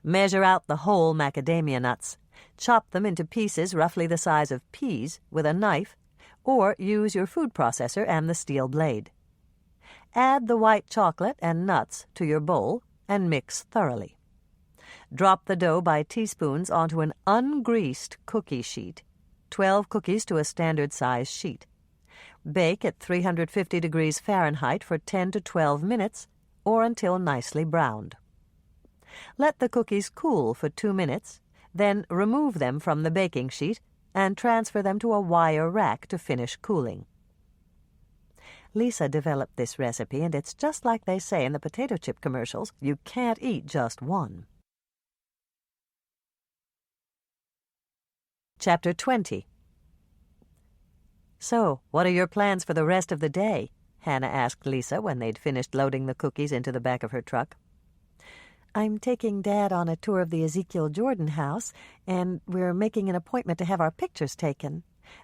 Measure out the whole macadamia nuts. Chop them into pieces roughly the size of peas with a knife, or use your food processor and the steel blade. Add the white chocolate and nuts to your bowl and mix thoroughly. Drop the dough by teaspoons onto an ungreased cookie sheet, 12 cookies to a standard size sheet. Bake at 350 degrees Fahrenheit for 10 to 12 minutes or until nicely browned. Let the cookies cool for 2 minutes, then remove them from the baking sheet and transfer them to a wire rack to finish cooling. Lisa developed this recipe, and it's just like they say in the potato chip commercials, you can't eat just one. Chapter 20. "So, what are your plans for the rest of the day?" Hannah asked Lisa when they'd finished loading the cookies into the back of her truck. I'm taking Dad on a tour of the Ezekiel Jordan house, and we're making an appointment to have our pictures taken.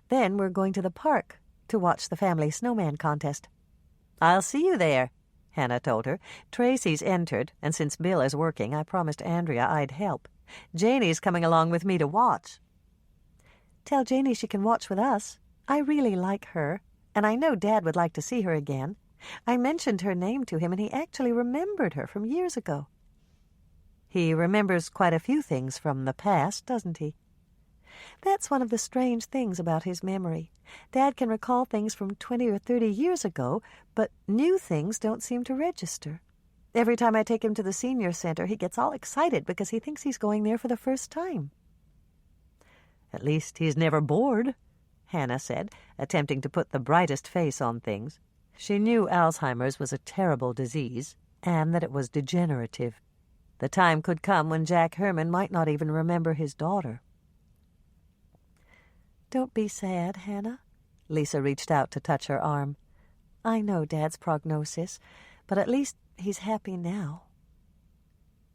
Then we're going to the park to watch the family snowman contest." "I'll see you there," Hannah told her. "Tracy's entered, and since Bill is working, I promised Andrea I'd help. Janie's coming along with me to watch." "Tell Janie she can watch with us. I really like her, and I know Dad would like to see her again. I mentioned her name to him, and he actually remembered her from years ago." "He remembers quite a few things from the past, doesn't he?" "That's one of the strange things about his memory. Dad can recall things from 20 or 30 years ago, but new things don't seem to register. Every time I take him to the senior center, he gets all excited because he thinks he's going there for the first time." "At least he's never bored," Hannah said, attempting to put the brightest face on things. She knew Alzheimer's was a terrible disease, and that it was degenerative. The time could come when Jack Herman might not even remember his daughter. "Don't be sad, Hannah." Lisa reached out to touch her arm. "I know Dad's prognosis, but at least he's happy now."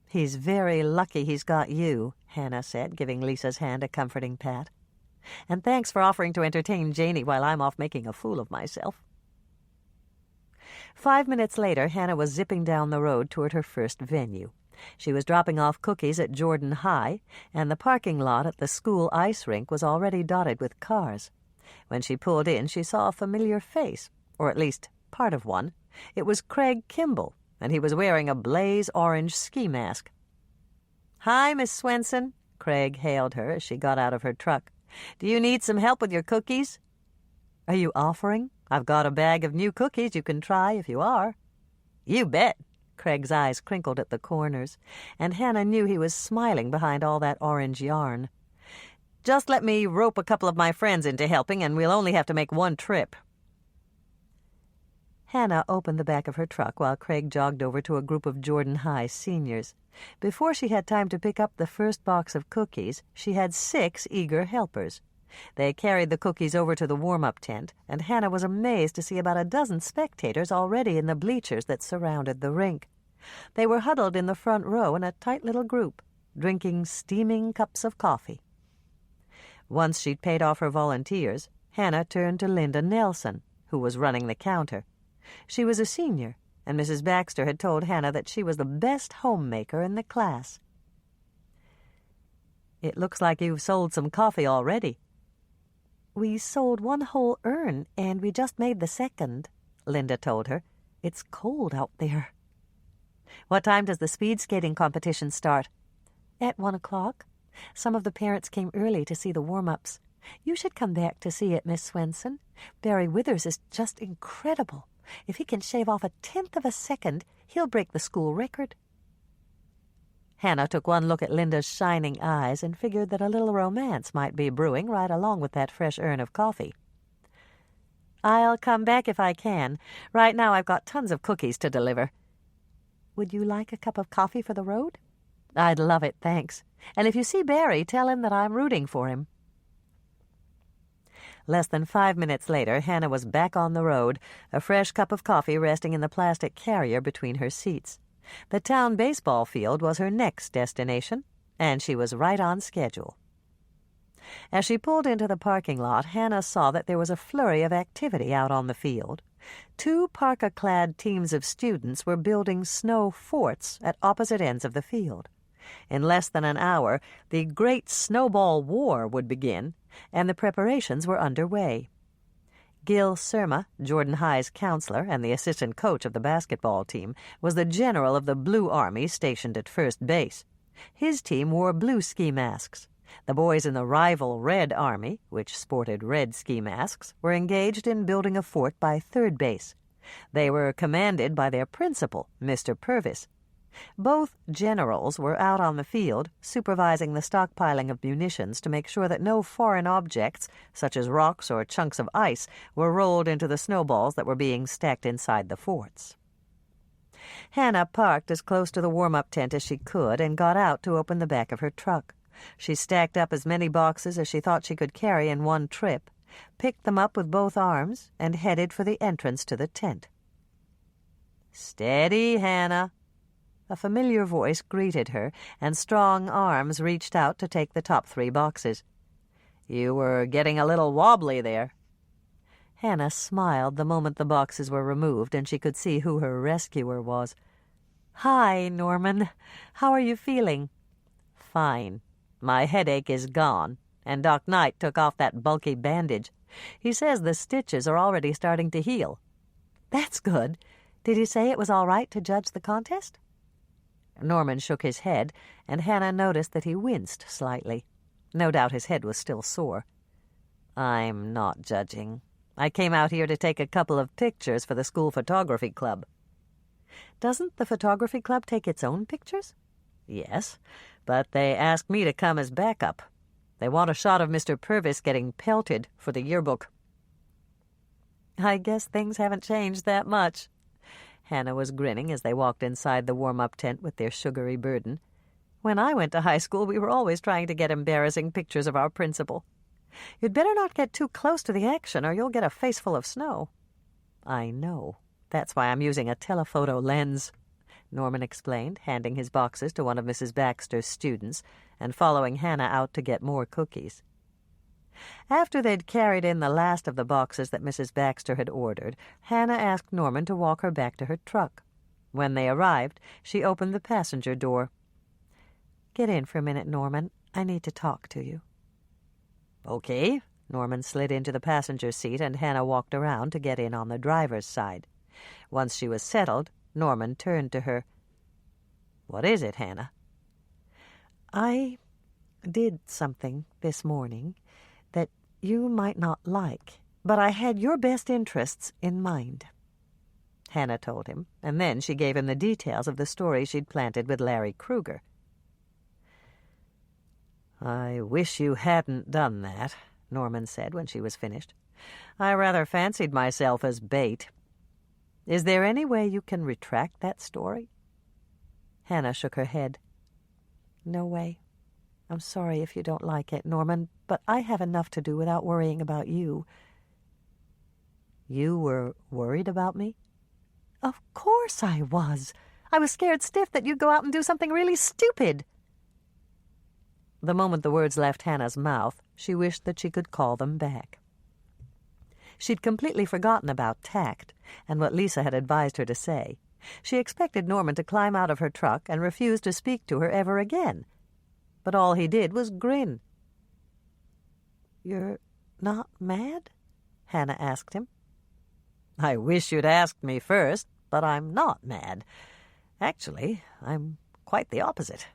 "He's very lucky he's got you," Hannah said, giving Lisa's hand a comforting pat. "And thanks for offering to entertain Janie while I'm off making a fool of myself." 5 minutes later, Hannah was zipping down the road toward her first venue. She was dropping off cookies at Jordan High, and the parking lot at the school ice rink was already dotted with cars. When she pulled in, she saw a familiar face, or at least part of one. It was Craig Kimball, and he was wearing a blaze orange ski mask. "Hi, Miss Swensen," Craig hailed her as she got out of her truck. "Do you need some help with your cookies?" "Are you offering? I've got a bag of new cookies you can try if you are." "You bet." Craig's eyes crinkled at the corners, and Hannah knew he was smiling behind all that orange yarn. "Just let me rope a couple of my friends into helping, and we'll only have to make one trip." Hannah opened the back of her truck while Craig jogged over to a group of Jordan High seniors. Before she had time to pick up the first box of cookies, she had 6 eager helpers. They carried the cookies over to the warm-up tent, and Hannah was amazed to see about a dozen spectators already in the bleachers that surrounded the rink. They were huddled in the front row in a tight little group, drinking steaming cups of coffee. Once she'd paid off her volunteers, Hannah turned to Linda Nelson, who was running the counter. She was a senior, and Mrs. Baxter had told Hannah that she was the best homemaker in the class. "It looks like you've sold some coffee already." "We sold 1 whole urn, and we just made the second," Linda told her. "It's cold out there." "What time does the speed skating competition start?" "At 1 o'clock. Some of the parents came early to see the warm-ups. You should come back to see it, Miss Swensen. Barry Withers is just incredible. If he can shave off 1/10 of a second, he'll break the school record." Hannah took one look at Linda's shining eyes and figured that a little romance might be brewing right along with that fresh urn of coffee. "I'll come back if I can. Right now I've got tons of cookies to deliver." "Would you like a cup of coffee for the road?" "I'd love it, thanks. And if you see Barry, tell him that I'm rooting for him." Less than 5 minutes later, Hannah was back on the road, a fresh cup of coffee resting in the plastic carrier between her seats. The town baseball field was her next destination, and she was right on schedule. As she pulled into the parking lot, Hannah saw that there was a flurry of activity out on the field. 2 parka-clad teams of students were building snow forts at opposite ends of the field. In less than an hour, the Great Snowball War would begin, and the preparations were underway. Gil Surma, Jordan High's counselor and the assistant coach of the basketball team, was the general of the Blue Army stationed at first base. His team wore blue ski masks. The boys in the rival Red Army, which sported red ski masks, were engaged in building a fort by third base. They were commanded by their principal, Mr. Purvis. Both generals were out on the field, supervising the stockpiling of munitions to make sure that no foreign objects, such as rocks or chunks of ice, were rolled into the snowballs that were being stacked inside the forts. Hannah parked as close to the warm-up tent as she could and got out to open the back of her truck. She stacked up as many boxes as she thought she could carry in one trip, picked them up with both arms, and headed for the entrance to the tent. "Steady, Hannah." A familiar voice greeted her, and strong arms reached out to take the top 3 boxes. "You were getting a little wobbly there." Hannah smiled the moment the boxes were removed and she could see who her rescuer was. "Hi, Norman. How are you feeling?" "Fine. My headache is gone, and Doc Knight took off that bulky bandage. He says the stitches are already starting to heal." "That's good. Did he say it was all right to judge the contest?" Norman shook his head, and Hannah noticed that he winced slightly. No doubt his head was still sore. "I'm not judging. I came out here to take a couple of pictures for the school photography club." "Doesn't the photography club take its own pictures?" "Yes, but they asked me to come as backup. They want a shot of Mr. Purvis getting pelted for the yearbook." "I guess things haven't changed that much." Hannah was grinning as they walked inside the warm-up tent with their sugary burden. "When I went to high school, we were always trying to get embarrassing pictures of our principal. You'd better not get too close to the action or you'll get a face full of snow." "I know. That's why I'm using a telephoto lens," Norman explained, handing his boxes to one of Mrs. Baxter's students and following Hannah out to get more cookies. After they'd carried in the last of the boxes that Mrs. Baxter had ordered, Hannah asked Norman to walk her back to her truck. When they arrived, she opened the passenger door. "Get in for a minute, Norman. I need to talk to you." "Okay." Norman slid into the passenger seat and Hannah walked around to get in on the driver's side. Once she was settled, Norman turned to her. "What is it, Hannah?" "I did something this morning that you might not like, but I had your best interests in mind," Hannah told him, and then she gave him the details of the story she'd planted with Larry Kruger. "I wish you hadn't done that," Norman said when she was finished. "I rather fancied myself as bait. Is there any way you can retract that story?" Hannah shook her head. "No way. I'm sorry if you don't like it, Norman, but I have enough to do without worrying about you." "You were worried about me?" "Of course I was. I was scared stiff that you'd go out and do something really stupid." The moment the words left Hannah's mouth, she wished that she could call them back. She'd completely forgotten about tact and what Lisa had advised her to say. She expected Norman to climb out of her truck and refuse to speak to her ever again. But all he did was grin. "You're not mad?" Hannah asked him. "I wish you'd asked me first, but I'm not mad. Actually, I'm quite the opposite."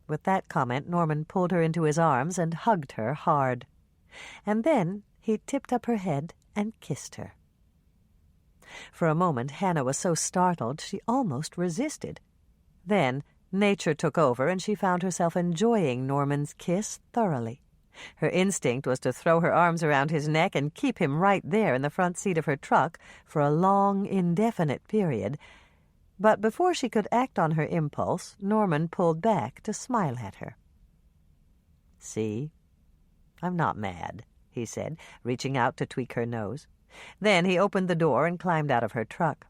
With that comment, Norman pulled her into his arms and hugged her hard. And then he tipped up her head and kissed her. For a moment, Hannah was so startled she almost resisted. Then nature took over and she found herself enjoying Norman's kiss thoroughly. Her instinct was to throw her arms around his neck and keep him right there in the front seat of her truck for a long, indefinite period. But before she could act on her impulse, Norman pulled back to smile at her. "See? I'm not mad," he said, reaching out to tweak her nose. Then he opened the door and climbed out of her truck.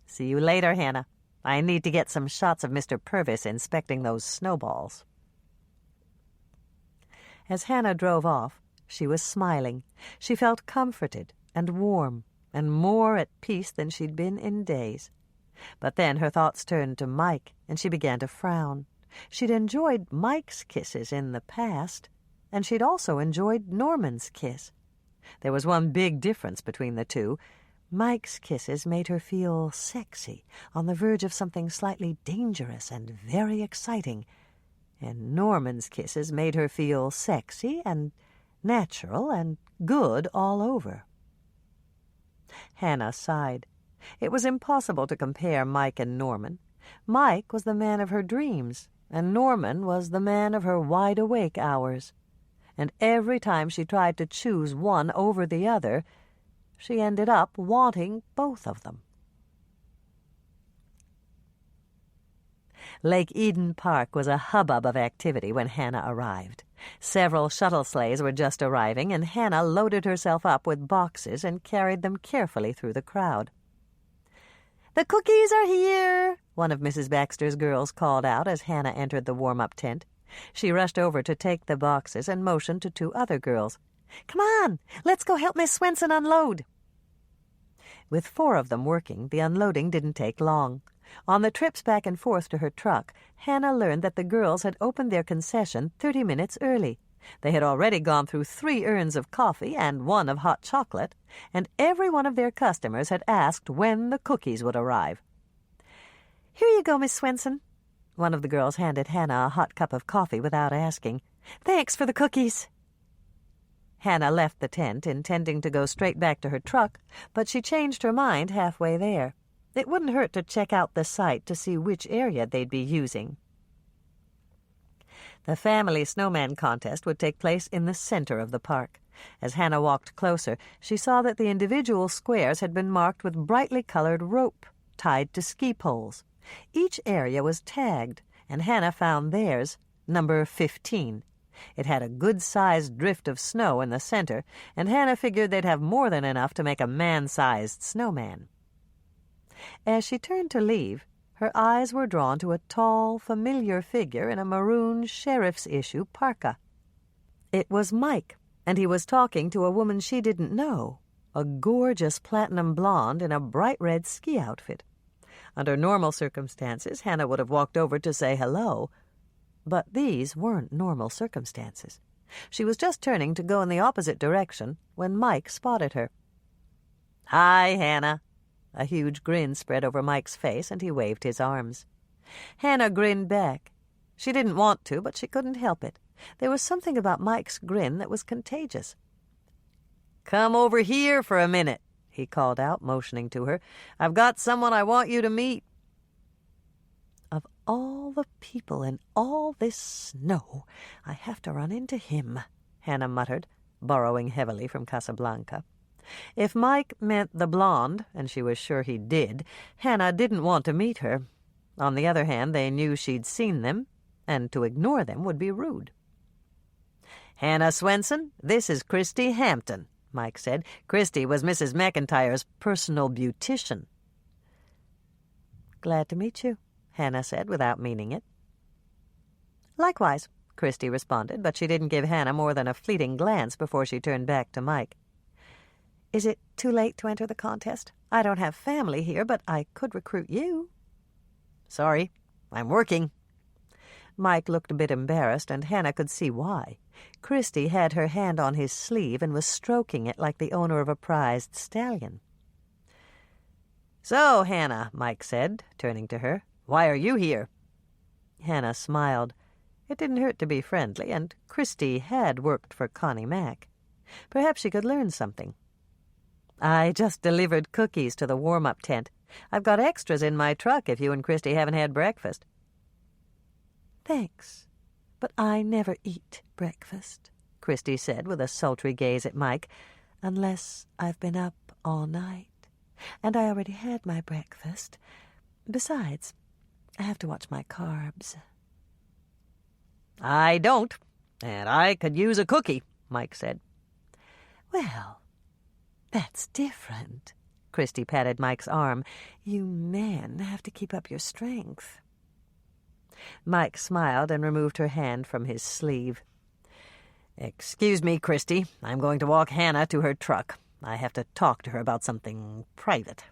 "See you later, Hannah. I need to get some shots of Mr. Purvis inspecting those snowballs." As Hannah drove off, she was smiling. She felt comforted and warm and more at peace than she'd been in days. But then her thoughts turned to Mike, and she began to frown. She'd enjoyed Mike's kisses in the past, and she'd also enjoyed Norman's kiss. There was one big difference between the two. Mike's kisses made her feel sexy, on the verge of something slightly dangerous and very exciting, and Norman's kisses made her feel sexy and natural and good all over. Hannah sighed. It was impossible to compare Mike and Norman. Mike was the man of her dreams, and Norman was the man of her wide-awake hours. And every time she tried to choose one over the other, she ended up wanting both of them. Lake Eden Park was a hubbub of activity when Hannah arrived. Several shuttle sleighs were just arriving, and Hannah loaded herself up with boxes and carried them carefully through the crowd. "The cookies are here," one of Mrs. Baxter's girls called out as Hannah entered the warm-up tent. She rushed over to take the boxes and motioned to 2 other girls. "Come on, let's go help Miss Swensen unload." With 4 of them working, the unloading didn't take long. On the trips back and forth to her truck, Hannah learned that the girls had opened their concession 30 minutes early. They had already gone through 3 urns of coffee and 1 of hot chocolate, and every one of their customers had asked when the cookies would arrive. "Here you go, Miss Swensen." One of the girls handed Hannah a hot cup of coffee without asking. "Thanks for the cookies." Hannah left the tent, intending to go straight back to her truck, but she changed her mind halfway there. It wouldn't hurt to check out the site to see which area they'd be using. The family snowman contest would take place in the center of the park. As Hannah walked closer, she saw that the individual squares had been marked with brightly colored rope tied to ski poles. Each area was tagged, and Hannah found theirs, number 15. It had a good-sized drift of snow in the center, and Hannah figured they'd have more than enough to make a man-sized snowman. As she turned to leave, her eyes were drawn to a tall, familiar figure in a maroon sheriff's issue parka. It was Mike, and he was talking to a woman she didn't know, a gorgeous platinum blonde in a bright red ski outfit. Under normal circumstances, Hannah would have walked over to say hello, but these weren't normal circumstances. She was just turning to go in the opposite direction when Mike spotted her. "Hi, Hannah." A huge grin spread over Mike's face, and he waved his arms. Hannah grinned back. She didn't want to, but she couldn't help it. There was something about Mike's grin that was contagious. "Come over here for a minute," he called out, motioning to her. "I've got someone I want you to meet." Of all the people in all this snow, I have to run into him, Hannah muttered, borrowing heavily from Casablanca. If Mike meant the blonde, and she was sure he did, Hannah didn't want to meet her. On the other hand, they knew she'd seen them, and to ignore them would be rude. "Hannah Swensen, this is Christy Hampton," Mike said. "Christy was Mrs. McIntyre's personal beautician." "Glad to meet you," Hannah said without meaning it. "Likewise," Christy responded, but she didn't give Hannah more than a fleeting glance before she turned back to Mike. "Is it too late to enter the contest? I don't have family here, but I could recruit you." "Sorry, I'm working." Mike looked a bit embarrassed, and Hannah could see why. Christy had her hand on his sleeve and was stroking it like the owner of a prized stallion. "So, Hannah," Mike said, turning to her, "why are you here?" Hannah smiled. It didn't hurt to be friendly, and Christy had worked for Connie Mack. Perhaps she could learn something. "I just delivered cookies to the warm-up tent. I've got extras in my truck if you and Christy haven't had breakfast." "Thanks, but I never eat breakfast," Christy said with a sultry gaze at Mike, "unless I've been up all night, and I already had my breakfast. Besides, I have to watch my carbs." "I don't, and I could use a cookie," Mike said. "Well, that's different." Christy patted Mike's arm. "You men have to keep up your strength." Mike smiled and removed her hand from his sleeve. "Excuse me, Christy. I'm going to walk Hannah to her truck. I have to talk to her about something private."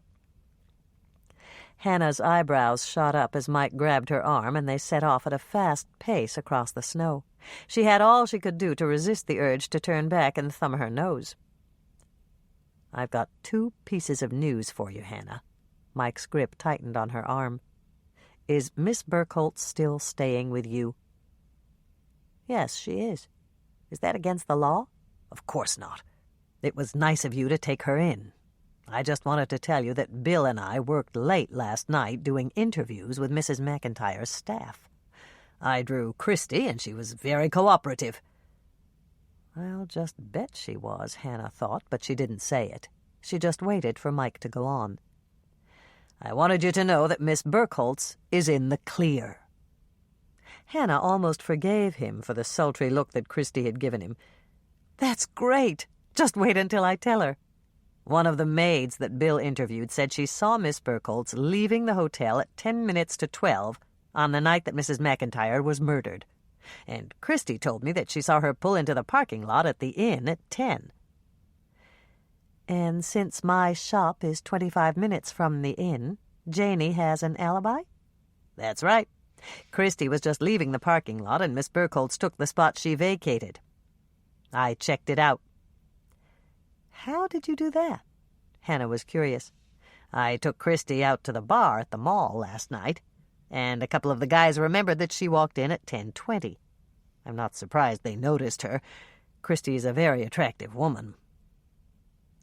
Hannah's eyebrows shot up as Mike grabbed her arm, and they set off at a fast pace across the snow. She had all she could do to resist the urge to turn back and thumb her nose. "I've got 2 pieces of news for you, Hannah." Mike's grip tightened on her arm. "Is Miss Burkholtz still staying with you?" "Yes, she is. Is that against the law?" "Of course not. It was nice of you to take her in. I just wanted to tell you that Bill and I worked late last night doing interviews with Mrs. McIntyre's staff. I drew Christy, and she was very cooperative." I'll just bet she was, Hannah thought, but she didn't say it. She just waited for Mike to go on. "I wanted you to know that Miss Burkholtz is in the clear." Hannah almost forgave him for the sultry look that Christy had given him. "That's great. Just wait until I tell her." One of the maids that Bill interviewed said she saw Miss Burkholtz leaving the hotel at 10 minutes to 12 on the night that Mrs. McIntyre was murdered. And Christy told me that she saw her pull into the parking lot at the inn at 10. And since my shop is 25 minutes from the inn, Janie has an alibi? That's right. Christy was just leaving the parking lot, and Miss Burkholtz took the spot she vacated. I checked it out. How did you do that? Hannah was curious. I took Christy out to the bar at the mall last night, and a couple of the guys remembered that she walked in at 10:20. I'm not surprised they noticed her. Christy's a very attractive woman.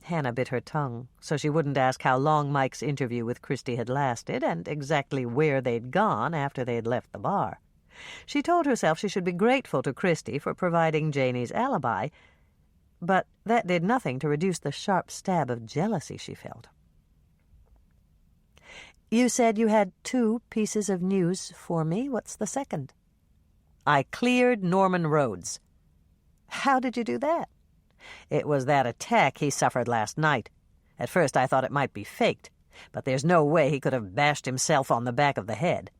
Hannah bit her tongue so she wouldn't ask how long Mike's interview with Christy had lasted and exactly where they'd gone after they'd left the bar. She told herself she should be grateful to Christy for providing Janie's alibi, but that did nothing to reduce the sharp stab of jealousy she felt. You said you had 2 pieces of news for me. What's the second? I cleared Norman Rhodes. How did you do that? It was that attack he suffered last night. At first I thought it might be faked, but there's no way he could have bashed himself on the back of the head.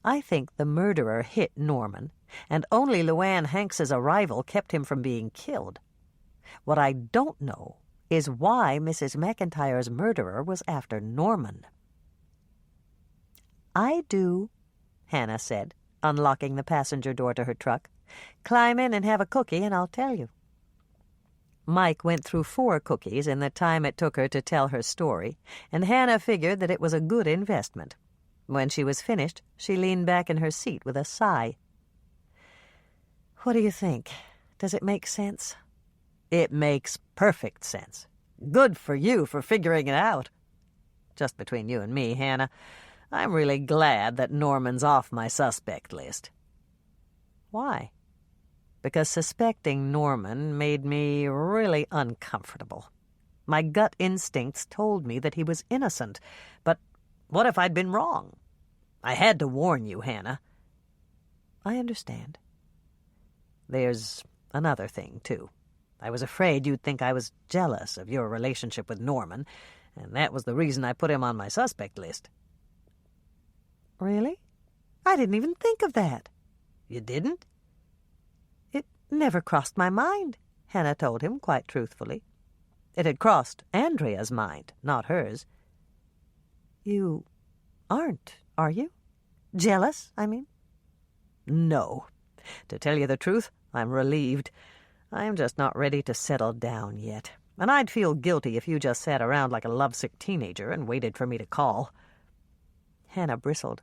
I think the murderer hit Norman, and only Luann Hanks's arrival kept him from being killed. What I don't know is why Mrs. McIntyre's murderer was after Norman. I do, Hannah said, unlocking the passenger door to her truck. Climb in and have a cookie, and I'll tell you. Mike went through 4 cookies in the time it took her to tell her story, and Hannah figured that it was a good investment. When she was finished, she leaned back in her seat with a sigh. What do you think? Does it make sense? It makes perfect sense. Good for you for figuring it out. Just between you and me, Hannah, I'm really glad that Norman's off my suspect list. Why? Because suspecting Norman made me really uncomfortable. My gut instincts told me that he was innocent, but what if I'd been wrong? I had to warn you, Hannah. I understand. There's another thing, too. I was afraid you'd think I was jealous of your relationship with Norman, and that was the reason I put him on my suspect list. Really? I didn't even think of that. You didn't? It never crossed my mind, Hannah told him quite truthfully. It had crossed Andrea's mind, not hers. You aren't, are you? Jealous, I mean? No. To tell you the truth, I'm relieved. I'm just not ready to settle down yet, and I'd feel guilty if you just sat around like a lovesick teenager and waited for me to call. Hannah bristled.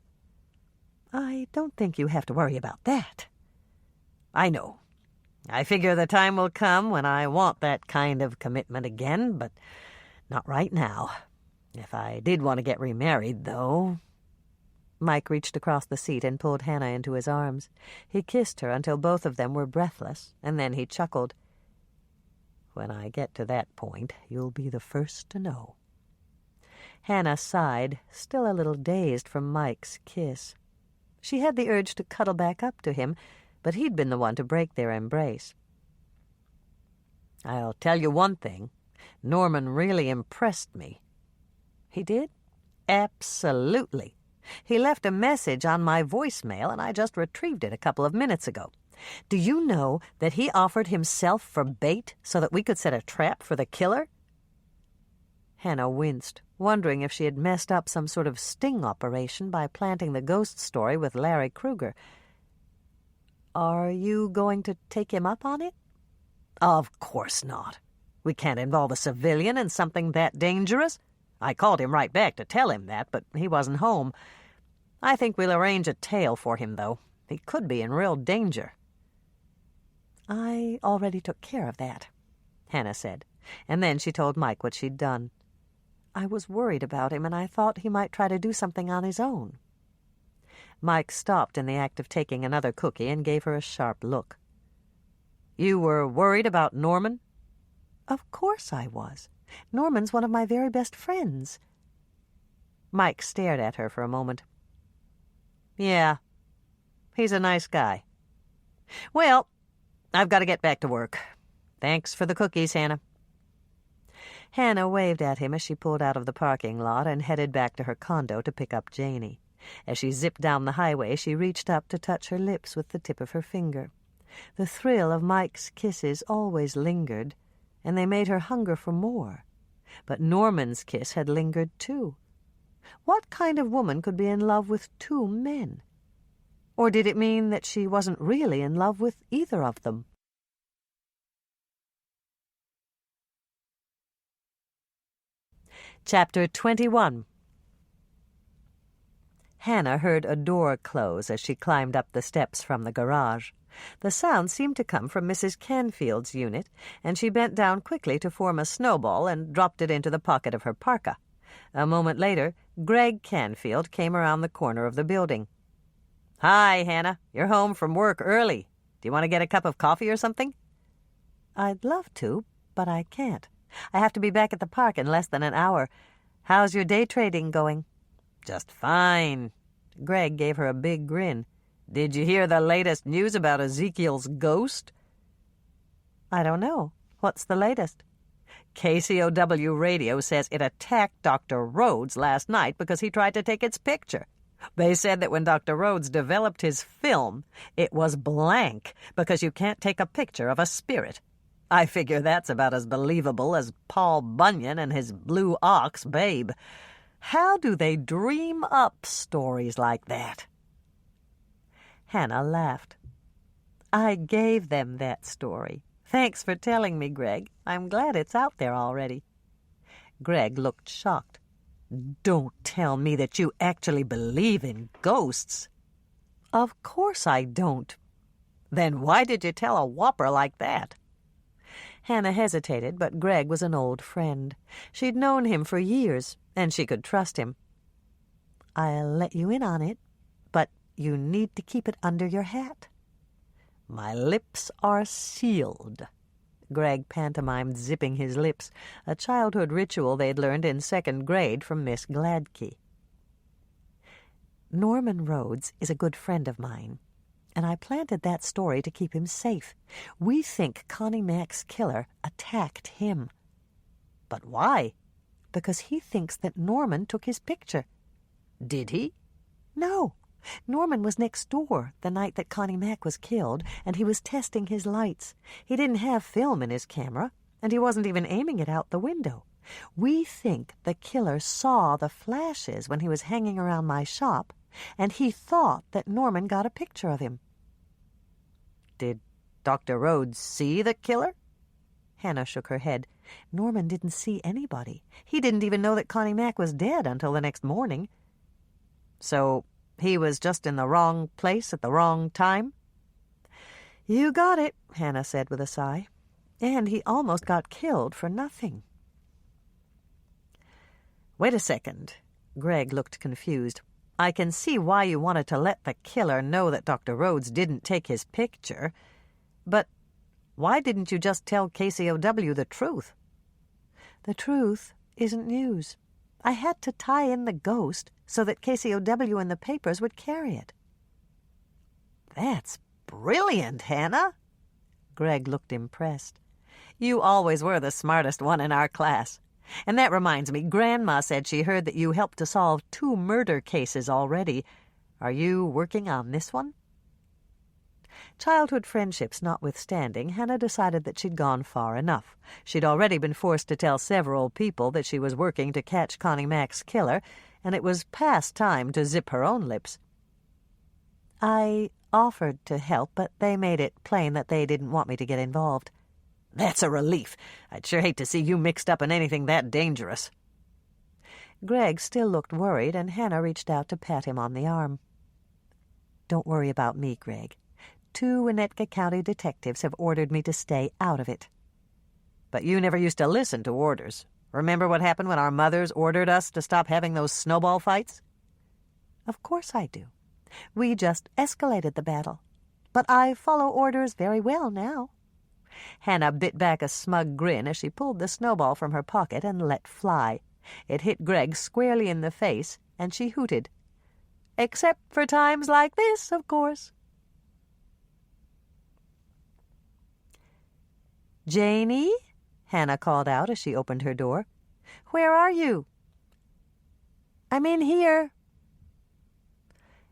I don't think you have to worry about that. I know. I figure the time will come when I want that kind of commitment again, but not right now. If I did want to get remarried, though... Mike reached across the seat and pulled Hannah into his arms. He kissed her until both of them were breathless, and then he chuckled. When I get to that point, you'll be the first to know. Hannah sighed, still a little dazed from Mike's kiss. She had the urge to cuddle back up to him, but he'd been the one to break their embrace. I'll tell you one thing. Norman really impressed me. He did? Absolutely. He left a message on my voicemail, and I just retrieved it a couple of minutes ago. Do you know that he offered himself for bait so that we could set a trap for the killer? Hannah winced, wondering if she had messed up some sort of sting operation by planting the ghost story with Larry Kruger. Are you going to take him up on it? Of course not. We can't involve a civilian in something that dangerous. I called him right back to tell him that, but he wasn't home. I think we'll arrange a tale for him, though. He could be in real danger. I already took care of that, Hannah said, and then she told Mike what she'd done. I was worried about him, and I thought he might try to do something on his own. Mike stopped in the act of taking another cookie and gave her a sharp look. You were worried about Norman? Of course I was. Norman's one of my very best friends. Mike stared at her for a moment. Yeah, he's a nice guy. Well, I've got to get back to work. Thanks for the cookies, Hannah. Hannah waved at him as she pulled out of the parking lot and headed back to her condo to pick up Janey. As she zipped down the highway, she reached up to touch her lips with the tip of her finger. The thrill of Mike's kisses always lingered, and they made her hunger for more. But Norman's kiss had lingered too. What kind of woman could be in love with two men? Or did it mean that she wasn't really in love with either of them? Chapter 21. Hannah heard a door close as she climbed up the steps from the garage. The sound seemed to come from Mrs. Canfield's unit, and she bent down quickly to form a snowball and dropped it into the pocket of her parka. A moment later, Greg Canfield came around the corner of the building. "Hi, Hannah. You're home from work early. Do you want to get a cup of coffee or something?" "I'd love to, but I can't. I have to be back at the park in less than an hour. How's your day trading going?" "Just fine." Greg gave her a big grin. "Did you hear the latest news about Ezekiel's ghost?" "I don't know. What's the latest?" KCOW radio says it attacked Dr. Rhodes last night because he tried to take its picture. They said that when Dr. Rhodes developed his film, it was blank because you can't take a picture of a spirit. I figure that's about as believable as Paul Bunyan and his blue ox, Babe. How do they dream up stories like that?" Hannah laughed. "I gave them that story. Thanks for telling me, Greg. I'm glad it's out there already." Greg looked shocked. "Don't tell me that you actually believe in ghosts." "Of course I don't." "Then why did you tell a whopper like that?" Hannah hesitated, but Greg was an old friend. She'd known him for years, and she could trust him. "I'll let you in on it, but you need to keep it under your hat." "My lips are sealed." Greg pantomimed zipping his lips, a childhood ritual they'd learned in 2nd grade from Miss Gladkey. "Norman Rhodes is a good friend of mine, and I planted that story to keep him safe. We think Connie Mack's killer attacked him." "But why?" "Because he thinks that Norman took his picture." "Did he?" "No. Norman was next door the night that Connie Mack was killed, and he was testing his lights. He didn't have film in his camera, and he wasn't even aiming it out the window. We think the killer saw the flashes when he was hanging around my shop, and he thought that Norman got a picture of him." "Did Dr. Rhodes see the killer?" Hannah shook her head. "Norman didn't see anybody. He didn't even know that Connie Mack was dead until the next morning." "So he was just in the wrong place at the wrong time?" "You got it," Hannah said with a sigh. "And he almost got killed for nothing." "Wait a second." Greg looked confused. "I can see why you wanted to let the killer know that Dr. Rhodes didn't take his picture. But why didn't you just tell KCOW the truth?" "The truth isn't news. I had to tie in the ghost so that KCOW and the papers would carry it." "That's brilliant, Hannah." Greg looked impressed. "You always were the smartest one in our class. And that reminds me, Grandma said she heard that you helped to solve 2 murder cases already. Are you working on this one?" Childhood friendships notwithstanding, Hannah decided that she'd gone far enough. She'd already been forced to tell several people that she was working to catch Connie Mack's killer, and it was past time to zip her own lips. "I offered to help, but they made it plain that they didn't want me to get involved." "That's a relief. I'd sure hate to see you mixed up in anything that dangerous." Greg still looked worried, and Hannah reached out to pat him on the arm. "Don't worry about me, Greg. 2 Winnetka County detectives have ordered me to stay out of it." "But you never used to listen to orders. Remember what happened when our mothers ordered us to stop having those snowball fights?" "Of course I do. We just escalated the battle. But I follow orders very well now." Hannah bit back a smug grin as she pulled the snowball from her pocket and let fly. It hit Greg squarely in the face, and she hooted. "Except for times like this, of course." "Janey?" Hannah called out as she opened her door. "Where are you?" "I'm in here."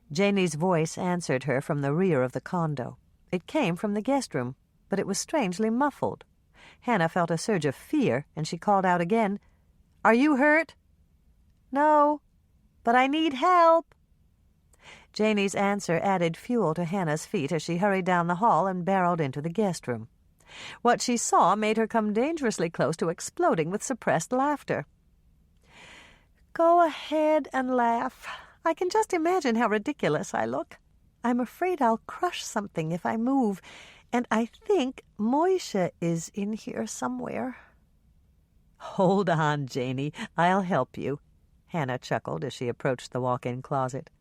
Janie's voice answered her from the rear of the condo. It came from the guest room, but it was strangely muffled. Hannah felt a surge of fear, and she called out again, "Are you hurt?" "No, but I need help." Janie's answer added fuel to Hannah's feet as she hurried down the hall and barreled into the guest room. What she saw made her come dangerously close to exploding with suppressed laughter. "Go ahead and laugh. I can just imagine how ridiculous I look. I'm afraid I'll crush something if I move, and I think Moisha is in here somewhere." "Hold on, Janie. I'll help you," Hannah chuckled as she approached the walk-in closet.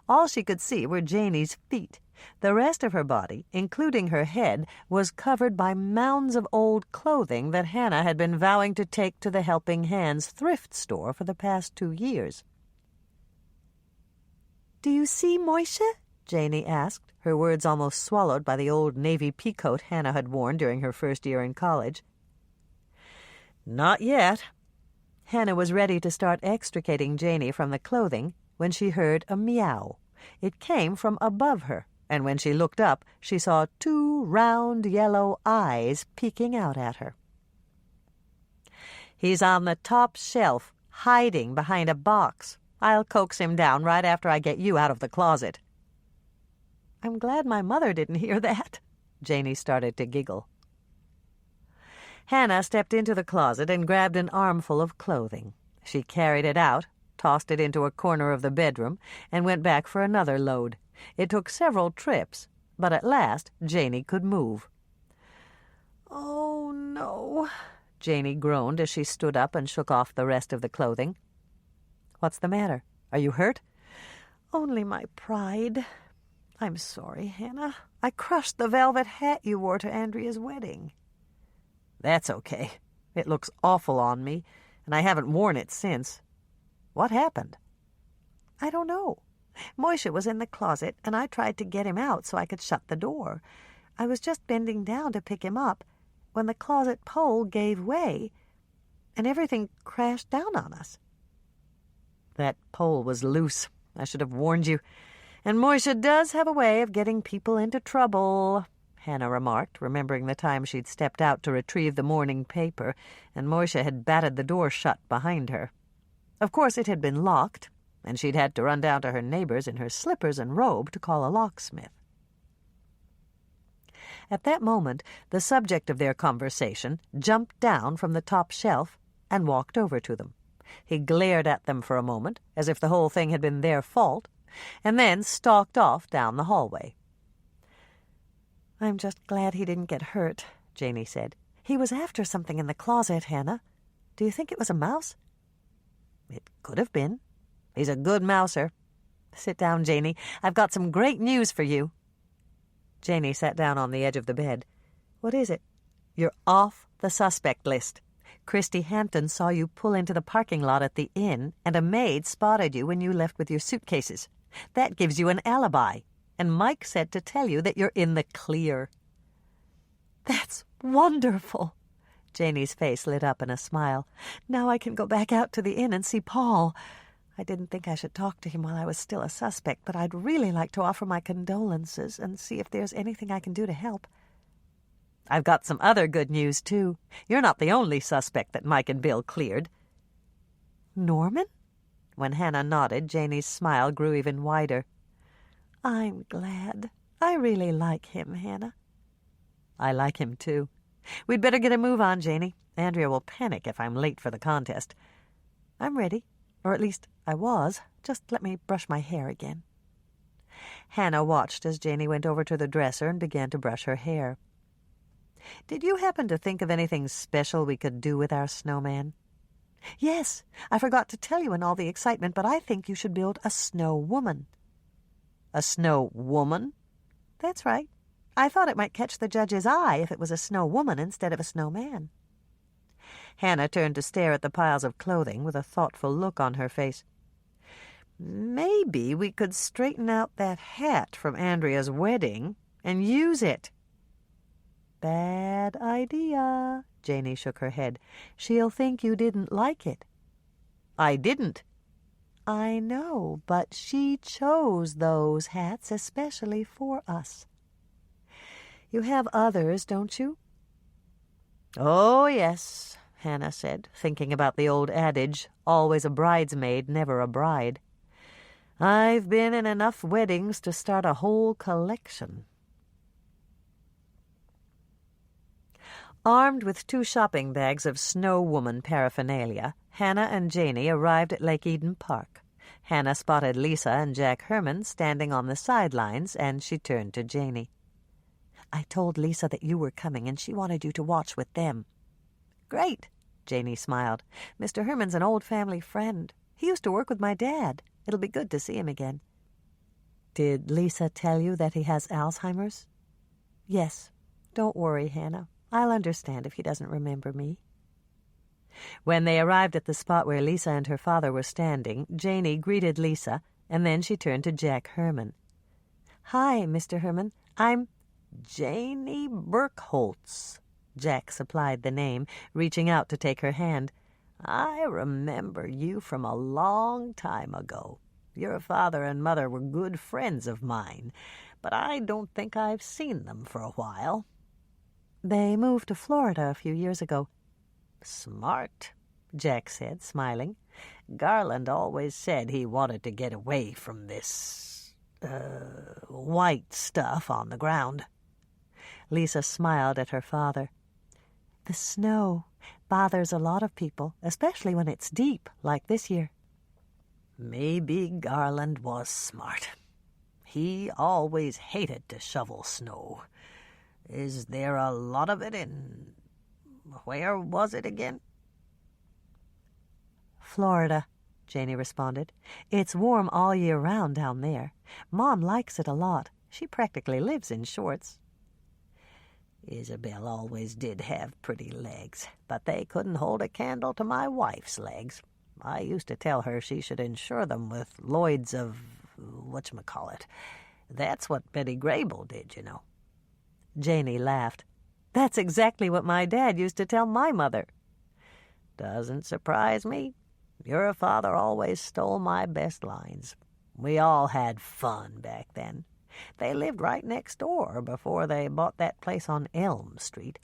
All she could see were Janie's feet. The rest of her body, including her head, was covered by mounds of old clothing that Hannah had been vowing to take to the Helping Hands thrift store for the past 2 years. "Do you see Moisha?" Janie asked, her words almost swallowed by the old navy peacoat Hannah had worn during her first year in college. "Not yet." Hannah was ready to start extricating Janie from the clothing when she heard a meow. It came from above her, and when she looked up, she saw 2 round yellow eyes peeking out at her. "He's on the top shelf, hiding behind a box. I'll coax him down right after I get you out of the closet." "I'm glad my mother didn't hear that." Janie started to giggle. Hannah stepped into the closet and grabbed an armful of clothing. She carried it out, tossed it into a corner of the bedroom, and went back for another load. It took several trips, but at last Janie could move. "Oh, no," Janie groaned as she stood up and shook off the rest of the clothing. "What's the matter? Are you hurt?" "Only my pride. I'm sorry, Hannah. I crushed the velvet hat you wore to Andrea's wedding." "That's okay. It looks awful on me, and I haven't worn it since. What happened?" "I don't know. Moisha was in the closet, and I tried to get him out so I could shut the door. I was just bending down to pick him up when the closet pole gave way, and everything crashed down on us." "That pole was loose. I should have warned you. And Moisha does have a way of getting people into trouble," Hannah remarked, remembering the time she'd stepped out to retrieve the morning paper, and Moisha had batted the door shut behind her. Of course, it had been locked, and she'd had to run down to her neighbor's in her slippers and robe to call a locksmith. At that moment, the subject of their conversation jumped down from the top shelf and walked over to them. He glared at them for a moment, as if the whole thing had been their fault, and then stalked off down the hallway. "I'm just glad he didn't get hurt," Janie said. "He was after something in the closet, Hannah. Do you think it was a mouse?" "It could have been. He's a good mouser. Sit down, Janie. I've got some great news for you." Janie sat down on the edge of the bed. "What is it?" "You're off the suspect list. Christy Hampton saw you pull into the parking lot at the inn, and a maid spotted you when you left with your suitcases. That gives you an alibi, and Mike said to tell you that you're in the clear." "That's wonderful." Janie's face lit up in a smile. "Now I can go back out to the inn and see Paul. I didn't think I should talk to him while I was still a suspect, but I'd really like to offer my condolences and see if there's anything I can do to help." "I've got some other good news, too. You're not the only suspect that Mike and Bill cleared." "Norman?" When Hannah nodded, Janie's smile grew even wider. "I'm glad. I really like him, Hannah." "I like him, too. We'd better get a move on, Janie. Andrea will panic if I'm late for the contest." "I'm ready. Or at least I was. Just let me brush my hair again." Hannah watched as Janie went over to the dresser and began to brush her hair. "Did you happen to think of anything special we could do with our snowman?" "Yes, I forgot to tell you in all the excitement, but I think you should build a snow woman." "A snow woman?" "That's right. I thought it might catch the judge's eye if it was a snow woman instead of a snowman." Hannah turned to stare at the piles of clothing with a thoughtful look on her face. "Maybe we could straighten out that hat from Andrea's wedding and use it." Bad idea. Janey shook her head. She'll think you didn't like it. I didn't. I know, but she chose those hats especially for us. You have others, don't you? Oh, yes, Hannah said, thinking about the old adage, always a bridesmaid, never a bride. I've been in enough weddings to start a whole collection. Armed with 2 shopping bags of Snow Woman paraphernalia, Hannah and Janey arrived at Lake Eden Park. Hannah spotted Lisa and Jack Herman standing on the sidelines, and she turned to Janey. I told Lisa that you were coming, and she wanted you to watch with them. Great, Janey smiled. Mr. Herman's an old family friend. He used to work with my dad. It'll be good to see him again. Did Lisa tell you that he has Alzheimer's? Yes. Don't worry, Hannah. I'll understand if he doesn't remember me. When they arrived at the spot where Lisa and her father were standing, Janey greeted Lisa, and then she turned to Jack Herman. Hi, Mr. Herman. I'm Janey Burkholtz. Jack supplied the name, reaching out to take her hand. I remember you from a long time ago. Your father and mother were good friends of mine, but I don't think I've seen them for a while. They moved to Florida a few years ago. Smart, Jack said, smiling. Garland always said he wanted to get away from this, white stuff on the ground. Lisa smiled at her father. The snow bothers a lot of people, especially when it's deep, like this year. Maybe Garland was smart. He always hated to shovel snow. Is there a lot of it in... Where was it again? Florida, Janey responded. It's warm all year round down there. Mom likes it a lot. She practically lives in shorts. Isabel always did have pretty legs, but they couldn't hold a candle to my wife's legs. I used to tell her she should insure them with Lloyd's of... whatchamacallit. That's what Betty Grable did, you know. Janey laughed. That's exactly what my dad used to tell my mother. Doesn't surprise me. Your father always stole my best lines. We all had fun back then. They lived right next door before they bought that place on Elm Street.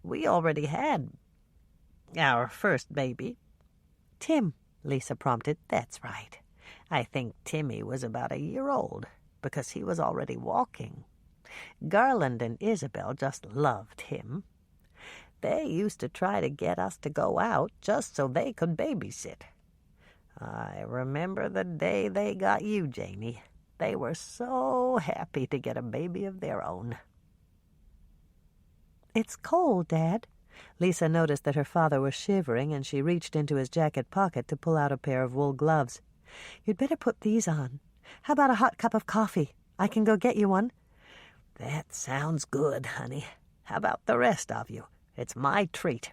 We already had our first baby. Tim, Lisa prompted. That's right. I think Timmy was about a year old because he was already walking. Garland and Isabel just loved him. They used to try to get us to go out just so they could babysit. I remember the day they got you, Janey. They were so happy to get a baby of their own. It's cold, Dad. Lisa noticed that her father was shivering, and she reached into his jacket pocket to pull out a pair of wool gloves. You'd better put these on. How about a hot cup of coffee? I can go get you one. That sounds good, honey. How about the rest of you? It's my treat.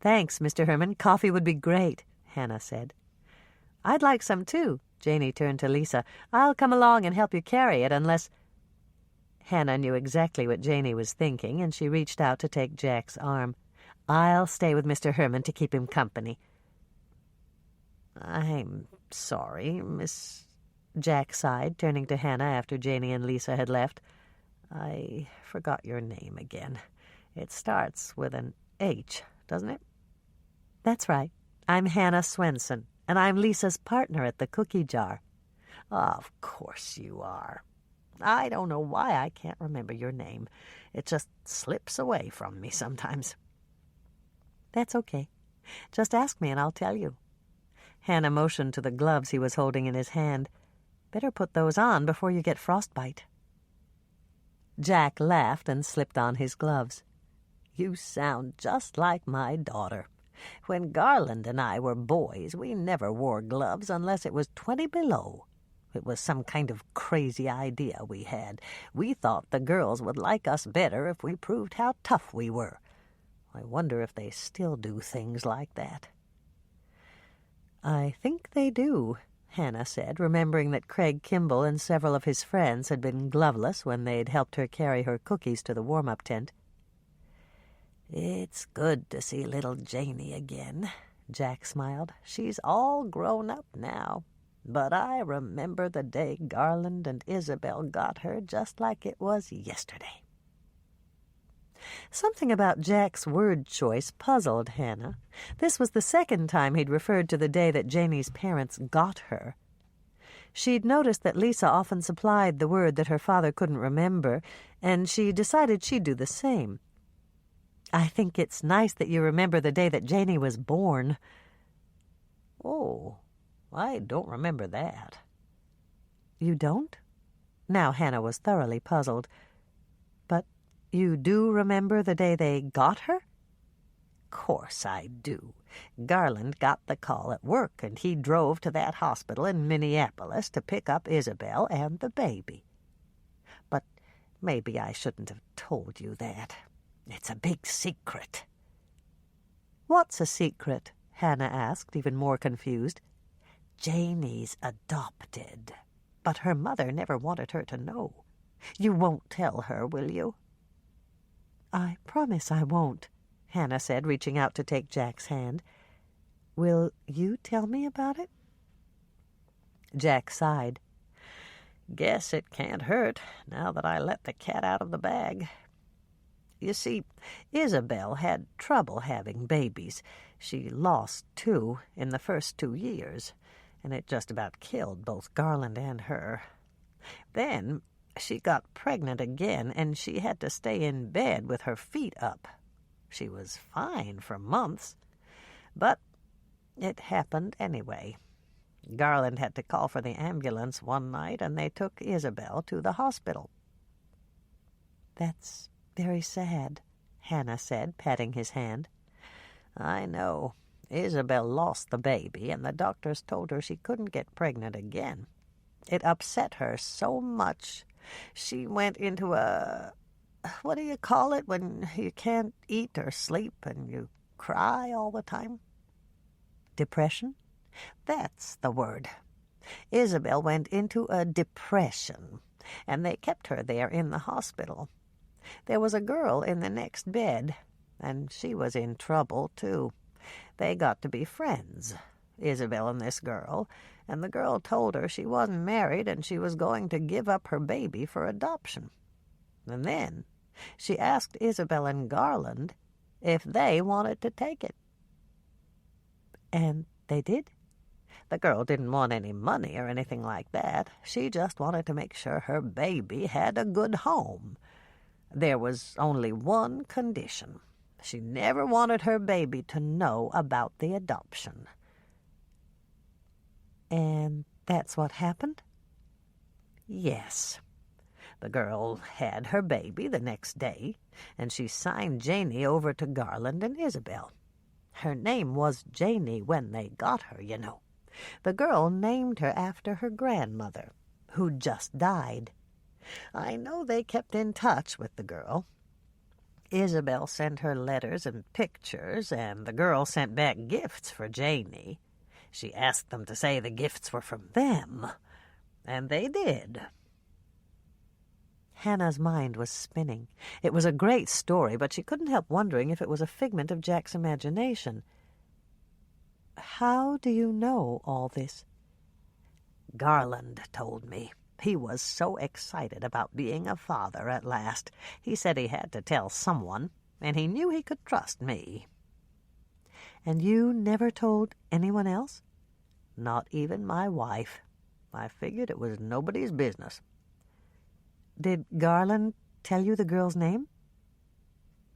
Thanks, Mr. Herman. Coffee would be great, Hannah said. I'd like some, too. Janey turned to Lisa. I'll come along and help you carry it unless... Hannah knew exactly what Janey was thinking, and she reached out to take Jack's arm. I'll stay with Mr. Herman to keep him company. I'm sorry, Miss... Jack sighed, turning to Hannah after Janey and Lisa had left. I forgot your name again. It starts with an H, doesn't it? That's right. I'm Hannah Swensen, and I'm Lisa's partner at the cookie jar. Of course you are. I don't know why I can't remember your name. It just slips away from me sometimes. That's okay. Just ask me and I'll tell you. Hannah motioned to the gloves he was holding in his hand. Better put those on before you get frostbite. Jack laughed and slipped on his gloves. You sound just like my daughter. When Garland and I were boys, we never wore gloves unless it was 20 below. It was some kind of crazy idea we had. We thought the girls would like us better if we proved how tough we were. I wonder if they still do things like that. I think they do, Hannah said, remembering that Craig Kimball and several of his friends had been gloveless when they'd helped her carry her cookies to the warm-up tent. "It's good to see little Janey again," Jack smiled. "She's all grown up now, but I remember the day Garland and Isabel got her just like it was yesterday." Something about Jack's word choice puzzled Hannah. This was the second time he'd referred to the day that Janey's parents got her. She'd noticed that Lisa often supplied the word that her father couldn't remember, and she decided she'd do the same. "I think it's nice that you remember the day that Janey was born." "Oh, I don't remember that." "You don't?" Now Hannah was thoroughly puzzled. "But you do remember the day they got her?" "Course I do. Garland got the call at work, and he drove to that hospital in Minneapolis to pick up Isabel and the baby. But maybe I shouldn't have told you that. It's a big secret." "What's a secret?" Hannah asked, even more confused. "Janey's adopted, but her mother never wanted her to know. You won't tell her, will you?" "I promise I won't," Hannah said, reaching out to take Jack's hand. "Will you tell me about it?" Jack sighed. "Guess it can't hurt, now that I let the cat out of the bag. You see, Isabel had trouble having babies. She lost 2 in the first 2 years, and it just about killed both Garland and her. Then she got pregnant again, and she had to stay in bed with her feet up. She was fine for months, but it happened anyway. Garland had to call for the ambulance one night, and they took Isabel to the hospital." "That's very sad," Hannah said, patting his hand. "I know. Isabel lost the baby, and the doctors told her she couldn't get pregnant again. It upset her so much, she went into what do you call it when you can't eat or sleep and you cry all the time?" "Depression?" "That's the word. Isabel went into a depression, and they kept her there in the hospital. There was a girl in the next bed, and she was in trouble, too. They got to be friends, Isabel and this girl, and the girl told her she wasn't married and she was going to give up her baby for adoption. And then she asked Isabel and Garland if they wanted to take it." "And they did?" "The girl didn't want any money or anything like that. She just wanted to make sure her baby had a good home. There was only one condition. She never wanted her baby to know about the adoption." "And that's what happened?" "Yes. The girl had her baby the next day, and she signed Janey over to Garland and Isabel. Her name was Janey when they got her, you know. The girl named her after her grandmother, who'd just died. I know they kept in touch with the girl. Isabel sent her letters and pictures, and the girl sent back gifts for Janey. She asked them to say the gifts were from them, and they did." Hannah's mind was spinning. It was a great story, but she couldn't help wondering if it was a figment of Jack's imagination. "How do you know all this?" "Garland told me. He was so excited about being a father at last. He said he had to tell someone, and he knew he could trust me." "And you never told anyone else?" "Not even my wife. I figured it was nobody's business." "Did Garland tell you the girl's name?"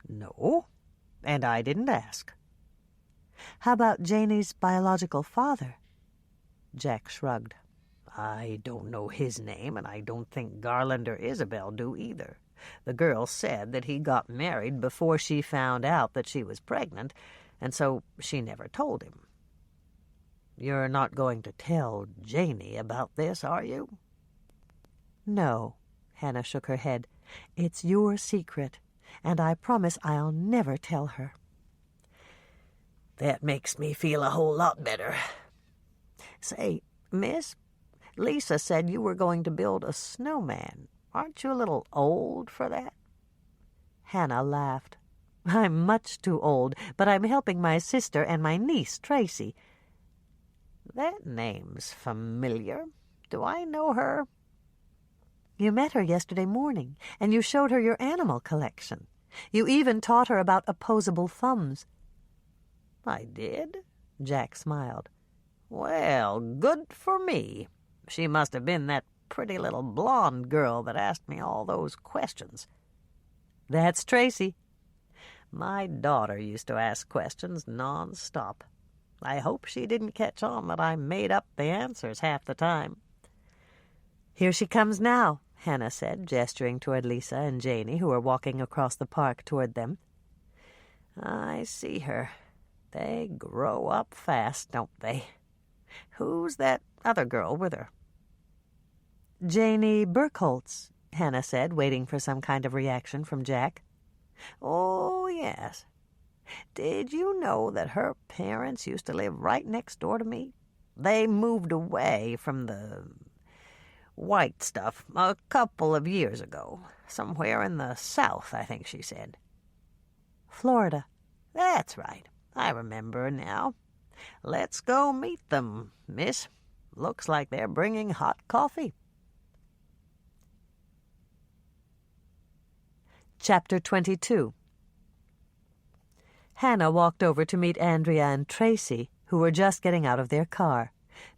"No, and I didn't ask." "How about Janey's biological father?" Jack shrugged. "I don't know his name, and I don't think Garland or Isabel do either. The girl said that he got married before she found out that she was pregnant, and so she never told him." "You're not going to tell Janey about this, are you?" "No," Hannah shook her head. "It's your secret, and I promise I'll never tell her." "That makes me feel a whole lot better. Say, Miss, Lisa said you were going to build a snowman. Aren't you a little old for that?" Hannah laughed. "I'm much too old, but I'm helping my sister and my niece, Tracy." "That name's familiar. Do I know her?" "You met her yesterday morning, and you showed her your animal collection. You even taught her about opposable thumbs." "I did?" Jack smiled. "Well, good for me. She must have been that pretty little blonde girl that asked me all those questions." "That's Tracy." "My daughter used to ask questions non-stop. I hope she didn't catch on that I made up the answers half the time." "Here she comes now," Hannah said, gesturing toward Lisa and Janey, who were walking across the park toward them. "I see her. They grow up fast, don't they? Who's that other girl with her?" "Janey Burkholtz," Hannah said, waiting for some kind of reaction from Jack. "Oh, yes. Did you know that her parents used to live right next door to me? They moved away from the white stuff a couple of years ago. Somewhere in the South, I think she said." "Florida." "That's right. I remember now. Let's go meet them, miss. Looks like they're bringing hot coffee." Chapter 22. Hannah walked over to meet Andrea and Tracy, who were just getting out of their car.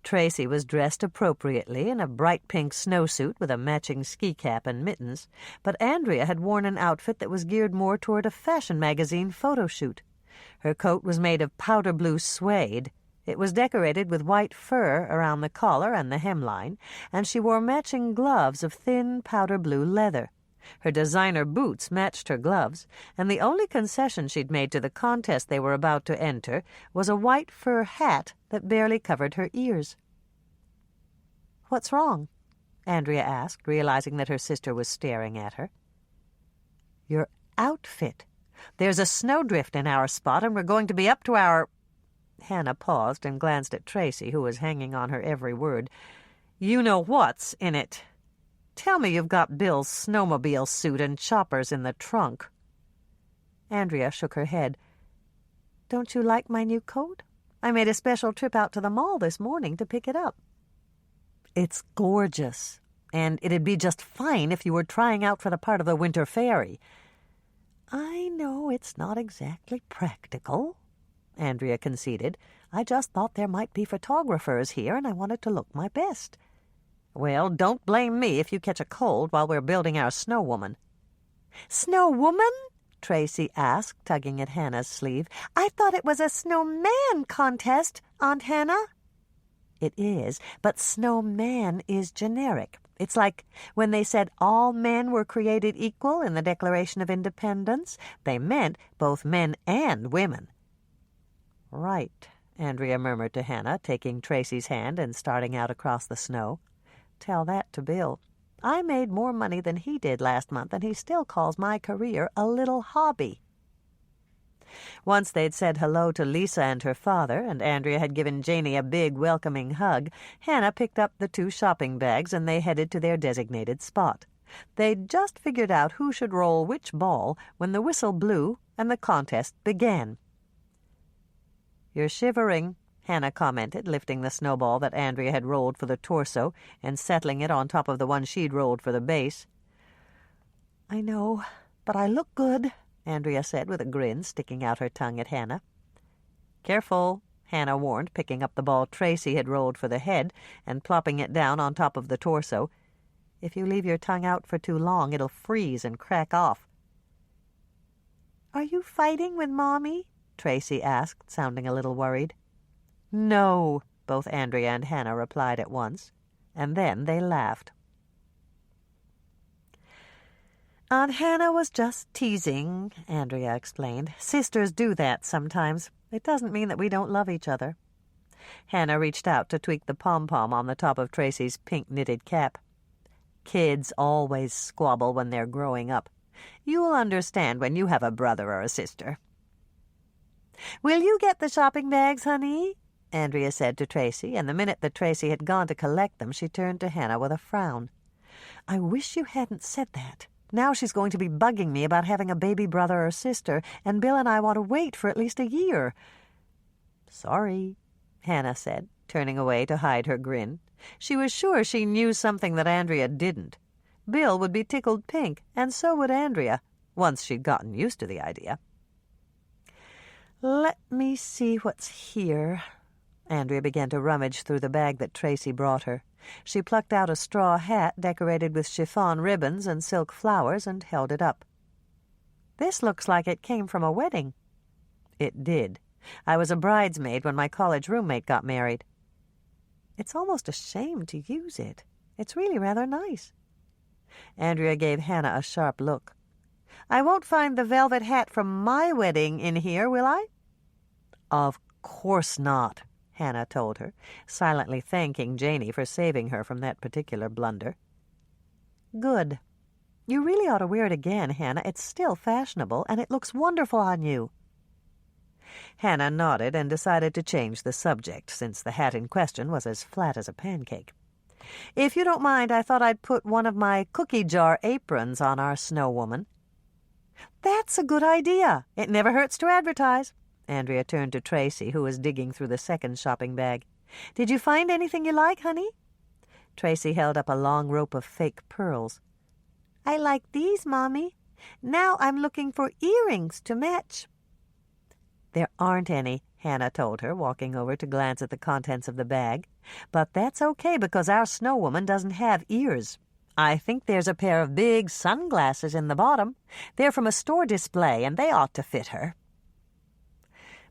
Tracy was dressed appropriately in a bright pink snowsuit with a matching ski cap and mittens, but Andrea had worn an outfit that was geared more toward a fashion magazine photo shoot. Her coat was made of powder blue suede. It was decorated with white fur around the collar and the hemline, and she wore matching gloves of thin powder blue leather. Her designer boots matched her gloves, and the only concession she'd made to the contest they were about to enter was a white fur hat that barely covered her ears. "What's wrong?" Andrea asked, realizing that her sister was staring at her. "Your outfit. There's a snowdrift in our spot, and we're going to be up to our—" Hannah paused and glanced at Tracy, who was hanging on her every word. "You-know-what's in it. Tell me you've got Bill's snowmobile suit and choppers in the trunk." Andrea shook her head. "Don't you like my new coat? I made a special trip out to the mall this morning to pick it up." "It's gorgeous, and it'd be just fine if you were trying out for the part of the Winter Fairy." "I know it's not exactly practical," Andrea conceded. "I just thought there might be photographers here, and I wanted to look my best." "Well, don't blame me if you catch a cold while we're building our snow woman." "Snow woman?" Tracy asked, tugging at Hannah's sleeve. "I thought it was a snowman contest, Aunt Hannah." "It is, but snowman is generic. It's like when they said all men were created equal in the Declaration of Independence. They meant both men and women." "Right," Andrea murmured to Hannah, taking Tracy's hand and starting out across the snow. "Tell that to Bill. I made more money than he did last month, and he still calls my career a little hobby." Once they'd said hello to Lisa and her father, and Andrea had given Janey a big welcoming hug, Hannah picked up the 2 shopping bags and they headed to their designated spot. They'd just figured out who should roll which ball when the whistle blew and the contest began. "You're shivering," Hannah commented, lifting the snowball that Andrea had rolled for the torso and settling it on top of the one she'd rolled for the base. "I know, but I look good," Andrea said with a grin, sticking out her tongue at Hannah. "Careful," Hannah warned, picking up the ball Tracy had rolled for the head and plopping it down on top of the torso. "If you leave your tongue out for too long, it'll freeze and crack off." "Are you fighting with Mommy?" Tracy asked, sounding a little worried. "No," both Andrea and Hannah replied at once, and then they laughed. "Aunt Hannah was just teasing," Andrea explained. "Sisters do that sometimes. It doesn't mean that we don't love each other." Hannah reached out to tweak the pom-pom on the top of Tracy's pink knitted cap. "Kids always squabble when they're growing up. You'll understand when you have a brother or a sister." "Will you get the shopping bags, honey?" Andrea said to Tracy, and the minute that Tracy had gone to collect them, she turned to Hannah with a frown. "I wish you hadn't said that. Now she's going to be bugging me about having a baby brother or sister, and Bill and I want to wait for at least a year." "Sorry," Hannah said, turning away to hide her grin. She was sure she knew something that Andrea didn't. Bill would be tickled pink, and so would Andrea, once she'd gotten used to the idea. "Let me see what's here." Andrea began to rummage through the bag that Tracy brought her. She plucked out a straw hat decorated with chiffon ribbons and silk flowers and held it up. "This looks like it came from a wedding." It did. I was a bridesmaid when my college roommate got married. "It's almost a shame to use it. It's really rather nice." Andrea gave Hannah a sharp look. "I won't find the velvet hat from my wedding in here, will I?" "Of course not," Hannah told her, silently thanking Janey for saving her from that particular blunder. "Good. You really ought to wear it again, Hannah. It's still fashionable, and it looks wonderful on you." Hannah nodded and decided to change the subject, since the hat in question was as flat as a pancake. "If you don't mind, I thought I'd put one of my cookie jar aprons on our snow woman." "That's a good idea. It never hurts to advertise." Andrea turned to Tracy, who was digging through the second shopping bag. "Did you find anything you like, honey?" Tracy held up a long rope of fake pearls. "I like these, Mommy. Now I'm looking for earrings to match." "There aren't any," Hannah told her, walking over to glance at the contents of the bag. "But that's okay, because our snow woman doesn't have ears. I think there's a pair of big sunglasses in the bottom. They're from a store display, and they ought to fit her."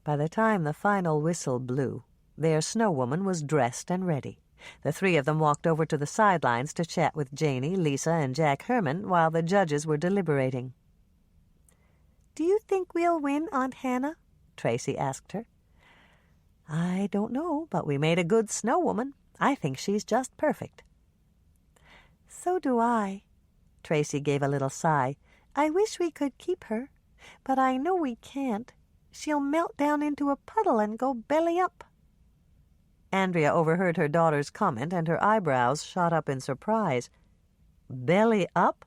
By the time the final whistle blew, their snow woman was dressed and ready. The three of them walked over to the sidelines to chat with Janey, Lisa, and Jack Herman while the judges were deliberating. "Do you think we'll win, Aunt Hannah?" Tracy asked her. "I don't know, but we made a good snow woman. I think she's just perfect." "So do I." Tracy gave a little sigh. "I wish we could keep her, but I know we can't. She'll melt down into a puddle and go belly up." Andrea overheard her daughter's comment, and her eyebrows shot up in surprise. "Belly up?"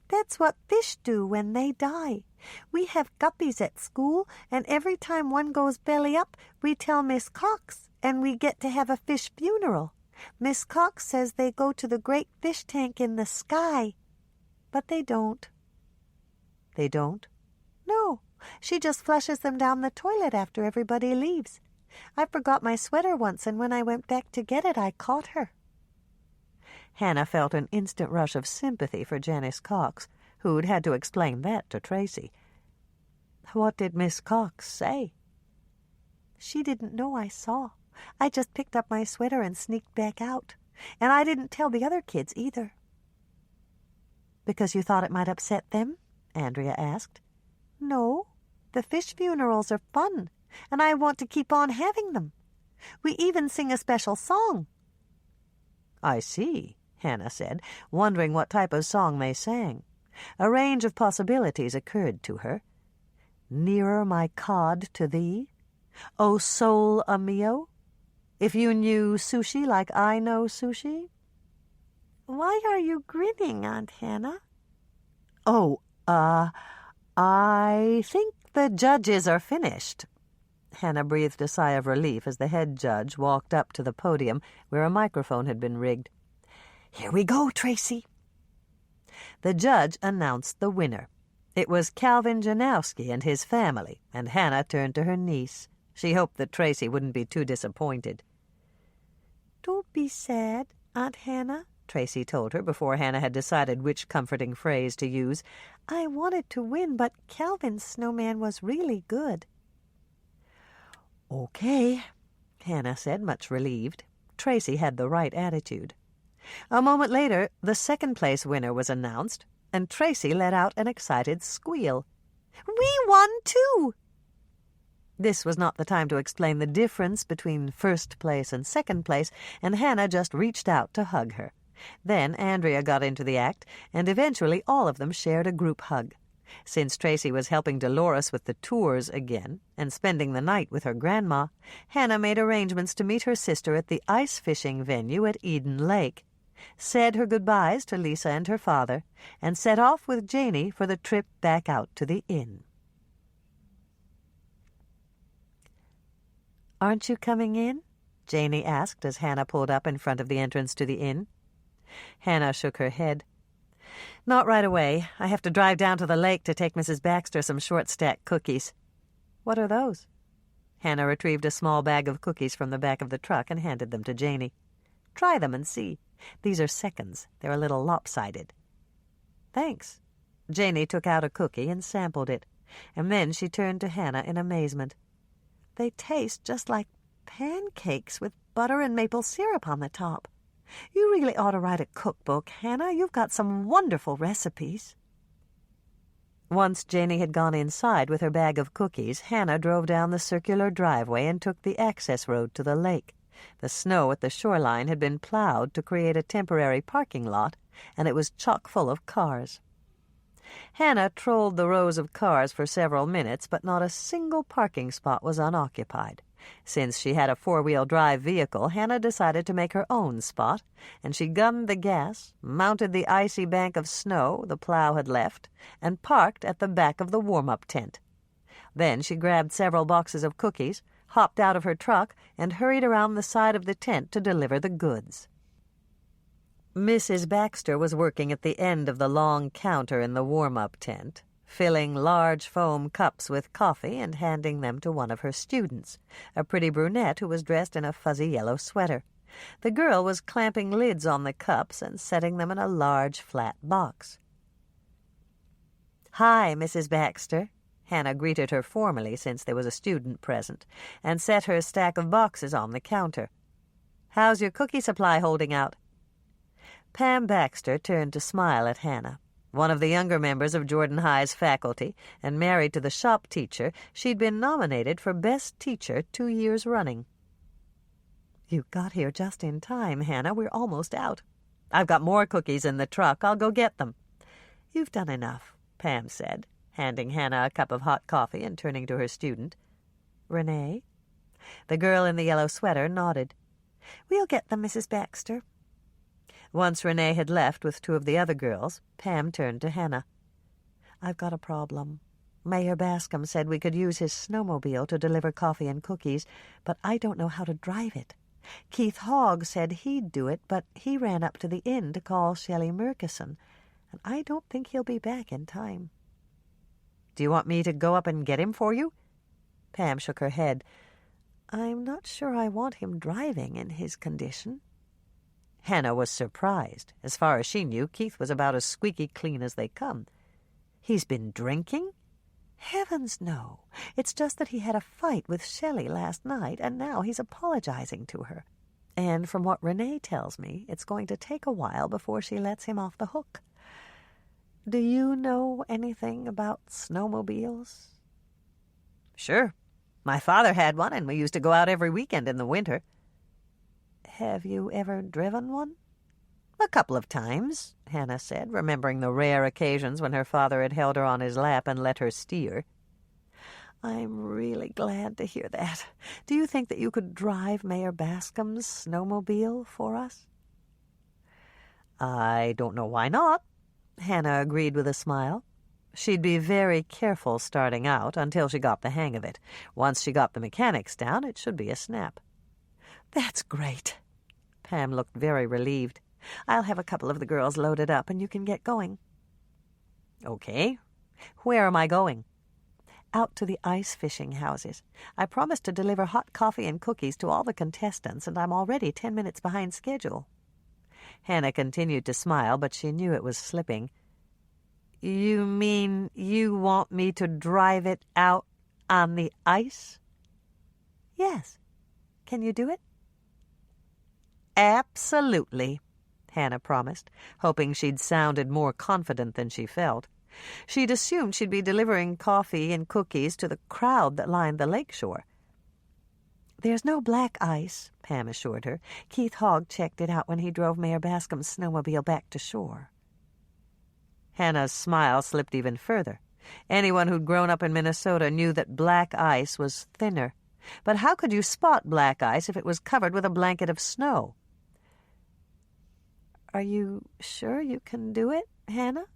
"That's what fish do when they die. We have guppies at school, and every time one goes belly up, we tell Miss Cox, and we get to have a fish funeral. Miss Cox says they go to the great fish tank in the sky. But they don't." "They don't?" "No. She just flushes them down the toilet after everybody leaves. I forgot my sweater once, and when I went back to get it, I caught her." Hannah felt an instant rush of sympathy for Janice Cox, who'd had to explain that to Tracy. "What did Miss Cox say?" "She didn't know I saw. I just picked up my sweater and sneaked back out. And I didn't tell the other kids either." "Because you thought it might upset them?" Andrea asked. "No. The fish funerals are fun, and I want to keep on having them. We even sing a special song." "I see," Hannah said, wondering what type of song they sang. A range of possibilities occurred to her. "Nearer my cod to thee? O soul mio? If you knew sushi like I know sushi?" "Why are you grinning, Aunt Hannah?" "Oh, I think the judges are finished." Hannah breathed a sigh of relief as the head judge walked up to the podium where a microphone had been rigged. "Here we go, Tracy." The judge announced the winner. It was Calvin Janowski and his family, and Hannah turned to her niece. She hoped that Tracy wouldn't be too disappointed. "Don't be sad, Aunt Hannah," Tracy told her before Hannah had decided which comforting phrase to use. "I wanted to win, but Calvin's snowman was really good." "Okay," Hannah said, much relieved. Tracy had the right attitude. A moment later, the second-place winner was announced, and Tracy let out an excited squeal. "We won, too!" This was not the time to explain the difference between first place and second place, and Hannah just reached out to hug her. Then Andrea got into the act, and eventually all of them shared a group hug. Since Tracy was helping Dolores with the tours again and spending the night with her grandma, Hannah made arrangements to meet her sister at the ice fishing venue at Eden Lake, said her goodbyes to Lisa and her father, and set off with Janey for the trip back out to the inn. "Aren't you coming in?" Janey asked as Hannah pulled up in front of the entrance to the inn. Hannah shook her head. "Not right away. I have to drive down to the lake to take Mrs. Baxter some short-stack cookies." "What are those?" Hannah retrieved a small bag of cookies from the back of the truck and handed them to Janey. "Try them and see. These are seconds. They're a little lopsided." "Thanks." Janey took out a cookie and sampled it, and then she turned to Hannah in amazement. "They taste just like pancakes with butter and maple syrup on the top. You really ought to write a cookbook, Hannah. You've got some wonderful recipes." Once Janey had gone inside with her bag of cookies, Hannah drove down the circular driveway and took the access road to the lake. The snow at the shoreline had been plowed to create a temporary parking lot, and it was chock full of cars. Hannah trolled the rows of cars for several minutes, but not a single parking spot was unoccupied. Since she had a four-wheel drive vehicle, Hannah decided to make her own spot, and she gunned the gas, mounted the icy bank of snow the plow had left, and parked at the back of the warm-up tent. Then she grabbed several boxes of cookies, hopped out of her truck, and hurried around the side of the tent to deliver the goods. Mrs. Baxter was working at the end of the long counter in the warm-up tent, filling large foam cups with coffee and handing them to one of her students, a pretty brunette who was dressed in a fuzzy yellow sweater. The girl was clamping lids on the cups and setting them in a large flat box. "Hi, Mrs. Baxter." Hannah greeted her formally since there was a student present, and set her stack of boxes on the counter. "How's your cookie supply holding out?" Pam Baxter turned to smile at Hannah. One of the younger members of Jordan High's faculty, and married to the shop teacher, she'd been nominated for Best Teacher 2 years running. "You got here just in time, Hannah. We're almost out." "I've got more cookies in the truck. I'll go get them." "You've done enough," Pam said, handing Hannah a cup of hot coffee and turning to her student. "Renee?" The girl in the yellow sweater nodded. "We'll get them, Mrs. Baxter." Once Renee had left with 2 of the other girls, Pam turned to Hannah. "I've got a problem. Mayor Bascom said we could use his snowmobile to deliver coffee and cookies, but I don't know how to drive it. Keith Hogg said he'd do it, but he ran up to the inn to call Shelley Murkison, and I don't think he'll be back in time." "Do you want me to go up and get him for you?" Pam shook her head. "I'm not sure I want him driving in his condition." Hannah was surprised. As far as she knew, Keith was about as squeaky clean as they come. "He's been drinking?" "Heavens, no. It's just that he had a fight with Shelley last night, and now he's apologizing to her. And from what Renee tells me, it's going to take a while before she lets him off the hook. Do you know anything about snowmobiles?" "Sure. My father had one, and we used to go out every weekend in the winter." "Have you ever driven one?" "A couple of times," Hannah said, remembering the rare occasions when her father had held her on his lap and let her steer. "I'm really glad to hear that. Do you think that you could drive Mayor Bascom's snowmobile for us?" "I don't know why not," Hannah agreed with a smile. She'd be very careful starting out until she got the hang of it. Once she got the mechanics down, it should be a snap. "That's great." Pam looked very relieved. "I'll have a couple of the girls loaded up and you can get going." "Okay. Where am I going?" "Out to the ice fishing houses. I promised to deliver hot coffee and cookies to all the contestants, and I'm already 10 minutes behind schedule." Hannah continued to smile, but she knew it was slipping. "You mean you want me to drive it out on the ice?" "Yes. Can you do it?" "Absolutely," Hannah promised, hoping she'd sounded more confident than she felt. She'd assumed she'd be delivering coffee and cookies to the crowd that lined the lakeshore. "There's no black ice," Pam assured her. "Keith Hogg checked it out when he drove Mayor Bascom's snowmobile back to shore." Hannah's smile slipped even further. Anyone who'd grown up in Minnesota knew that black ice was thinner. But how could you spot black ice if it was covered with a blanket of snow? "Are you sure you can do it, Hannah?"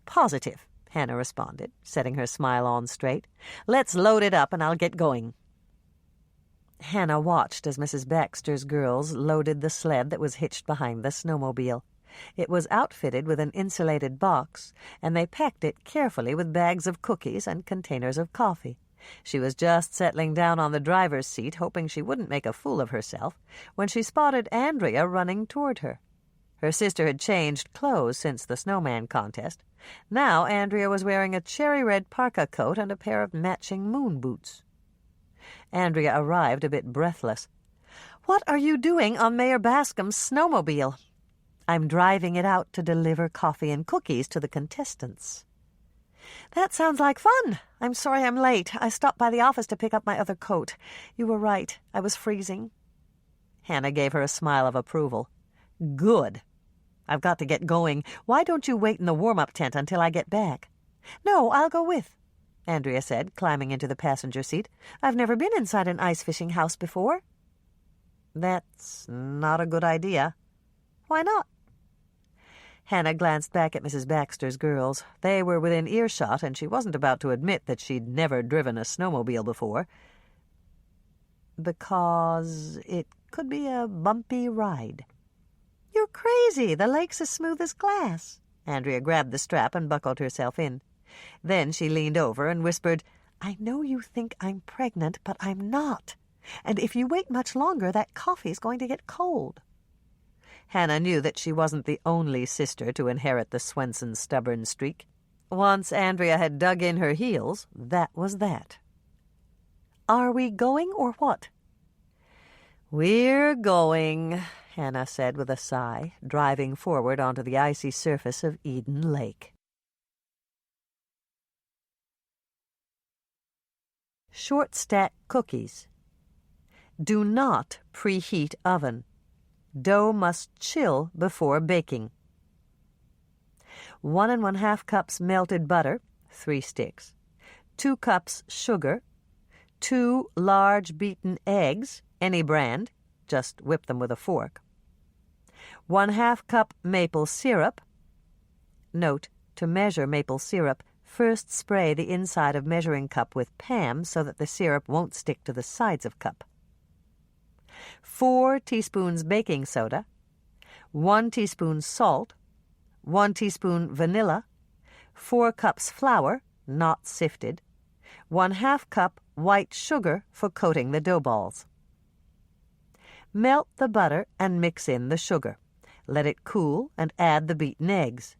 "Positive," Hannah responded, setting her smile on straight. "Let's load it up and I'll get going." Hannah watched as Mrs. Baxter's girls loaded the sled that was hitched behind the snowmobile. It was outfitted with an insulated box, and they packed it carefully with bags of cookies and containers of coffee. She was just settling down on the driver's seat, hoping she wouldn't make a fool of herself, when she spotted Andrea running toward her. Her sister had changed clothes since the snowman contest. Now Andrea was wearing a cherry-red parka coat and a pair of matching moon boots. Andrea arrived a bit breathless. "What are you doing on Mayor Bascom's snowmobile?" "I'm driving it out to deliver coffee and cookies to the contestants." "That sounds like fun. I'm sorry I'm late. I stopped by the office to pick up my other coat. You were right. I was freezing." Hannah gave her a smile of approval. "Good. I've got to get going. Why don't you wait in the warm-up tent until I get back?" "No, I'll go with," Andrea said, climbing into the passenger seat. "I've never been inside an ice-fishing house before." "That's not a good idea." "Why not?" Hannah glanced back at Mrs. Baxter's girls. They were within earshot, and she wasn't about to admit that she'd never driven a snowmobile before. "Because it could be a bumpy ride." "You're crazy. The lake's as smooth as glass." Andrea grabbed the strap and buckled herself in. Then she leaned over and whispered, "I know you think I'm pregnant, but I'm not. And if you wait much longer, that coffee's going to get cold." Hannah knew that she wasn't the only sister to inherit the Swensen stubborn streak. Once Andrea had dug in her heels, that was that. "Are we going or what?" "We're going," Hannah said with a sigh, driving forward onto the icy surface of Eden Lake. Short stack cookies. Do not preheat oven. Dough must chill before baking. 1 1/2 cups melted butter, 3 sticks. 2 cups sugar. 2 large beaten eggs, any brand, just whip them with a fork. 1/2 cup maple syrup. Note, to measure maple syrup, first spray the inside of measuring cup with Pam so that the syrup won't stick to the sides of cup. 4 teaspoons baking soda, 1 teaspoon salt, 1 teaspoon vanilla, 4 cups flour, not sifted, 1/2 cup white sugar for coating the dough balls. Melt the butter and mix in the sugar. Let it cool and add the beaten eggs.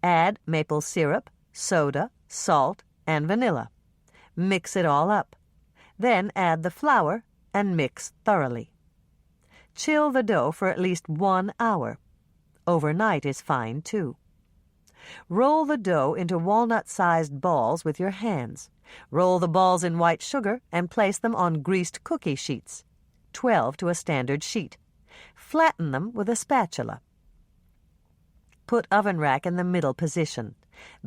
Add maple syrup, soda, salt, and vanilla. Mix it all up. Then add the flour and mix thoroughly. Chill the dough for at least 1 hour. Overnight is fine, too. Roll the dough into walnut-sized balls with your hands. Roll the balls in white sugar and place them on greased cookie sheets, 12 to a standard sheet. Flatten them with a spatula. Put oven rack in the middle position.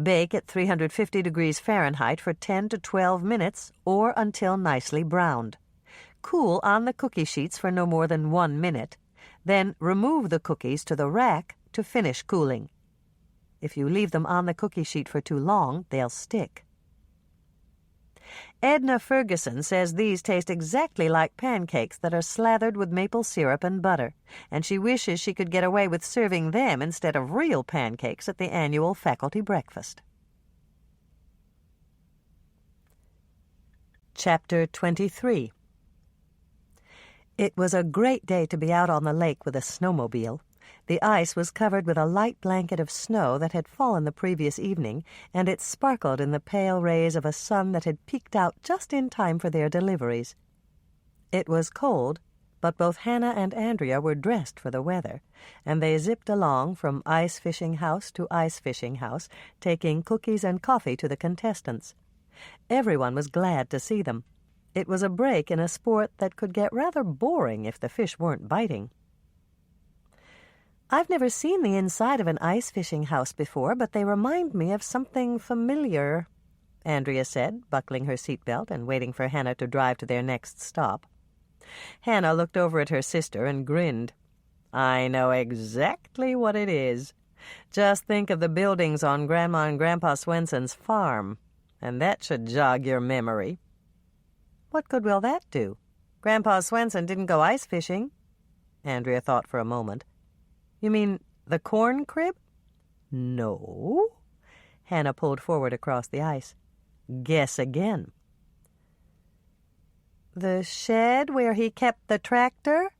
Bake at 350 degrees Fahrenheit for 10 to 12 minutes or until nicely browned. Cool on the cookie sheets for no more than 1 minute. Then remove the cookies to the rack to finish cooling. If you leave them on the cookie sheet for too long, they'll stick. Edna Ferguson says these taste exactly like pancakes that are slathered with maple syrup and butter, and she wishes she could get away with serving them instead of real pancakes at the annual faculty breakfast. Chapter 23. It was a great day to be out on the lake with a snowmobile. The ice was covered with a light blanket of snow that had fallen the previous evening, and it sparkled in the pale rays of a sun that had peeked out just in time for their deliveries. It was cold, but both Hannah and Andrea were dressed for the weather, and they zipped along from ice-fishing house to ice-fishing house, taking cookies and coffee to the contestants. Everyone was glad to see them. It was a break in a sport that could get rather boring if the fish weren't biting. I've never seen the inside of an ice fishing house before, but they remind me of something familiar, Andrea said, buckling her seatbelt and waiting for Hannah to drive to their next stop. Hannah looked over at her sister and grinned. I know exactly what it is. Just think of the buildings on Grandma and Grandpa Swensen's farm, and that should jog your memory. What good will that do? Grandpa Swensen didn't go ice fishing. Andrea thought for a moment. You mean the corn crib? No. Hannah pulled forward across the ice. Guess again. The shed where he kept the tractor?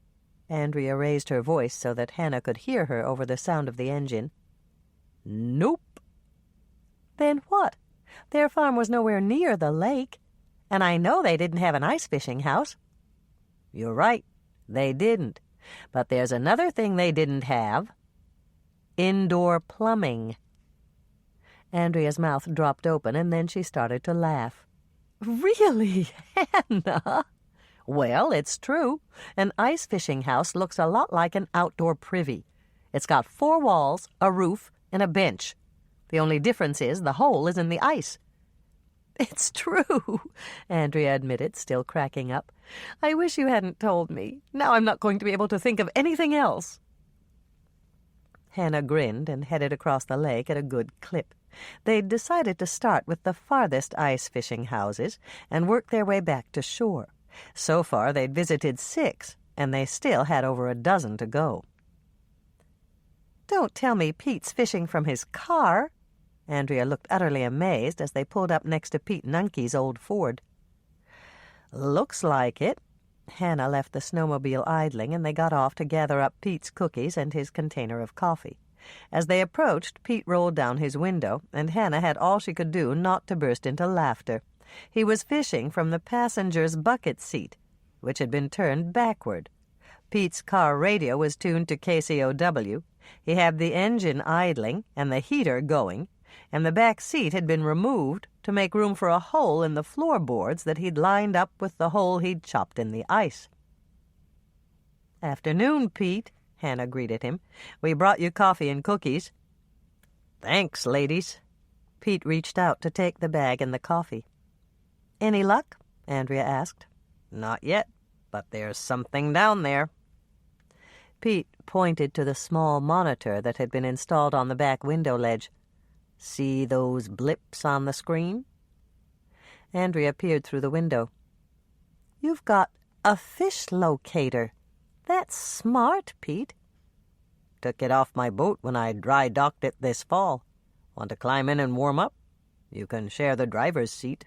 Andrea raised her voice so that Hannah could hear her over the sound of the engine. Nope. Then what? Their farm was nowhere near the lake, and I know they didn't have an ice fishing house. You're right, they didn't. But there's another thing they didn't have. Indoor plumbing. Andrea's mouth dropped open, and then she started to laugh. Really, Hannah? Well, it's true. An ice fishing house looks a lot like an outdoor privy. It's got 4 walls, a roof, and a bench. The only difference is the hole is in the ice. It's true, Andrea admitted, still cracking up. I wish you hadn't told me. Now I'm not going to be able to think of anything else. Hannah grinned and headed across the lake at a good clip. They'd decided to start with the farthest ice fishing houses and work their way back to shore. So far they'd visited 6, and they still had over a dozen to go. Don't tell me Pete's fishing from his car. Andrea looked utterly amazed as they pulled up next to Pete Nunke's old Ford. Looks like it. Hannah left the snowmobile idling, and they got off to gather up Pete's cookies and his container of coffee. As they approached, Pete rolled down his window, and Hannah had all she could do not to burst into laughter. He was fishing from the passenger's bucket seat, which had been turned backward. Pete's car radio was tuned to KCOW. He had the engine idling and the heater going, and the back seat had been removed to make room for a hole in the floorboards that he'd lined up with the hole he'd chopped in the ice. "Afternoon, Pete," Hannah greeted him. "We brought you coffee and cookies." "Thanks, ladies." Pete reached out to take the bag and the coffee. "Any luck?" Andrea asked. "Not yet, but there's something down there." Pete pointed to the small monitor that had been installed on the back window ledge. "See those blips on the screen?" Andrea peered through the window. "You've got a fish locator. That's smart, Pete." "Took it off my boat when I dry docked it this fall. Want to climb in and warm up? You can share the driver's seat."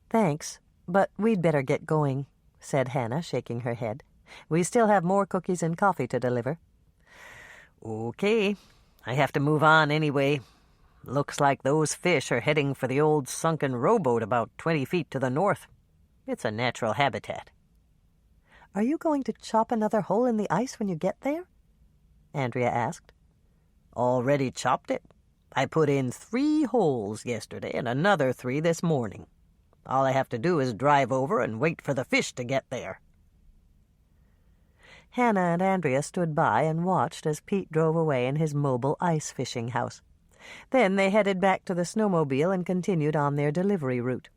"Thanks, but we'd better get going," said Hannah, shaking her head. "We still have more cookies and coffee to deliver." "Okay, I have to move on anyway. Looks like those fish are heading for the old sunken rowboat about 20 feet to the north. It's a natural habitat." "Are you going to chop another hole in the ice when you get there?" Andrea asked. "Already chopped it. I put in 3 holes yesterday and another 3 this morning. All I have to do is drive over and wait for the fish to get there." Hannah and Andrea stood by and watched as Pete drove away in his mobile ice fishing house. Then they headed back to the snowmobile and continued on their delivery route.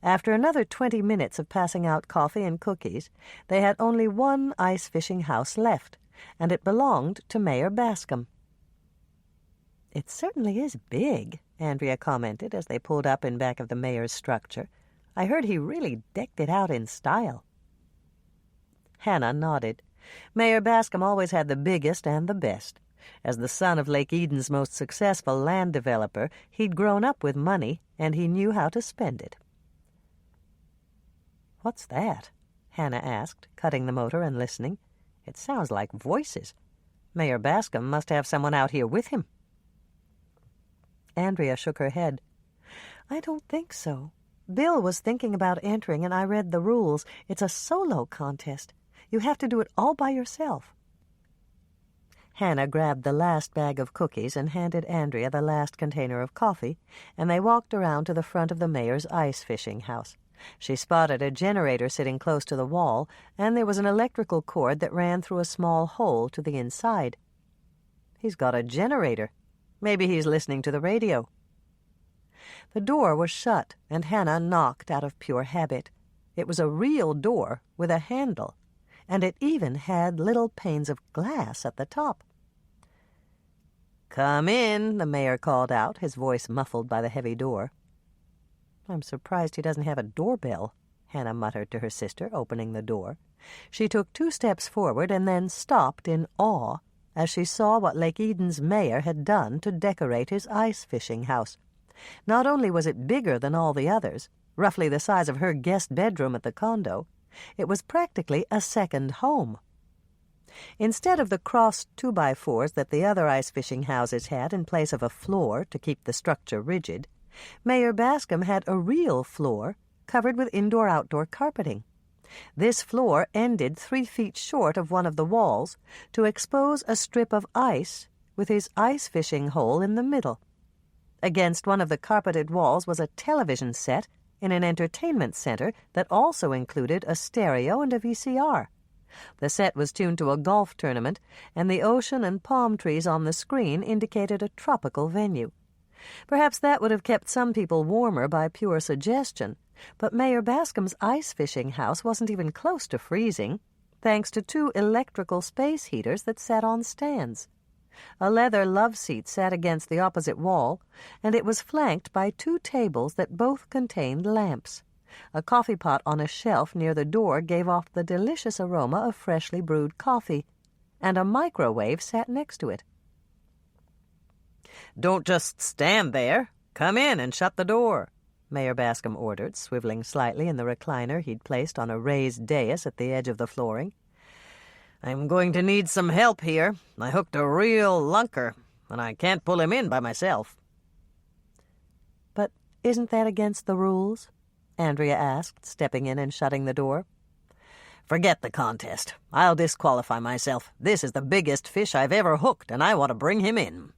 After another 20 minutes of passing out coffee and cookies, they had only one ice fishing house left, and it belonged to Mayor Bascom. "It certainly is big," Andrea commented as they pulled up in back of the mayor's structure. "I heard he really decked it out in style." Hannah nodded. Mayor Bascom always had the biggest and the best. As the son of Lake Eden's most successful land developer, he'd grown up with money, and he knew how to spend it. "What's that?" Hannah asked, cutting the motor and listening. "It sounds like voices. Mayor Bascom must have someone out here with him." Andrea shook her head. "I don't think so. Bill was thinking about entering, and I read the rules. It's a solo contest. You have to do it all by yourself." Hannah grabbed the last bag of cookies and handed Andrea the last container of coffee, and they walked around to the front of the mayor's ice fishing house. She spotted a generator sitting close to the wall, and there was an electrical cord that ran through a small hole to the inside. He's got a generator. Maybe he's listening to the radio. The door was shut, and Hannah knocked out of pure habit. It was a real door with a handle, and it even had little panes of glass at the top. "Come in," the mayor called out, his voice muffled by the heavy door. "I'm surprised he doesn't have a doorbell," Hannah muttered to her sister, opening the door. She took 2 steps forward and then stopped in awe as she saw what Lake Eden's mayor had done to decorate his ice-fishing house. Not only was it bigger than all the others, roughly the size of her guest bedroom at the condo, it was practically a second home. Instead of the crossed 2x4s that the other ice-fishing houses had in place of a floor to keep the structure rigid, Mayor Bascom had a real floor covered with indoor-outdoor carpeting. This floor ended 3 feet short of one of the walls to expose a strip of ice with his ice-fishing hole in the middle. Against one of the carpeted walls was a television set in an entertainment center that also included a stereo and a VCR. The set was tuned to a golf tournament, and the ocean and palm trees on the screen indicated a tropical venue. Perhaps that would have kept some people warmer by pure suggestion, but Mayor Bascom's ice-fishing house wasn't even close to freezing, thanks to 2 electrical space heaters that sat on stands. A leather love seat sat against the opposite wall, and it was flanked by 2 tables that both contained lamps. A coffee pot on a shelf near the door gave off the delicious aroma of freshly brewed coffee, and a microwave sat next to it. "Don't just stand there. Come in and shut the door," Mayor Bascom ordered, swiveling slightly in the recliner he'd placed on a raised dais at the edge of the flooring. "I'm going to need some help here. I hooked a real lunker, and I can't pull him in by myself." "But isn't that against the rules?" Andrea asked, stepping in and shutting the door. "Forget the contest. I'll disqualify myself. This is the biggest fish I've ever hooked, and I want to bring him in."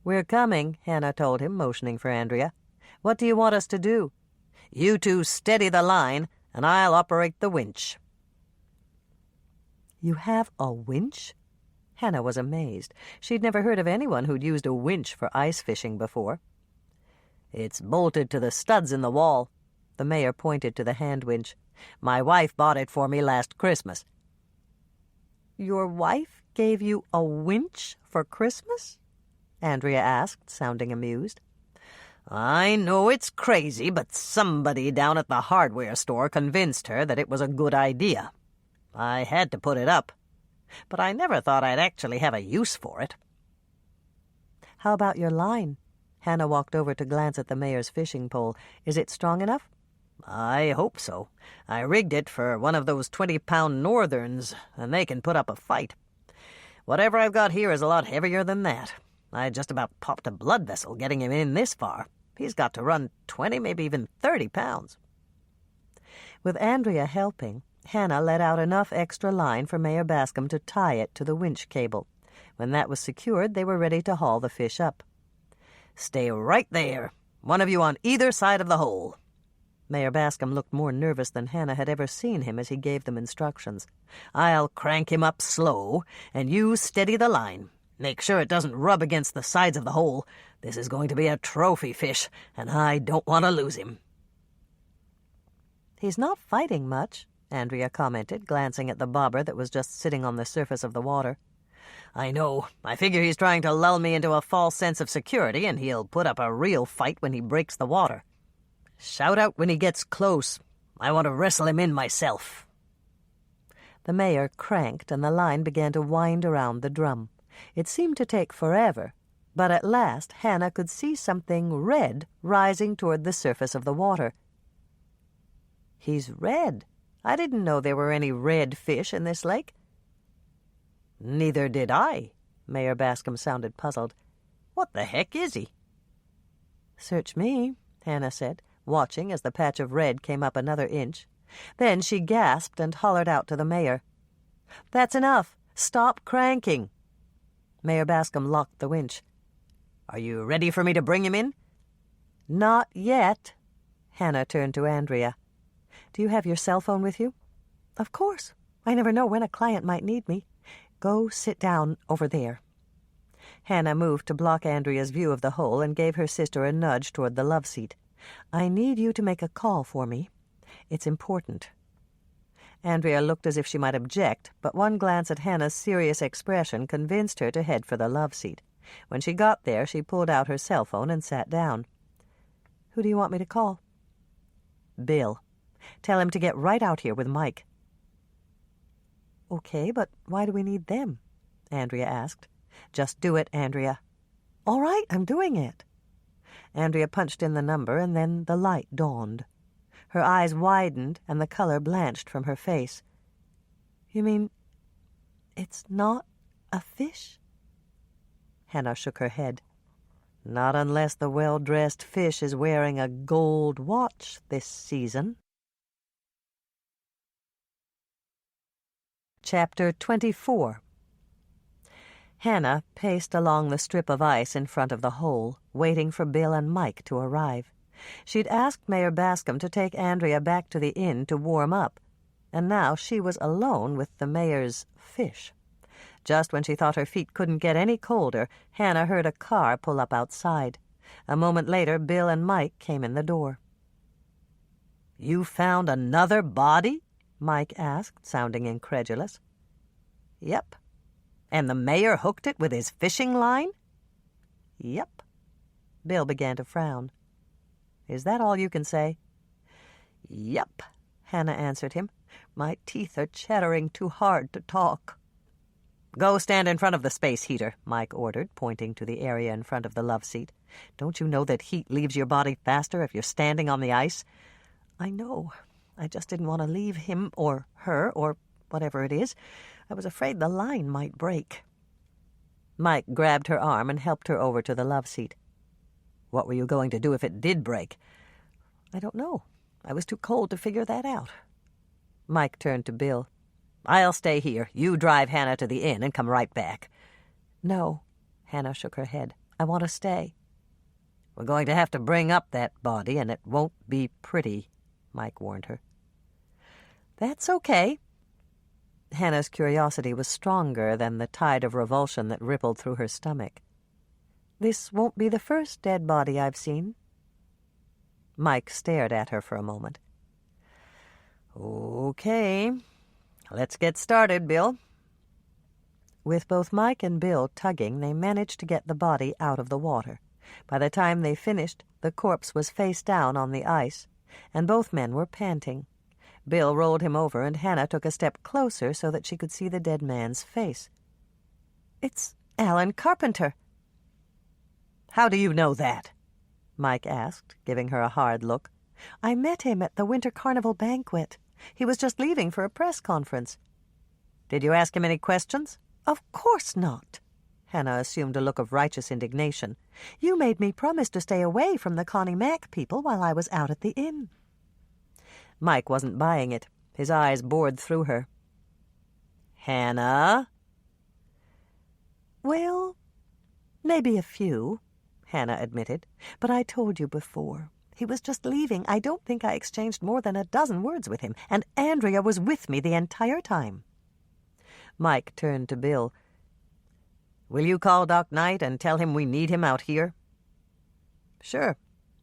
"We're coming," Hannah told him, motioning for Andrea. "What do you want us to do?" "You 2 steady the line, and I'll operate the winch." "You have a winch?" Hannah was amazed. She'd never heard of anyone who'd used a winch for ice fishing before. "It's bolted to the studs in the wall." The mayor pointed to the hand winch. "My wife bought it for me last Christmas." "Your wife gave you a winch for Christmas?" Andrea asked, sounding amused. "I know it's crazy, but somebody down at the hardware store convinced her that it was a good idea. I had to put it up, but I never thought I'd actually have a use for it." "How about your line?" Hannah walked over to glance at the mayor's fishing pole. "Is it strong enough?" "I hope so. I rigged it for one of those 20-pound northerns, and they can put up a fight. Whatever I've got here is a lot heavier than that. I just about popped a blood vessel getting him in this far. He's got to run 20, maybe even 30 pounds. With Andrea helping, Hannah let out enough extra line for Mayor Bascom to tie it to the winch cable. When that was secured, they were ready to haul the fish up. "Stay right there, one of you on either side of the hole." Mayor Bascom looked more nervous than Hannah had ever seen him as he gave them instructions. "I'll crank him up slow, and you steady the line. Make sure it doesn't rub against the sides of the hole. This is going to be a trophy fish, and I don't want to lose him." "He's not fighting much," Andrea commented, glancing at the bobber that was just sitting on the surface of the water. "I know. I figure he's trying to lull me into a false sense of security, and he'll put up a real fight when he breaks the water. Shout out when he gets close. I want to wrestle him in myself." The mayor cranked, and the line began to wind around the drum. It seemed to take forever, but at last Hannah could see something red rising toward the surface of the water. "He's red. I didn't know there were any red fish in this lake." "Neither did I." Mayor Bascom sounded puzzled. "What the heck is he?" "Search me," Hannah said, watching as the patch of red came up another inch. Then she gasped and hollered out to the mayor. "That's enough. Stop cranking." Mayor Bascom locked the winch. "Are you ready for me to bring him in?" "Not yet." Hannah turned to Andrea. "Do you have your cell phone with you?" "Of course. I never know when a client might need me. Go sit down over there." Hannah moved to block Andrea's view of the hole and gave her sister a nudge toward the love seat. "I need you to make a call for me. It's important." Andrea looked as if she might object, but one glance at Hannah's serious expression convinced her to head for the love seat. When she got there, she pulled out her cell phone and sat down. "Who do you want me to call?" "Bill. Tell him to get right out here with Mike." "Okay, but why do we need them?" Andrea asked. "Just do it, Andrea." "All right, I'm doing it." Andrea punched in the number, and then the light dawned. Her eyes widened, and the color blanched from her face. "You mean it's not a fish?" Hannah shook her head. "Not unless the well-dressed fish is wearing a gold watch this season." Chapter 24. Hannah paced along the strip of ice in front of the hole, waiting for Bill and Mike to arrive. She'd asked Mayor Bascom to take Andrea back to the inn to warm up, and now she was alone with the mayor's fish. Just when she thought her feet couldn't get any colder, Hannah heard a car pull up outside. A moment later, Bill and Mike came in the door. "You found another body?" Mike asked, sounding incredulous. "Yep." "And the mayor hooked it with his fishing line?" "Yep." Bill began to frown. "Is that all you can say?" "Yep," Hannah answered him. "My teeth are chattering too hard to talk." "Go stand in front of the space heater," Mike ordered, pointing to the area in front of the love seat. "Don't you know that heat leaves your body faster if you're standing on the ice?" "I know. I just didn't want to leave him or her or whatever it is. I was afraid the line might break." Mike grabbed her arm and helped her over to the love seat. "What were you going to do if it did break?" "I don't know. I was too cold to figure that out." Mike turned to Bill. "I'll stay here. You drive Hannah to the inn and come right back." "No." Hannah shook her head. "I want to stay." "We're going to have to bring up that body, and it won't be pretty," Mike warned her. "That's okay." Hannah's curiosity was stronger than the tide of revulsion that rippled through her stomach. "This won't be the first dead body I've seen." Mike stared at her for a moment. "Okay. Let's get started, Bill." With both Mike and Bill tugging, they managed to get the body out of the water. By the time they finished, the corpse was face down on the ice, and both men were panting. Bill rolled him over, and Hannah took a step closer so that she could see the dead man's face. "It's Alan Carpenter." "How do you know that?" Mike asked, giving her a hard look. "I met him at the Winter Carnival banquet. He was just leaving for a press conference." "Did you ask him any questions?" "Of course not." Hannah assumed a look of righteous indignation. "You made me promise to stay away from the Connie Mack people while I was out at the inn." Mike wasn't buying it. His eyes bored through her. "Hannah?" "Well, maybe a few," Hannah admitted. "But I told you before. He was just leaving. I don't think I exchanged more than a dozen words with him, and Andrea was with me the entire time." Mike turned to Bill. "Will you call Doc Knight and tell him we need him out here?" "Sure.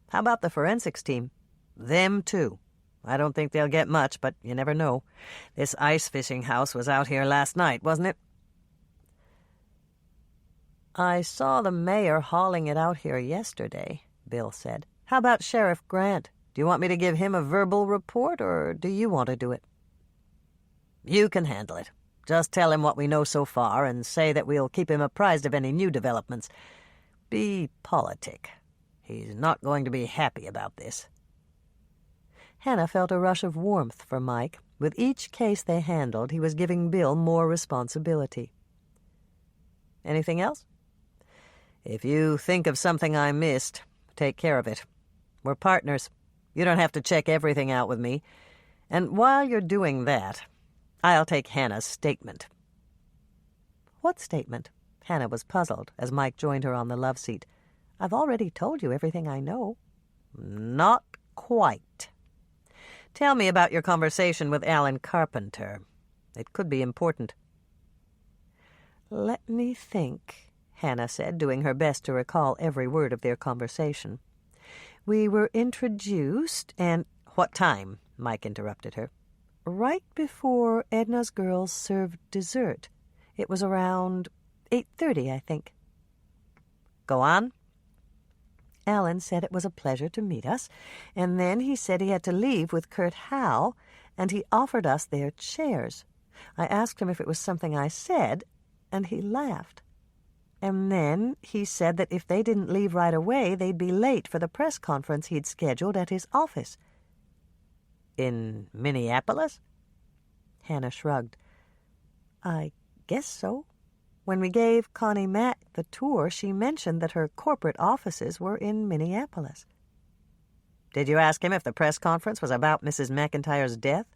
How about the forensics team?" "Them, too. I don't think they'll get much, but you never know. This ice fishing house was out here last night, wasn't it?" "I saw the mayor hauling it out here yesterday," Bill said. "How about Sheriff Grant? Do you want me to give him a verbal report, or do you want to do it?" "You can handle it. Just tell him what we know so far and say that we'll keep him apprised of any new developments. Be politic. He's not going to be happy about this." Hannah felt a rush of warmth for Mike. With each case they handled, he was giving Bill more responsibility. "Anything else?" "If you think of something I missed, take care of it. We're partners. You don't have to check everything out with me. And while you're doing that, I'll take Hannah's statement." "What statement?" Hannah was puzzled as Mike joined her on the love seat. "I've already told you everything I know." "Not quite. Tell me about your conversation with Alan Carpenter. It could be important." "Let me think," Hannah said, doing her best to recall every word of their conversation. "We were introduced, and—" "What time?" Mike interrupted her. "Right before Edna's girls served dessert. It was around 8:30, I think." "Go on." "Alan said it was a pleasure to meet us, and then he said he had to leave with Kurt Howe, and he offered us their chairs. I asked him if it was something I said, and he laughed. And then he said that if they didn't leave right away, they'd be late for the press conference he'd scheduled at his office." "In Minneapolis?" Hannah shrugged. "I guess so. When we gave Connie Mack the tour, she mentioned that her corporate offices were in Minneapolis." "Did you ask him if the press conference was about Mrs. McIntyre's death?"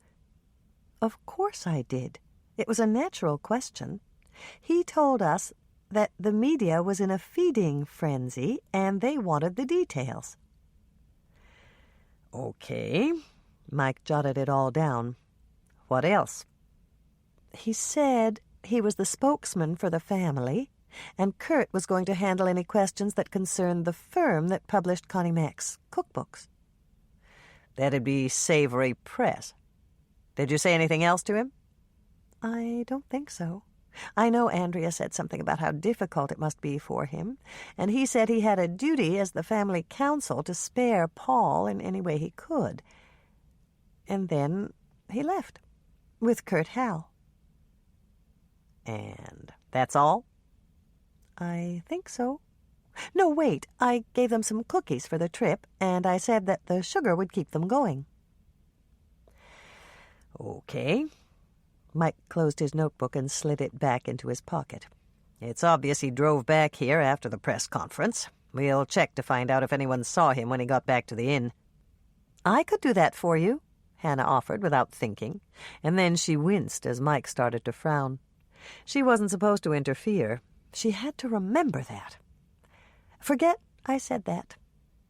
"Of course I did. It was a natural question. He told us that the media was in a feeding frenzy and they wanted the details." "Okay." Mike jotted it all down. "What else?" "He said he was the spokesman for the family, and Kurt was going to handle any questions that concerned the firm that published Connie Mack's cookbooks." "That'd be Savory Press. Did you say anything else to him?" "I don't think so. I know Andrea said something about how difficult it must be for him, and he said he had a duty as the family counsel to spare Paul in any way he could. And then he left, with Kurt Howe." "And that's all?" "I think so. No, wait, I gave them some cookies for the trip, and I said that the sugar would keep them going." "Okay." Mike closed his notebook and slid it back into his pocket. "It's obvious he drove back here after the press conference. We'll check to find out if anyone saw him when he got back to the inn." "I could do that for you," Hannah offered without thinking, and then she winced as Mike started to frown. She wasn't supposed to interfere. She had to remember that. "Forget I said that.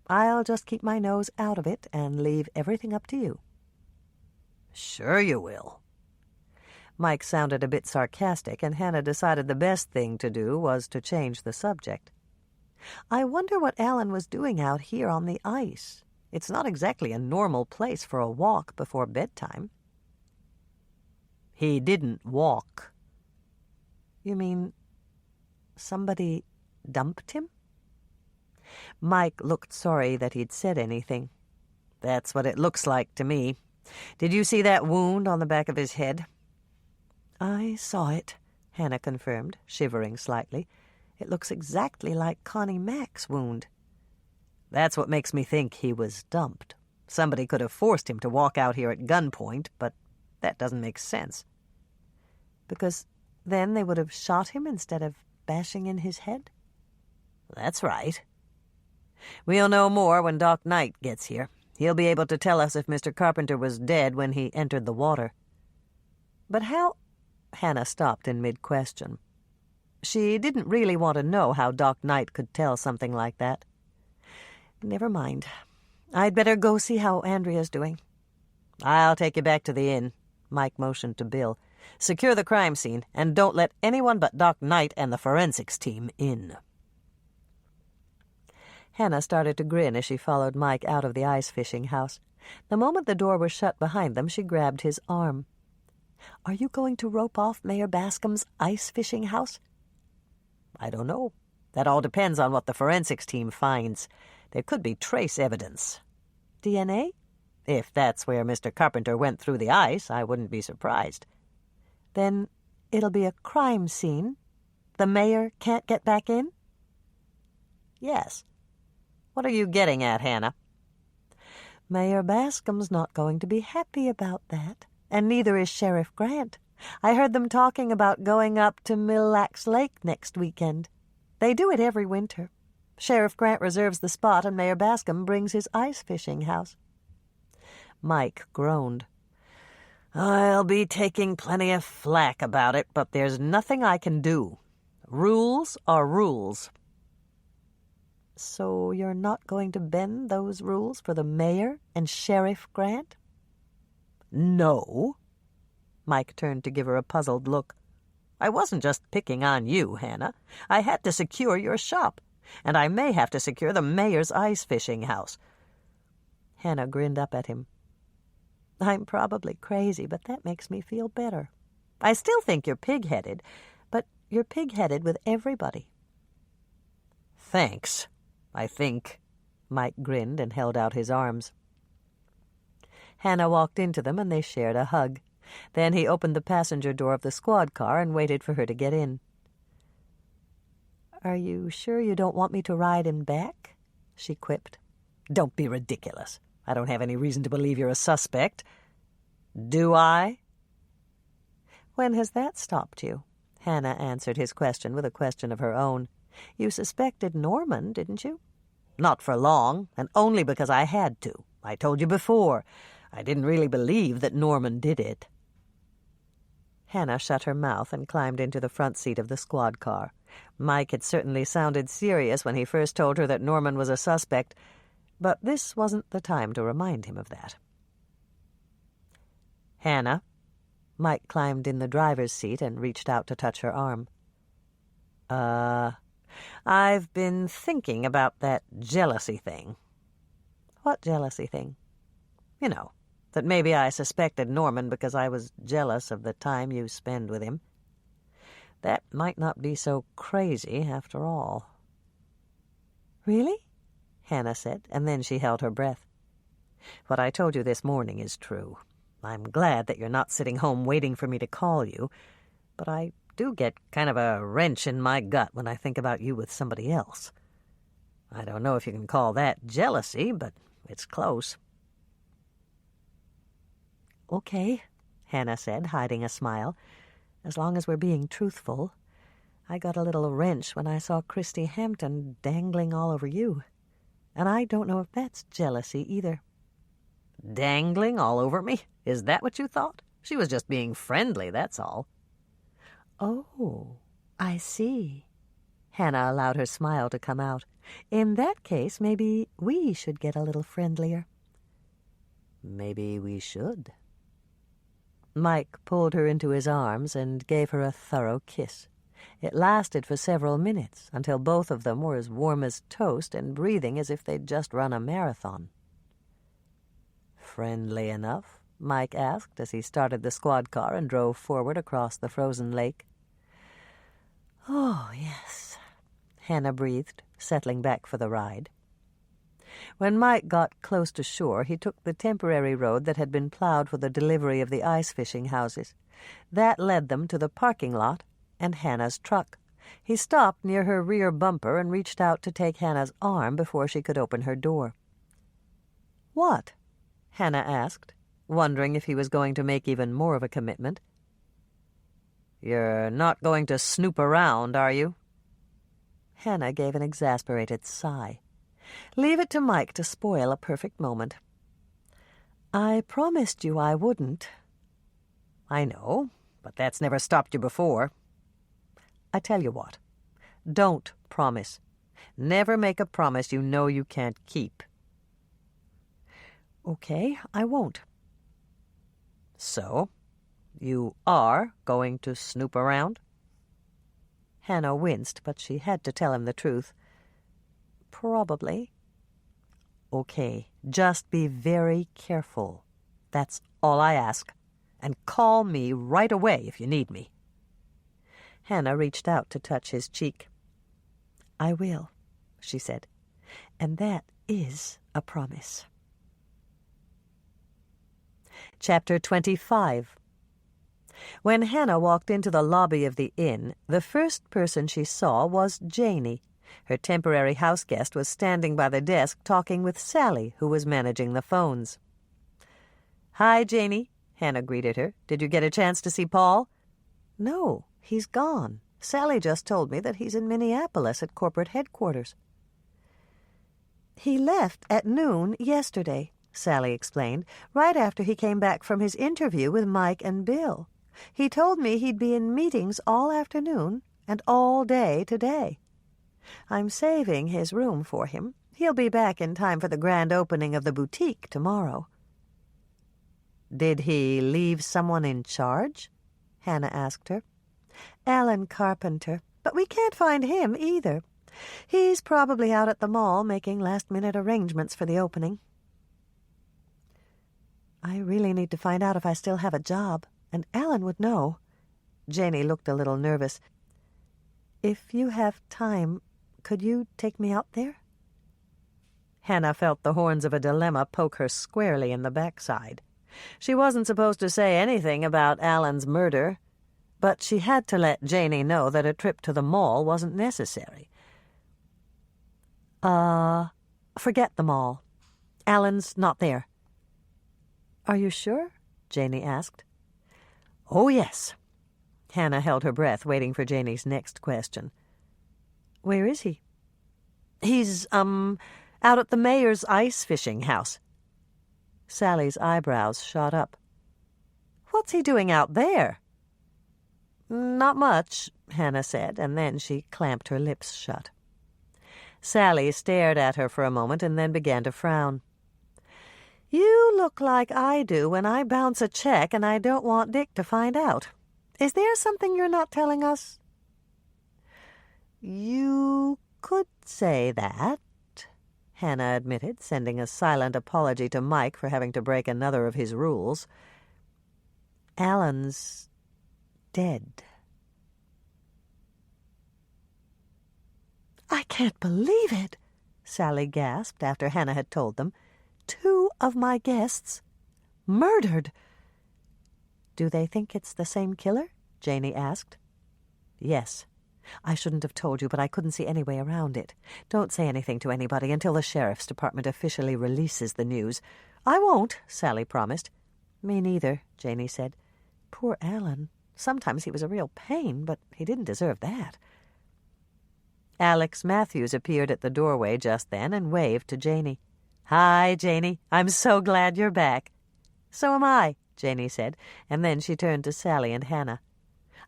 I'll just keep my nose out of it and leave everything up to you." "Sure you will." Mike sounded a bit sarcastic, and Hannah decided the best thing to do was to change the subject. "I wonder what Alan was doing out here on the ice. It's not exactly a normal place for a walk before bedtime." "He didn't walk." "You mean somebody dumped him?" Mike looked sorry that he'd said anything. "That's what it looks like to me. Did you see that wound on the back of his head?" "I saw it," Hannah confirmed, shivering slightly. "It looks exactly like Connie Mack's wound." "That's what makes me think he was dumped. Somebody could have forced him to walk out here at gunpoint, but that doesn't make sense." "Because then they would have shot him instead of bashing in his head?" "That's right. We'll know more when Doc Knight gets here. He'll be able to tell us if Mr. Carpenter was dead when he entered the water." "But how—" Hannah stopped in mid-question. She didn't really want to know how Doc Knight could tell something like that. "Never mind. I'd better go see how Andrea's doing." "I'll take you back to the inn." Mike motioned to Bill. "Secure the crime scene, and don't let anyone but Doc Knight and the forensics team in." Hannah started to grin as she followed Mike out of the ice-fishing house. The moment the door was shut behind them, she grabbed his arm. "Are you going to rope off Mayor Bascom's ice-fishing house?" "I don't know. That all depends on what the forensics team finds. There could be trace evidence." "DNA?" "If that's where Mr. Carpenter went through the ice, I wouldn't be surprised." "Then it'll be a crime scene? The mayor can't get back in?" "Yes. What are you getting at, Hannah?" "Mayor Bascom's not going to be happy about that, and neither is Sheriff Grant. I heard them talking about going up to Mille Lacs Lake next weekend. They do it every winter. Sheriff Grant reserves the spot, and Mayor Bascom brings his ice-fishing house." Mike groaned. "I'll be taking plenty of flack about it, but there's nothing I can do. Rules are rules." "So you're not going to bend those rules for the mayor and Sheriff Grant?" "No." Mike turned to give her a puzzled look. I wasn't just picking on you, Hannah. I had to secure your shop, and I may have to secure the mayor's ice fishing house." Hannah grinned up at him. "I'm probably crazy, but that makes me feel better. I still think you're pig-headed, but you're pig-headed with everybody." "Thanks, I think." Mike grinned and held out his arms. Hannah walked into them, and they shared a hug. Then he opened the passenger door of the squad car and waited for her to get in. "Are you sure you don't want me to ride him back?" she quipped. "Don't be ridiculous. I don't have any reason to believe you're a suspect. Do I?" "When has that stopped you?" Hannah answered his question with a question of her own. "You suspected Norman, didn't you?" "Not for long, and only because I had to. I told you before. I didn't really believe that Norman did it." Hannah shut her mouth and climbed into the front seat of the squad car. Mike had certainly sounded serious when he first told her that Norman was a suspect, but this wasn't the time to remind him of that. "Hannah." Mike climbed in the driver's seat and reached out to touch her arm. I've been thinking about that jealousy thing." "What jealousy thing?" "You know, that maybe I suspected Norman because I was jealous of the time you spend with him. That might not be so crazy after all." "Really?" Hannah said, and then she held her breath. "What I told you this morning is true. I'm glad that you're not sitting home waiting for me to call you, but I do get kind of a wrench in my gut when I think about you with somebody else. I don't know if you can call that jealousy, but it's close." "Okay," Hannah said, hiding a smile. "As long as we're being truthful. I got a little wrench when I saw Christy Hampton dangling all over you. And I don't know if that's jealousy either." "Dangling all over me? Is that what you thought? She was just being friendly, that's all." "Oh, I see." Hannah allowed her smile to come out. "In that case, maybe we should get a little friendlier." "Maybe we should." Mike pulled her into his arms and gave her a thorough kiss. It lasted for several minutes, until both of them were as warm as toast and breathing as if they'd just run a marathon. "Friendly enough?" Mike asked as he started the squad car and drove forward across the frozen lake. "Oh, yes," Hannah breathed, settling back for the ride. When Mike got close to shore, he took the temporary road that had been plowed for the delivery of the ice fishing houses. That led them to the parking lot and Hannah's truck. He stopped near her rear bumper and reached out to take Hannah's arm before she could open her door. "What?" Hannah asked, wondering if he was going to make even more of a commitment. "You're not going to snoop around, are you?" Hannah gave an exasperated sigh. Leave it to Mike to spoil a perfect moment. "I promised you I wouldn't." "I know, but that's never stopped you before." "I tell you what, don't promise. Never make a promise you know you can't keep." "Okay, I won't." "So, you are going to snoop around?" Hannah winced, but she had to tell him the truth. "Probably." "Okay, just be very careful. That's all I ask. And call me right away if you need me." Hannah reached out to touch his cheek. "I will," she said, "and that is a promise." Chapter 25. When Hannah walked into the lobby of the inn, the first person she saw was Janey. Her temporary house guest was standing by the desk talking with Sally, who was managing the phones. "Hi, Janey," Hannah greeted her. "Did you get a chance to see Paul?" "No, he's gone. Sally just told me that he's in Minneapolis at corporate headquarters." "He left at noon yesterday," Sally explained, "right after he came back from his interview with Mike and Bill. He told me he'd be in meetings all afternoon and all day today. I'm saving his room for him. He'll be back in time for the grand opening of the boutique tomorrow." "Did he leave someone in charge?" Hannah asked her. Alan Carpenter, but we can't find him either. He's probably out at the mall making last-minute arrangements for the opening. I really need to find out if I still have a job, and Alan would know. Janey looked a little nervous. If you have time, could you take me out there? Hannah felt the horns of a dilemma poke her squarely in the backside. She wasn't supposed to say anything about Alan's murder, but she had to let Janey know that a trip to the mall wasn't necessary. Forget the mall. Alan's not there. Are you sure? Janey asked. Oh, yes. Hannah held her breath, waiting for Janey's next question. Where is he? He's, out at the mayor's ice fishing house. Sally's eyebrows shot up. What's he doing out there? Not much, Hannah said, and then she clamped her lips shut. Sally stared at her for a moment and then began to frown. You look like I do when I bounce a check and I don't want Dick to find out. Is there something you're not telling us? You could say that, Hannah admitted, sending a silent apology to Mike for having to break another of his rules. Alan's dead. I can't believe it, Sally gasped after Hannah had told them. 2 of my guests murdered. Do they think it's the same killer? Janey asked. Yes. I shouldn't have told you, but I couldn't see any way around it. Don't say anything to anybody until the sheriff's department officially releases the news. I won't, Sally promised. Me neither, Janey said. Poor Alan. Sometimes he was a real pain, but he didn't deserve that. Alex Matthews appeared at the doorway just then and waved to Janey. Hi, Janey. I'm so glad you're back. So am I, Janey said, and then she turned to Sally and Hannah.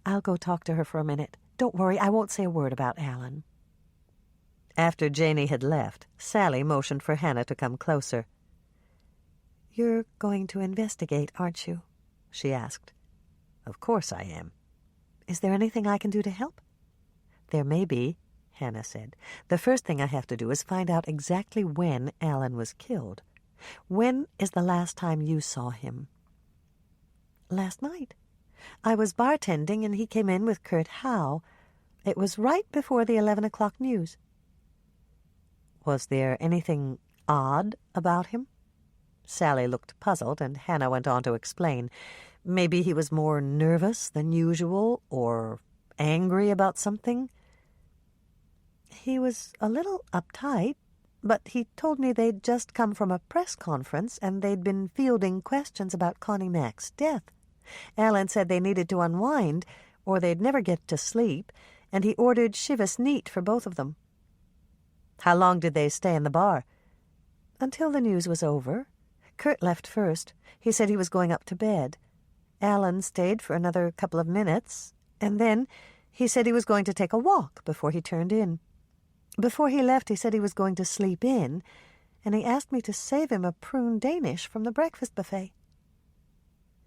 I'll go talk to her for a minute. Don't worry, I won't say a word about Alan. After Janey had left, Sally motioned for Hannah to come closer. You're going to investigate, aren't you? She asked. Of course I am. Is there anything I can do to help? There may be, Hannah said. The first thing I have to do is find out exactly when Alan was killed. When is the last time you saw him? Last night. I was bartending and he came in with Kurt Howe. It was right before the 11 o'clock news. Was there anything odd about him? Sally looked puzzled, and Hannah went on to explain. Maybe he was more nervous than usual, or angry about something. He was a little uptight, but he told me they'd just come from a press conference and they'd been fielding questions about Connie Mack's death. Alan said they needed to unwind, or they'd never get to sleep, and he ordered Chivas neat for both of them. How long did they stay in the bar? Until the news was over. Kurt left first. He said he was going up to bed. Alan stayed for another couple of minutes, and then he said he was going to take a walk before he turned in. Before he left, he said he was going to sleep in, and he asked me to save him a prune Danish from the breakfast buffet.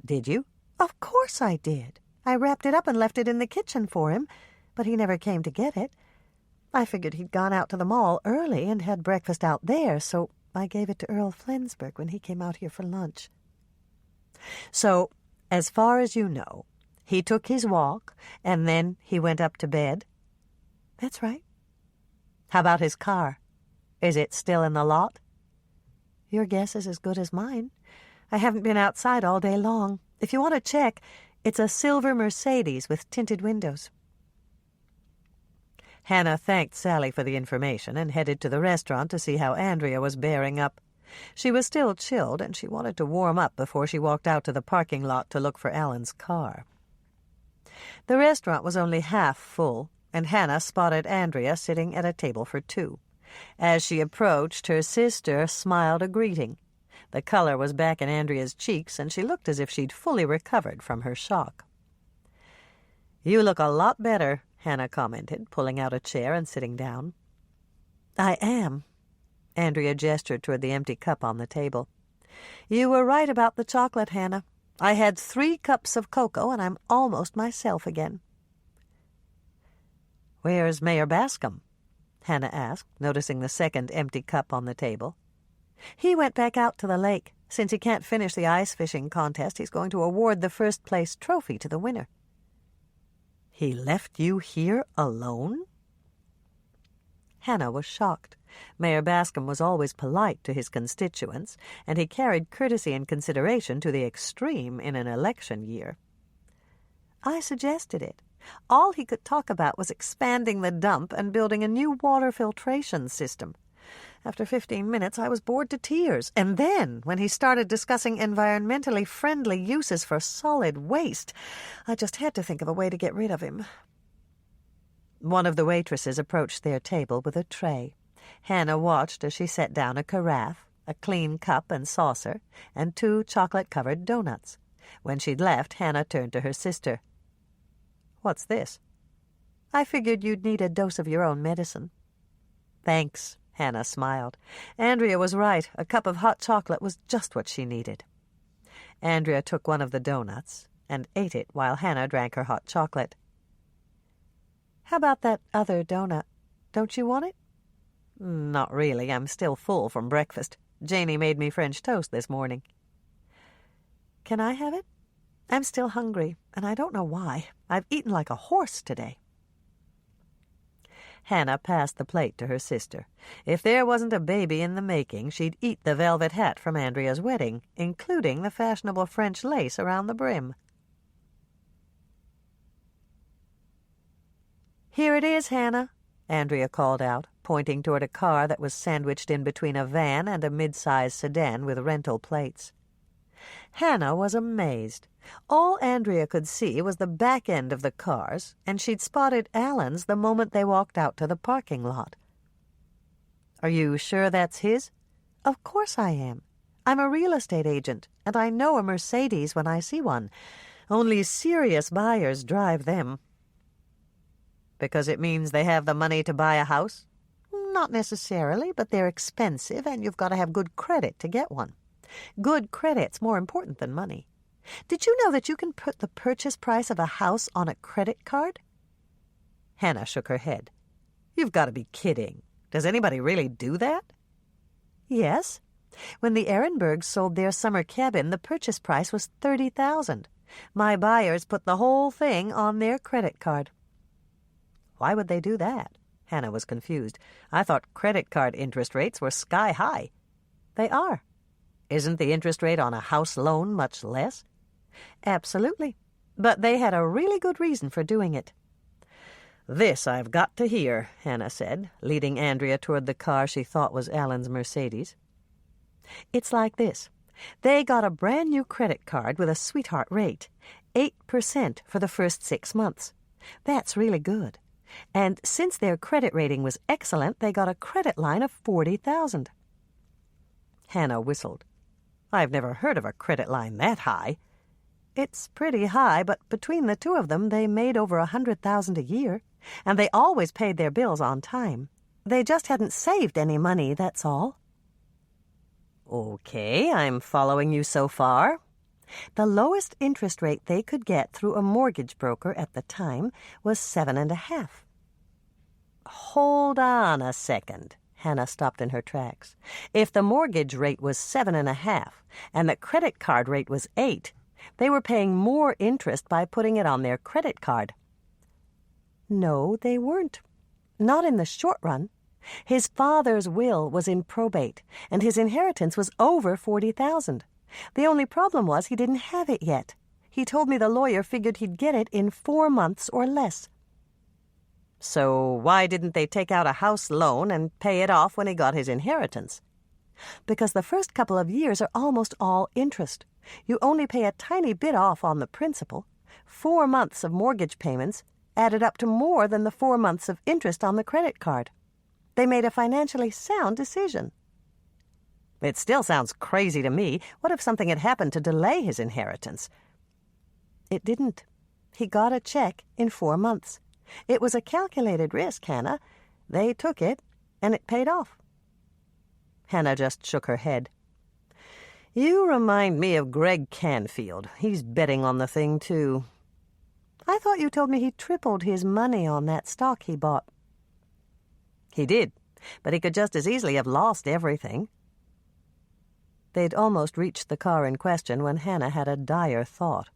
Did you? Of course I did. I wrapped it up and left it in the kitchen for him, but he never came to get it. I figured he'd gone out to the mall early and had breakfast out there, so I gave it to Earl Flensburg when he came out here for lunch. So, as far as you know, he took his walk, and then he went up to bed? That's right. How about his car? Is it still in the lot? Your guess is as good as mine. I haven't been outside all day long. If you want to check, it's a silver Mercedes with tinted windows. Hannah thanked Sally for the information and headed to the restaurant to see how Andrea was bearing up. She was still chilled, and she wanted to warm up before she walked out to the parking lot to look for Alan's car. The restaurant was only half full, and Hannah spotted Andrea sitting at a table for 2. As she approached, her sister smiled a greeting. The color was back in Andrea's cheeks, and she looked as if she'd fully recovered from her shock. You look a lot better, Hannah commented, pulling out a chair and sitting down. I am. Andrea gestured toward the empty cup on the table. You were right about the chocolate, Hannah. I had 3 cups of cocoa, and I'm almost myself again. "Where's Mayor Bascom?" Hannah asked, noticing the second empty cup on the table. "He went back out to the lake. Since he can't finish the ice fishing contest, he's going to award the first-place trophy to the winner." "He left you here alone?" Hannah was shocked. Mayor Bascom was always polite to his constituents, and he carried courtesy and consideration to the extreme in an election year. "I suggested it. All he could talk about was expanding the dump and building a new water filtration system. After 15 minutes, I was bored to tears. And then, when he started discussing environmentally friendly uses for solid waste, I just had to think of a way to get rid of him." One of the waitresses approached their table with a tray. Hannah watched as she set down a carafe, a clean cup and saucer, and 2 chocolate-covered donuts. When she'd left, Hannah turned to her sister. "What's this?" "I figured you'd need a dose of your own medicine." "Thanks," Hannah smiled. Andrea was right. A cup of hot chocolate was just what she needed. Andrea took one of the donuts and ate it while Hannah drank her hot chocolate. "How about that other donut? Don't you want it?" "Not really. I'm still full from breakfast. Janie made me French toast this morning." "Can I have it? I'm still hungry, and I don't know why. I've eaten like a horse today." Hannah passed the plate to her sister. If there wasn't a baby in the making, she'd eat the velvet hat from Andrea's wedding, including the fashionable French lace around the brim. "Here it is, Hannah," Andrea called out, pointing toward a car that was sandwiched in between a van and a mid-sized sedan with rental plates. Hannah was amazed. All Andrea could see was the back end of the cars, and she'd spotted Alan's the moment they walked out to the parking lot. "Are you sure that's his?" "Of course I am. I'm a real estate agent, and I know a Mercedes when I see one. Only serious buyers drive them." "Because it means they have the money to buy a house?" "Not necessarily, but they're expensive, and you've got to have good credit to get one. Good credit's more important than money. Did you know that you can put the purchase price of a house on a credit card?" Hannah shook her head. "You've got to be kidding. Does anybody really do that?" "Yes. When the Ehrenbergs sold their summer cabin, the purchase price was $30,000. My buyers put the whole thing on their credit card." "Why would they do that?" Hannah was confused. "I thought credit card interest rates were sky high." "They are." "Isn't the interest rate on a house loan much less?" "Absolutely. But they had a really good reason for doing it." "This I've got to hear," Hannah said, leading Andrea toward the car she thought was Alan's Mercedes. "It's like this. They got a brand-new credit card with a sweetheart rate, 8% for the first 6 months. That's really good. And since their credit rating was excellent, they got a credit line of $40,000. Hannah whistled. "I've never heard of a credit line that high." "It's pretty high, but between the two of them, they made over $100,000 a year, and they always paid their bills on time. They just hadn't saved any money, that's all." "Okay, I'm following you so far." "The lowest interest rate they could get through a mortgage broker at the time was 7.5. "Hold on a second." Hannah stopped in her tracks. "If the mortgage rate was 7.5 and the credit card rate was 8, they were paying more interest by putting it on their credit card." "No, they weren't. Not in the short run. His father's will was in probate, and his inheritance was over $40,000. The only problem was he didn't have it yet. He told me the lawyer figured he'd get it in 4 months or less." "So why didn't they take out a house loan and pay it off when he got his inheritance?" "Because the first couple of years are almost all interest. You only pay a tiny bit off on the principal. 4 months of mortgage payments added up to more than the 4 months of interest on the credit card. They made a financially sound decision." "It still sounds crazy to me. What if something had happened to delay his inheritance?" "It didn't. He got a check in 4 months. It was a calculated risk, Hannah. They took it, and it paid off." Hannah just shook her head. "You remind me of Greg Canfield. He's betting on the thing, too." "I I thought you told me he tripled his money on that stock he bought. He did, but he could just as easily have lost everything. They'd almost reached the car in question when Hannah had a dire thought.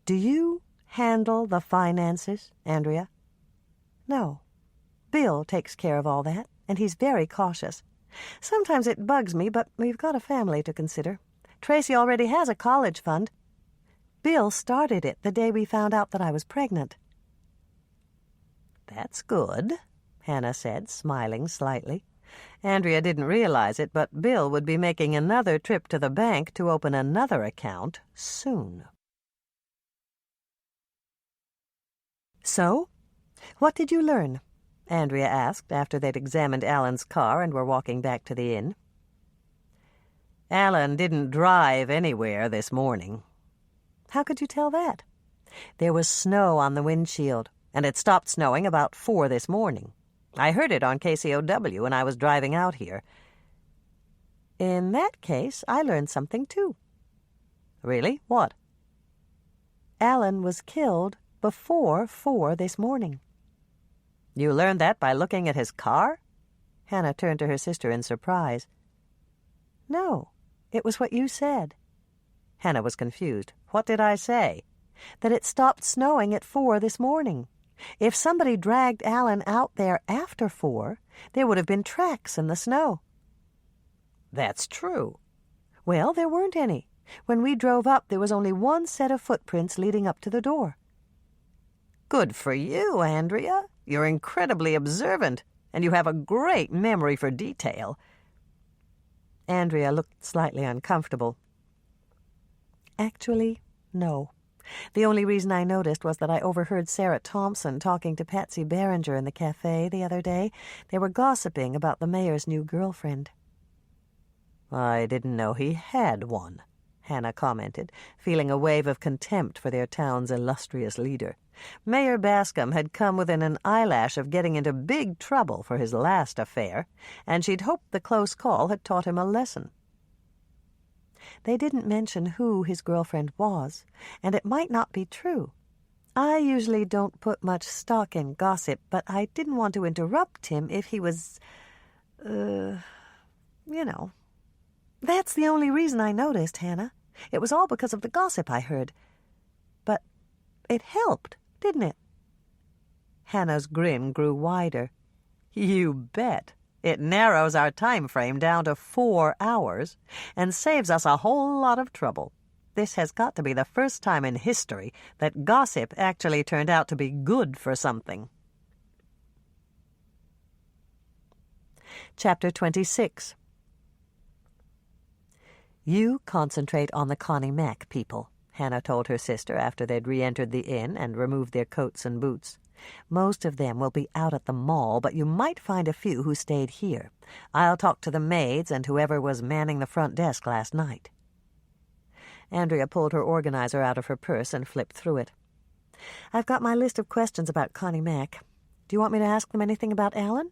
"Do you handle the finances, Andrea?" "No. Bill takes care of all that, and he's very cautious. Sometimes it bugs me, but we've got a family to consider. Tracy already has a college fund. Bill started it the day we found out that I was pregnant." "That's good," Hannah said, smiling slightly. Andrea didn't realize it, but Bill would be making another trip to the bank to open another account soon. "So, what did you learn?" Andrea asked after they'd examined Alan's car and were walking back to the inn. "Alan didn't drive anywhere this morning." "How could you tell that?" "There was snow on the windshield, and it stopped snowing about 4 this morning. I heard it on KCOW when I was driving out here." "In that case, I learned something, too." "Really? What?" "Alan was killed before 4 this morning." "You learned that by looking at his car?" Hannah turned to her sister in surprise. "No, it was what you said." Hannah was confused. "What did I say?" "That it stopped snowing at 4 this morning. If somebody dragged Alan out there after 4, there would have been tracks in the snow." "That's true." "Well, there weren't any. When we drove up, there was only one set of footprints leading up to the door." "Good for you, Andrea. You're incredibly observant, and you have a great memory for detail." Andrea looked slightly uncomfortable. "Actually, no. The only reason I noticed was that I overheard Sarah Thompson talking to Patsy Barringer in the cafe the other day. They were gossiping about the mayor's new girlfriend." "I didn't know he had one," Hannah commented, feeling a wave of contempt for their town's illustrious leader. Mayor Bascom had come within an eyelash of getting into big trouble for his last affair, and she'd hoped the close call had taught him a lesson. "They didn't mention who his girlfriend was, and it might not be true. I usually don't put much stock in gossip, but I didn't want to interrupt him if he was, you know. That's the only reason I noticed, Hannah. It was all because of the gossip I heard. But it helped, didn't it?" Hannah's grin grew wider. "You bet. It narrows our time frame down to 4 hours and saves us a whole lot of trouble. This has got to be the first time in history that gossip actually turned out to be good for something." Chapter 26. "You concentrate on the Connie Mack people," Hannah told her sister after they'd re-entered the inn and removed their coats and boots. "Most of them will be out at the mall, but you might find a few who stayed here. I'll talk to the maids and whoever was manning the front desk last night." Andrea pulled her organizer out of her purse and flipped through it. "I've got my list of questions about Connie Mack. Do you want me to ask them anything about Alan?"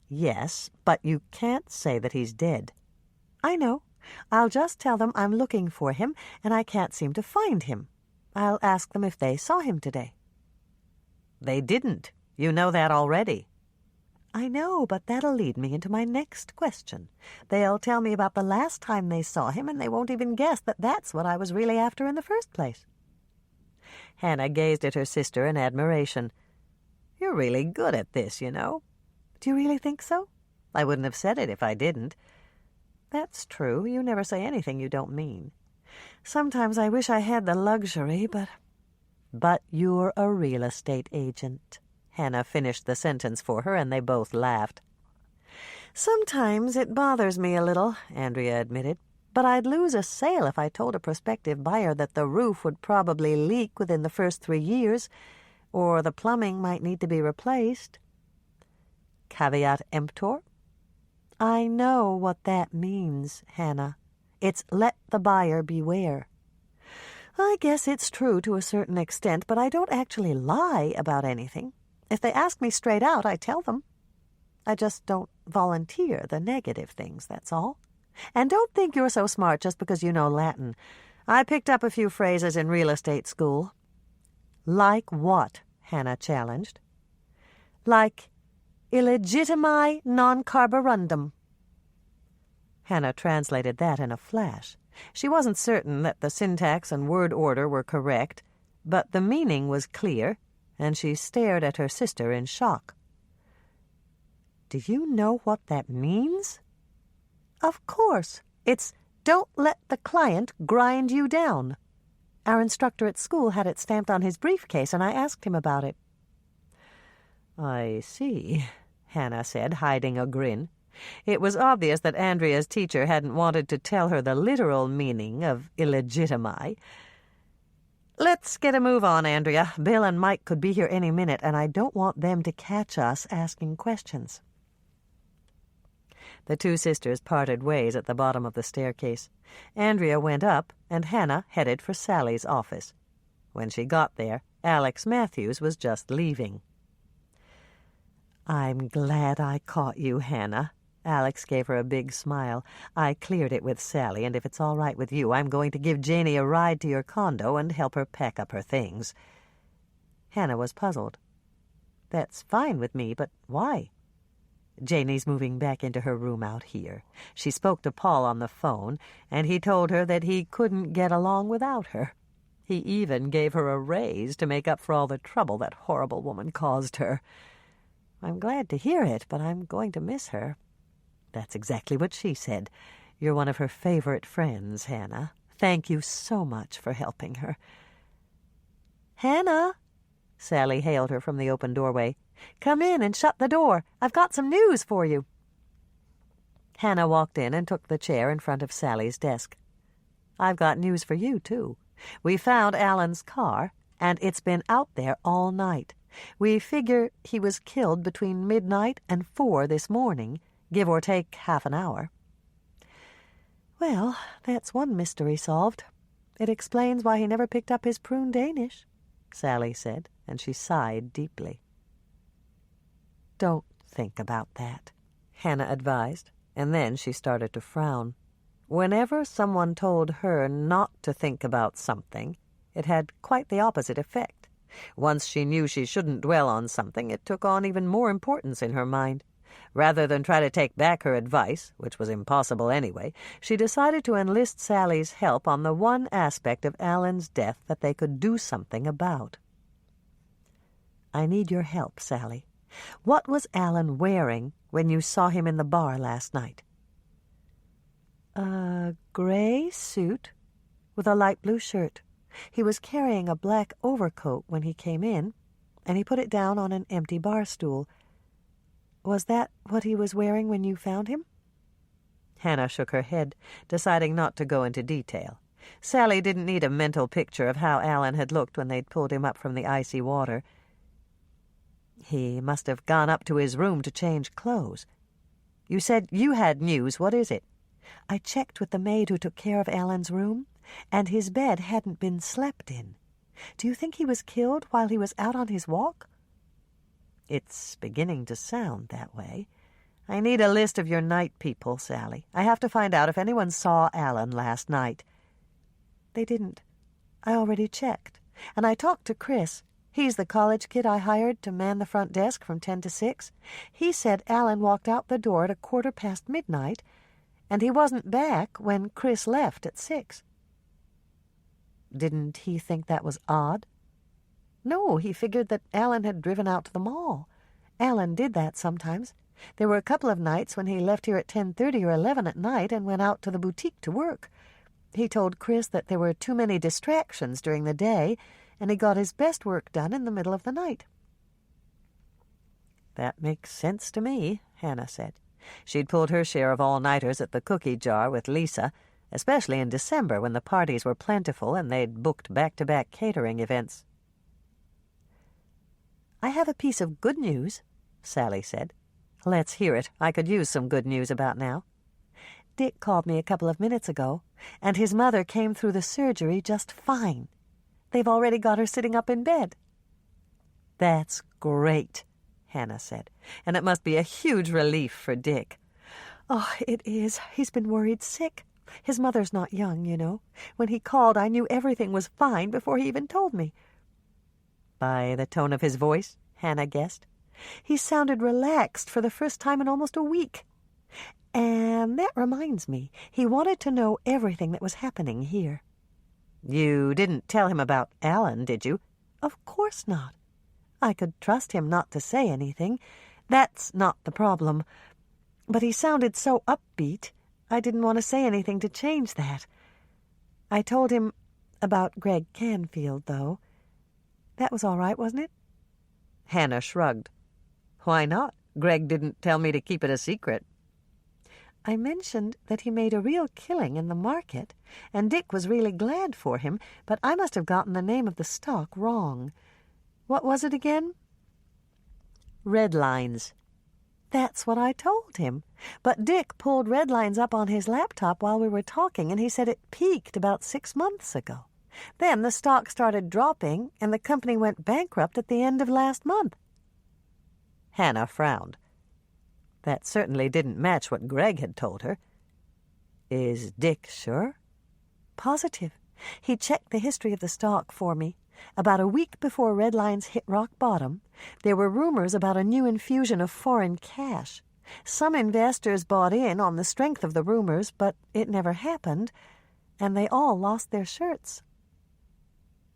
"Yes, but you can't say that he's dead." "I know. I'll just tell them I'm looking for him and I can't seem to find him. I'll ask them if they saw him today." "They didn't. You know that already." "I know, but that'll lead me into my next question. They'll tell me about the last time they saw him, and they won't even guess that that's what I was really after in the first place." Hannah gazed at her sister in admiration. "You're really good at this, you know." "Do you really think so?" "I wouldn't have said it if I didn't." "That's true. You never say anything you don't mean. Sometimes I wish I had the luxury, but—" "But you're a real estate agent." Hannah finished the sentence for her, and they both laughed. "Sometimes it bothers me a little," Andrea admitted. "But I'd lose a sale if I told a prospective buyer that the roof would probably leak within the first 3 years, or the plumbing might need to be replaced." Caveat emptor? "I know what that means, Hannah. It's let the buyer beware. I guess it's true to a certain extent, but I don't actually lie about anything. If they ask me straight out, I tell them. I just don't volunteer the negative things, that's all. And don't think you're so smart just because you know Latin. I picked up a few phrases in real estate school." Like what? Hannah challenged. Like illegitimi non carborundum. Hannah translated that in a flash. She wasn't certain that the syntax and word order were correct, but the meaning was clear, and she stared at her sister in shock. Do you know what that means? Of course. It's don't let the client grind you down. Our instructor at school had it stamped on his briefcase, and I asked him about it. I see, Hannah said, hiding a grin. It was obvious that Andrea's teacher hadn't wanted to tell her the literal meaning of illegitimi. Let's get a move on, Andrea. Bill and Mike could be here any minute, and I don't want them to catch us asking questions. The two sisters parted ways at the bottom of the staircase. Andrea went up, and Hannah headed for Sally's office. When she got there, Alex Matthews was just leaving. I'm glad I caught you, Hannah. Alex gave her a big smile. I cleared it with Sally, and if it's all right with you, I'm going to give Janie a ride to your condo and help her pack up her things. Hannah was puzzled. That's fine with me, but why? Janie's moving back into her room out here. She spoke to Paul on the phone, and he told her that he couldn't get along without her. He even gave her a raise to make up for all the trouble that horrible woman caused her. I'm glad to hear it, but I'm going to miss her. That's exactly what she said. You're one of her favorite friends, Hannah. Thank you so much for helping her. Hannah, Sally hailed her from the open doorway. Come in and shut the door. I've got some news for you. Hannah walked in and took the chair in front of Sally's desk. I've got news for you, too. We found Alan's car, and it's been out there all night. We figure he was killed between midnight and 4 this morning, give or take half an hour. Well, that's one mystery solved. It explains why he never picked up his prune Danish, Sally said, and she sighed deeply. Don't think about that, Hannah advised, and then she started to frown. Whenever someone told her not to think about something, it had quite the opposite effect. Once she knew she shouldn't dwell on something, it took on even more importance in her mind. Rather than try to take back her advice, which was impossible anyway, she decided to enlist Sally's help on the one aspect of Alan's death that they could do something about. I need your help, Sally. What was Alan wearing when you saw him in the bar last night? A gray suit with a light blue shirt. He was carrying a black overcoat when he came in, and he put it down on an empty bar stool. Was that what he was wearing when you found him? Hannah shook her head, deciding not to go into detail. Sally didn't need a mental picture of how Alan had looked when they'd pulled him up from the icy water. He must have gone up to his room to change clothes. You said you had news. What is it? I checked with the maid who took care of Alan's room, and his bed hadn't been slept in. Do you think he was killed while he was out on his walk? It's beginning to sound that way. I need a list of your night people, Sally. I have to find out if anyone saw Alan last night. They didn't. I already checked. And I talked to Chris. He's the college kid I hired to man the front desk from 10 to 6. He said Alan walked out the door at 1:15 midnight, and he wasn't back when Chris left at 6. Didn't he think that was odd? No, he figured that Alan had driven out to the mall. Alan did that sometimes. There were a couple of nights when he left here at 10:30 or 11 at night and went out to the boutique to work. He told Chris that there were too many distractions during the day, and he got his best work done in the middle of the night. That makes sense to me, Hannah said. She'd pulled her share of all-nighters at the cookie jar with Lisa, especially in December when the parties were plentiful and they'd booked back-to-back catering events. I have a piece of good news, Sally said. Let's hear it. I could use some good news about now. Dick called me a couple of minutes ago, and his mother came through the surgery just fine. They've already got her sitting up in bed. That's great, Hannah said, and it must be a huge relief for Dick. Oh, it is. He's been worried sick. His mother's not young, you know. When he called, I knew everything was fine before he even told me. By the tone of his voice, Hannah guessed. He sounded relaxed for the first time in almost a week. And that reminds me, he wanted to know everything that was happening here. You didn't tell him about Alan, did you? Of course not. I could trust him not to say anything. That's not the problem. But he sounded so upbeat, I didn't want to say anything to change that. I told him about Greg Canfield, though. That was all right, wasn't it? Hannah shrugged. Why not? Greg didn't tell me to keep it a secret. I mentioned that he made a real killing in the market, and Dick was really glad for him, but I must have gotten the name of the stock wrong. What was it again? Redlines. That's what I told him. But Dick pulled Redlines up on his laptop while we were talking, and he said it peaked about 6 months ago. Then the stock started dropping, and the company went bankrupt at the end of last month. Hannah frowned. That certainly didn't match what Greg had told her. Is Dick sure? Positive. He checked the history of the stock for me. About a week before Redlines hit rock bottom, there were rumors about a new infusion of foreign cash. Some investors bought in on the strength of the rumors, but it never happened, and they all lost their shirts.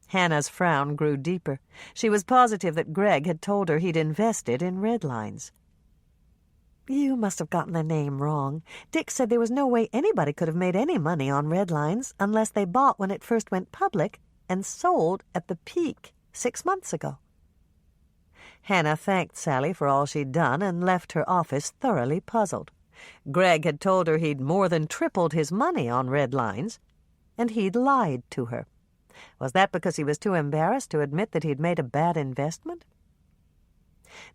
Hannah's frown grew deeper. She was positive that Greg had told her he'd invested in Redlines. You must have gotten the name wrong. Dick said there was no way anybody could have made any money on Redlines unless they bought when it first went public and sold at the peak 6 months ago. Hannah thanked Sally for all she'd done and left her office thoroughly puzzled. Greg had told her he'd more than tripled his money on Redlines, and he'd lied to her. Was that because he was too embarrassed to admit that he'd made a bad investment?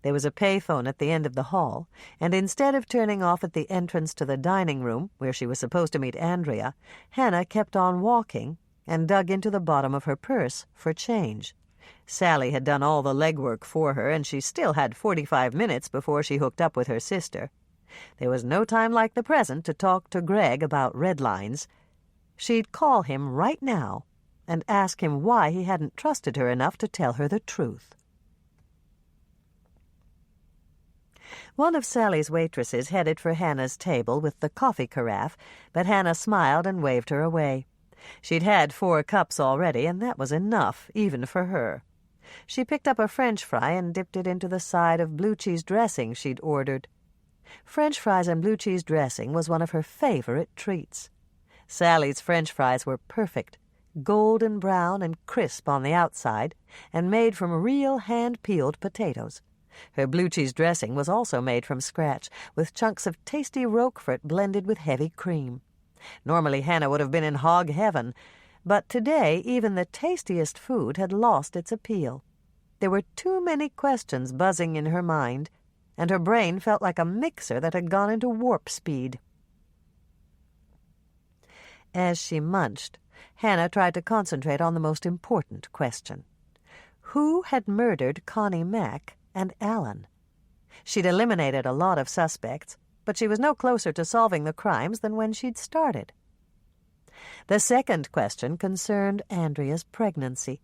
There was a payphone at the end of the hall, and instead of turning off at the entrance to the dining room, where she was supposed to meet Andrea, Hannah kept on walking and dug into the bottom of her purse for change. Sally had done all the legwork for her, and she still had 45 minutes before she hooked up with her sister. There was no time like the present to talk to Greg about Redlines. She'd call him right now and ask him why he hadn't trusted her enough to tell her the truth. One of Sally's waitresses headed for Hannah's table with the coffee carafe, but Hannah smiled and waved her away. She'd had 4 cups already, and that was enough, even for her. She picked up a French fry and dipped it into the side of blue cheese dressing she'd ordered. French fries and blue cheese dressing was one of her favorite treats. Sally's French fries were perfect, golden brown and crisp on the outside, and made from real hand-peeled potatoes. Her blue cheese dressing was also made from scratch, with chunks of tasty Roquefort blended with heavy cream. Normally Hannah would have been in hog heaven, but today even the tastiest food had lost its appeal. There were too many questions buzzing in her mind, and her brain felt like a mixer that had gone into warp speed. As she munched, Hannah tried to concentrate on the most important question. Who had murdered Connie Mack and Alan? She'd eliminated a lot of suspects, but she was no closer to solving the crimes than when she'd started. The second question concerned Andrea's pregnancy.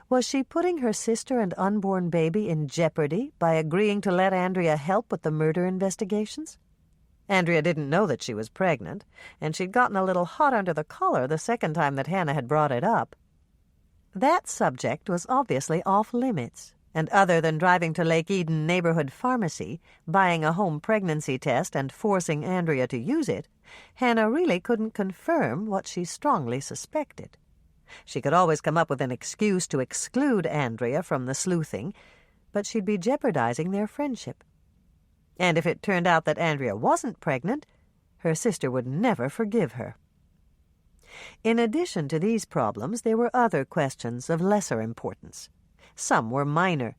Was she putting her sister and unborn baby in jeopardy by agreeing to let Andrea help with the murder investigations? Andrea didn't know that she was pregnant, and she'd gotten a little hot under the collar the second time that Hannah had brought it up. That subject was obviously off-limits, and other than driving to Lake Eden Neighborhood Pharmacy, buying a home pregnancy test and forcing Andrea to use it, Hannah really couldn't confirm what she strongly suspected. She could always come up with an excuse to exclude Andrea from the sleuthing, but she'd be jeopardizing their friendship. And if it turned out that Andrea wasn't pregnant, her sister would never forgive her. In addition to these problems, there were other questions of lesser importance. Some were minor.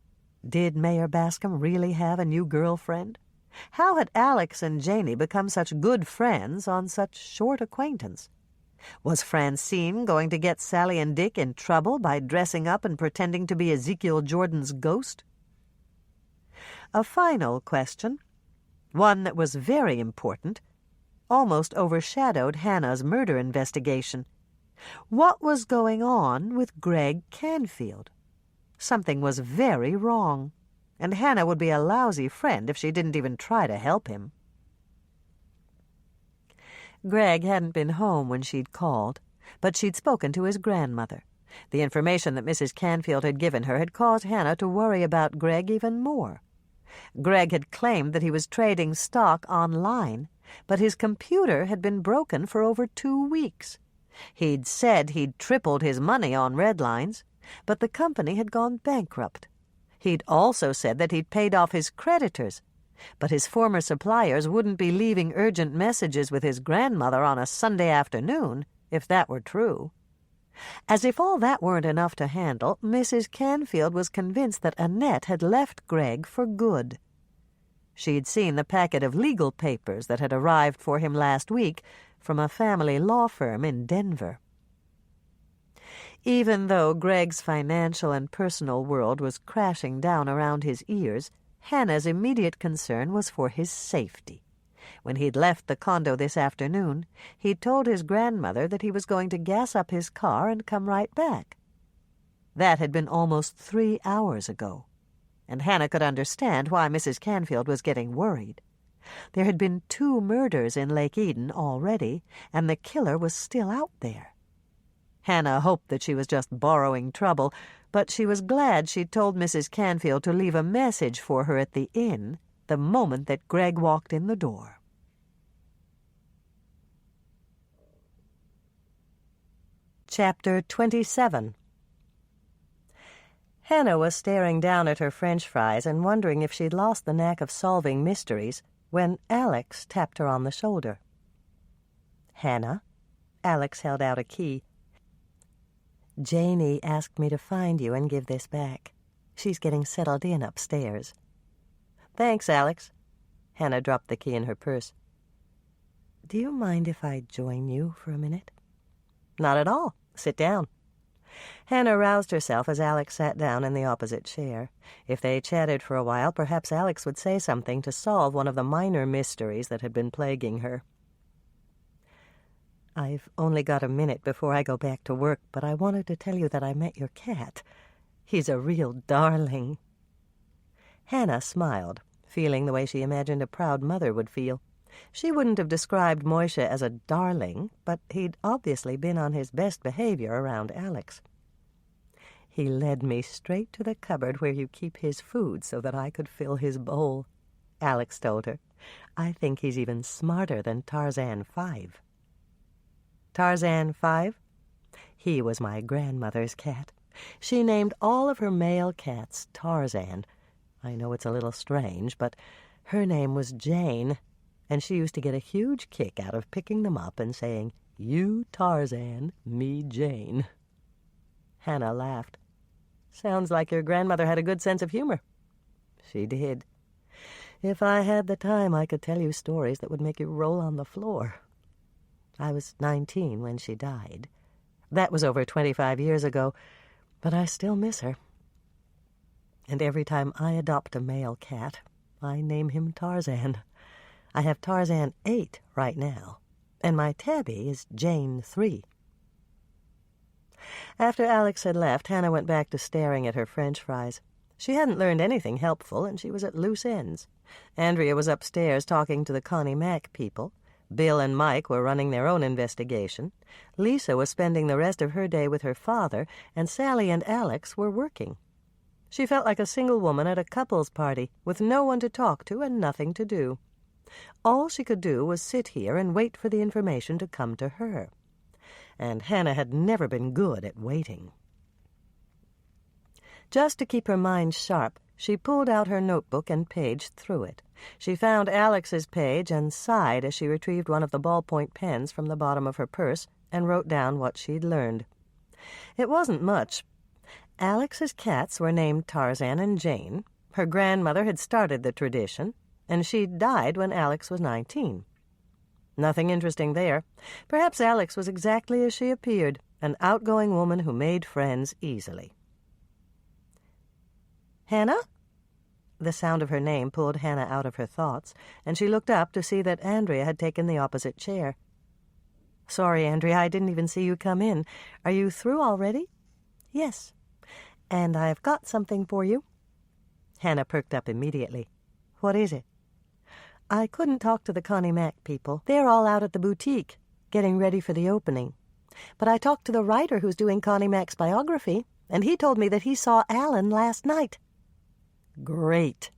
Did Mayor Bascom really have a new girlfriend? How had Alex and Janie become such good friends on such short acquaintance? Was Francine going to get Sally and Dick in trouble by dressing up and pretending to be Ezekiel Jordan's ghost? A final question, one that was very important, almost overshadowed Hannah's murder investigation. What was going on with Greg Canfield? Something was very wrong, and Hannah would be a lousy friend if she didn't even try to help him. Greg hadn't been home when she'd called, but she'd spoken to his grandmother. The information that Mrs. Canfield had given her had caused Hannah to worry about Greg even more. Greg had claimed that he was trading stock online, but his computer had been broken for over 2 weeks. He'd said he'd tripled his money on redlines, but the company had gone bankrupt. He'd also said that he'd paid off his creditors, but his former suppliers wouldn't be leaving urgent messages with his grandmother on a Sunday afternoon, if that were true. As if all that weren't enough to handle, Mrs. Canfield was convinced that Annette had left Greg for good. She'd seen the packet of legal papers that had arrived for him last week from a family law firm in Denver. Even though Greg's financial and personal world was crashing down around his ears, Hannah's immediate concern was for his safety. When he'd left the condo this afternoon, he'd told his grandmother that he was going to gas up his car and come right back. That had been almost 3 hours ago, and Hannah could understand why Mrs. Canfield was getting worried. There had been 2 murders in Lake Eden already, and the killer was still out there. Hannah hoped that she was just borrowing trouble, but she was glad she'd told Mrs. Canfield to leave a message for her at the inn the moment that Greg walked in the door. Chapter 27. Hannah was staring down at her French fries and wondering if she'd lost the knack of solving mysteries when Alex tapped her on the shoulder. "Hannah?" Alex held out a key. "Janie asked me to find you and give this back. She's getting settled in upstairs." "Thanks, Alex." Hannah dropped the key in her purse. "Do you mind if I join you for a minute?" "Not at all. Sit down." Hannah roused herself as Alex sat down in the opposite chair. If they chatted for a while, perhaps Alex would say something to solve one of the minor mysteries that had been plaguing her. "I've only got a minute before I go back to work, but I wanted to tell you that I met your cat. He's a real darling." Hannah smiled, feeling the way she imagined a proud mother would feel. She wouldn't have described Moishe as a darling, but he'd obviously been on his best behavior around Alex. "He led me straight to the cupboard where you keep his food so that I could fill his bowl," Alex told her. "I think he's even smarter than Tarzan 5. Tarzan 5? He was my grandmother's cat. She named all of her male cats Tarzan. I know it's a little strange, but her name was Jane, and she used to get a huge kick out of picking them up and saying, 'You Tarzan, me Jane.'" Hannah laughed. "Sounds like your grandmother had a good sense of humor." "She did. If I had the time, I could tell you stories that would make you roll on the floor. I was 19 when she died. That was over 25 years ago, but I still miss her. And every time I adopt a male cat, I name him Tarzan. I have Tarzan 8 right now, and my tabby is Jane 3. After Alex had left, Hannah went back to staring at her French fries. She hadn't learned anything helpful, and she was at loose ends. Andrea was upstairs talking to the Connie Mack people. Bill and Mike were running their own investigation. Lisa was spending the rest of her day with her father, and Sally and Alex were working. She felt like a single woman at a couples party, with no one to talk to and nothing to do. All she could do was sit here and wait for the information to come to her. And Hannah had never been good at waiting. Just to keep her mind sharp, she pulled out her notebook and paged through it. She found Alex's page and sighed as she retrieved one of the ballpoint pens from the bottom of her purse and wrote down what she'd learned. It wasn't much. Alex's cats were named Tarzan and Jane. Her grandmother had started the tradition, and she'd died when Alex was 19. Nothing interesting there. Perhaps Alex was exactly as she appeared, an outgoing woman who made friends easily. "Hannah?" The sound of her name pulled Hannah out of her thoughts, and she looked up to see that Andrea had taken the opposite chair. "Sorry, Andrea, I didn't even see you come in. Are you through already?" "Yes." And I've got something for you." Hannah perked up immediately. "What is it?" "I couldn't talk to the Connie Mack people. They're all out at the boutique, getting ready for the opening. But I talked to the writer who's doing Connie Mack's biography, and he told me that he saw Alan last night." "Great,"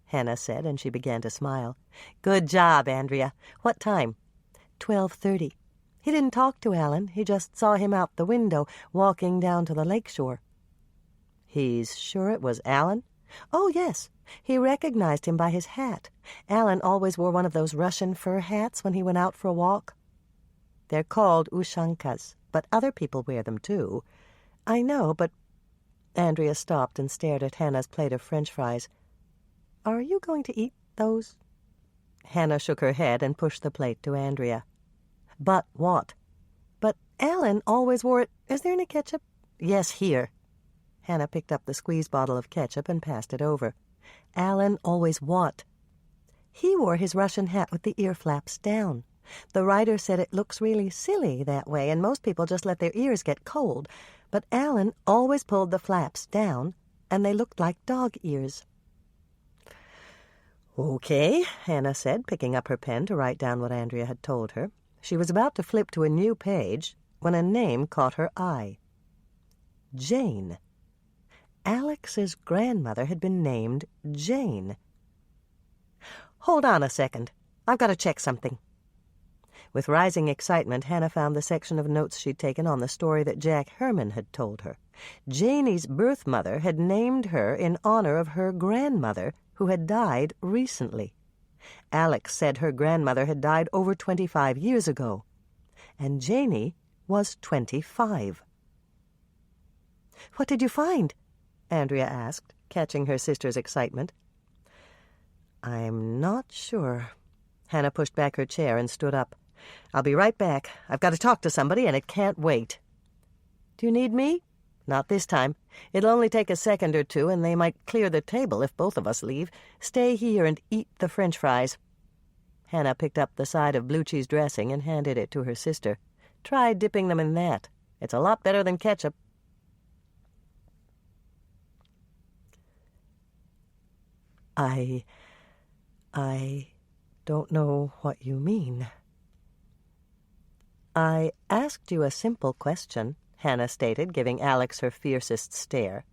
Hannah said, and she began to smile. "Good job, Andrea. What time?" 12:30. He didn't talk to Alan. He just saw him out the window, walking down to the lakeshore." "He's sure it was Alan?" "Oh, yes. He recognized him by his hat. Alan always wore one of those Russian fur hats when he went out for a walk." "They're called ushankas, but other people wear them, too." "I know, but—" Andrea stopped and stared at Hannah's plate of French fries. "Are you going to eat those?" Hannah shook her head and pushed the plate to Andrea. "But what?" "But Alan always wore it. Is there any ketchup?" "Yes, here." Hannah picked up the squeeze bottle of ketchup and passed it over. "Alan always what?" "He wore his Russian hat with the ear flaps down. The writer said it looks really silly that way, and most people just let their ears get cold. But Alan always pulled the flaps down, and they looked like dog ears." "Okay," Hannah said, picking up her pen to write down what Andrea had told her. She was about to flip to a new page when a name caught her eye. Jane. Alex's grandmother had been named Jane. "Hold on a second. I've got to check something." With rising excitement, Hannah found the section of notes she'd taken on the story that Jack Herman had told her. Janie's birth mother had named her in honor of her grandmother, who had died recently. Alex said her grandmother had died over 25 years ago, and Janie was 25. "What did you find?" Andrea asked, catching her sister's excitement. "I'm not sure." Hannah pushed back her chair and stood up. "I'll be right back. I've got to talk to somebody, and it can't wait." "Do you need me?" "Not this time. It'll only take a second or two, and they might clear the table if both of us leave. Stay here and eat the French fries." Hannah picked up the side of blue cheese dressing and handed it to her sister. "Try dipping them in that. It's a lot better than ketchup." I don't know what you mean." "I asked you a simple question," Hannah stated, giving Alex her fiercest stare.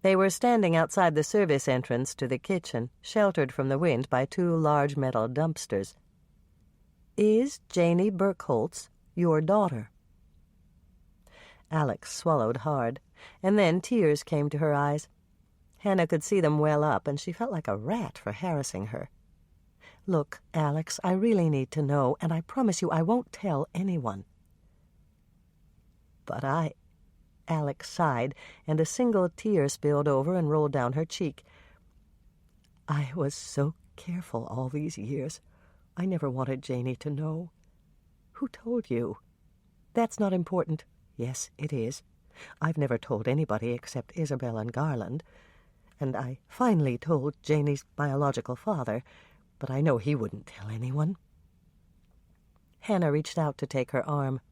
They were standing outside the service entrance to the kitchen, sheltered from the wind by 2 large metal dumpsters. "Is Janie Burkholtz your daughter?" Alex swallowed hard, and then tears came to her eyes. Hannah could see them well up, and she felt like a rat for harassing her. "Look, Alex, I really need to know, and I promise you I won't tell anyone." "But Alex sighed, and a single tear spilled over and rolled down her cheek. "I was so careful all these years. I never wanted Janie to know." "Who told you?" "That's not important." "Yes, it is. I've never told anybody except Isabel and Garland. And I finally told Janie's biological father, but I know he wouldn't tell anyone." Hannah reached out to take her arm.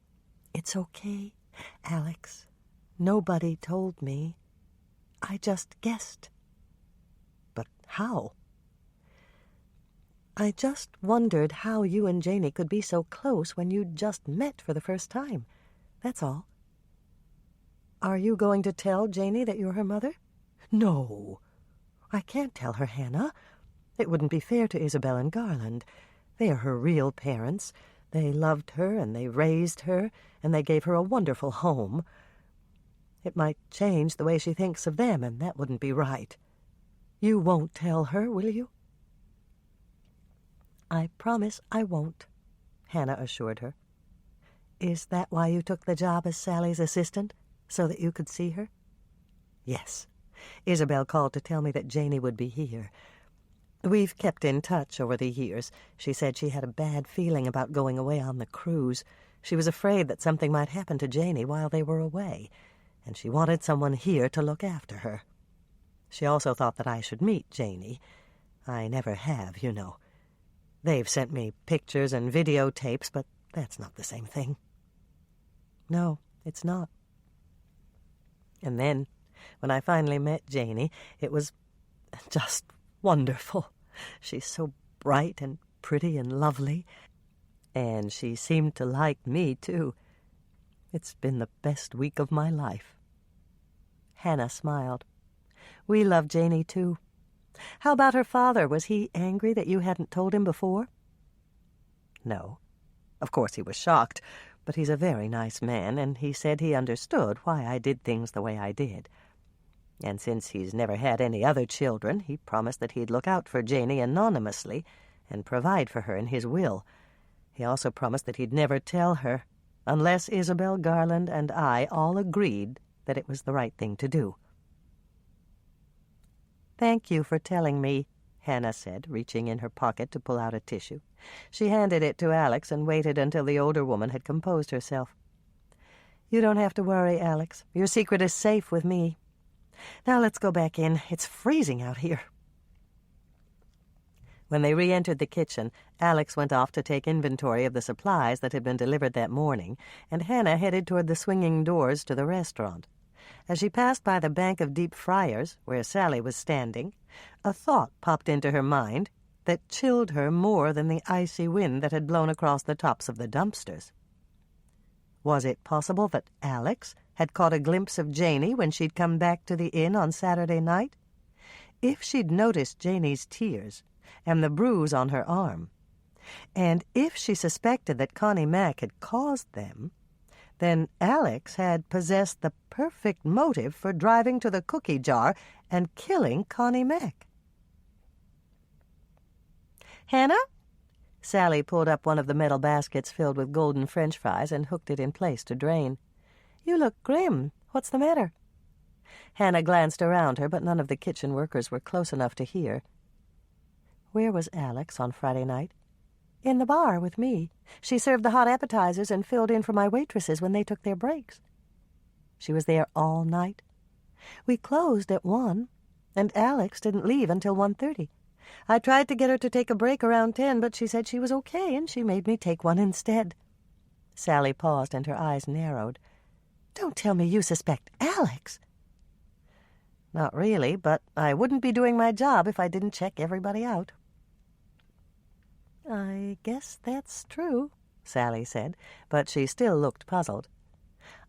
"It's okay, Alex. Nobody told me. I just guessed." "But how?" "I just wondered how you and Janie could be so close when you'd just met for the first time. That's all." "Are you going to tell Janie that you're her mother?" "No. I can't tell her, Hannah. It wouldn't be fair to Isabel and Garland. They are her real parents. They loved her, and they raised her, and they gave her a wonderful home. It might change the way she thinks of them, and that wouldn't be right. You won't tell her, will you?" "I promise I won't," Hannah assured her. "Is that why you took the job as Sally's assistant, so that you could see her?" "Yes. Isabel called to tell me that Janie would be here. We've kept in touch over the years. She said she had a bad feeling about going away on the cruise. She was afraid that something might happen to Janie while they were away, and she wanted someone here to look after her. She also thought that I should meet Janie. I never have, you know. They've sent me pictures and videotapes, but that's not the same thing." "No, it's not." And then When I finally met Janey, it was just wonderful. She's so bright and pretty and lovely, and she seemed to like me, too. It's been the best week of my life." Hannah smiled. "We love Janey, too. How about her father? Was he angry that you hadn't told him before?" "No. Of course he was shocked, but he's a very nice man, and he said he understood why I did things the way I did. And since he's never had any other children, he promised that he'd look out for Janey anonymously and provide for her in his will. He also promised that he'd never tell her, unless Isabel Garland and I all agreed that it was the right thing to do." "Thank you for telling me," Hannah said, reaching in her pocket to pull out a tissue. She handed it to Alex and waited until the older woman had composed herself. "You don't have to worry, Alex. Your secret is safe with me. Now let's go back in. It's freezing out here." When they re-entered the kitchen, Alex went off to take inventory of the supplies that had been delivered that morning, and Hannah headed toward the swinging doors to the restaurant. As she passed by the bank of deep fryers, where Sally was standing, a thought popped into her mind that chilled her more than the icy wind that had blown across the tops of the dumpsters. Was it possible that Alex had caught a glimpse of Janey when she'd come back to the inn on Saturday night? If she'd noticed Janey's tears and the bruise on her arm, and if she suspected that Connie Mack had caused them, then Alex had possessed the perfect motive for driving to the cookie jar and killing Connie Mack. "Hannah?" Sally pulled up one of the metal baskets filled with golden French fries and hooked it in place to drain. "You look grim. What's the matter?" Hannah glanced around her, but none of the kitchen workers were close enough to hear. "Where was Alex on Friday night?" "In the bar with me. She served the hot appetizers and filled in for my waitresses when they took their breaks." "She was there all night?" "We closed at 1, and Alex didn't leave until 1:30. I tried to get her to take a break around 10, but she said she was okay, and she made me take one instead." Sally paused, and her eyes narrowed. "Don't tell me you suspect Alex." "Not really, but I wouldn't be doing my job if I didn't check everybody out." "I guess that's true," Sally said, but she still looked puzzled.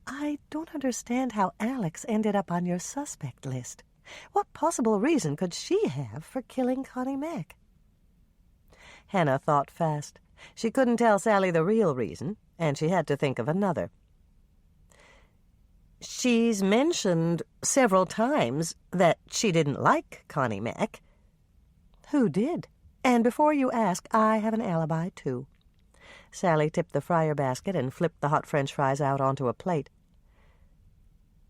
"I don't understand how Alex ended up on your suspect list. What possible reason could she have for killing Connie Mack?" Hannah thought fast. She couldn't tell Sally the real reason, and she had to think of another. "She's mentioned several times that she didn't like Connie Mack." "Who did? And before you ask, I have an alibi, too." Sally tipped the fryer basket and flipped the hot French fries out onto a plate.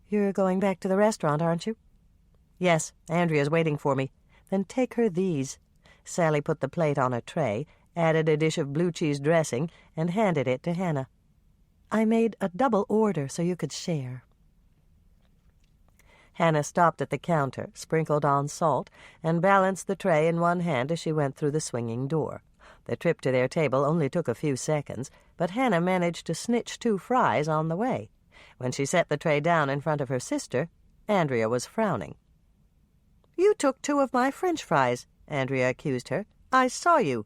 "You're going back to the restaurant, aren't you?" "Yes, Andrea's waiting for me." "Then take her these." Sally put the plate on a tray, added a dish of blue cheese dressing, and handed it to Hannah. "I made a double order so you could share." Hannah stopped at the counter, sprinkled on salt, and balanced the tray in one hand as she went through the swinging door. The trip to their table only took a few seconds, but Hannah managed to snitch 2 fries on the way. When she set the tray down in front of her sister, Andrea was frowning. "You took 2 of my French fries," Andrea accused her. "I saw you."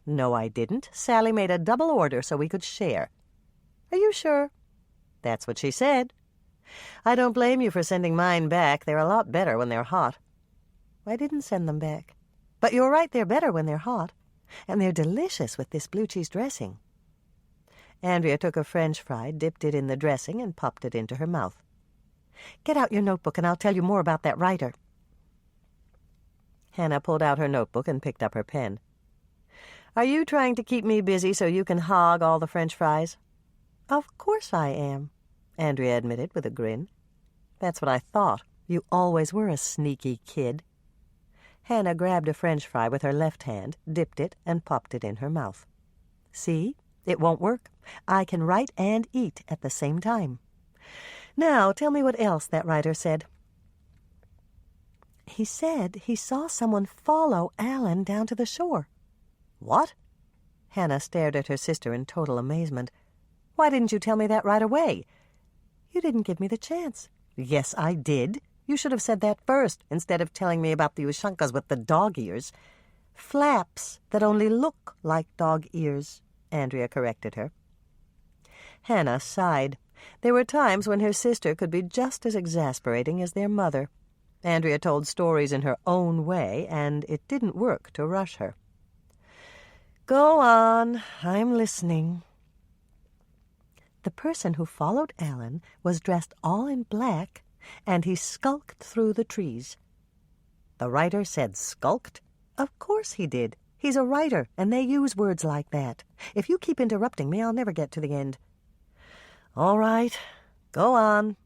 "No, I didn't. Sally made a double order so we could share." "Are you sure?" "That's what she said." "I don't blame you for sending mine back. They're a lot better when they're hot." "I didn't send them back. But you're right, they're better when they're hot. And they're delicious with this blue cheese dressing." Andrea took a French fry, dipped it in the dressing, and popped it into her mouth. "Get out your notebook and I'll tell you more about that writer." Hannah pulled out her notebook and picked up her pen. "Are you trying to keep me busy so you can hog all the French fries?" "Of course I am," Andrea admitted with a grin. "That's what I thought. You always were a sneaky kid." Hannah grabbed a French fry with her left hand, dipped it, and popped it in her mouth. "See? It won't work. I can write and eat at the same time. Now, tell me what else that writer said." "He said he saw someone follow Alan down to the shore." "What?" Hannah stared at her sister in total amazement. "Why didn't you tell me that right away?" "You didn't give me the chance." "Yes, I did. You should have said that first, instead of telling me about the Ushankas with the dog ears. Flaps that only look like dog ears, Andrea corrected her. Hannah sighed. There were times when her sister could be just as exasperating as their mother. Andrea told stories in her own way, and it didn't work to rush her. Go on, I'm listening. The person who followed Alan was dressed all in black, and he skulked through the trees. The writer said skulked? Of course he did. He's a writer, and they use words like that. If you keep interrupting me, I'll never get to the end. All right, go on.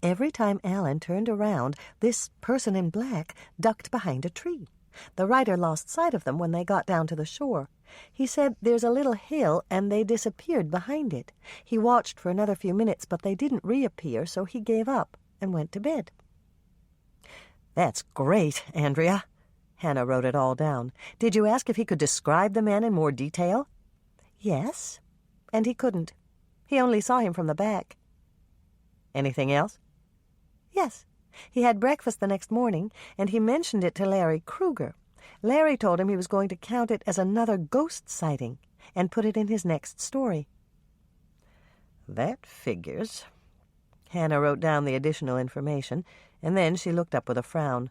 Every time Alan turned around, this person in black ducked behind a tree. The writer lost sight of them when they got down to the shore. He said there's a little hill, and they disappeared behind it. He watched for another few minutes, but they didn't reappear, so he gave up and went to bed. That's great, Andrea. Hannah wrote it all down. Did you ask if he could describe the man in more detail? Yes, and he couldn't. He only saw him from the back. Anything else? Yes. He had breakfast the next morning, and he mentioned it to Larry Kruger. Larry told him he was going to count it as another ghost sighting and put it in his next story. That figures. Hannah wrote down the additional information, and then she looked up with a frown.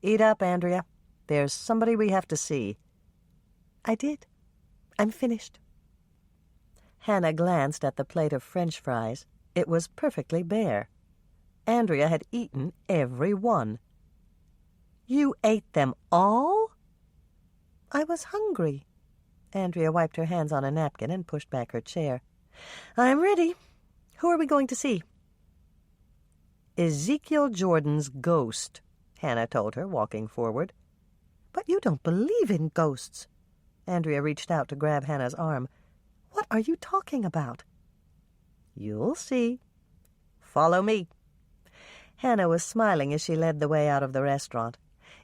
Eat up, Andrea. There's somebody we have to see. I did. I'm finished. Hannah glanced at the plate of French fries. It was perfectly bare. Andrea had eaten every one. You ate them all? I was hungry. Andrea wiped her hands on a napkin and pushed back her chair. I'm ready. Who are we going to see? Ezekiel Jordan's ghost, Hannah told her, walking forward. But you don't believe in ghosts. Andrea reached out to grab Hannah's arm. What are you talking about? You'll see. Follow me. Hannah was smiling as she led the way out of the restaurant.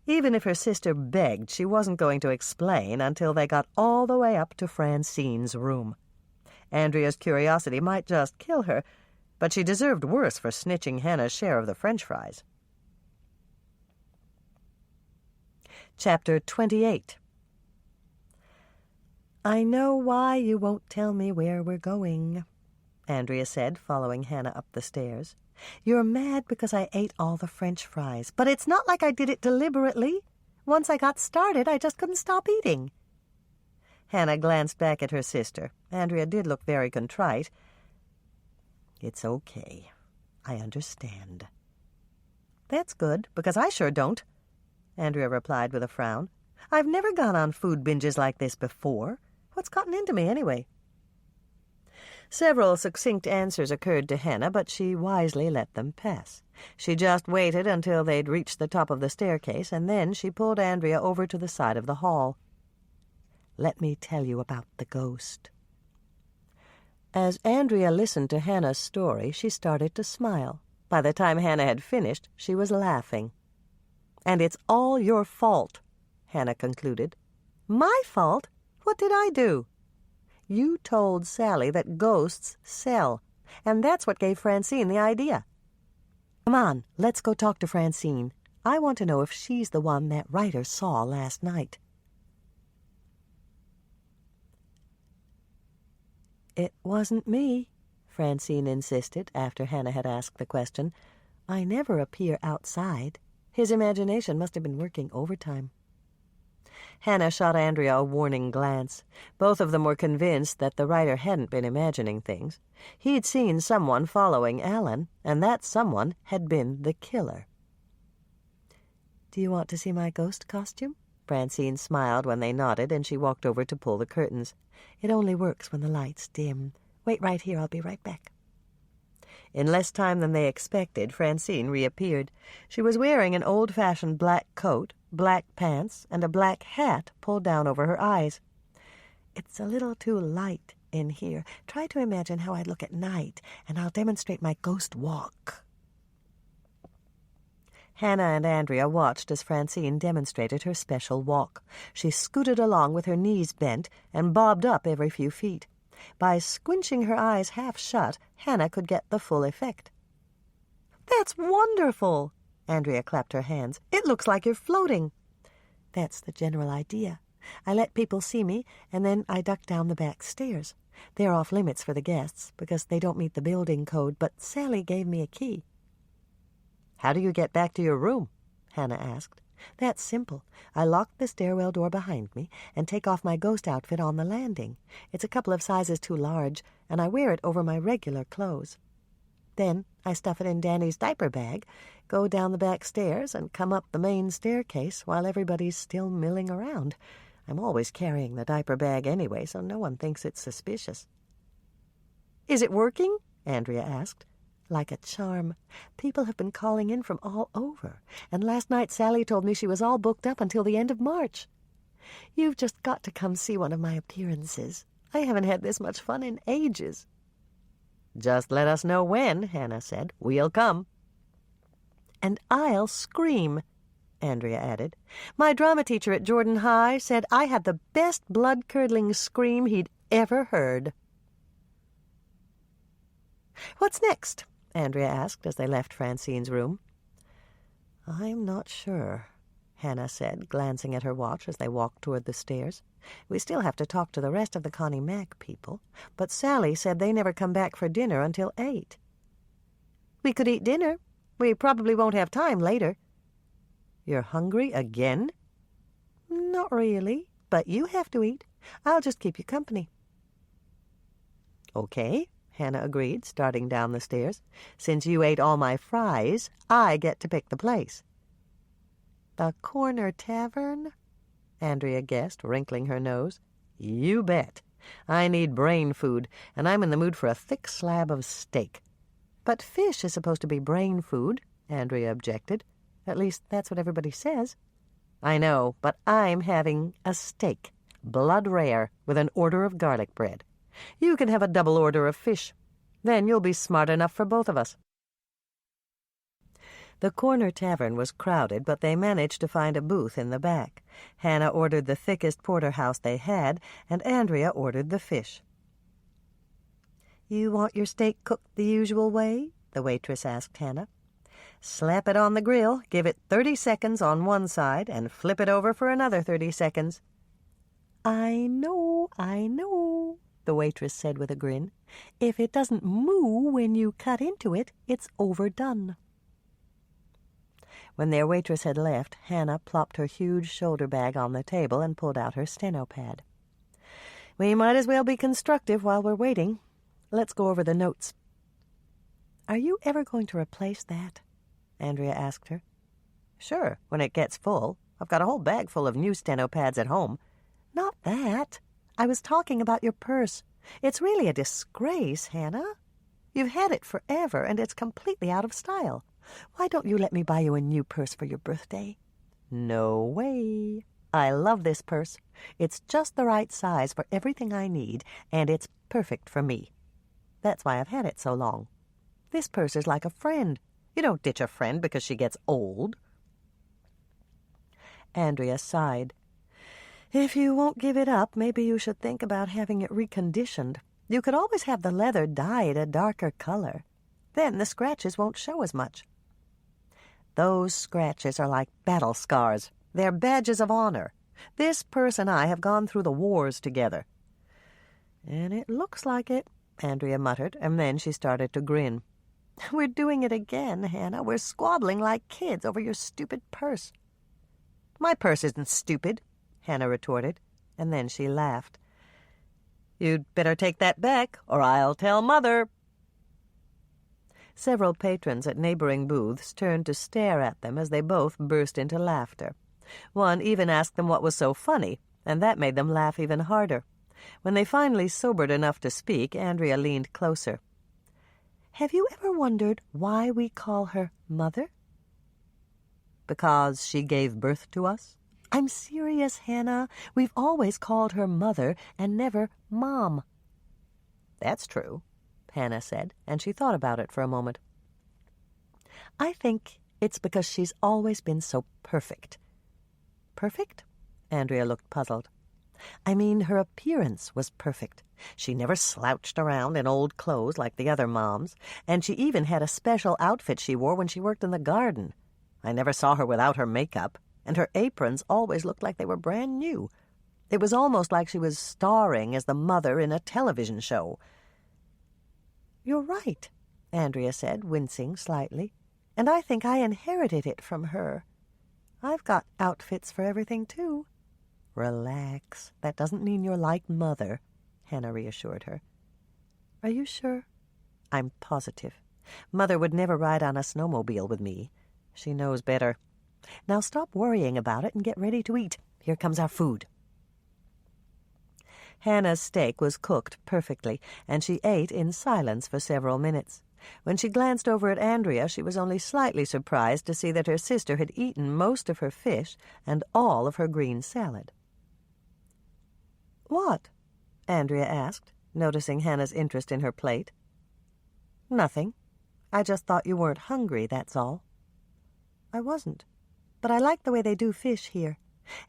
Even if her sister begged, she wasn't going to explain until they got all the way up to Francine's room. Andrea's curiosity might just kill her, but she deserved worse for snitching Hannah's share of the French fries. Chapter 28. I know why you won't tell me where we're going, Andrea said, following Hannah up the stairs. You're mad because I ate all the French fries, but it's not like I did it deliberately. Once I got started, I just couldn't stop eating. Hannah glanced back at her sister. Andrea did look very contrite. It's okay. I understand. That's good, because I sure don't, Andrea replied with a frown. I've never gone on food binges like this before. What's gotten into me, anyway? Several succinct answers occurred to Hannah, but she wisely let them pass. She just waited until they'd reached the top of the staircase, and then she pulled Andrea over to the side of the hall. Let me tell you about the ghost. As Andrea listened to Hannah's story, she started to smile. By the time Hannah had finished, she was laughing. And it's all your fault, Hannah concluded. My fault? What did I do? You told Sally that ghosts sell, and that's what gave Francine the idea. Come on, let's go talk to Francine. I want to know if she's the one that writer saw last night. It wasn't me, Francine insisted after Hannah had asked the question. I never appear outside. His imagination must have been working overtime. Hannah shot Andrea a warning glance. Both of them were convinced that the writer hadn't been imagining things. He'd seen someone following Alan, and that someone had been the killer. Do you want to see my ghost costume? Francine smiled when they nodded, and she walked over to pull the curtains. It only works when the lights dim. Wait right here, I'll be right back. In less time than they expected, Francine reappeared. She was wearing an old-fashioned black coat, black pants, and a black hat pulled down over her eyes. It's a little too light in here. Try to imagine how I'd look at night, and I'll demonstrate my ghost walk. Hannah and Andrea watched as Francine demonstrated her special walk. She scooted along with her knees bent and bobbed up every few feet. By squinching her eyes half shut, Hannah could get the full effect. "That's wonderful!" Andrea clapped her hands. "It looks like you're floating." "That's the general idea. I let people see me, and then I duck down the back stairs. They're off limits for the guests because they don't meet the building code, but Sally gave me a key." "How do you get back to your room?" Hannah asked. "That's simple. I lock the stairwell door behind me and take off my ghost outfit on the landing. It's a couple of sizes too large, and I wear it over my regular clothes. Then I stuff it in Danny's diaper bag, go down the back stairs, and come up the main staircase while everybody's still milling around. I'm always carrying the diaper bag anyway, so no one thinks it's suspicious." "Is it working?" Andrea asked. "Like a charm. People have been calling in from all over, and last night Sally told me she was all booked up until the end of March. You've just got to come see one of my appearances. I haven't had this much fun in ages." "Just let us know when," Hannah said. "We'll come." "And I'll scream," Andrea added. "My drama teacher at Jordan High said I had the best blood-curdling scream he'd ever heard." "What's next?" Andrea asked as they left Francine's room. "I'm not sure," Hannah said, glancing at her watch as they walked toward the stairs. "We still have to talk to the rest of the Connie Mack people, but Sally said they never come back for dinner until 8. "We could eat dinner. We probably won't have time later." "You're hungry again?" "Not really, but you have to eat. I'll just keep you company." "Okay," Hannah agreed, starting down the stairs. "Since you ate all my fries, I get to pick the place." "The Corner Tavern?" Andrea guessed, wrinkling her nose. "You bet. I need brain food, and I'm in the mood for a thick slab of steak." "But fish is supposed to be brain food," Andrea objected. "At least that's what everybody says." "I know, but I'm having a steak, blood rare, with an order of garlic bread. You can have a double order of fish. Then you'll be smart enough for both of us." The Corner Tavern was crowded, but they managed to find a booth in the back. Hannah ordered the thickest porterhouse they had, and Andrea ordered the fish. "You want your steak cooked the usual way?" the waitress asked Hannah. "Slap it on the grill, give it 30 seconds on one side, and flip it over for another 30 seconds. I know, the waitress said with a grin. "If it doesn't moo when you cut into it, it's overdone." When their waitress had left, Hannah plopped her huge shoulder bag on the table and pulled out her steno pad. "We might as well be constructive while we're waiting. Let's go over the notes." "Are you ever going to replace that?" Andrea asked her. "Sure, when it gets full. I've got a whole bag full of new steno pads at home." "Not that. I was talking about your purse. It's really a disgrace, Hannah. You've had it forever, and it's completely out of style. Why don't you let me buy you a new purse for your birthday?" "No way. I love this purse. It's just the right size for everything I need, and it's perfect for me. That's why I've had it so long. This purse is like a friend. You don't ditch a friend because she gets old." Andrea sighed. "If you won't give it up, maybe you should think about having it reconditioned. You could always have the leather dyed a darker color. Then the scratches won't show as much." "Those scratches are like battle scars. They're badges of honor. This purse and I have gone through the wars together." "And it looks like it," Andrea muttered, and then she started to grin. "We're doing it again, Hannah. We're squabbling like kids over your stupid purse." "My purse isn't stupid," Hannah retorted, and then she laughed. "You'd better take that back, or I'll tell Mother." Several patrons at neighboring booths turned to stare at them as they both burst into laughter. One even asked them what was so funny, and that made them laugh even harder. When they finally sobered enough to speak, Andrea leaned closer. "Have you ever wondered why we call her Mother?" "Because she gave birth to us?" "I'm serious, Hannah. We've always called her Mother and never Mom." "That's true," Hannah said, and she thought about it for a moment. "I think it's because she's always been so perfect." "Perfect?" Andrea looked puzzled. I mean, her appearance was perfect. She never slouched around in old clothes like the other moms, and she even had a special outfit she wore when she worked in the garden. I never saw her without her makeup, and her aprons always looked like they were brand new. It was almost like she was starring as the mother in a television show. "You're right," Andrea said, wincing slightly, "and I think I inherited it from her. I've got outfits for everything, too." "Relax. That doesn't mean you're like Mother," Hannah reassured her. "Are you sure?" "I'm positive. Mother would never ride on a snowmobile with me. She knows better. Now stop worrying about it and get ready to eat. Here comes our food." Hannah's steak was cooked perfectly, and she ate in silence for several minutes. When she glanced over at Andrea, she was only slightly surprised to see that her sister had eaten most of her fish and all of her green salad. "What?" Andrea asked, noticing Hannah's interest in her plate. "Nothing. I just thought you weren't hungry, that's all." "I wasn't, but I like the way they do fish here,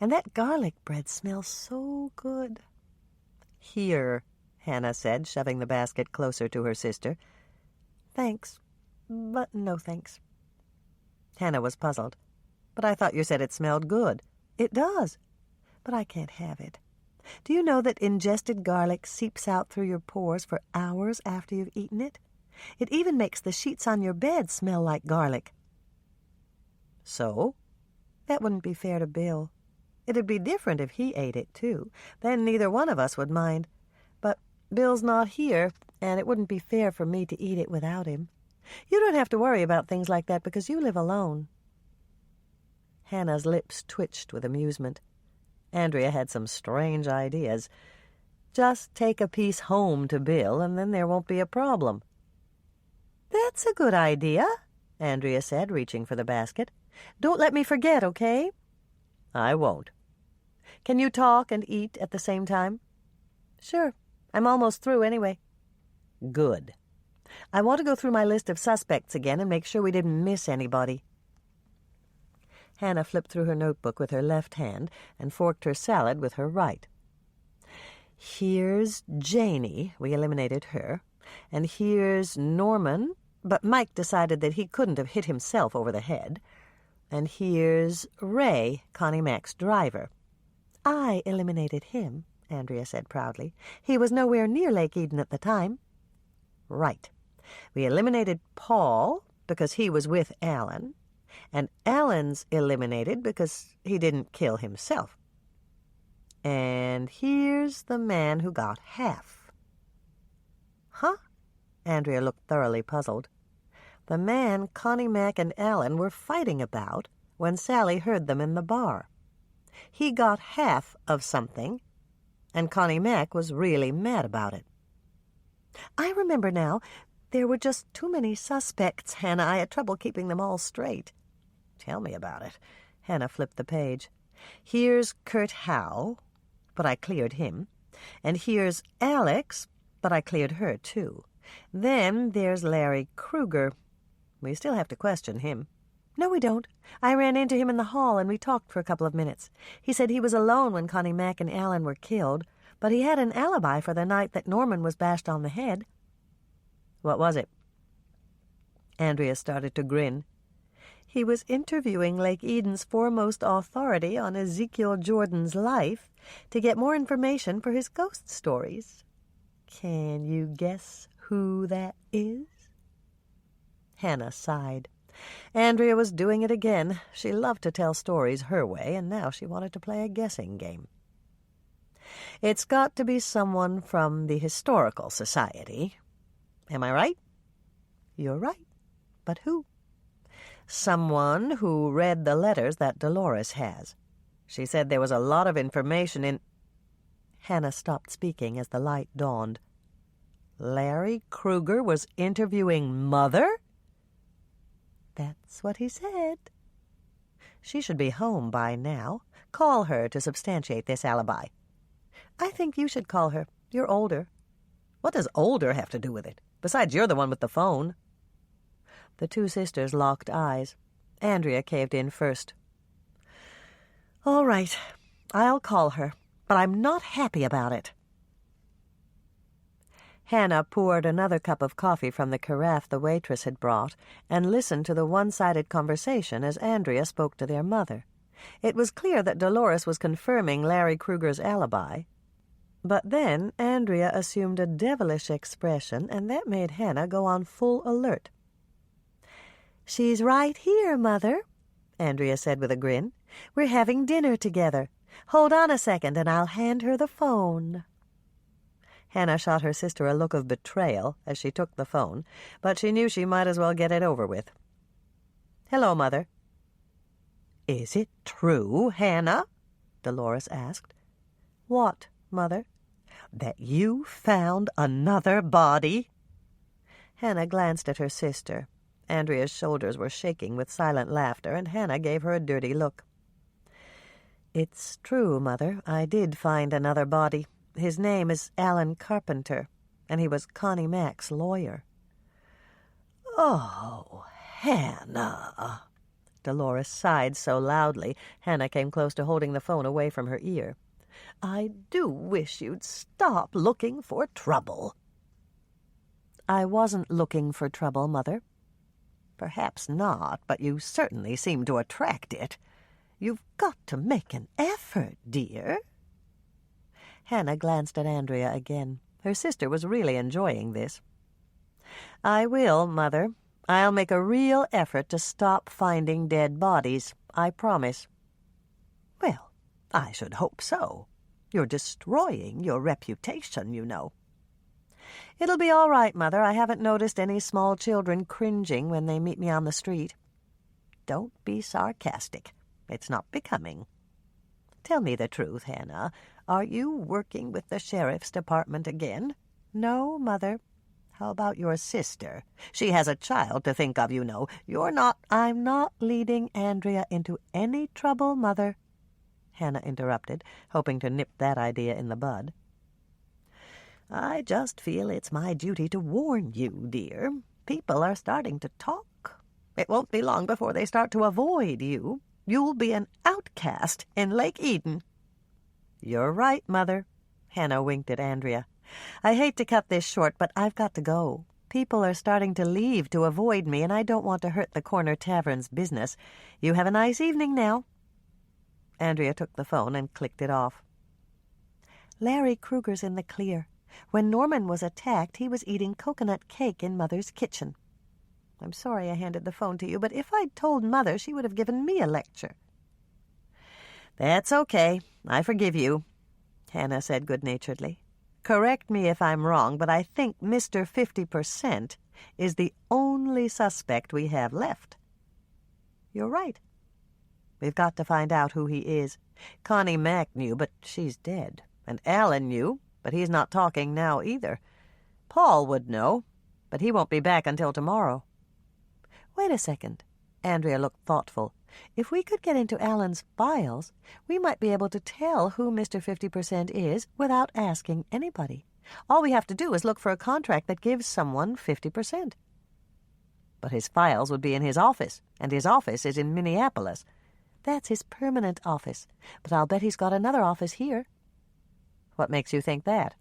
and that garlic bread smells so good." "Here," Hannah said, shoving the basket closer to her sister. "Thanks, but no thanks." Hannah was puzzled. "But I thought you said it smelled good." "It does, but I can't have it. Do you know that ingested garlic seeps out through your pores for hours after you've eaten it? It even makes the sheets on your bed smell like garlic." "So?" "That wouldn't be fair to Bill. It'd be different if he ate it, too. Then neither one of us would mind. But Bill's not here, and it wouldn't be fair for me to eat it without him. You don't have to worry about things like that because you live alone." Hannah's lips twitched with amusement. Andrea had some strange ideas. "Just take a piece home to Bill, and then there won't be a problem." "That's a good idea," Andrea said, reaching for the basket. "Don't let me forget, okay?" "I won't." "Can you talk and eat at the same time?" "Sure. I'm almost through anyway." "Good. I want to go through my list of suspects again and make sure we didn't miss anybody." Hannah flipped through her notebook with her left hand and forked her salad with her right. "Here's Janie. We eliminated her. And here's Norman, but Mike decided that he couldn't have hit himself over the head. And here's Ray, Connie Mac's driver." "I eliminated him," Andrea said proudly. "He was nowhere near Lake Eden at the time." "Right. We eliminated Paul because he was with Alan, and Alan's eliminated because he didn't kill himself. And here's the man who got half." "Huh?" Andrea looked thoroughly puzzled. "The man Connie Mac and Alan were fighting about when Sally heard them in the bar. He got half of something, and Connie Mac was really mad about it." "I remember now. There were just too many suspects, Hannah. I had trouble keeping them all straight." "Tell me about it." Hannah flipped the page. "Here's Kurt Howe, but I cleared him. And here's Alex, but I cleared her, too. Then there's Larry Kruger. We still have to question him." "No, we don't. I ran into him in the hall, and we talked for a couple of minutes. He said he was alone when Connie Mac and Alan were killed, but he had an alibi for the night that Norman was bashed on the head." "What was it?" Andrea started to grin. "He was interviewing Lake Eden's foremost authority on Ezekiel Jordan's life to get more information for his ghost stories. Can you guess who that is?" Hannah sighed. Andrea was doing it again. She loved to tell stories her way, and now she wanted to play a guessing game. "It's got to be someone from the Historical Society. Am I right?" "You're right. But who?" "Someone who read the letters that Dolores has. She said there was a lot of information in—" Hannah stopped speaking as the light dawned. Larry Kruger was interviewing Mother? "That's what he said." "She should be home by now. Call her to substantiate this alibi." "I think you should call her. You're older." "What does older have to do with it? Besides, you're the one with the phone." The two sisters locked eyes. Andrea caved in first. "All right, I'll call her. but I'm not happy about it." Hannah poured another cup of coffee from the carafe the waitress had brought and listened to the one-sided conversation as Andrea spoke to their mother. It was clear that Dolores was confirming Larry Kruger's alibi. But then Andrea assumed a devilish expression, and that made Hannah go on full alert. "She's right here, Mother," Andrea said with a grin. "We're having dinner together. Hold on a second, and I'll hand her the phone." Hannah shot her sister a look of betrayal as she took the phone, but she knew she might as well get it over with. "Hello, Mother." "Is it true, Hannah?" Dolores asked. "What, Mother?" "That you found another body?" Hannah glanced at her sister. Andrea's shoulders were shaking with silent laughter, and Hannah gave her a dirty look. "It's true, Mother. I did find another body. His name is Alan Carpenter, and he was Connie Mack's lawyer." "Oh, Hannah!" Dolores sighed so loudly Hannah came close to holding the phone away from her ear. "I do wish you'd stop looking for trouble." "I wasn't looking for trouble, Mother." "Perhaps not, but you certainly seem to attract it. You've got to make an effort, dear." Hannah glanced at Andrea again. Her sister was really enjoying this. "I will, Mother. I'll make a real effort to stop finding dead bodies. I promise." "Well, I should hope so. You're destroying your reputation, you know." "It'll be all right, Mother. I haven't noticed any small children cringing when they meet me on the street." "Don't be sarcastic. It's not becoming. Tell me the truth, Hannah. Are you working with the sheriff's department again?" "No, Mother." "How about your sister? She has a child to think of, you know. You're not—" "I'm not leading Andrea into any trouble, Mother," Hannah interrupted, hoping to nip that idea in the bud. "I just feel it's my duty to warn you, dear. People are starting to talk. It won't be long before they start to avoid you. You'll be an outcast in Lake Eden." "You're right, Mother." Hannah winked at Andrea. "I hate to cut this short, but I've got to go. People are starting to leave to avoid me, and I don't want to hurt the Corner Tavern's business. You have a nice evening now." Andrea took the phone and clicked it off. "Larry Kruger's in the clear. When Norman was attacked, he was eating coconut cake in Mother's kitchen. I'm sorry I handed the phone to you, but if I'd told Mother, she would have given me a lecture." "That's okay. I forgive you," Hannah said good-naturedly. "Correct me if I'm wrong, but I think Mr. 50% is the only suspect we have left." "You're right. We've got to find out who he is. Connie Mack knew, but she's dead. And Alan knew, but he's not talking now either. Paul would know, but he won't be back until tomorrow." "Wait a second." Andrea looked thoughtful. "If we could get into Alan's files, we might be able to tell who Mr. 50% is without asking anybody. All we have to do is look for a contract that gives someone 50%. "But his files would be in his office, and his office is in Minneapolis." "That's his permanent office, but I'll bet he's got another office here." "What makes you think that?"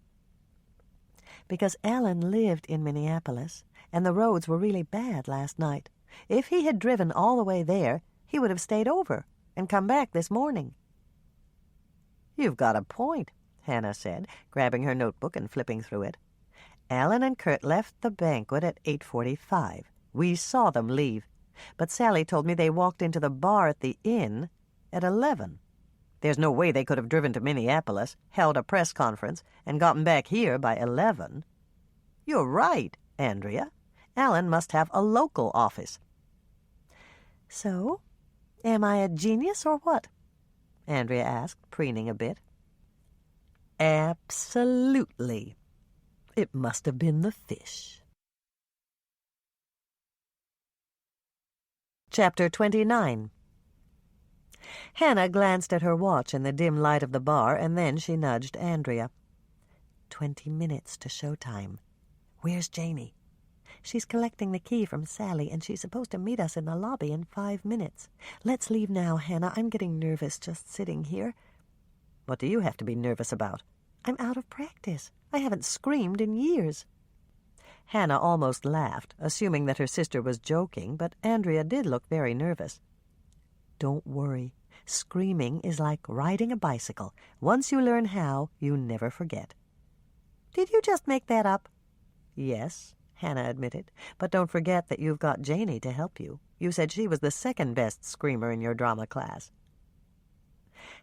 "Because Alan lived in Minneapolis, and the roads were really bad last night. If he had driven all the way there, he would have stayed over and come back this morning." "You've got a point," Hannah said, grabbing her notebook and flipping through it. "Alan and Kurt left the banquet at 8:45. We saw them leave, but Sally told me they walked into the bar at the inn at 11. There's no way they could have driven to Minneapolis, held a press conference, and gotten back here by 11. You're right, Andrea. Alan must have a local office." "So, am I a genius or what?" Andrea asked, preening a bit. "Absolutely. It must have been the fish." Chapter 29. Hannah glanced at her watch in the dim light of the bar, and then she nudged Andrea. 20 minutes to showtime. Where's Janie? She's collecting the key from Sally, and she's supposed to meet us in the lobby in 5 minutes. Let's leave now, Hannah. I'm getting nervous just sitting here. What do you have to be nervous about? I'm out of practice. I haven't screamed in years. Hannah almost laughed, assuming that her sister was joking, but Andrea did look very nervous. Don't worry. Screaming is like riding a bicycle. Once you learn how, you never forget. Did you just make that up? Yes, Hannah admitted, but don't forget that you've got Janie to help you. You said she was the second best screamer in your drama class.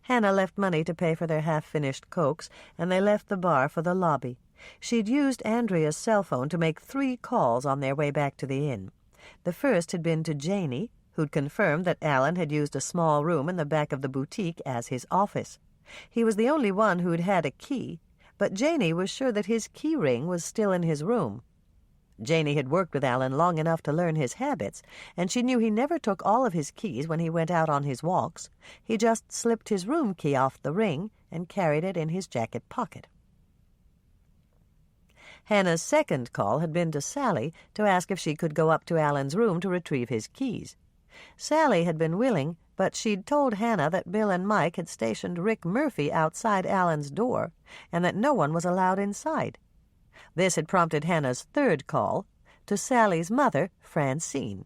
Hannah left money to pay for their half-finished cokes, and they left the bar for the lobby. She'd used Andrea's cell phone to make 3 calls on their way back to the inn. The first had been to Janie, who'd confirmed that Alan had used a small room in the back of the boutique as his office. He was the only one who'd had a key, but Janie was sure that his key ring was still in his room. Janie had worked with Alan long enough to learn his habits, and she knew he never took all of his keys when he went out on his walks. He just slipped his room key off the ring and carried it in his jacket pocket. Hannah's second call had been to Sally to ask if she could go up to Alan's room to retrieve his keys. Sally had been willing, but she'd told Hannah that Bill and Mike had stationed Rick Murphy outside Alan's door and that no one was allowed inside. This had prompted Hannah's third call to Sally's mother, Francine.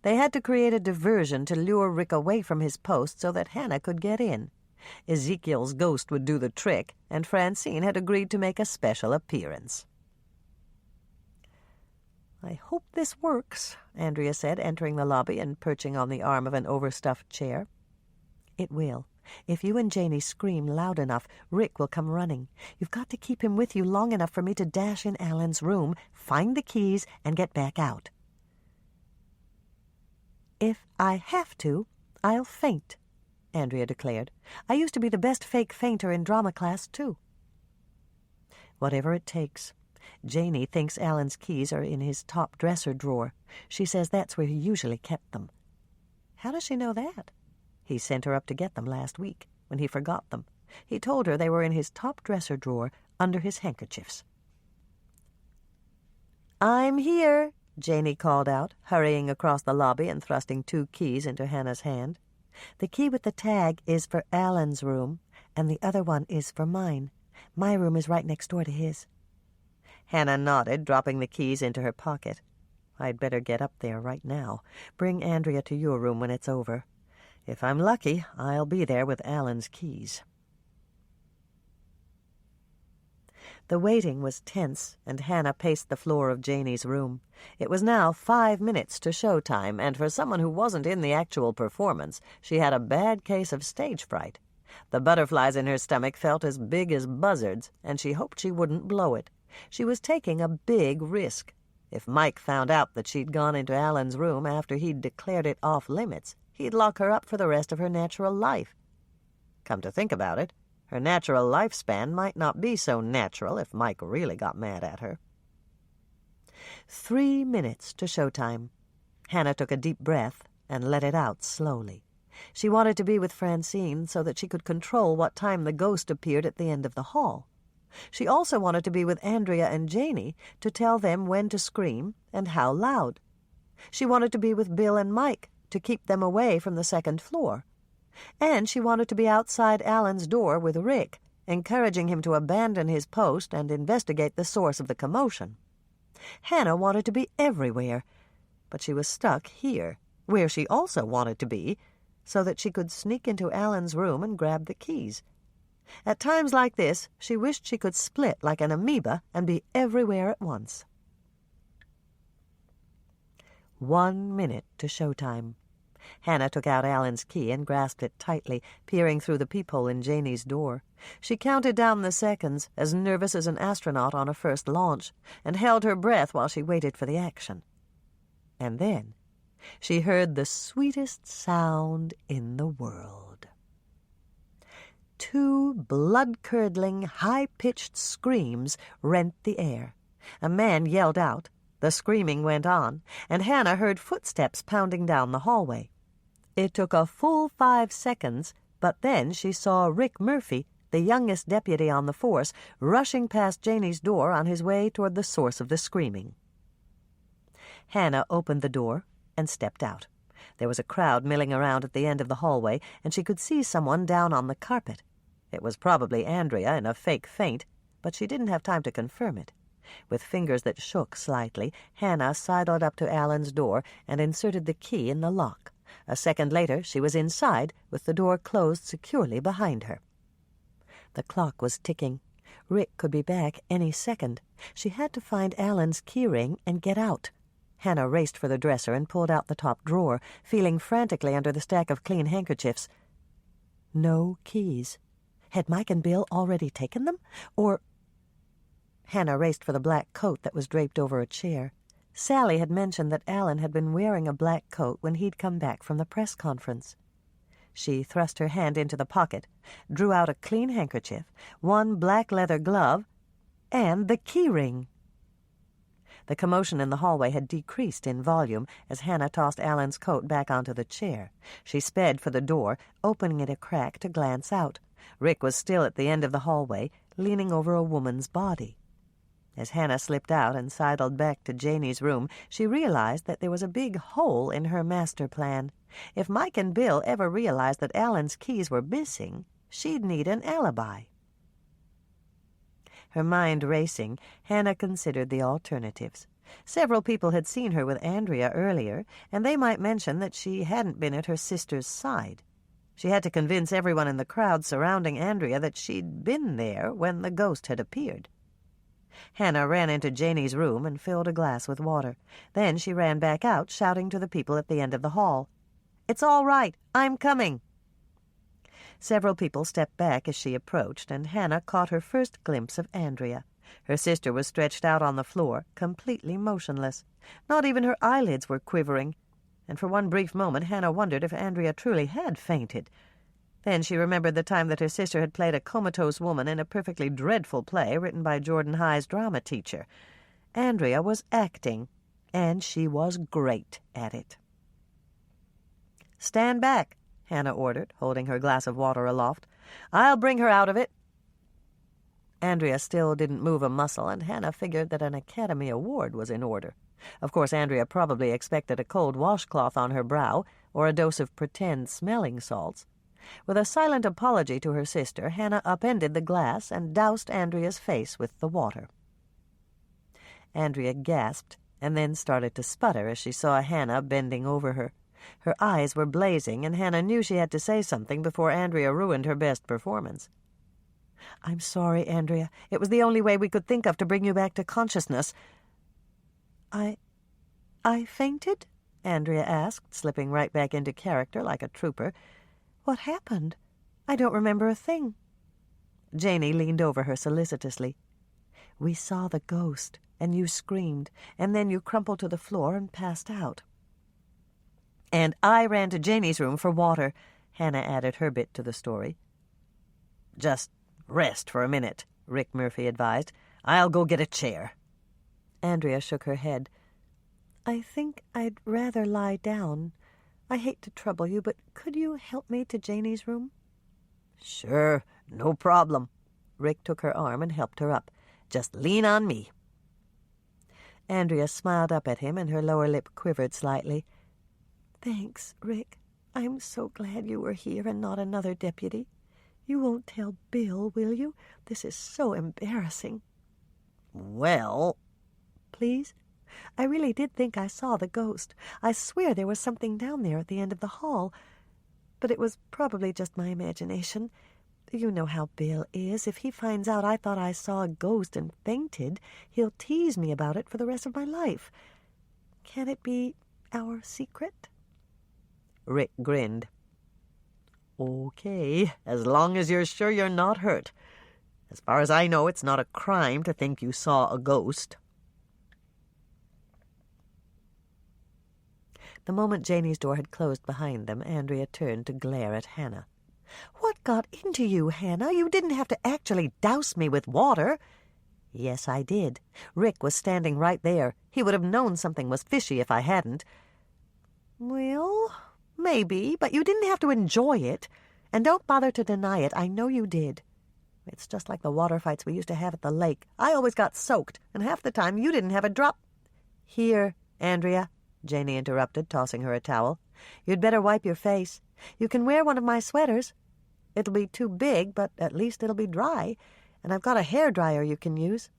They had to create a diversion to lure Rick away from his post so that Hannah could get in. Ezekiel's ghost would do the trick, and Francine had agreed to make a special appearance. I hope this works, Andrea said, entering the lobby and perching on the arm of an overstuffed chair. It will. If you and Janie scream loud enough, Rick will come running. You've got to keep him with you long enough for me to dash in Alan's room, find the keys, and get back out. If I have to, I'll faint, Andrea declared. I used to be the best fake fainter in drama class, too. Whatever it takes. Janie thinks Alan's keys are in his top dresser drawer. She says that's where he usually kept them. How does she know that? He sent her up to get them last week, when he forgot them. He told her they were in his top dresser drawer under his handkerchiefs. I'm here, Janie called out, hurrying across the lobby and thrusting 2 keys into Hannah's hand. The key with the tag is for Alan's room, and the other one is for mine. My room is right next door to his. Hannah nodded, dropping the keys into her pocket. I'd better get up there right now. Bring Andrea to your room when it's over. If I'm lucky, I'll be there with Alan's keys. The waiting was tense, and Hannah paced the floor of Janie's room. It was now 5 minutes to showtime, and for someone who wasn't in the actual performance, she had a bad case of stage fright. The butterflies in her stomach felt as big as buzzards, and she hoped she wouldn't blow it. She was taking a big risk. If Mike found out that she'd gone into Alan's room after he'd declared it off-limits, he'd lock her up for the rest of her natural life. Come to think about it, her natural lifespan might not be so natural if Mike really got mad at her. 3 minutes to showtime. Hannah took a deep breath and let it out slowly. She wanted to be with Francine so that she could control what time the ghost appeared at the end of the hall. She also wanted to be with Andrea and Janie to tell them when to scream and how loud. She wanted to be with Bill and Mike to keep them away from the second floor. And she wanted to be outside Alan's door with Rick, encouraging him to abandon his post and investigate the source of the commotion. Hannah wanted to be everywhere, but she was stuck here, where she also wanted to be, so that she could sneak into Alan's room and grab the keys. At times like this, she wished she could split like an amoeba and be everywhere at once. 1 minute to showtime. Hannah took out Alan's key and grasped it tightly, peering through the peephole in Janie's door. She counted down the seconds, as nervous as an astronaut on a first launch, and held her breath while she waited for the action. And then she heard the sweetest sound in the world. 2 blood-curdling, high-pitched screams rent the air. A man yelled out, the screaming went on, and Hannah heard footsteps pounding down the hallway. It took a full 5 seconds, but then she saw Rick Murphy, the youngest deputy on the force, rushing past Janie's door on his way toward the source of the screaming. Hannah opened the door and stepped out. There was a crowd milling around at the end of the hallway, and she could see someone down on the carpet. It was probably Andrea in a fake faint, but she didn't have time to confirm it. With fingers that shook slightly, Hannah sidled up to Alan's door and inserted the key in the lock. A second later, she was inside, with the door closed securely behind her. The clock was ticking. Rick could be back any second. She had to find Alan's keyring and get out. Hannah raced for the dresser and pulled out the top drawer, feeling frantically under the stack of clean handkerchiefs. No keys. Had Mike and Bill already taken them? Or... Hannah raced for the black coat that was draped over a chair. Sally had mentioned that Alan had been wearing a black coat when he'd come back from the press conference. She thrust her hand into the pocket, drew out a clean handkerchief, one black leather glove, and the keyring. The commotion in the hallway had decreased in volume as Hannah tossed Alan's coat back onto the chair. She sped for the door, opening it a crack to glance out. Rick was still at the end of the hallway, leaning over a woman's body. As Hannah slipped out and sidled back to Janie's room, she realized that there was a big hole in her master plan. If Mike and Bill ever realized that Alan's keys were missing, she'd need an alibi. Her mind racing, Hannah considered the alternatives. Several people had seen her with Andrea earlier, and they might mention that she hadn't been at her sister's side. She had to convince everyone in the crowd surrounding Andrea that she'd been there when the ghost had appeared. Hannah ran into Janie's room and filled a glass with water. Then she ran back out, shouting to the people at the end of the hall, "It's all right. I'm coming." Several people stepped back as she approached, and Hannah caught her first glimpse of Andrea. Her sister was stretched out on the floor, completely motionless. Not even her eyelids were quivering, and for one brief moment Hannah wondered if Andrea truly had fainted. Then she remembered the time that her sister had played a comatose woman in a perfectly dreadful play written by Jordan High's drama teacher. Andrea was acting, and she was great at it. "Stand back," Hannah ordered, holding her glass of water aloft. "I'll bring her out of it." Andrea still didn't move a muscle, and Hannah figured that an Academy Award was in order. Of course, Andrea probably expected a cold washcloth on her brow or a dose of pretend smelling salts. With a silent apology to her sister, Hannah upended the glass and doused Andrea's face with the water. Andrea gasped and then started to sputter as she saw Hannah bending over her. Her eyes were blazing, and Hannah knew she had to say something before Andrea ruined her best performance. "I'm sorry, Andrea. It was the only way we could think of to bring you back to consciousness." I fainted?" Andrea asked, slipping right back into character like a trooper. "What happened? I don't remember a thing." Janie leaned over her solicitously. "We saw the ghost, and you screamed, and then you crumpled to the floor and passed out." "And I ran to Janie's room for water," Hannah added her bit to the story. "Just rest for a minute," Rick Murphy advised. "I'll go get a chair." Andrea shook her head. "I think I'd rather lie down. I hate to trouble you, but could you help me to Janie's room?" "Sure, no problem." Rick took her arm and helped her up. "Just lean on me." Andrea smiled up at him, and her lower lip quivered slightly. "Thanks, Rick. I'm so glad you were here and not another deputy. You won't tell Bill, will you? This is so embarrassing." "Well—" "Please? I really did think I saw the ghost. I swear there was something down there at the end of the hall. But it was probably just my imagination. You know how Bill is. If he finds out I thought I saw a ghost and fainted, he'll tease me about it for the rest of my life. Can it be our secret?" Rick grinned. "Okay, as long as you're sure you're not hurt. As far as I know, it's not a crime to think you saw a ghost." The moment Janie's door had closed behind them, Andrea turned to glare at Hannah. "What got into you, Hannah? You didn't have to actually douse me with water." "Yes, I did. Rick was standing right there. He would have known something was fishy if I hadn't." "Well, maybe, but you didn't have to enjoy it. And don't bother to deny it. I know you did. It's just like the water fights we used to have at the lake. I always got soaked, and half the time you didn't have a drop—" "Here, Andrea," Janie interrupted, tossing her a towel. "You'd better wipe your face. You can wear one of my sweaters." It'll be too big, but at least it'll be dry, and I've got a hairdryer you can use."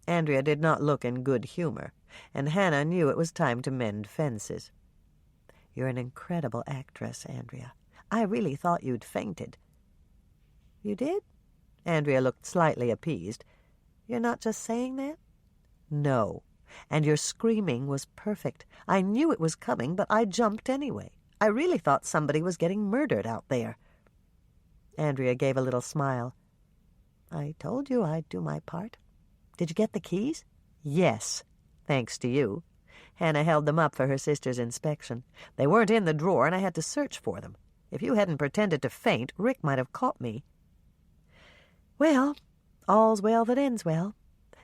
Andrea did not look in good humor, and Hannah knew it was time to mend fences. "You're an incredible actress, Andrea. I really thought you'd fainted." "You did?" Andrea looked slightly appeased. "You're not just saying that?" "No, and your screaming was perfect. I knew it was coming, but I jumped anyway. I really thought somebody was getting murdered out there." Andrea gave a little smile. "I told you I'd do my part. Did you get the keys?" "Yes, thanks to you." Hannah held them up for her sister's inspection. "They weren't in the drawer, and I had to search for them. If you hadn't pretended to faint, Rick might have caught me." "Well, all's well that ends well.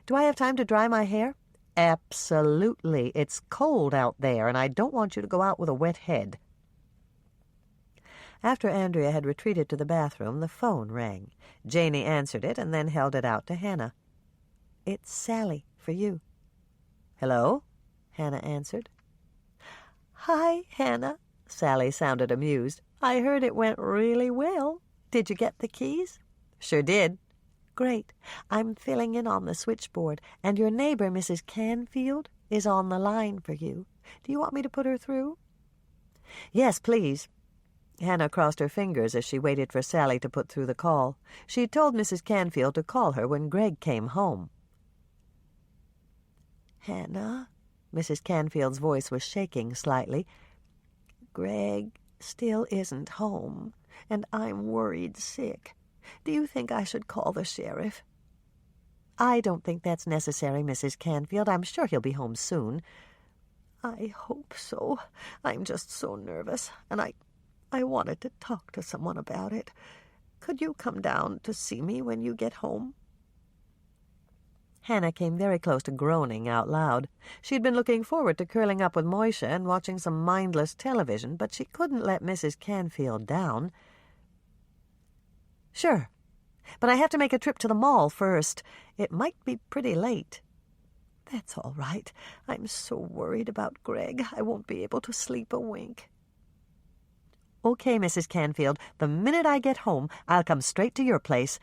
Do I have time to dry my hair?" "Absolutely. It's cold out there, and I don't want you to go out with a wet head." After Andrea had retreated to the bathroom, the phone rang. Janey answered it and then held it out to Hannah. "It's Sally, for you." "Hello?" Hannah answered. "Hi, Hannah." Sally sounded amused. "I heard it went really well. Did you get the keys?" "Sure did." "Great. I'm filling in on the switchboard, and your neighbor, Mrs. Canfield, is on the line for you. Do you want me to put her through?" "Yes, please." Hannah crossed her fingers as she waited for Sally to put through the call. She told Mrs. Canfield to call her when Greg came home. "Hannah," Mrs. Canfield's voice was shaking slightly, "Greg still isn't home, and I'm worried sick. Do you think I should call the sheriff?" "I don't think that's necessary, Mrs. Canfield. I'm sure he'll be home soon." "I hope so. I'm just so nervous, and I wanted to talk to someone about it. Could you come down to see me when you get home?" Hannah came very close to groaning out loud. She'd been looking forward to curling up with Moisha and watching some mindless television, but she couldn't let Mrs. Canfield down. "Sure, but I have to make a trip to the mall first. It might be pretty late." "That's all right. I'm so worried about Greg. I won't be able to sleep a wink." "Okay, Mrs. Canfield. The minute I get home, I'll come straight to your place."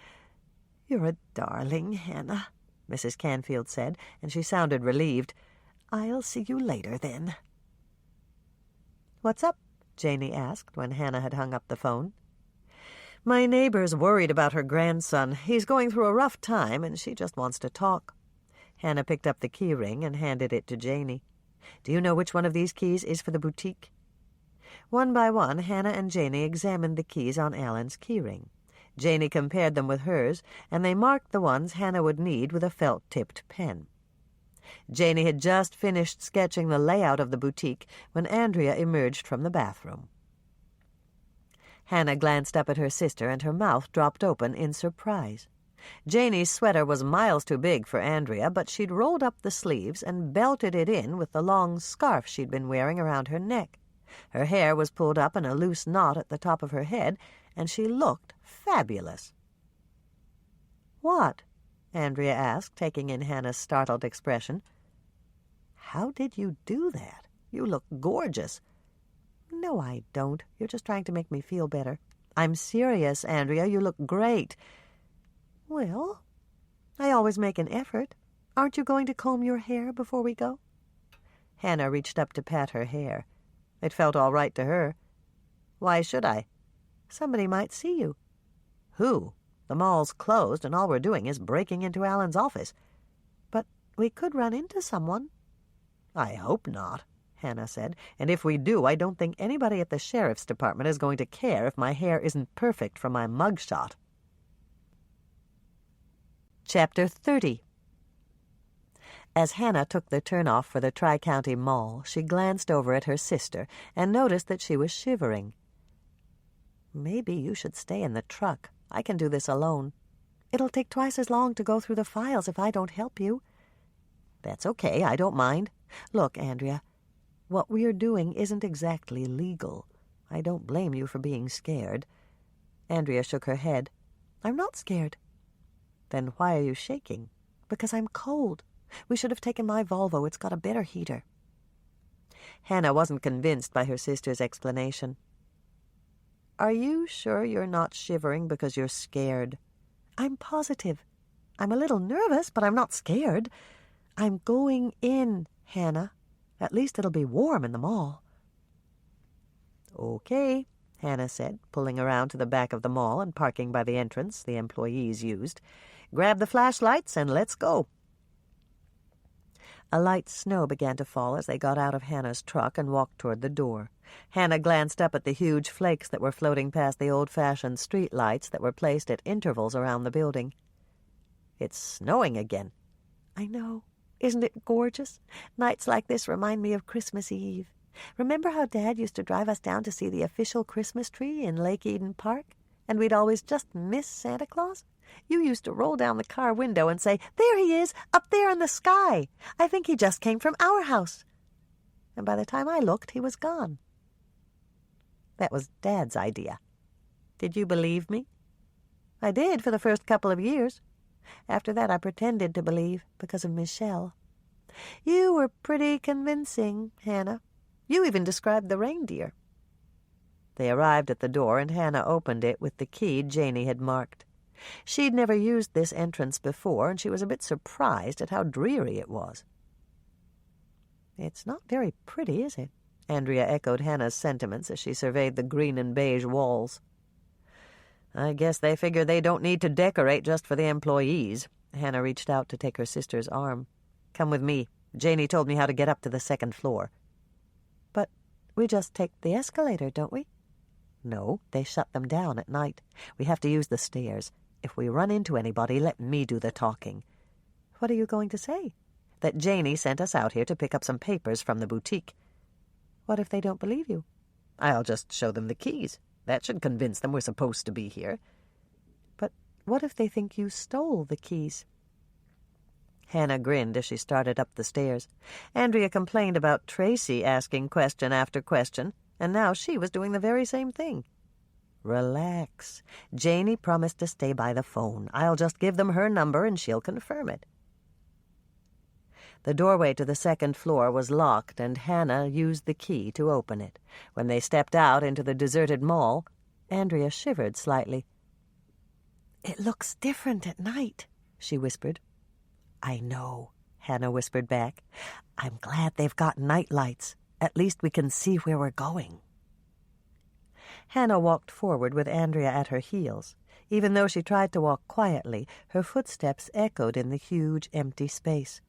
"You're a darling, Hannah," Mrs. Canfield said, and she sounded relieved. "I'll see you later, then." "What's up?" Janey asked when Hannah had hung up the phone. "My neighbor's worried about her grandson. He's going through a rough time, and she just wants to talk." Hannah picked up the key ring and handed it to Janey. "Do you know which one of these keys is for the boutique?" One by one, Hannah and Janey examined the keys on Alan's key ring. Janey compared them with hers, and they marked the ones Hannah would need with a felt-tipped pen. Janey had just finished sketching the layout of the boutique when Andrea emerged from the bathroom. Hannah glanced up at her sister, and her mouth dropped open in surprise. Janey's sweater was miles too big for Andrea, but she'd rolled up the sleeves and belted it in with the long scarf she'd been wearing around her neck. Her hair was pulled up in a loose knot at the top of her head, and she looked fabulous. "What?" Andrea asked, taking in Hannah's startled expression. "How did you do that? You look gorgeous." "No, I don't. You're just trying to make me feel better." "I'm serious, Andrea. You look great." "Well, I always make an effort. Aren't you going to comb your hair before we go?" Hannah reached up to pat her hair. It felt all right to her. "Why should I?" "Somebody might see you." "Who? The mall's closed, and all we're doing is breaking into Alan's office." "But we could run into someone." "I hope not," Hannah said. "And if we do, I don't think anybody at the sheriff's department is going to care if my hair isn't perfect from my mugshot." Chapter 30. As Hannah took the turnoff for the Tri-County Mall, she glanced over at her sister and noticed that she was shivering. "Maybe you should stay in the truck. I can do this alone." "It'll take twice as long to go through the files if I don't help you." "That's okay. I don't mind. Look, Andrea, what we're doing isn't exactly legal. I don't blame you for being scared." Andrea shook her head. "I'm not scared." "Then why are you shaking?" "Because I'm cold. We should have taken my Volvo. It's got a better heater." Hannah wasn't convinced by her sister's explanation. Are you sure you're not shivering because you're scared? I'm positive. I'm a little nervous, but I'm not scared. I'm going in, Hannah. At least it'll be warm in the mall. Okay, Hannah said, pulling around to the back of the mall and parking by the entrance the employees used. Grab the flashlights and let's go. A light snow began to fall as they got out of Hannah's truck and walked toward the door. Hannah glanced up at the huge flakes that were floating past the old-fashioned street lights that were placed at intervals around the building. It's snowing again. I know. Isn't it gorgeous? Nights like this remind me of Christmas Eve. Remember how Dad used to drive us down to see the official Christmas tree in Lake Eden Park? And we'd always just miss Santa Claus? You used to roll down the car window and say, "There he is, up there in the sky. I think he just came from our house." And by the time I looked, he was gone. That was Dad's idea. Did you believe me? I did for the first couple of years. After that, I pretended to believe because of Michelle. You were pretty convincing, Hannah. You even described the reindeer. They arrived at the door, and Hannah opened it with the key Janey had marked. She'd never used this entrance before, and she was a bit surprised at how dreary it was. "It's not very pretty, is it?" Andrea echoed Hannah's sentiments as she surveyed the green and beige walls. "I guess they figure they don't need to decorate just for the employees." Hannah reached out to take her sister's arm. "Come with me. Janey told me how to get up to the second floor." "But we just take the escalator, don't we?" "No, they shut them down at night. We have to use the stairs. If we run into anybody, let me do the talking." "What are you going to say?" "That Janey sent us out here to pick up some papers from the boutique." "What if they don't believe you?" "I'll just show them the keys. That should convince them we're supposed to be here." "But what if they think you stole the keys?" Hannah grinned as she started up the stairs. Andrea complained about Tracy asking question after question, and now she was doing the very same thing. "Relax. Janey promised to stay by the phone. I'll just give them her number and she'll confirm it." The doorway to the second floor was locked, and Hannah used the key to open it. When they stepped out into the deserted mall, Andrea shivered slightly. "It looks different at night," she whispered. "I know," Hannah whispered back. "I'm glad they've got night lights. At least we can see where we're going." Hannah walked forward with Andrea at her heels. Even though she tried to walk quietly, her footsteps echoed in the huge, empty space.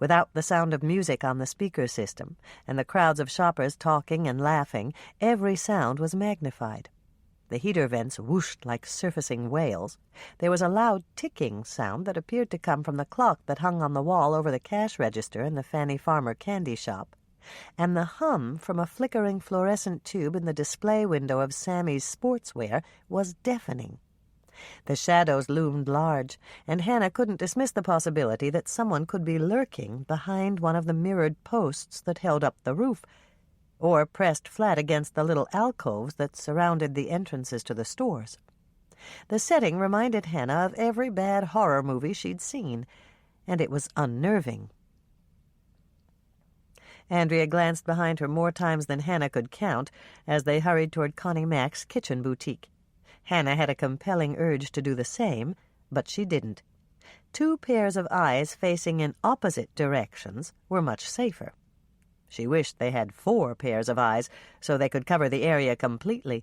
Without the sound of music on the speaker system, and the crowds of shoppers talking and laughing, every sound was magnified. The heater vents whooshed like surfacing whales. There was a loud ticking sound that appeared to come from the clock that hung on the wall over the cash register in the Fanny Farmer candy shop, and the hum from a flickering fluorescent tube in the display window of Sammy's sportswear was deafening. The shadows loomed large, and Hannah couldn't dismiss the possibility that someone could be lurking behind one of the mirrored posts that held up the roof, or pressed flat against the little alcoves that surrounded the entrances to the stores. The setting reminded Hannah of every bad horror movie she'd seen, and it was unnerving. Andrea glanced behind her more times than Hannah could count as they hurried toward Connie Mack's kitchen boutique. Hannah had a compelling urge to do the same, but she didn't. 2 pairs of eyes facing in opposite directions were much safer. She wished they had 4 pairs of eyes so they could cover the area completely.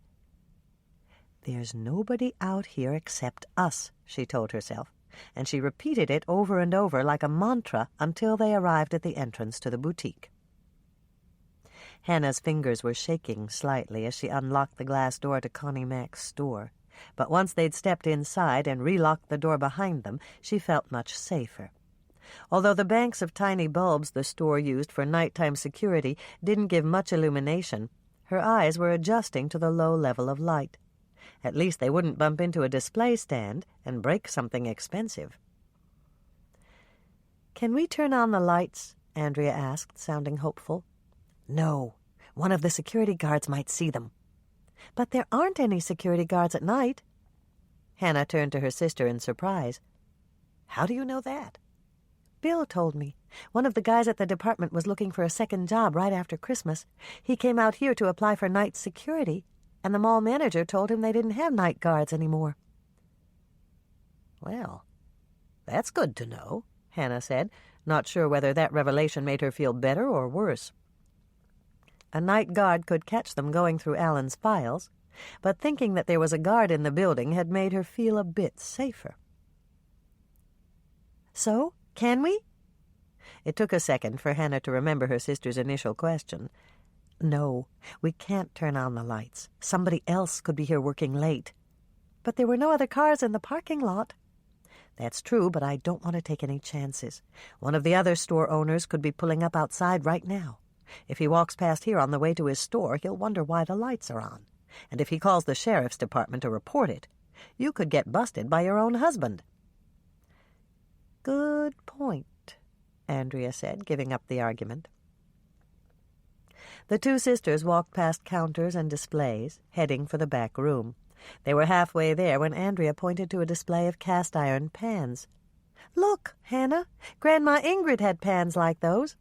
"There's nobody out here except us," she told herself, and she repeated it over and over like a mantra until they arrived at the entrance to the boutique. Hannah's fingers were shaking slightly as she unlocked the glass door to Connie Mack's store, but once they'd stepped inside and relocked the door behind them, she felt much safer. Although the banks of tiny bulbs the store used for nighttime security didn't give much illumination, her eyes were adjusting to the low level of light. At least they wouldn't bump into a display stand and break something expensive. "Can we turn on the lights?" Andrea asked, sounding hopeful. "No. One of the security guards might see them." "But there aren't any security guards at night." Hannah turned to her sister in surprise. "How do you know that?" "Bill told me. One of the guys at the department was looking for a second job right after Christmas. He came out here to apply for night security, and the mall manager told him they didn't have night guards anymore. Well, that's good to know, Hannah said, not sure whether that revelation made her feel better or worse. A night guard could catch them going through Alan's files, but thinking that there was a guard in the building had made her feel a bit safer. So, can we? It took a second for Hannah to remember her sister's initial question. No, we can't turn on the lights. Somebody else could be here working late. But there were no other cars in the parking lot. That's true, but I don't want to take any chances. One of the other store owners could be pulling up outside right now. If he walks past here on the way to his store, he'll wonder why the lights are on. And if he calls the sheriff's department to report it, you could get busted by your own husband. Good point, Andrea said, giving up the argument. The two sisters walked past counters and displays, heading for the back room. They were halfway there when Andrea pointed to a display of cast-iron pans. Look, Hannah, Grandma Ingrid had pans like those.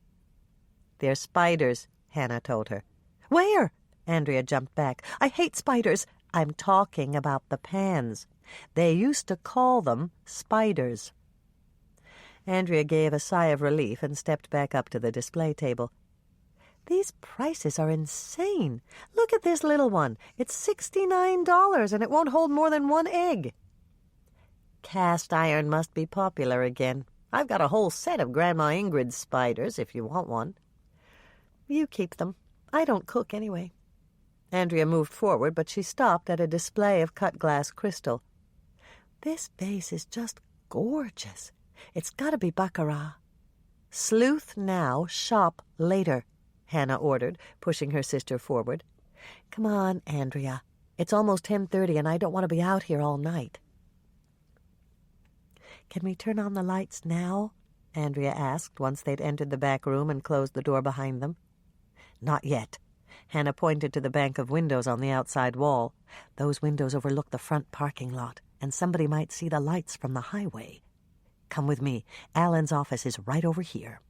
They're spiders, Hannah told her. Where? Andrea jumped back. I hate spiders. I'm talking about the pans. They used to call them spiders. Andrea gave a sigh of relief and stepped back up to the display table. These prices are insane. Look at this little one. It's $69, and it won't hold more than one egg. Cast iron must be popular again. I've got a whole set of Grandma Ingrid's spiders, if you want one. You keep them. I don't cook anyway. Andrea moved forward, but she stopped at a display of cut-glass crystal. This vase is just gorgeous. It's got to be baccarat. Sleuth now, shop later, Hannah ordered, pushing her sister forward. Come on, Andrea. It's almost 10:30, and I don't want to be out here all night. Can we turn on the lights now? Andrea asked once they'd entered the back room and closed the door behind them. Not yet. Hannah pointed to the bank of windows on the outside wall. Those windows overlook the front parking lot, and somebody might see the lights from the highway. Come with me. Alan's office is right over here.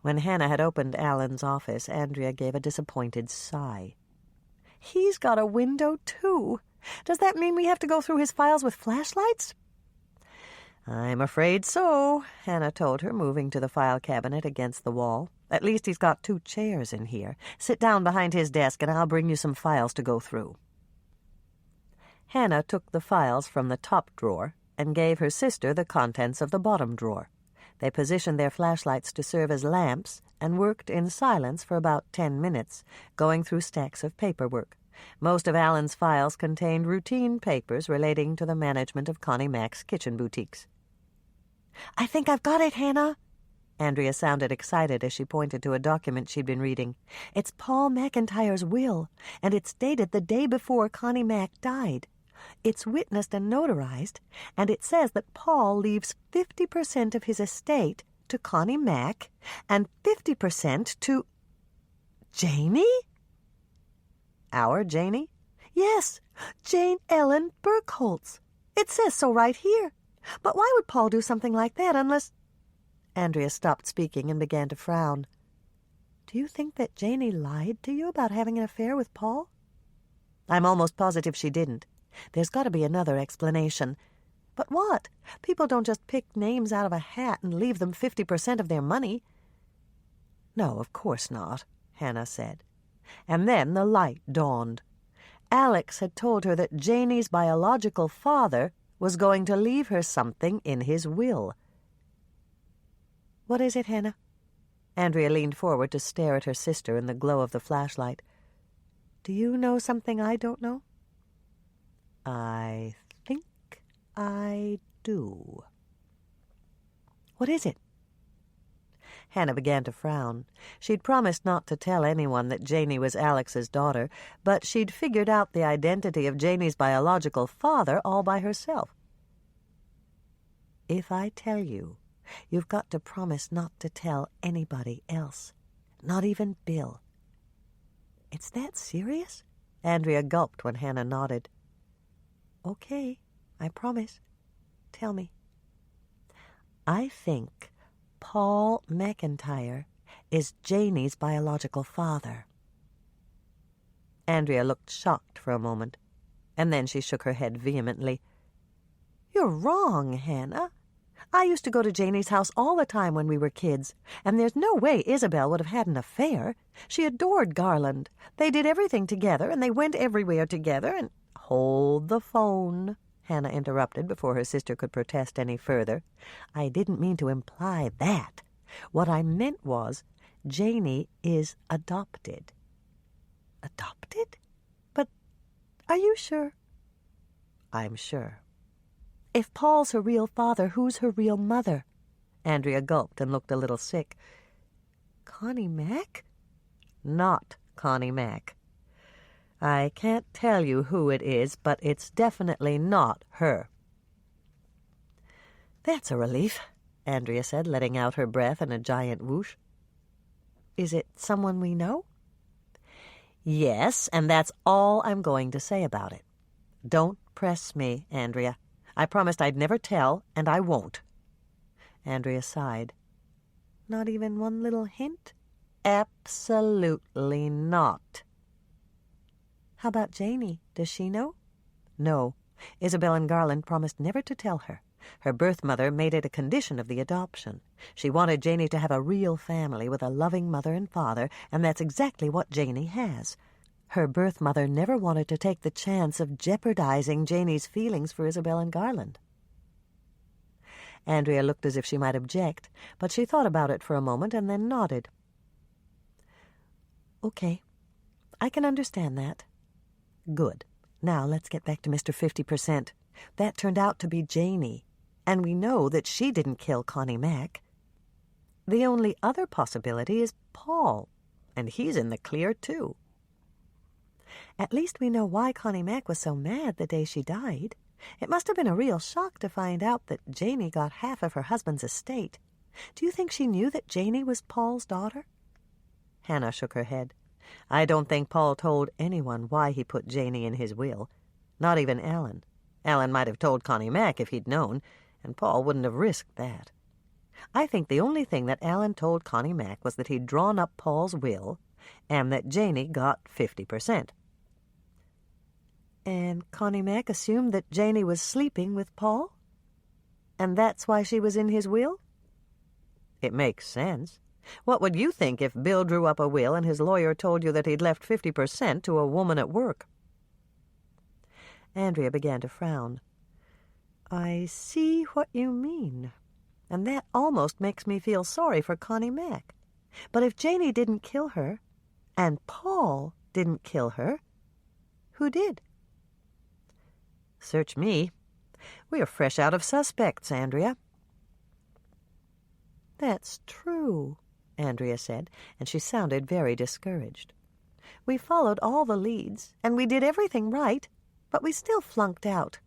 When Hannah had opened Alan's office, Andrea gave a disappointed sigh. He's got a window, too. Does that mean we have to go through his files with flashlights? I'm afraid so, Hannah told her, moving to the file cabinet against the wall. At least he's got 2 chairs in here. Sit down behind his desk and I'll bring you some files to go through. Hannah took the files from the top drawer and gave her sister the contents of the bottom drawer. They positioned their flashlights to serve as lamps and worked in silence for about 10 minutes, going through stacks of paperwork. Most of Alan's files contained routine papers relating to the management of Connie Mack's kitchen boutiques. I think I've got it, Hannah. Andrea sounded excited as she pointed to a document she'd been reading. It's Paul McIntyre's will, and it's dated the day before Connie Mack died. It's witnessed and notarized, and it says that Paul leaves 50% of his estate to Connie Mack and 50% to... Janie? Our Janie? Yes, Jane Ellen Burkholtz. It says so right here. But why would Paul do something like that unless... Andrea stopped speaking and began to frown. Do you think that Janie lied to you about having an affair with Paul? I'm almost positive she didn't. There's got to be another explanation. But what? People don't just pick names out of a hat and leave them 50% of their money. No, of course not, Hannah said. And then the light dawned. Alex had told her that Janie's biological father was going to leave her something in his will. What is it, Hannah? Andrea leaned forward to stare at her sister in the glow of the flashlight. Do you know something I don't know? I think I do. What is it? Hannah began to frown. She'd promised not to tell anyone that Janie was Alex's daughter, but she'd figured out the identity of Janie's biological father all by herself. If I tell you, you've got to promise not to tell anybody else, not even Bill. It's that serious? Andrea gulped when Hannah nodded. Okay, I promise. Tell me. I think Paul McIntyre is Janie's biological father. Andrea looked shocked for a moment, and then she shook her head vehemently. "You're wrong, Hannah. I used to go to Janie's house all the time when we were kids, and there's no way Isabel would have had an affair. She adored Garland. They did everything together, and they went everywhere together, and—" "Hold the phone," Hannah interrupted before her sister could protest any further. "I didn't mean to imply that. What I meant was, Janie is adopted." "Adopted? But are you sure?" "I'm sure." "If Paul's her real father, who's her real mother?" Andrea gulped and looked a little sick. "Connie Mack?" "Not Connie Mack. I can't tell you who it is, but it's definitely not her." "That's a relief," Andrea said, letting out her breath in a giant whoosh. "Is it someone we know?" "Yes, and that's all I'm going to say about it. Don't press me, Andrea. I promised I'd never tell, and I won't." Andrea sighed. "Not even one little hint?" "Absolutely not." "How about Janie? Does she know?" "No. Isabel and Garland promised never to tell her. Her birth mother made it a condition of the adoption. She wanted Janie to have a real family with a loving mother and father, and that's exactly what Janie has. Her birth mother never wanted to take the chance of jeopardizing Janie's feelings for Isabel and Garland." Andrea looked as if she might object, but she thought about it for a moment and then nodded. "Okay, I can understand that." "Good. Now let's get back to Mr. 50%. That turned out to be Janie, and we know that she didn't kill Connie Mack. The only other possibility is Paul, and he's in the clear, too. At least we know why Connie Mack was so mad the day she died. It must have been a real shock to find out that Janie got half of her husband's estate. Do you think she knew that Janie was Paul's daughter?" Hannah shook her head. "I don't think Paul told anyone why he put Janie in his will. Not even Alan. Alan might have told Connie Mack if he'd known, and Paul wouldn't have risked that. I think the only thing that Alan told Connie Mack was that he'd drawn up Paul's will and that Janie got 50%. "And Connie Mack assumed that Janie was sleeping with Paul? And that's why she was in his will?" "It makes sense. What would you think if Bill drew up a will and his lawyer told you that he'd left 50% to a woman at work?" Andrea began to frown. "I see what you mean, and that almost makes me feel sorry for Connie Mack. But if Janie didn't kill her, and Paul didn't kill her, who did?" "Search me. We are fresh out of suspects, Andrea." "That's true," Andrea said, and she sounded very discouraged. "We followed all the leads, and we did everything right, but we still flunked out.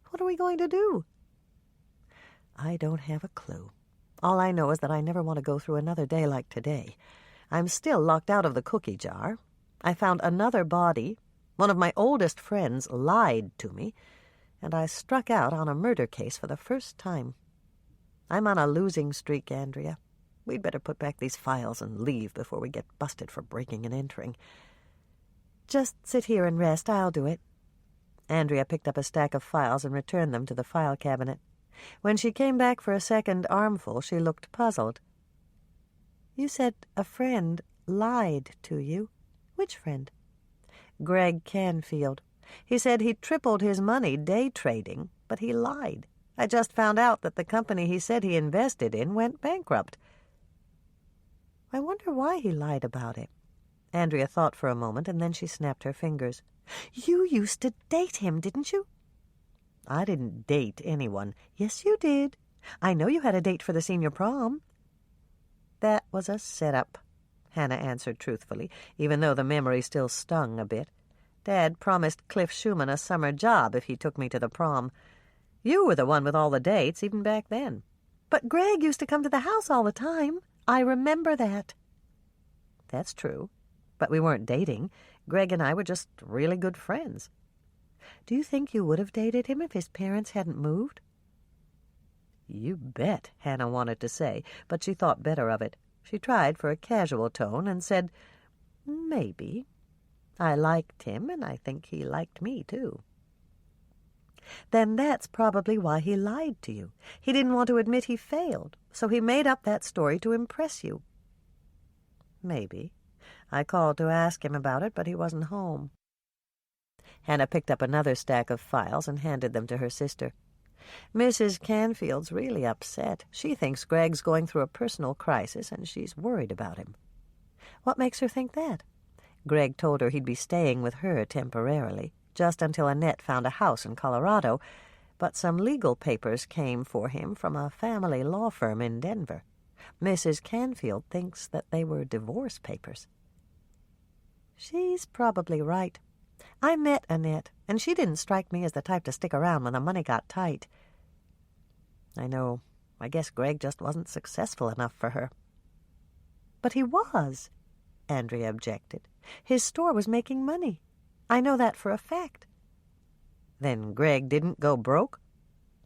What are we going to do?" "I don't have a clue. All I know is that I never want to go through another day like today. I'm still locked out of the cookie jar. I found another body. One of my oldest friends lied to me, and I struck out on a murder case for the first time. I'm on a losing streak, Andrea. We'd better put back these files and leave before we get busted for breaking and entering." "Just sit here and rest. I'll do it." Andrea picked up a stack of files and returned them to the file cabinet. When she came back for a second armful, she looked puzzled. "You said a friend lied to you. Which friend?" "Greg Canfield. He said he tripled his money day trading, but he lied. I just found out that the company he said he invested in went bankrupt." "I wonder why he lied about it." Andrea thought for a moment, and then she snapped her fingers. "You used to date him, didn't you?" "I didn't date anyone." "Yes, you did. I know you had a date for the senior prom." "That was a setup," Hannah answered truthfully, even though the memory still stung a bit. "Dad promised Cliff Schumann a summer job if he took me to the prom. You were the one with all the dates, even back then." "But Greg used to come to the house all the time. I remember that." "That's true, but we weren't dating. Greg and I were just really good friends." "Do you think you would have dated him if his parents hadn't moved?" "You bet," Hannah wanted to say, but she thought better of it. She tried for a casual tone and said, "Maybe." I liked him, and I think he liked me, too." "Then that's probably why he lied to you. He didn't want to admit he failed, so he made up that story to impress you." "Maybe. I called to ask him about it, but he wasn't home." Hannah picked up another stack of files and handed them to her sister. "Mrs. Canfield's really upset. She thinks Greg's going through a personal crisis, and she's worried about him." "What makes her think that?" "Greg told her he'd be staying with her temporarily, just until Annette found a house in Colorado, but some legal papers came for him from a family law firm in Denver. Mrs. Canfield thinks that they were divorce papers." "She's probably right. I met Annette, and she didn't strike me as the type to stick around when the money got tight." "I know. I guess Greg just wasn't successful enough for her." "But he was," Andrea objected. "His store was making money. I know that for a fact." "Then Greg didn't go broke?"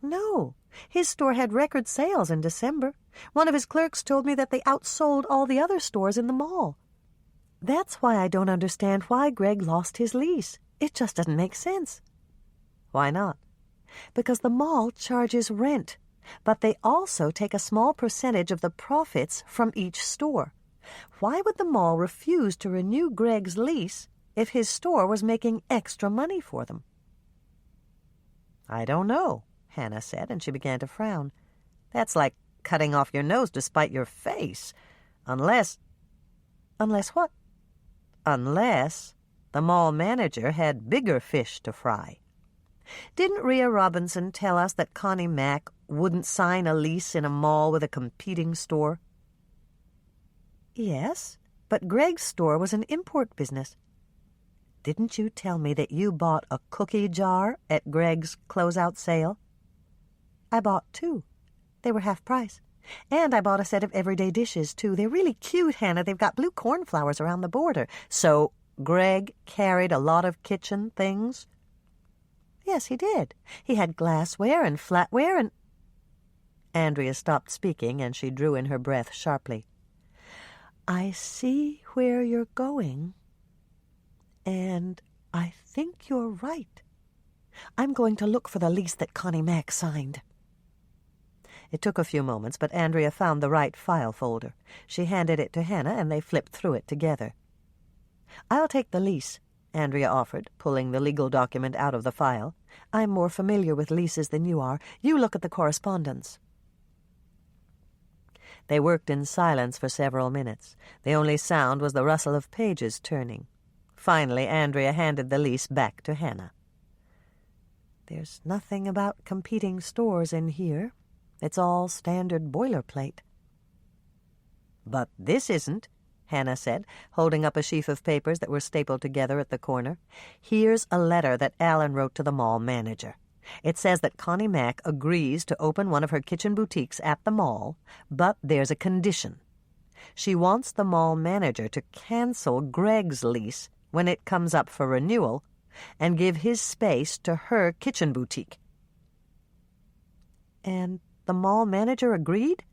"No. His store had record sales in December. One of his clerks told me that they outsold all the other stores in the mall. That's why I don't understand why Greg lost his lease. It just doesn't make sense." "Why not?" "Because the mall charges rent, but they also take a small percentage of the profits from each store. Why would the mall refuse to renew Greg's lease if his store was making extra money for them?" "I don't know," Hannah said, and she began to frown. "That's like cutting off your nose to spite your face. Unless—" "Unless what?" "Unless the mall manager had bigger fish to fry. Didn't Rhea Robinson tell us that Connie Mack wouldn't sign a lease in a mall with a competing store?" "Yes, but Greg's store was an import business." "Didn't you tell me that you bought a cookie jar at Greg's closeout sale?" "I bought 2. They were half price. And I bought a set of everyday dishes, too. They're really cute, Hannah. They've got blue cornflowers around the border." "So Greg carried a lot of kitchen things?" "Yes, he did. He had glassware and flatware and—" Andrea stopped speaking, and she drew in her breath sharply. "I see where you're going, and I think you're right. I'm going to look for the lease that Connie Mack signed." It took a few moments, but Andrea found the right file folder. She handed it to Hannah, and they flipped through it together. "I'll take the lease," Andrea offered, pulling the legal document out of the file. "I'm more familiar with leases than you are. You look at the correspondence." They worked in silence for several minutes. The only sound was the rustle of pages turning. Finally, Andrea handed the lease back to Hannah. "There's nothing about competing stores in here. It's all standard boilerplate." "But this isn't," Hannah said, holding up a sheaf of papers that were stapled together at the corner. "Here's a letter that Alan wrote to the mall manager. It says that Connie Mack agrees to open one of her kitchen boutiques at the mall, but there's a condition. She wants the mall manager to cancel Greg's lease when it comes up for renewal and give his space to her kitchen boutique." "And the mall manager agreed?"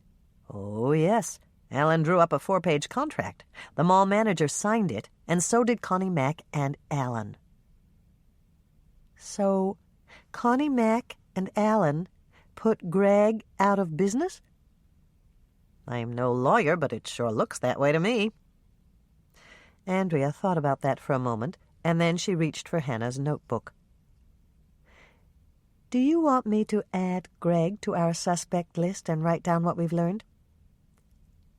"Oh, yes. Alan drew up a 4-page contract. The mall manager signed it, and so did Connie Mack and Alan." "So Connie Mack and Alan put Greg out of business?" "I'm no lawyer, but it sure looks that way to me." Andrea thought about that for a moment, and then she reached for Hannah's notebook. "Do you want me to add Greg to our suspect list and write down what we've learned?"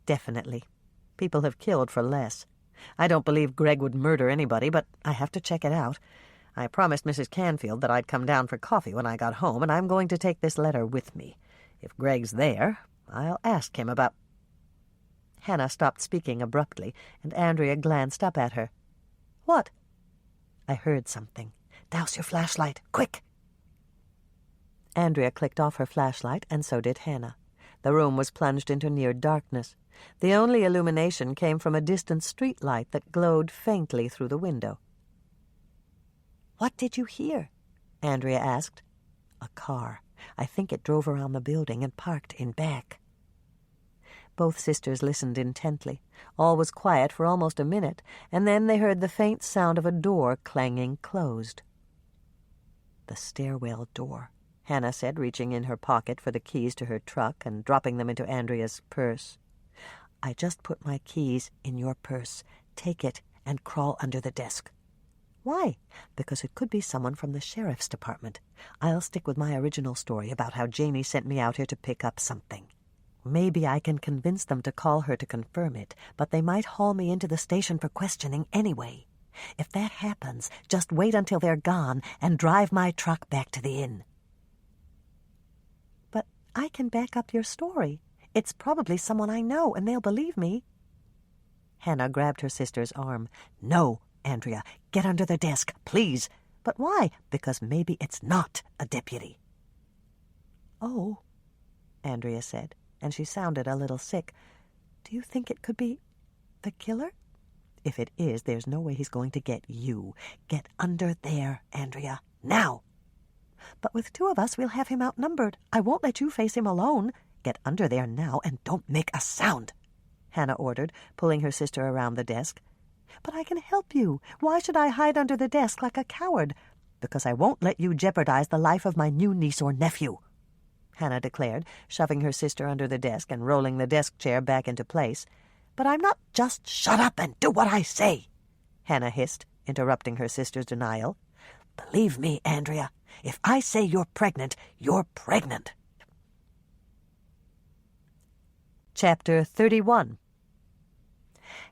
"Definitely. People have killed for less. I don't believe Greg would murder anybody, but I have to check it out. I promised Mrs. Canfield that I'd come down for coffee when I got home, and I'm going to take this letter with me. If Greg's there, I'll ask him about—" Hannah stopped speaking abruptly, and Andrea glanced up at her. "What?" "I heard something. Douse your flashlight, quick!" Andrea clicked off her flashlight, and so did Hannah. The room was plunged into near darkness. The only illumination came from a distant street light that glowed faintly through the window. "What did you hear?" Andrea asked. "A car. I think it drove around the building and parked in back." Both sisters listened intently. All was quiet for almost a minute, and then they heard the faint sound of a door clanging closed. "The stairwell door," Hannah said, reaching in her pocket for the keys to her truck and dropping them into Andrea's purse. "I just put my keys in your purse. Take it and crawl under the desk." "Why?" "Because it could be someone from the sheriff's department. I'll stick with my original story about how Janey sent me out here to pick up something. Maybe I can convince them to call her to confirm it, but they might haul me into the station for questioning anyway. If that happens, just wait until they're gone and drive my truck back to the inn." "But I can back up your story. It's probably someone I know, and they'll believe me." Hannah grabbed her sister's arm. "No, Andrea, get under the desk, please." "But why?" "Because maybe it's not a deputy." "Oh," Andrea said, and she sounded a little sick. "Do you think it could be the killer?" "If it is, there's no way he's going to get you. Get under there, Andrea, now." "But with two of us, we'll have him outnumbered. I won't let you face him alone." "Get under there now and don't make a sound," Hannah ordered, pulling her sister around the desk. "But I can help you. Why should I hide under the desk like a coward?" "Because I won't let you jeopardize the life of my new niece or nephew," Hannah declared, shoving her sister under the desk and rolling the desk chair back into place. "But I'm not—" "Just shut up and do what I say," Hannah hissed, interrupting her sister's denial. "Believe me, Andrea, if I say you're pregnant, you're pregnant." Chapter 31.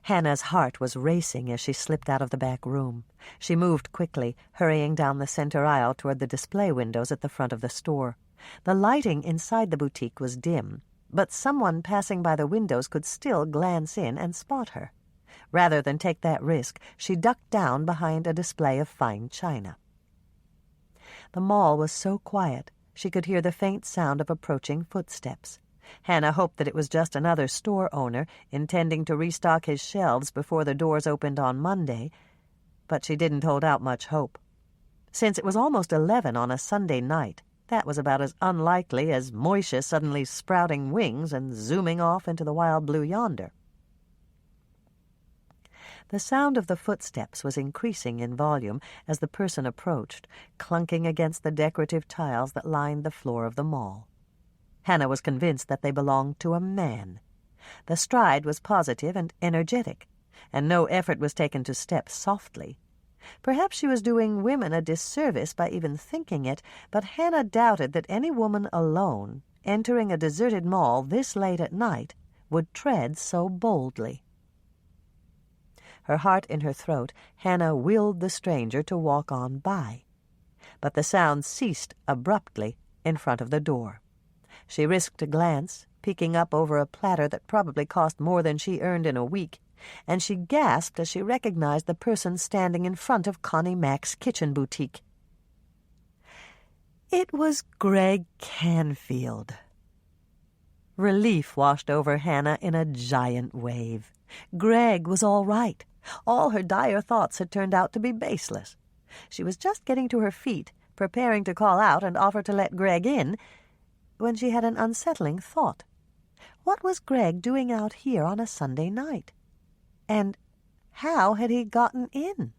Hannah's heart was racing as she slipped out of the back room. She moved quickly, hurrying down the center aisle toward the display windows at the front of the store. The lighting inside the boutique was dim, but someone passing by the windows could still glance in and spot her. Rather than take that risk, she ducked down behind a display of fine china. The mall was so quiet she could hear the faint sound of approaching footsteps. Hannah hoped that it was just another store owner intending to restock his shelves before the doors opened on Monday, but she didn't hold out much hope. Since it was almost 11 on a Sunday night, that was about as unlikely as Moisha suddenly sprouting wings and zooming off into the wild blue yonder. The sound of the footsteps was increasing in volume as the person approached, clunking against the decorative tiles that lined the floor of the mall. Hannah was convinced that they belonged to a man. The stride was positive and energetic, and no effort was taken to step softly. Perhaps she was doing women a disservice by even thinking it, but Hannah doubted that any woman alone, entering a deserted mall this late at night, would tread so boldly. Her heart in her throat, Hannah willed the stranger to walk on by. But the sound ceased abruptly in front of the door. She risked a glance, peeking up over a platter that probably cost more than she earned in a week, and she gasped as she recognized the person standing in front of Connie Mack's kitchen boutique. It was Greg Canfield. Relief washed over Hannah in a giant wave. Greg was all right. All her dire thoughts had turned out to be baseless. She was just getting to her feet, preparing to call out and offer to let Greg in, when she had an unsettling thought. What was Greg doing out here on a Sunday night? And how had he gotten in?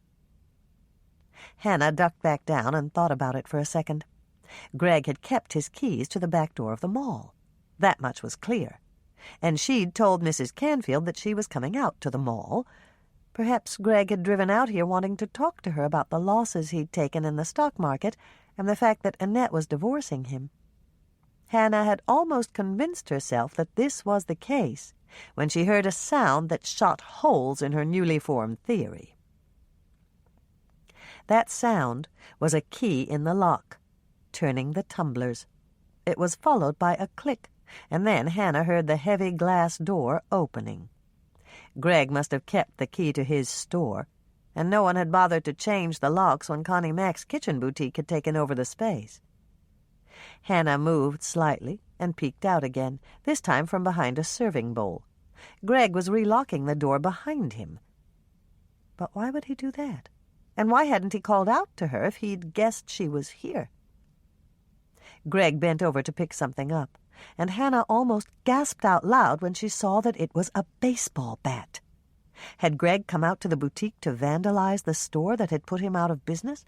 Hannah ducked back down and thought about it for a second. Greg had kept his keys to the back door of the mall. That much was clear. And she'd told Mrs. Canfield that she was coming out to the mall. Perhaps Greg had driven out here wanting to talk to her about the losses he'd taken in the stock market and the fact that Annette was divorcing him. Hannah had almost convinced herself that this was the case when she heard a sound that shot holes in her newly formed theory. That sound was a key in the lock, turning the tumblers. It was followed by a click, and then Hannah heard the heavy glass door opening. Greg must have kept the key to his store, and no one had bothered to change the locks when Connie Mack's kitchen boutique had taken over the space. Hannah moved slightly and peeked out again, this time from behind a serving bowl. Greg was relocking the door behind him. But why would he do that? And why hadn't he called out to her if he'd guessed she was here? Greg bent over to pick something up. and Hannah almost gasped out loud when she saw that it was a baseball bat. Had Greg come out to the boutique to vandalize the store that had put him out of business?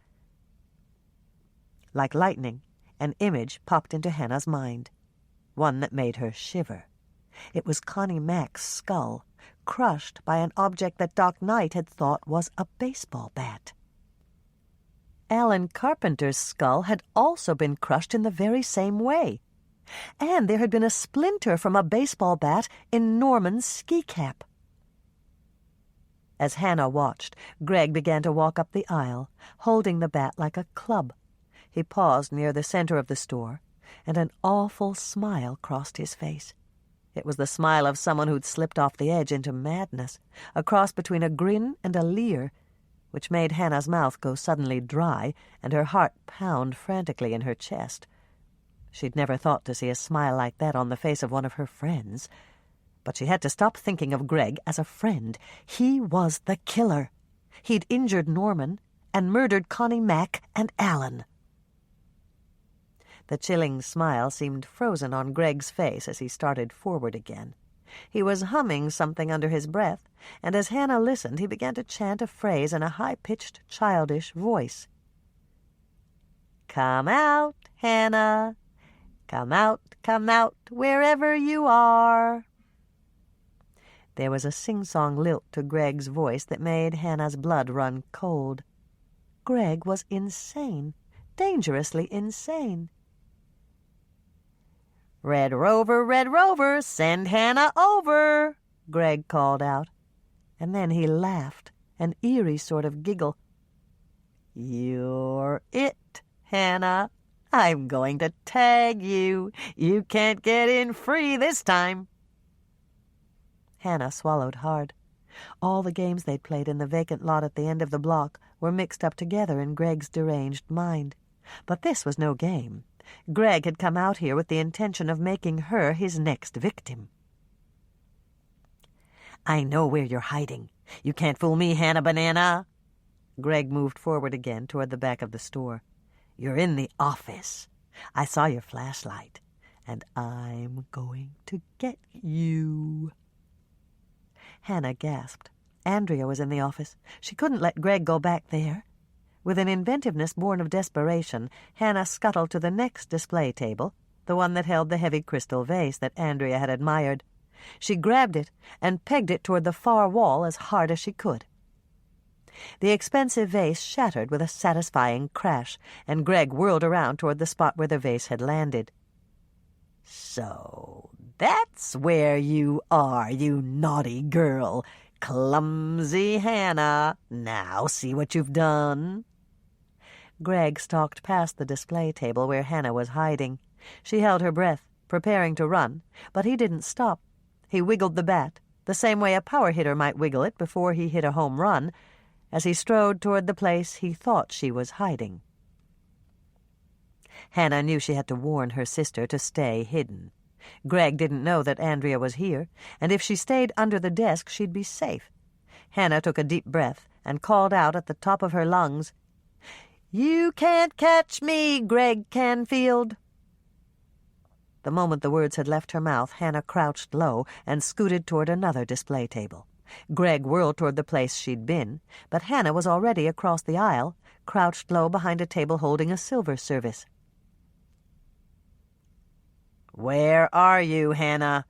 Like lightning, an image popped into Hannah's mind, one that made her shiver. It was Connie Mack's skull, crushed by an object that Doc Knight had thought was a baseball bat. Alan Carpenter's skull had also been crushed in the very same way, and there had been a splinter from a baseball bat in Norman's ski cap. As Hannah watched, Greg began to walk up the aisle, holding the bat like a club. He paused near the center of the store, and an awful smile crossed his face. It was the smile of someone who'd slipped off the edge into madness, a cross between a grin and a leer, which made Hannah's mouth go suddenly dry and her heart pound frantically in her chest. She'd never thought to see a smile like that on the face of one of her friends. But she had to stop thinking of Greg as a friend. He was the killer. He'd injured Norman and murdered Connie Mack and Alan. The chilling smile seemed frozen on Greg's face as he started forward again. He was humming something under his breath, and as Hannah listened, he began to chant a phrase in a high-pitched, childish voice. "Come out, Hannah. Come out, wherever you are." There was a sing-song lilt to Greg's voice that made Hannah's blood run cold. Greg was insane, dangerously insane. Red Rover, send Hannah over," Greg called out. And then he laughed, an eerie sort of giggle. "You're it, Hannah. I'm going to tag you. You can't get in free this time." Hannah swallowed hard. All the games they'd played in the vacant lot at the end of the block were mixed up together in Greg's deranged mind. But this was no game. Greg had come out here with the intention of making her his next victim. "I know where you're hiding. You can't fool me, Hannah Banana." Greg moved forward again toward the back of the store. "You're in the office. I saw your flashlight, and I'm going to get you." Hannah gasped. Andrea was in the office. She couldn't let Greg go back there. With an inventiveness born of desperation, Hannah scuttled to the next display table, the one that held the heavy crystal vase that Andrea had admired. She grabbed it and pegged it toward the far wall as hard as she could. The expensive vase shattered with a satisfying crash, and Greg whirled around toward the spot where the vase had landed. "So that's where you are, you naughty girl. Clumsy Hannah. Now see what you've done." Greg stalked past the display table where Hannah was hiding. She held her breath, preparing to run, but he didn't stop. He wiggled the bat, the same way a power hitter might wiggle it before he hit a home run, as he strode toward the place he thought she was hiding. Hannah knew she had to warn her sister to stay hidden. Greg didn't know that Andrea was here, and if she stayed under the desk, she'd be safe. Hannah took a deep breath and called out at the top of her lungs, "You can't catch me, Greg Canfield." The moment the words had left her mouth, Hannah crouched low and scooted toward another display table. Greg whirled toward the place she'd been, but Hannah was already across the aisle, crouched low behind a table holding a silver service. "Where are you, Hannah?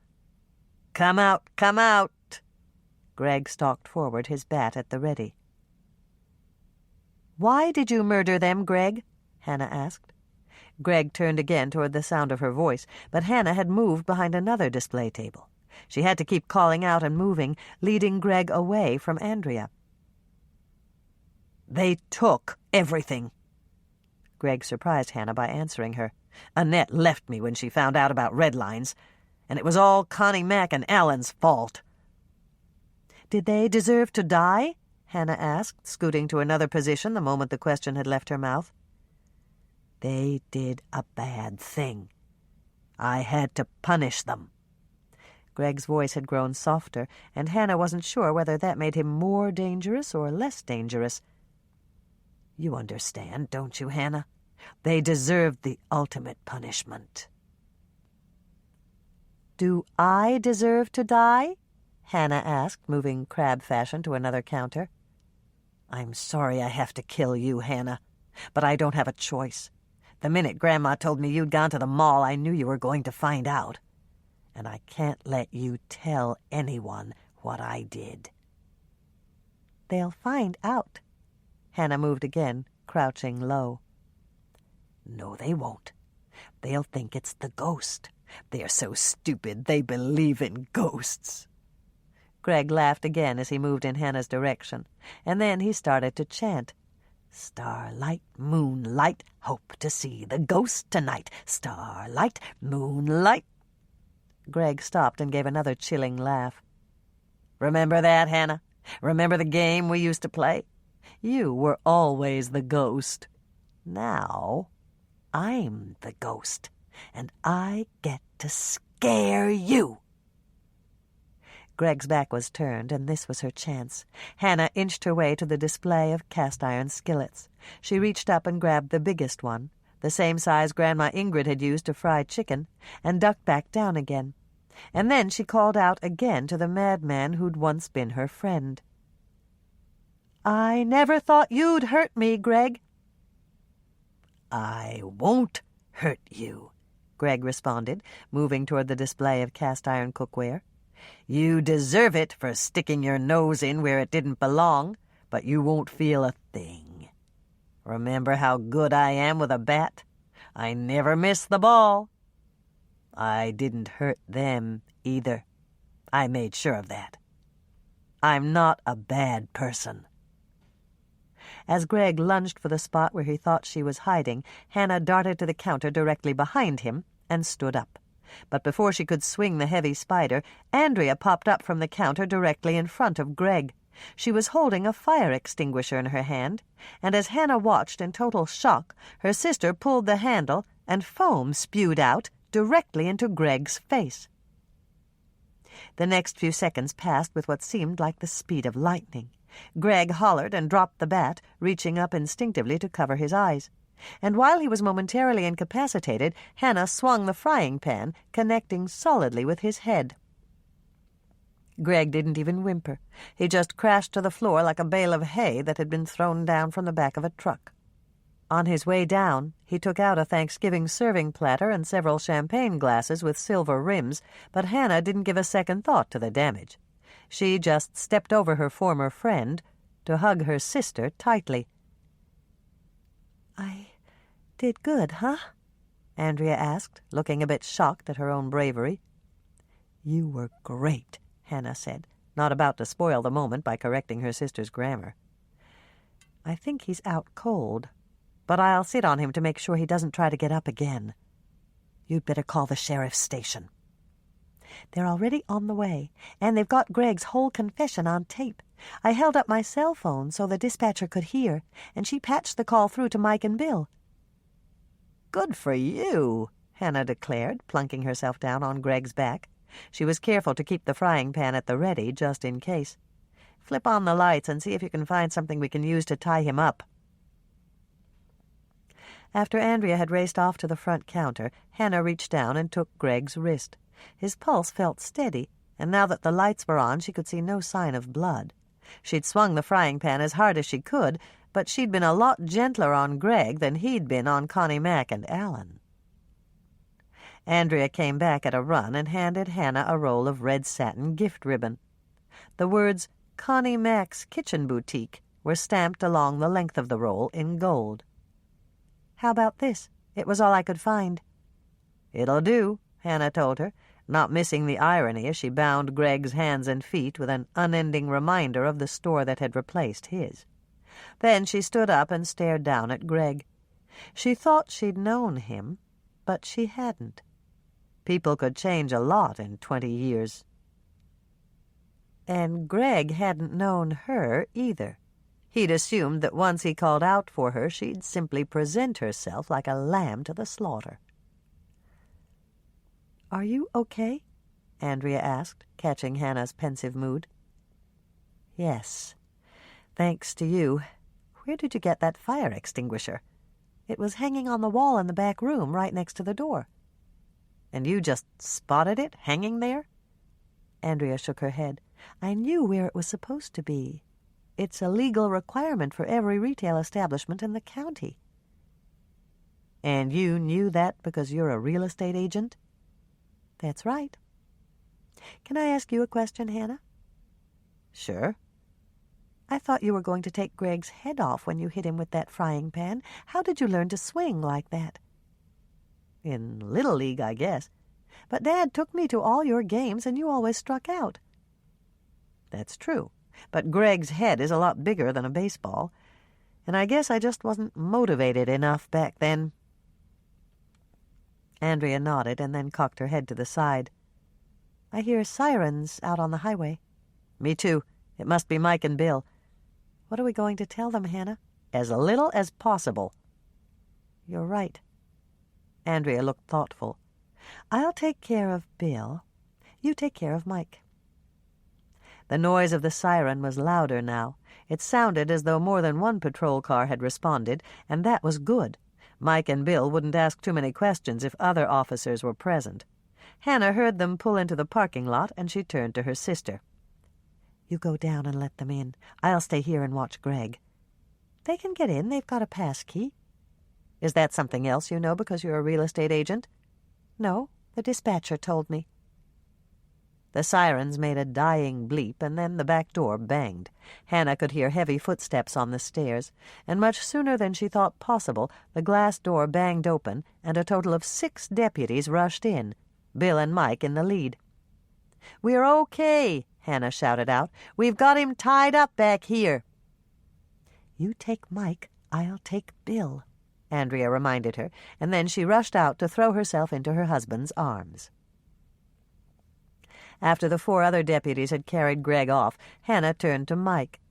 Come out, come out." Greg stalked forward, his bat at the ready. "Why did you murder them, Greg?" Hannah asked. Greg turned again toward the sound of her voice, but Hannah had moved behind another display table. She had to keep calling out and moving, leading Greg away from Andrea. "They took everything." Greg surprised Hannah by answering her. "Annette left me when she found out about red lines, and it was all Connie Mack and Alan's fault." "Did they deserve to die?" Hannah asked, scooting to another position the moment the question had left her mouth. "They did a bad thing. I had to punish them." Greg's voice had grown softer, and Hannah wasn't sure whether that made him more dangerous or less dangerous. "You understand, don't you, Hannah? They deserved the ultimate punishment." Do I deserve to die? Hannah asked, moving crab fashion to another counter. I'm sorry I have to kill you, Hannah, but I don't have a choice. The minute Grandma told me you'd gone to the mall, I knew you were going to find out. And I can't let you tell anyone what I did. They'll find out. Hannah moved again, crouching low. No, they won't. They'll think it's the ghost. They're so stupid they believe in ghosts. Greg laughed again as he moved in Hannah's direction, and then he started to chant. Starlight, moonlight, hope to see the ghost tonight. Starlight, moonlight. Greg stopped and gave another chilling laugh. Remember that, Hannah? Remember the game we used to play? You were always the ghost. Now, I'm the ghost, and I get to scare you. Greg's back was turned, and this was her chance. Hannah inched her way to the display of cast-iron skillets. She reached up and grabbed the biggest one, the same size Grandma Ingrid had used to fry chicken, and ducked back down again. And then she called out again to the madman who'd once been her friend. I never thought you'd hurt me, Greg. I won't hurt you, Greg responded, moving toward the display of cast-iron cookware. You deserve it for sticking your nose in where it didn't belong, but you won't feel a thing. Remember how good I am with a bat? I never miss the ball. I didn't hurt them either. I made sure of that. I'm not a bad person. As Greg lunged for the spot where he thought she was hiding, Hannah darted to the counter directly behind him and stood up. But before she could swing the heavy spider, Andrea popped up from the counter directly in front of Greg. She was holding a fire extinguisher in her hand, and as Hannah watched in total shock, her sister pulled the handle and foam spewed out directly into Greg's face. The next few seconds passed with what seemed like the speed of lightning. Greg hollered and dropped the bat, reaching up instinctively to cover his eyes. And while he was momentarily incapacitated, Hannah swung the frying pan, connecting solidly with his head. Greg didn't even whimper. He just crashed to the floor like a bale of hay that had been thrown down from the back of a truck. On his way down, he took out a Thanksgiving serving platter and several champagne glasses with silver rims, but Hannah didn't give a second thought to the damage. She just stepped over her former friend to hug her sister tightly. I did good, huh? Andrea asked, looking a bit shocked at her own bravery. You were great, Hannah said, not about to spoil the moment by correcting her sister's grammar. I think he's out cold, but I'll sit on him to make sure he doesn't try to get up again. You'd better call the sheriff's station. They're already on the way, and they've got Greg's whole confession on tape. I held up my cell phone so the dispatcher could hear, and she patched the call through to Mike and Bill. Good for you, Hannah declared, plunking herself down on Greg's back. She was careful to keep the frying pan at the ready, just in case. Flip on the lights and see if you can find something we can use to tie him up. After Andrea had raced off to the front counter, Hannah reached down and took Greg's wrist. His pulse felt steady, and now that the lights were on, she could see no sign of blood. She'd swung the frying pan as hard as she could, but she'd been a lot gentler on Greg than he'd been on Connie Mack and Alan. Andrea came back at a run and handed Hannah a roll of red satin gift ribbon. The words, Connie Mack's Kitchen Boutique, were stamped along the length of the roll in gold. How about this? It was all I could find. It'll do, Hannah told her, not missing the irony as she bound Greg's hands and feet with an unending reminder of the store that had replaced his. Then she stood up and stared down at Greg. She thought she'd known him, but she hadn't. People could change a lot in 20 years. And Greg hadn't known her either. He'd assumed that once he called out for her, she'd simply present herself like a lamb to the slaughter. Are you okay? Andrea asked, catching Hannah's pensive mood. Yes, thanks to you. Where did you get that fire extinguisher? It was hanging on the wall in the back room, right next to the door. And you just spotted it hanging there?" Andrea shook her head. "I knew where it was supposed to be. It's a legal requirement for every retail establishment in the county." "And you knew that because you're a real estate agent?" "That's right. Can I ask you a question, Hannah?" "Sure." "I thought you were going to take Greg's head off when you hit him with that frying pan. How did you learn to swing like that?" "In Little League, I guess." "But Dad took me to all your games, and you always struck out." "That's true. But Greg's head is a lot bigger than a baseball, and I guess I just wasn't motivated enough back then." Andrea nodded and then cocked her head to the side. "I hear sirens out on the highway." "Me too. It must be Mike and Bill." "What are we going to tell them, Hannah?" "As little as possible." "You're right." Andrea looked thoughtful. "I'll take care of Bill. You take care of Mike." The noise of the siren was louder now. It sounded as though more than one patrol car had responded, and that was good. Mike and Bill wouldn't ask too many questions if other officers were present. Hannah heard them pull into the parking lot, and she turned to her sister. "You go down and let them in. I'll stay here and watch Greg." "They can get in. They've got a pass key." "Is that something else you know because you're a real estate agent?" "No, the dispatcher told me." The sirens made a dying bleep, and then the back door banged. Hannah could hear heavy footsteps on the stairs, and much sooner than she thought possible, the glass door banged open, and a total of 6 deputies rushed in, Bill and Mike in the lead. "We're okay," Hannah shouted out. "We've got him tied up back here." "You take Mike, I'll take Bill," Andrea reminded her, and then she rushed out to throw herself into her husband's arms. After the 4 other deputies had carried Greg off, Hannah turned to Mike.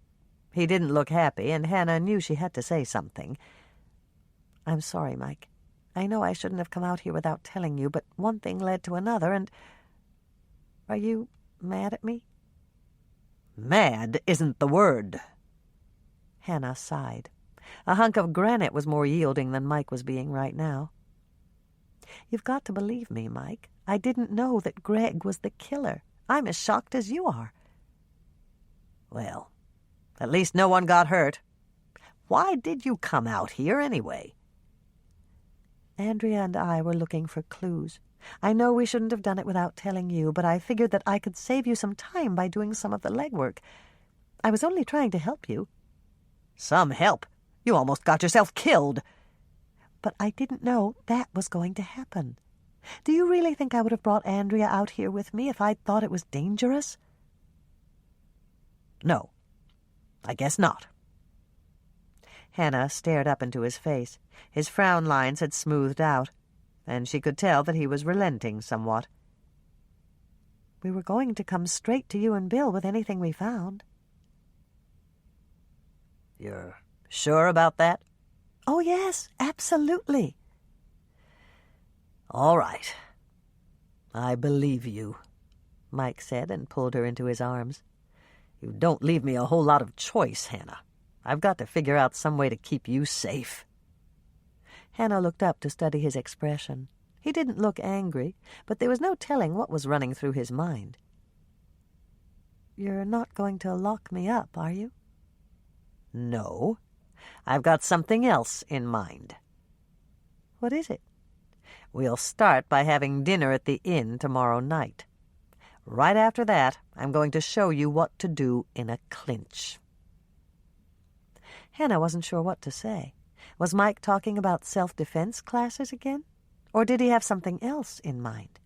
He didn't look happy, and Hannah knew she had to say something. "I'm sorry, Mike. I know I shouldn't have come out here without telling you, but one thing led to another, and... Are you mad at me?" "Mad isn't the word." Hannah sighed. A hunk of granite was more yielding than Mike was being right now. "You've got to believe me, Mike. I didn't know that Greg was the killer. I'm as shocked as you are." "Well, at least no one got hurt. Why did you come out here anyway?" "Andrea and I were looking for clues. I know we shouldn't have done it without telling you, but I figured that I could save you some time by doing some of the legwork. I was only trying to help you." "Some help? You almost got yourself killed." "But I didn't know that was going to happen. Do you really think I would have brought Andrea out here with me if I'd thought it was dangerous?" "No, I guess not." Hannah stared up into his face. His frown lines had smoothed out, and she could tell that he was relenting somewhat. "We were going to come straight to you and Bill with anything we found." "You're sure about that?" "Oh, yes, absolutely." "All right. I believe you," Mike said, and pulled her into his arms. "You don't leave me a whole lot of choice, Hannah. I've got to figure out some way to keep you safe." Hannah looked up to study his expression. He didn't look angry, but there was no telling what was running through his mind. "You're not going to lock me up, are you?" "No. I've got something else in mind." "What is it?" "We'll start by having dinner at the inn tomorrow night. Right after that, I'm going to show you what to do in a clinch." Hannah wasn't sure what to say. Was Mike talking about self-defense classes again? Or did he have something else in mind?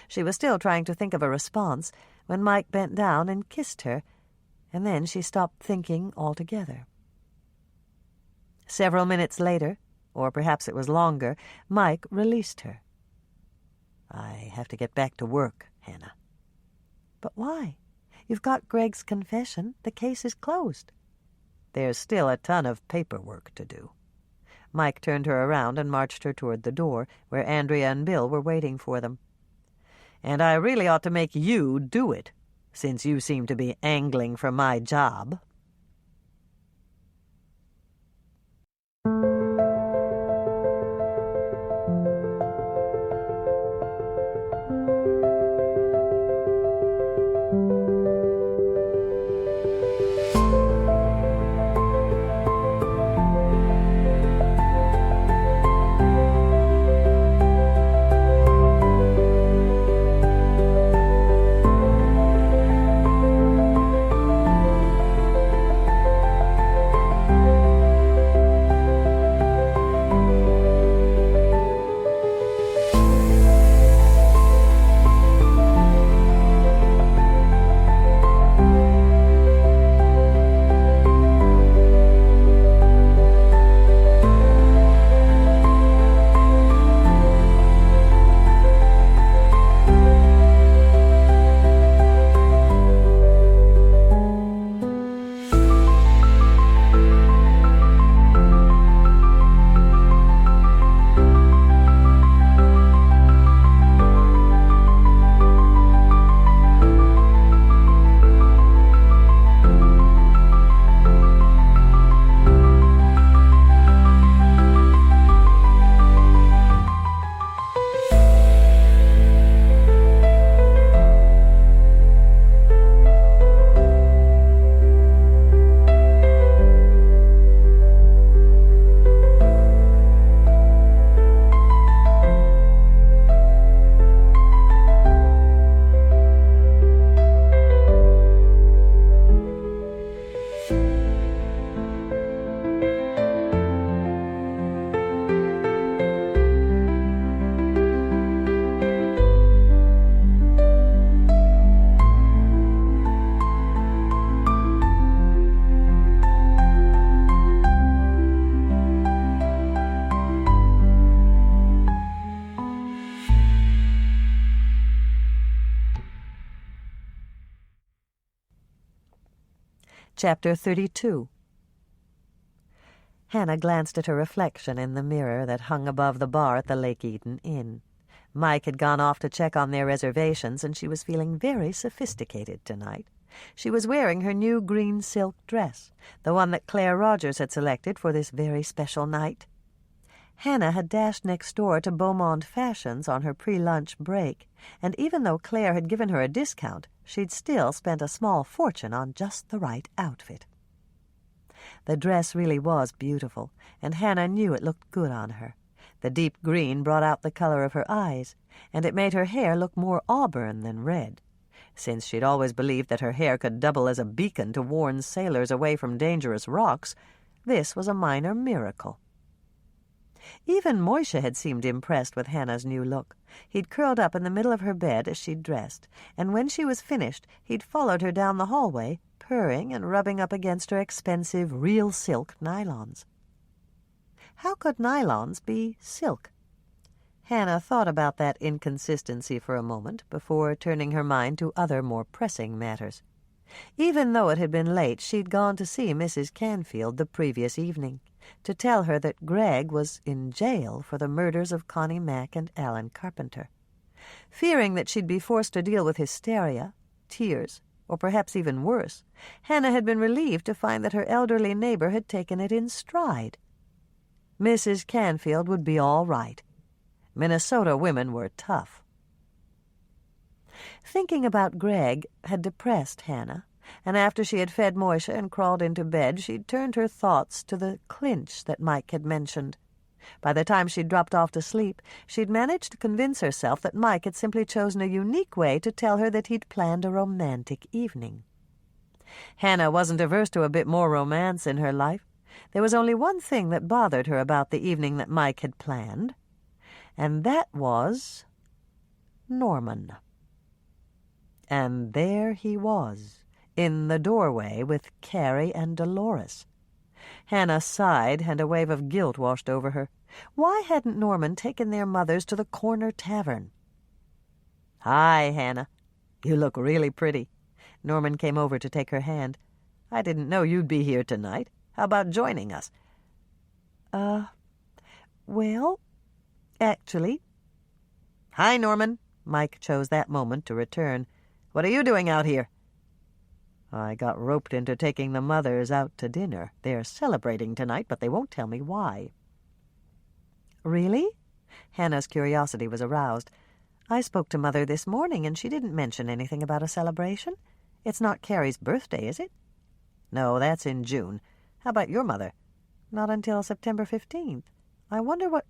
She was still trying to think of a response when Mike bent down and kissed her, and then she stopped thinking altogether. Several minutes later, or perhaps it was longer, Mike released her. "I have to get back to work, Hannah." "But why? You've got Greg's confession. The case is closed." "There's still a ton of paperwork to do." Mike turned her around and marched her toward the door, where Andrea and Bill were waiting for them. "And I really ought to make you do it, since you seem to be angling for my job." Chapter 32. Hannah glanced at her reflection in the mirror that hung above the bar at the Lake Eden Inn. Mike had gone off to check on their reservations, and she was feeling very sophisticated tonight. She was wearing her new green silk dress, the one that Claire Rogers had selected for this very special night. Hannah had dashed next door to Beaumont Fashions on her pre-lunch break, and even though Claire had given her a discount, she'd still spent a small fortune on just the right outfit. The dress really was beautiful, and Hannah knew it looked good on her. The deep green brought out the color of her eyes, and it made her hair look more auburn than red. Since she'd always believed that her hair could double as a beacon to warn sailors away from dangerous rocks, this was a minor miracle. Even Moishe had seemed impressed with Hannah's new look. He'd curled up in the middle of her bed as she'd dressed, and when she was finished, he'd followed her down the hallway, purring and rubbing up against her expensive real silk nylons. How could nylons be silk? Hannah thought about that inconsistency for a moment before turning her mind to other more pressing matters. Even though it had been late, she'd gone to see Mrs. Canfield the previous evening, to tell her that Greg was in jail for the murders of Connie Mack and Alan Carpenter. Fearing that she'd be forced to deal with hysteria, tears, or perhaps even worse, Hannah had been relieved to find that her elderly neighbor had taken it in stride. Mrs. Canfield would be all right. Minnesota women were tough. Thinking about Greg had depressed Hannah, and after she had fed Moishe and crawled into bed, she'd turned her thoughts to the clinch that Mike had mentioned. By the time she'd dropped off to sleep, she'd managed to convince herself that Mike had simply chosen a unique way to tell her that he'd planned a romantic evening. Hannah wasn't averse to a bit more romance in her life. There was only one thing that bothered her about the evening that Mike had planned, and that was Norman. And there he was, in the doorway with Carrie and Dolores. Hannah sighed, and a wave of guilt washed over her. Why hadn't Norman taken their mothers to the corner tavern? "Hi, Hannah. You look really pretty." Norman came over to take her hand. "I didn't know you'd be here tonight. How about joining us?" Well, actually." "Hi, Norman." Mike chose that moment to return. "What are you doing out here?" "I got roped into taking the mothers out to dinner. They're celebrating tonight, but they won't tell me why." "Really?" Hannah's curiosity was aroused. "I spoke to Mother this morning, and she didn't mention anything about a celebration. It's not Carrie's birthday, is it?" "No, that's in June. How about your mother?" "Not until September 15th. I wonder what—"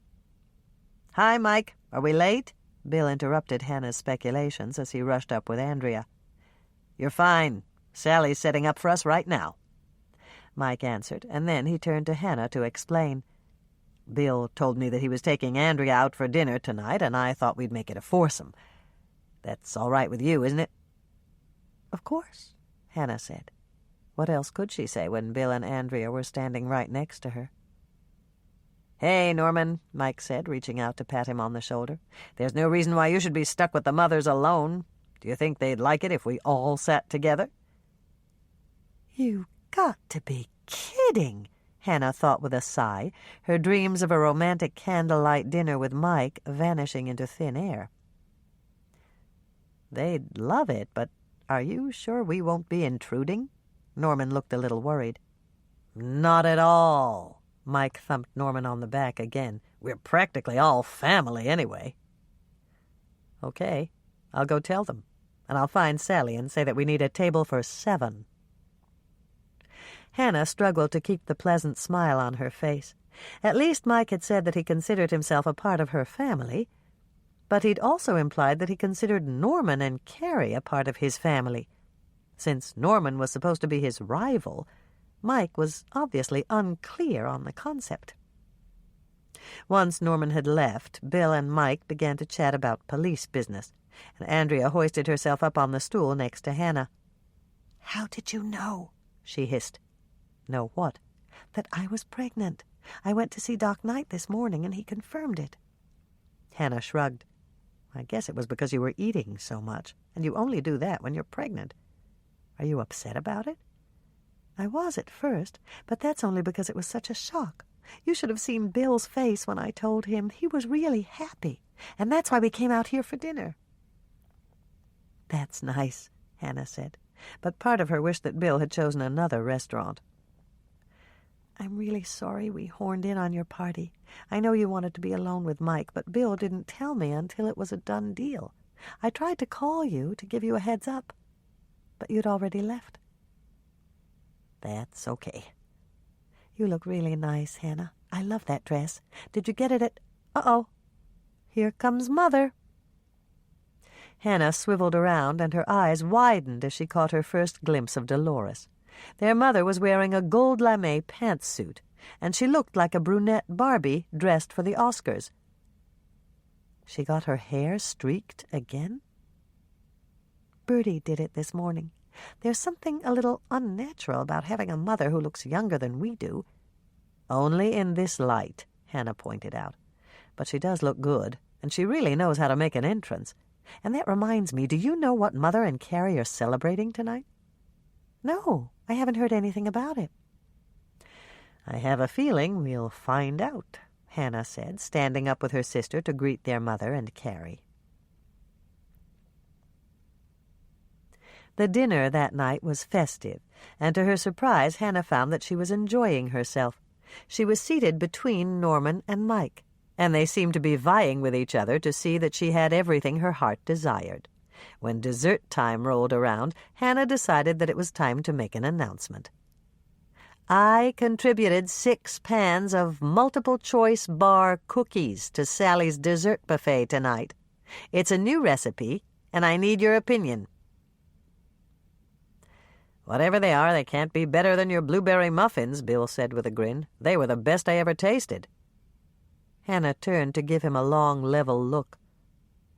"Hi, Mike. Are we late?" Bill interrupted Hannah's speculations as he rushed up with Andrea. "You're fine. Sally's setting up for us right now," Mike answered, and then he turned to Hannah to explain. "Bill told me that he was taking Andrea out for dinner tonight, and I thought we'd make it a foursome. That's all right with you, isn't it?" "Of course," Hannah said. What else could she say when Bill and Andrea were standing right next to her? "Hey, Norman," Mike said, reaching out to pat him on the shoulder. "There's no reason why you should be stuck with the mothers alone. Do you think they'd like it if we all sat together?" "You got to be kidding," Hannah thought with a sigh, her dreams of a romantic candlelight dinner with Mike vanishing into thin air. "They'd love it, but are you sure we won't be intruding?" Norman looked a little worried. "Not at all." Mike thumped Norman on the back again. "We're practically all family anyway." "Okay, I'll go tell them, and I'll find Sally and say that we need a table for 7. Hannah struggled to keep the pleasant smile on her face. At least Mike had said that he considered himself a part of her family, but he'd also implied that he considered Norman and Carrie a part of his family. Since Norman was supposed to be his rival, Mike was obviously unclear on the concept. Once Norman had left, Bill and Mike began to chat about police business, and Andrea hoisted herself up on the stool next to Hannah. "How did you know?" she hissed. "Know what?" "That I was pregnant. I went to see Doc Knight this morning, and he confirmed it." Hannah shrugged. "I guess it was because you were eating so much, and you only do that when you're pregnant. Are you upset about it?" I was at first, but that's only because it was such a shock. You should have seen Bill's face when I told him. He was really happy, and that's why we came out here for dinner." "That's nice," Hannah said, but part of her wished that Bill had chosen another restaurant. "I'm really sorry we horned in on your party. I know you wanted to be alone with Mike, but Bill didn't tell me until it was a done deal. I tried to call you to give you a heads up, but you'd already left." "That's okay." "You look really nice, Hannah. I love that dress. Did you get it at— Uh-oh, here comes Mother." Hannah swiveled around, and her eyes widened as she caught her first glimpse of Dolores. Their mother was wearing a gold lame pantsuit, and she looked like a brunette Barbie dressed for the Oscars. She got her hair streaked again? "Bertie did it this morning. There's something a little unnatural about having a mother who looks younger than we do." "Only in this light," Hannah pointed out. "But she does look good, and she really knows how to make an entrance. And that reminds me, do you know what Mother and Carrie are celebrating tonight?" "No, I haven't heard anything about it." "I have a feeling we'll find out," Hannah said, standing up with her sister to greet their mother and Carrie. The dinner that night was festive, and to her surprise Hannah found that she was enjoying herself. She was seated between Norman and Mike, and they seemed to be vying with each other to see that she had everything her heart desired. When dessert time rolled around, Hannah decided that it was time to make an announcement. "I contributed 6 pans of multiple-choice bar cookies to Sally's dessert buffet tonight. It's a new recipe, and I need your opinion." "Whatever they are, they can't be better than your blueberry muffins," Bill said with a grin. "They were the best I ever tasted." Hannah turned to give him a long, level look.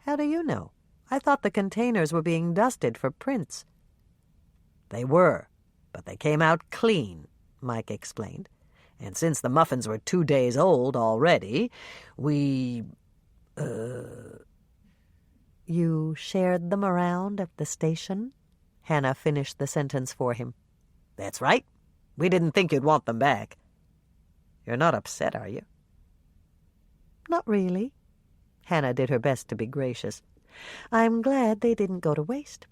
"How do you know? I thought the containers were being dusted for prints." "They were, but they came out clean," Mike explained. "And since the muffins were 2 days old already, we— "You shared them around at the station?" Hannah finished the sentence for him. "That's right. We didn't think you'd want them back. You're not upset, are you?" "Not really." Hannah did her best to be gracious. "I'm glad they didn't go to waste.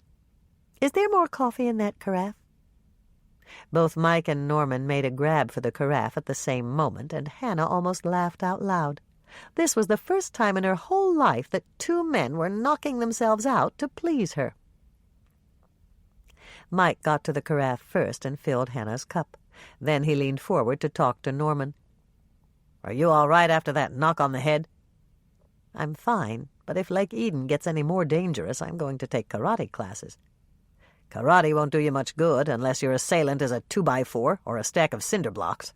Is there more coffee in that carafe?" Both Mike and Norman made a grab for the carafe at the same moment, and Hannah almost laughed out loud. This was the first time in her whole life that 2 men were knocking themselves out to please her. Mike got to the carafe first and filled Hannah's cup. Then he leaned forward to talk to Norman. "Are you all right after that knock on the head?" "I'm fine, but if Lake Eden gets any more dangerous, I'm going to take karate classes." "Karate won't do you much good unless your assailant is a 2x4 or a stack of cinder blocks.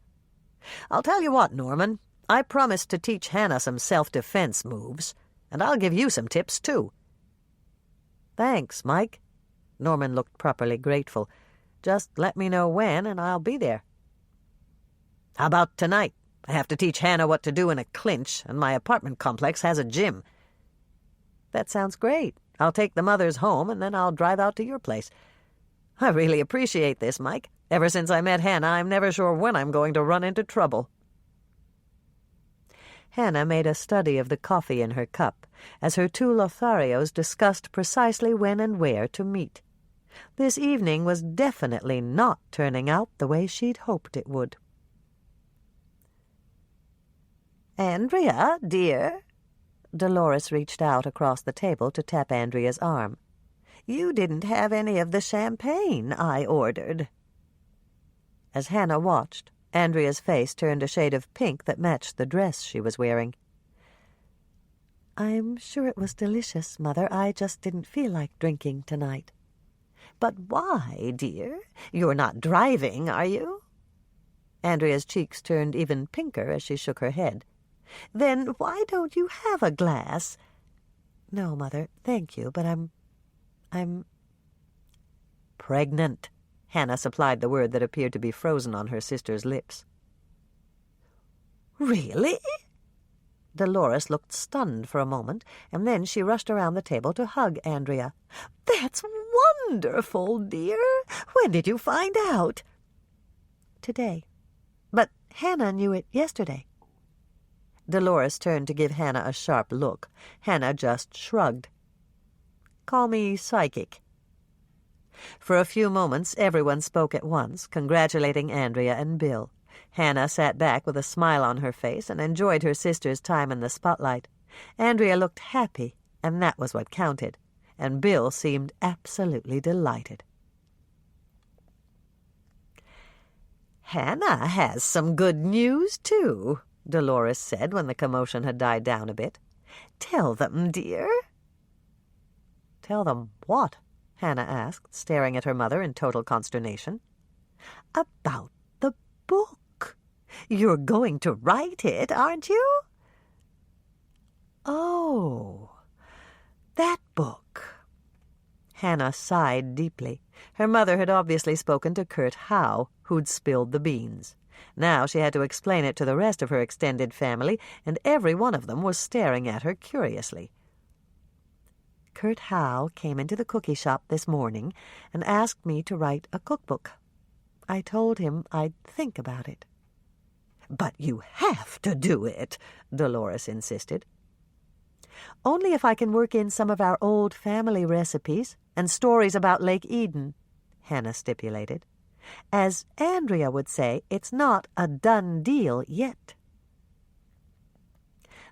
I'll tell you what, Norman, I promised to teach Hannah some self-defense moves, and I'll give you some tips, too." "Thanks, Mike." Norman looked properly grateful. "Just let me know when, and I'll be there." "How about tonight? I have to teach Hannah what to do in a clinch, and my apartment complex has a gym." "That sounds great. I'll take the mothers home, and then I'll drive out to your place. I really appreciate this, Mike. Ever since I met Hannah, I'm never sure when I'm going to run into trouble." Hannah made a study of the coffee in her cup, as her 2 Lotharios discussed precisely when and where to meet. This evening was definitely not turning out the way she'd hoped it would. "Andrea, dear." Dolores reached out across the table to tap Andrea's arm. "You didn't have any of the champagne I ordered." As Hannah watched, Andrea's face turned a shade of pink that matched the dress she was wearing. "I'm sure it was delicious, Mother. I just didn't feel like drinking tonight." "But why, dear? You're not driving, are you?" Andrea's cheeks turned even pinker as she shook her head. "Then why don't you have a glass?" "No, Mother, thank you, but I'm "Pregnant." Hannah supplied the word that appeared to be frozen on her sister's lips. "Really?" Dolores looked stunned for a moment, and then she rushed around the table to hug Andrea. "That's wonderful, dear. When did you find out?" today. But Hannah knew it yesterday." Dolores turned to give Hannah a sharp look. Hannah just shrugged. "Call me psychic." For a few moments everyone spoke at once, congratulating Andrea and Bill. Hannah sat back with a smile on her face and enjoyed her sister's time in the spotlight. Andrea looked happy, and that was what counted, and Bill seemed absolutely delighted. "Hannah has some good news, too," Dolores said when the commotion had died down a bit. "Tell them, dear." "Tell them what?" Hannah asked, staring at her mother in total consternation. "About the book. You're going to write it, aren't you?" "Oh, that book." Hannah sighed deeply. Her mother had obviously spoken to Kurt Howe, who'd spilled the beans. Now she had to explain it to the rest of her extended family, and every one of them was staring at her curiously. "Kurt Howe came into the cookie shop this morning and asked me to write a cookbook. I told him I'd think about it." "But you have to do it," Dolores insisted. "Only if I can work in some of our old family recipes and stories about Lake Eden," Hannah stipulated. "As Andrea would say, it's not a done deal yet."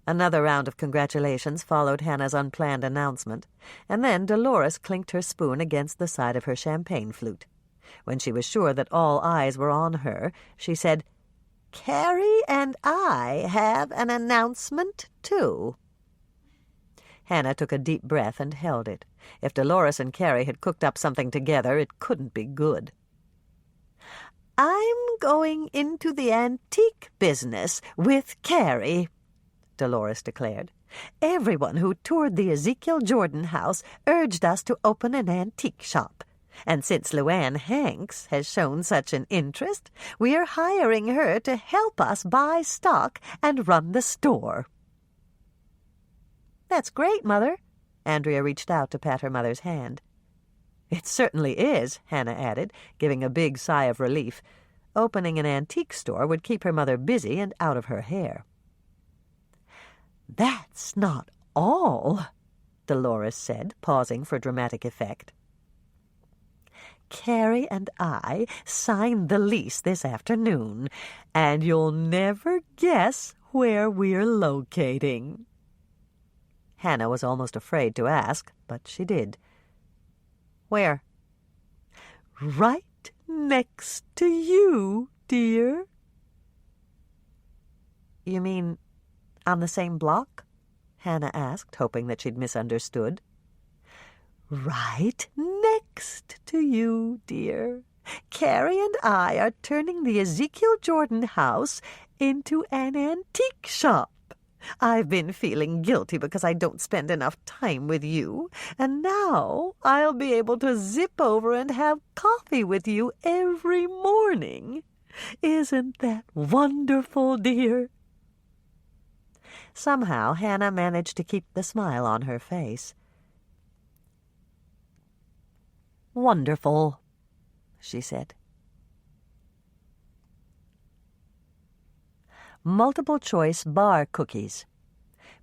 Another round of congratulations followed Hannah's unplanned announcement, and then Dolores clinked her spoon against the side of her champagne flute. When she was sure that all eyes were on her, she said, "Carrie and I have an announcement, too." Hannah took a deep breath and held it. If Dolores and Carrie had cooked up something together, it couldn't be good. "I'm going into the antique business with Carrie," Dolores declared. "Everyone who toured the Ezekiel Jordan house urged us to open an antique shop. And since Luann Hanks has shown such an interest, we are hiring her to help us buy stock and run the store." "That's great, Mother." Andrea reached out to pat her mother's hand. "It certainly is," Hannah added, giving a big sigh of relief. Opening an antique store would keep her mother busy and out of her hair. "That's not all," Dolores said, pausing for dramatic effect. "Carrie and I signed the lease this afternoon, and you'll never guess where we're locating." Hannah was almost afraid to ask, but she did. "Where?" "Right next to you, dear." "You mean on the same block?" Hannah asked, hoping that she'd misunderstood. "Right next to you, dear. Carrie and I are turning the Ezekiel Jordan house into an antique shop. I've been feeling guilty because I don't spend enough time with you, and now I'll be able to zip over and have coffee with you every morning. Isn't that wonderful, dear?" Somehow Hannah managed to keep the smile on her face. "Wonderful," she said. Multiple choice bar cookies.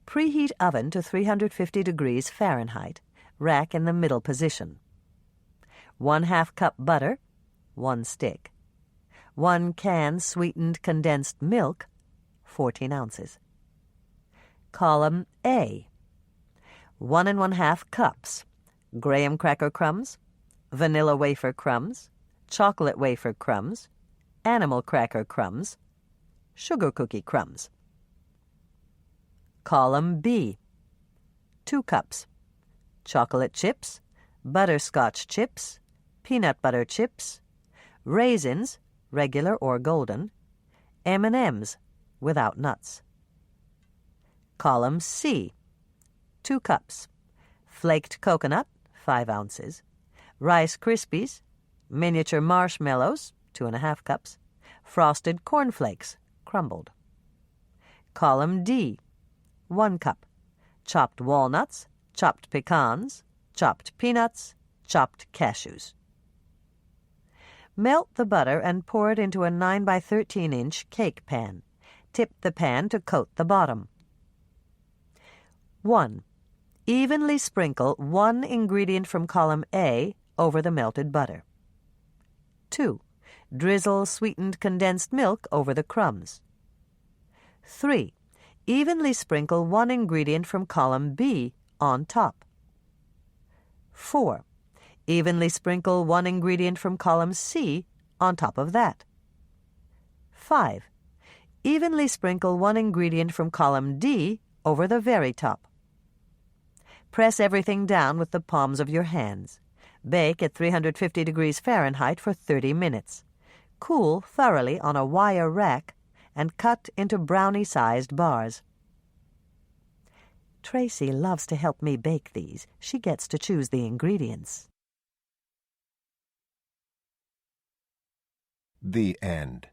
Preheat oven to 350 degrees Fahrenheit. Rack in the middle position. 1/2 cup butter, 1 stick. 1 can sweetened condensed milk, 14 ounces. Column A. 1 1/2 cups. Graham cracker crumbs, vanilla wafer crumbs, chocolate wafer crumbs, animal cracker crumbs, sugar cookie crumbs. Column B. 2 cups. Chocolate chips, butterscotch chips, peanut butter chips, raisins, regular or golden, M&Ms without nuts. Column C. 2 cups. Flaked coconut, 5 ounces. Rice Krispies, miniature marshmallows, 2 1/2 cups. Frosted cornflakes, crumbled. Column D. 1 cup. Chopped walnuts, chopped pecans, chopped peanuts, chopped cashews. Melt the butter and pour it into a 9 by 13-inch cake pan. Tip the pan to coat the bottom. 1. Evenly sprinkle one ingredient from column A over the melted butter. 2. Drizzle sweetened condensed milk over the crumbs. 3. Evenly sprinkle one ingredient from column B on top. 4. Evenly sprinkle one ingredient from column C on top of that. 5. Evenly sprinkle one ingredient from column D over the very top. Press everything down with the palms of your hands. Bake at 350 degrees Fahrenheit for 30 minutes. Cool thoroughly on a wire rack and cut into brownie-sized bars. Tracy loves to help me bake these. She gets to choose the ingredients. The end.